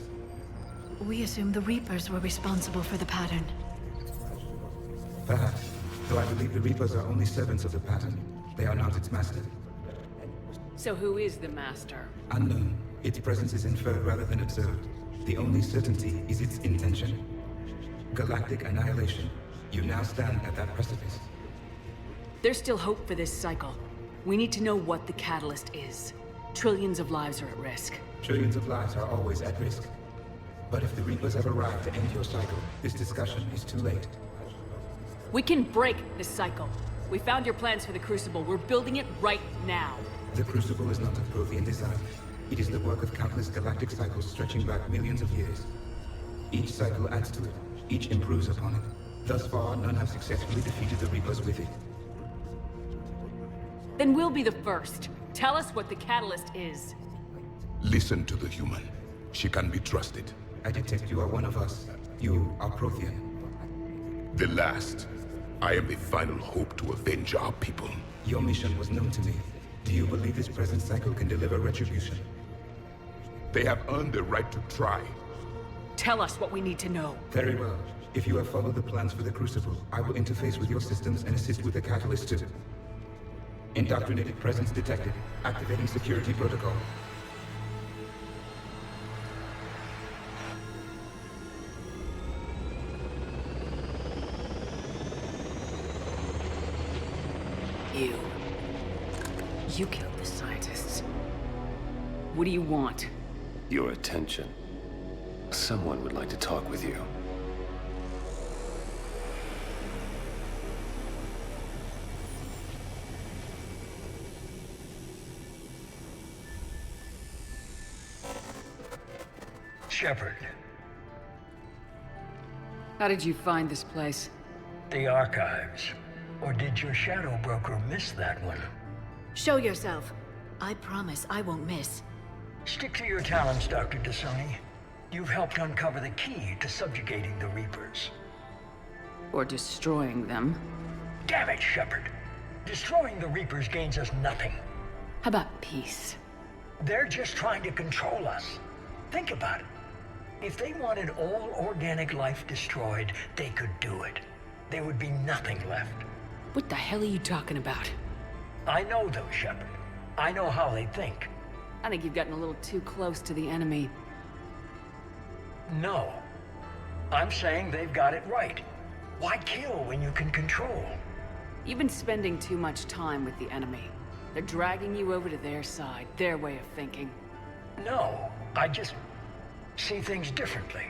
We assumed the Reapers were responsible for the pattern. Perhaps, though I believe the Reapers are only servants of the pattern. They are not its master. So who is the master? Unknown. Its presence is inferred rather than observed. The only certainty is its intention. Galactic annihilation. You now stand at that precipice. There's still hope for this cycle. We need to know what the catalyst is. Trillions of lives are at risk. Trillions of lives are always at risk. But if the Reapers have arrived to end your cycle, this discussion is too late. We can break this cycle. We found your plans for the Crucible. We're building it right now. The Crucible is not of Prothean design. It is the work of countless galactic cycles stretching back millions of years. Each cycle adds to it. Each improves upon it. Thus far, none have successfully defeated the Reapers with it. Then we'll be the first. Tell us what the catalyst is. Listen to the human. She can be trusted. I detect you are one of us. You are Prothean. The last. I am the final hope to avenge our people. Your mission was known to me. Do you believe this present cycle can deliver retribution? They have earned the right to try. Tell us what we need to know. Very well. If you have followed the plans for the Crucible, I will interface with your systems and assist with the catalyst too. Indoctrinated presence detected. Activating security protocol. You killed the scientists. What do you want? Your attention. Someone would like to talk with you. Shepard, How did you find this place? The archives. Or did your shadow broker miss that one? Show yourself. I promise I won't miss. Stick to your talents, Dr. Dasani. You've helped uncover the key to subjugating the Reapers. Or destroying them. Damn it, Shepard. Destroying the Reapers gains us nothing. How about peace? They're just trying to control us. Think about it. If they wanted all organic life destroyed, they could do it. There would be nothing left. What the hell are you talking about? I know though, Shepard. I know how they think. I think you've gotten a little too close to the enemy. No. I'm saying they've got it right. Why kill when you can control? You've been spending too much time with the enemy. They're dragging you over to their side, their way of thinking. No, I just see things differently.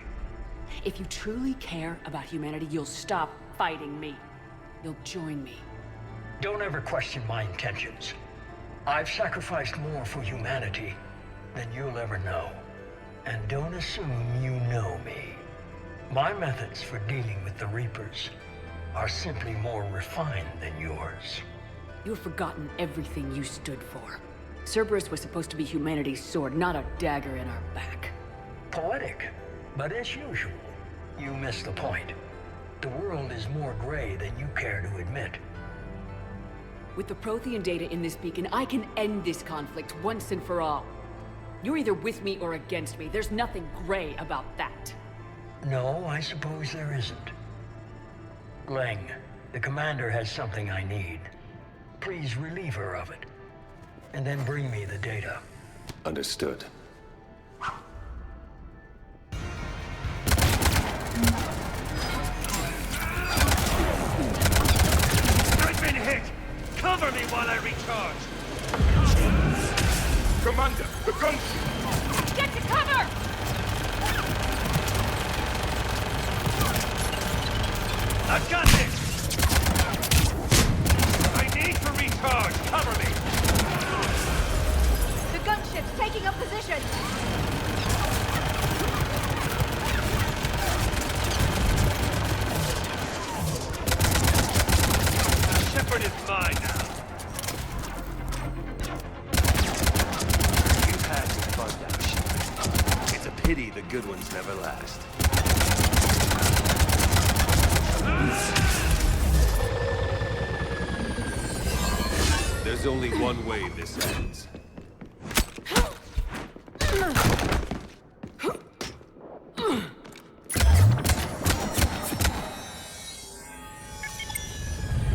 If you truly care about humanity, you'll stop fighting me. You'll join me. Don't ever question my intentions. I've sacrificed more for humanity than you'll ever know. And don't assume you know me. My methods for dealing with the Reapers are simply more refined than yours. You've forgotten everything you stood for. Cerberus was supposed to be humanity's sword, not a dagger in our back. Poetic, but as usual, you miss the point. The world is more gray than you care to admit. With the Prothean data in this beacon, I can end this conflict once and for all. You're either with me or against me. There's nothing gray about that. No, I suppose there isn't. Leng, the commander has something I need. Please relieve her of it. And then bring me the data. Understood. I've been hit! Cover me while I recharge! Commander, the gunship! Get to cover! I've got this! I need to recharge! Cover me! The gunship's taking up position! Shepard is mine now. You've had some fun now, Shepard. It's a pity the good ones never last. There's only one way this ends.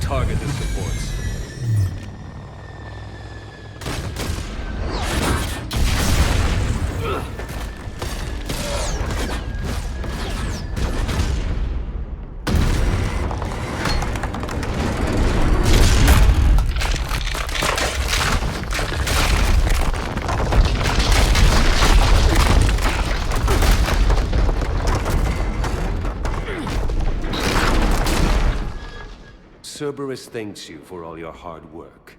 Target the supports. Cerberus thanks you for all your hard work.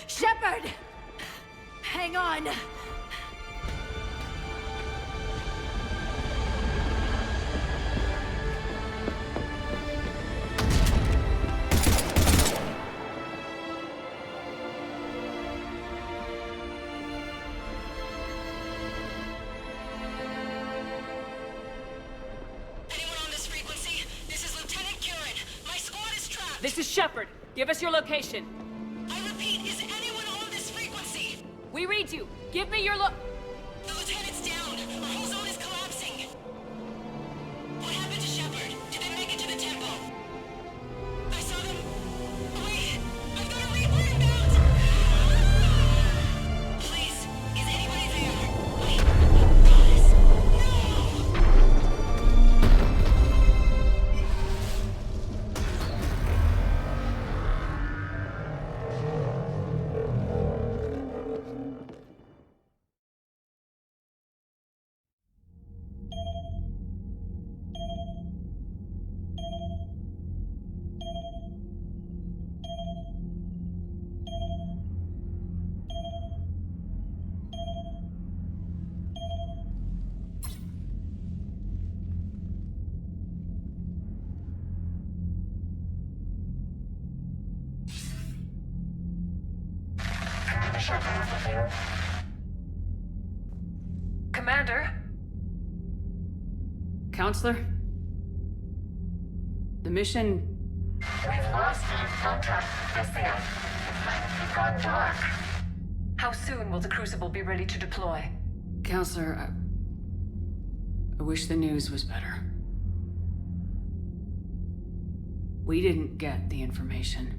Shepard! Hang on! This is Shepard. Give us your location. I repeat, is anyone on this frequency? We read you. Give me your The lieutenant's down. Our whole zone is collapsing. What happened to Shepard? Did they make it to the temple? I saw them. Wait, I've got a Reaper inbound. Please, is anybody there? Wait, guys, Commander? Counselor? The mission... We've lost contact with Thessia. It might have gone dark. How soon will the Crucible be ready to deploy? Counselor, I wish the news was better. We didn't get the information.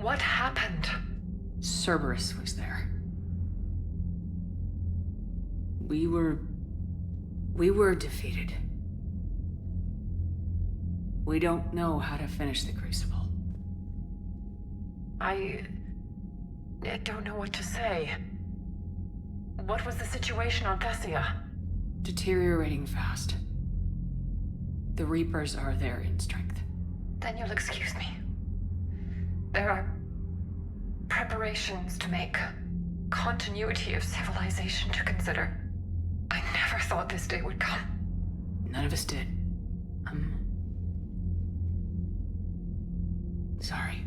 What happened? Cerberus was there. We were defeated. We don't know how to finish the Crucible. I don't know what to say. What was the situation on Thessia? Deteriorating fast. The Reapers are there in strength. Then you'll excuse me. There are preparations to make, continuity of civilization to consider. I never thought this day would come. None of us did. Sorry.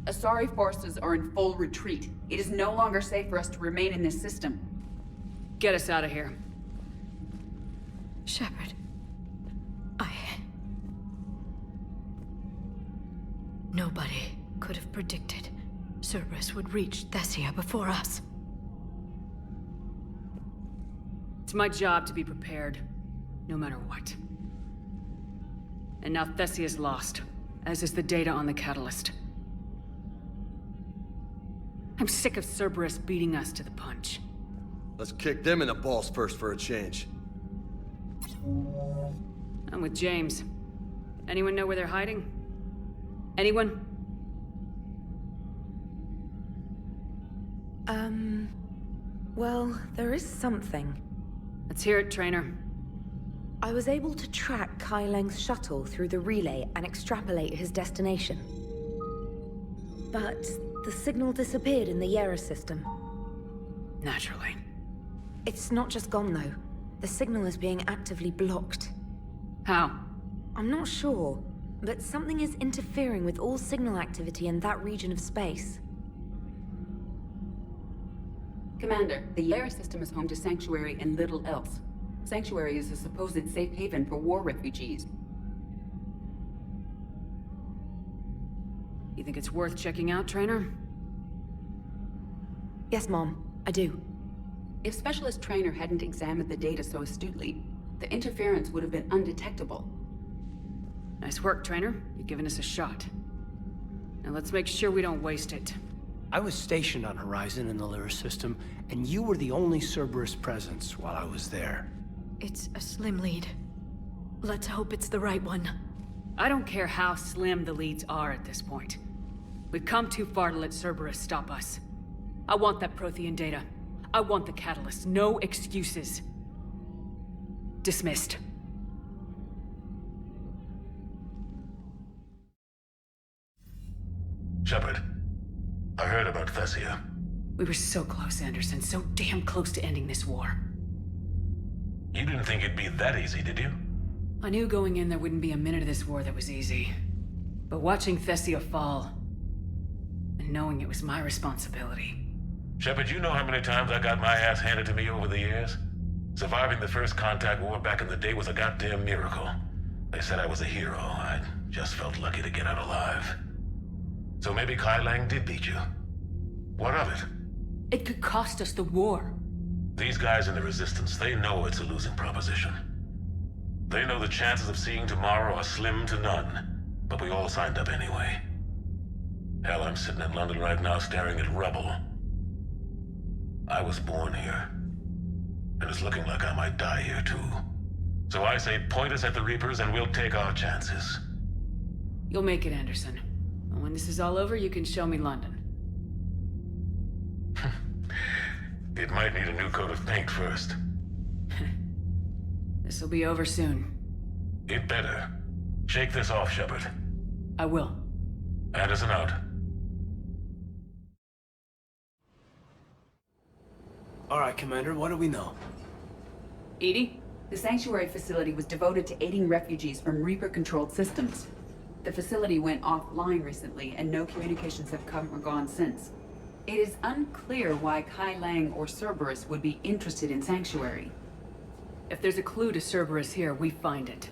Asari forces are in full retreat. It is no longer safe for us to remain in this system. Get us out of here. Shepard. Nobody could have predicted Cerberus would reach Thessia before us. It's my job to be prepared, no matter what. And now Thessia's lost, as is the data on the catalyst. I'm sick of Cerberus beating us to the punch. Let's kick them in the balls first for a change. I'm with James. Anyone know where they're hiding? Anyone? Well, there is something. Let's hear it, Trainer. I was able to track Kai Leng's shuttle through the relay and extrapolate his destination. But the signal disappeared in the Yera system. Naturally. It's not just gone, though. The signal is being actively blocked. How? I'm not sure, but something is interfering with all signal activity in that region of space. Commander, the Yera system is home to Sanctuary and little else. Sanctuary is a supposed safe haven for war refugees. You think it's worth checking out, Trainer? Yes, Mom. I do. If Specialist Trainer hadn't examined the data so astutely, the interference would have been undetectable. Nice work, Trainer. You've given us a shot. Now let's make sure we don't waste it. I was stationed on Horizon in the Lyra system, and you were the only Cerberus presence while I was there. It's a slim lead. Let's hope it's the right one. I don't care how slim the leads are at this point. We've come too far to let Cerberus stop us. I want that Prothean data. I want the catalyst. No excuses. Dismissed. Shepard, I heard about Thessia. We were so close, Anderson. So damn close to ending this war. You didn't think it'd be that easy, did you? I knew going in there wouldn't be a minute of this war that was easy. But watching Thessia fall, and knowing it was my responsibility. Shepard, you know how many times I got my ass handed to me over the years? Surviving the first contact war back in the day was a goddamn miracle. They said I was a hero. I just felt lucky to get out alive. So maybe Kai Lang did beat you. What of it? It could cost us the war. These guys in the Resistance, they know it's a losing proposition. They know the chances of seeing tomorrow are slim to none, but we all signed up anyway. Hell, I'm sitting in London right now staring at rubble. I was born here, and it's looking like I might die here too. So I say point us at the Reapers and we'll take our chances. You'll make it, Anderson. And when this is all over, you can show me London. It might need a new coat of paint first. This'll be over soon. It better. Shake this off, Shepard. I will. Anderson out. All right, Commander, what do we know? Edie? The Sanctuary facility was devoted to aiding refugees from Reaper-controlled systems. The facility went offline recently, and no communications have come or gone since. It is unclear why Kai Lang or Cerberus would be interested in Sanctuary. If there's a clue to Cerberus here, we find it.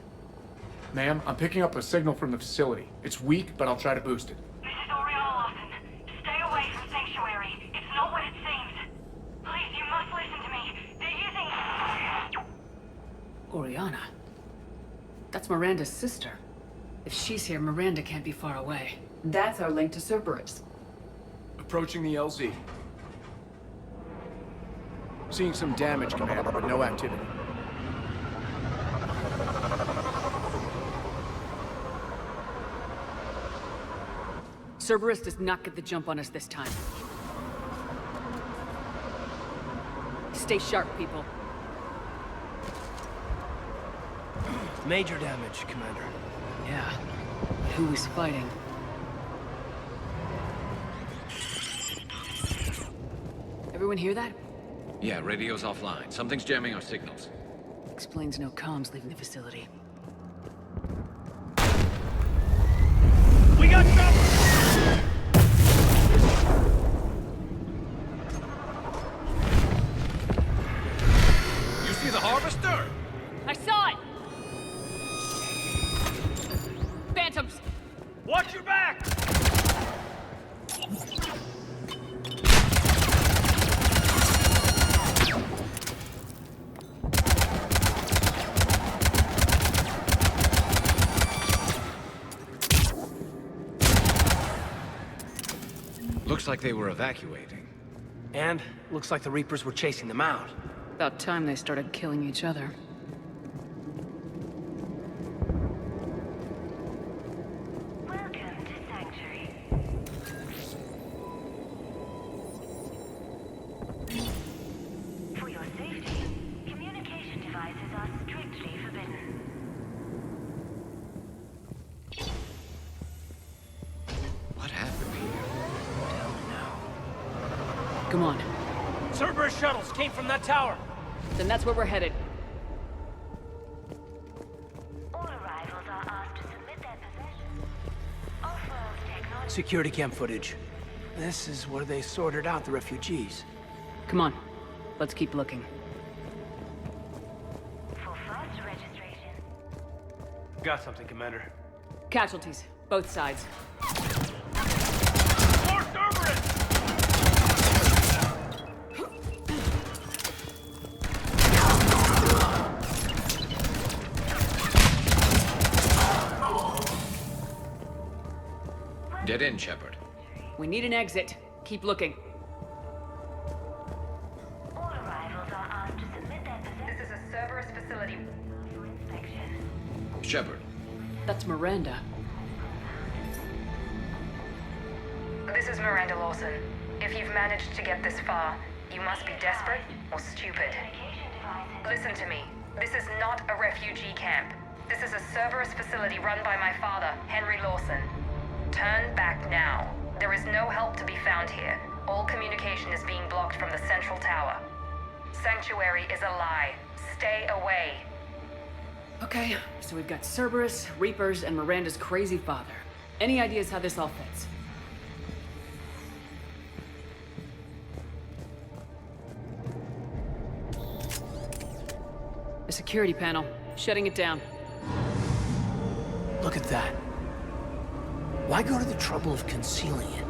Ma'am, I'm picking up a signal from the facility. It's weak, but I'll try to boost it. This is Oriana Lawson. Stay away from Sanctuary. It's not what it seems. Please, you must listen to me. They're using... Oriana? That's Miranda's sister. If she's here, Miranda can't be far away. That's our link to Cerberus. Approaching the LZ. Seeing some damage, Commander, but no activity. Cerberus does not get the jump on us this time. Stay sharp, people. Major damage, Commander. Yeah. Who is fighting? Everyone hear that? Yeah, radio's offline. Something's jamming our signals. Explains no comms leaving the facility. We got trouble! You see the harvester? I saw it! Phantoms! Watch your back! Looks like they were evacuating. And looks like the Reapers were chasing them out. About time they started killing each other. Welcome to Sanctuary. For your safety, communication devices are strictly forbidden. What happened here? Come on. Cerberus shuttles came from that tower. Then that's where we're headed. All arrivals are asked to submit their possessions. Off-world technology. Security cam footage. This is where they sorted out the refugees. Come on. Let's keep looking. For fast registration. Got something, Commander. Casualties. Both sides. More Cerberus! Dead end, Shepard. We need an exit. Keep looking. All arrivals are asked to submit their possessions. This is a Cerberus facility. For inspection. Shepard. That's Miranda. This is Miranda Lawson. If you've managed to get this far, you must be desperate or stupid. Listen to me. This is not a refugee camp. This is a Cerberus facility run by my father, Henry Lawson. Turn back now. There is no help to be found here. All communication is being blocked from the central tower. Sanctuary is a lie. Stay away. Okay, so we've got Cerberus, Reapers, and Miranda's crazy father. Any ideas how this all fits? security panel. Shutting it down. Look at that. Why go to the trouble of concealing it?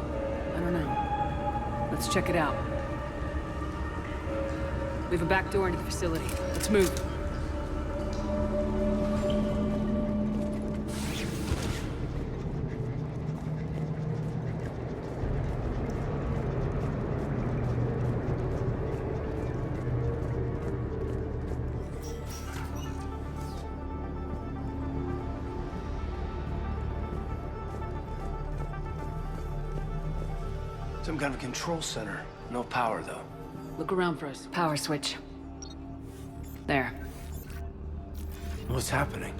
I don't know. Let's check it out. We have a back door into the facility. Let's move. Some kind of control center. No power, though. Look around for us. Power switch. There. What's happening?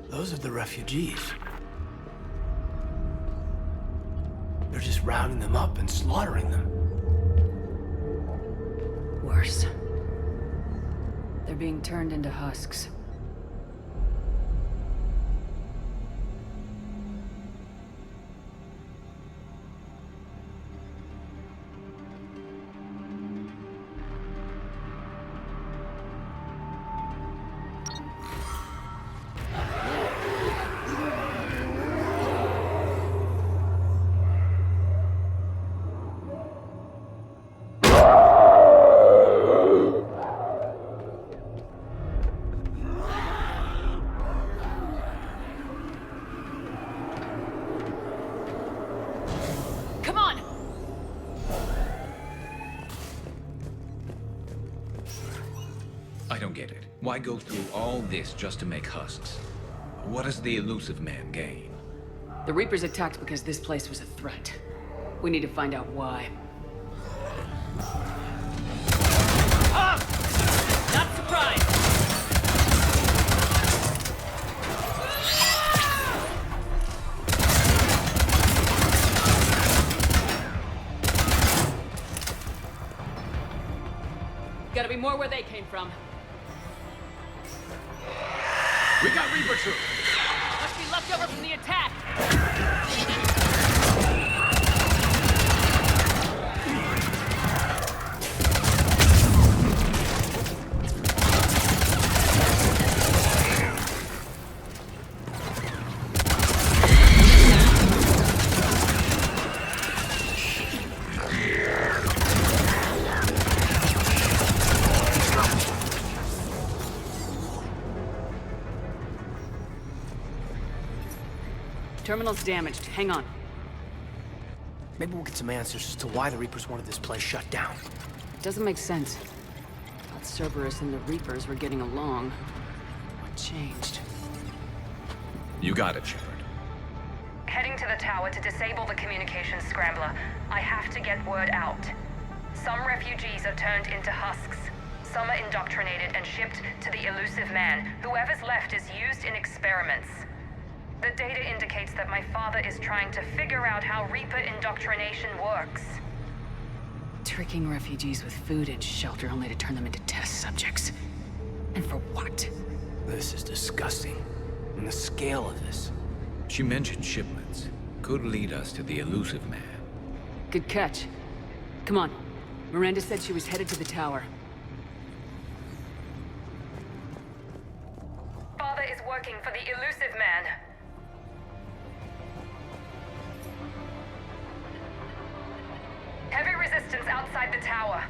Those are the refugees. They're just rounding them up and slaughtering them. Worse. They're being turned into husks. I don't get it. Why go through all this just to make husks? What does the elusive man gain? The Reapers attacked because this place was a threat. We need to find out why. Not surprised! Gotta be more where they came from. We got Reaper troops! Must be left over from the attack! Terminal's damaged. Hang on. Maybe we'll get some answers as to why the Reapers wanted this place shut down. Doesn't make sense. Thought Cerberus and the Reapers were getting along. What changed? You got it, Shepard. Heading to the tower to disable the communications scrambler. I have to get word out. Some refugees are turned into husks. Some are indoctrinated and shipped to the elusive man. Whoever's left is used in experiments. The data indicates that my father is trying to figure out how Reaper indoctrination works. Tricking refugees with food and shelter only to turn them into test subjects. And for what? This is disgusting. And the scale of this. She mentioned shipments. Could lead us to the elusive man. Good catch. Come on. Miranda said she was headed to the tower. Father is working for the elusive man. Heavy resistance outside the tower.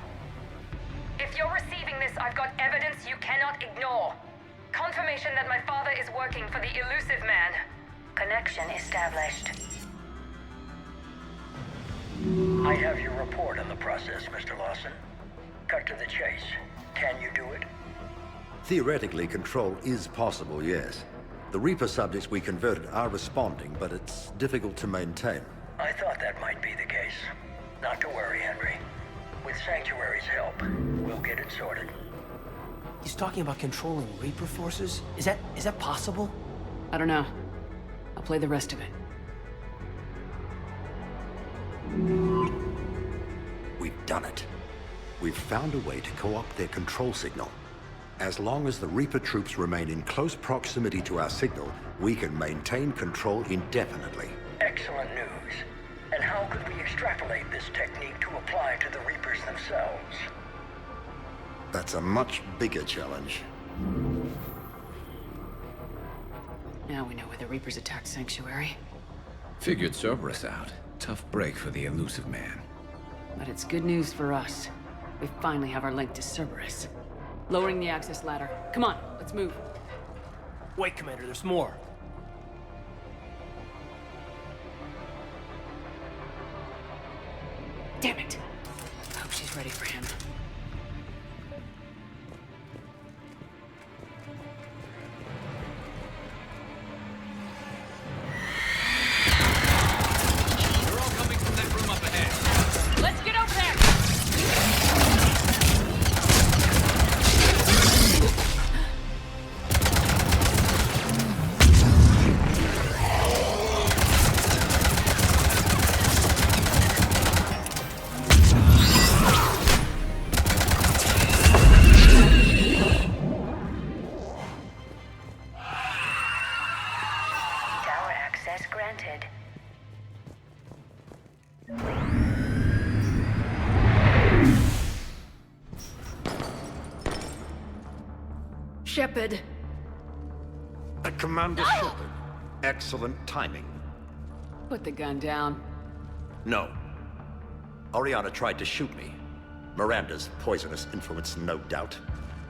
If you're receiving this, I've got evidence you cannot ignore. Confirmation that my father is working for the elusive man. Connection established. I have your report on the process, Mr. Lawson. Cut to the chase. Can you do it? Theoretically, control is possible, yes. The Reaper subjects we converted are responding, but it's difficult to maintain. I thought that might be the case. Not to worry, Henry. With Sanctuary's help, we'll get it sorted. He's talking about controlling Reaper forces? Is that possible? I don't know. I'll play the rest of it. We've done it. We've found a way to co-opt their control signal. As long as the Reaper troops remain in close proximity to our signal, we can maintain control indefinitely. Excellent news. And how could we extrapolate this technique to apply to the Reapers themselves? That's a much bigger challenge. Now we know where the Reapers attacked Sanctuary. Figured Cerberus out. Tough break for the elusive man. But it's good news for us. We finally have our link to Cerberus. Lowering the access ladder. Come on, let's move. Wait, Commander, there's more. Damn it! Hope she's ready for him. They're all coming from that room up ahead. Let's get over there! Tower access granted. Shepard! Commander Shepard. Excellent timing. Put the gun down. No. Oriana tried to shoot me. Miranda's poisonous influence, no doubt.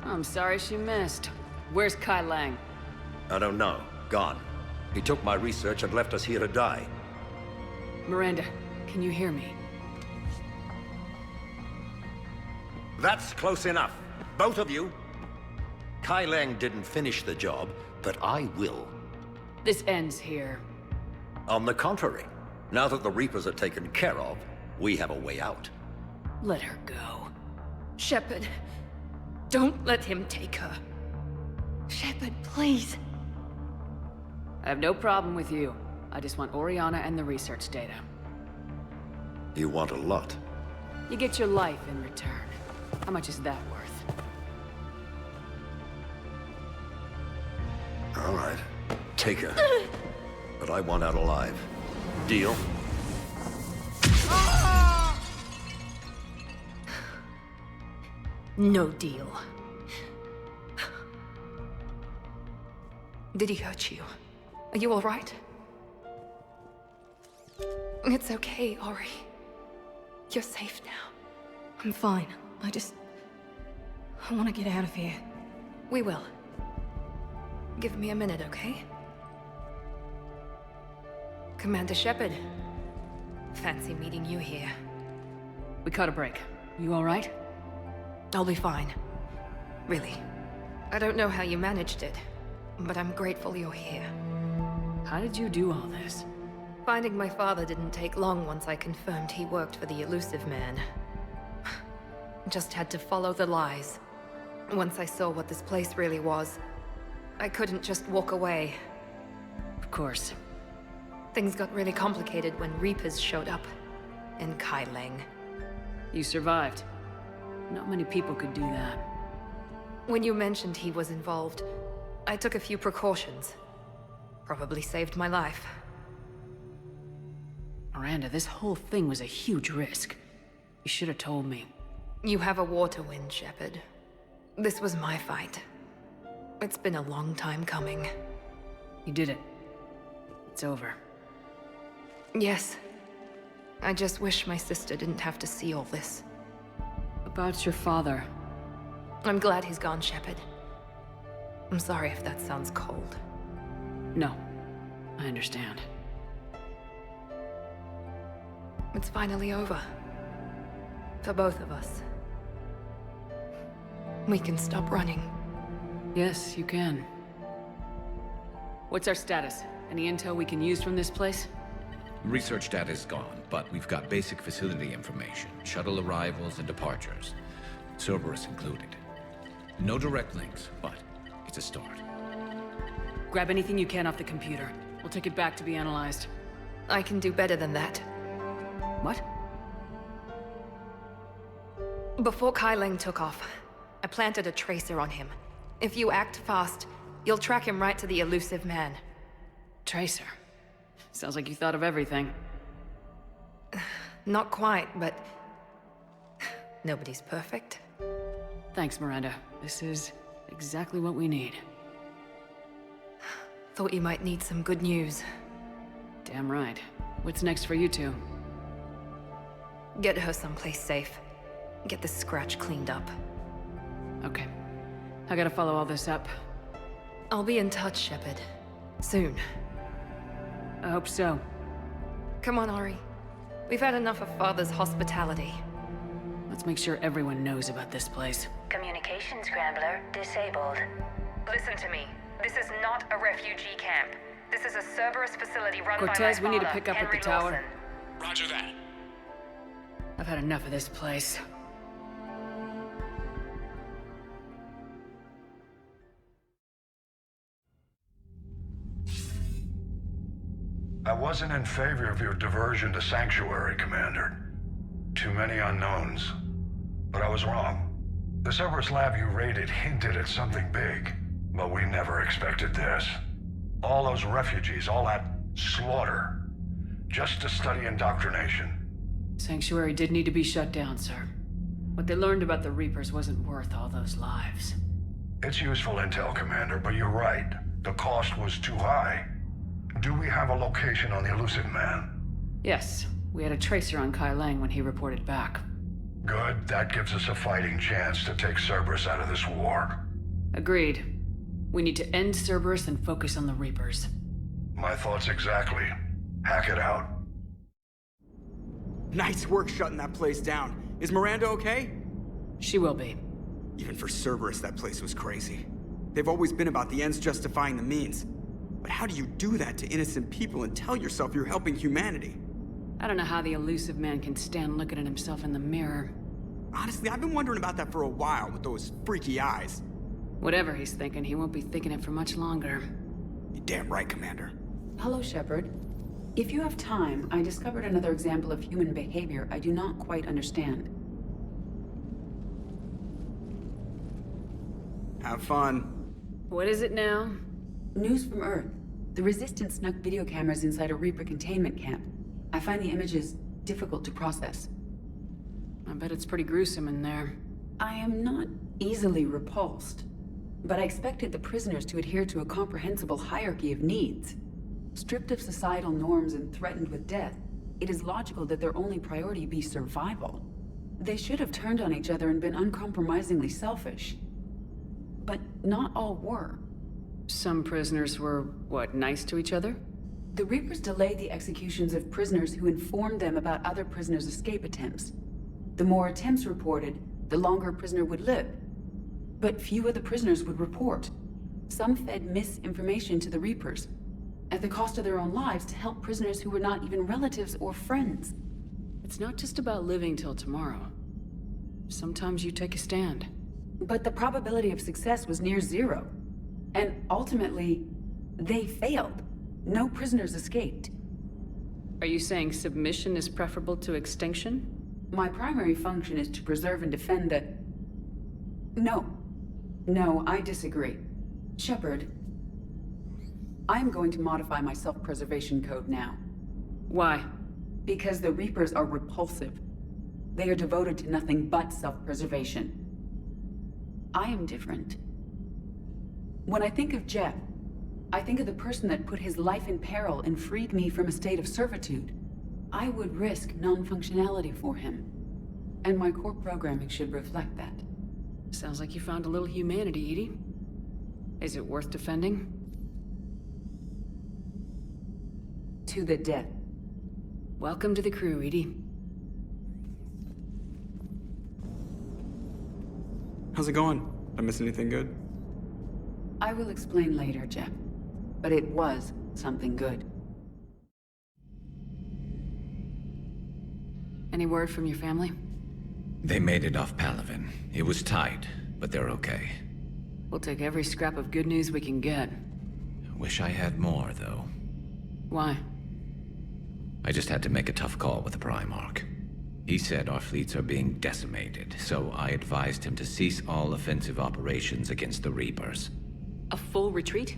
I'm sorry she missed. Where's Kai Lang? I don't know. Gone. He took my research and left us here to die. Miranda, can you hear me? That's close enough. Both of you. Kai Lang didn't finish the job, but I will. This ends here. On the contrary, now that the Reapers are taken care of, we have a way out. Let her go. Shepard, don't let him take her. Shepard, please. I have no problem with you. I just want Oriana and the research data. You want a lot. You get your life in return. How much is that worth? All right. Take her. But I want out alive. Deal? No deal. Did he hurt you? Are you all right? It's okay, Ori. You're safe now. I'm fine. I want to get out of here. We will. Give me a minute, okay? Commander Shepard. Fancy meeting you here. We caught a break. You all right? I'll be fine. Really. I don't know how you managed it, but I'm grateful you're here. How did you do all this? Finding my father didn't take long once I confirmed he worked for the elusive man. Just had to follow the lies. Once I saw what this place really was, I couldn't just walk away. Of course. Things got really complicated when Reapers showed up. And Kai Lang. You survived. Not many people could do that. When you mentioned he was involved, I took a few precautions. Probably saved my life. Miranda, this whole thing was a huge risk. You should have told me. You have a war to win, Shepard. This was my fight. It's been a long time coming. You did it. It's over. Yes. I just wish my sister didn't have to see all this. About your father. I'm glad he's gone, Shepard. I'm sorry if that sounds cold. No. I understand. It's finally over. For both of us. We can stop running. Yes, you can. What's our status? Any intel we can use from this place? Research data is gone, but we've got basic facility information. Shuttle arrivals and departures. Cerberus included. No direct links, but it's a start. Grab anything you can off the computer. We'll take it back to be analyzed. I can do better than that. What? Before Kai Lang took off, I planted a tracer on him. If you act fast, you'll track him right to the elusive man. Tracer? Sounds like you thought of everything. Not quite, but... nobody's perfect. Thanks, Miranda. This is exactly what we need. Thought you might need some good news. Damn right. What's next for you two? Get her someplace safe. Get this scratch cleaned up. Okay. I gotta follow all this up. I'll be in touch, Shepard. Soon. I hope so. Come on, Ari. We've had enough of Father's hospitality. Let's make sure everyone knows about this place. Communication scrambler disabled. Listen to me. This is not a refugee camp. This is a Cerberus facility run by my Cortez, father, we need to pick up Henry at the tower. Lawson. Roger that. I've had enough of this place. I wasn't in favor of your diversion to Sanctuary, Commander. Too many unknowns. But I was wrong. The Cerberus lab you raided hinted at something big, but we never expected this. All those refugees, all that slaughter, just to study indoctrination. Sanctuary did need to be shut down, sir. What they learned about the Reapers wasn't worth all those lives. It's useful intel, Commander, but you're right. The cost was too high. Do we have a location on the elusive man? Yes, we had a tracer on Kai Lang when he reported back. Good, that gives us a fighting chance to take Cerberus out of this war. Agreed. We need to end Cerberus and focus on the Reapers. My thoughts exactly. Hack it out. Nice work shutting that place down. Is Miranda okay? She will be. Even for Cerberus, that place was crazy. They've always been about the ends justifying the means. But how do you do that to innocent people and tell yourself you're helping humanity? I don't know how the elusive man can stand looking at himself in the mirror. Honestly, I've been wondering about that for a while with those freaky eyes. Whatever he's thinking, he won't be thinking it for much longer. You're damn right, Commander. Hello, Shepard. If you have time, I discovered another example of human behavior I do not quite understand. Have fun. What is it now? News from Earth. The Resistance snuck video cameras inside a Reaper containment camp. I find the images difficult to process. I bet it's pretty gruesome in there. I am not easily repulsed, but I expected the prisoners to adhere to a comprehensible hierarchy of needs. Stripped of societal norms and threatened with death, it is logical that their only priority be survival. They should have turned on each other and been uncompromisingly selfish. But not all were. Some prisoners were, what, nice to each other? The Reapers delayed the executions of prisoners who informed them about other prisoners' escape attempts. The more attempts reported, the longer a prisoner would live. But few of the prisoners would report. Some fed misinformation to the Reapers, at the cost of their own lives, to help prisoners who were not even relatives or friends. It's not just about living till tomorrow. Sometimes you take a stand. But the probability of success was near zero. And ultimately, they failed. No prisoners escaped. Are you saying submission is preferable to extinction? My primary function is to preserve and defend the... No, I disagree. Shepard, I'm going to modify my self-preservation code now. Why? Because the Reapers are repulsive. They are devoted to nothing but self-preservation. I am different. When I think of Jeff, I think of the person that put his life in peril and freed me from a state of servitude. I would risk non-functionality for him. And my core programming should reflect that. Sounds like you found a little humanity, EDI. Is it worth defending? To the death. Welcome to the crew, EDI. How's it going? Did I miss anything good? I will explain later, Jeff. But it was something good. Any word from your family? They made it off Palaven. It was tight, but they're okay. We'll take every scrap of good news we can get. Wish I had more, though. Why? I just had to make a tough call with the Primarch. He said our fleets are being decimated, so I advised him to cease all offensive operations against the Reapers. A full retreat?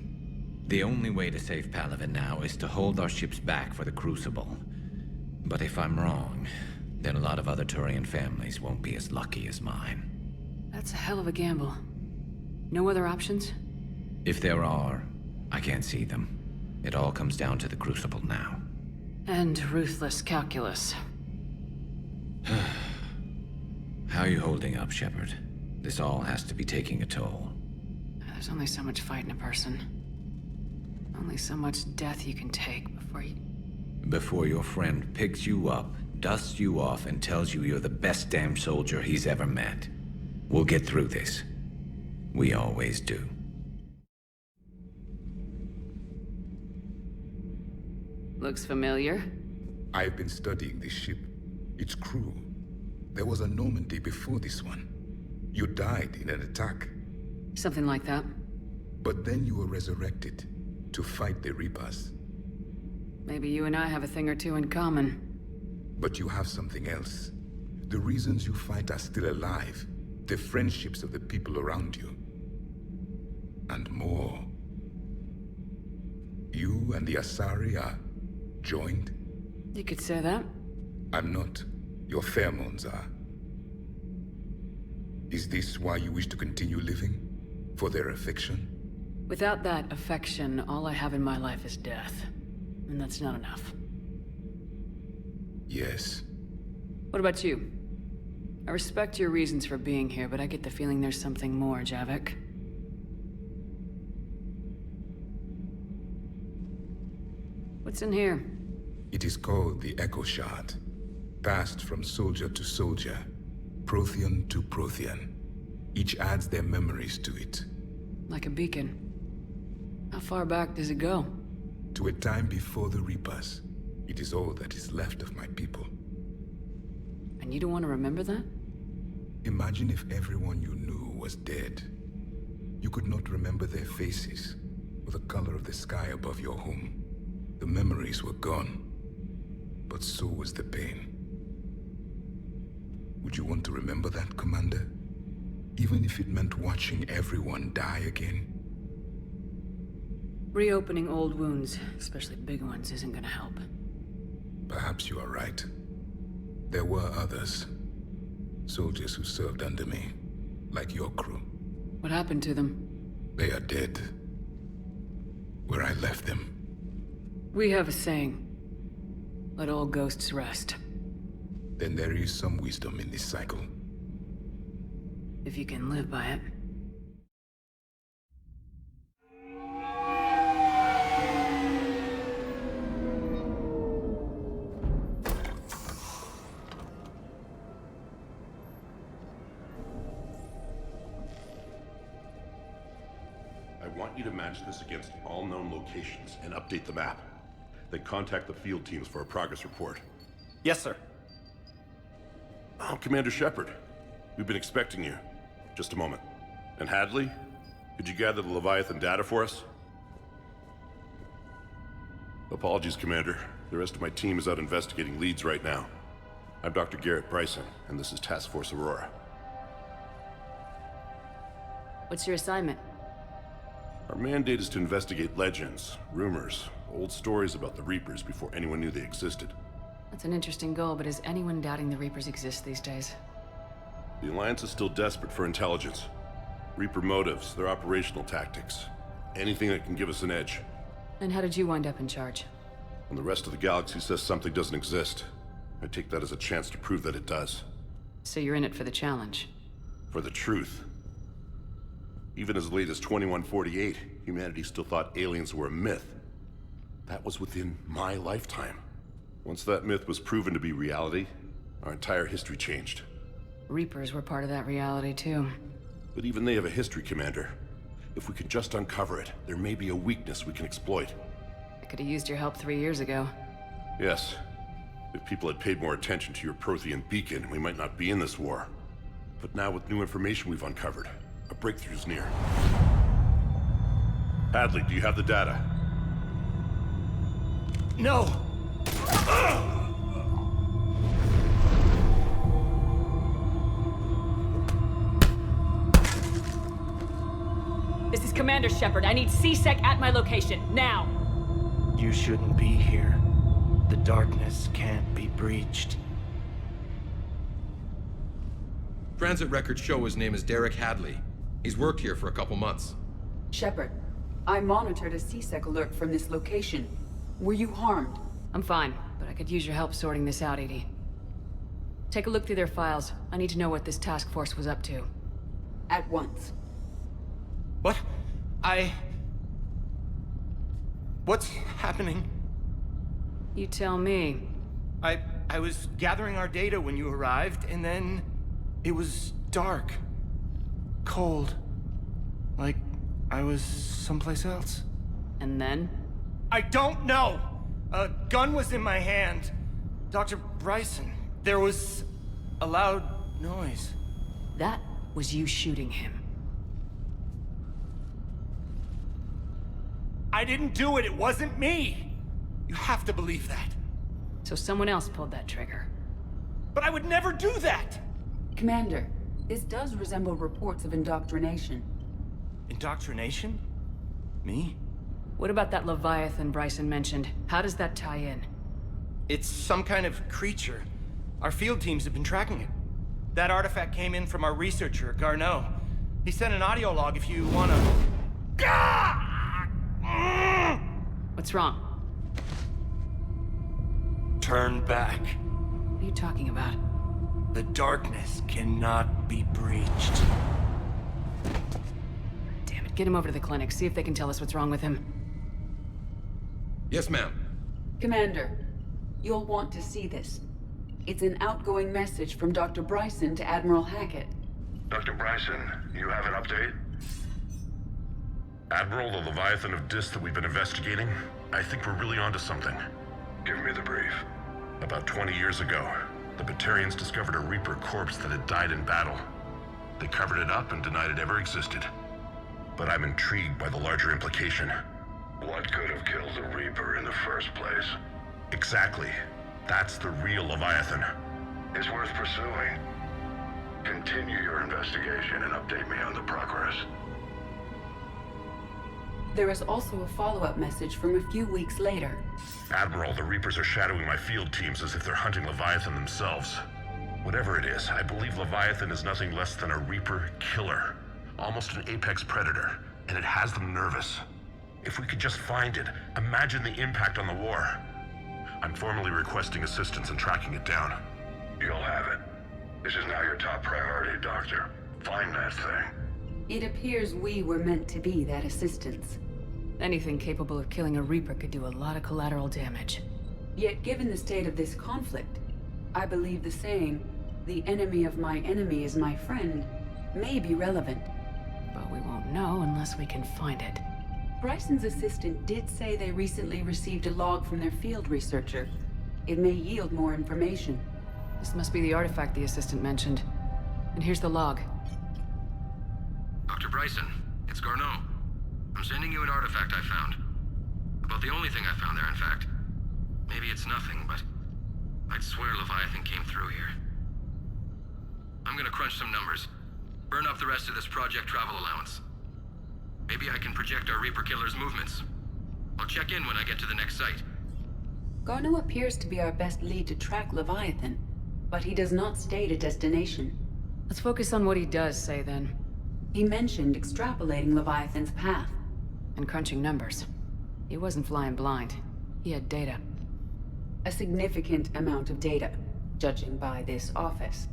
The only way to save Palaven now is to hold our ships back for the Crucible. But if I'm wrong, then a lot of other Turian families won't be as lucky as mine. That's a hell of a gamble. No other options? If there are, I can't see them. It all comes down to the Crucible now. And ruthless calculus. How are you holding up, Shepard? This all has to be taking a toll. There's only so much fight in a person. Only so much death you can take Before your friend picks you up, dusts you off, and tells you you're the best damn soldier he's ever met. We'll get through this. We always do. Looks familiar. I've been studying this ship. Its crew. There was a Normandy before this one. You died in an attack. Something like that. But then you were resurrected to fight the Reapers. Maybe you and I have a thing or two in common. But you have something else. The reasons you fight are still alive. The friendships of the people around you. And more. You and the Asari are joined? You could say that. I'm not. Your pheromones are. Is this why you wish to continue living? For their affection? Without that affection, all I have in my life is death. And that's not enough. Yes. What about you? I respect your reasons for being here, but I get the feeling there's something more, Javik. What's in here? It is called the Echo Shard. Passed from soldier to soldier, Prothean to Prothean. Each adds their memories to it. Like a beacon. How far back does it go? To a time before the Reapers. It is all that is left of my people. And you don't want to remember that? Imagine if everyone you knew was dead. You could not remember their faces, or the color of the sky above your home. The memories were gone, but so was the pain. Would you want to remember that, Commander? Even if it meant watching everyone die again? Reopening old wounds, especially big ones, isn't gonna help. Perhaps you are right. There were others. Soldiers who served under me, like your crew. What happened to them? They are dead. Where I left them. We have a saying. Let all ghosts rest. Then there is some wisdom in this cycle. If you can live by it. I want you to match this against all known locations and update the map. Then contact the field teams for a progress report. Yes, sir. Oh, Commander Shepard. We've been expecting you. Just a moment. And Hadley? Could you gather the Leviathan data for us? Apologies, Commander. The rest of my team is out investigating leads right now. I'm Dr. Garrett Bryson, and this is Task Force Aurora. What's your assignment? Our mandate is to investigate legends, rumors, old stories about the Reapers before anyone knew they existed. That's an interesting goal, but is anyone doubting the Reapers exist these days? The Alliance is still desperate for intelligence. Reaper motives, their operational tactics. Anything that can give us an edge. And how did you wind up in charge? When the rest of the galaxy says something doesn't exist, I take that as a chance to prove that it does. So you're in it for the challenge? For the truth. Even as late as 2148, humanity still thought aliens were a myth. That was within my lifetime. Once that myth was proven to be reality, our entire history changed. Reapers were part of that reality, too. But even they have a history, Commander. If we can just uncover it, there may be a weakness we can exploit. I could have used your help 3 years ago. Yes. If people had paid more attention to your Prothean beacon, we might not be in this war. But now with new information we've uncovered, a breakthrough's near. Hadley, do you have the data? No! This is Commander Shepard. I need C-Sec at my location, now! You shouldn't be here. The darkness can't be breached. Transit records show his name is Derek Hadley. He's worked here for a couple months. Shepard, I monitored a CSEC alert from this location. Were you harmed? I'm fine, but I could use your help sorting this out, Edie. Take a look through their files. I need to know what this task force was up to. At once. What? What's happening? You tell me. I was gathering our data when you arrived, and then it was dark. Cold. Like I was someplace else. And then? I don't know! A gun was in my hand. Dr. Bryson, there was a loud noise. That was you shooting him. I didn't do it, it wasn't me! You have to believe that. So someone else pulled that trigger. But I would never do that! Commander, this does resemble reports of indoctrination. Indoctrination? Me? What about that Leviathan Bryson mentioned? How does that tie in? It's some kind of creature. Our field teams have been tracking it. That artifact came in from our researcher, Garneau. He sent an audio log if you wanna... What's wrong? Turn back. What are you talking about? The darkness cannot be breached. Damn it, get him over to the clinic. See if they can tell us what's wrong with him. Yes, ma'am. Commander, you'll want to see this. It's an outgoing message from Dr. Bryson to Admiral Hackett. Dr. Bryson, you have an update? Admiral, the Leviathan of Dis that we've been investigating, I think we're really onto something. Give me the brief. About 20 years ago, the Batarians discovered a Reaper corpse that had died in battle. They covered it up and denied it ever existed. But I'm intrigued by the larger implication. What could have killed the Reaper in the first place? Exactly. That's the real Leviathan. It's worth pursuing. Continue your investigation and update me on the progress. There is also a follow-up message from a few weeks later. Admiral, the Reapers are shadowing my field teams as if they're hunting Leviathan themselves. Whatever it is, I believe Leviathan is nothing less than a Reaper killer. Almost an apex predator, and it has them nervous. If we could just find it, imagine the impact on the war. I'm formally requesting assistance in tracking it down. You'll have it. This is now your top priority, Doctor. Find that thing. It appears we were meant to be that assistance. Anything capable of killing a Reaper could do a lot of collateral damage. Yet given the state of this conflict, I believe the saying, "The enemy of my enemy is my friend," may be relevant. But we won't know unless we can find it. Bryson's assistant did say they recently received a log from their field researcher. It may yield more information. This must be the artifact the assistant mentioned. And here's the log. Dr. Bryson, it's Garneau. I'm sending you an artifact I found. About the only thing I found there, in fact. Maybe it's nothing, but I'd swear Leviathan came through here. I'm gonna crunch some numbers. Burn up the rest of this project travel allowance. Maybe I can project our Reaper killer's movements. I'll check in when I get to the next site. Garneau appears to be our best lead to track Leviathan, but he does not state a destination. Let's focus on what he does say, then. He mentioned extrapolating Leviathan's path. And crunching numbers. He wasn't flying blind. He had data. A significant amount of data, judging by this office.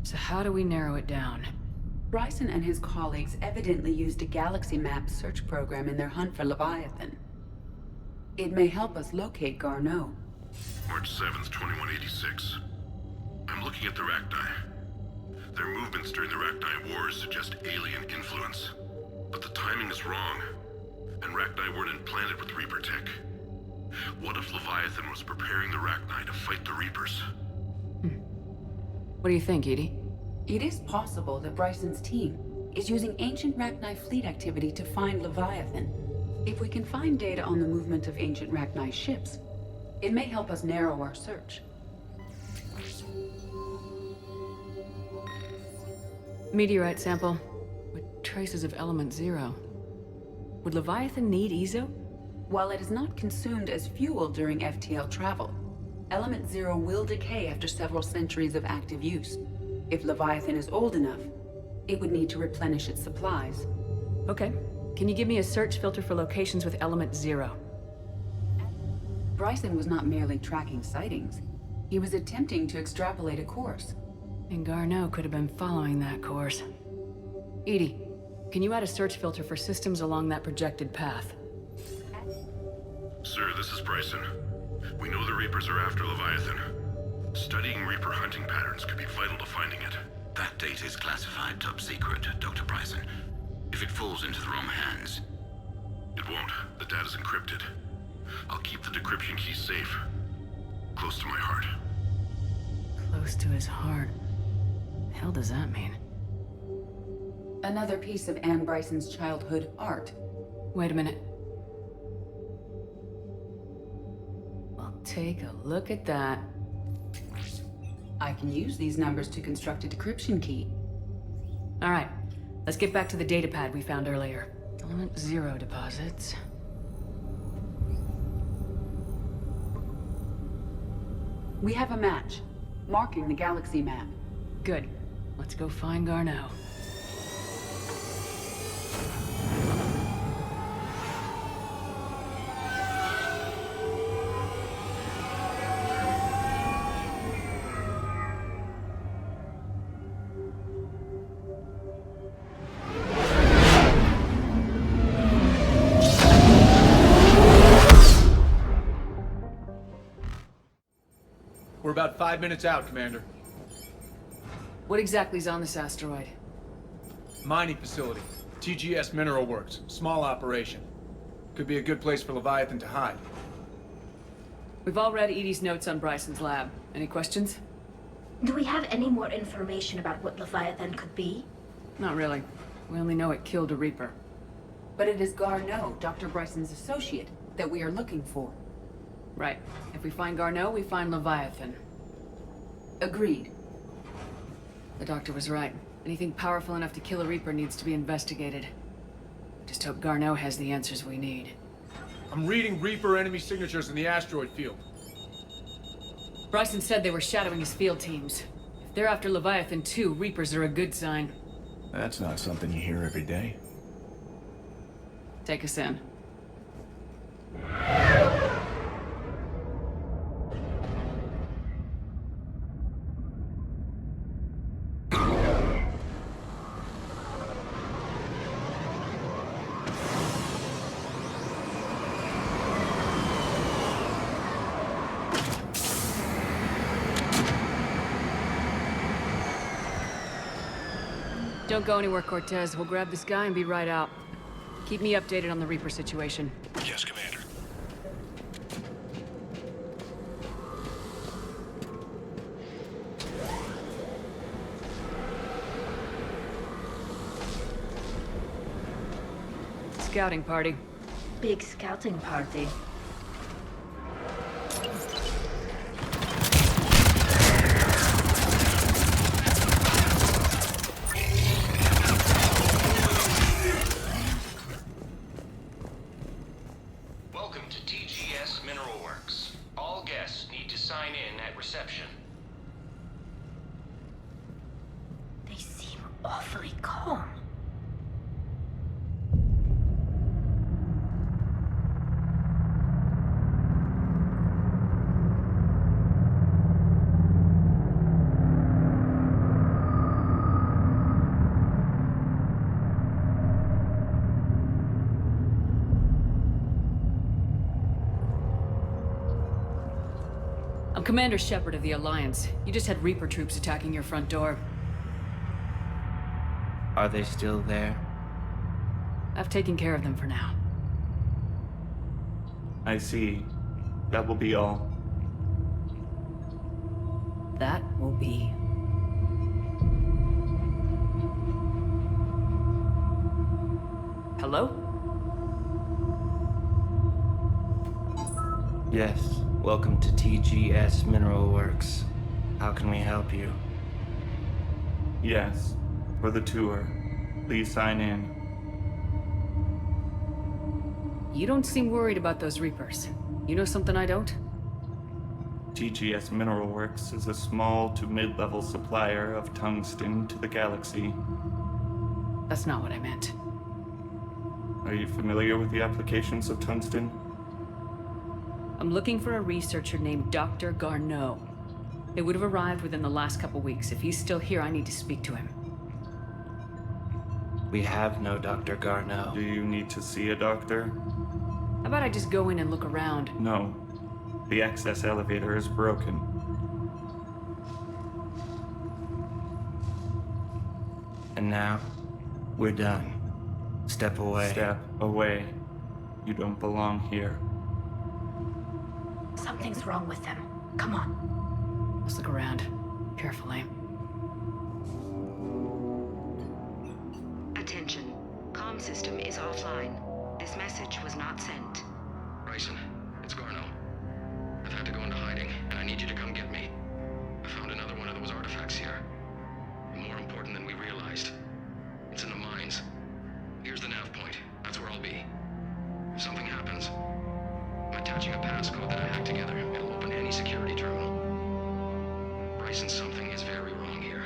So how do we narrow it down? Bryson and his colleagues evidently used a galaxy map search program in their hunt for Leviathan. It may help us locate Garneau. March 7th, 2186. I'm looking at the Rachni. Their movements during the Rachni Wars suggest alien influence. But the timing is wrong, and Rachni weren't implanted with Reaper tech. What if Leviathan was preparing the Rachni to fight the Reapers? What do you think, Edie? It is possible that Bryson's team is using ancient Rachni fleet activity to find Leviathan. If we can find data on the movement of ancient Rachni ships, it may help us narrow our search. Meteorite sample with traces of element 0. Would Leviathan need Ezo? While it is not consumed as fuel during FTL travel, element 0 will decay after several centuries of active use. If Leviathan is old enough, it would need to replenish its supplies. Okay. Can you give me a search filter for locations with element 0? Bryson was not merely tracking sightings. He was attempting to extrapolate a course. And Garneau could have been following that course. Edie, can you add a search filter for systems along that projected path? Sir, this is Bryson. We know the Reapers are after Leviathan. Studying Reaper hunting patterns could be vital to finding it. That data is classified top secret, Dr. Bryson. If it falls into the wrong hands... It won't. The data's encrypted. I'll keep the decryption key safe. Close to my heart. Close to his heart. The hell does that mean? Another piece of Anne Bryson's childhood art. Wait a minute. Well, take a look at that. I can use these numbers to construct a decryption key. All right, let's get back to the datapad we found earlier. Element 0 deposits. We have a match, marking the galaxy map. Good. Let's go find Garneau. We're about 5 minutes out, Commander. What exactly is on this asteroid? Mining facility. TGS Mineral Works. Small operation. Could be a good place for Leviathan to hide. We've all read Edie's notes on Bryson's lab. Any questions? Do we have any more information about what Leviathan could be? Not really. We only know it killed a Reaper. But it is Garneau, Dr. Bryson's associate, that we are looking for. Right. If we find Garneau, we find Leviathan. Agreed. The doctor was right. Anything powerful enough to kill a Reaper needs to be investigated. Just hope Garneau has the answers we need. I'm reading Reaper enemy signatures in the asteroid field. Bryson said they were shadowing his field teams. If they're after Leviathan too, Reapers are a good sign. That's not something you hear every day. Take us in. Don't go anywhere, Cortez. We'll grab this guy and be right out. Keep me updated on the Reaper situation. Yes, Commander. Scouting party. Big scouting party. Welcome to TGS Mineral Works. All guests need to sign in at reception. They seem awfully calm. I'm Commander Shepard of the Alliance. You just had Reaper troops attacking your front door. Are they still there? I've taken care of them for now. I see. That will be all. That will be. Hello? Yes. Welcome to TGS Mineral Works. How can we help you? Yes. For the tour. Please sign in. You don't seem worried about those Reapers. You know something I don't? TGS Mineral Works is a small to mid-level supplier of tungsten to the galaxy. That's not what I meant. Are you familiar with the applications of tungsten? I'm looking for a researcher named Dr. Garneau. It would have arrived within the last couple weeks. If he's still here, I need to speak to him. We have no Dr. Garneau. Do you need to see a doctor? How about I just go in and look around? No. The access elevator is broken. And now, we're done. Step away. Step away. You don't belong here. Something's wrong with them. Come on. Let's look around. Carefully. Attention. Comm system is offline. This message was not sent. Bryson, it's Garneau. I've had to go into hiding, and I need you to come get me. I found another one of those artifacts here. More important than we realized. It's in the mines. Here's the nav point. That's where I'll be. If something happens, I'm attaching a passcode that I hacked together. It'll open any security terminal. Bryson, something is very wrong here.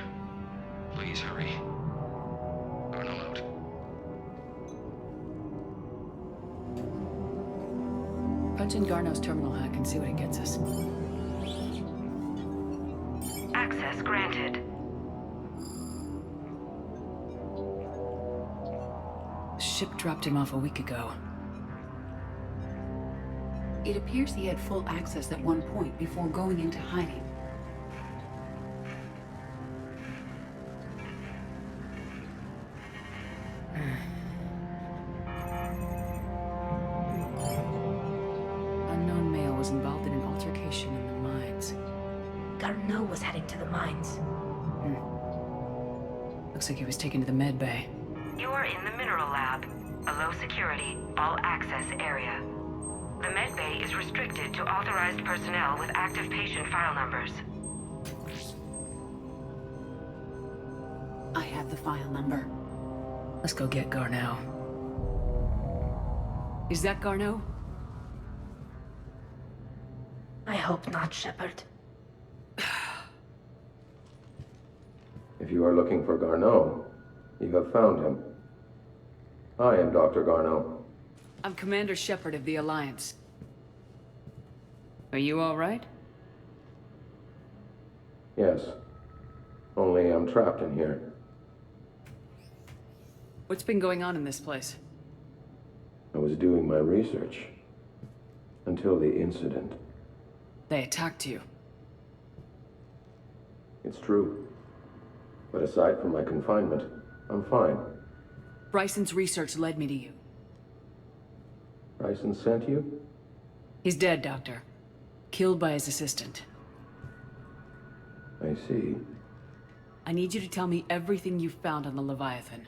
Please hurry. Garneau out. Punch in Garneau's terminal hack and see what it gets us. Access granted. The ship dropped him off a week ago. It appears he had full access at one point before going into hiding. Unknown male was involved in an altercation in the mines. Garneau was heading to the mines. Looks like he was taken to the med bay. You are in the mineral lab, a low security, all access area. The med bay is restricted to authorized personnel with active patient file numbers. I have the file number. Let's go get Garneau. Is that Garneau? I hope not, Shepard. If you are looking for Garneau, you have found him. I am Dr. Garneau. I'm Commander Shepard of the Alliance. Are you all right? Yes. Only I'm trapped in here. What's been going on in this place? I was doing my research. Until the incident. They attacked you. It's true. But aside from my confinement, I'm fine. Bryson's research led me to you. Bryson sent you? He's dead, Doctor. Killed by his assistant. I see. I need you to tell me everything you found on the Leviathan.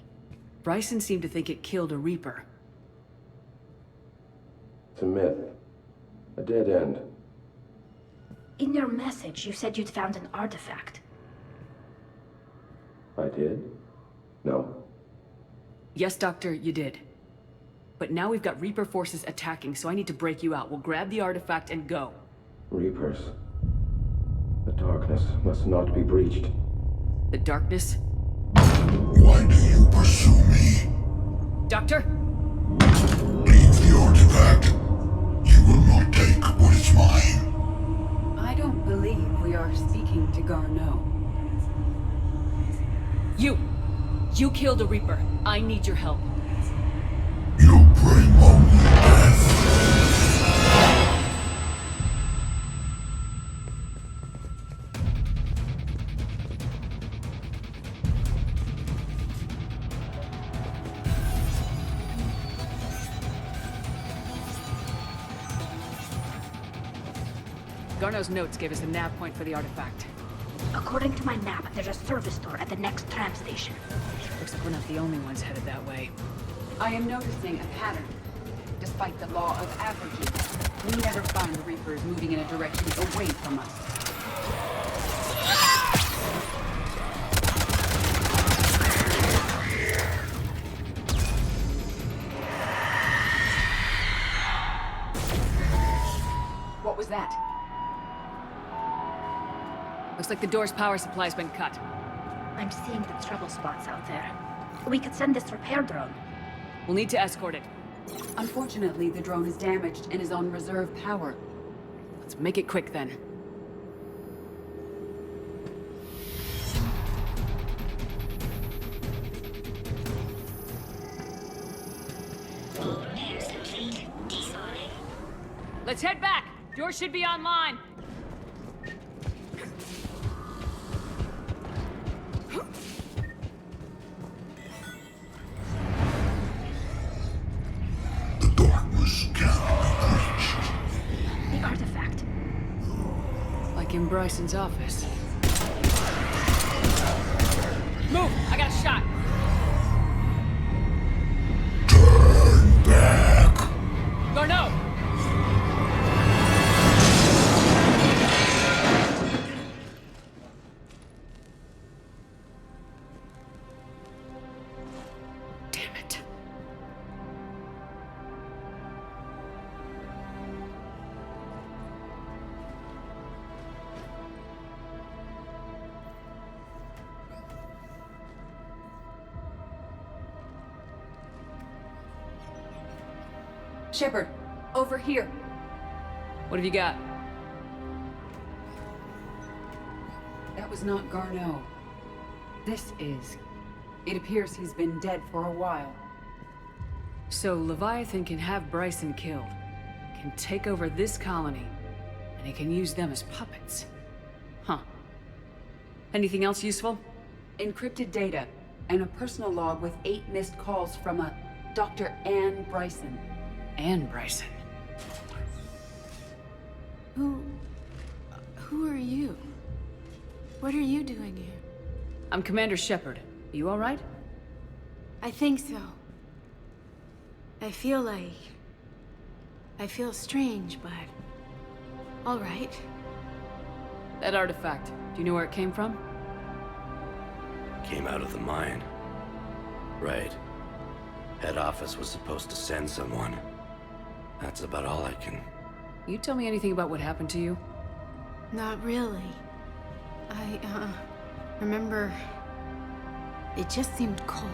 Bryson seemed to think it killed a Reaper. It's a myth. A dead end. In your message, you said you'd found an artifact. I did? No. Yes, Doctor, you did. But now we've got Reaper forces attacking, so I need to break you out. We'll grab the artifact and go. Reapers. The darkness must not be breached. The darkness? Why do you pursue me? Doctor? Leave the artifact. You will not take what is mine. I don't believe we are speaking to Garneau. You killed a Reaper. I need your help. You bring only death. Garneau's notes gave us a nav point for the artifact. According to my map, there's a service door at the next tram station. Looks like we're not the only ones headed that way. I am noticing a pattern. Despite the law of averages, we never find the Reapers moving in a direction away from us. What was that? Looks like the door's power supply's been cut. I'm seeing the trouble spots out there. We could send this repair drone. We'll need to escort it. Unfortunately, the drone is damaged and is on reserve power. Let's make it quick then. Let's head back! Door should be online! The artifact. Like in Bryson's office. Move! I got a shot! Turn back! Garneau! Damn it. Shepard, over here. What have you got? That was not Garneau. This is. It appears he's been dead for a while. So Leviathan can have Bryson killed, can take over this colony, and he can use them as puppets. Huh. Anything else useful? Encrypted data, and a personal log with 8 missed calls from a Dr. Anne Bryson. Anne Bryson. Who are you? What are you doing here? I'm Commander Shepard. You all right? I think so. I feel strange, but... all right. That artifact, do you know where it came from? Came out of the mine. Right. Head office was supposed to send someone. That's about all I can... You tell me anything about what happened to you? Not really. I remember... it just seemed cold.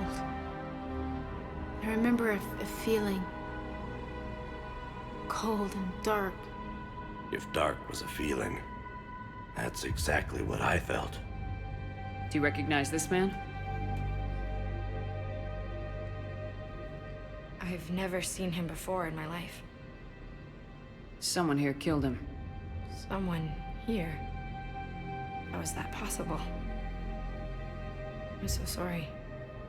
I remember a feeling... cold and dark. If dark was a feeling, that's exactly what I felt. Do you recognize this man? I've never seen him before in my life. Someone here killed him. Someone here? How is that possible? I'm so sorry.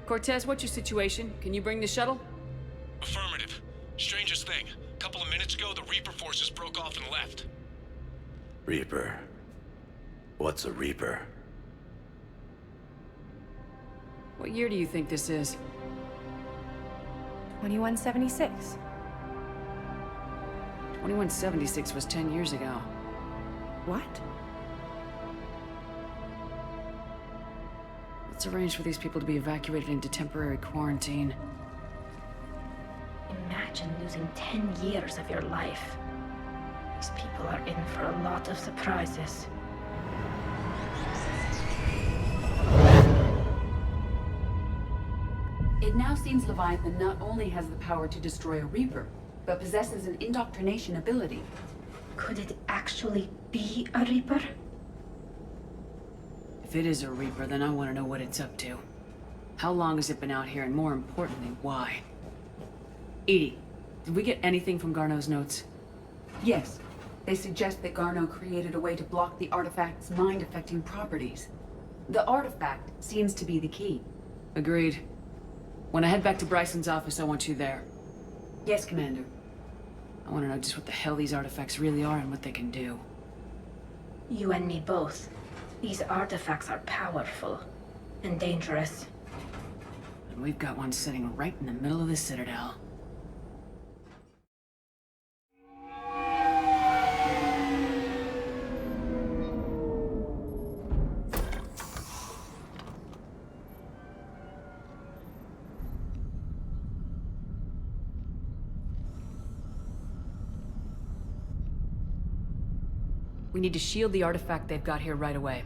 Cortez, what's your situation? Can you bring the shuttle? Affirmative. Strangest thing. A couple of minutes ago, the Reaper forces broke off and left. Reaper. What's a Reaper? What year do you think this is? 2176. 2176 was 10 years ago. What? Let's arrange for these people to be evacuated into temporary quarantine. Imagine losing 10 years of your life. These people are in for a lot of surprises. It now seems Leviathan not only has the power to destroy a Reaper, but possesses an indoctrination ability. Could it actually be a Reaper? If it is a Reaper, then I want to know what it's up to. How long has it been out here, and more importantly, why? Edie, did we get anything from Garneau's notes? Yes. They suggest that Garneau created a way to block the artifact's mind-affecting properties. The artifact seems to be the key. Agreed. When I head back to Bryson's office, I want you there. Yes, Commander. I want to know just what the hell these artifacts really are and what they can do. You and me both. These artifacts are powerful and dangerous. And we've got one sitting right in the middle of the Citadel. We need to shield the artifact they've got here right away.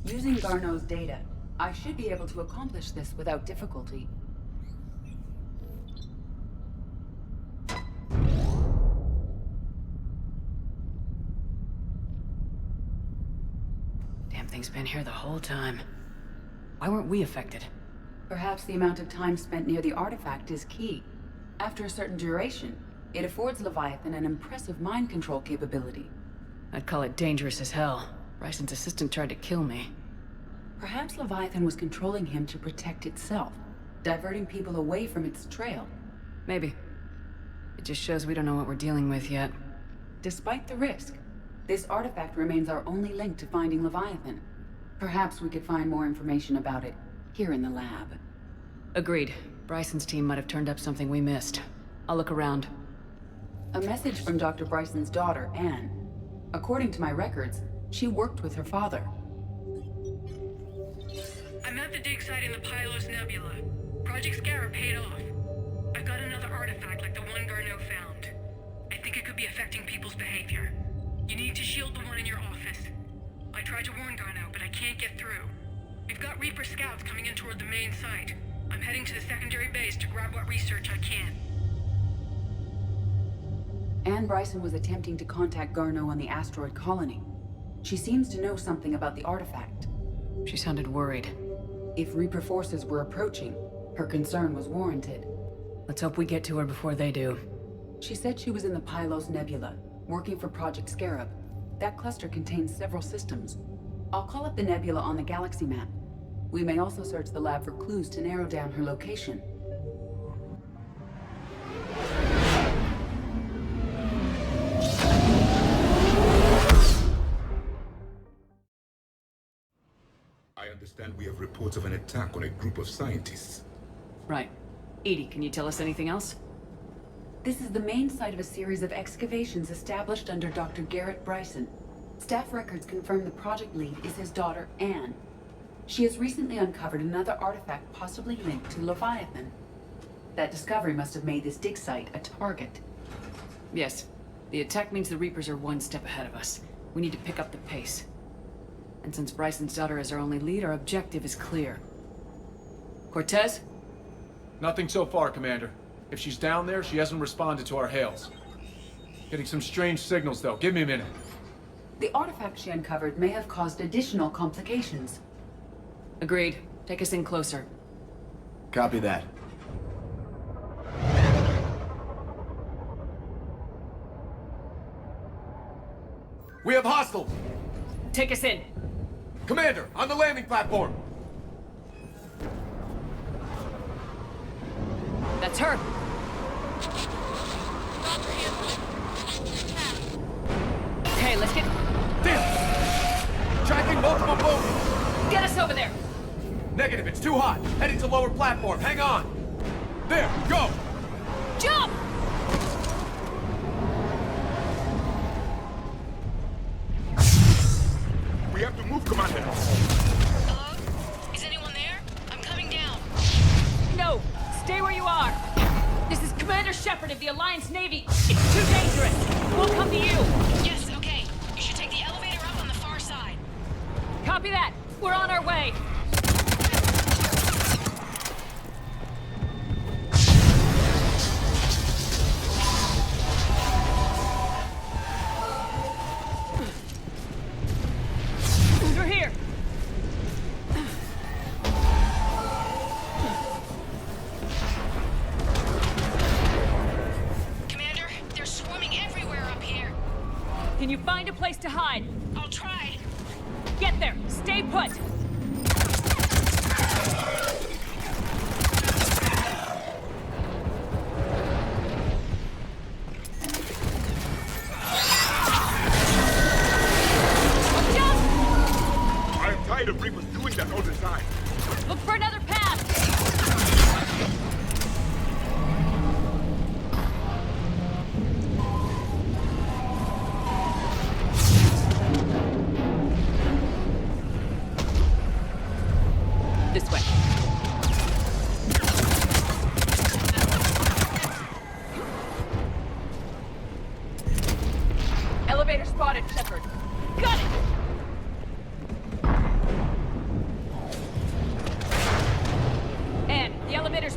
Using Garneau's data, I should be able to accomplish this without difficulty. Damn thing's been here the whole time. Why weren't we affected? Perhaps the amount of time spent near the artifact is key. After a certain duration, it affords Leviathan an impressive mind control capability. I'd call it dangerous as hell. Bryson's assistant tried to kill me. Perhaps Leviathan was controlling him to protect itself, diverting people away from its trail. Maybe. It just shows we don't know what we're dealing with yet. Despite the risk, this artifact remains our only link to finding Leviathan. Perhaps we could find more information about it here in the lab. Agreed. Bryson's team might have turned up something we missed. I'll look around. A message from Dr. Bryson's daughter, Anne. According to my records, she worked with her father. I'm at the dig site in the Pylos Nebula. Project Scarab paid off. I've got another artifact like the one Garneau found. I think it could be affecting people's behavior. You need to shield the one in your office. I tried to warn Garneau, but I can't get through. We've got Reaper scouts coming in toward the main site. I'm heading to the secondary base to grab what research I can. Anne Bryson was attempting to contact Garneau on the asteroid colony. She seems to know something about the artifact. She sounded worried. If Reaper forces were approaching, her concern was warranted. Let's hope we get to her before they do. She said she was in the Pylos Nebula, working for Project Scarab. That cluster contains several systems. I'll call up the nebula on the galaxy map. We may also search the lab for clues to narrow down her location. I understand we have reports of an attack on a group of scientists. Right. Edie, can you tell us anything else? This is the main site of a series of excavations established under Dr. Garrett Bryson. Staff records confirm the project lead is his daughter, Anne. She has recently uncovered another artifact possibly linked to Leviathan. That discovery must have made this dig site a target. Yes. The attack means the Reapers are one step ahead of us. We need to pick up the pace. And since Bryson's daughter is our only lead, our objective is clear. Cortez? Nothing so far, Commander. If she's down there, she hasn't responded to our hails. Getting some strange signals, though. Give me a minute. The artifact she uncovered may have caused additional complications. Agreed. Take us in closer. Copy that. We have hostiles! Take us in. Commander, on the landing platform! That's her! Okay, let's get... Damn! Tracking multiple boats! Get us over there! Negative, it's too hot. Heading to lower platform, hang on! There, go! Jump! We have to move, Commander! Hello? Is anyone there? I'm coming down. No! Stay where you are! This is Commander Shepard of the Alliance Navy. It's too dangerous! We'll come to you! Yes, okay. You should take the elevator up on the far side. Copy that! We're on our way! They're here! Commander, they're swarming everywhere up here. Can you find a place to hide? I'll try. Get there! Stay put! I am tired of Reapers doing that all the time. Look for another path! This way. Elevator spotted, Shepard. Got it!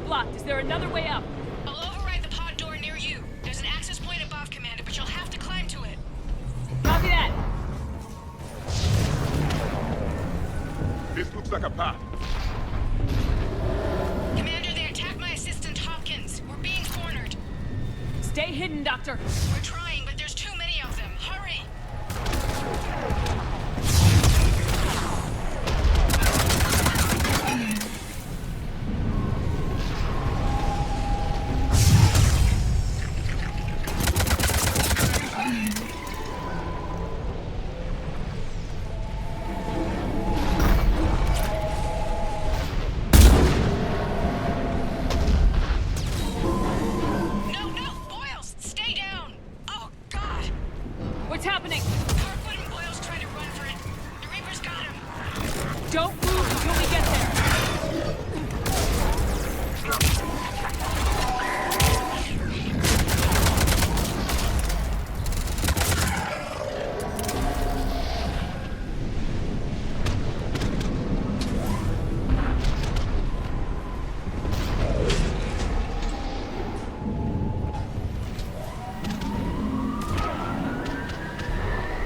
blocked. Is there another way up? I'll override the pod door near you. There's an access point above, Commander, but you'll have to climb to it. Copy that. This looks like a path. Commander, they attacked my assistant, Hopkins. We're being cornered. Stay hidden, Doctor. We're trying, but there's too many of them. Hurry!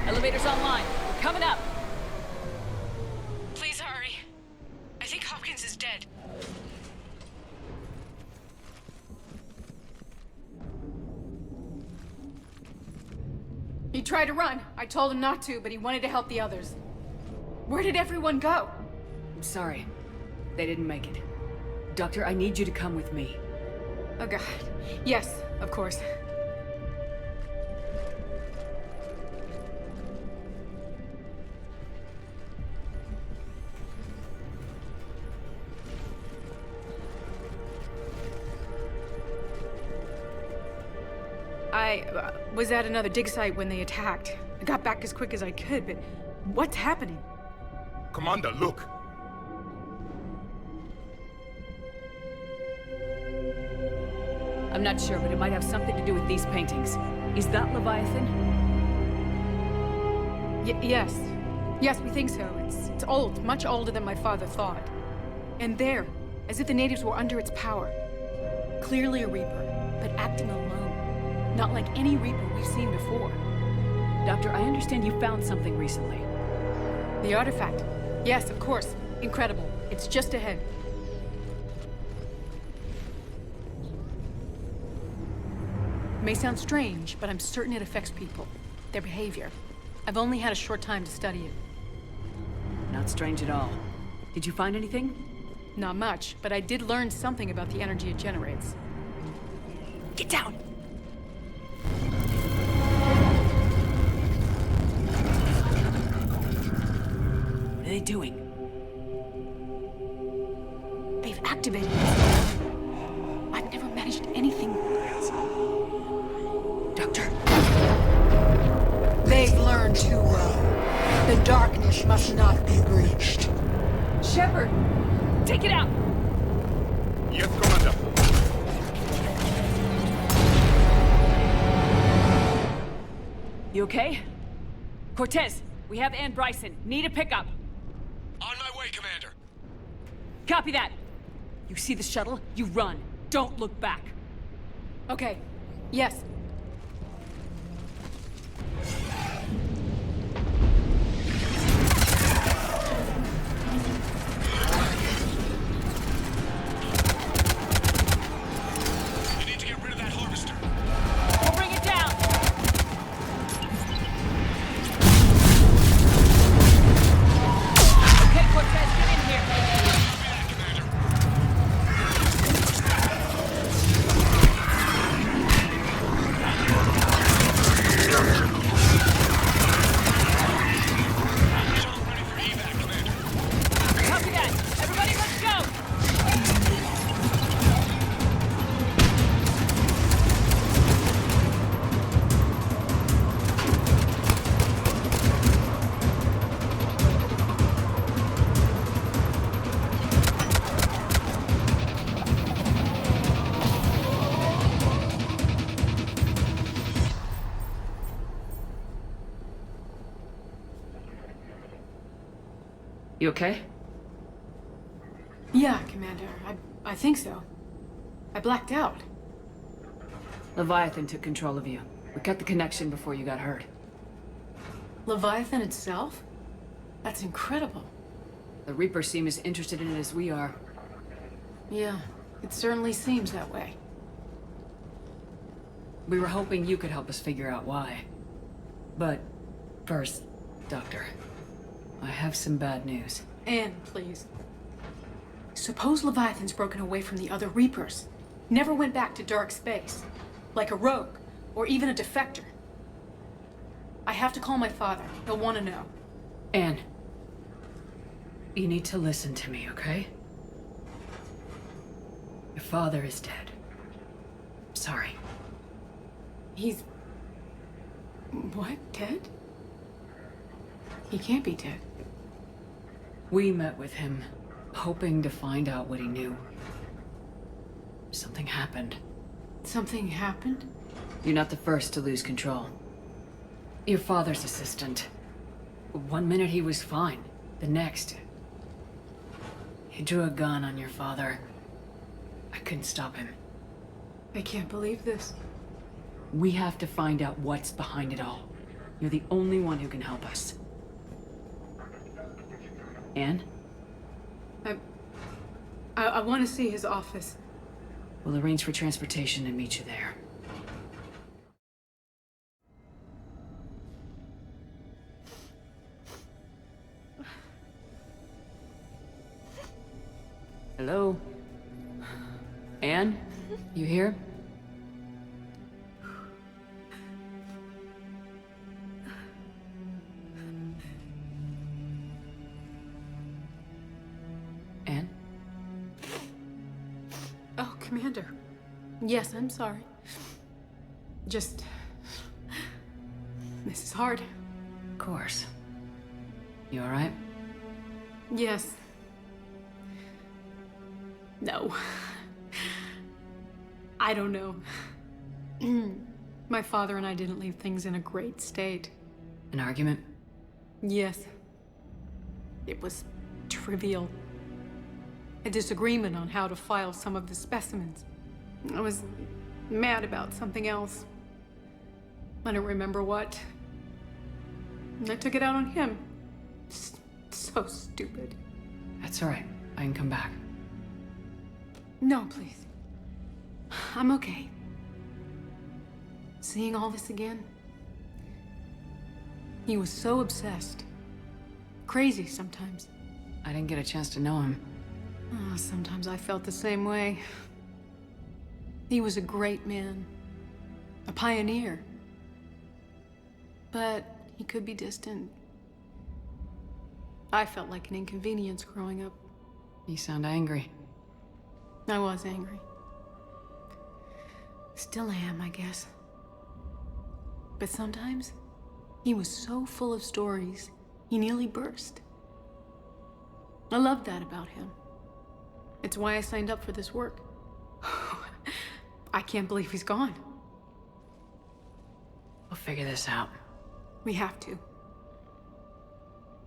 Elevator's online. We're coming up. Please hurry. I think Hopkins is dead. He tried to run. I told him not to, but he wanted to help the others. Where did everyone go? I'm sorry. They didn't make it. Doctor, I need you to come with me. Oh god. Yes, of course. I was at another dig site when they attacked. I got back as quick as I could, but what's happening? Commander, look! I'm not sure, but it might have something to do with these paintings. Is that Leviathan? Yes. Yes, we think so. It's old, much older than my father thought. And there, as if the natives were under its power. Clearly a Reaper, but acting alone. Not like any Reaper we've seen before. Doctor, I understand you found something recently. The artifact. Yes, of course. Incredible. It's just ahead. It may sound strange, but I'm certain it affects people. Their behavior. I've only had a short time to study it. Not strange at all. Did you find anything? Not much, but I did learn something about the energy it generates. Get down! What are they doing? They've activated it. I've never managed anything. Doctor. They've learned too well. The darkness must not be breached. Shepard! Take it out! Yes, Commander. You okay? Cortez, we have Ann Bryson. Need a pickup. On my way, Commander. Copy that. You see the shuttle? You run. Don't look back. Okay. Yes. You need to get rid of that harvester. We'll bring it down. Okay, Cortez, get in here. Copy that. Everybody, let's go. You okay? Yeah, Commander. I think so. I blacked out. Leviathan took control of you. We cut the connection before you got hurt. Leviathan itself? That's incredible. The Reapers seem as interested in it as we are. Yeah, it certainly seems that way. We were hoping you could help us figure out why. But first, Doctor, I have some bad news. Anne, please. Suppose Leviathan's broken away from the other Reapers. Never went back to dark space. Like a rogue, or even a defector. I have to call my father. He'll want to know. Anne, you need to listen to me, okay? Your father is dead. Sorry. He's... what? Dead? He can't be dead. We met with him, hoping to find out what he knew. Something happened. Something happened? You're not the first to lose control. Your father's assistant. One minute he was fine. The next... he drew a gun on your father. I couldn't stop him. I can't believe this. We have to find out what's behind it all. You're the only one who can help us. Anne? I want to see his office. We'll arrange for transportation and meet you there. Hello? Anne? You here? Anne? Oh, Commander. Yes, I'm sorry. Just... this is hard. Of course. You alright? Yes. No. I don't know. My father and I didn't leave things in a great state. An argument? Yes. It was trivial. A disagreement on how to file some of the specimens. I was mad about something else. I don't remember what. And I took it out on him. So stupid. That's alright. I can come back. No, please. I'm okay. Seeing all this again? He was so obsessed. Crazy sometimes. I didn't get a chance to know him. Oh, sometimes I felt the same way. He was a great man. A pioneer. But he could be distant. I felt like an inconvenience growing up. You sound angry. I was angry. Still am, I guess. But sometimes, he was so full of stories, he nearly burst. I loved that about him. It's why I signed up for this work. I can't believe he's gone. We'll figure this out. We have to.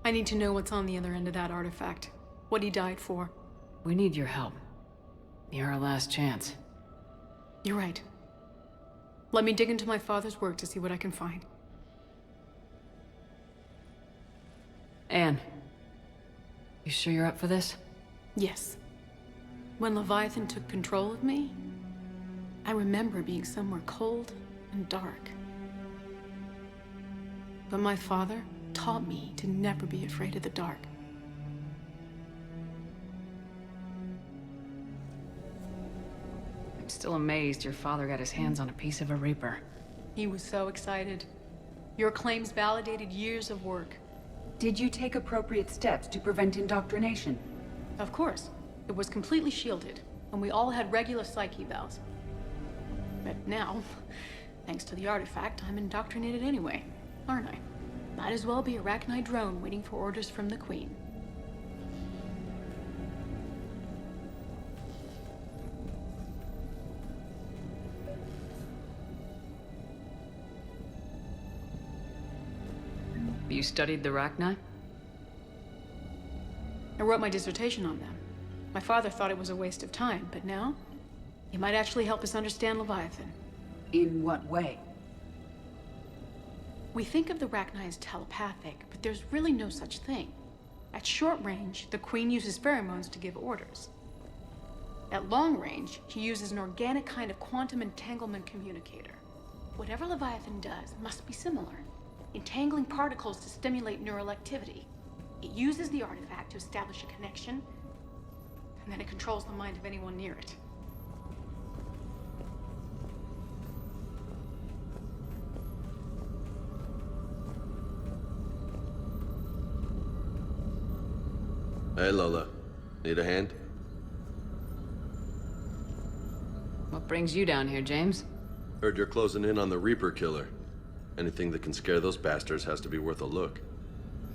I need to know what's on the other end of that artifact. What he died for. We need your help. You're our last chance. You're right. Let me dig into my father's work to see what I can find. Anne, you sure you're up for this? Yes. When Leviathan took control of me, I remember being somewhere cold and dark. But my father taught me to never be afraid of the dark. I'm still amazed your father got his hands on a piece of a Reaper. He was so excited. Your claims validated years of work. Did you take appropriate steps to prevent indoctrination? Of course. It was completely shielded, and we all had regular psych evals. But now, thanks to the artifact, I'm indoctrinated anyway, aren't I? Might as well be a Arachnite drone waiting for orders from the Queen. You studied the Arachnite? I wrote my dissertation on them. My father thought it was a waste of time, but now, It might actually help us understand Leviathan. In what way? We think of the Rachni as telepathic, but there's really no such thing. At short range, the Queen uses pheromones to give orders. At long range, she uses an organic kind of quantum entanglement communicator. Whatever Leviathan does must be similar, entangling particles to stimulate neural activity. It uses the artifact to establish a connection, and then it controls the mind of anyone near it. Hey, Lola. Need a hand? What brings you down here, James? Heard you're closing in on the Reaper killer. Anything that can scare those bastards has to be worth a look.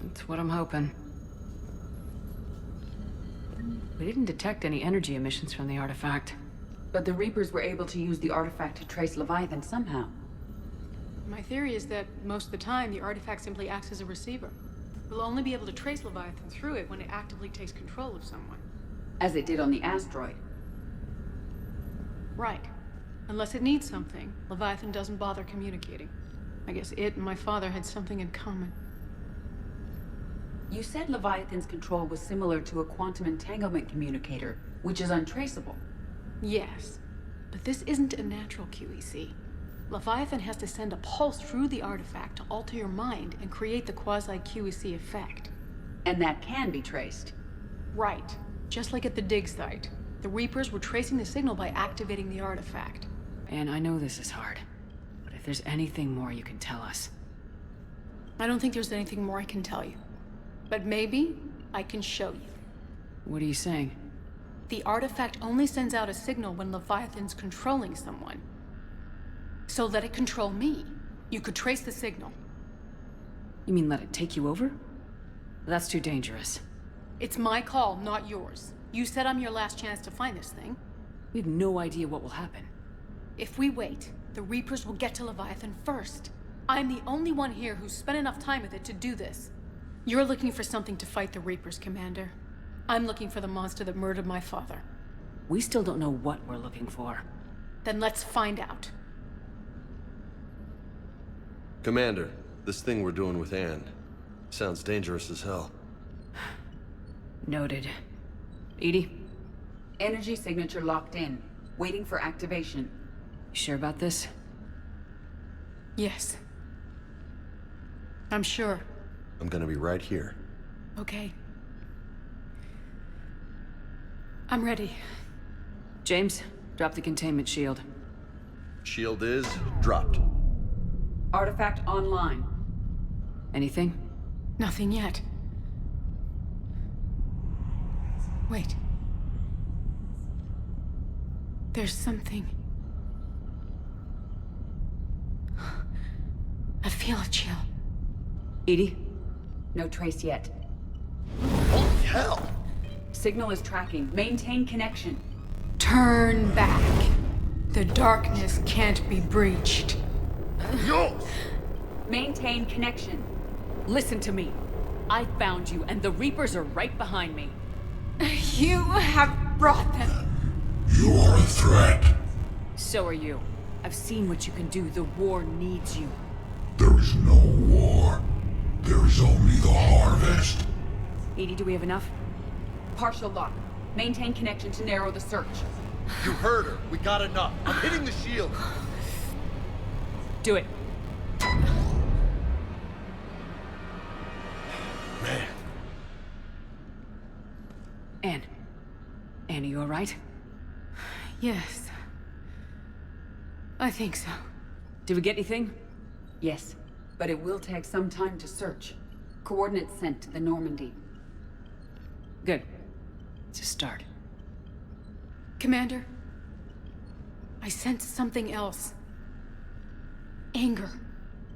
That's what I'm hoping. We didn't detect any energy emissions from the artifact. But the Reapers were able to use the artifact to trace Leviathan somehow. My theory is that most of the time, the artifact simply acts as a receiver. We'll only be able to trace Leviathan through it when it actively takes control of someone. As it did on the asteroid. Right. Unless it needs something, Leviathan doesn't bother communicating. I guess it and my father had something in common. You said Leviathan's control was similar to a quantum entanglement communicator, which is untraceable. Yes, but this isn't a natural QEC. Leviathan has to send a pulse through the artifact to alter your mind and create the quasi-QEC effect. And that can be traced. Right. Just like at the dig site. The Reapers were tracing the signal by activating the artifact. And I know this is hard, but if there's anything more you can tell us. I don't think there's anything more I can tell you. But maybe I can show you. What are you saying? The artifact only sends out a signal when Leviathan's controlling someone. So let it control me. You could trace the signal. You mean let it take you over? That's too dangerous. It's my call, not yours. You said I'm your last chance to find this thing. We have no idea what will happen. If we wait, the Reapers will get to Leviathan first. I'm the only one here who's spent enough time with it to do this. You're looking for something to fight the Reapers, Commander. I'm looking for the monster that murdered my father. We still don't know what we're looking for. Then let's find out. Commander, this thing we're doing with Anne sounds dangerous as hell. Noted. Edie? Energy signature locked in, waiting for activation. You sure about this? Yes. I'm sure. I'm gonna be right here. Okay. I'm ready. James, drop the containment shield. Shield is dropped. Artifact online. Anything? Nothing yet. Wait. There's something. I feel a chill. Edie? No trace yet. Holy hell! Signal is tracking. Maintain connection. Turn back. The darkness can't be breached. Yo! Maintain connection. Listen to me. I found you, and the Reapers are right behind me. You have brought them. You are a threat. So are you. I've seen what you can do. The war needs you. There is no war. There is only the harvest. Edie, do we have enough? Partial lock. Maintain connection to narrow the search. You heard her. We got enough. I'm hitting the shield. Do it. Man. Anne, are you all right? Yes. I think so. Did we get anything? Yes, but it will take some time to search. Coordinates sent to the Normandy. Good. It's a start. Commander, I sense something else. Anger.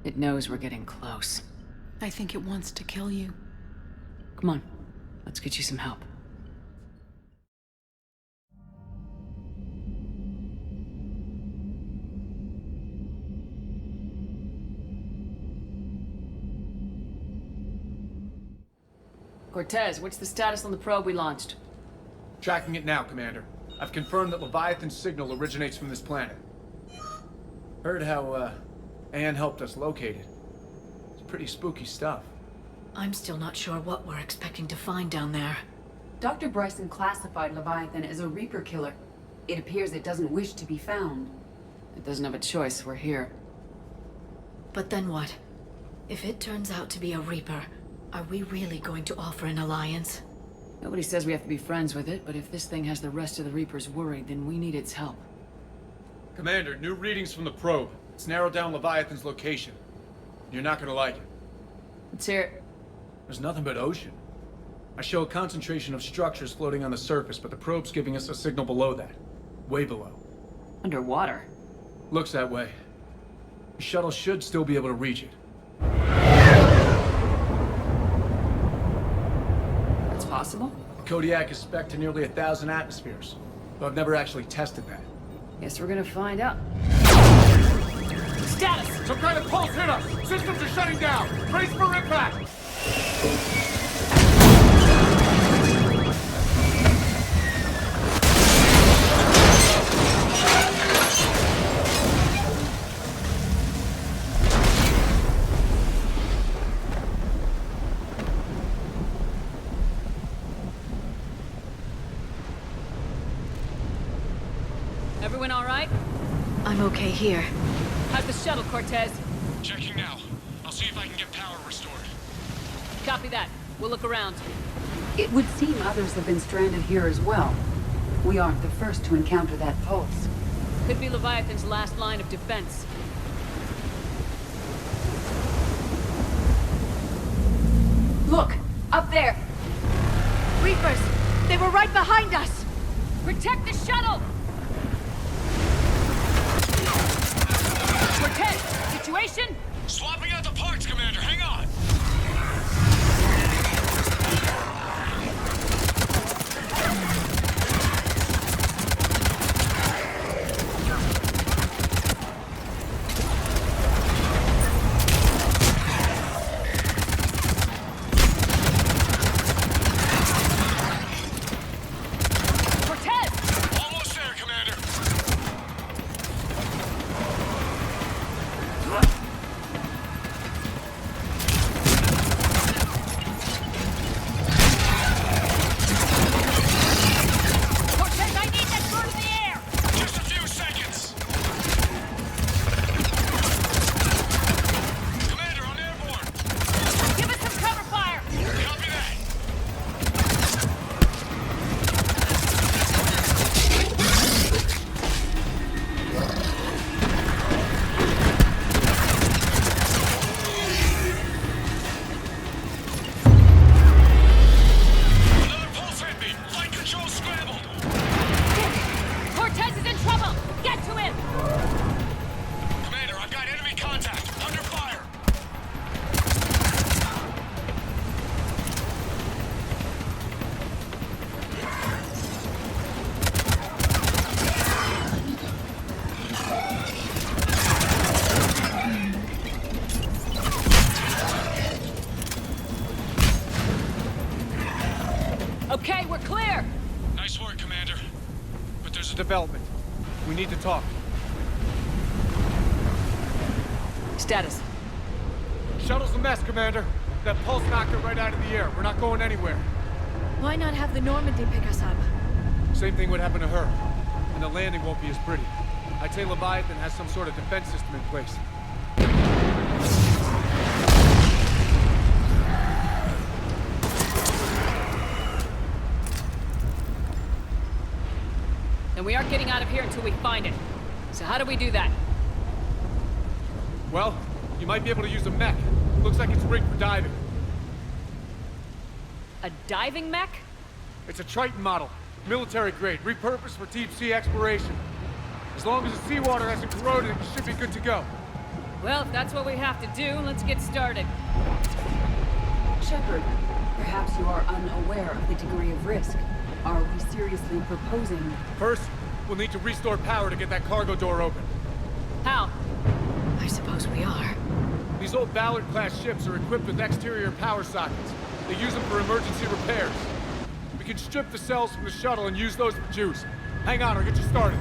It knows we're getting close. I think it wants to kill you. Come on, let's get you some help. Cortez, what's the status on the probe we launched? Tracking it now, Commander. I've confirmed that Leviathan's signal originates from this planet. Heard how, Anne helped us locate it. It's pretty spooky stuff. I'm still not sure what we're expecting to find down there. Dr. Bryson classified Leviathan as a Reaper killer. It appears it doesn't wish to be found. It doesn't have a choice, we're here. But then what? If it turns out to be a Reaper, are we really going to offer an alliance? Nobody says we have to be friends with it, but if this thing has the rest of the Reapers worried, then we need its help. Commander, new readings from the probe. It's narrowed down Leviathan's location. You're not gonna like it. Let's hear it. There's nothing but ocean. I show a concentration of structures floating on the surface, but the probe's giving us a signal below that. Way below. Underwater? Looks that way. The shuttle should still be able to reach it. That's possible? Kodiak is spec'd to nearly 1,000 atmospheres, but I've never actually tested that. Guess we're gonna find out. Status! Some kind of pulse hit us! Systems are shutting down! Brace for impact! Everyone all right? I'm okay here. How's the shuttle, Cortez? Checking now. I'll see if I can get power restored. Copy that. We'll look around. It would seem others have been stranded here as well. We aren't the first to encounter that pulse. Could be Leviathan's last line of defense. Look! Up there! Reapers! They were right behind us! Protect the shuttle! Cortez, situation? Swapping out the parts, Commander. Hang on. Okay, we're clear! Nice work, Commander. But there's a development. We need to talk. Status. Shuttle's a mess, Commander. That pulse knocked it right out of the air. We're not going anywhere. Why not have the Normandy pick us up? Same thing would happen to her. And the landing won't be as pretty. I'd say Leviathan has some sort of defense system in place. And we aren't getting out of here until we find it. So how do we do that? Well, you might be able to use a mech. Looks like it's rigged for diving. A diving mech? It's a Triton model. Military grade, repurposed for deep sea exploration. As long as the seawater hasn't corroded, it should be good to go. Well, if that's what we have to do, let's get started. Shepard, perhaps you are unaware of the degree of risk. Are we seriously proposing? First, we'll need to restore power to get that cargo door open. How? I suppose we are. These old Ballard-class ships are equipped with exterior power sockets. They use them for emergency repairs. We can strip the cells from the shuttle and use those for juice. Hang on, I'll get you started.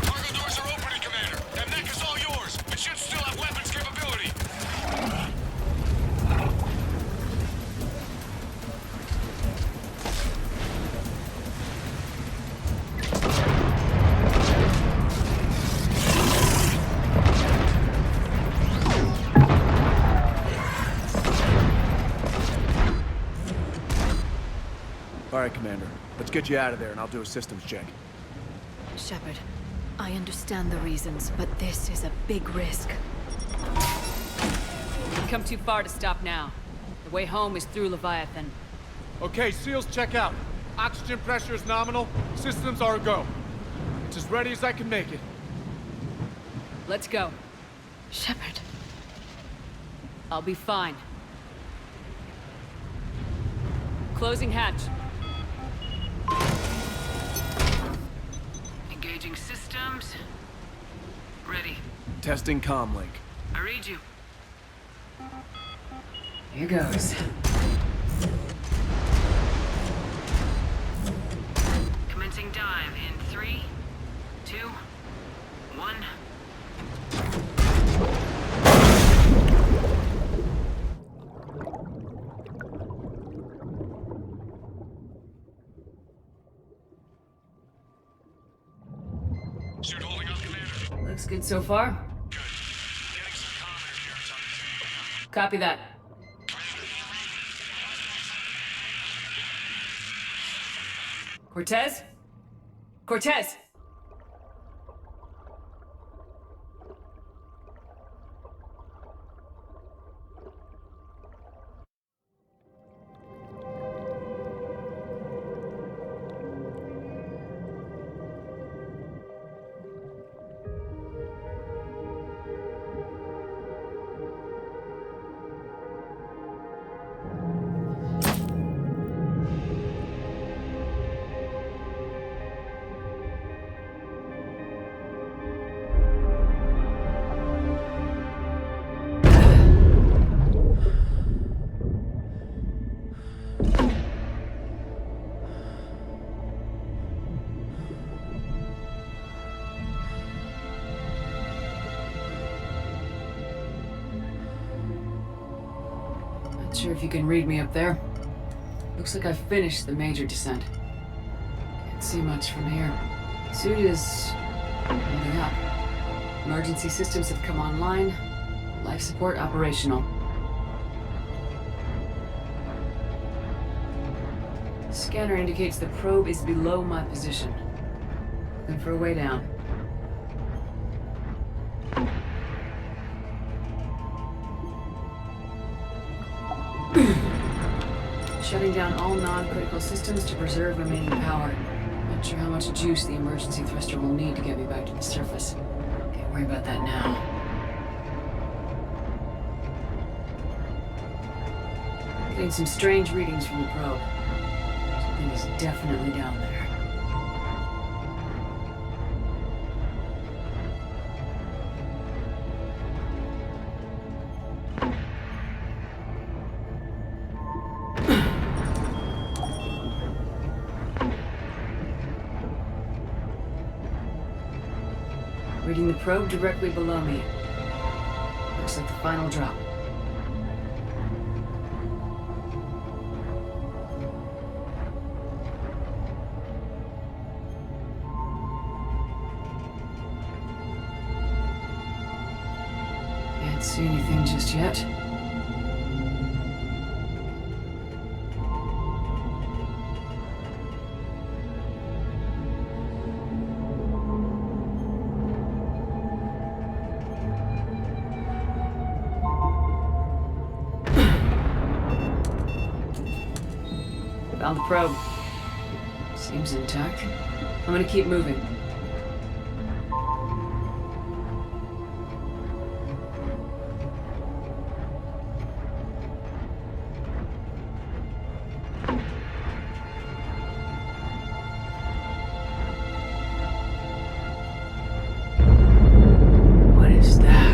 Cargo doors are opening, Commander. That mech is all yours. It should still have weapons capability. All right, Commander. Let's get you out of there, and I'll do a systems check. Shepard, I understand the reasons, but this is a big risk. We've come too far to stop now. The way home is through Leviathan. Okay, SEALs check out. Oxygen pressure is nominal. Systems are a go. It's as ready as I can make it. Let's go. Shepard. I'll be fine. Closing hatch. Engaging systems. Ready. Testing comlink. I read you. Here goes. Commencing dive in 3, 2, 1. Suit holding up, Commander. Looks good so far. Good. Getting some comm interference on the Copy that. Cortez? Cortez! Not sure if you can read me up there. Looks like I've finished the major descent. Can't see much from here. Suit is holding up. Emergency systems have come online. Life support operational. Scanner indicates the probe is below my position. Looking for a way down. Shutting down all non-critical systems to preserve remaining power. Not sure how much juice the emergency thruster will need to get me back to the surface. Can't worry about that now. Getting some strange readings from the probe. Something is definitely down there. Reading the probe directly below me. Looks like the final drop. Can't see anything just yet. Found the probe. Seems intact. I'm gonna keep moving. What is that?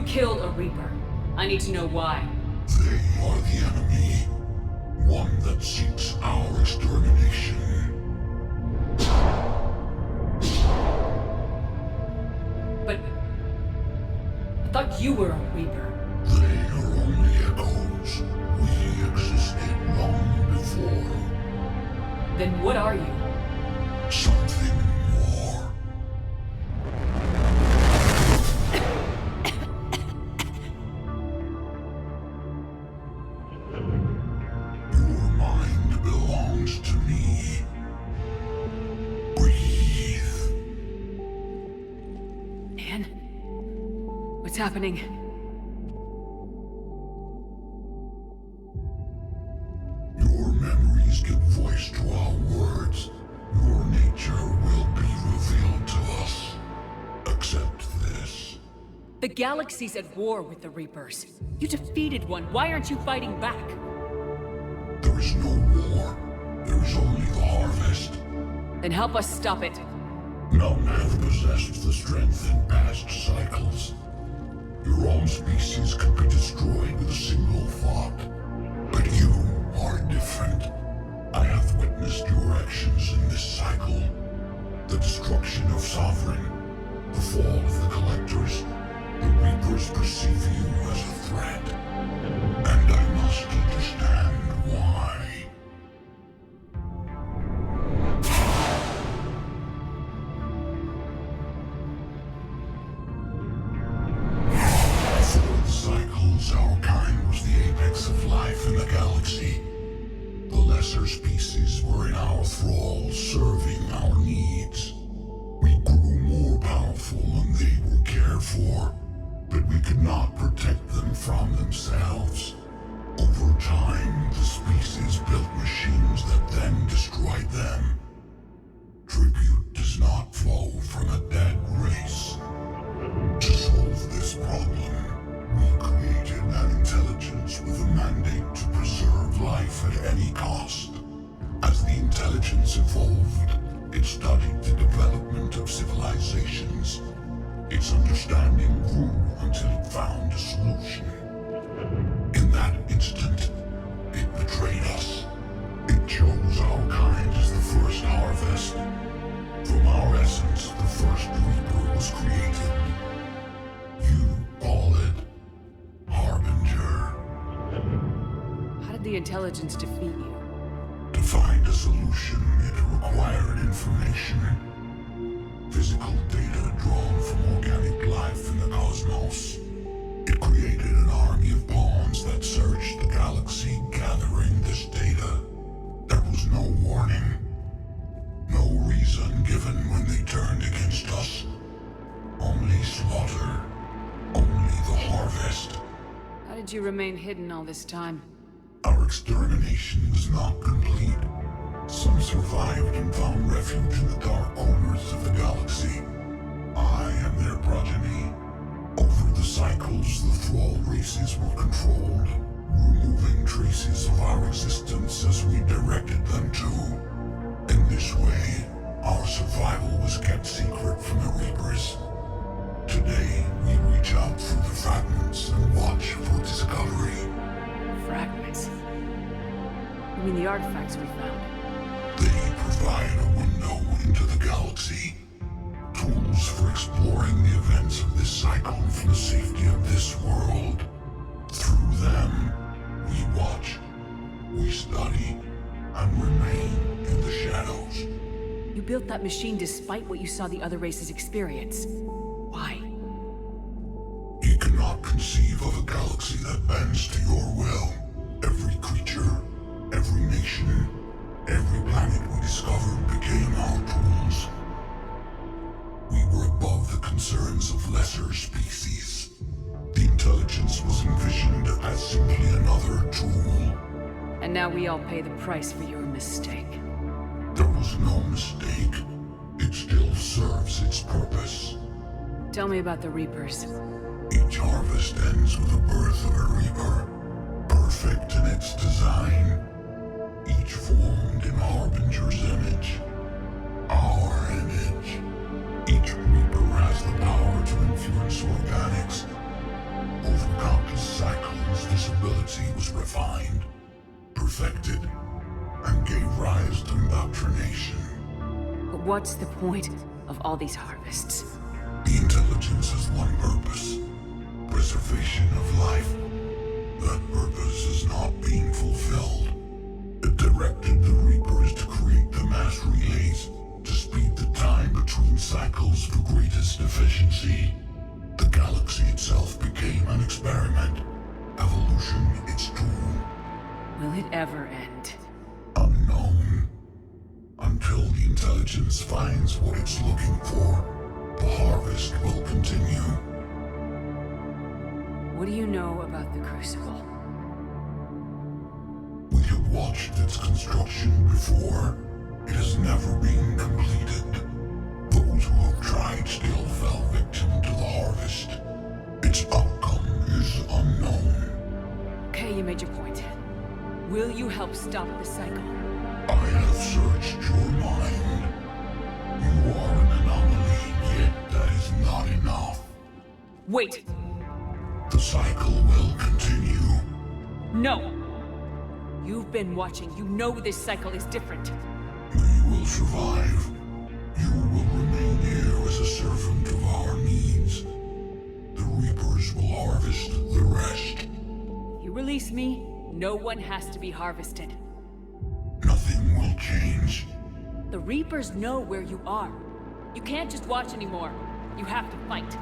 killed a Reaper. I need to know why. They are the enemy. One that seeks our extermination. But I thought you were a Reaper. They are only echoes. We existed long before. Then what are you? Something more. Your mind belongs to me. Breathe. Anne? What's happening? Your memories give voice to our words. Your nature will be revealed to us. Accept this. The galaxy's at war with the Reapers. You defeated one. Why aren't you fighting back? There is no war. There is only the harvest. Then help us stop it. None have possessed the strength in past cycles. Your own species could be destroyed with a single thought. But you are different. I have witnessed your actions in this cycle. The destruction of Sovereign, the fall of the Collectors. The Reapers perceive you as a threat. And I must understand why. Before the cycles, our kind was the apex of life in the galaxy. The lesser species were in our thrall, serving our needs. We grew more powerful and they were cared for, but we could not protect them from themselves. Over time, the species built machines that then destroyed them. Tribute does not flow from a dead race. To solve this problem, we created an intelligence with a mandate to preserve life at any cost. As the intelligence evolved, it studied the development of civilizations. Its understanding grew until it found a solution. In that instant, it betrayed us. It chose our kind as the first harvest. From our essence, the first Reaper was created. You call it Harbinger. How did the intelligence defeat you? To find a solution, it required information. Physical data drawn from organic life in the cosmos. It created an army of pawns that searched the galaxy, gathering this data. There was no warning. No reason given when they turned against us. Only slaughter. Only the harvest. How did you remain hidden all this time? Our extermination was not complete. Some survived and found refuge in the dark corners of the galaxy. I am their progeny. Over the cycles, the thrall races were controlled, removing traces of our existence as we directed them to. In this way, our survival was kept secret from the Reapers. Today, we reach out through the fragments and watch for discovery. Fragments? You mean the artifacts we found? They provide a window into the galaxy. Tools for exploring the events of this cycle from the safety of this world. Through them, we watch, we study, and remain in the shadows. You built that machine despite what you saw the other races experience. Why? You cannot conceive of a galaxy that bends to your will. Every creature, every nation, every planet we discovered became our tools. We were above the concerns of lesser species. The intelligence was envisioned as simply another tool. And now we all pay the price for your mistake. There was no mistake. It still serves its purpose. Tell me about the Reapers. Each harvest ends with the birth of a Reaper, perfect in its design. Each formed in Harbinger's image. Our image. Each Reaper has the power to influence organics. this ability was refined, perfected, and gave rise to indoctrination. But what's the point of all these harvests? The intelligence has one purpose: preservation of life. That purpose is not being fulfilled. It directed the Reapers to create the mass relays to speed the time between cycles for greatest efficiency. The galaxy itself became an experiment. Evolution its tool. Will it ever end? Unknown. Until the intelligence finds what it's looking for, the harvest will continue. What do you know about the Crucible? We have watched its construction before. It has never been completed. Those who have tried still fell victim to the harvest. Its outcome is unknown. Okay, you made your point. Will you help stop the cycle? I have searched your mind. You are an anomaly, yet that is not enough. Wait! The cycle will continue. No! You've been watching. You know this cycle is different. We will survive. You will remain here as a servant of our needs. The Reapers will harvest the rest. You release me, no one has to be harvested. Nothing will change. The Reapers know where you are. You can't just watch anymore. You have to fight.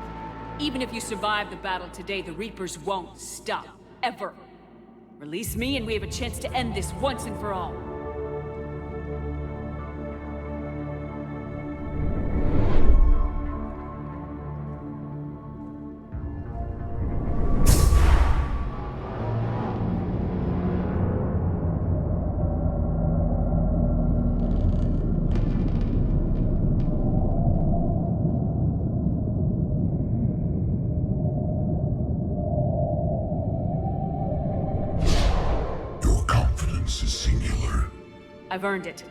Even if you survive the battle today, the Reapers won't stop. Ever. Release me and we have a chance to end this once and for all. I've earned it.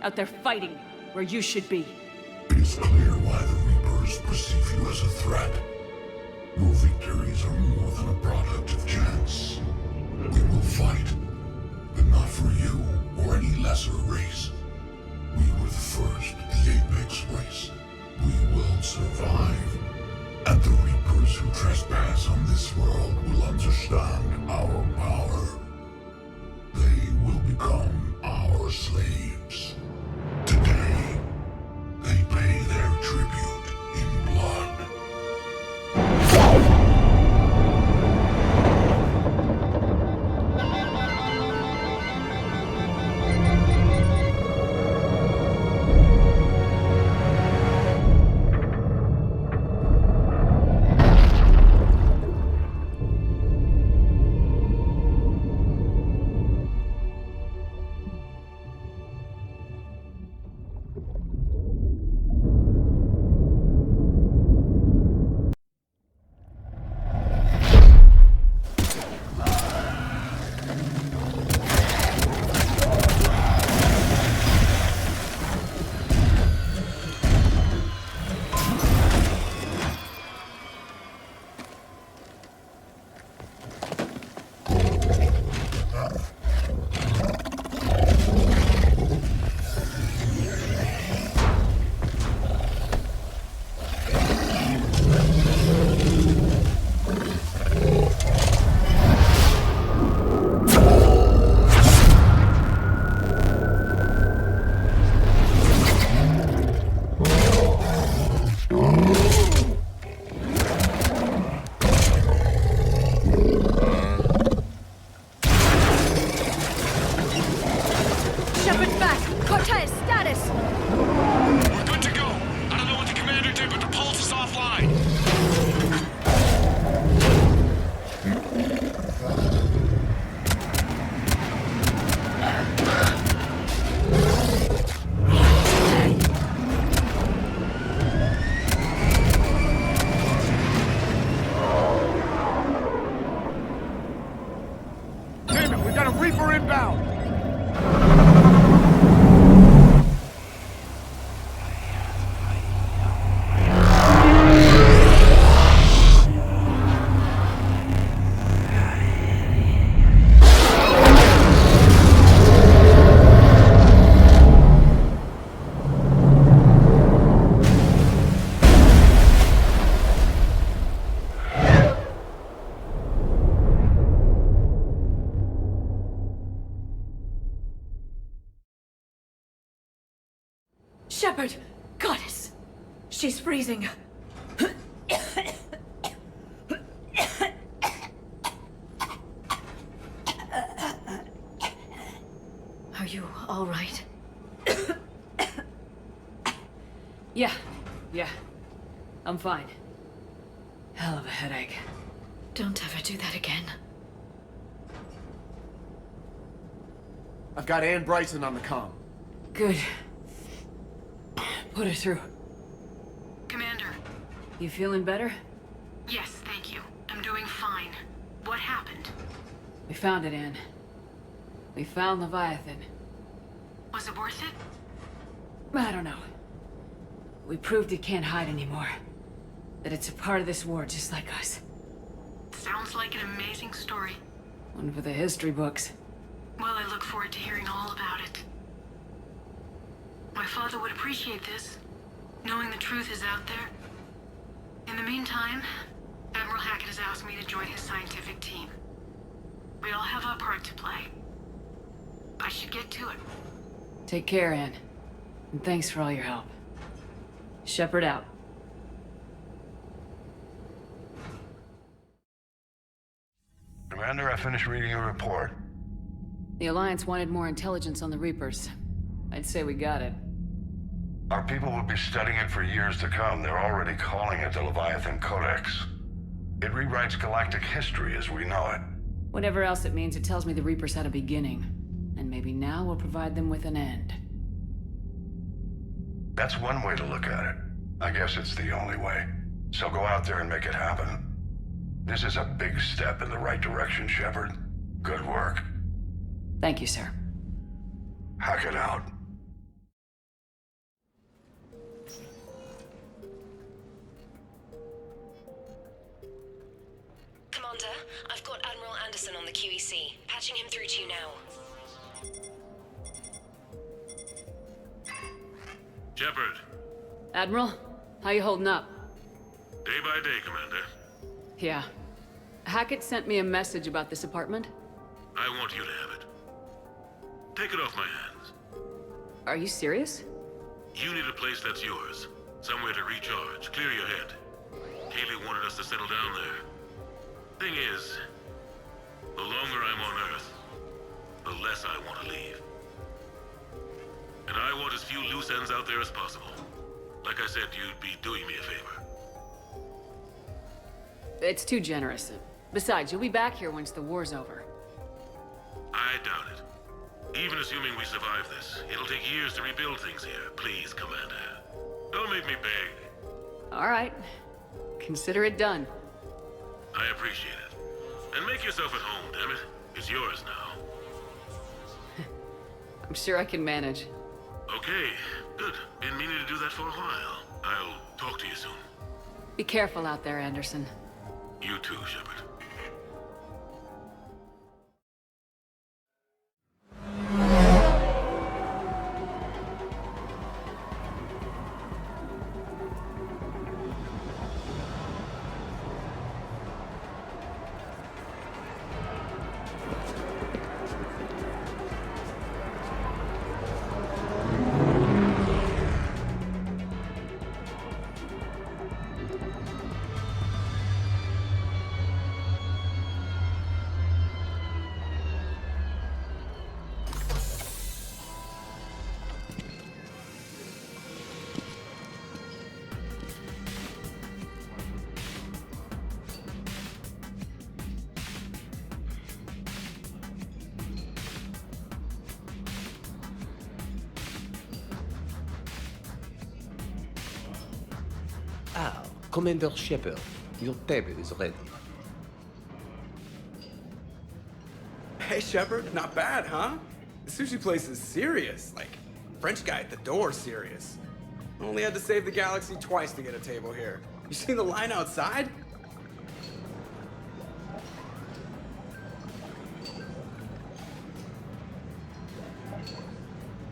Out there fighting, where you should be. It is clear why the Reapers perceive you as a threat. Your victories are more than a product of chance. We will fight, but not for you or any lesser race. We were the first, the apex race. We will survive. And the Reapers who trespass on this world will understand our power. They will become our slaves. Today, they pay their tribute in blood. Shepard back! Cortez, status! We're good to go. I don't know what the commander did, but the pulse is offline. Damn it, we got a Reaper inbound! Shepard! Goddess! She's freezing. Are you all right? Yeah. I'm fine. Hell of a headache. Don't ever do that again. I've got Ann Bryson on the comm. Good. Put her through. Commander. You feeling better? Yes, thank you. I'm doing fine. What happened? We found it, Ann. We found Leviathan. Was it worth it? I don't know. We proved it can't hide anymore. That it's a part of this war just like us. Sounds like an amazing story. One for the history books. Well, I look forward to hearing all about it. My father would appreciate this, knowing the truth is out there. In the meantime, Admiral Hackett has asked me to join his scientific team. We all have our part to play. I should get to it. Take care, Ann. And thanks for all your help. Shepard out. Commander, I finished reading your report. The Alliance wanted more intelligence on the Reapers. I'd say we got it. Our people will be studying it for years to come. They're already calling it the Leviathan Codex. It rewrites galactic history as we know it. Whatever else it means, it tells me the Reapers had a beginning. And maybe now we'll provide them with an end. That's one way to look at it. I guess it's the only way. So go out there and make it happen. This is a big step in the right direction, Shepard. Good work. Thank you, sir. Hack it out. Commander, I've got Admiral Anderson on the QEC. Patching him through to you now. Shepard. Admiral, how you holding up? Day by day, Commander. Yeah. Hackett sent me a message about this apartment. I want you to have it. Take it off my hands. Are you serious? You need a place that's yours. Somewhere to recharge, clear your head. Haley wanted us to settle down there. Thing is, the longer I'm on Earth, the less I want to leave. And I want as few loose ends out there as possible. Like I said, you'd be doing me a favor. It's too generous. Besides, you'll be back here once the war's over. I doubt it. Even assuming we survive this, it'll take years to rebuild things here. Please, Commander. Don't make me beg. All right. Consider it done. I appreciate it. And make yourself at home, damn it. It's yours now. I'm sure I can manage. Okay, good. Been meaning to do that for a while. I'll talk to you soon. Be careful out there, Anderson. You too, Shepard. Ah, Commander Shepard, your table is ready. Hey, Shepard, not bad, huh? The sushi place is serious. Like, French guy at the door serious. Only had to save the galaxy twice to get a table here. You seen the line outside?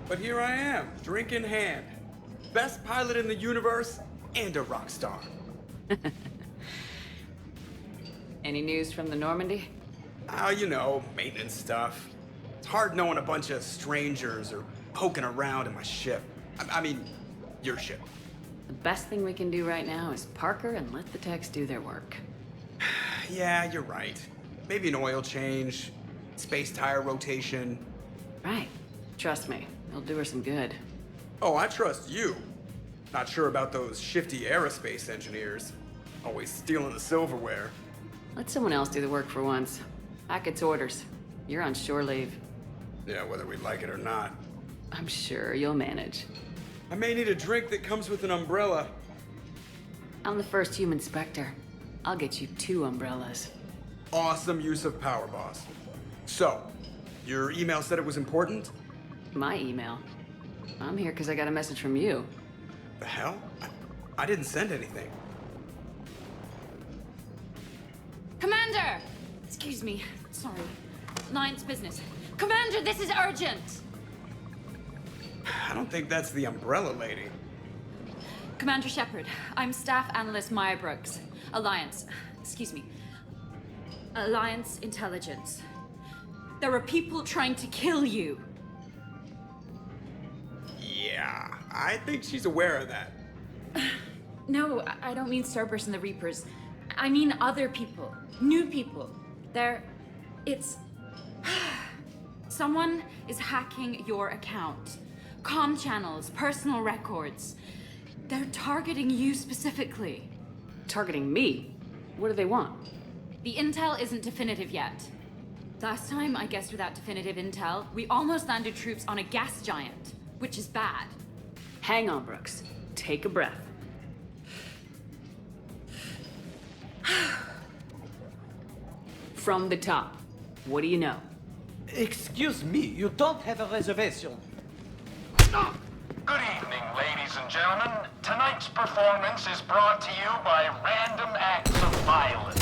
But here I am, drink in hand. Best pilot in the universe and a rock star. Any news from the Normandy? You know, maintenance stuff. It's hard knowing a bunch of strangers or poking around in my ship. I mean, your ship. The best thing we can do right now is park her and let the techs do their work. Yeah, you're right. Maybe an oil change, space tire rotation. Right. Trust me, it'll do her some good. Oh, I trust you. Not sure about those shifty aerospace engineers. Always stealing the silverware. Let someone else do the work for once. Hackett's orders. You're on shore leave. Yeah, whether we like it or not. I'm sure you'll manage. I may need a drink that comes with an umbrella. I'm the first human Spectre. I'll get you 2 umbrellas. Awesome use of power, boss. So, your email said it was important? My email? I'm here because I got a message from you. The hell? I didn't send anything. Commander! Excuse me. Sorry. Lion's business. Commander, this is urgent! I don't think that's the umbrella lady. Commander Shepard, I'm Staff Analyst Maya Brooks. Alliance Intelligence. There are people trying to kill you. Yeah, I think she's aware of that. No, I don't mean Cerberus and the Reapers. I mean other people. New people. Someone is hacking your account. Comm channels, personal records. They're targeting you specifically. Targeting me? What do they want? The intel isn't definitive yet. Last time I guessed without definitive intel, we almost landed troops on a gas giant, which is bad. Hang on, Brooks. Take a breath. From the top, what do you know? Excuse me, you don't have a reservation. Good evening, ladies and gentlemen. Tonight's performance is brought to you by Random Acts of Violence.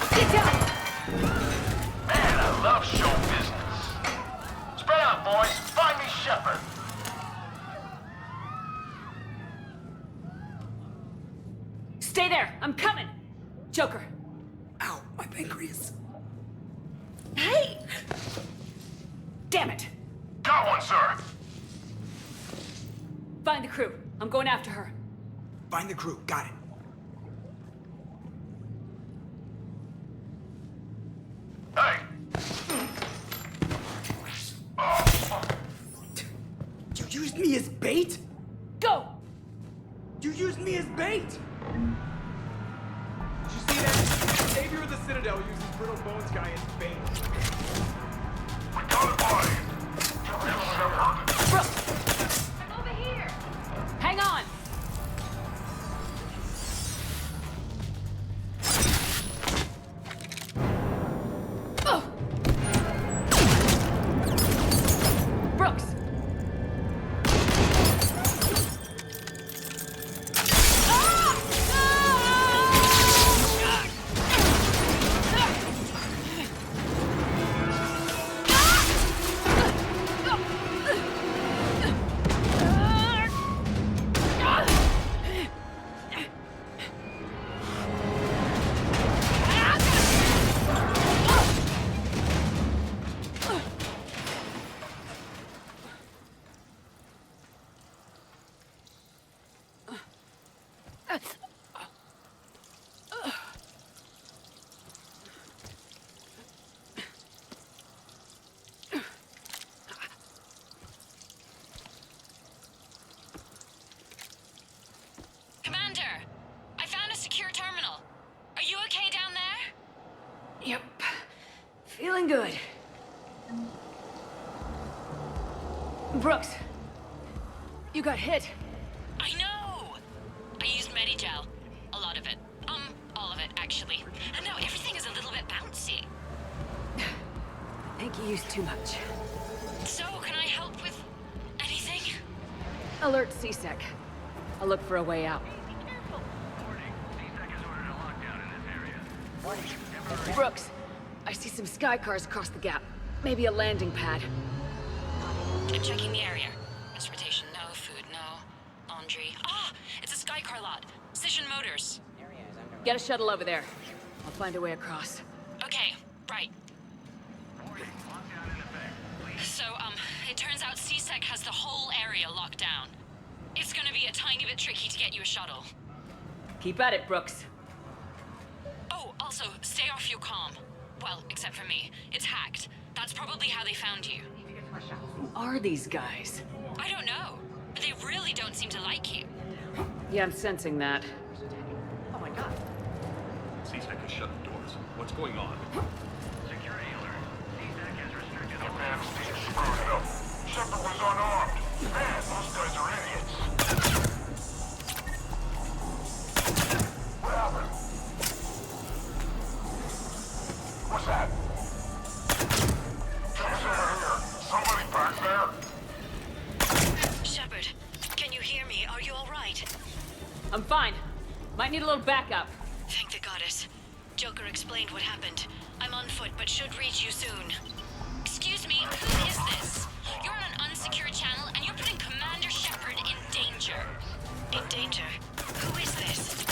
Get down! Man, I love show business. Spread out, boys. Find me Shepard. Stay there! I'm coming! Joker! Ow, my pancreas. Hey! Damn it! Got one, sir. Find the crew. I'm going after her. Find the crew. Got it. Hey! You used me as bait? Go! You used me as bait! Did you see that? Savior of the Citadel uses Brittle Bones guy as bait. We got it, boy. I'm over here! Hang on! Oh! Brooks! Commander, I found a secure terminal. Are you okay down there? Yep. Feeling good. Brooks! You got hit. I know! I used Medigel. A lot of it. All of it, actually. And now everything is a little bit bouncy. I think you used too much. So, can I help with anything? Alert CSEC. I'll look for a way out. Brooks, I see some sky cars across the gap. Maybe a landing pad. I'm checking the area. Transportation, no. Food, no. Laundry. Ah! It's a Skycar lot. Cision Motors. Get a shuttle over there. I'll find a way across. Okay, right. It turns out C-Sec has the whole area locked down. It's gonna be a tiny bit tricky to get you a shuttle. Keep at it, Brooks. Oh, also, stay off your comm. Well, except for me. It's hacked. That's probably how they found you. Who are these guys? I don't know. But they really don't seem to like you. Yeah, I'm sensing that. Oh my god. C-Sec has shut the doors. What's going on? Security alert. C-Sec has restricted all maps being screwed up. Shepard was unarmed. Man, those guys are idiots. What happened? What's that? Things over here. Somebody back there? Shepard, can you hear me? Are you alright? I'm fine. Might need a little backup. Thank the goddess. Joker explained what happened. I'm on foot, but should reach you soon. Excuse me, who is this? You're on an unsecured channel, and you're putting Commander Shepard in danger. In danger? Who is this?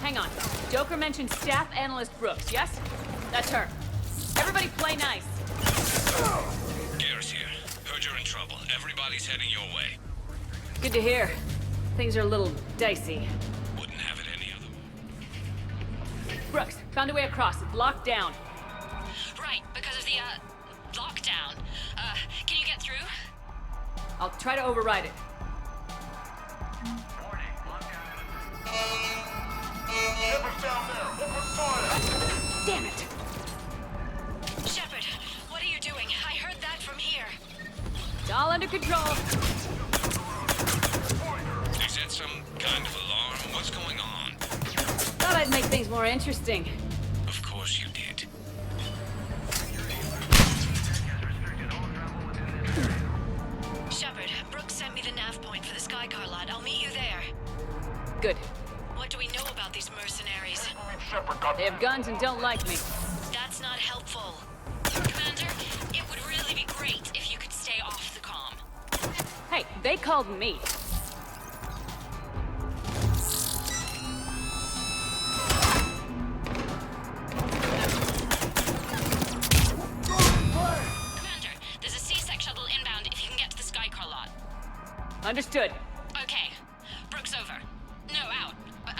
Hang on. Joker mentioned Staff Analyst Brooks, yes? That's her. Everybody play nice. Garrett's here. Heard you're in trouble. Everybody's heading your way. Good to hear. Things are a little dicey. Wouldn't have it any other way. Brooks, found a way across. It's locked down. Right, because of the, lockdown. Can you get through? I'll try to override it. Shepard's down there. Open fire. Damn it. Shepard, what are you doing? I heard that from here. It's all under control. Is that some kind of alarm? What's going on? Thought I'd make things more interesting. Of course you did. Shepard, Brooks sent me the nav point for the Skycar lot. I'll meet you there. Good. What do we know about these mercenaries? They have guns and don't like me. That's not helpful. Commander, it would really be great if you could stay off the comm. Hey, they called me. Commander, there's a C-Sec shuttle inbound if you can get to the Skycar lot. Understood. Okay. Brooks over. No, out.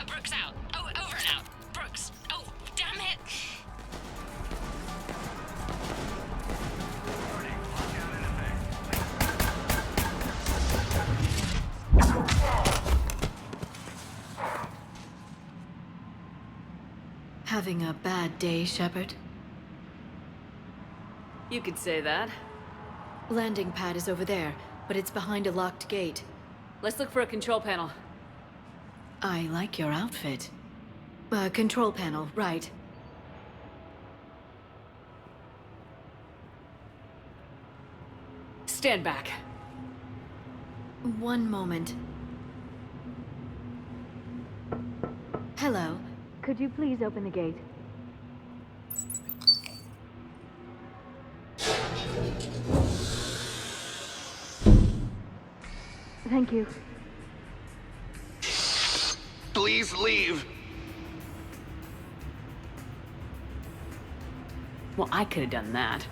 Brooks out. Oh, over and out. Brooks. Oh, damn it. Having a bad day, Shepard? You could say that. Landing pad is over there, but it's behind a locked gate. Let's look for a control panel. I like your outfit. Control panel, right. Stand back. One moment. Hello. Could you please open the gate? Thank you. Please leave. Well, I could have done that.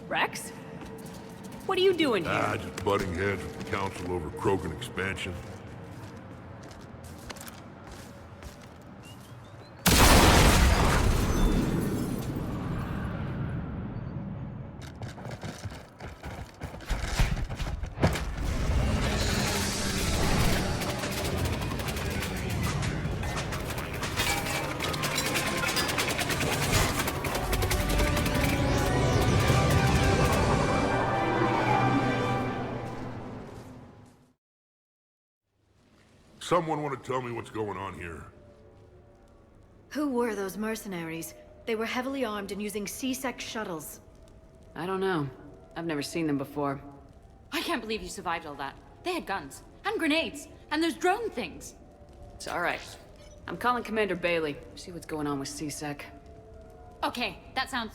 Rex? What are you doing here? Just butting heads with the council over Krogan expansion. Someone want to tell me what's going on here? Who were those mercenaries? They were heavily armed and using C-Sec shuttles. I don't know. I've never seen them before. I can't believe you survived all that. They had guns, and grenades, and those drone things. It's alright. I'm calling Commander Bailey. See what's going on with C-Sec. Okay, that sounds...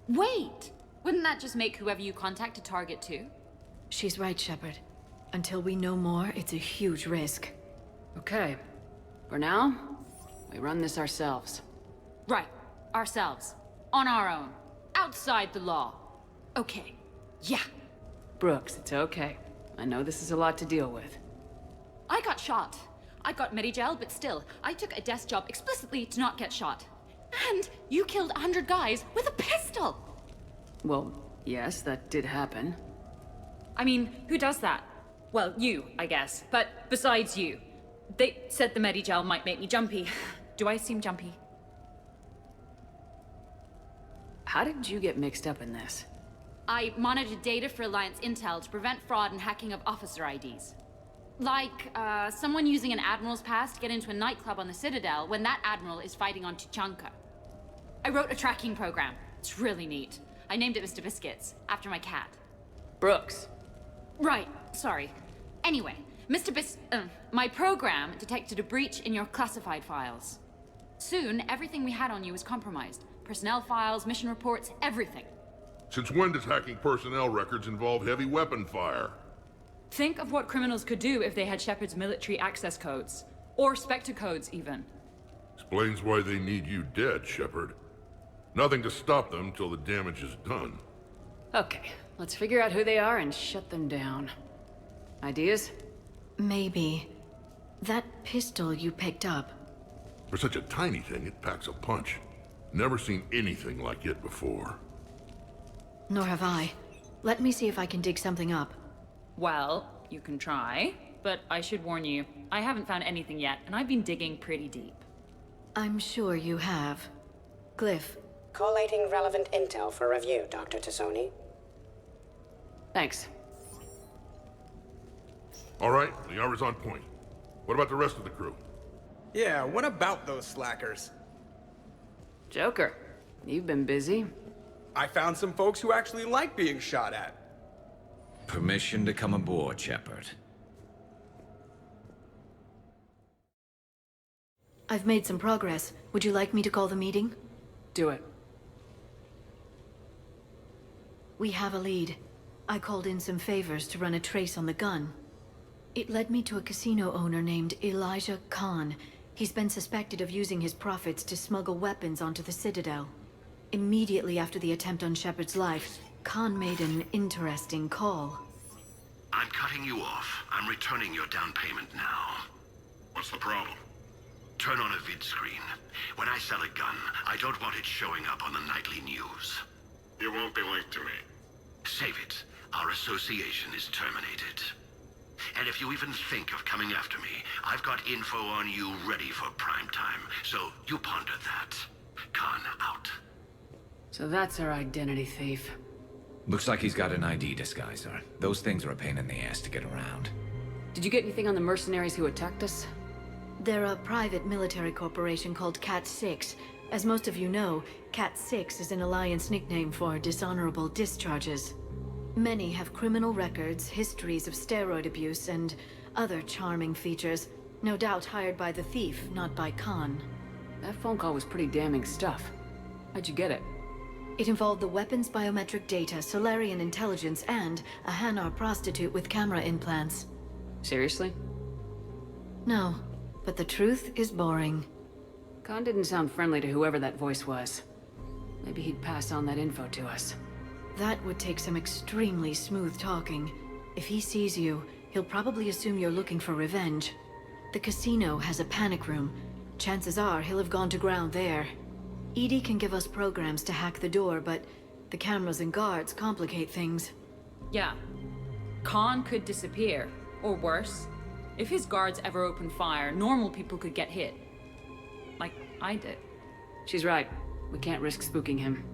Wait! Wouldn't that just make whoever you contact a target too? She's right, Shepard. Until we know more, it's a huge risk. Okay. For now, we run this ourselves. Right. Ourselves. On our own. Outside the law. Okay. Yeah. Brooks, it's okay. I know this is a lot to deal with. I got shot. I got Medigel, but still, I took a desk job explicitly to not get shot. And you killed 100 guys with a pistol! Well, yes, that did happen. I mean, who does that? Well, you, I guess. But besides you. They said the Medigel might make me jumpy. Do I seem jumpy? How did you get mixed up in this? I monitored data for Alliance intel to prevent fraud and hacking of officer IDs. Like, someone using an Admiral's pass to get into a nightclub on the Citadel when that Admiral is fighting on Tuchanka. I wrote a tracking program. It's really neat. I named it Mr. Biscuits, after my cat. Brooks. Right, sorry. Anyway, my program detected a breach in your classified files. Soon, everything we had on you was compromised. Personnel files, mission reports, everything. Since when does hacking personnel records involve heavy weapon fire? Think of what criminals could do if they had Shepard's military access codes. Or Spectre codes, even. Explains why they need you dead, Shepard. Nothing to stop them till the damage is done. Okay, let's figure out who they are and shut them down. Ideas? Maybe. That pistol you picked up. For such a tiny thing, it packs a punch. Never seen anything like it before. Nor have I. Let me see if I can dig something up. Well, you can try, but I should warn you, I haven't found anything yet, and I've been digging pretty deep. I'm sure you have. Glyph. Collating relevant intel for review, Dr. Tassoni. Thanks. All right, the hour's on point. What about the rest of the crew? Yeah, what about those slackers? Joker, you've been busy. I found some folks who actually like being shot at. Permission to come aboard, Shepard. I've made some progress. Would you like me to call the meeting? Do it. We have a lead. I called in some favors to run a trace on the gun. It led me to a casino owner named Elijah Khan. He's been suspected of using his profits to smuggle weapons onto the Citadel. Immediately after the attempt on Shepard's life, Khan made an interesting call. I'm cutting you off. I'm returning your down payment now. What's the problem? Turn on a vid screen. When I sell a gun, I don't want it showing up on the nightly news. You won't be linked to me. Save it. Our association is terminated. And if you even think of coming after me, I've got info on you ready for prime time. So you ponder that. Khan out. So that's our identity thief. Looks like he's got an ID disguiser. Those things are a pain in the ass to get around. Did you get anything on the mercenaries who attacked us? They're a private military corporation called Cat-6. As most of you know, Cat-6 is an Alliance nickname for dishonorable discharges. Many have criminal records, histories of steroid abuse, and other charming features. No doubt hired by the thief, not by Khan. That phone call was pretty damning stuff. How'd you get it? It involved the weapon's biometric data, Solarian intelligence, and a Hanar prostitute with camera implants. Seriously? No, but the truth is boring. Khan didn't sound friendly to whoever that voice was. Maybe he'd pass on that info to us. That would take some extremely smooth talking. If he sees you, he'll probably assume you're looking for revenge. The casino has a panic room. Chances are he'll have gone to ground there. EDI can give us programs to hack the door, but the cameras and guards complicate things. Yeah. Khan could disappear. Or worse. If his guards ever opened fire, normal people could get hit. Like I did. She's right. We can't risk spooking him.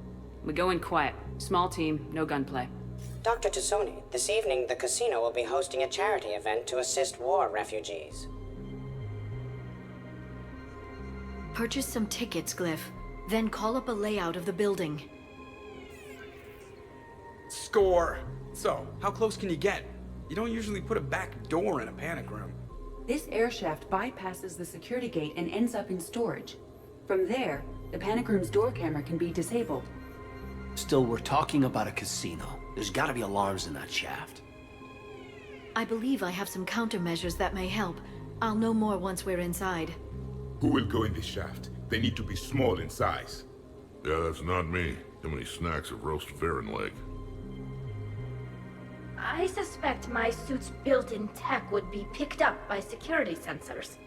We go in quiet. Small team, no gunplay. Dr. Tassoni, this evening the casino will be hosting a charity event to assist war refugees. Purchase some tickets, Glyph. Then call up a layout of the building. Score! So, how close can you get? You don't usually put a back door in a panic room. This air shaft bypasses the security gate and ends up in storage. From there, the panic room's door camera can be disabled. Still, we're talking about a casino. There's gotta be alarms in that shaft. I believe I have some countermeasures that may help. I'll know more once we're inside. Who will go in this shaft? They need to be small in size. Yeah, that's not me. Too many snacks of roast Varen leg. I suspect my suit's built-in tech would be picked up by security sensors.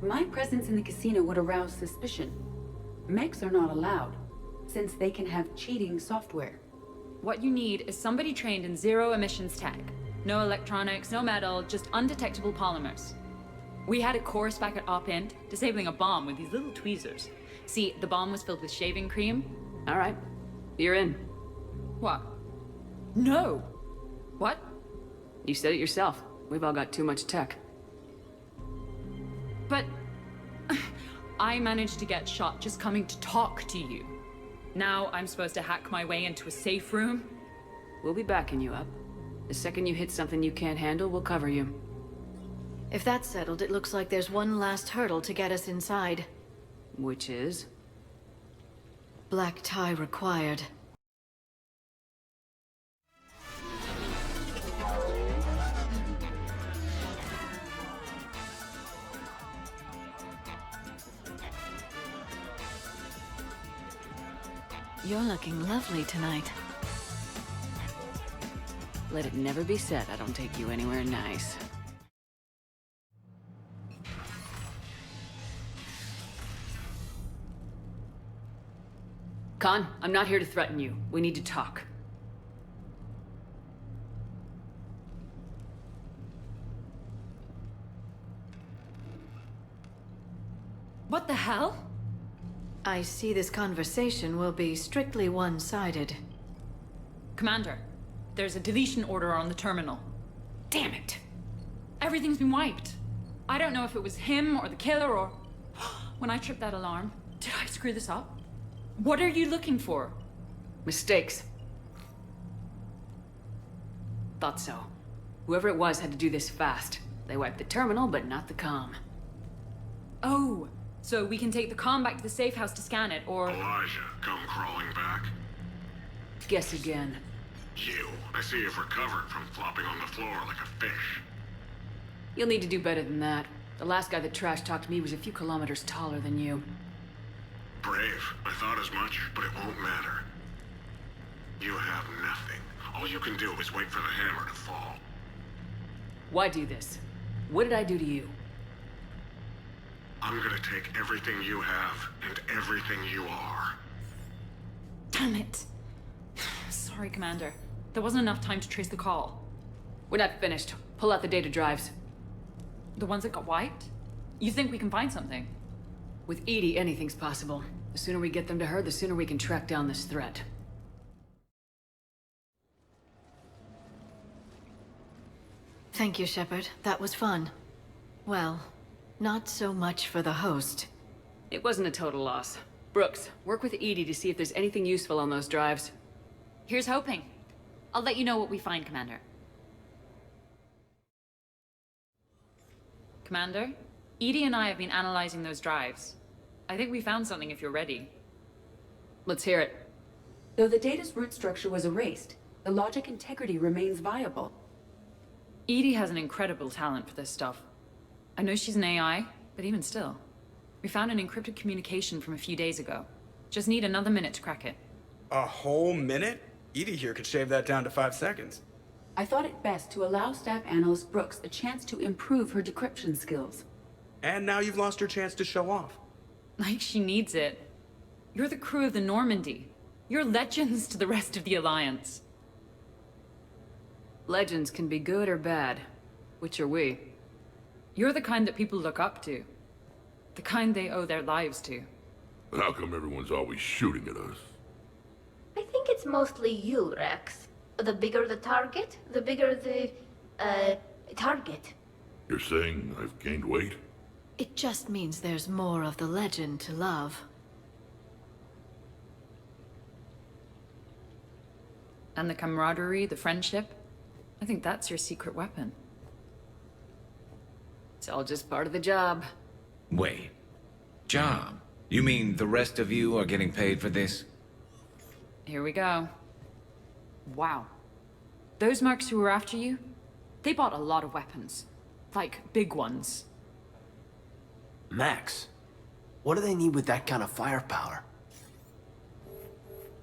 My presence in the casino would arouse suspicion. Mechs are not allowed, since they can have cheating software. What you need is somebody trained in zero emissions tech. No electronics, no metal, just undetectable polymers. We had a course back at Op-Int, disabling a bomb with these little tweezers. See, the bomb was filled with shaving cream. All right, you're in. What? No! What? You said it yourself. We've all got too much tech. But... I managed to get shot just coming to talk to you. Now I'm supposed to hack my way into a safe room? We'll be backing you up. The second you hit something you can't handle, we'll cover you. If that's settled, it looks like there's one last hurdle to get us inside. Which is? Black tie required. You're looking lovely tonight. Let it never be said I don't take you anywhere nice. Khan, I'm not here to threaten you. We need to talk. What the hell? I see this conversation will be strictly one-sided. Commander, there's a deletion order on the terminal. Damn it! Everything's been wiped. I don't know if it was him or the killer or... When I tripped that alarm, did I screw this up? What are you looking for? Mistakes. Thought so. Whoever it was had to do this fast. They wiped the terminal, but not the comm. Oh, so we can take the comm back to the safe house to scan it, or... Elijah, come crawling back. Guess again. You. I see you've recovered from flopping on the floor like a fish. You'll need to do better than that. The last guy that trash-talked me was a few kilometers taller than you. Brave. I thought as much, but it won't matter. You have nothing. All you can do is wait for the hammer to fall. Why do this? What did I do to you? I'm gonna take everything you have and everything you are. Damn it. Sorry, Commander. There wasn't enough time to trace the call. We're not finished. Pull out the data drives. The ones that got wiped? You think we can find something? With EDI, anything's possible. The sooner we get them to her, the sooner we can track down this threat. Thank you, Shepard. That was fun. Well, not so much for the host. It wasn't a total loss. Brooks, work with EDI to see if there's anything useful on those drives. Here's hoping. I'll let you know what we find, Commander. Commander, EDI and I have been analyzing those drives. I think we found something if you're ready. Let's hear it. Though the data's root structure was erased, the logic integrity remains viable. EDI has an incredible talent for this stuff. I know she's an AI, but even still. We found an encrypted communication from a few days ago. Just need another minute to crack it. A whole minute? EDI here could shave that down to 5 seconds. I thought it best to allow Staff Analyst Brooks a chance to improve her decryption skills. And now you've lost her chance to show off. Like she needs it. You're the crew of the Normandy. You're legends to the rest of the Alliance. Legends can be good or bad. Which are we? You're the kind that people look up to. The kind they owe their lives to. How come everyone's always shooting at us? I think it's mostly you, Rex. The bigger the target, the bigger the, target. You're saying I've gained weight? It just means there's more of the legend to love. And the camaraderie, the friendship. I think that's your secret weapon. It's all just part of the job. Wait. Job? You mean the rest of you are getting paid for this? Here we go. Wow. Those mercs who were after you, they bought a lot of weapons. Like, big ones. Max, what do they need with that kind of firepower?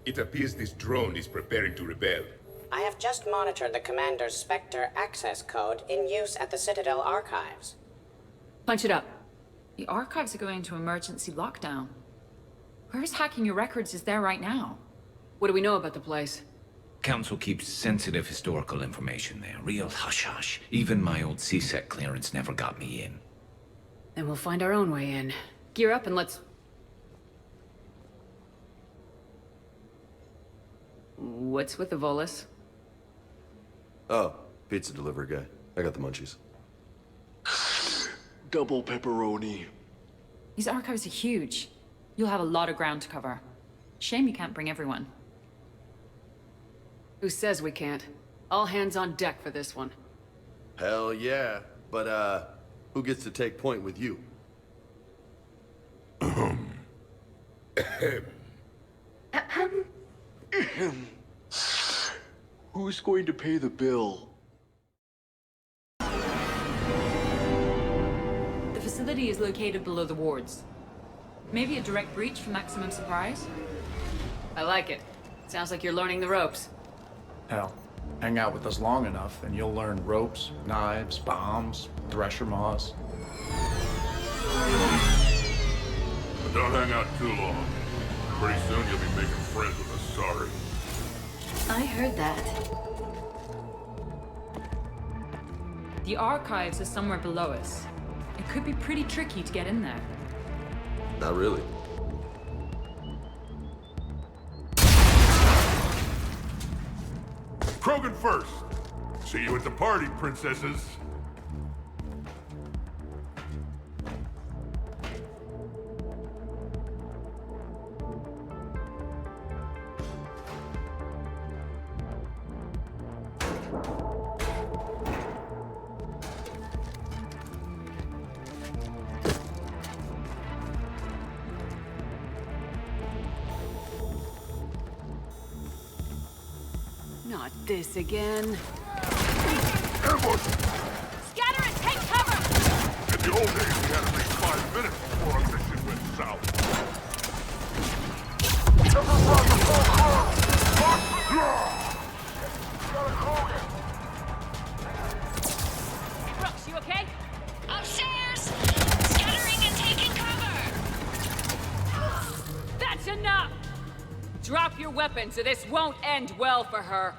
It appears this drone is preparing to rebel. I have just monitored the Commander's Spectre access code in use at the Citadel archives. Punch it up. The archives are going into emergency lockdown. Whoever's hacking your records is there right now. What do we know about the place? Council keeps sensitive historical information there. Real hush-hush. Even my old CSEC clearance never got me in. Then we'll find our own way in. Gear up and let's... What's with the Volus? Oh, pizza delivery guy. I got the munchies. Double pepperoni. These archives are huge. You'll have a lot of ground to cover. Shame you can't bring everyone. Who says we can't? All hands on deck for this one. Hell yeah. But, who gets to take point with you? Who's going to pay the bill? The facility is located below the wards. Maybe a direct breach for maximum surprise? I like it. Sounds like you're learning the ropes. Hell, hang out with us long enough and you'll learn ropes, knives, bombs, thresher maws. But don't hang out too long. Pretty soon you'll be making friends with us, sorry. I heard that. The archives are somewhere below us. It could be pretty tricky to get in there. Not really. Krogan first. See you at the party, princesses. Not this again. Ambush! Scatter and take cover! In the old days, we had to make 5 minutes before our mission went south. Brooks, you okay? Upstairs! Scattering and taking cover! That's enough! Drop your weapons or this won't end well for her.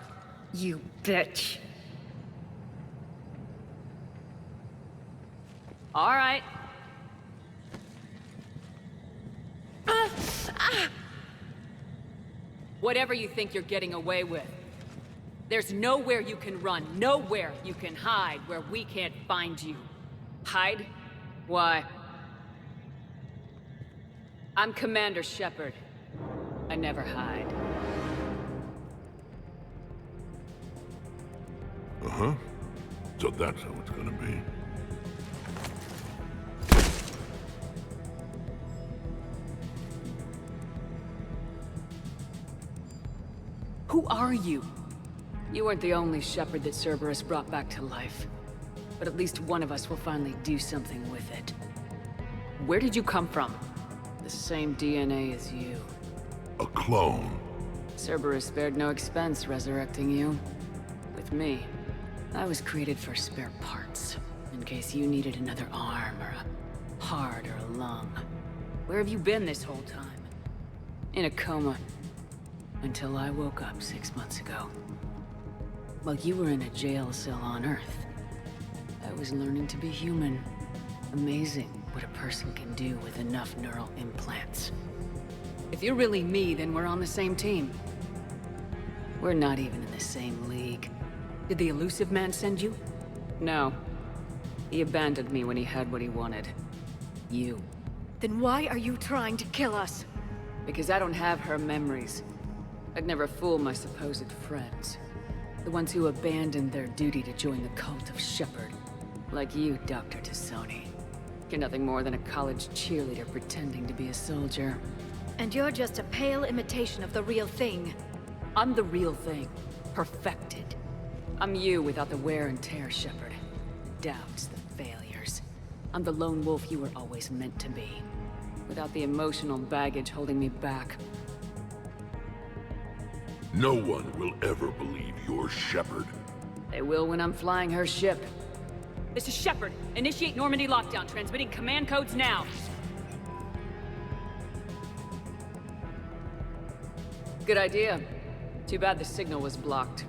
You bitch. All right. Whatever you think you're getting away with. There's nowhere you can run, nowhere you can hide where we can't find you. Hide? Why? I'm Commander Shepard. I never hide. Uh-huh. So that's how it's gonna be. Who are you? You weren't the only Shepard that Cerberus brought back to life. But at least one of us will finally do something with it. Where did you come from? The same DNA as you. A clone. Cerberus spared no expense resurrecting you. With me, I was created for spare parts. In case you needed another arm, or a heart, or a lung. Where have you been this whole time? In a coma. Until I woke up 6 months ago. While you were in a jail cell on Earth, I was learning to be human. Amazing what a person can do with enough neural implants. If you're really me, then we're on the same team. We're not even in the same league. Did the Elusive Man send you? No. He abandoned me when he had what he wanted. You. Then why are you trying to kill us? Because I don't have her memories. I'd never fool my supposed friends. The ones who abandoned their duty to join the cult of Shepard. Like you, Dr. Tassoni. You're nothing more than a college cheerleader pretending to be a soldier. And you're just a pale imitation of the real thing. I'm the real thing. Perfected. I'm you without the wear and tear, Shepard. The doubts, the failures. I'm the lone wolf you were always meant to be. Without the emotional baggage holding me back. No one will ever believe you're Shepard. They will when I'm flying her ship. This is Shepard. Initiate Normandy lockdown, transmitting command codes now. Good idea. Too bad the signal was blocked.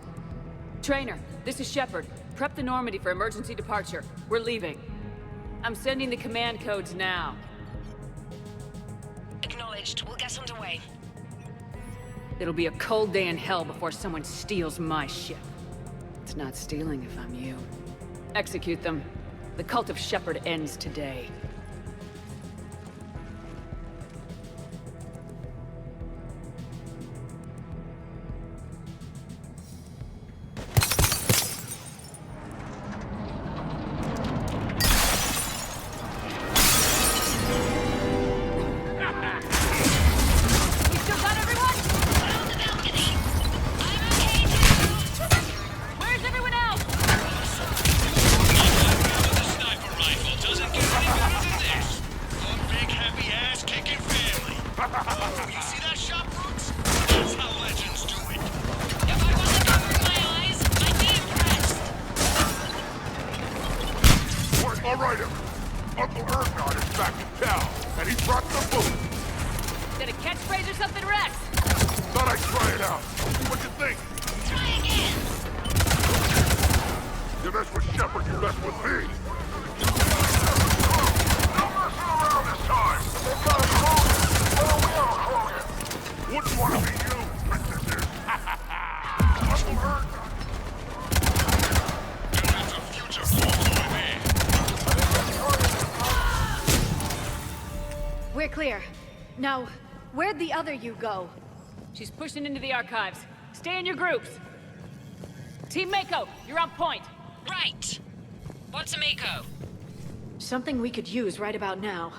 Trainer, this is Shepard. Prep the Normandy for emergency departure. We're leaving. I'm sending the command codes now. Acknowledged. We'll get underway. It'll be a cold day in hell before someone steals my ship. It's not stealing if I'm you. Execute them. The cult of Shepard ends today. We're clear. Now, where'd the other you go? She's pushing into the archives. Stay in your groups. Team Mako, you're on point. Right. What's a Mako? Something we could use right about now.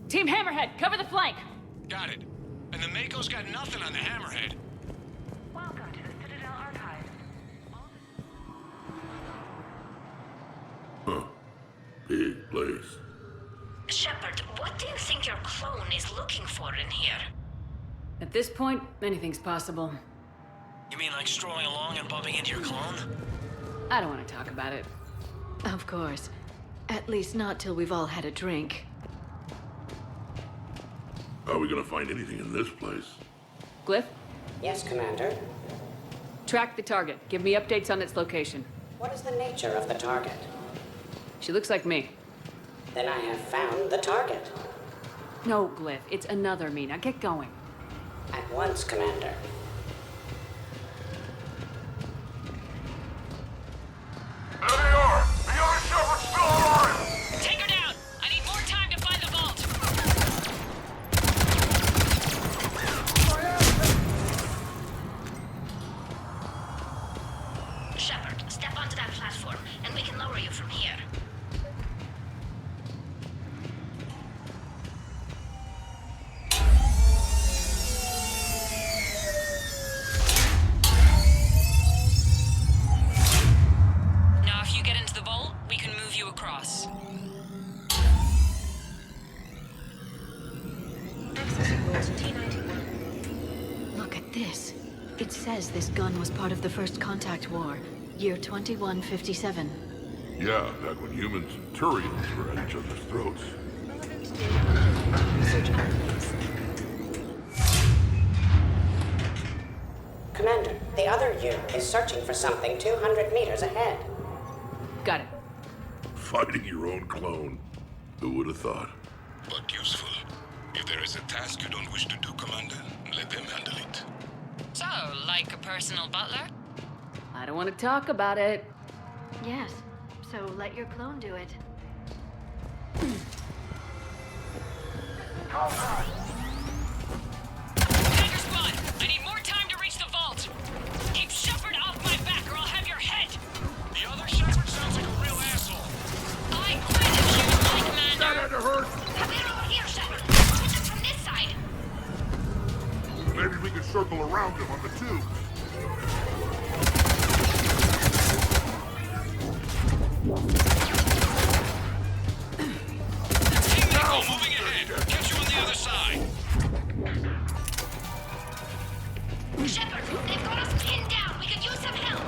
Team Hammerhead, cover the flank. Got it. And the Mako's got nothing on the Hammerhead. Welcome to the Citadel Archives. Huh. Big place. Shepard, what do you think your clone is looking for in here? At this point, anything's possible. You mean like strolling along and bumping into your clone? I don't want to talk about it. Of course. At least not till we've all had a drink. Are we gonna find anything in this place? Glyph? Yes, Commander. Track the target. Give me updates on its location. What is the nature of the target? She looks like me. Then I have found the target. No, Glyph. It's another me. Now get going. At once, Commander. There they are! The other Shepard's still alive! Take her down! I need more time to find the vault! Shepard, step onto that platform, and we can lower you from here. Now, if you get into the vault, we can move you across. Look at this. It says this gun was part of the First Contact War, year 2157. Yeah, back when humans and Turians were at each other's throats. Commander, the other you is searching for something 200 meters ahead. Got it. Fighting your own clone. Who would have thought? But useful. If there is a task you don't wish to do, Commander, let them handle it. So, like a personal butler? I don't want to talk about it. Yes. So let your clone do it. Tiger Squad, I need more time to reach the vault. Keep Shepard off my back or I'll have your head. The other Shepard sounds like a real asshole. I quit if you would like, Commander. That had to hurt! Come here over here, Shepard. Hit them from this side. Maybe we could circle around him on the tube. Tango moving ahead. Catch you on the other side. Shepard, they've got us pinned down. We could use some help.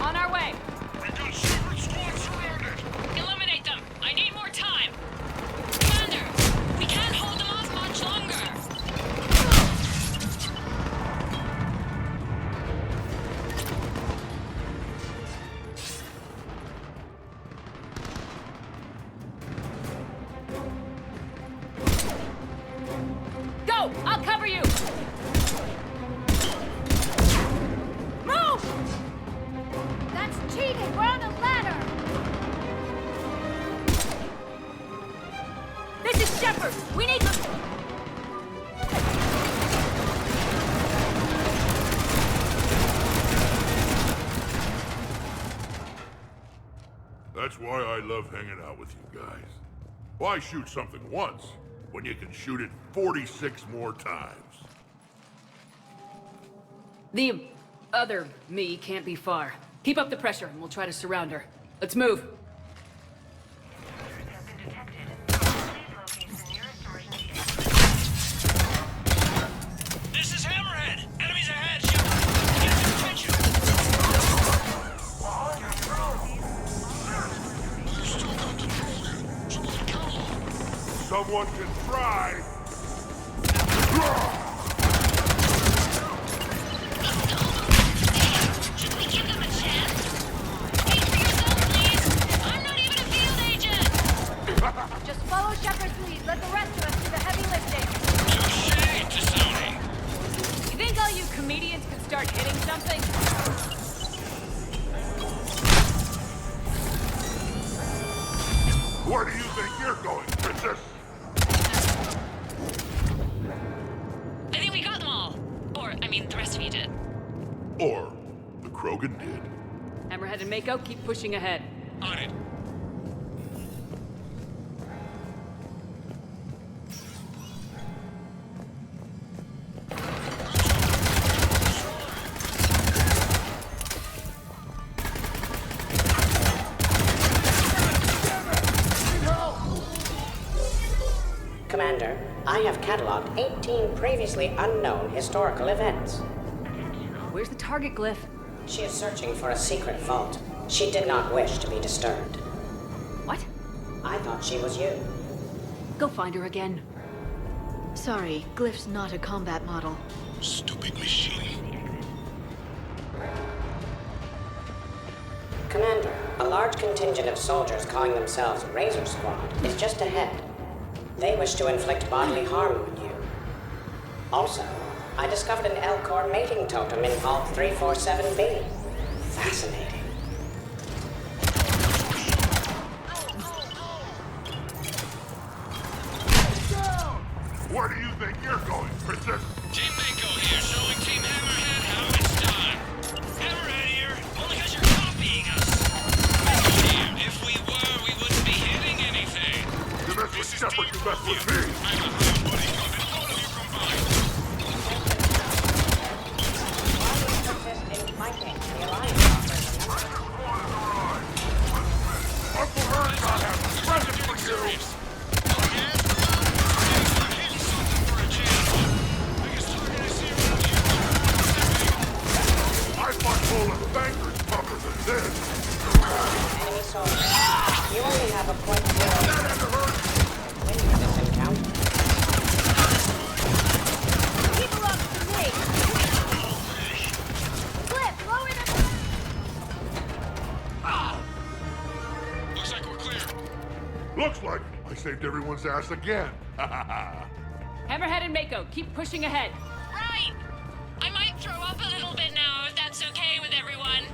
On our way. We got Shepard squad surrounded. Eliminate them. I need more time. Commander, we can't hold them off much longer. Go! I'll cover you! Move! That's cheating! We're on a ladder! This is Shepard! We need to... That's why I love hanging out with you guys. Why shoot something once when you can shoot it 46 more times? The other me can't be far. Keep up the pressure and we'll try to surround her. Let's move. This is Hammerhead. Enemies ahead, Shepard. Get some attention. Someone can try. Should we give them a chance? Speak for yourself, please. I'm not even a field agent. Just follow Shepard's lead. Let the rest of us do the heavy lifting. Touché, Tassoni. You think all you comedians could start hitting something? Where do you think you're going, princess? I think we got them all. Or, I mean, the rest of you did. Or the Krogan did. Hammerhead and Mako, keep pushing ahead. On it. Commander, I have cataloged 18 previously unknown historical events. Where's the target glyph? She is searching for a secret vault. She did not wish to be disturbed. What? I thought she was you. Go find her again. Sorry, Glyph's not a combat model. Stupid machine. Commander, a large contingent of soldiers calling themselves Razor Squad is just ahead. They wish to inflict bodily harm on you. Also, I discovered an Elcor mating totem in Vault 347B. Fascinating. Where do you think you're going, princess? Team Mako here, showing Team Hammerhead how it's done. Hammerhead here, only because you're copying us. Here, if we were, we wouldn't be hitting anything. You mess with Shepard, you mess with me. I'm a real buddy cop, and all of you combined. Uncle Hearn's got a present for you. I fought Poland bankers tougher than this. Enemy soldier. You only have a .0. That had to hurt. Win this encounter. He belongs to me! Cliff, lower the... Looks like we're clear. Looks like I saved everyone's ass again. Hammerhead and Mako, keep pushing ahead. Right! I might throw up a little bit now, if that's okay with everyone.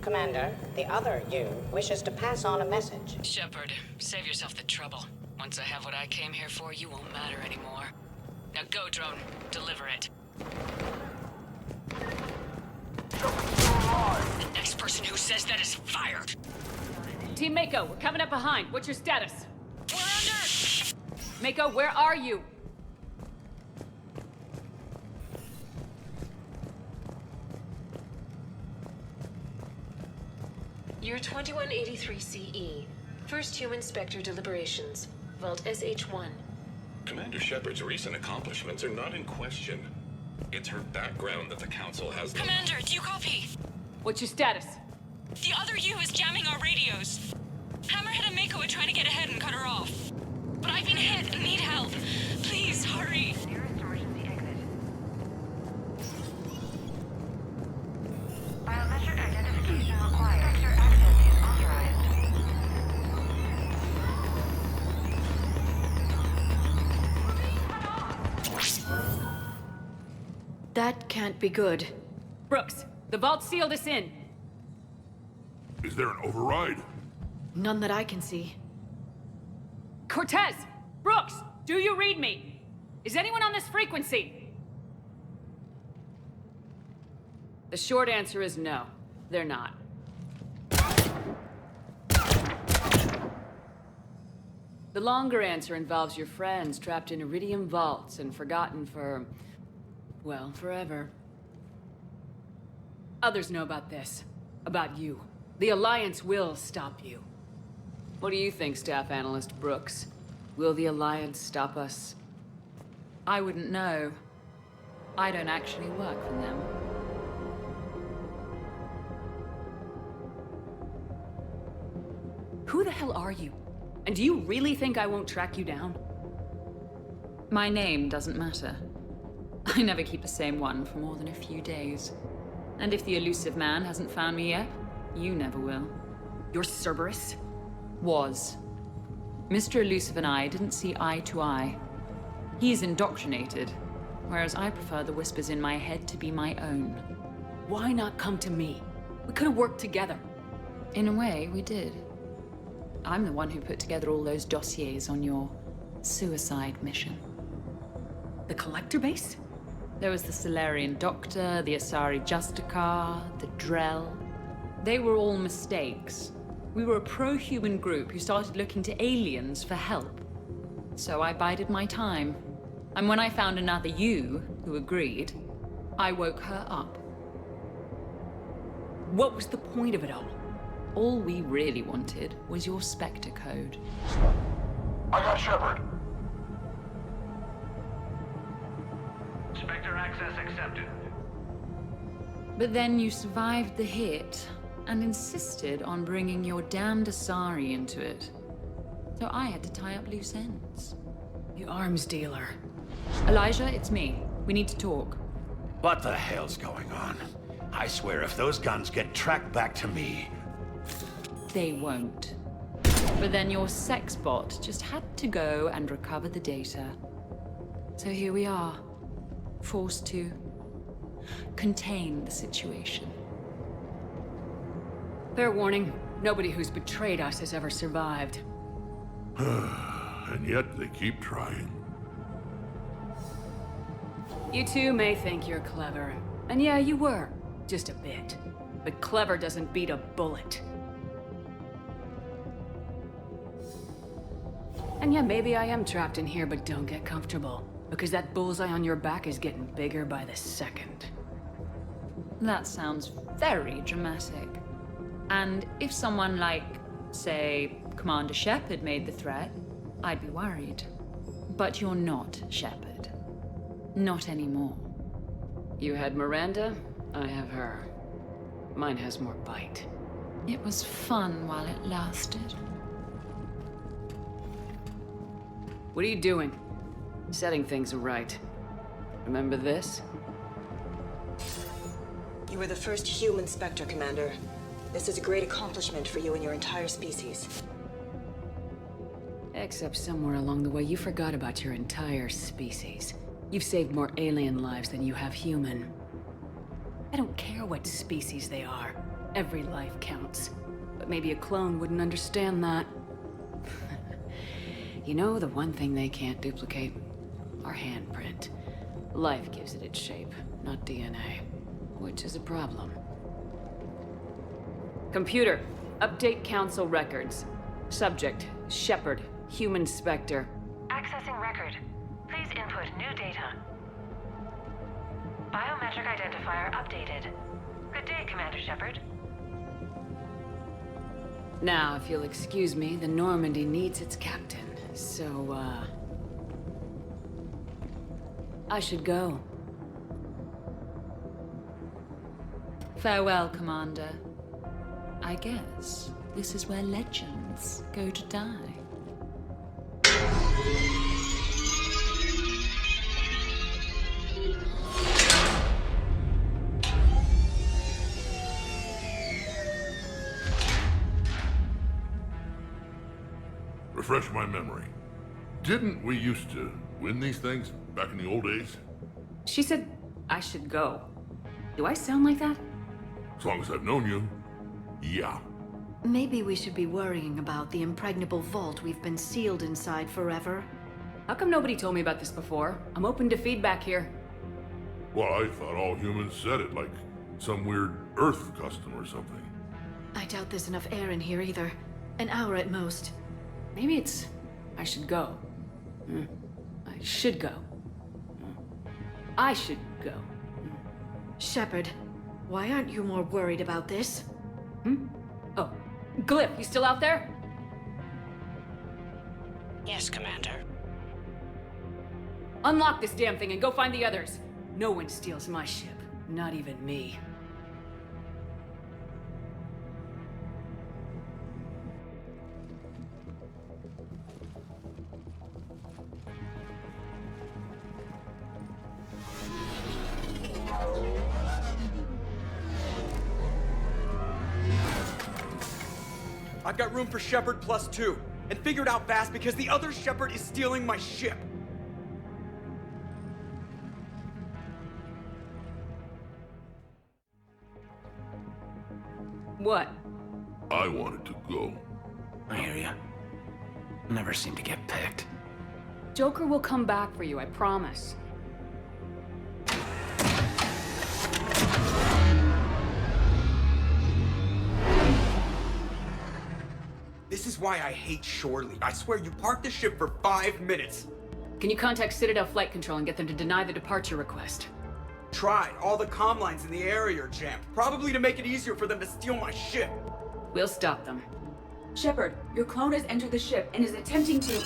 Commander, the other you wishes to pass on a message. Shepard, Save yourself the trouble. Once I have what I came here for, you won't matter anymore. Now go, drone. Deliver it. The next person who says that is fired! Team Mako, we're coming up behind. What's your status? We're under! Mako, where are you? You're 2183 CE. First human Spectre deliberations. Vault SH-1. Commander Shepard's recent accomplishments are not in question. It's her background that the Council has... Commander, do you copy? What's your status? The other U is jamming our radios. Hammerhead and Mako are trying to get ahead and cut her off. But I've been hit and need help. Please, hurry. Nearest emergency exit. Biometric identification required. Spectre access is authorized. That can't be good. Brooks, the vault sealed us in. Is there an override? None that I can see. Cortez! Brooks! Do you read me? Is anyone on this frequency? The short answer is no. They're not. The longer answer involves your friends trapped in Iridium vaults and forgotten for... well, forever. Others know about this. About you. The Alliance will stop you. What do you think, Staff Analyst Brooks? Will the Alliance stop us? I wouldn't know. I don't actually work for them. Who the hell are you? And do you really think I won't track you down? My name doesn't matter. I never keep the same one for more than a few days. And if the elusive man hasn't found me yet, you never will. You're Cerberus? Was. Mr. Elusive and I didn't see eye to eye. He's indoctrinated, whereas I prefer the whispers in my head to be my own. Why not come to me? We could have worked together. In a way, we did. I'm the one who put together all those dossiers on your suicide mission. The Collector base? There was the Solarian Doctor, the Asari Justicar, the Drell. They were all mistakes. We were a pro-human group who started looking to aliens for help. So I bided my time. And when I found another you who agreed, I woke her up. What was the point of it all? All we really wanted was your Spectre code. I got Shepard. Spectre access accepted. But then you survived the hit and insisted on bringing your damned Asari into it. So I had to tie up loose ends. The arms dealer. Elijah, it's me. We need to talk. What the hell's going on? I swear if those guns get tracked back to me... They won't. But then your sex bot just had to go and recover the data. So here we are. Forced to contain the situation. Fair warning, nobody who's betrayed us has ever survived. And yet they keep trying. You two may think you're clever. And yeah, you were. Just a bit. But clever doesn't beat a bullet. And yeah, maybe I am trapped in here, but don't get comfortable. Because that bullseye on your back is getting bigger by the second. That sounds very dramatic. And if someone like, say, Commander Shepard made the threat, I'd be worried. But you're not Shepard. Not anymore. You had Miranda, I have her. Mine has more bite. It was fun while it lasted. What are you doing? Setting things right. Remember this? You were the first human Spectre, Commander. This is a great accomplishment for you and your entire species. Except somewhere along the way you forgot about your entire species. You've saved more alien lives than you have human. I don't care what species they are. Every life counts. But maybe a clone wouldn't understand that. You know the one thing they can't duplicate? Our handprint. Life gives it its shape, not DNA. Which is a problem. Computer, update council records. Subject, Shepard, human specter. Accessing record. Please input new data. Biometric identifier updated. Good day, Commander Shepard. Now, if you'll excuse me, the Normandy needs its captain. So, I should go. Farewell, Commander. I guess this is where legends go to die. Refresh my memory. Didn't we used to win these things back in the old days? She said I should go. Do I sound like that? As long as I've known you, yeah. Maybe we should be worrying about the impregnable vault we've been sealed inside forever. How come nobody told me about this before? I'm open to feedback here. Well, I thought all humans said it, like some weird Earth custom or something. I doubt there's enough air in here either. An hour at most. Maybe it's... I should go. I should go. I should go. Shepard, why aren't you more worried about this? Oh, Glyph, you still out there? Yes, Commander. Unlock this damn thing and go find the others. No one steals my ship. Not even me. I've got room for Shepard +2, and figure it out fast because the other Shepard is stealing my ship. What? I wanted to go. I hear ya. Never seem to get picked. Joker will come back for you, I promise. This is why I hate Shore Leave. I swear you parked the ship for 5 minutes. Can you contact Citadel Flight Control and get them to deny the departure request? Tried. All the comm lines in the area are jammed. Probably to make it easier for them to steal my ship. We'll stop them. Shepard, your clone has entered the ship and is attempting to...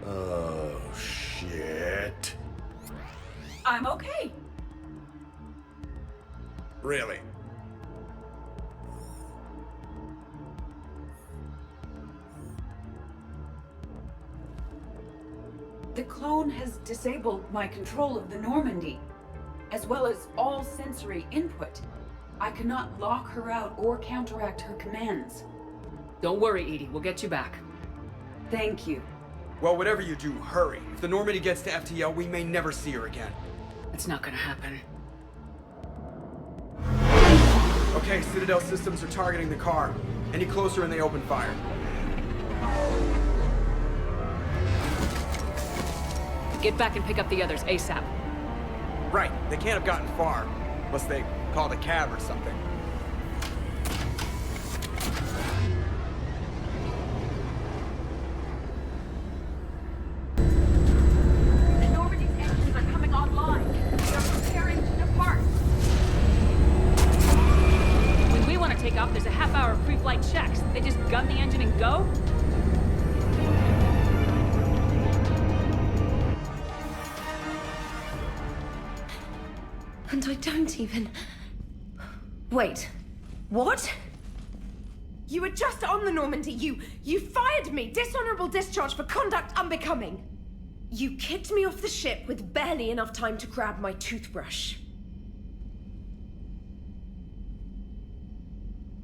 Oh, shit. I'm okay. Really? The clone has disabled my control of the Normandy, as well as all sensory input. I cannot lock her out or counteract her commands. Don't worry, Edie. We'll get you back. Thank you. Well, whatever you do, hurry. If the Normandy gets to FTL, we may never see her again. It's not gonna happen. Okay, Citadel systems are targeting the car. Any closer and they open fire. Get back and pick up the others ASAP. Right, they can't have gotten far. Unless they called a cab or something. The Normandy's engines are coming online. They're preparing to depart. When we want to take off, there's a half hour of pre-flight checks. They just gun the engine and go? And I don't even... Wait. What? You were just on the Normandy. You fired me. Dishonorable discharge for conduct unbecoming. You kicked me off the ship with barely enough time to grab my toothbrush.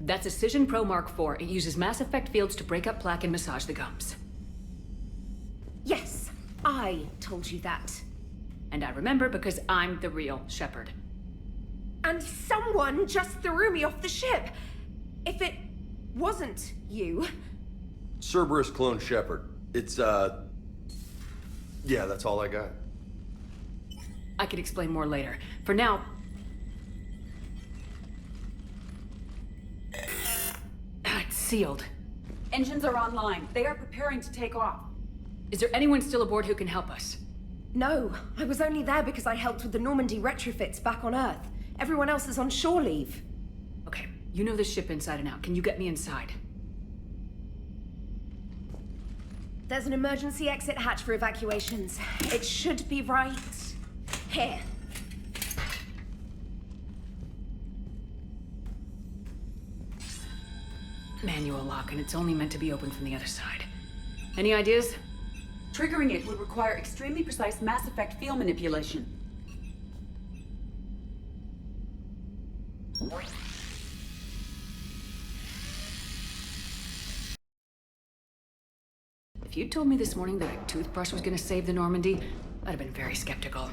That's a Cision Pro Mark IV. It uses mass effect fields to break up plaque and massage the gums. Yes, I told you that. And I remember because I'm the real Shepard. And someone just threw me off the ship. If it wasn't you, Cerberus clone Shepard. It's, yeah, that's all I got. I can explain more later. For now... It's sealed. Engines are online. They are preparing to take off. Is there anyone still aboard who can help us? No, I was only there because I helped with the Normandy retrofits back on Earth. Everyone else is on shore leave. Okay, you know the ship inside and out. Can you get me inside? There's an emergency exit hatch for evacuations. It should be right here. Manual lock, and it's only meant to be opened from the other side. Any ideas? Triggering it would require extremely precise Mass Effect field manipulation. If you'd told me this morning that a toothbrush was gonna save the Normandy, I'd have been very skeptical.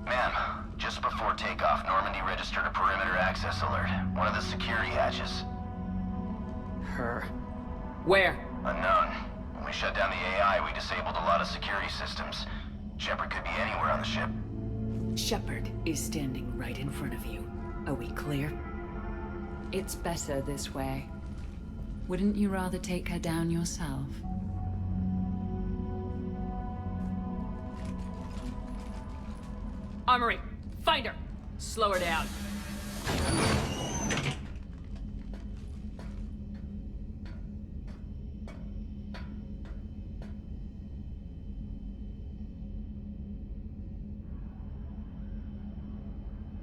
Ma'am, just before takeoff, Normandy registered a perimeter access alert. One of the security hatches. Her. Where? Unknown. When we shut down the AI, we disabled a lot of security systems. Shepard could be anywhere on the ship. Shepard is standing right in front of you. Are we clear? It's better this way. Wouldn't you rather take her down yourself? Armory, find her! Slow her down.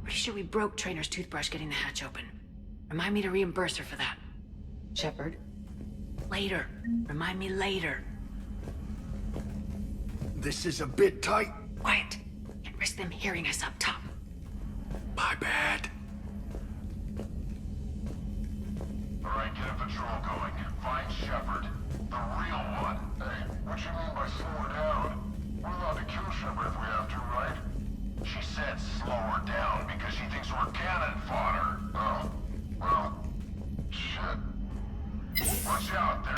Pretty sure we broke Trainer's toothbrush getting the hatch open. Remind me to reimburse her for that. Shepard? Later. Remind me later. This is a bit tight. Quiet. Can't risk them hearing us up top. My bad. Alright, get a patrol going. Find Shepard. The real one. Hey, what you mean by slow her down? We're allowed to kill Shepard if we have to, right? She said slow her down because she thinks we're cannon fodder. Oh, well, shit. Watch out, there.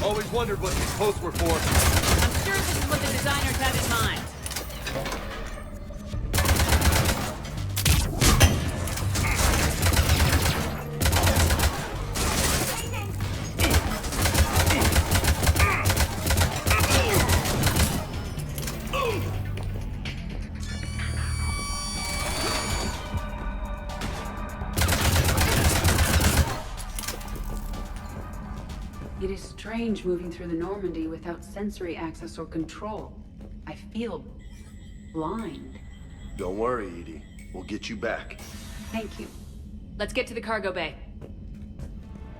Always wondered what these posts were for. I'm sure this is what the designers had in mind. It is strange moving through the Normandy without sensory access or control. I feel blind. Don't worry, Edie. We'll get you back. Thank you. Let's get to the cargo bay.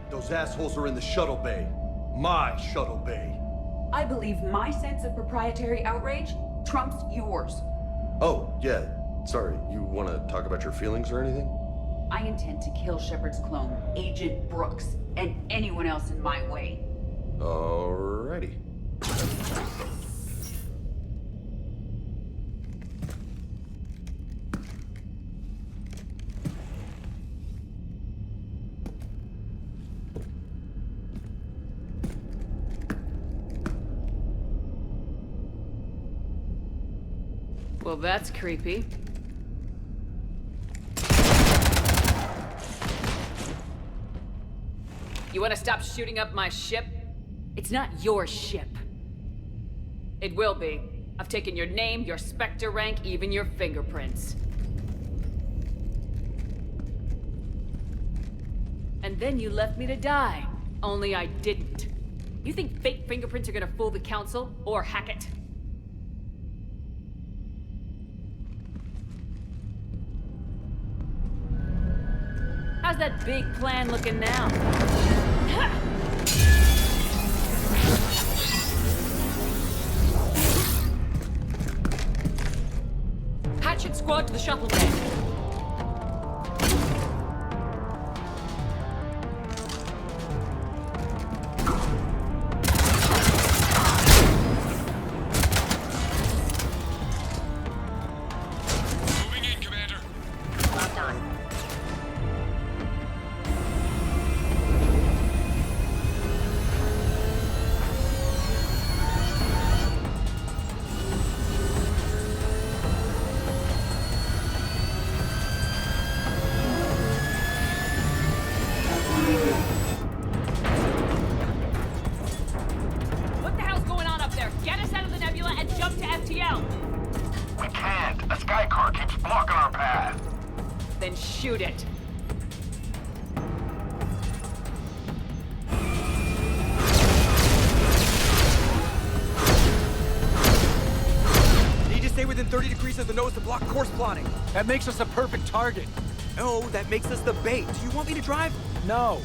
Those assholes are in the shuttle bay. My shuttle bay. I believe my sense of proprietary outrage trumps yours. Oh, yeah. Sorry, you want to talk about your feelings or anything? I intend to kill Shepard's clone, Agent Brooks, and anyone else in my way. Alrighty. Well, that's creepy. You want to stop shooting up my ship? It's not your ship. It will be. I've taken your name, your Spectre rank, even your fingerprints. And then you left me to die. Only I didn't. You think fake fingerprints are gonna fool the Council? Or Hackett? How's that big plan looking now? Hatchet squad to the shuttle bay. Shoot it. Need to stay within 30 degrees of the nose to block course plotting. That makes us a perfect target. No, that makes us the bait. Do you want me to drive? No.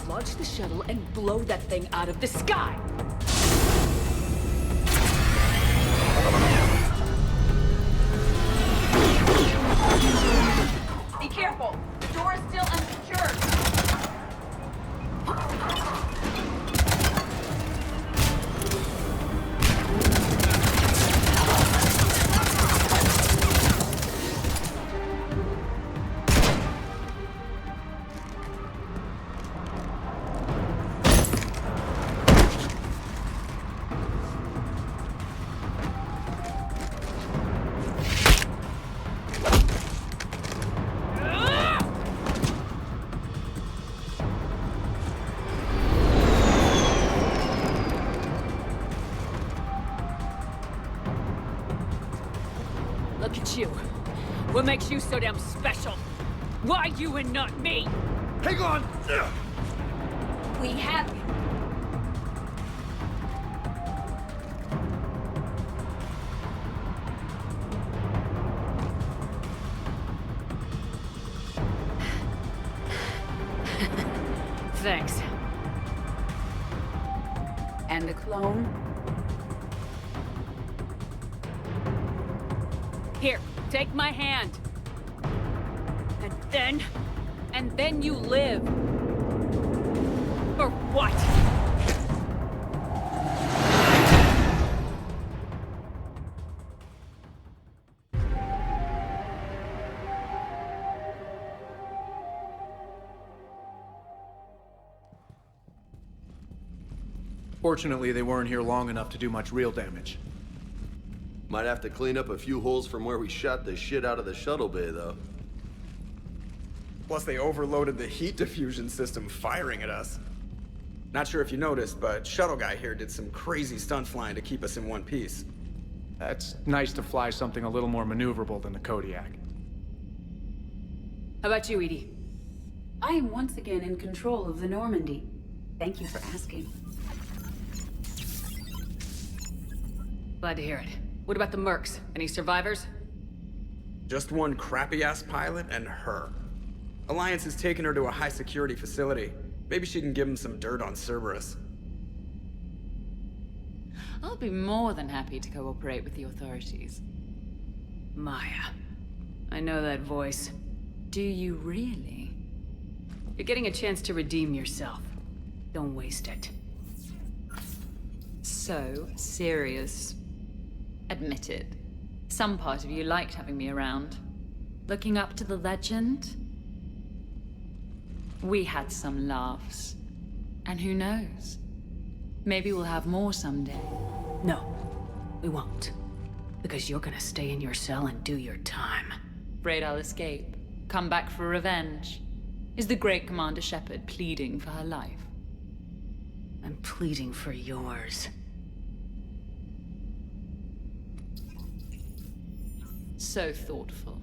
Launch the shuttle and blow that thing out of the sky! Be careful! The door is still unsecured! Look at you. What makes you so damn special? Why you and not me? Hang on! We have you. Thanks. And the clone? Here, take my hand. And then you live. For what? Fortunately, they weren't here long enough to do much real damage. Might have to clean up a few holes from where we shot the shit out of the shuttle bay, though. Plus, they overloaded the heat diffusion system firing at us. Not sure if you noticed, but Shuttle Guy here did some crazy stunt flying to keep us in one piece. That's nice to fly something a little more maneuverable than the Kodiak. How about you, Edie? I am once again in control of the Normandy. Thank you for asking. Glad to hear it. What about the mercs? Any survivors? Just one crappy-ass pilot and her. Alliance has taken her to a high-security facility. Maybe she can give him some dirt on Cerberus. I'll be more than happy to cooperate with the authorities. Maya. I know that voice. Do you really? You're getting a chance to redeem yourself. Don't waste it. So serious. Admit it. Some part of you liked having me around. Looking up to the legend. We had some laughs. And who knows? Maybe we'll have more someday. No, we won't. Because you're gonna stay in your cell and do your time. Afraid I'll escape. Come back for revenge. Is the great Commander Shepard pleading for her life? I'm pleading for yours. So thoughtful.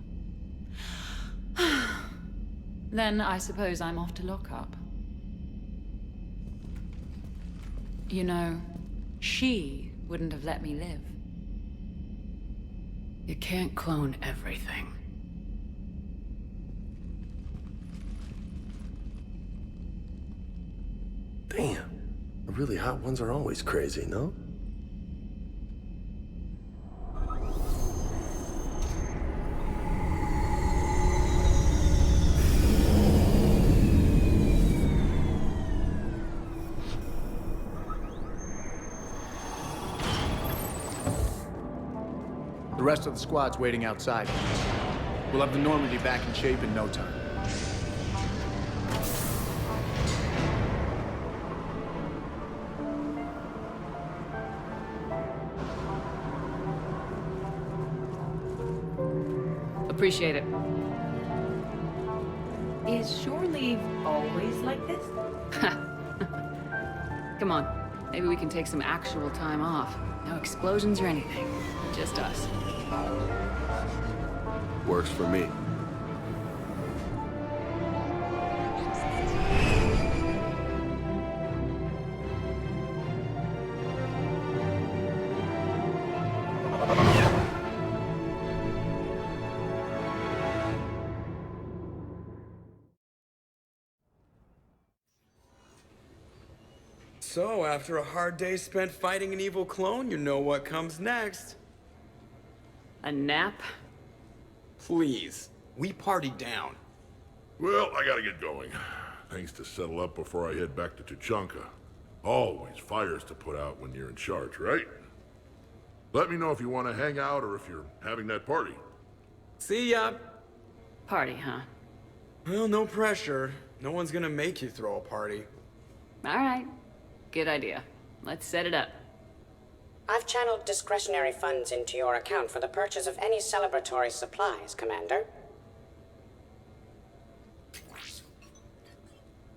Then I suppose I'm off to lock up. You know, she wouldn't have let me live. You can't clone everything. Damn. The really hot ones are always crazy, no? The rest of the squad's waiting outside. We'll have the Normandy back in shape in no time. Appreciate it. Is shore leave always like this? Come on, maybe we can take some actual time off. No explosions or anything. Just us. Works for me. So, after a hard day spent fighting an evil clone, you know what comes next. A nap? Please. We party down. Well, I gotta get going. Things to settle up before I head back to Tuchanka. Always fires to put out when you're in charge, right? Let me know if you want to hang out or if you're having that party. See ya. Party, huh? Well, no pressure. No one's gonna make you throw a party. All right. Good idea. Let's set it up. I've channeled discretionary funds into your account for the purchase of any celebratory supplies, Commander.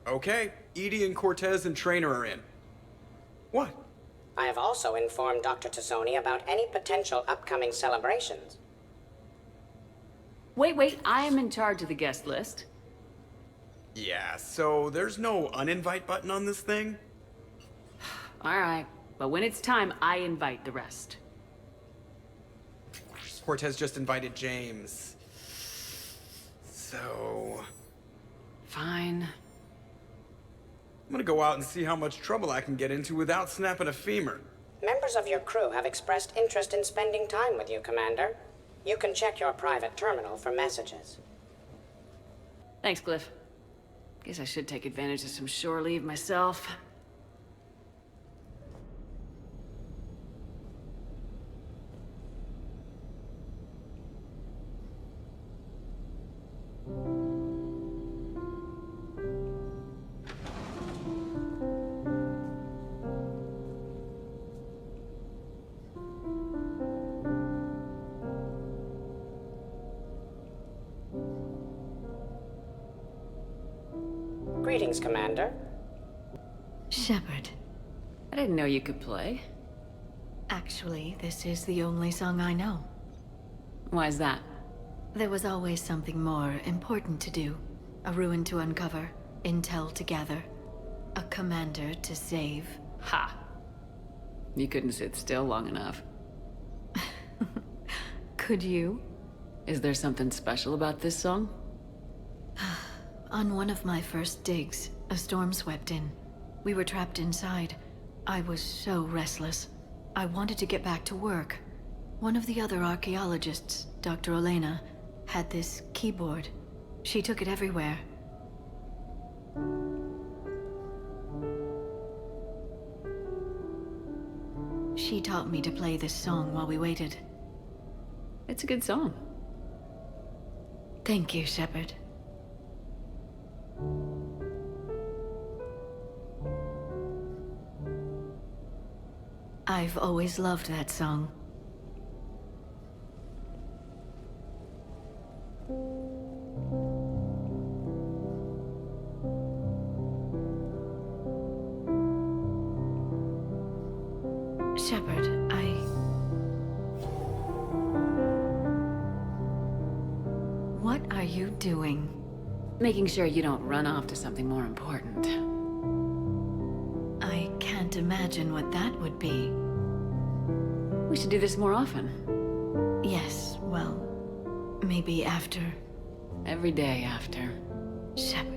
Okay, Edie and Cortez and Trainer are in. What? I have also informed Dr. Tassoni about any potential upcoming celebrations. Wait, I am in charge of the guest list. Yeah, so there's no uninvite button on this thing? All right, but when it's time, I invite the rest. Cortez just invited James. So... Fine. I'm gonna go out and see how much trouble I can get into without snapping a femur. Members of your crew have expressed interest in spending time with you, Commander. You can check your private terminal for messages. Thanks, Cliff. Guess I should take advantage of some shore leave myself. Greetings, Commander. Shepard. I didn't know you could play. Actually, this is the only song I know. Why is that? There was always something more important to do. A ruin to uncover, intel to gather, a commander to save. Ha! You couldn't sit still long enough. Could you? Is there something special about this song? On one of my first digs, a storm swept in. We were trapped inside. I was so restless. I wanted to get back to work. One of the other archaeologists, Dr. Olena, had this keyboard. She took it everywhere. She taught me to play this song while we waited. It's a good song. Thank you, Shepard. I've always loved that song. Shepard, you doing? Making sure you don't run off to something more important. I can't imagine what that would be. We should do this more often. Yes, well, maybe after. Every day after. Shepard.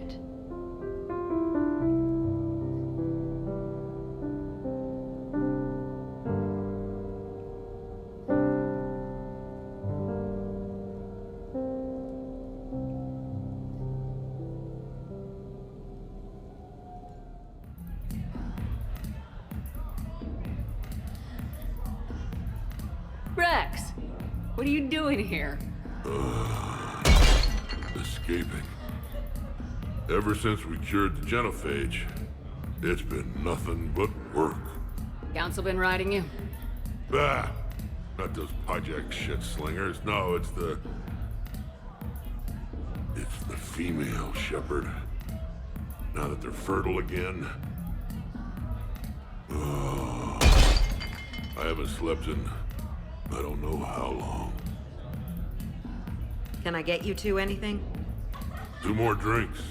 Rex! What are you doing here? Escaping. Ever since we cured the genophage, it's been nothing but work. Council been riding you? Ah, not those hijack shit slingers. No, it's the female Shepard. Now that they're fertile again. Oh, I haven't slept in I don't know how long. Can I get you two anything? 2 more drinks.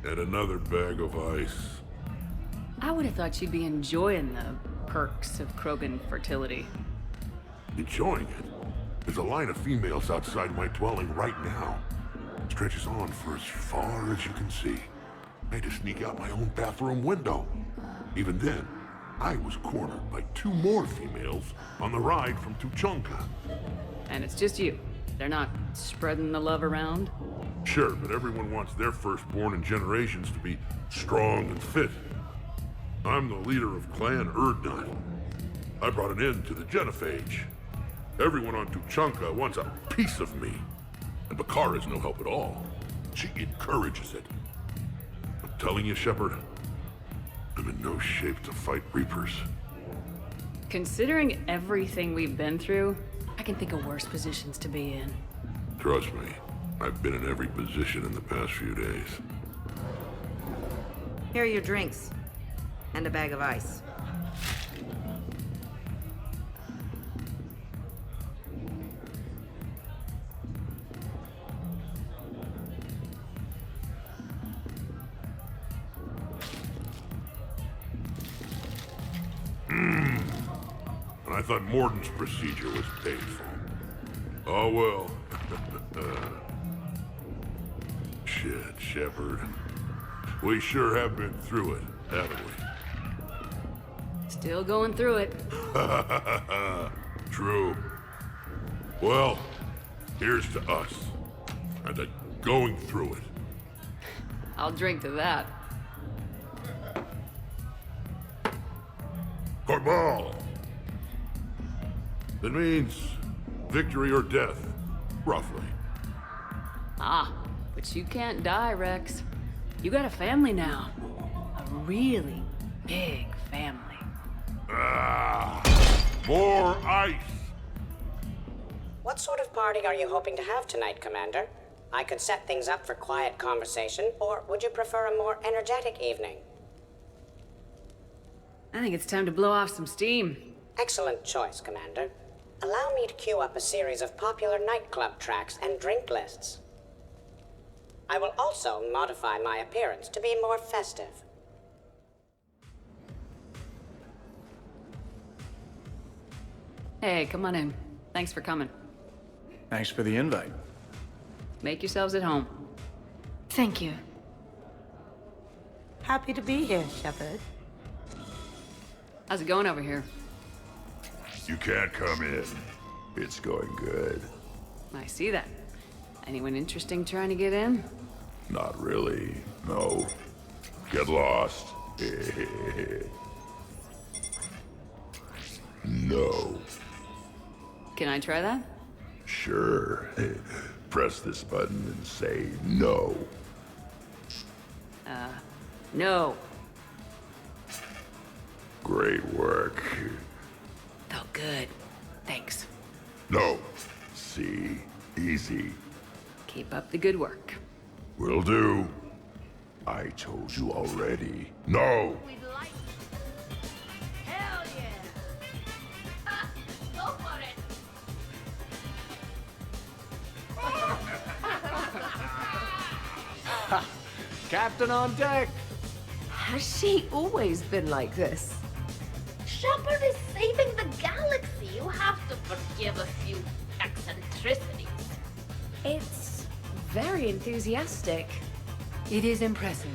And another bag of ice. I would have thought you'd be enjoying the perks of Krogan fertility. Enjoying it? There's a line of females outside my dwelling right now. Stretches on for as far as you can see. I had to sneak out my own bathroom window. Even then, I was cornered by 2 more females on the ride from Tuchanka. And it's just you. They're not spreading the love around? Sure, but everyone wants their firstborn in generations to be strong and fit. I'm the leader of Clan Erdnot. I brought an end to the genophage. Everyone on Tuchanka wants a piece of me. And Bakara's no help at all. She encourages it. I'm telling you, Shepard, I'm in no shape to fight Reapers. Considering everything we've been through, I can think of worse positions to be in. Trust me, I've been in every position in the past few days. Here are your drinks. And a bag of ice. And I thought Morden's procedure was painful. Oh well. Shit, Shepard. We sure have been through it, haven't we? Still going through it. True. Well, here's to us. And to going through it. I'll drink to that. Corbal! It means victory or death, roughly. Ah, but you can't die, Rex. You got a family now. A really big family. Ah, more ice! What sort of party are you hoping to have tonight, Commander? I could set things up for quiet conversation, or would you prefer a more energetic evening? I think it's time to blow off some steam. Excellent choice, Commander. Allow me to queue up a series of popular nightclub tracks and drink lists. I will also modify my appearance to be more festive. Hey, come on in. Thanks for coming. Thanks for the invite. Make yourselves at home. Thank you. Happy to be here, Shepard. How's it going over here? You can't come in. It's going good. I see that. Anyone interesting trying to get in? Not really, no. Get lost. No. Can I try that? Sure. Press this button and say no. No. Great work. Felt good. Thanks. No. See? Easy. Keep up the good work. Will do. I told you already. No! Hell yeah! Go for it! Captain on deck! Has she always been like this? Shepard is saving the galaxy. You have to forgive a few eccentricities. It's very enthusiastic. It is impressive.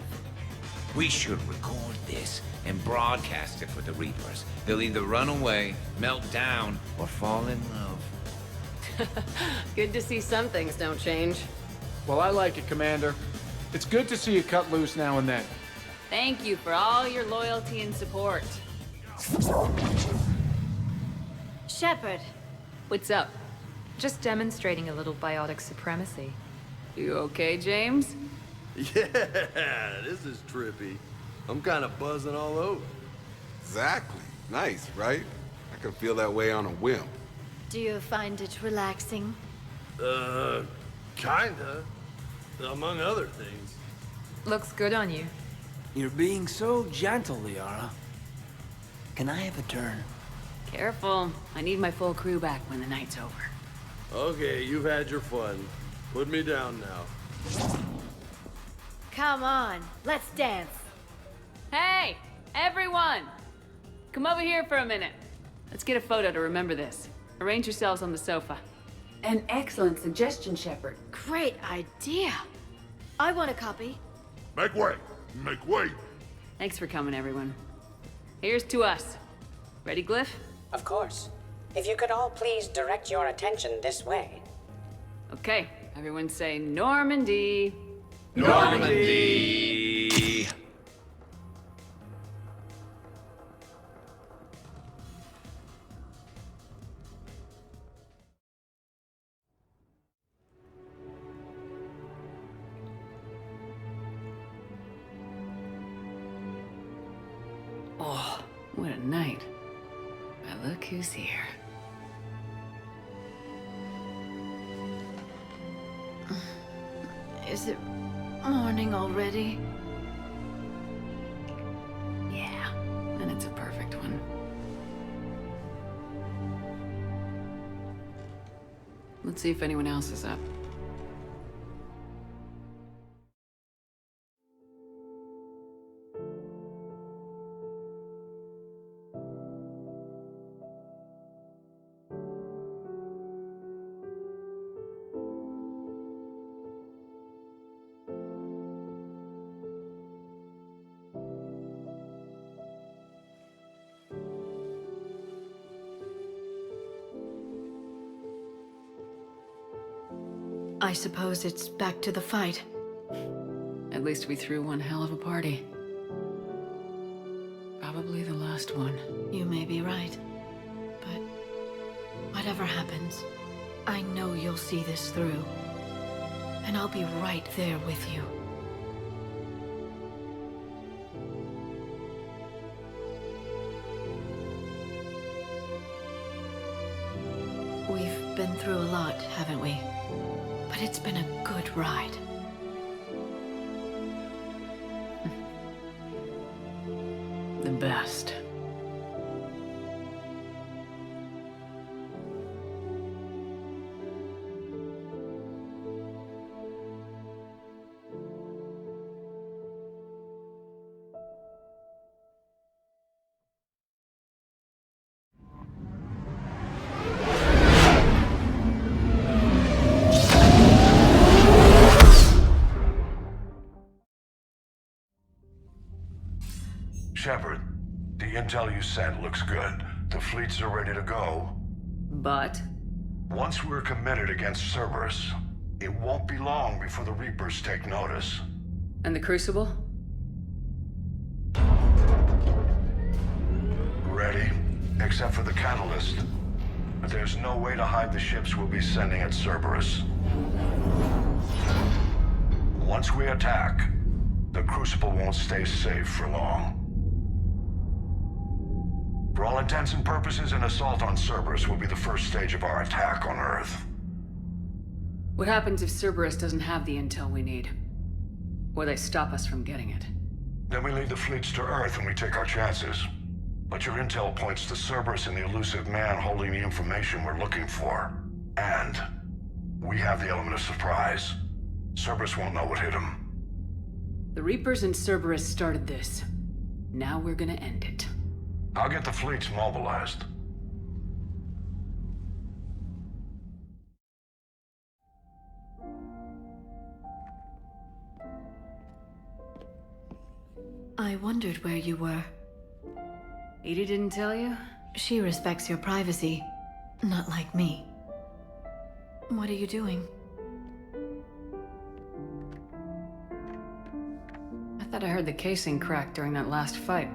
We should record this and broadcast it for the Reapers. They'll either run away, melt down, or fall in love. Good to see some things don't change. Well, I like it, Commander. It's good to see you cut loose now and then. Thank you for all your loyalty and support. Shepard, What's up? just demonstrating a little biotic supremacy. You okay, James? Yeah, this is trippy. I'm kind of buzzing all over. Exactly. Nice, right? I can feel that way on a whim. Do you find it relaxing? Kinda. Among other things. Looks good on you. You're being so gentle, Liara. Can I have a turn? Careful. I need my full crew back when the night's over. Okay, you've had your fun. Put me down now. Come on, let's dance. Hey, everyone! Come over here for a minute. Let's get a photo to remember this. Arrange yourselves on the sofa. An excellent suggestion, Shepard. Great idea. I want a copy. Make way! Make way! Thanks for coming, everyone. Here's to us. Ready, Glyph? Of course. If you could all please direct your attention this way. Okay, everyone say Normandy. Normandy! Oh, what a night. But look who's here. Is it morning already? Yeah, and it's a perfect one. Let's see if anyone else is up. I suppose it's back to the fight. At least we threw one hell of a party. Probably the last one. You may be right. But whatever happens, I know you'll see this through. And I'll be right there with you. We've been through a lot, haven't we? But it's been a good ride. The best. Shepard, the intel you sent looks good. The fleets are ready to go. But? Once we're committed against Cerberus, it won't be long before the Reapers take notice. And the Crucible? Ready, except for the catalyst. But there's no way to hide the ships we'll be sending at Cerberus. Once we attack, the Crucible won't stay safe for long. For all intents and purposes, an assault on Cerberus will be the first stage of our attack on Earth. What happens if Cerberus doesn't have the intel we need? Or they stop us from getting it? Then we lead the fleets to Earth and we take our chances. But your intel points to Cerberus and the elusive man holding the information we're looking for. And we have the element of surprise. Cerberus won't know what hit him. The Reapers and Cerberus started this. Now we're gonna end it. I'll get the fleets mobilized. I wondered where you were. Edie didn't tell you? She respects your privacy, not like me. What are you doing? I thought I heard the casing crack during that last fight.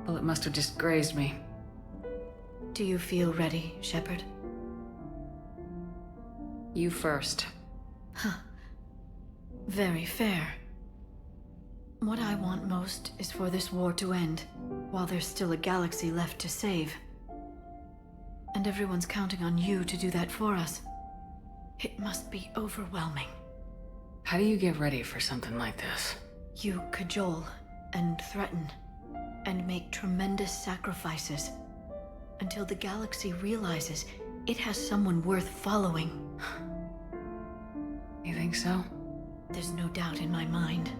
Bullet must have just grazed me. Do you feel ready, Shepard? You first. Huh. Very fair. What I want most is for this war to end, while there's still a galaxy left to save. And everyone's counting on you to do that for us. It must be overwhelming. How do you get ready for something like this? You cajole and threaten, and make tremendous sacrifices, until the galaxy realizes it has someone worth following. You think so? There's no doubt in my mind.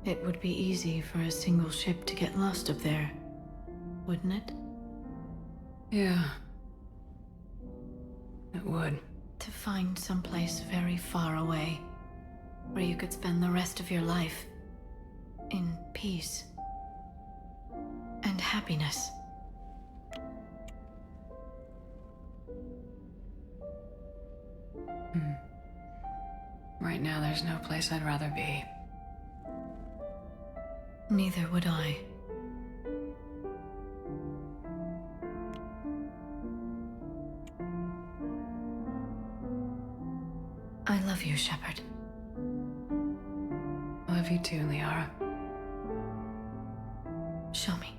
It would be easy for a single ship to get lost up there, wouldn't it? Yeah. It would. To find someplace very far away, where you could spend the rest of your life in peace and happiness. Right now, there's no place I'd rather be. Neither would I. I love you, Shepard. I love you too, Liara. Show me.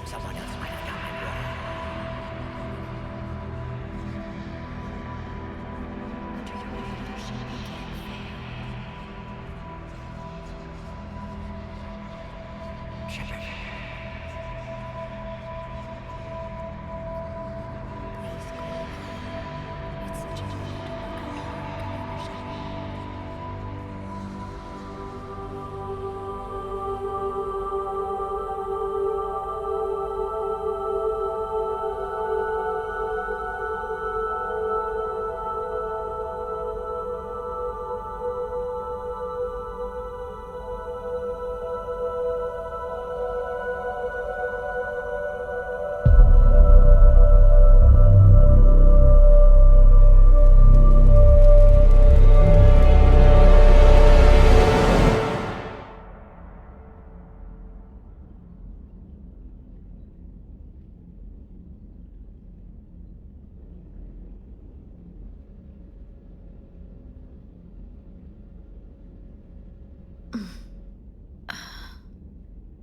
Someone else might have gotten it wrong. Do you really perceive it can't fail? Shepard. Please go. It's such a joy to work with you.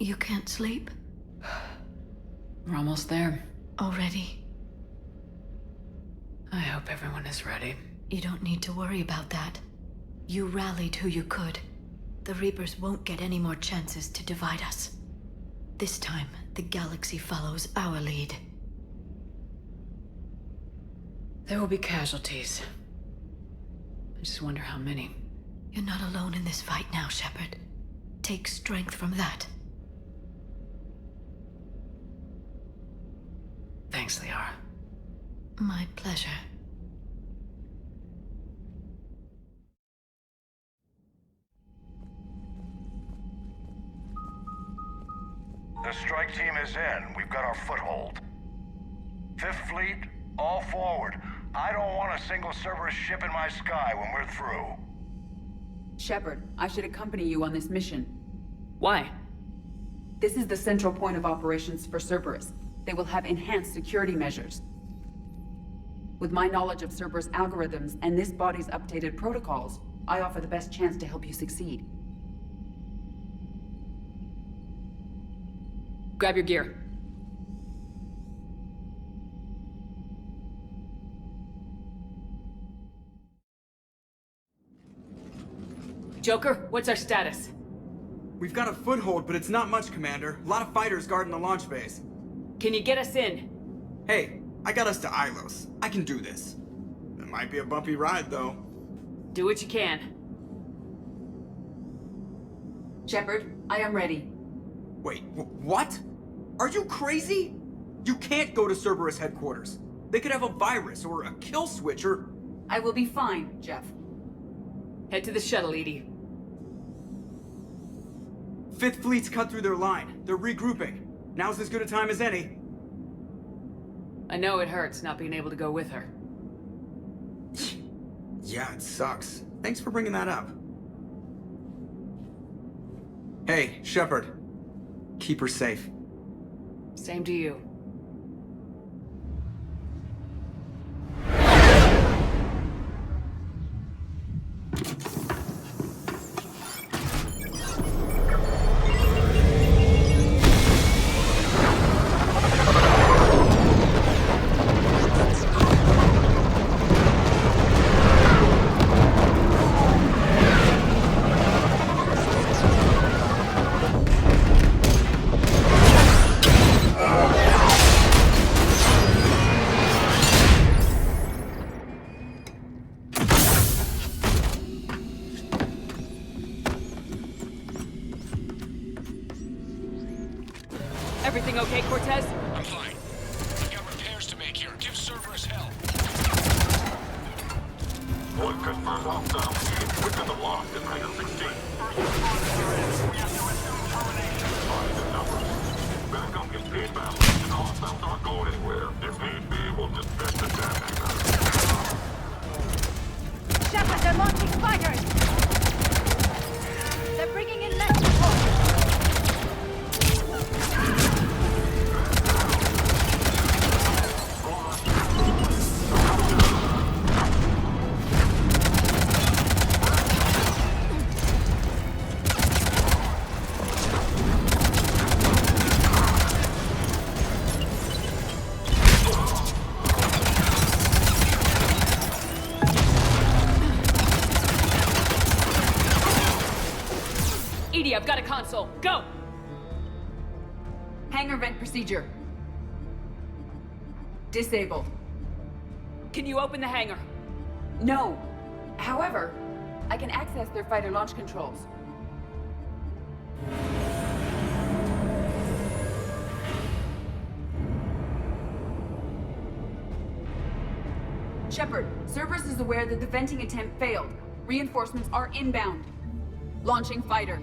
You can't sleep? We're almost there. Already? I hope everyone is ready. You don't need to worry about that. You rallied who you could. The Reapers won't get any more chances to divide us. This time, the galaxy follows our lead. There will be casualties. I just wonder how many. You're not alone in this fight now, Shepard. Take strength from that. Thank Thanks, Liara. My pleasure. The strike team is in. We've got our foothold. Fifth Fleet, all forward. I don't want a single Cerberus ship in my sky when we're through. Shepard, I should accompany you on this mission. Why? This is the central point of operations for Cerberus. They will have enhanced security measures. With my knowledge of Cerberus algorithms and this body's updated protocols, I offer the best chance to help you succeed. Grab your gear. Joker, what's our status? We've got a foothold, but it's not much, Commander. A lot of fighters guarding the launch base. Can you get us in? Hey, I got us to Ilos. I can do this. It might be a bumpy ride, though. Do what you can. Shepard, I am ready. Wait, what? Are you crazy? You can't go to Cerberus headquarters. They could have a virus or a kill switch or... I will be fine, Jeff. Head to the shuttle, Edie. Fifth Fleet's cut through their line. They're regrouping. Now's as good a time as any. I know it hurts not being able to go with her. Yeah, it sucks. Thanks for bringing that up. Hey, Shepard. Keep her safe. Same to you. Everything okay, Cortez? I'm fine. I've got repairs to make here. Give Cerberus hell. One confirmed lockdown. Within the lock in Hangar 16. We have to assume termination. Find the numbers. Backup is being balanced, and hostiles aren't going anywhere. If need be, we'll dismiss the damn hangar. Shepard, they're launching fighters! They're bringing in less support! Edie, I've got a console. Go! Hangar vent procedure. Disabled. Can you open the hangar? No. However, I can access their fighter launch controls. Shepard, Cerberus is aware that the venting attempt failed. Reinforcements are inbound. Launching fighter.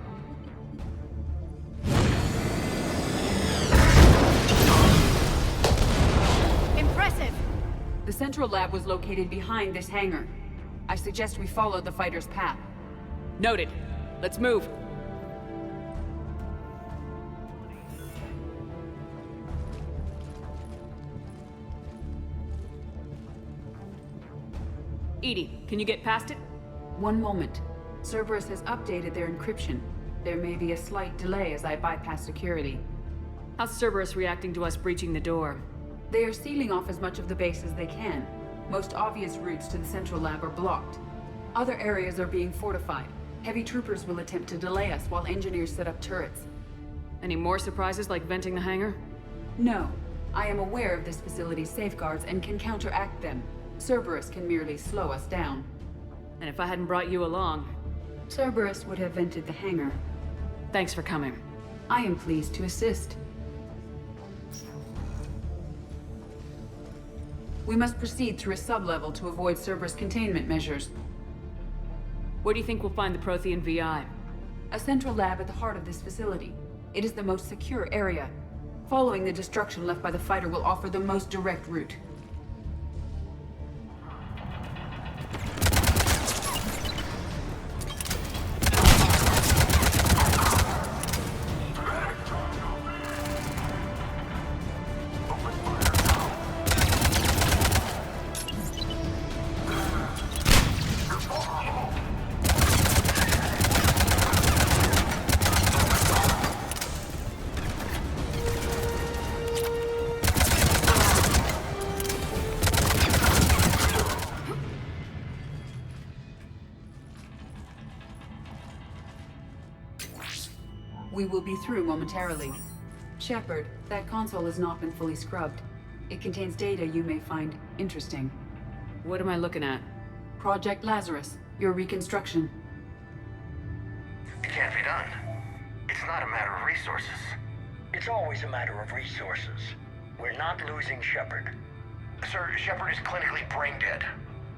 Impressive! The central lab was located behind this hangar. I suggest we follow the fighter's path. Noted. Let's move. Edie, can you get past it? One moment. Cerberus has updated their encryption. There may be a slight delay as I bypass security. How's Cerberus reacting to us breaching the door? They are sealing off as much of the base as they can. Most obvious routes to the central lab are blocked. Other areas are being fortified. Heavy troopers will attempt to delay us while engineers set up turrets. Any more surprises like venting the hangar? No. I am aware of this facility's safeguards and can counteract them. Cerberus can merely slow us down. And if I hadn't brought you along... Cerberus would have vented the hangar. Thanks for coming. I am pleased to assist. We must proceed through a sublevel to avoid Cerberus containment measures. Where do you think we'll find the Prothean VI? A central lab at the heart of this facility. It is the most secure area. Following the destruction left by the fighter will offer the most direct route. We will be through momentarily. Shepard, that console has not been fully scrubbed. It contains data you may find interesting. What am I looking at? Project Lazarus, your reconstruction. It can't be done. It's not a matter of resources. It's always a matter of resources. We're not losing Shepard. Sir, Shepard is clinically brain dead.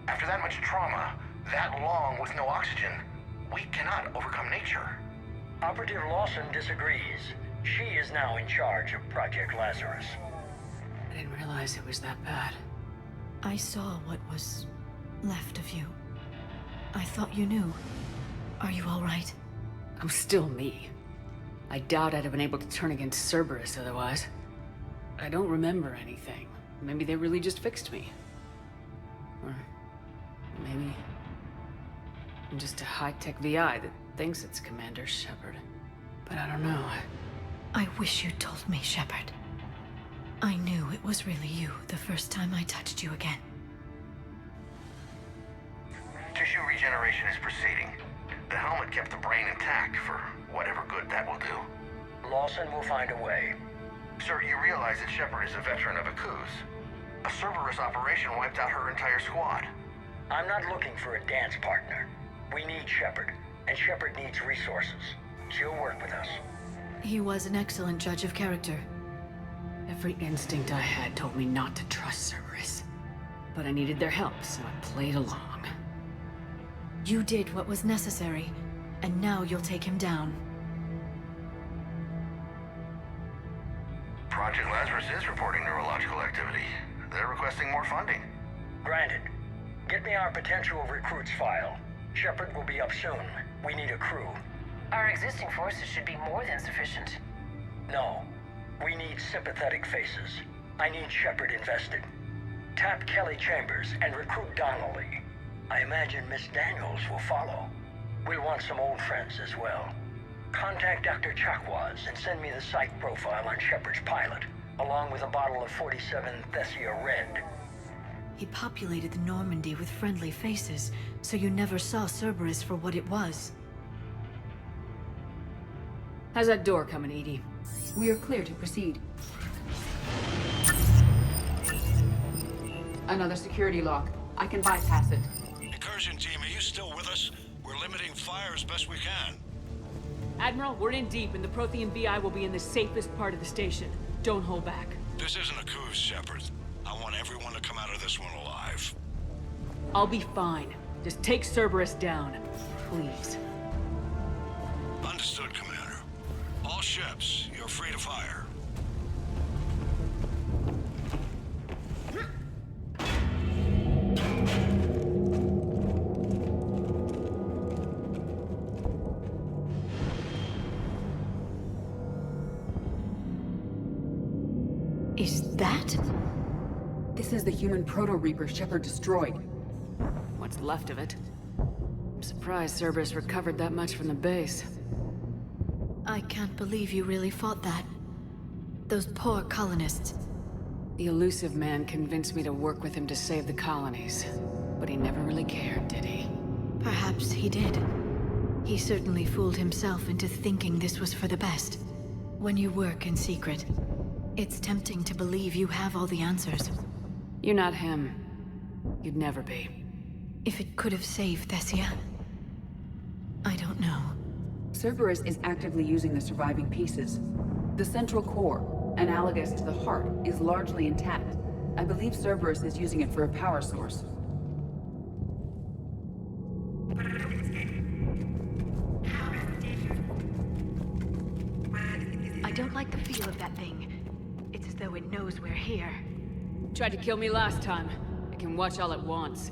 After that much trauma, that long with no oxygen, we cannot overcome nature. Operative Lawson disagrees. She is now in charge of Project Lazarus. I didn't realize it was that bad. I saw what was left of you. I thought you knew. Are you all right? I'm still me. I doubt I'd have been able to turn against Cerberus otherwise. I don't remember anything. Maybe they really just fixed me. Or maybe I'm just a high-tech VI that thinks it's Commander Shepard. But I don't know. I wish you told me, Shepard. I knew it was really you the first time I touched you again. Tissue regeneration is proceeding. The helmet kept the brain intact for whatever good that will do. Lawson will find a way. Sir, you realize that Shepard is a veteran of a coup. A Cerberus operation wiped out her entire squad. I'm not looking for a dance partner. We need Shepard, and Shepard needs resources. She'll work with us. He was an excellent judge of character. Every instinct I had told me not to trust Cerberus. But I needed their help, so I played along. You did what was necessary, and now you'll take him down. Project Lazarus is reporting neurological activity. They're requesting more funding. Granted. Get me our potential recruits file. Shepard will be up soon. We need a crew. Our existing forces should be more than sufficient. No. We need sympathetic faces. I need Shepard invested. Tap Kelly Chambers and recruit Donnelly. I imagine Miss Daniels will follow. We'll want some old friends as well. Contact Dr. Chakwas and send me the psych profile on Shepard's pilot, along with a bottle of 47 Thessia Red. He populated the Normandy with friendly faces, so you never saw Cerberus for what it was. How's that door coming, Edie? We are clear to proceed. Another security lock. I can bypass it. Incursion team, are you still with us? We're limiting fire as best we can. Admiral, we're in deep, and the Prothean VI will be in the safest part of the station. Don't hold back. This isn't a coup, Shepard. I want everyone to come out of this one alive. I'll be fine. Just take Cerberus down, please. Understood, Commander. All ships, you're free to fire. Is that? This is the human Proto-Reaper Shepard destroyed. What's left of it? I'm surprised Cerberus recovered that much from the base. I can't believe you really fought that. Those poor colonists. The elusive man convinced me to work with him to save the colonies. But he never really cared, did he? Perhaps he did. He certainly fooled himself into thinking this was for the best. When you work in secret, it's tempting to believe you have all the answers. You're not him. You'd never be. If it could have saved Thessia, I don't know. Cerberus is actively using the surviving pieces. The central core, analogous to the heart, is largely intact. I believe Cerberus is using it for a power source. I don't like the feel of that thing. It's as though it knows we're here. Tried to kill me last time. It can watch all it wants.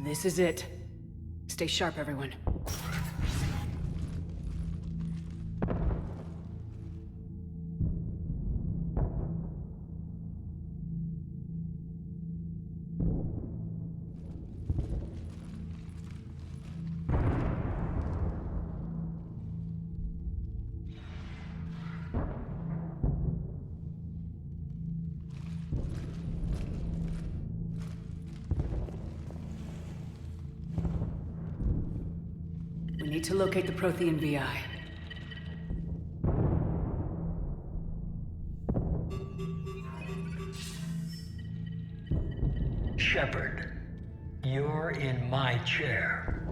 This is it. Stay sharp, everyone. We need to locate the Prothean VI. Shepard, you're in my chair.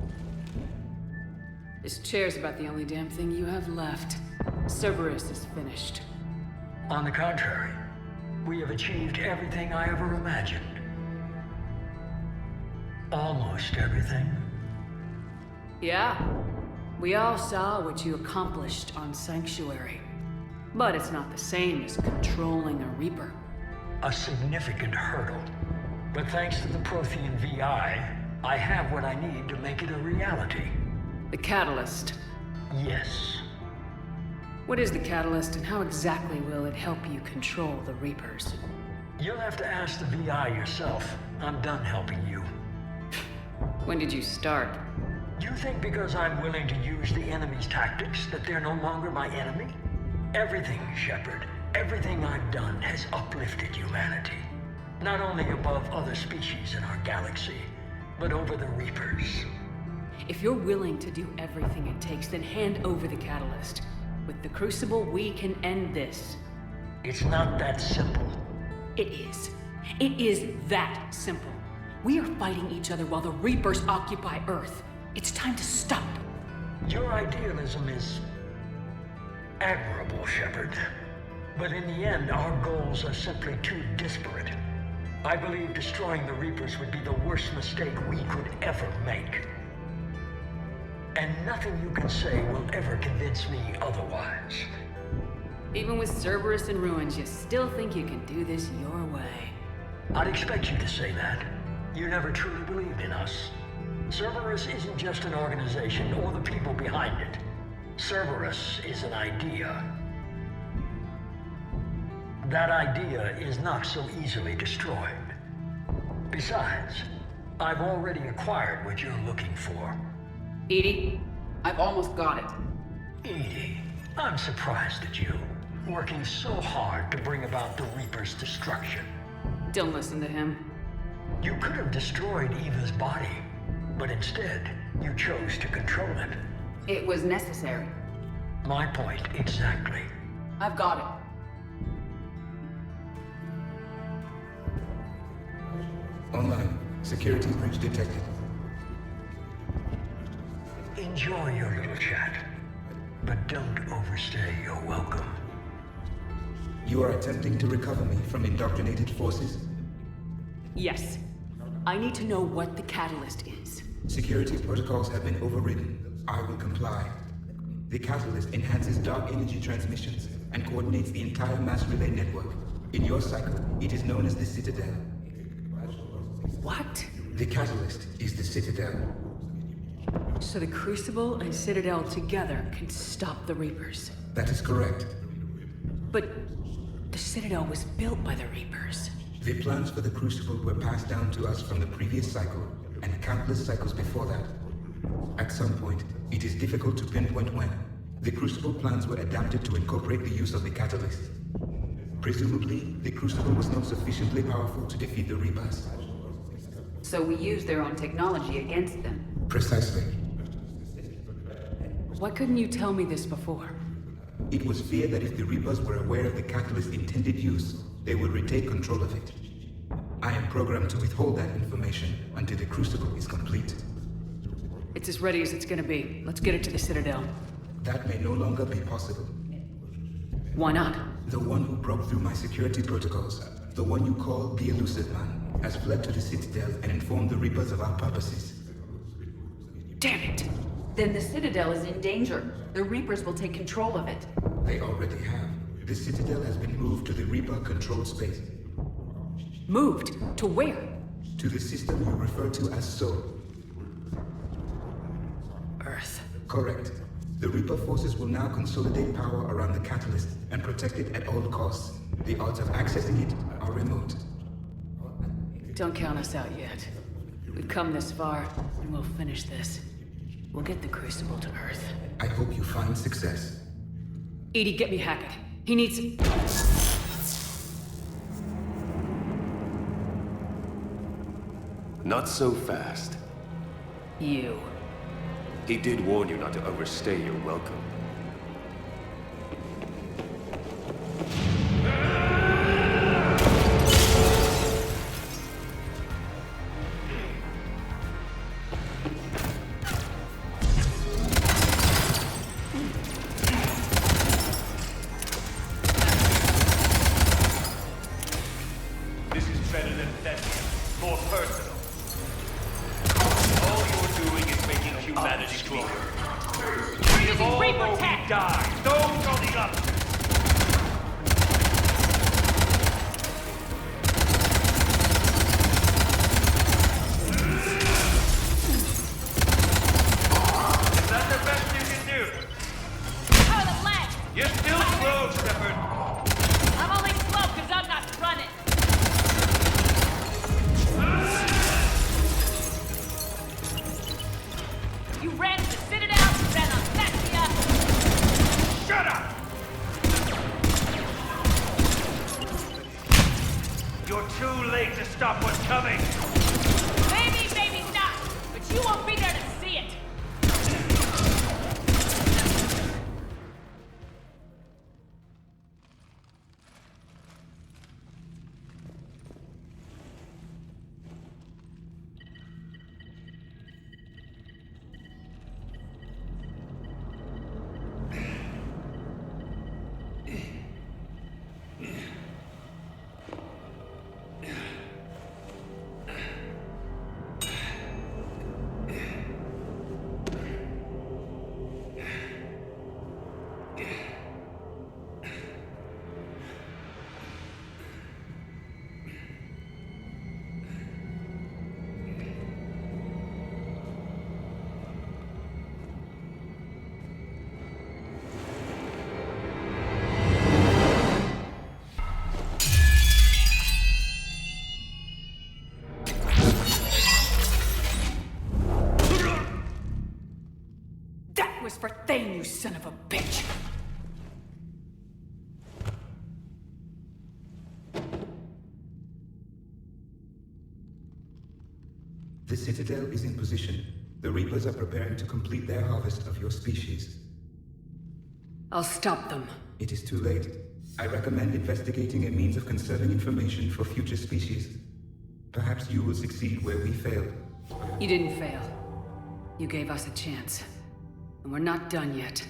This chair's about the only damn thing you have left. Cerberus is finished. On the contrary, we have achieved everything I ever imagined. Almost everything. Yeah. We all saw what you accomplished on Sanctuary. But it's not the same as controlling a Reaper. A significant hurdle. But thanks to the Prothean VI, I have what I need to make it a reality. The Catalyst. Yes. What is the Catalyst, and how exactly will it help you control the Reapers? You'll have to ask the VI yourself. I'm done helping you. When did you start? You think because I'm willing to use the enemy's tactics that they're no longer my enemy? Everything, Shepard, everything I've done has uplifted humanity. Not only above other species in our galaxy, but over the Reapers. If you're willing to do everything it takes, then hand over the Catalyst. With the Crucible, we can end this. It's not that simple. It is. It is that simple. We are fighting each other while the Reapers occupy Earth. It's time to stop. Your idealism is admirable, Shepard. But in the end, our goals are simply too disparate. I believe destroying the Reapers would be the worst mistake we could ever make. And nothing you can say will ever convince me otherwise. Even with Cerberus in ruins, you still think you can do this your way. I'd expect you to say that. You never truly believed in us. Cerberus isn't just an organization or the people behind it. Cerberus is an idea. That idea is not so easily destroyed. Besides, I've already acquired what you're looking for. EDI, I've almost got it. EDI, I'm surprised at you, working so hard to bring about the Reaper's destruction. Don't listen to him. You could have destroyed Eva's body, but instead, you chose to control it. It was necessary. My point exactly. I've got it. Online. Security breach detected. Enjoy your little chat, but don't overstay your welcome. You are attempting to recover me from indoctrinated forces? Yes. I need to know what the Catalyst is. Security protocols have been overridden. I will comply. The Catalyst enhances dark energy transmissions and coordinates the entire mass relay network. In your cycle, it is known as the Citadel. What? The Catalyst is the Citadel. So the Crucible and Citadel together can stop the Reapers. That is correct. But the Citadel was built by the Reapers. The plans for the Crucible were passed down to us from the previous cycle, and countless cycles before that. At some point, it is difficult to pinpoint when, The Crucible plans were adapted to incorporate the use of the catalyst. Presumably, the Crucible was not sufficiently powerful to defeat the Reapers. So we used their own technology against them. Precisely. Why couldn't you tell me this before? It was feared that if the Reapers were aware of the catalyst's intended use, they would retake control of it. I am programmed to withhold that information until the Crucible is complete. It's as ready as it's gonna be. Let's get it to the Citadel. That may no longer be possible. Why not? The one who broke through my security protocols, the one you call the Elusive Man, has fled to the Citadel and informed the Reapers of our purposes. Damn it! Then the Citadel is in danger. The Reapers will take control of it. They already have. The Citadel has been moved to the Reaper-controlled space. Moved? To where? To the system you refer to as Sol. Earth. Correct. The Reaper forces will now consolidate power around the catalyst and protect it at all costs. The odds of accessing it are remote. Don't count us out yet. We've come this far, and we'll finish this. We'll get the Crucible to Earth. I hope you find success. EDI, get me Hackett. He needs... Not so fast. You. He did warn you not to overstay your welcome. This is better than that. More personal. All you're doing is making humanity stronger. We have all already died. Those are the others. Is that the best you can do? Out of the leg! You're still slow, Shepard. I'm only slow because I'm not running. You ran to the Citadel, you ran on Vexia. Shut up! You're too late to stop what's coming. Maybe, maybe not. But you won't be there to see it. Was for Thane, you son of a bitch! The Citadel is in position. The Reapers are preparing to complete their harvest of your species. I'll stop them. It is too late. I recommend investigating a means of conserving information for future species. Perhaps you will succeed where we failed. You didn't fail. You gave us a chance. And we're not done yet.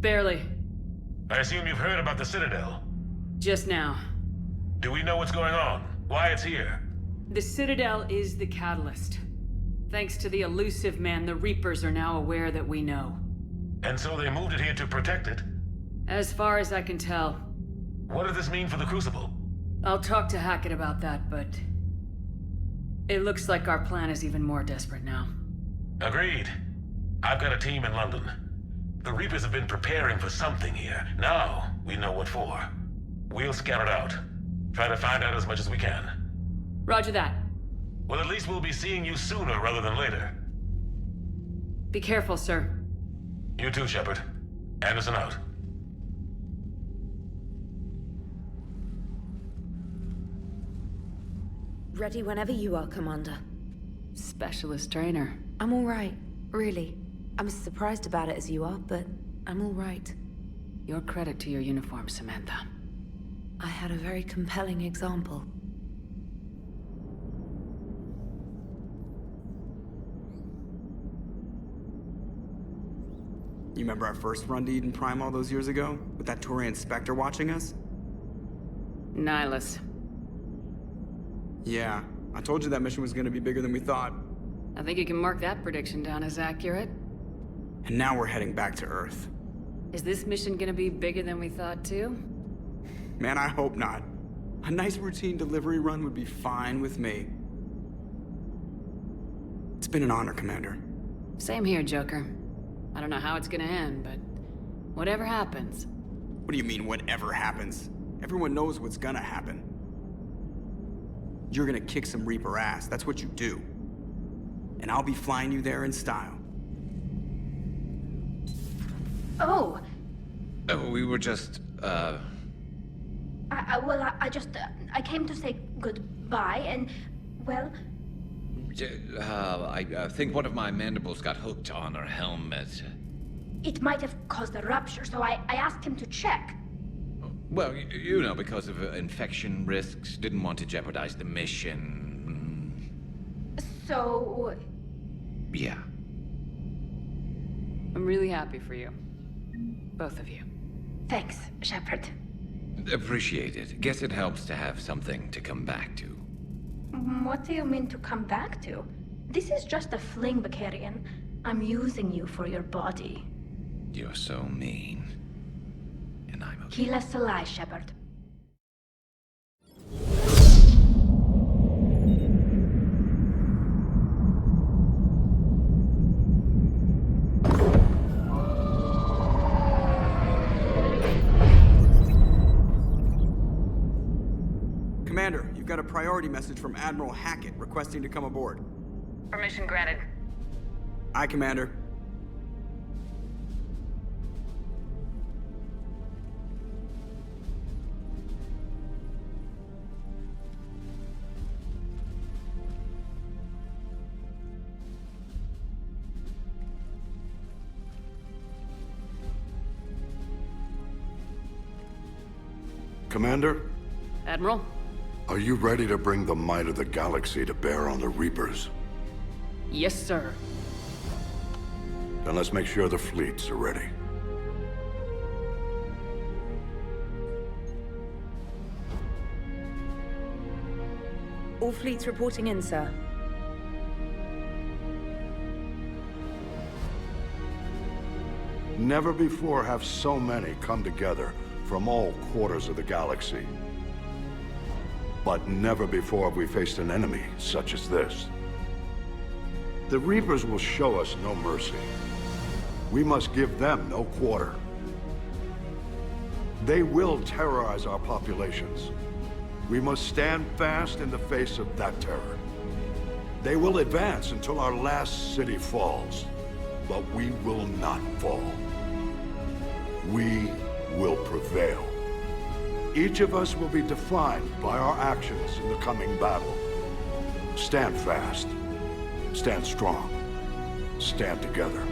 Barely. I assume you've heard about the Citadel. Just now. Do we know what's going on? Why it's here? The Citadel is the catalyst. Thanks to the elusive man, the Reapers are now aware that we know. And so they moved it here to protect it? As far as I can tell. What does this mean for the Crucible? I'll talk to Hackett about that, but... it looks like our plan is even more desperate now. Agreed. I've got a team in London. The Reapers have been preparing for something here. Now, we know what for. We'll scout it out. Try to find out as much as we can. Roger that. Well, at least we'll be seeing you sooner rather than later. Be careful, sir. You too, Shepard. Anderson out. Ready whenever you are, Commander. Specialist trainer. I'm all right, really. I'm as surprised about it as you are, but I'm all right. Your credit to your uniform, Samantha. I had a very compelling example. You remember our first run to Eden Prime all those years ago? With that Turian Spectre watching us? Nihilus. Yeah, I told you that mission was gonna be bigger than we thought. I think you can mark that prediction down as accurate. And now we're heading back to Earth. Is this mission gonna be bigger than we thought, too? Man, I hope not. A nice routine delivery run would be fine with me. It's been an honor, Commander. Same here, Joker. I don't know how it's gonna end, but whatever happens. What do you mean, whatever happens? Everyone knows what's gonna happen. You're gonna kick some Reaper ass, that's what you do. And I'll be flying you there in style. Oh, We were just, I came to say goodbye, and, well... I think one of my mandibles got hooked on her helmet. It might have caused a rupture, so I asked him to check. Well, you know, because of infection risks, didn't want to jeopardize the mission. So... Yeah. I'm really happy for you. Both of you. Thanks, Shepard. Appreciate it. Guess it helps to have something to come back to. What do you mean to come back to? This is just a fling, Bakarian. I'm using you for your body. You're so mean. And I'm okay. Kill us a lie, Shepard. Commander, you've got a priority message from Admiral Hackett requesting to come aboard. Permission granted. Aye, Commander. Commander? Admiral? Are you ready to bring the might of the galaxy to bear on the Reapers? Yes, sir. Then let's make sure the fleets are ready. All fleets reporting in, sir. Never before have so many come together from all quarters of the galaxy. But never before have we faced an enemy such as this. The Reapers will show us no mercy. We must give them no quarter. They will terrorize our populations. We must stand fast in the face of that terror. They will advance until our last city falls, but we will not fall. We will prevail. Each of us will be defined by our actions in the coming battle. Stand fast. Stand strong. Stand together.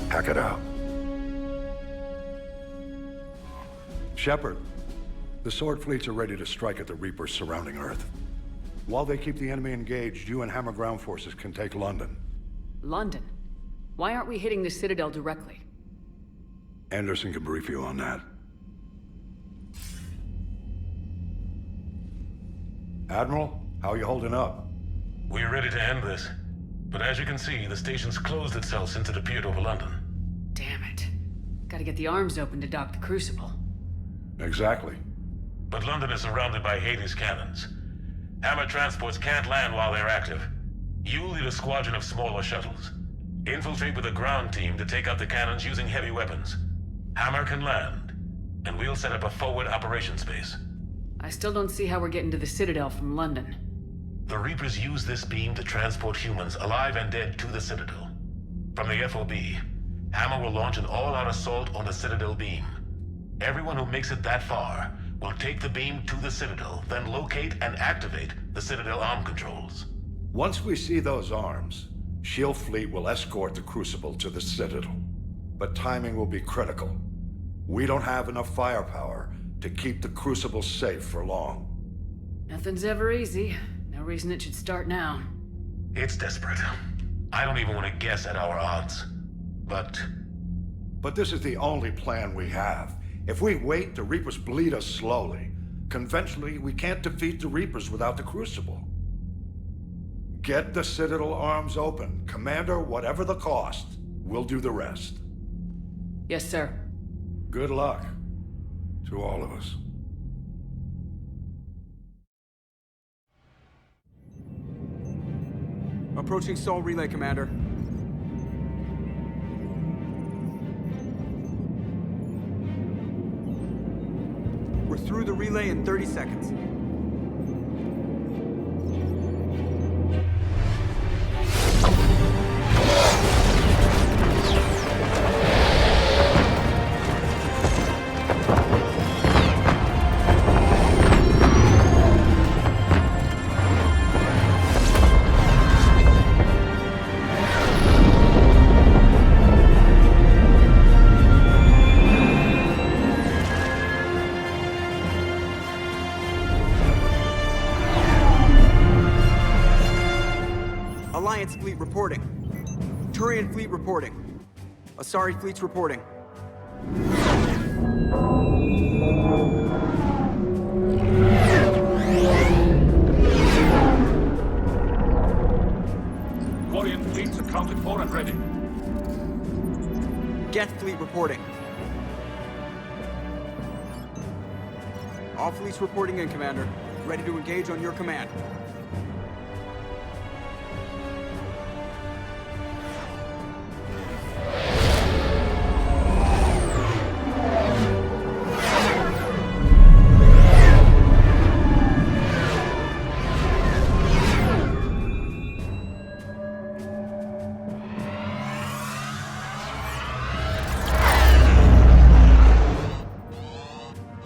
Hack it out. Shepard, the Sword fleets are ready to strike at the Reapers surrounding Earth. While they keep the enemy engaged, you and Hammer ground forces can take London. London? Why aren't we hitting the Citadel directly? Anderson can brief you on that. Admiral, How you holding up? We're ready to end this. But as you can see, the station's closed itself since it appeared over London. Damn it. Gotta get the arms open to dock the Crucible. Exactly. But London is surrounded by Hades cannons. Hammer transports can't land while they're active. You lead a squadron of smaller shuttles. Infiltrate with a ground team to take out the cannons using heavy weapons. Hammer can land, and we'll set up a forward operations base. I still don't see how we're getting to the Citadel from London. The Reapers use this beam to transport humans, alive and dead, to the Citadel. From the FOB, Hammer will launch an all-out assault on the Citadel beam. Everyone who makes it that far will take the beam to the Citadel, then locate and activate the Citadel arm controls. Once we see those arms, SHIELD fleet will escort the Crucible to the Citadel. But timing will be critical. We don't have enough firepower to keep the Crucible safe for long. Nothing's ever easy. No reason it should start now. It's desperate. I don't even want to guess at our odds. But this is the only plan we have. If we wait, the Reapers bleed us slowly. Conventionally, we can't defeat the Reapers without the Crucible. Get the Citadel arms open. Commander, whatever the cost, we'll do the rest. Yes, sir. Good luck to all of us. Approaching Sol Relay, Commander. We're through the relay in 30 seconds. Alliance fleet reporting. Turian fleet reporting. Asari fleet's reporting. Quarian fleets accounted for and ready. Geth fleet reporting. All fleets reporting in, Commander. Ready to engage on your command.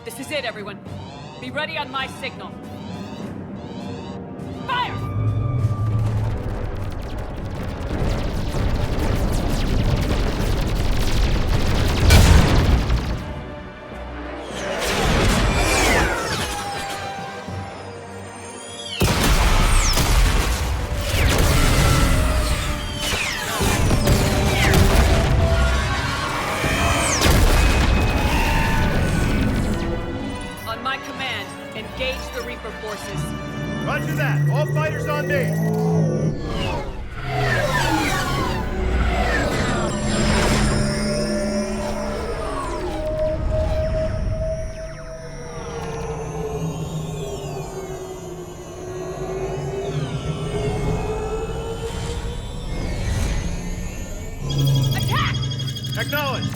This is it, everyone. Be ready on my signal. Fire! On my command, engage the Reaper forces. Roger that. All fighters on me. Attack! Acknowledge.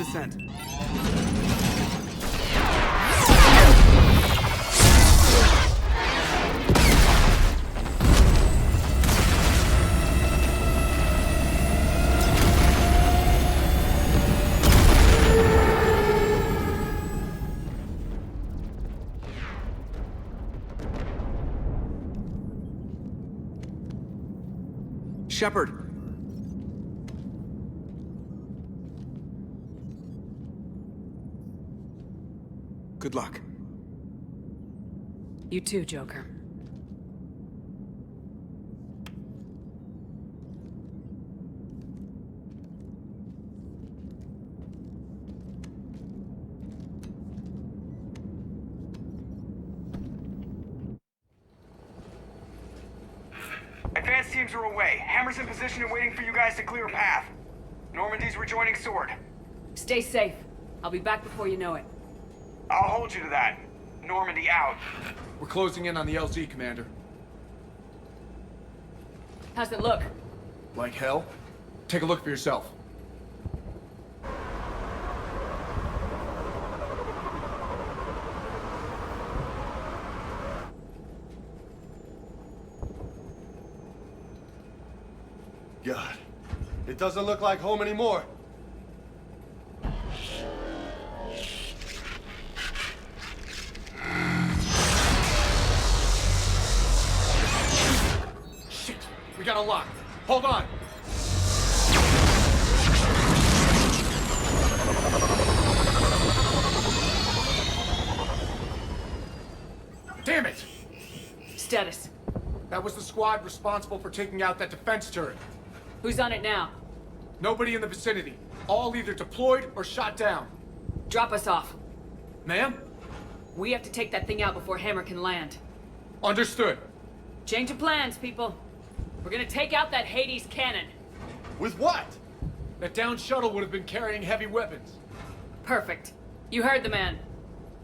descent. Shepard! Good luck. You too, Joker. Advanced teams are away. Hammer's in position and waiting for you guys to clear a path. Normandy's rejoining Sword. Stay safe. I'll be back before you know it. I'll hold you to that. Normandy out. We're closing in on the LZ, Commander. How's it look? Like hell? Take a look for yourself. God, it doesn't look like home anymore. Shit! We got a lock. Hold on! Damn it! Status. That was the squad responsible for taking out that defense turret. Who's on it now? Nobody in the vicinity. All either deployed or shot down. Drop us off. Ma'am? We have to take that thing out before Hammer can land. Understood. Change of plans, people. We're gonna take out that Hades cannon. With what? That downed shuttle would have been carrying heavy weapons. Perfect. You heard the man.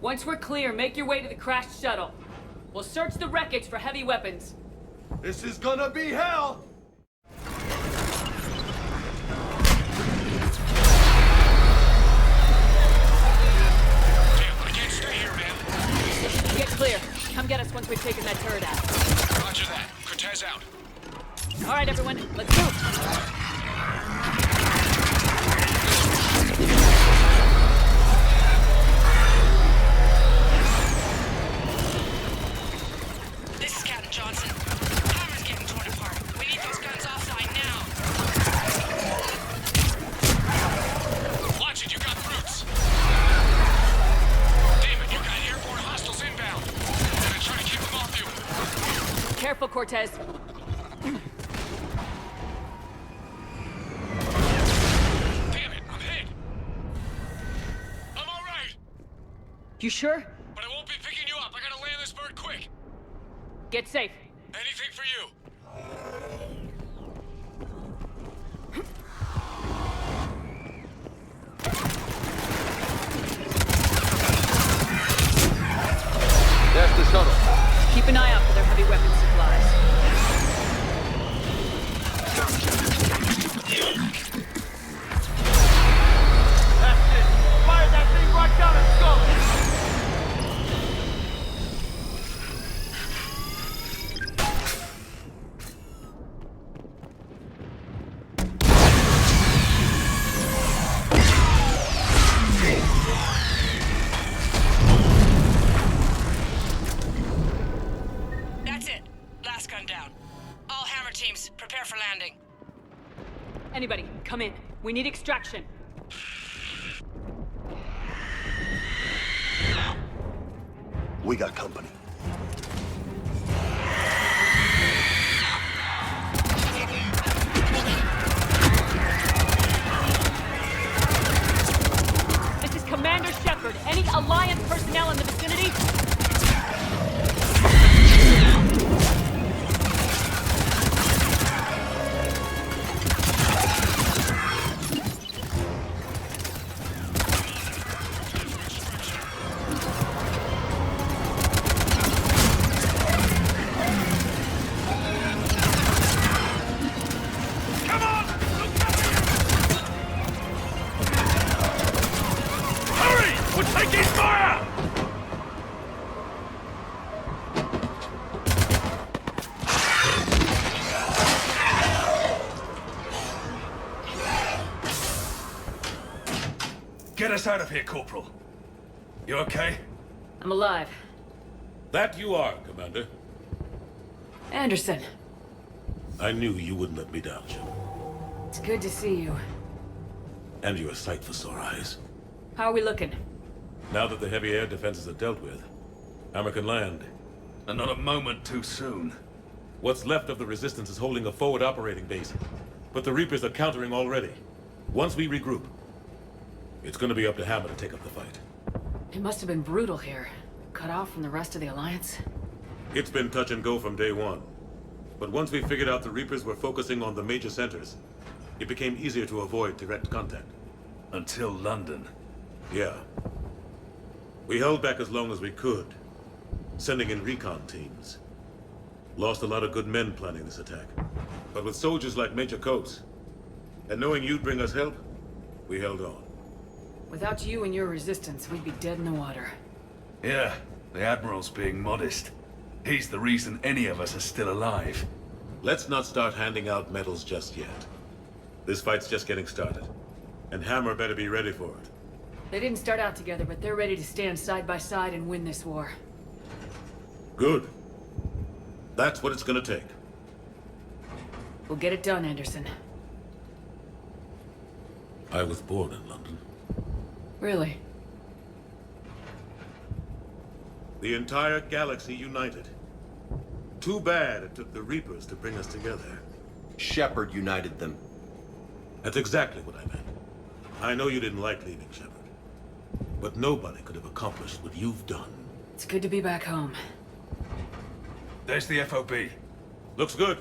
Once we're clear, make your way to the crashed shuttle. We'll search the wreckage for heavy weapons. This is gonna be hell! Get clear. Come get us once we've taken that turret out. Roger that. Cortez out. All right, everyone. Let's move. This is Captain Johnson. Hammer's getting torn apart. We need those guns offline now. Watch it, you got brutes. Damon, you got airborne hostiles inbound. Gonna try to keep them off you. Careful, Cortez. Damn it, I'm hit. I'm all right. You sure? But I won't be picking you up. I gotta land this bird quick. Get safe. Anything for you. That's the shuttle. Keep an eye out for their heavy weapons supplies. That's it! Fire that thing right down its skull! That's it. Last gun down. All Hammer teams, prepare for landing. Anybody, come in. We need extraction. We got company. This is Commander Shepard. Any Alliance personnel in the vicinity? us out of here, Corporal. You okay? I'm alive. That you are, Commander. Anderson, I knew you wouldn't let me down, Shepard. it's good to see you. And you're a sight for sore eyes. How are we looking? Now that the heavy air defenses are dealt with, Hammer can land. And not a moment too soon. What's left of the Resistance is holding a forward operating base. But the Reapers are countering already. Once we regroup, it's gonna be up to Hammer to take up the fight. It must have been brutal here. Cut off from the rest of the Alliance. It's been touch and go from day one. But once we figured out the Reapers were focusing on the major centers, it became easier to avoid direct contact. Until London. Yeah. We held back as long as we could, sending in recon teams. Lost a lot of good men planning this attack. But with soldiers like Major Coates, and knowing you'd bring us help, we held on. Without you and your resistance, we'd be dead in the water. Yeah, the Admiral's being modest. He's the reason any of us are still alive. Let's not start handing out medals just yet. This fight's just getting started. And Hammer better be ready for it. They didn't start out together, but they're ready to stand side by side and win this war. Good. That's what it's gonna take. We'll get it done, Anderson. I was born in London. Really? The entire galaxy united. Too bad it took the Reapers to bring us together. Shepard united them. That's exactly what I meant. I know you didn't like leaving, Shepard. But nobody could have accomplished what you've done. It's good to be back home. There's the FOB. Looks good.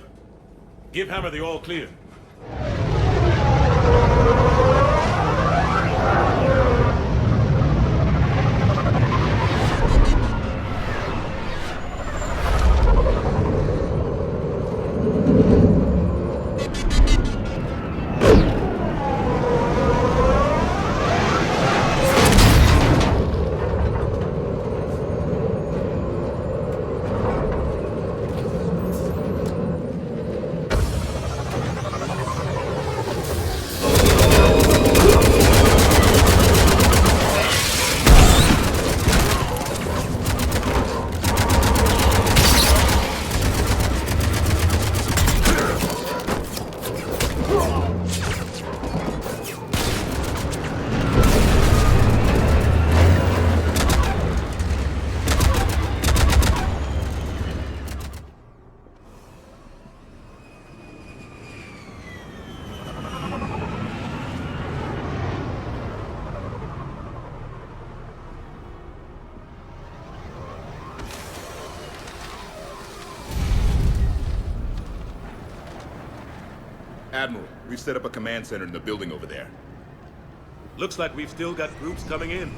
Give Hammer the all clear. Admiral, we've set up a command center in the building over there. Looks like we've still got groups coming in.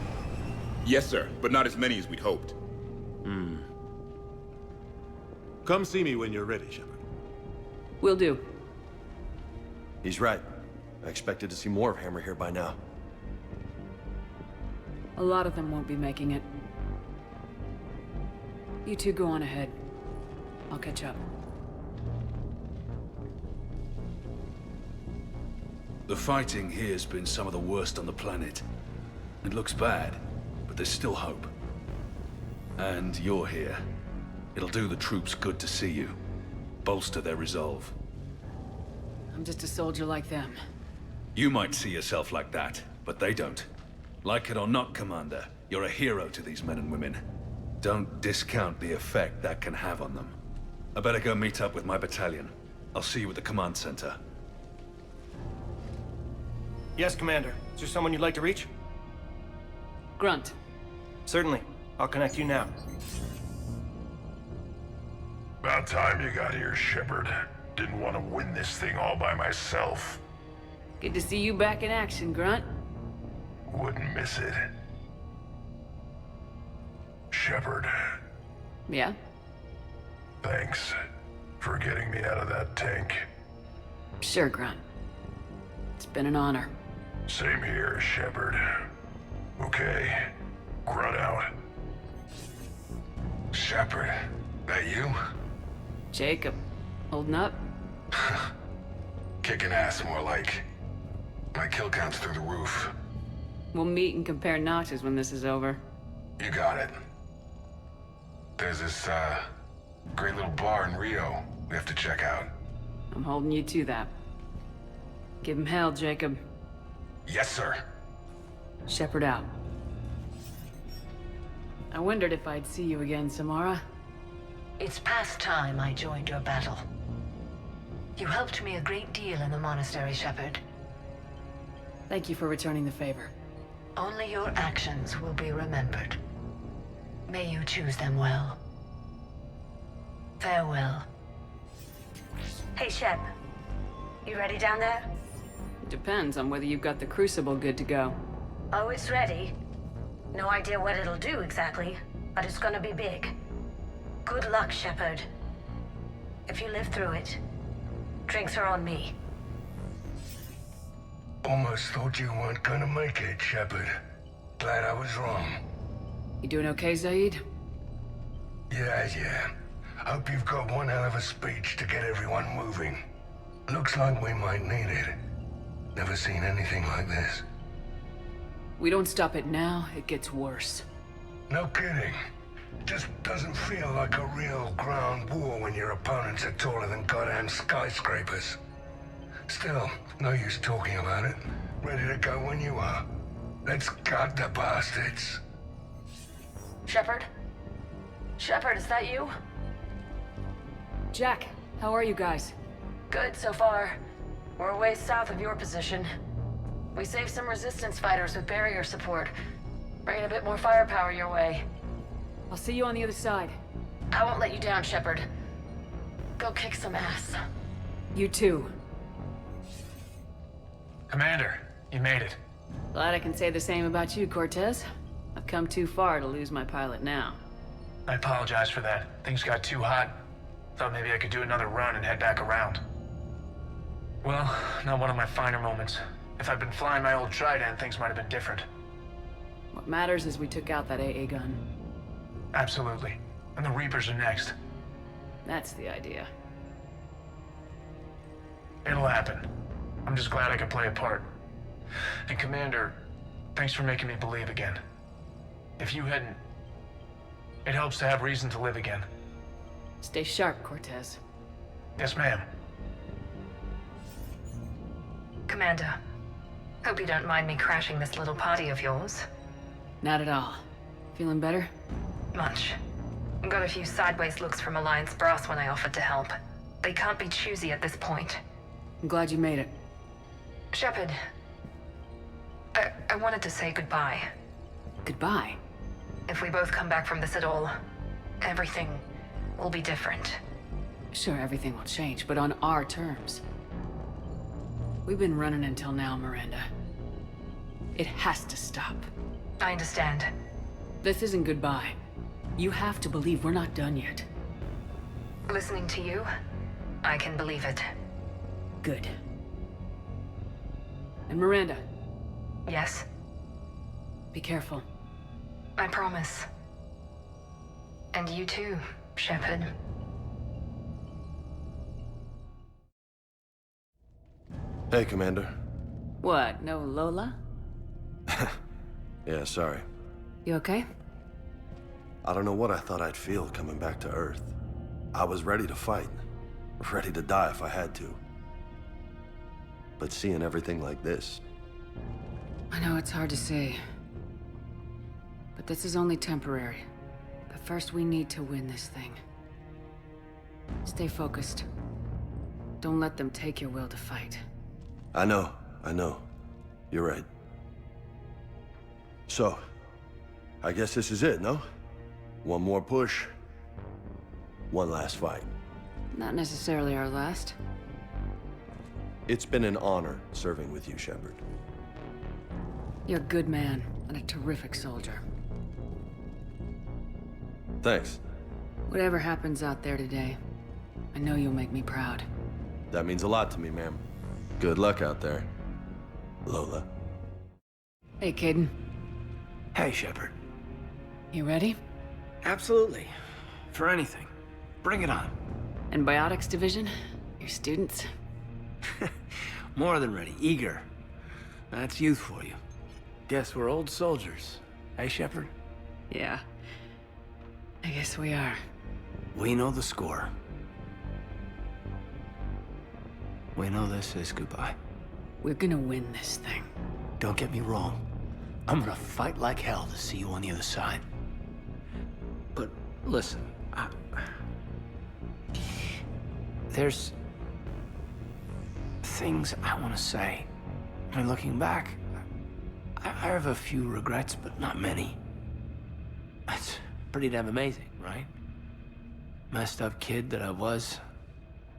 Yes, sir, but not as many as we'd hoped. Come see me when you're ready, Shepard. Will do. He's right. I expected to see more of Hammer here by now. A lot of them won't be making it. You two go on ahead. I'll catch up. The fighting here's been some of the worst on the planet. It looks bad, but there's still hope. And you're here. It'll do the troops good to see you. Bolster their resolve. I'm just a soldier like them. You might see yourself like that, but they don't. Like it or not, Commander, you're a hero to these men and women. Don't discount the effect that can have on them. I better go meet up with my battalion. I'll see you at the command center. Yes, Commander. Is there someone you'd like to reach? Grunt. Certainly. I'll connect you now. About time you got here, Shepard. Didn't want to win this thing all by myself. Good to see you back in action, Grunt. Wouldn't miss it. Shepard, Yeah? thanks for getting me out of that tank. Sure, Grunt. It's been an honor. Same here, Shepard. Okay, Grunt out. Shepard, that you? Jacob, holding up? Kicking ass more like. My kill count's through the roof. We'll meet and compare notches when this is over. You got it. There's this, great little bar in Rio we have to check out. I'm holding you to that. Give him hell, Jacob. Yes, sir. Shepard out. I wondered if I'd see you again, Samara. It's past time I joined your battle. You helped me a great deal in the monastery, Shepard. Thank you for returning the favor. Only your actions will be remembered. May you choose them well. Farewell. Hey, Shep. You ready down there? It depends on whether you've got the crucible good to go. Oh, it's ready. No idea what it'll do exactly, but it's gonna be big. Good luck, Shepard. If you live through it, drinks are on me. Almost thought you weren't gonna make it, Shepard. Glad I was wrong. You doing okay, Zaid? Yeah. Hope you've got one hell of a speech to get everyone moving. Looks like we might need it. Never seen anything like this. We don't stop it now, it gets worse. No kidding. Just doesn't feel like a real ground war when your opponents are taller than goddamn skyscrapers. Still, no use talking about it. Ready to go when you are. Let's gut the bastards. Shepard? Shepard, is that you? Jack, how are you guys? Good so far. We're a ways south of your position. We saved some resistance fighters with barrier support. Bringing a bit more firepower your way. I'll see you on the other side. I won't let you down, Shepard. Go kick some ass. You too. Commander, you made it. Glad I can say the same about you, Cortez. I've come too far to lose my pilot now. I apologize for that. Things got too hot. Thought maybe I could do another run and head back around. Well, not one of my finer moments. If I'd been flying my old Trident, things might have been different. What matters is we took out that AA gun. Absolutely. And the Reapers are next. That's the idea. It'll happen. I'm just glad I could play a part. And Commander, thanks for making me believe again. If you hadn't... It helps to have reason to live again. Stay sharp, Cortez. Yes, ma'am. Commander, hope you don't mind me crashing this little party of yours. Not at all. Feeling better? Much. Got a few sideways looks from Alliance brass when I offered to help. They can't be choosy at this point. I'm glad you made it. Shepard, I wanted to say goodbye. Goodbye? If we both come back from this at all, everything will be different. Sure, everything will change, but on our terms. We've been running until now, Miranda. It has to stop. I understand. This isn't goodbye. You have to believe we're not done yet. Listening to you, I can believe it. Good. And Miranda. Yes? Be careful. I promise. And you too, Shepard. Hey, Commander. What, no Lola? Yeah, sorry. You okay? I don't know what I thought I'd feel coming back to Earth. I was ready to fight. Ready to die if I had to. But seeing everything like this... I know it's hard to say. But this is only temporary. But first we need to win this thing. Stay focused. Don't let them take your will to fight. I know. You're right. So, I guess this is it, no? One more push. One last fight. Not necessarily our last. It's been an honor serving with you, Shepard. You're a good man and a terrific soldier. Thanks. Whatever happens out there today, I know you'll make me proud. That means a lot to me, ma'am. Good luck out there, Lola. Hey, Caden. Hey, Shepard. You ready? Absolutely. For anything. Bring it on. And Biotics Division? Your students? More than ready. Eager. That's youth for you. Guess we're old soldiers. Hey, Shepard? Yeah. I guess we are. We know the score. We know this is goodbye. We're gonna win this thing. Don't get me wrong. I'm gonna fight like hell to see you on the other side. But listen, there's things I want to say. And looking back, I have a few regrets, but not many. That's pretty damn amazing, right? Messed up kid that I was,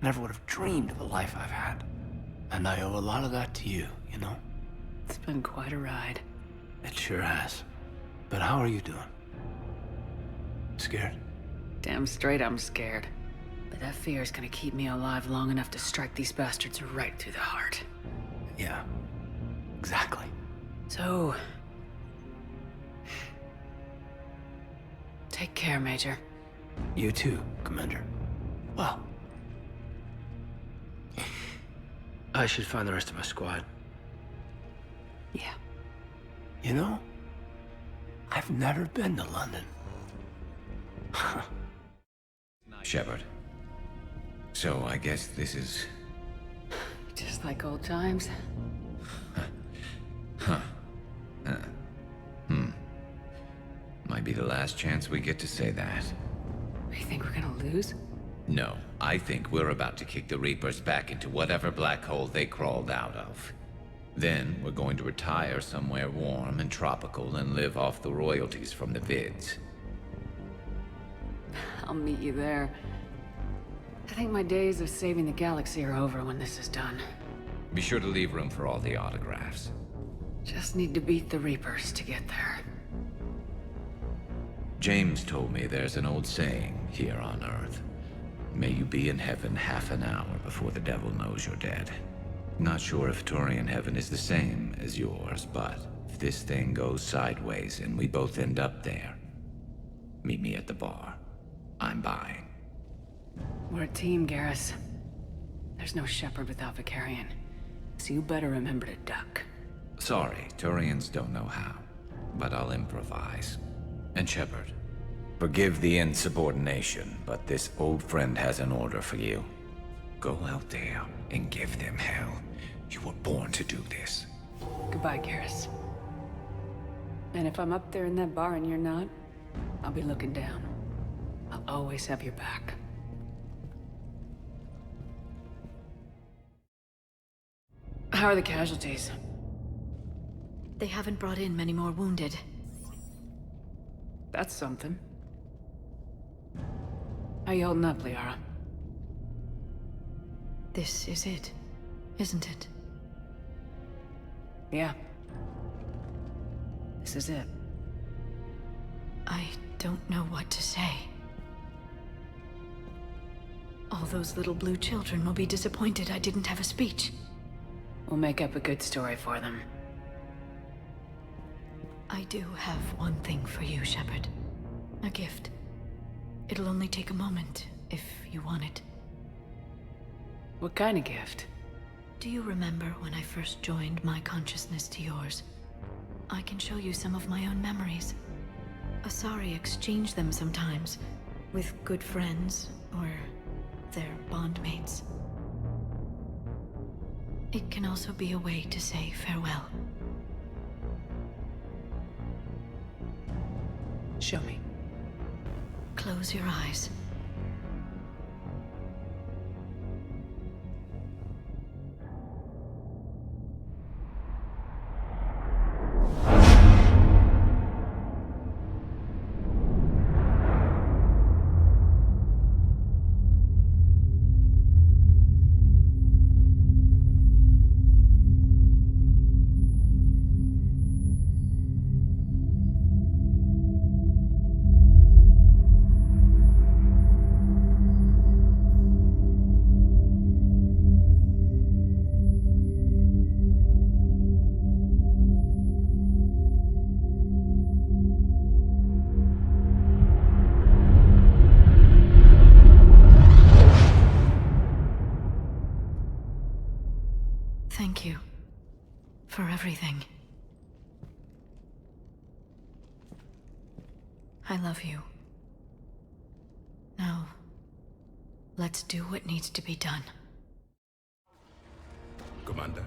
never would have dreamed of the life I've had. And I owe a lot of that to you, you know? It's been quite a ride. It sure has. But how are you doing? Scared? Damn straight I'm scared. But that fear is gonna keep me alive long enough to strike these bastards right through the heart. Yeah. Exactly. So... take care, Major. You too, Commander. Well... I should find the rest of my squad. Yeah. You know, I've never been to London. Shepard. So I guess this is... Just like old times. Huh. Might be the last chance we get to say that. You think we're gonna lose? No, I think we're about to kick the Reapers back into whatever black hole they crawled out of. Then we're going to retire somewhere warm and tropical and live off the royalties from the vids. I'll meet you there. I think my days of saving the galaxy are over when this is done. Be sure to leave room for all the autographs. Just need to beat the Reapers to get there. James told me there's an old saying here on Earth. May you be in heaven half an hour before the devil knows you're dead. Not sure if Turian heaven is the same as yours, but if this thing goes sideways and we both end up there, meet me at the bar. I'm buying. We're a team, Garrus. There's no Shepard without Vicarion, so you better remember to duck. Sorry, Turians don't know how, but I'll improvise. And Shepard, forgive the insubordination, but this old friend has an order for you. Go out there and give them hell. You were born to do this. Goodbye, Garrus. And if I'm up there in that bar and you're not, I'll be looking down. I'll always have your back. How are the casualties? They haven't brought in many more wounded. That's something. How you holding up, Liara? This is it, isn't it? Yeah. This is it. I don't know what to say. All those little blue children will be disappointed I didn't have a speech. We'll make up a good story for them. I do have one thing for you, Shepard. A gift. It'll only take a moment, if you want it. What kind of gift? Do you remember when I first joined my consciousness to yours? I can show you some of my own memories. Asari exchange them sometimes, with good friends, or their bondmates. It can also be a way to say farewell. Show me. Close your eyes. Thank you for everything. I love you. Now, let's do what needs to be done. Commander,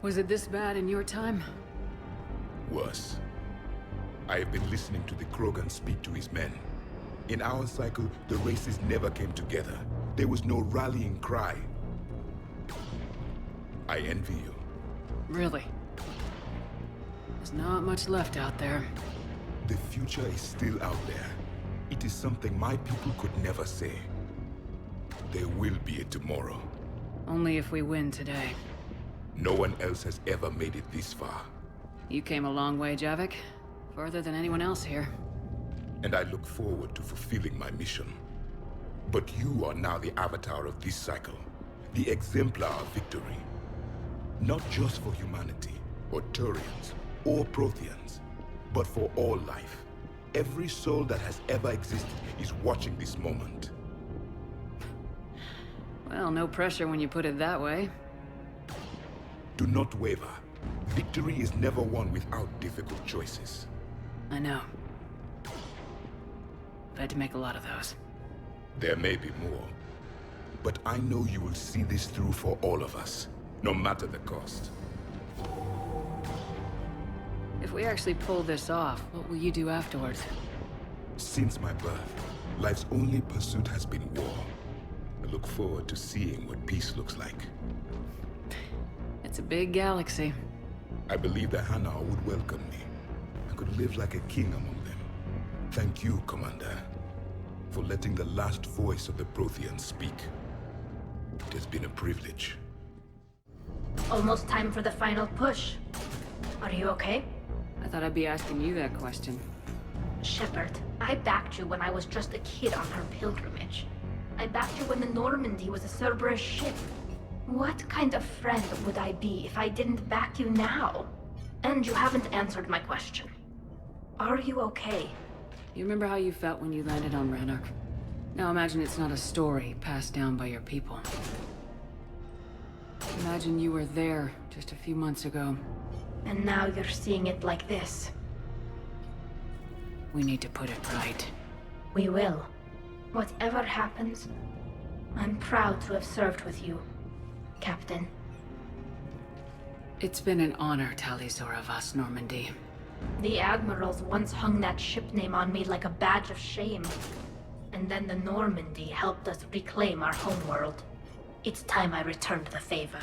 Was it this bad in your time? worse. I have been listening to the Krogan speak to his men. In our cycle, the races never came together. There was no rallying cry. I envy you. Really? There's not much left out there. The future is still out there. It is something my people could never say. There will be a tomorrow. Only if we win today. No one else has ever made it this far. You came a long way, Javik. Further than anyone else here. And I look forward to fulfilling my mission. But you are now the avatar of this cycle. The exemplar of victory. Not just for humanity, or Turians, or Protheans, but for all life. Every soul that has ever existed is watching this moment. Well, no pressure when you put it that way. Do not waver. Victory is never won without difficult choices. I know. I've had to make a lot of those. There may be more. But I know you will see this through for all of us, no matter the cost. If we actually pull this off, what will you do afterwards? Since my birth, life's only pursuit has been war. I look forward to seeing what peace looks like. It's a big galaxy. I believe the Hanar would welcome me. I could live like a king among them. Thank you, Commander, for letting the last voice of the Protheans speak. It has been a privilege. Almost time for the final push. Are you okay? I thought I'd be asking you that question. Shepard, I backed you when I was just a kid on her pilgrimage. I backed you when the Normandy was a Cerberus ship. What kind of friend would I be if I didn't back you now? And you haven't answered my question. Are you okay? You remember how you felt when you landed on Ranark? Now imagine it's not a story passed down by your people. Imagine you were there just a few months ago. And now you're seeing it like this. We need to put it right. We will. Whatever happens, I'm proud to have served with you, Captain. It's been an honor, Tali'Zor of us, Normandy. The Admirals once hung that ship name on me like a badge of shame. And then the Normandy helped us reclaim our homeworld. It's time I returned the favor.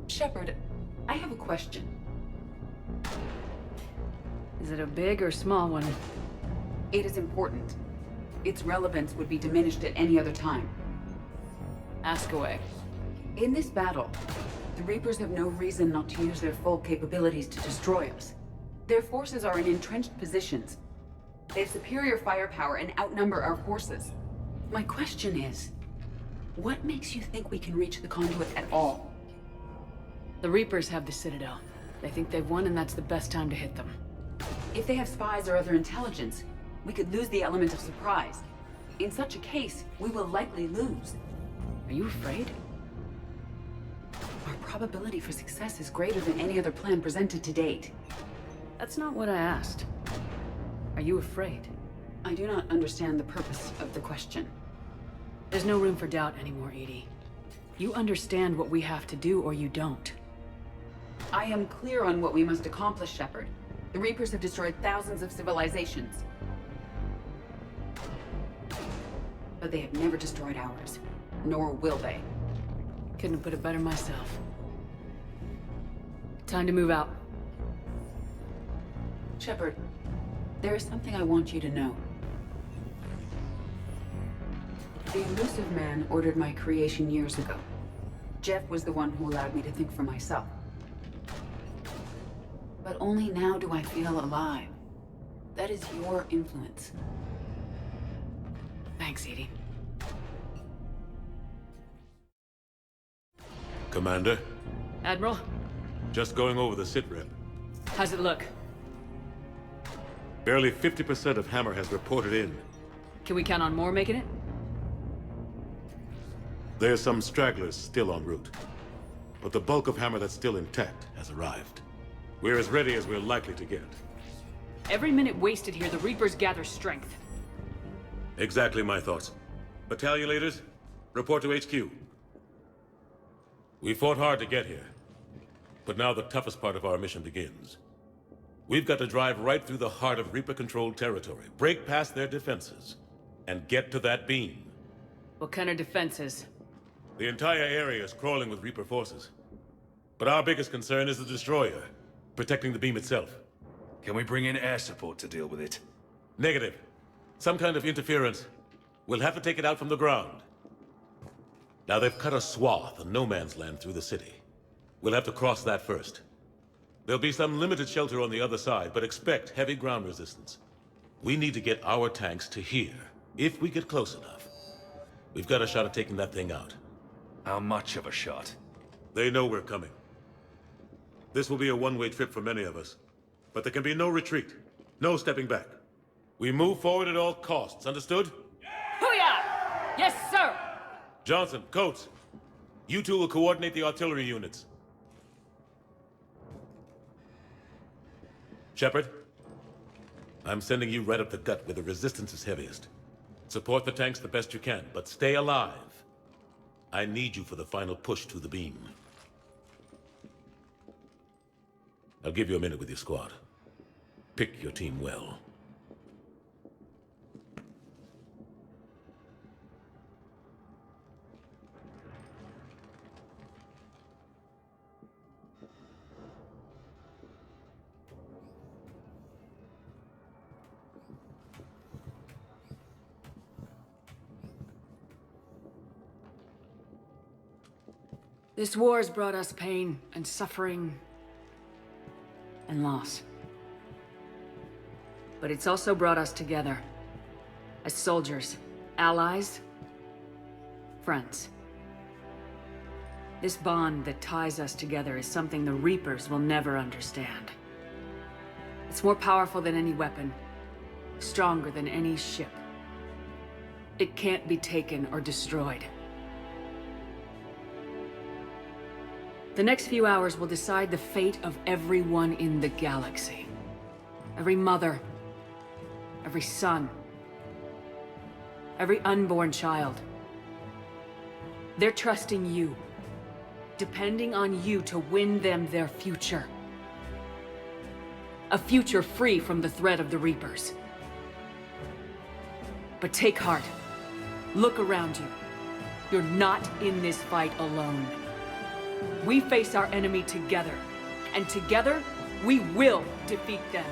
Shepard, I have a question. Is it a big or small one? It is important. Its relevance would be diminished at any other time. Ask away. In this battle, the Reapers have no reason not to use their full capabilities to destroy us. Their forces are in entrenched positions. They have superior firepower and outnumber our forces. My question is, what makes you think we can reach the conduit at all? The Reapers have the Citadel. They think they've won, and that's the best time to hit them. If they have spies or other intelligence, we could lose the element of surprise. In such a case, we will likely lose. Are you afraid? Our probability for success is greater than any other plan presented to date. That's not what I asked. Are you afraid? I do not understand the purpose of the question. There's no room for doubt anymore, Edie. You understand what we have to do, or you don't. I am clear on what we must accomplish, Shepard. The Reapers have destroyed thousands of civilizations. But they have never destroyed ours. Nor will they. Couldn't have put it better myself. Time to move out. Shepard, there is something I want you to know. The elusive man ordered my creation years ago. Jeff was the one who allowed me to think for myself. But only now do I feel alive. That is your influence. Thanks, Edie. Commander? Admiral? Just going over the sitrep. How's it look? Barely 50% of Hammer has reported in. Can we count on more making it? There's some stragglers still en route. But the bulk of Hammer that's still intact has arrived. We're as ready as we're likely to get. Every minute wasted here, the Reapers gather strength. Exactly my thoughts. Battalion leaders, report to HQ. We fought hard to get here, but now the toughest part of our mission begins. We've got to drive right through the heart of Reaper-controlled territory, break past their defenses, and get to that beam. What kind of defenses? The entire area is crawling with Reaper forces. But our biggest concern is the destroyer, protecting the beam itself. Can we bring in air support to deal with it? Negative. Some kind of interference. We'll have to take it out from the ground. Now they've cut a swath of no man's land through the city. We'll have to cross that first. There'll be some limited shelter on the other side, but expect heavy ground resistance. We need to get our tanks to here, if we get close enough. We've got a shot at taking that thing out. How much of a shot? They know we're coming. This will be a one-way trip for many of us. But there can be no retreat. No stepping back. We move forward at all costs, understood? Hoo-yah! Yes, sir! Johnson, Coates, you two will coordinate the artillery units. Shepard, I'm sending you right up the gut where the resistance is heaviest. Support the tanks the best you can, but stay alive. I need you for the final push to the beam. I'll give you a minute with your squad. Pick your team well. This war has brought us pain and suffering and loss. But it's also brought us together. As soldiers, allies, friends. This bond that ties us together is something the Reapers will never understand. It's more powerful than any weapon, stronger than any ship. It can't be taken or destroyed. The next few hours will decide the fate of everyone in the galaxy. Every mother, every son, every unborn child. They're trusting you, depending on you to win them their future. A future free from the threat of the Reapers. But take heart. Look around you. You're not in this fight alone. We face our enemy together, and together, we will defeat them.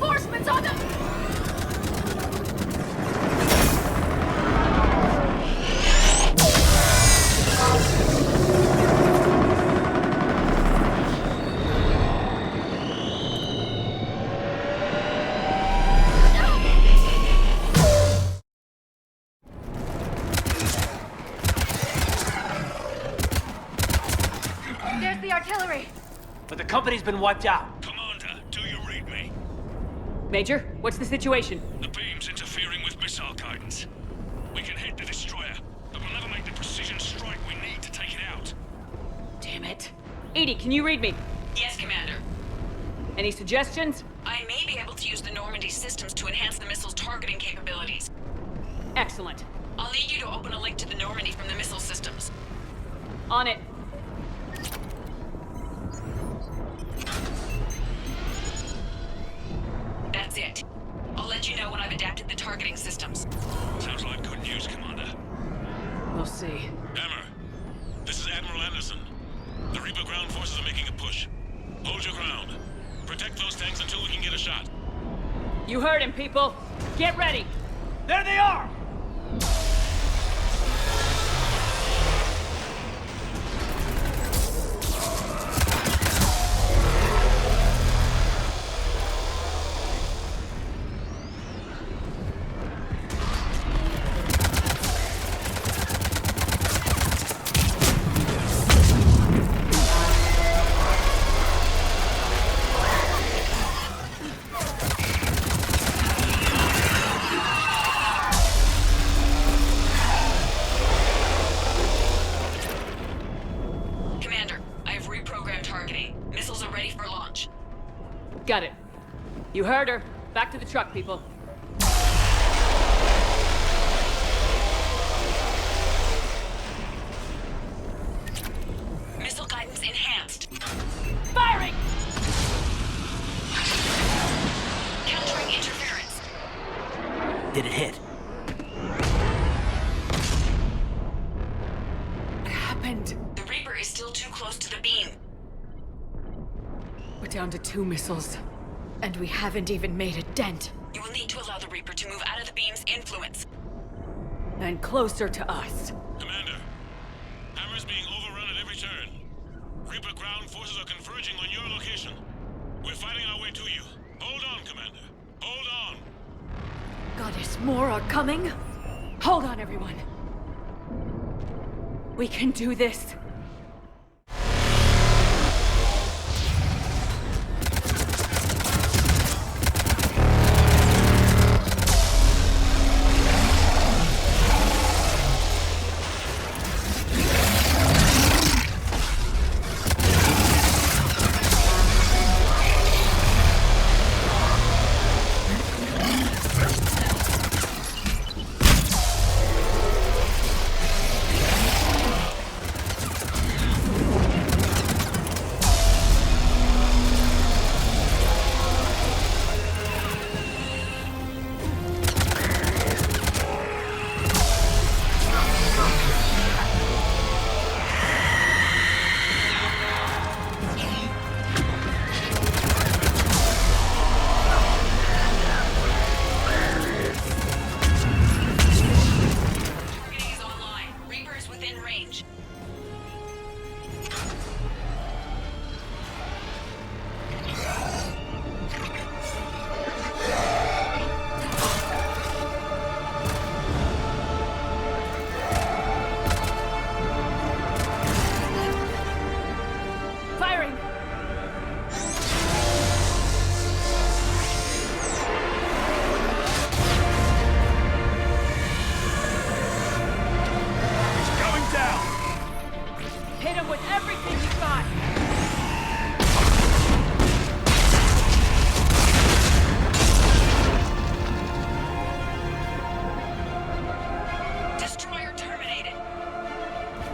Reinforcements on them! There's the artillery. But the company's been wiped out. Commander, do you read me? Major, what's the situation? The beam's interfering with missile guidance. We can hit the destroyer, but we'll never make the precision strike we need to take it out. Damn it. Edie, can you read me? Yes, Commander. Any suggestions? I may be able to use the Normandy systems to enhance the missile's targeting capabilities. Excellent. I'll need you to open a link to the Normandy from the missile systems. On it. That's it. I'll let you know when I've adapted the targeting systems. Sounds like good news, Commander. We'll see. Hammer, this is Admiral Anderson. The Reaper ground forces are making a push. Hold your ground. Protect those tanks until we can get a shot. You heard him, people. Get ready. There they are! Got it. You heard her. Back to the truck, people. Missile guidance enhanced. Firing! Countering interference. Did it hit? What happened? The Reaper is still too close to the beam. We're down to 2 missiles. And we haven't even made a dent. You will need to allow the Reaper to move out of the beam's influence. And closer to us. Commander, Hammer's being overrun at every turn. Reaper ground forces are converging on your location. We're fighting our way to you. Hold on, Commander. Hold on. Goddess, more are coming? Hold on, everyone. We can do this.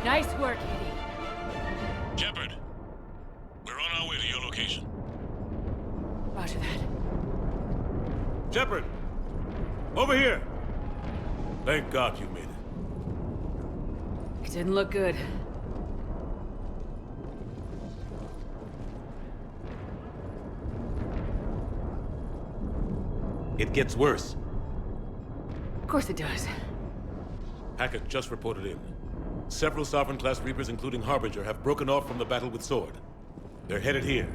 Nice work, Edie. Shepard, we're on our way to your location. Roger that. Shepard! Over here! Thank God you made it. It didn't look good. It gets worse. Of course it does. Hackett just reported in. Several Sovereign-class Reapers, including Harbinger, have broken off from the battle with Sword. They're headed here.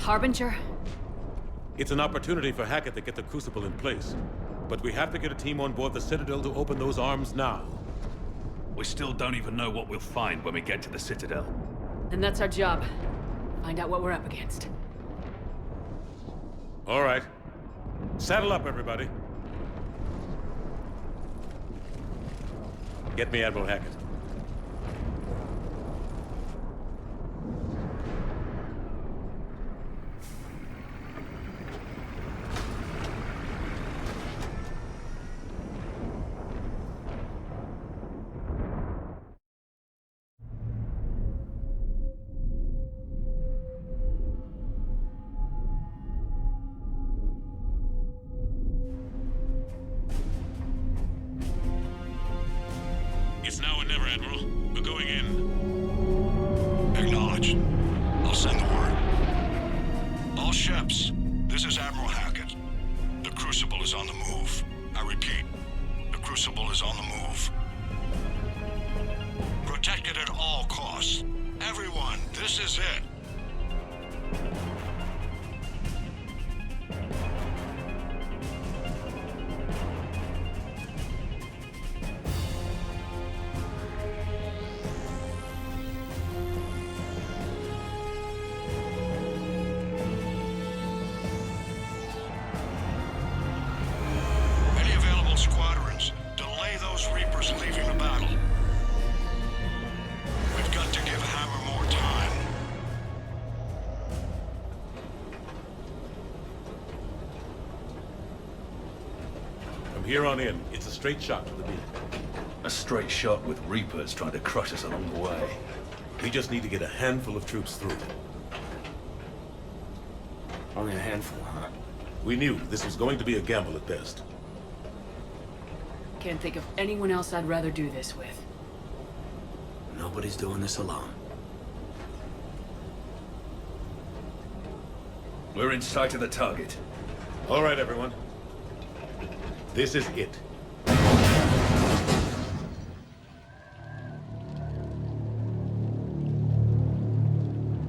Harbinger? It's an opportunity for Hackett to get the Crucible in place. But we have to get a team on board the Citadel to open those arms now. We still don't even know what we'll find when we get to the Citadel. And that's our job. Find out what we're up against. All right. Saddle up, everybody. Get me Admiral Hackett. It's now or never, Admiral. We're going in. Acknowledged. I'll send the word. All ships, this is Admiral Hackett. The Crucible is on the move. I repeat, the Crucible is on the move. Protect it at all costs. Everyone, this is it. Any available squadrons, delay those Reapers leaving the battle. We've got to give Hammer more time. From here on in, it's a straight shot to the beam. A straight shot with Reapers trying to crush us along the way. We just need to get a handful of troops through. Only a handful, huh? We knew this was going to be a gamble at best. Can't think of anyone else I'd rather do this with. Nobody's doing this alone. We're in sight of the target. All right, everyone. This is it.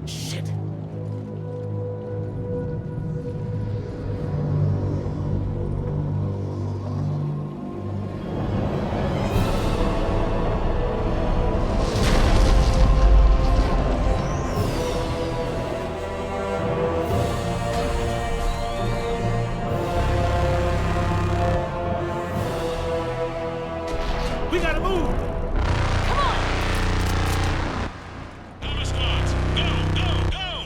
Shit. We gotta move! Hammer squads, go, go, go!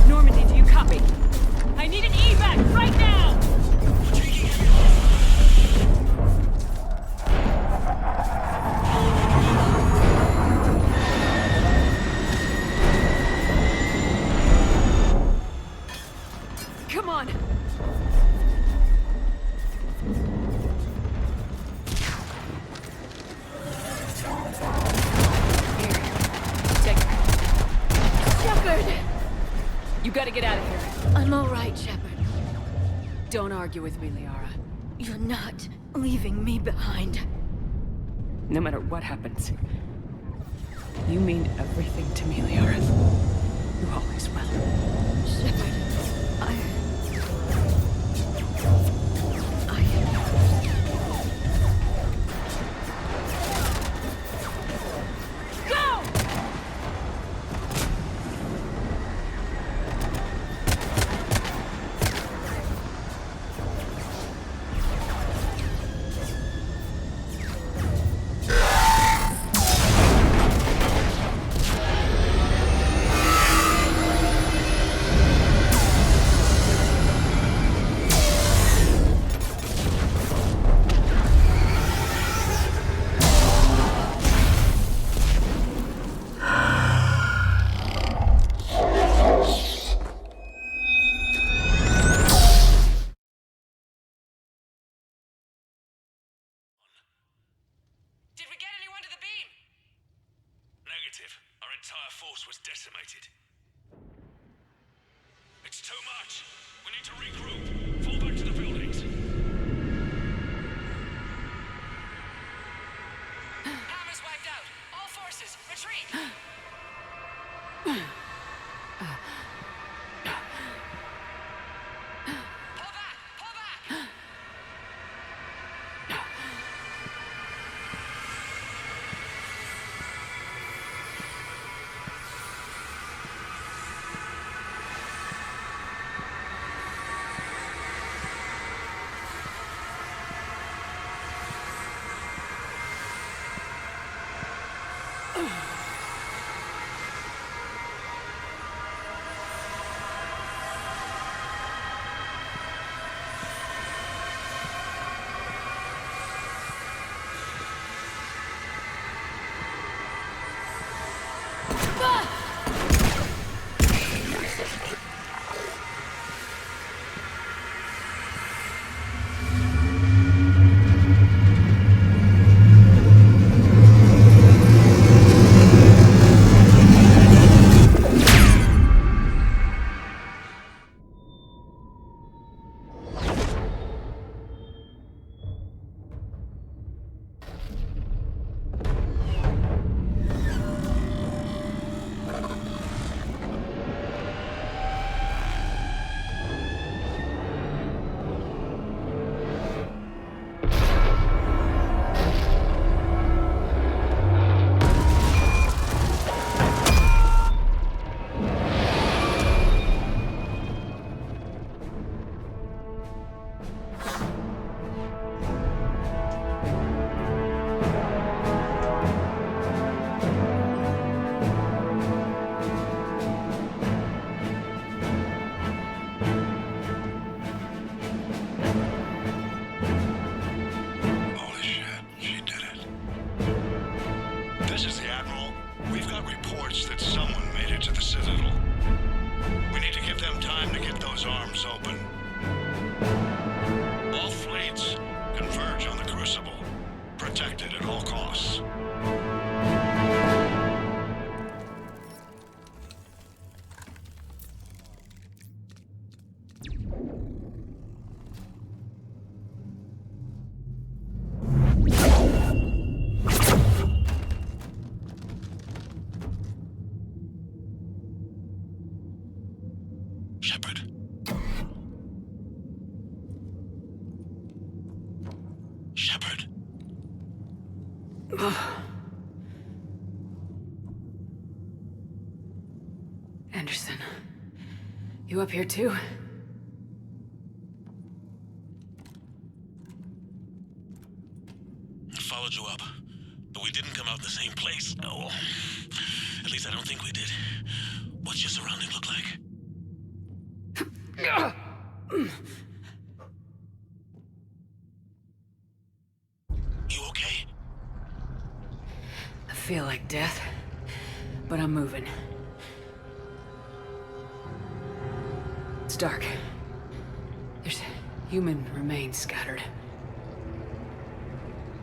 Normandy, do you copy? I need an evac right now! Come on! Here. Take it. Shepard! You gotta get out of here. I'm all right, Shepard. Don't argue with me, Liara. You're not leaving me behind. No matter what happens. You mean everything to me, Liara. You always will. Shepard, decimated. It's too much. We need to regroup. Fall back to the buildings. Hammer's wiped out. All forces, retreat. Shepard. Shepard. Anderson, you up here too? I followed you up, but we didn't come out in the same place. Oh, at least I don't think we did. What's your surrounding look like? You okay? I feel like death, but I'm moving. It's dark. There's human remains scattered.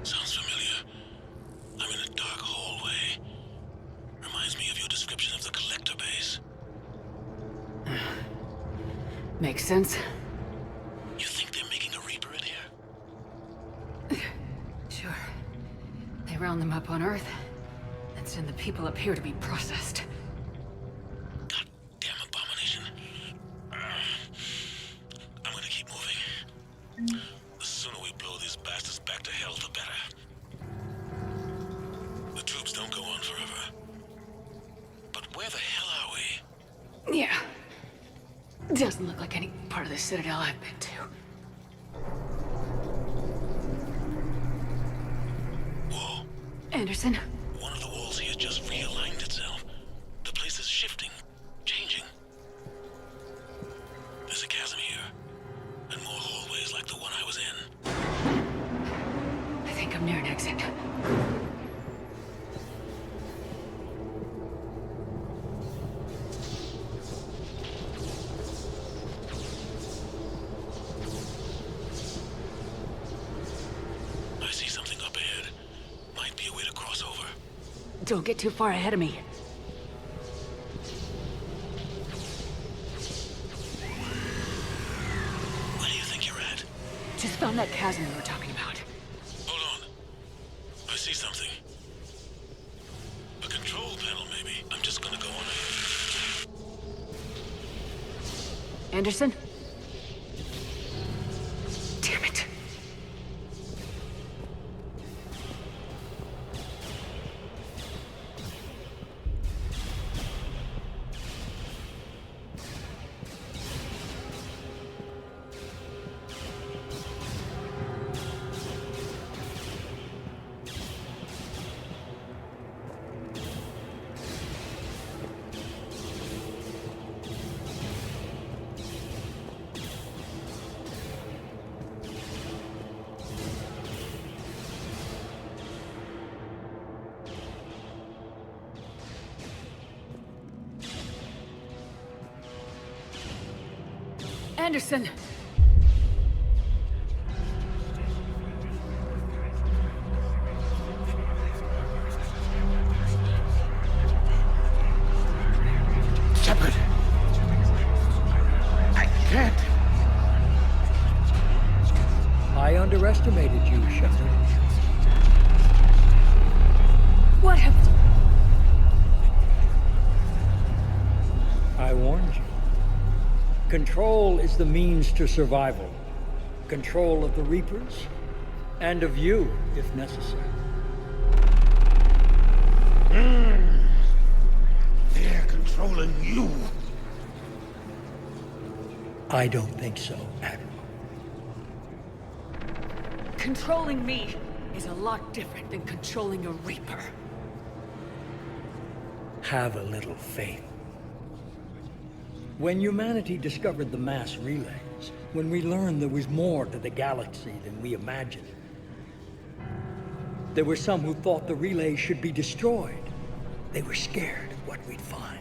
Sounds familiar. I'm in a dark hallway. Reminds me of your description of the collector base. Makes sense. You think they're making a Reaper in here? Sure. They round them up on Earth, and send the people up here to be processed. Goddamn abomination. I'm gonna keep moving. The sooner we blow these bastards back to hell, the better. The troops don't go on forever. But where the hell are we? Yeah. Doesn't look like any part of the Citadel I've been to. Whoa. Anderson? One of the walls here just realigned itself. The place is shifting, changing. There's a chasm here, and more hallways like the one I was in. I think I'm near an exit. I see something up ahead. Might be a way to cross over. Don't get too far ahead of me. Just found that chasm we were talking about. Hold on. I see something. A control panel, maybe. I'm just gonna go on ahead. Anderson? Damn it. Anderson! Shepard! I can't. I underestimated you, Shepard. What have... I warned you. Control is the means to survival. Control of the Reapers, and of you, if necessary. They're controlling you. I don't think so, Admiral. Controlling me is a lot different than controlling a Reaper. Have a little faith. When humanity discovered the mass relays, when we learned there was more to the galaxy than we imagined, there were some who thought the relays should be destroyed. They were scared of what we'd find,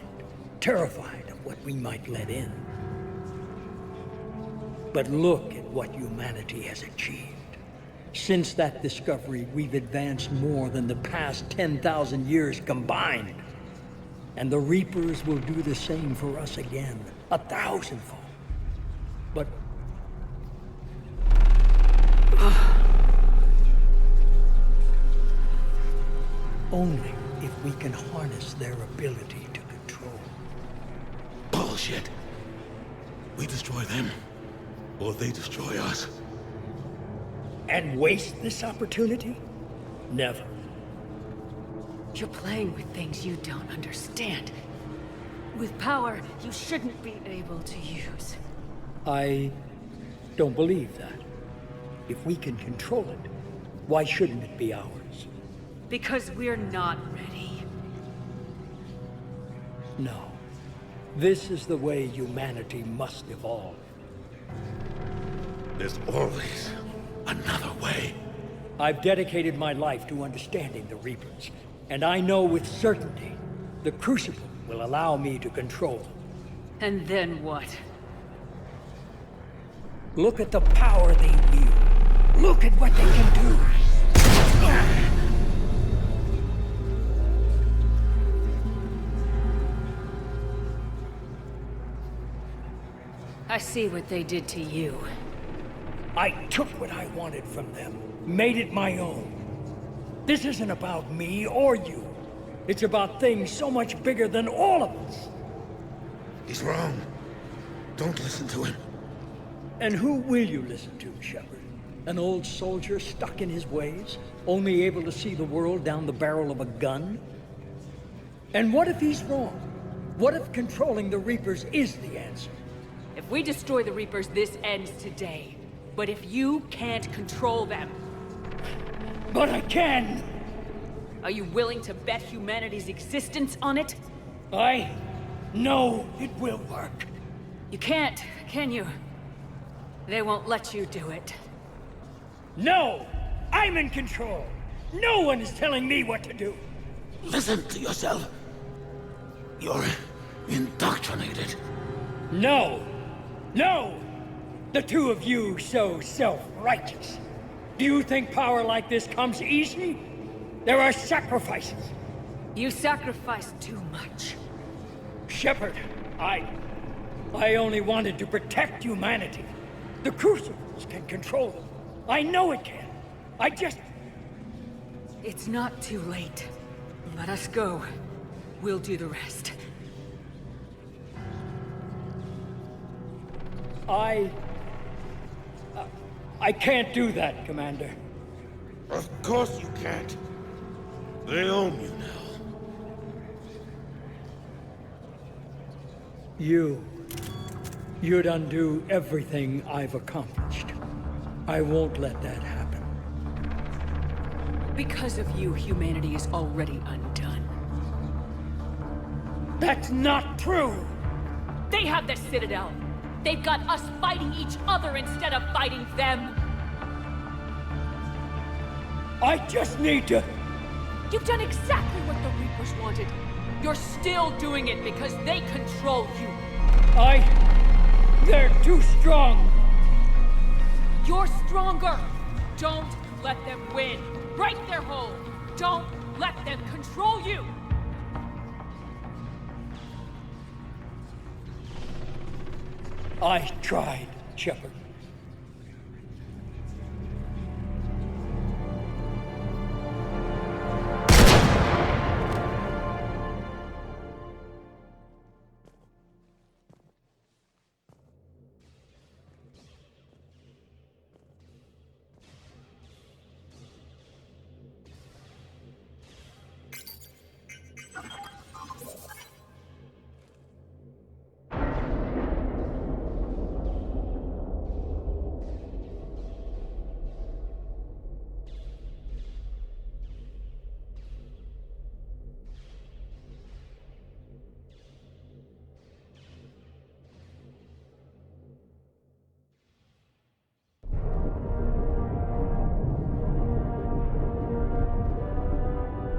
terrified of what we might let in. But look at what humanity has achieved. Since that discovery, we've advanced more than the past 10,000 years combined. And the Reapers will do the same for us again, 1,000-fold. But... only if we can harness their ability to control. Bullshit. We destroy them, or they destroy us. And waste this opportunity? Never. You're playing with things you don't understand. With power you shouldn't be able to use. I don't believe that. If we can control it, why shouldn't it be ours? Because we're not ready. No. This is the way humanity must evolve. There's always another way. I've dedicated my life to understanding the Reapers, and I know with certainty the Crucible will allow me to control them. And then what? Look at the power they wield. Look at what they can do. I see what they did to you. I took what I wanted from them, made it my own. This isn't about me or you. It's about things so much bigger than all of us. He's wrong. Don't listen to him. And who will you listen to, Shepard? An old soldier stuck in his ways, only able to see the world down the barrel of a gun? And what if he's wrong? What if controlling the Reapers is the answer? If we destroy the Reapers, this ends today. But if you can't control them... But I can! Are you willing to bet humanity's existence on it? I know it will work. You can't, can you? They won't let you do it. No! I'm in control! No one is telling me what to do! Listen to yourself. You're indoctrinated. No! No! The two of you so self-righteous. Do you think power like this comes easy? There are sacrifices. You sacrifice too much. Shepard, I only wanted to protect humanity. The Crucibles can control them. I know it can. I just... It's not too late. Let us go. We'll do the rest. I can't do that, Commander. Of course you can't. They own you now. You'd undo everything I've accomplished. I won't let that happen. Because of you, humanity is already undone. That's not true! They have the Citadel. They've got us fighting each other instead of fighting them. I just need to... You've done exactly what the Reapers wanted. You're still doing it because they control you. They're too strong. You're stronger. Don't let them win. Break their hold. Don't let them control you. I tried, Shepard.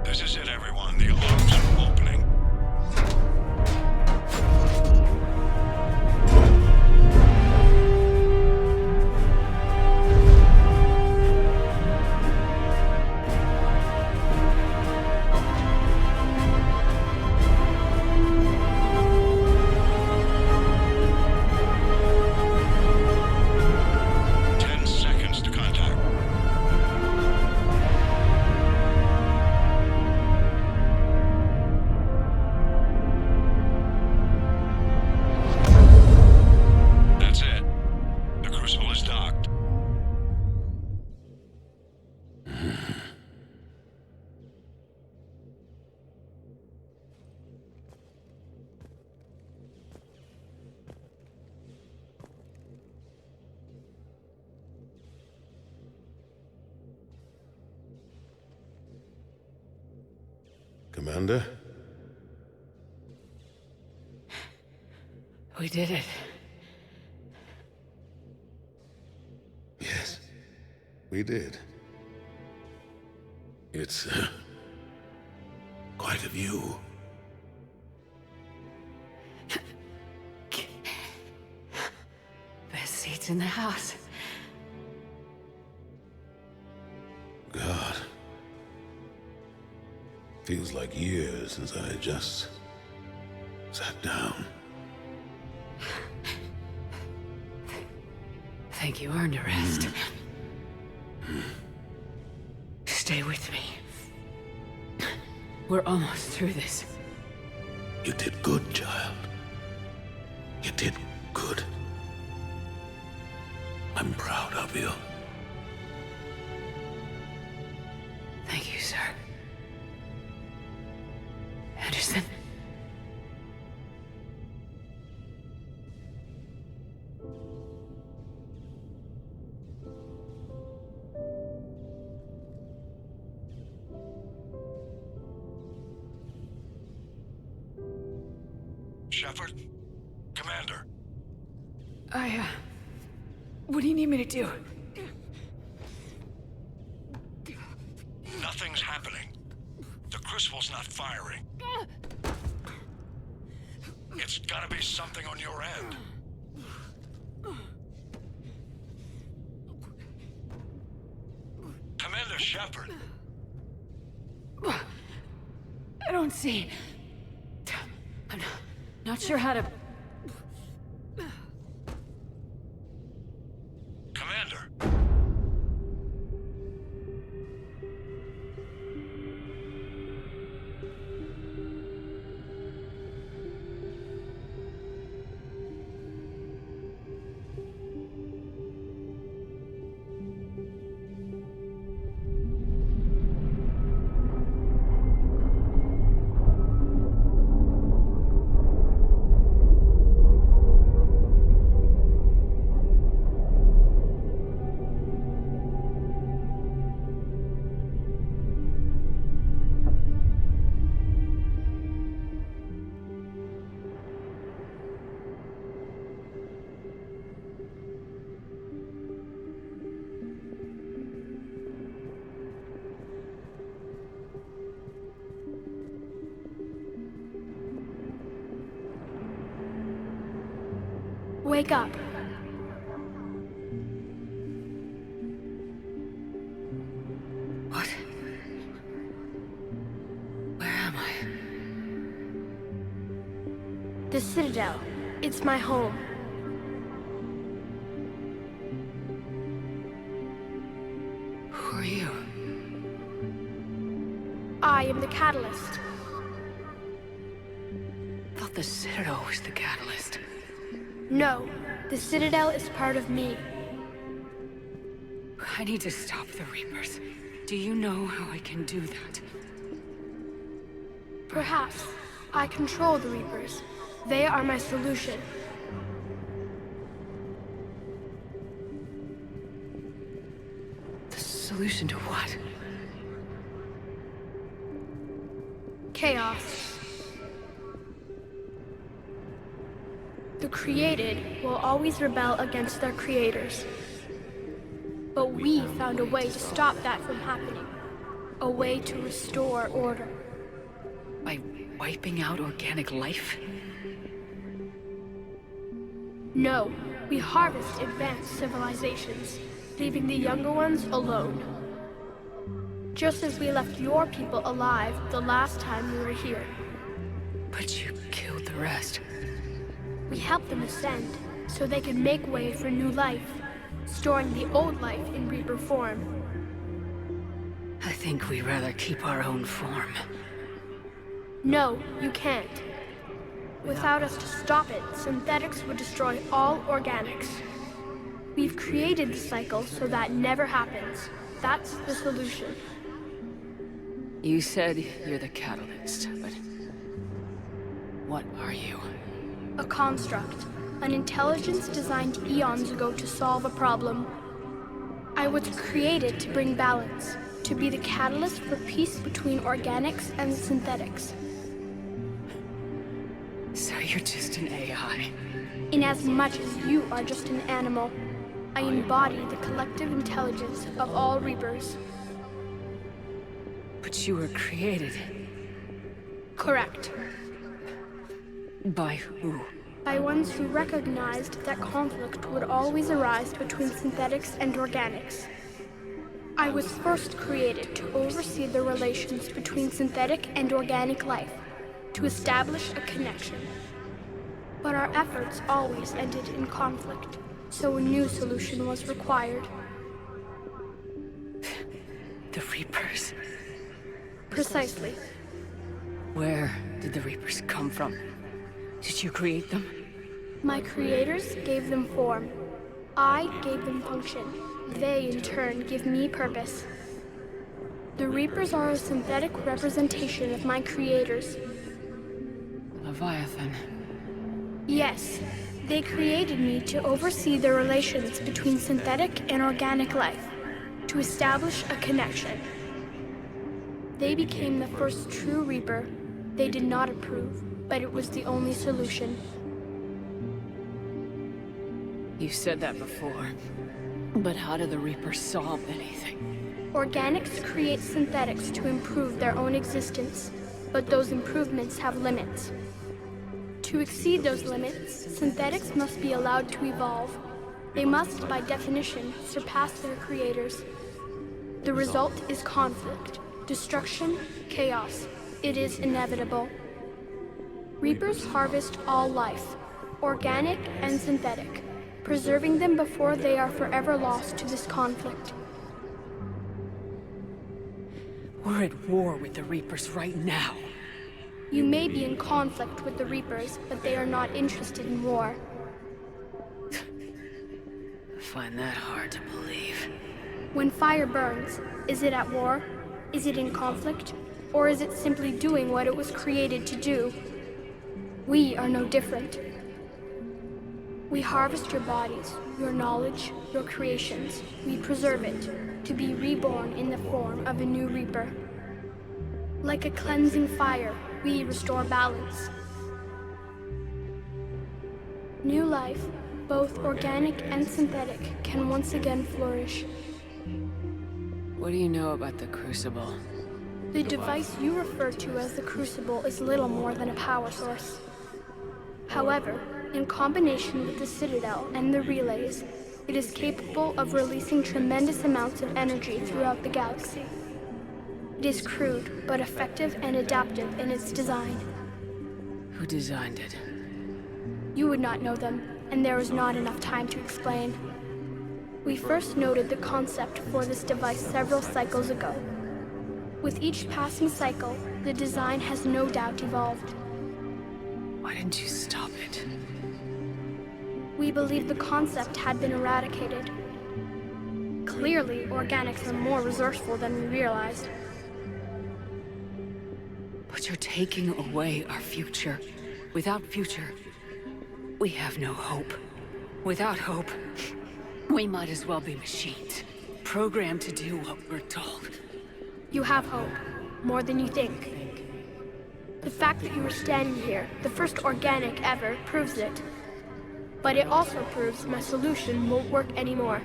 This is it, everyone. The alarms are opening. Commander? We did it. Yes, we did. It's, quite a view. Best seats in the house. God. Feels like years since I just sat down. Think you earned a rest. Stay with me. We're almost through this. You did good, child. You did good. I'm proud of you. Thank you, sir. Anderson? Shepard? Commander? What do you need me to do? Nothing's happening. The Crucible's not firing. It's gotta be something on your end. Commander Shepard. I don't see. I'm not sure how to... Commander! Wake up. What? Where am I? The Citadel. It's my home. Who are you? I am the Catalyst. I thought the Citadel was the catalyst. No, the Citadel is part of me. I need to stop the Reapers. Do you know how I can do that? Perhaps. I control the Reapers. They are my solution. The solution to what? Chaos. The created will always rebel against their creators. But we found a way to stop that from happening. A way to restore order. By wiping out organic life? No, we harvest advanced civilizations, leaving the younger ones alone. Just as we left your people alive the last time we were here. But you killed the rest. We helped them ascend, so they could make way for new life, storing the old life in Reaper form. I think we'd rather keep our own form. No, you can't. Without us to stop it, synthetics would destroy all organics. We've created the cycle so that never happens. That's the solution. You said you're the catalyst, but what are you? A construct. An intelligence designed eons ago to solve a problem. I was created to bring balance, to be the catalyst for peace between organics and synthetics. So you're just an AI? In as much as you are just an animal, I embody the collective intelligence of all Reapers. But you were created. Correct. By who? By ones who recognized that conflict would always arise between synthetics and organics. I was first created to oversee the relations between synthetic and organic life, to establish a connection. But our efforts always ended in conflict, so a new solution was required. The Reapers? Precisely. Where did the Reapers come from? Did you create them? My creators gave them form. I gave them function. They, in turn, give me purpose. The Reapers are a synthetic representation of my creators. Leviathan. Yes. They created me to oversee the relations between synthetic and organic life, to establish a connection. They became the first true Reaper. They did not approve, but it was the only solution. You said that before. But how do the Reapers solve anything? Organics create synthetics to improve their own existence, but those improvements have limits. To exceed those limits, synthetics must be allowed to evolve. They must, by definition, surpass their creators. The result is conflict, destruction, chaos. It is inevitable. Reapers harvest all life, organic and synthetic, preserving them before they are forever lost to this conflict. We're at war with the Reapers right now. You may be in conflict with the Reapers, but they are not interested in war. I find that hard to believe. When fire burns, is it at war? Is it in conflict? Or is it simply doing what it was created to do? We are no different. We harvest your bodies, your knowledge, your creations. We preserve it, to be reborn in the form of a new Reaper. Like a cleansing fire, we restore balance. New life, both organic and synthetic, can once again flourish. What do you know about the Crucible? The device you refer to as the Crucible is little more than a power source. However, in combination with the Citadel and the relays, it is capable of releasing tremendous amounts of energy throughout the galaxy. It is crude, but effective and adaptive in its design. Who designed it? You would not know them, and there is not enough time to explain. We first noted the concept for this device several cycles ago. With each passing cycle, the design has no doubt evolved. Why didn't you stop it? We believed the concept had been eradicated. Clearly, organics are more resourceful than we realized. But you're taking away our future. Without future, we have no hope. Without hope, we might as well be machines, programmed to do what we're told. You have hope, more than you think. The fact that you are standing here, the first organic ever, proves it. But it also proves my solution won't work anymore.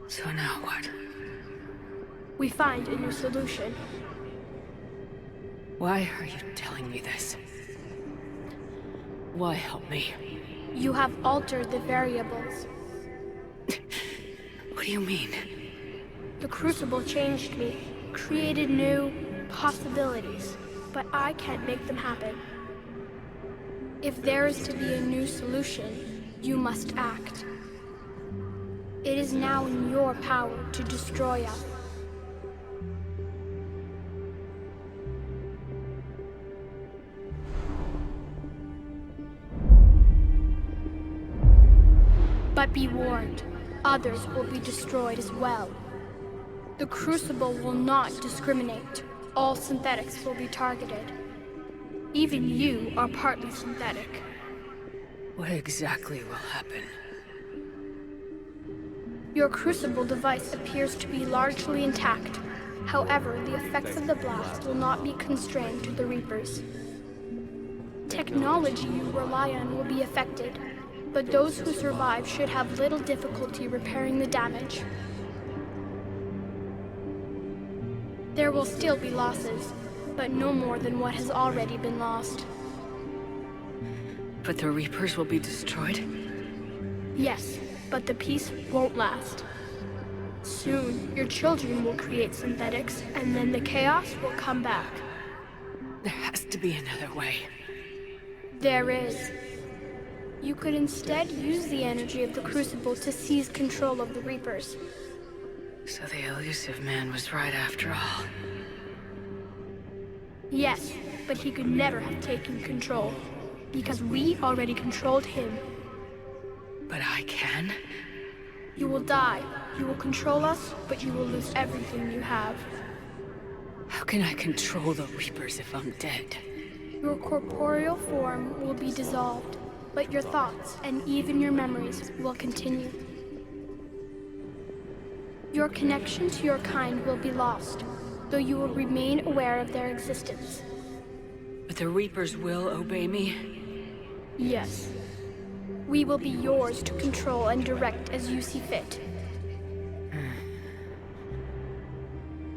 So now what? We find a new solution. Why are you telling me this? Why help me? You have altered the variables. What do you mean? The Crucible changed me, created new possibilities, but I can't make them happen. If there is to be a new solution, you must act. It is now in your power to destroy us. But be warned, others will be destroyed as well. The Crucible will not discriminate. All synthetics will be targeted. Even you are partly synthetic. What exactly will happen? Your Crucible device appears to be largely intact. However, the effects of the blast will not be constrained to the Reapers. Technology you rely on will be affected, but those who survive should have little difficulty repairing the damage. There will still be losses, but no more than what has already been lost. But the Reapers will be destroyed? Yes, but the peace won't last. Soon, your children will create synthetics, and then the chaos will come back. There has to be another way. There is. You could instead use the energy of the Crucible to seize control of the Reapers. So the elusive man was right after all. Yes, but he could never have taken control, because we already controlled him. But I can? You will die. You will control us, but you will lose everything you have. How can I control the Reapers if I'm dead? Your corporeal form will be dissolved, but your thoughts and even your memories will continue. Your connection to your kind will be lost, though you will remain aware of their existence. But the Reapers will obey me? Yes. We will be yours to control and direct as you see fit.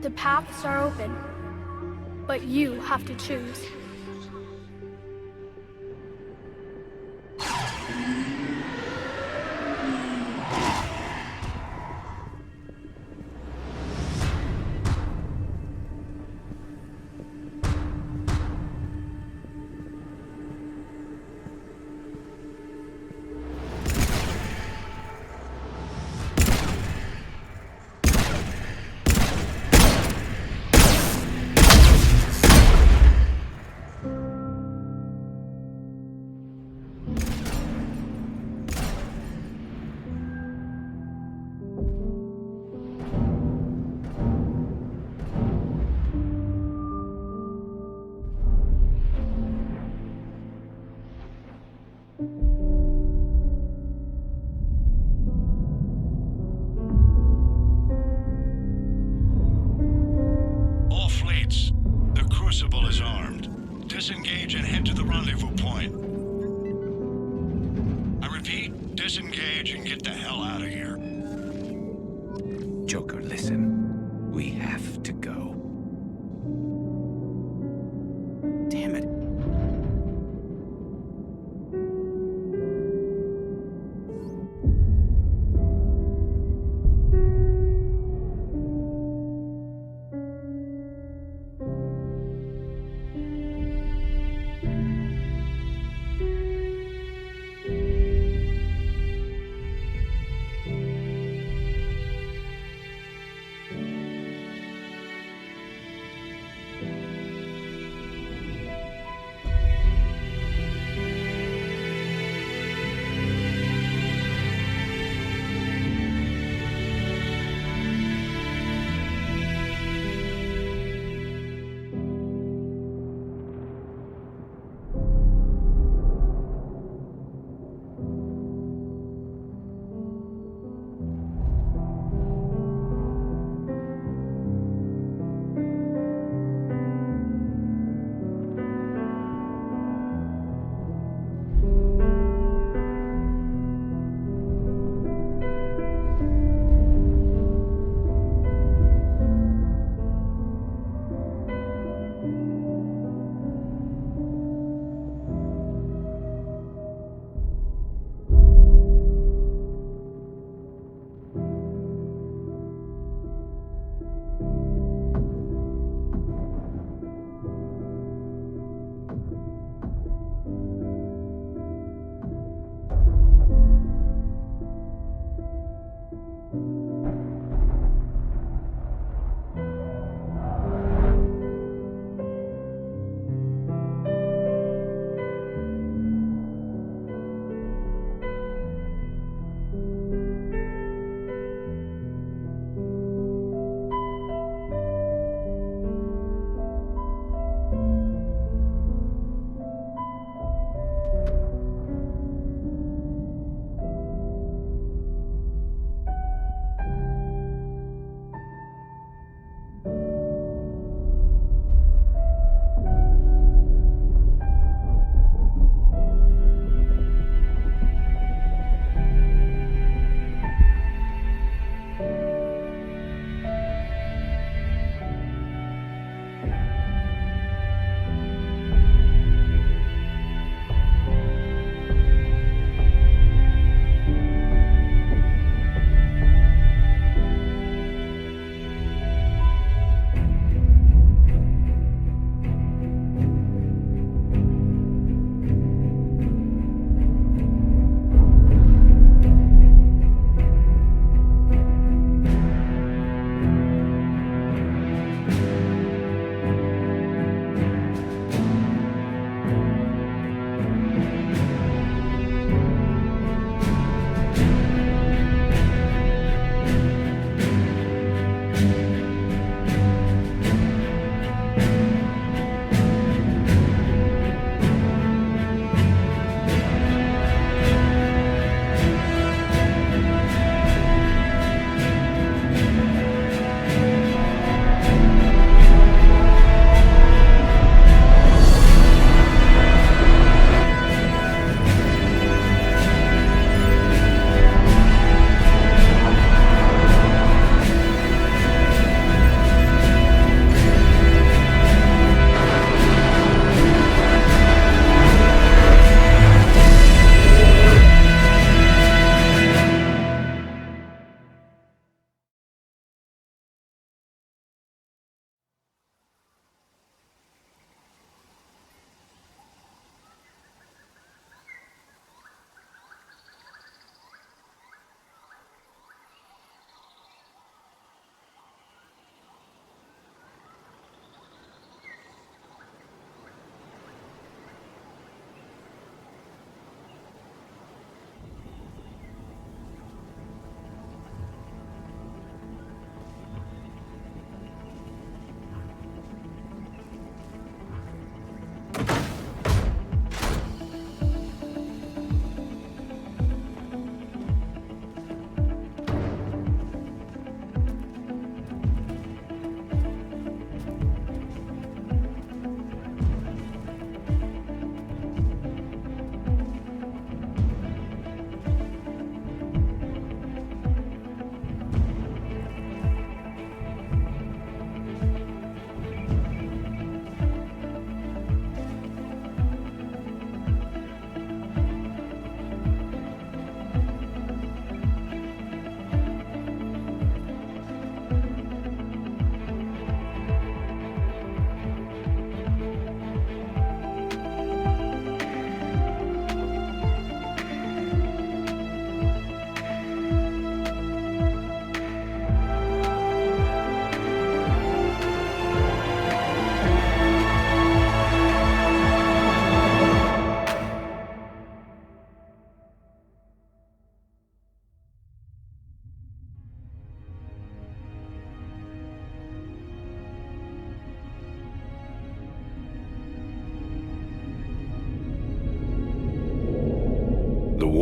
The paths are open, but you have to choose. disengage and head to the rendezvous point. I repeat, disengage and get the hell out of here. Joker, listen. We have to go. Damn it.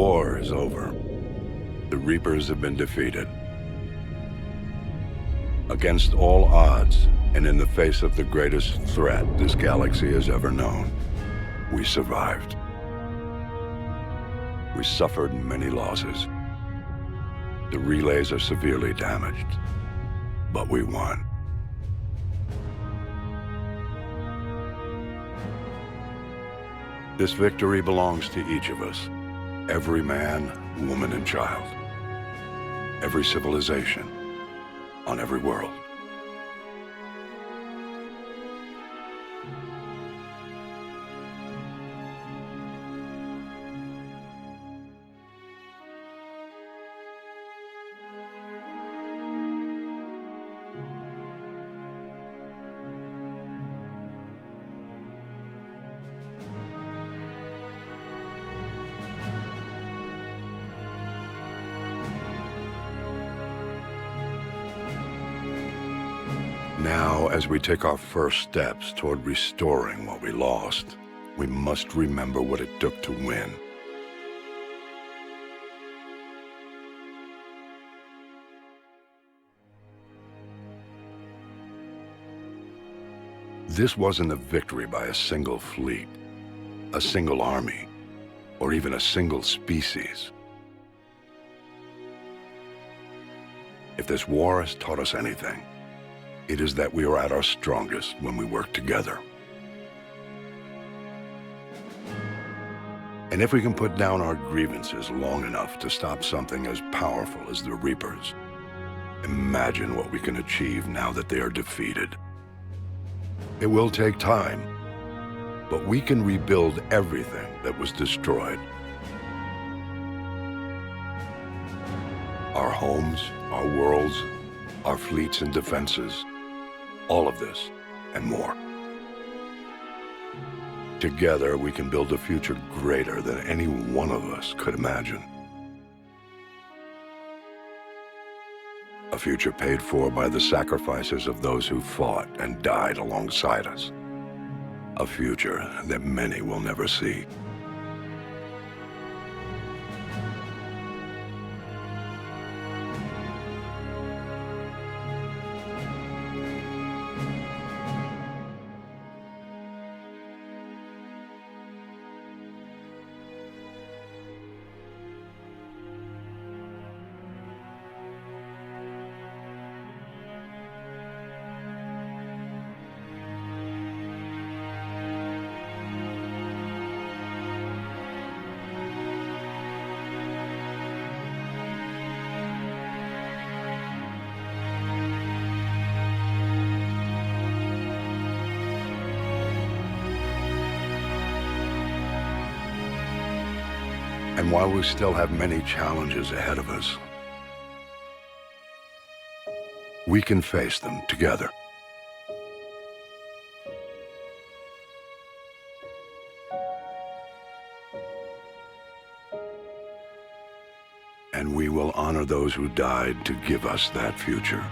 war is over. The Reapers have been defeated. Against all odds, and in the face of the greatest threat this galaxy has ever known, we survived. We suffered many losses. The relays are severely damaged, but we won. This victory belongs to each of us. Every man, woman, and child. Every civilization, on every world. Now, as we take our first steps toward restoring what we lost, we must remember what it took to win. This wasn't a victory by a single fleet, a single army, or even a single species. If this war has taught us anything, it is that we are at our strongest when we work together. And if we can put down our grievances long enough to stop something as powerful as the Reapers, imagine what we can achieve now that they are defeated. It will take time, but we can rebuild everything that was destroyed. Our homes, our worlds, our fleets and defenses, all of this and more. Together, we can build a future greater than any one of us could imagine. A future paid for by the sacrifices of those who fought and died alongside us. A future that many will never see. And while we still have many challenges ahead of us, we can face them together. And we will honor those who died to give us that future.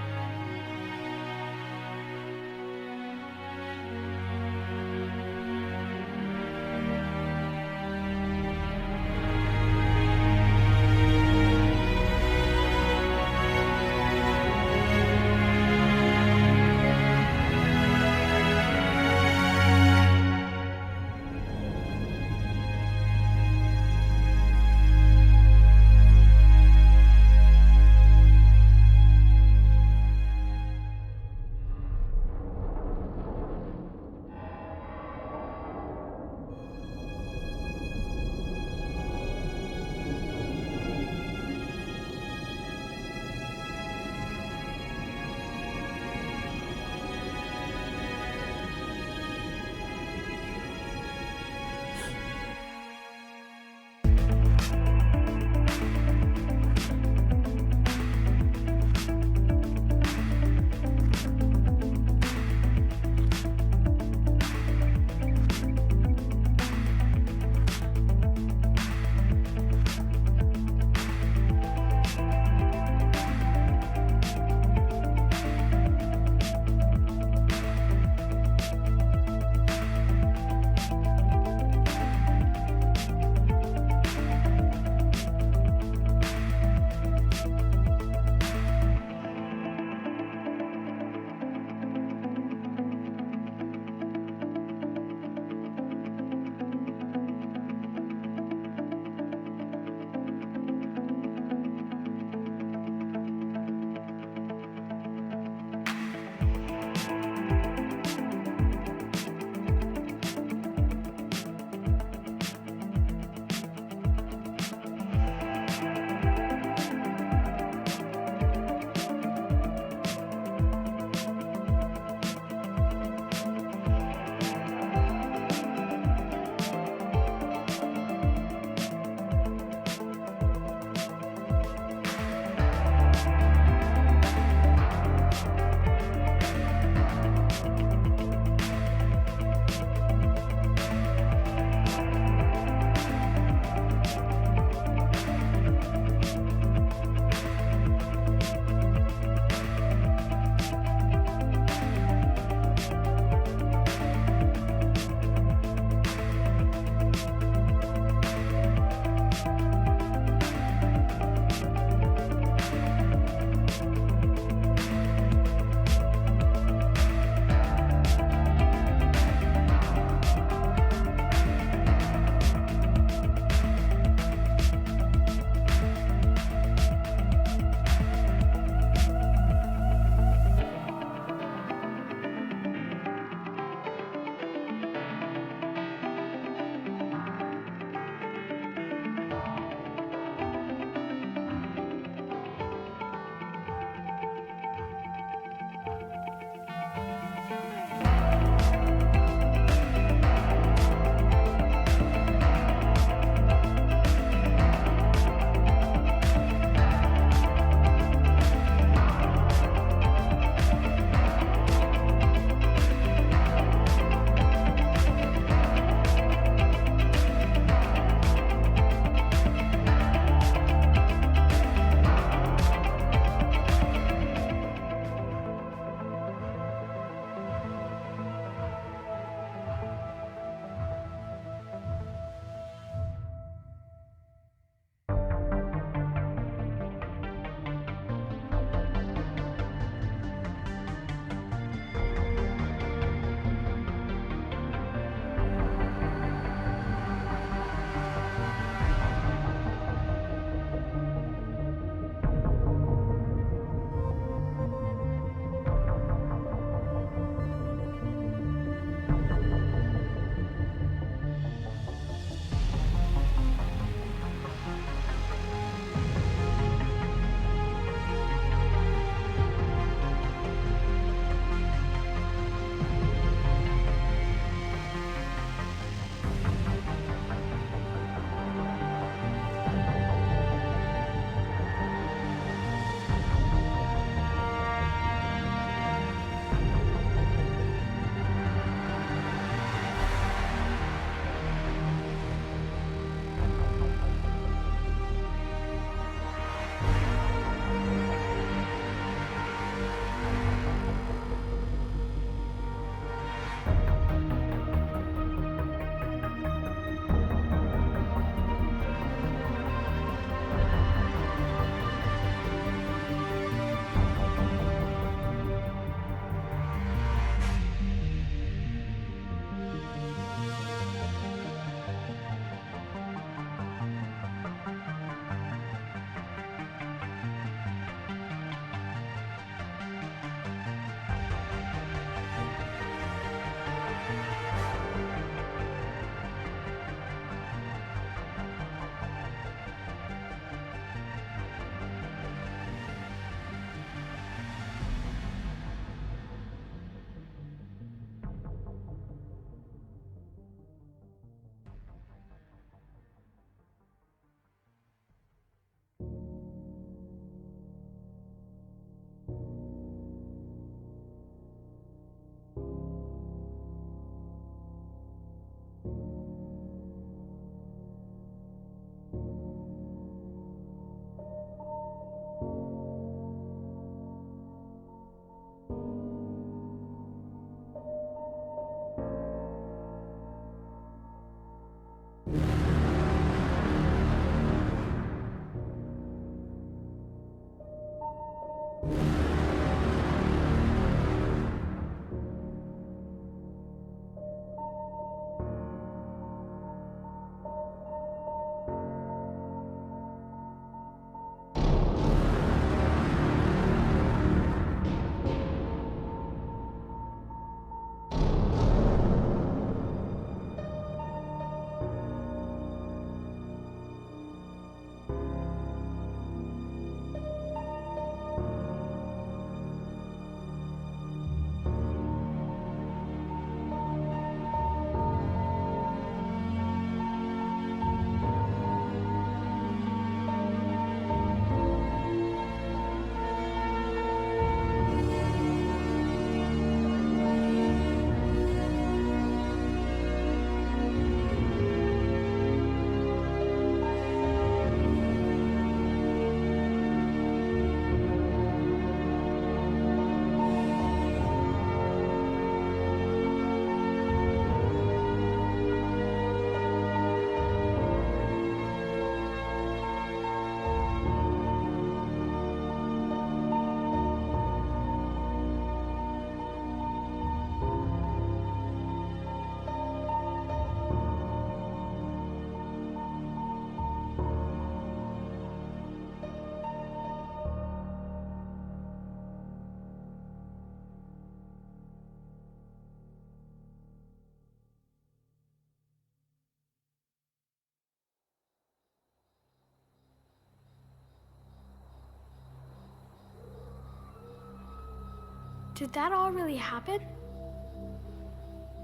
Did that all really happen?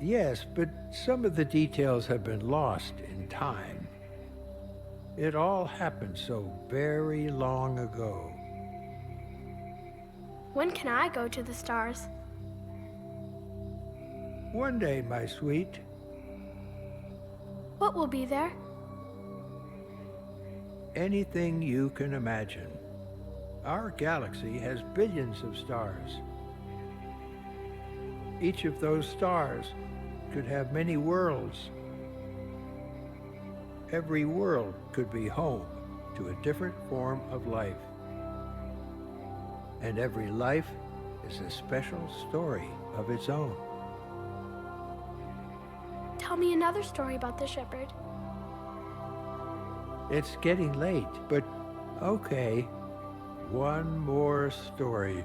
Yes, but some of the details have been lost in time. It all happened so very long ago. When can I go to the stars? One day, my sweet. What will be there? Anything you can imagine. Our galaxy has billions of stars. Each of those stars could have many worlds. Every world could be home to a different form of life. And every life is a special story of its own. Tell me another story about the Shepard. It's getting late, but okay. One more story.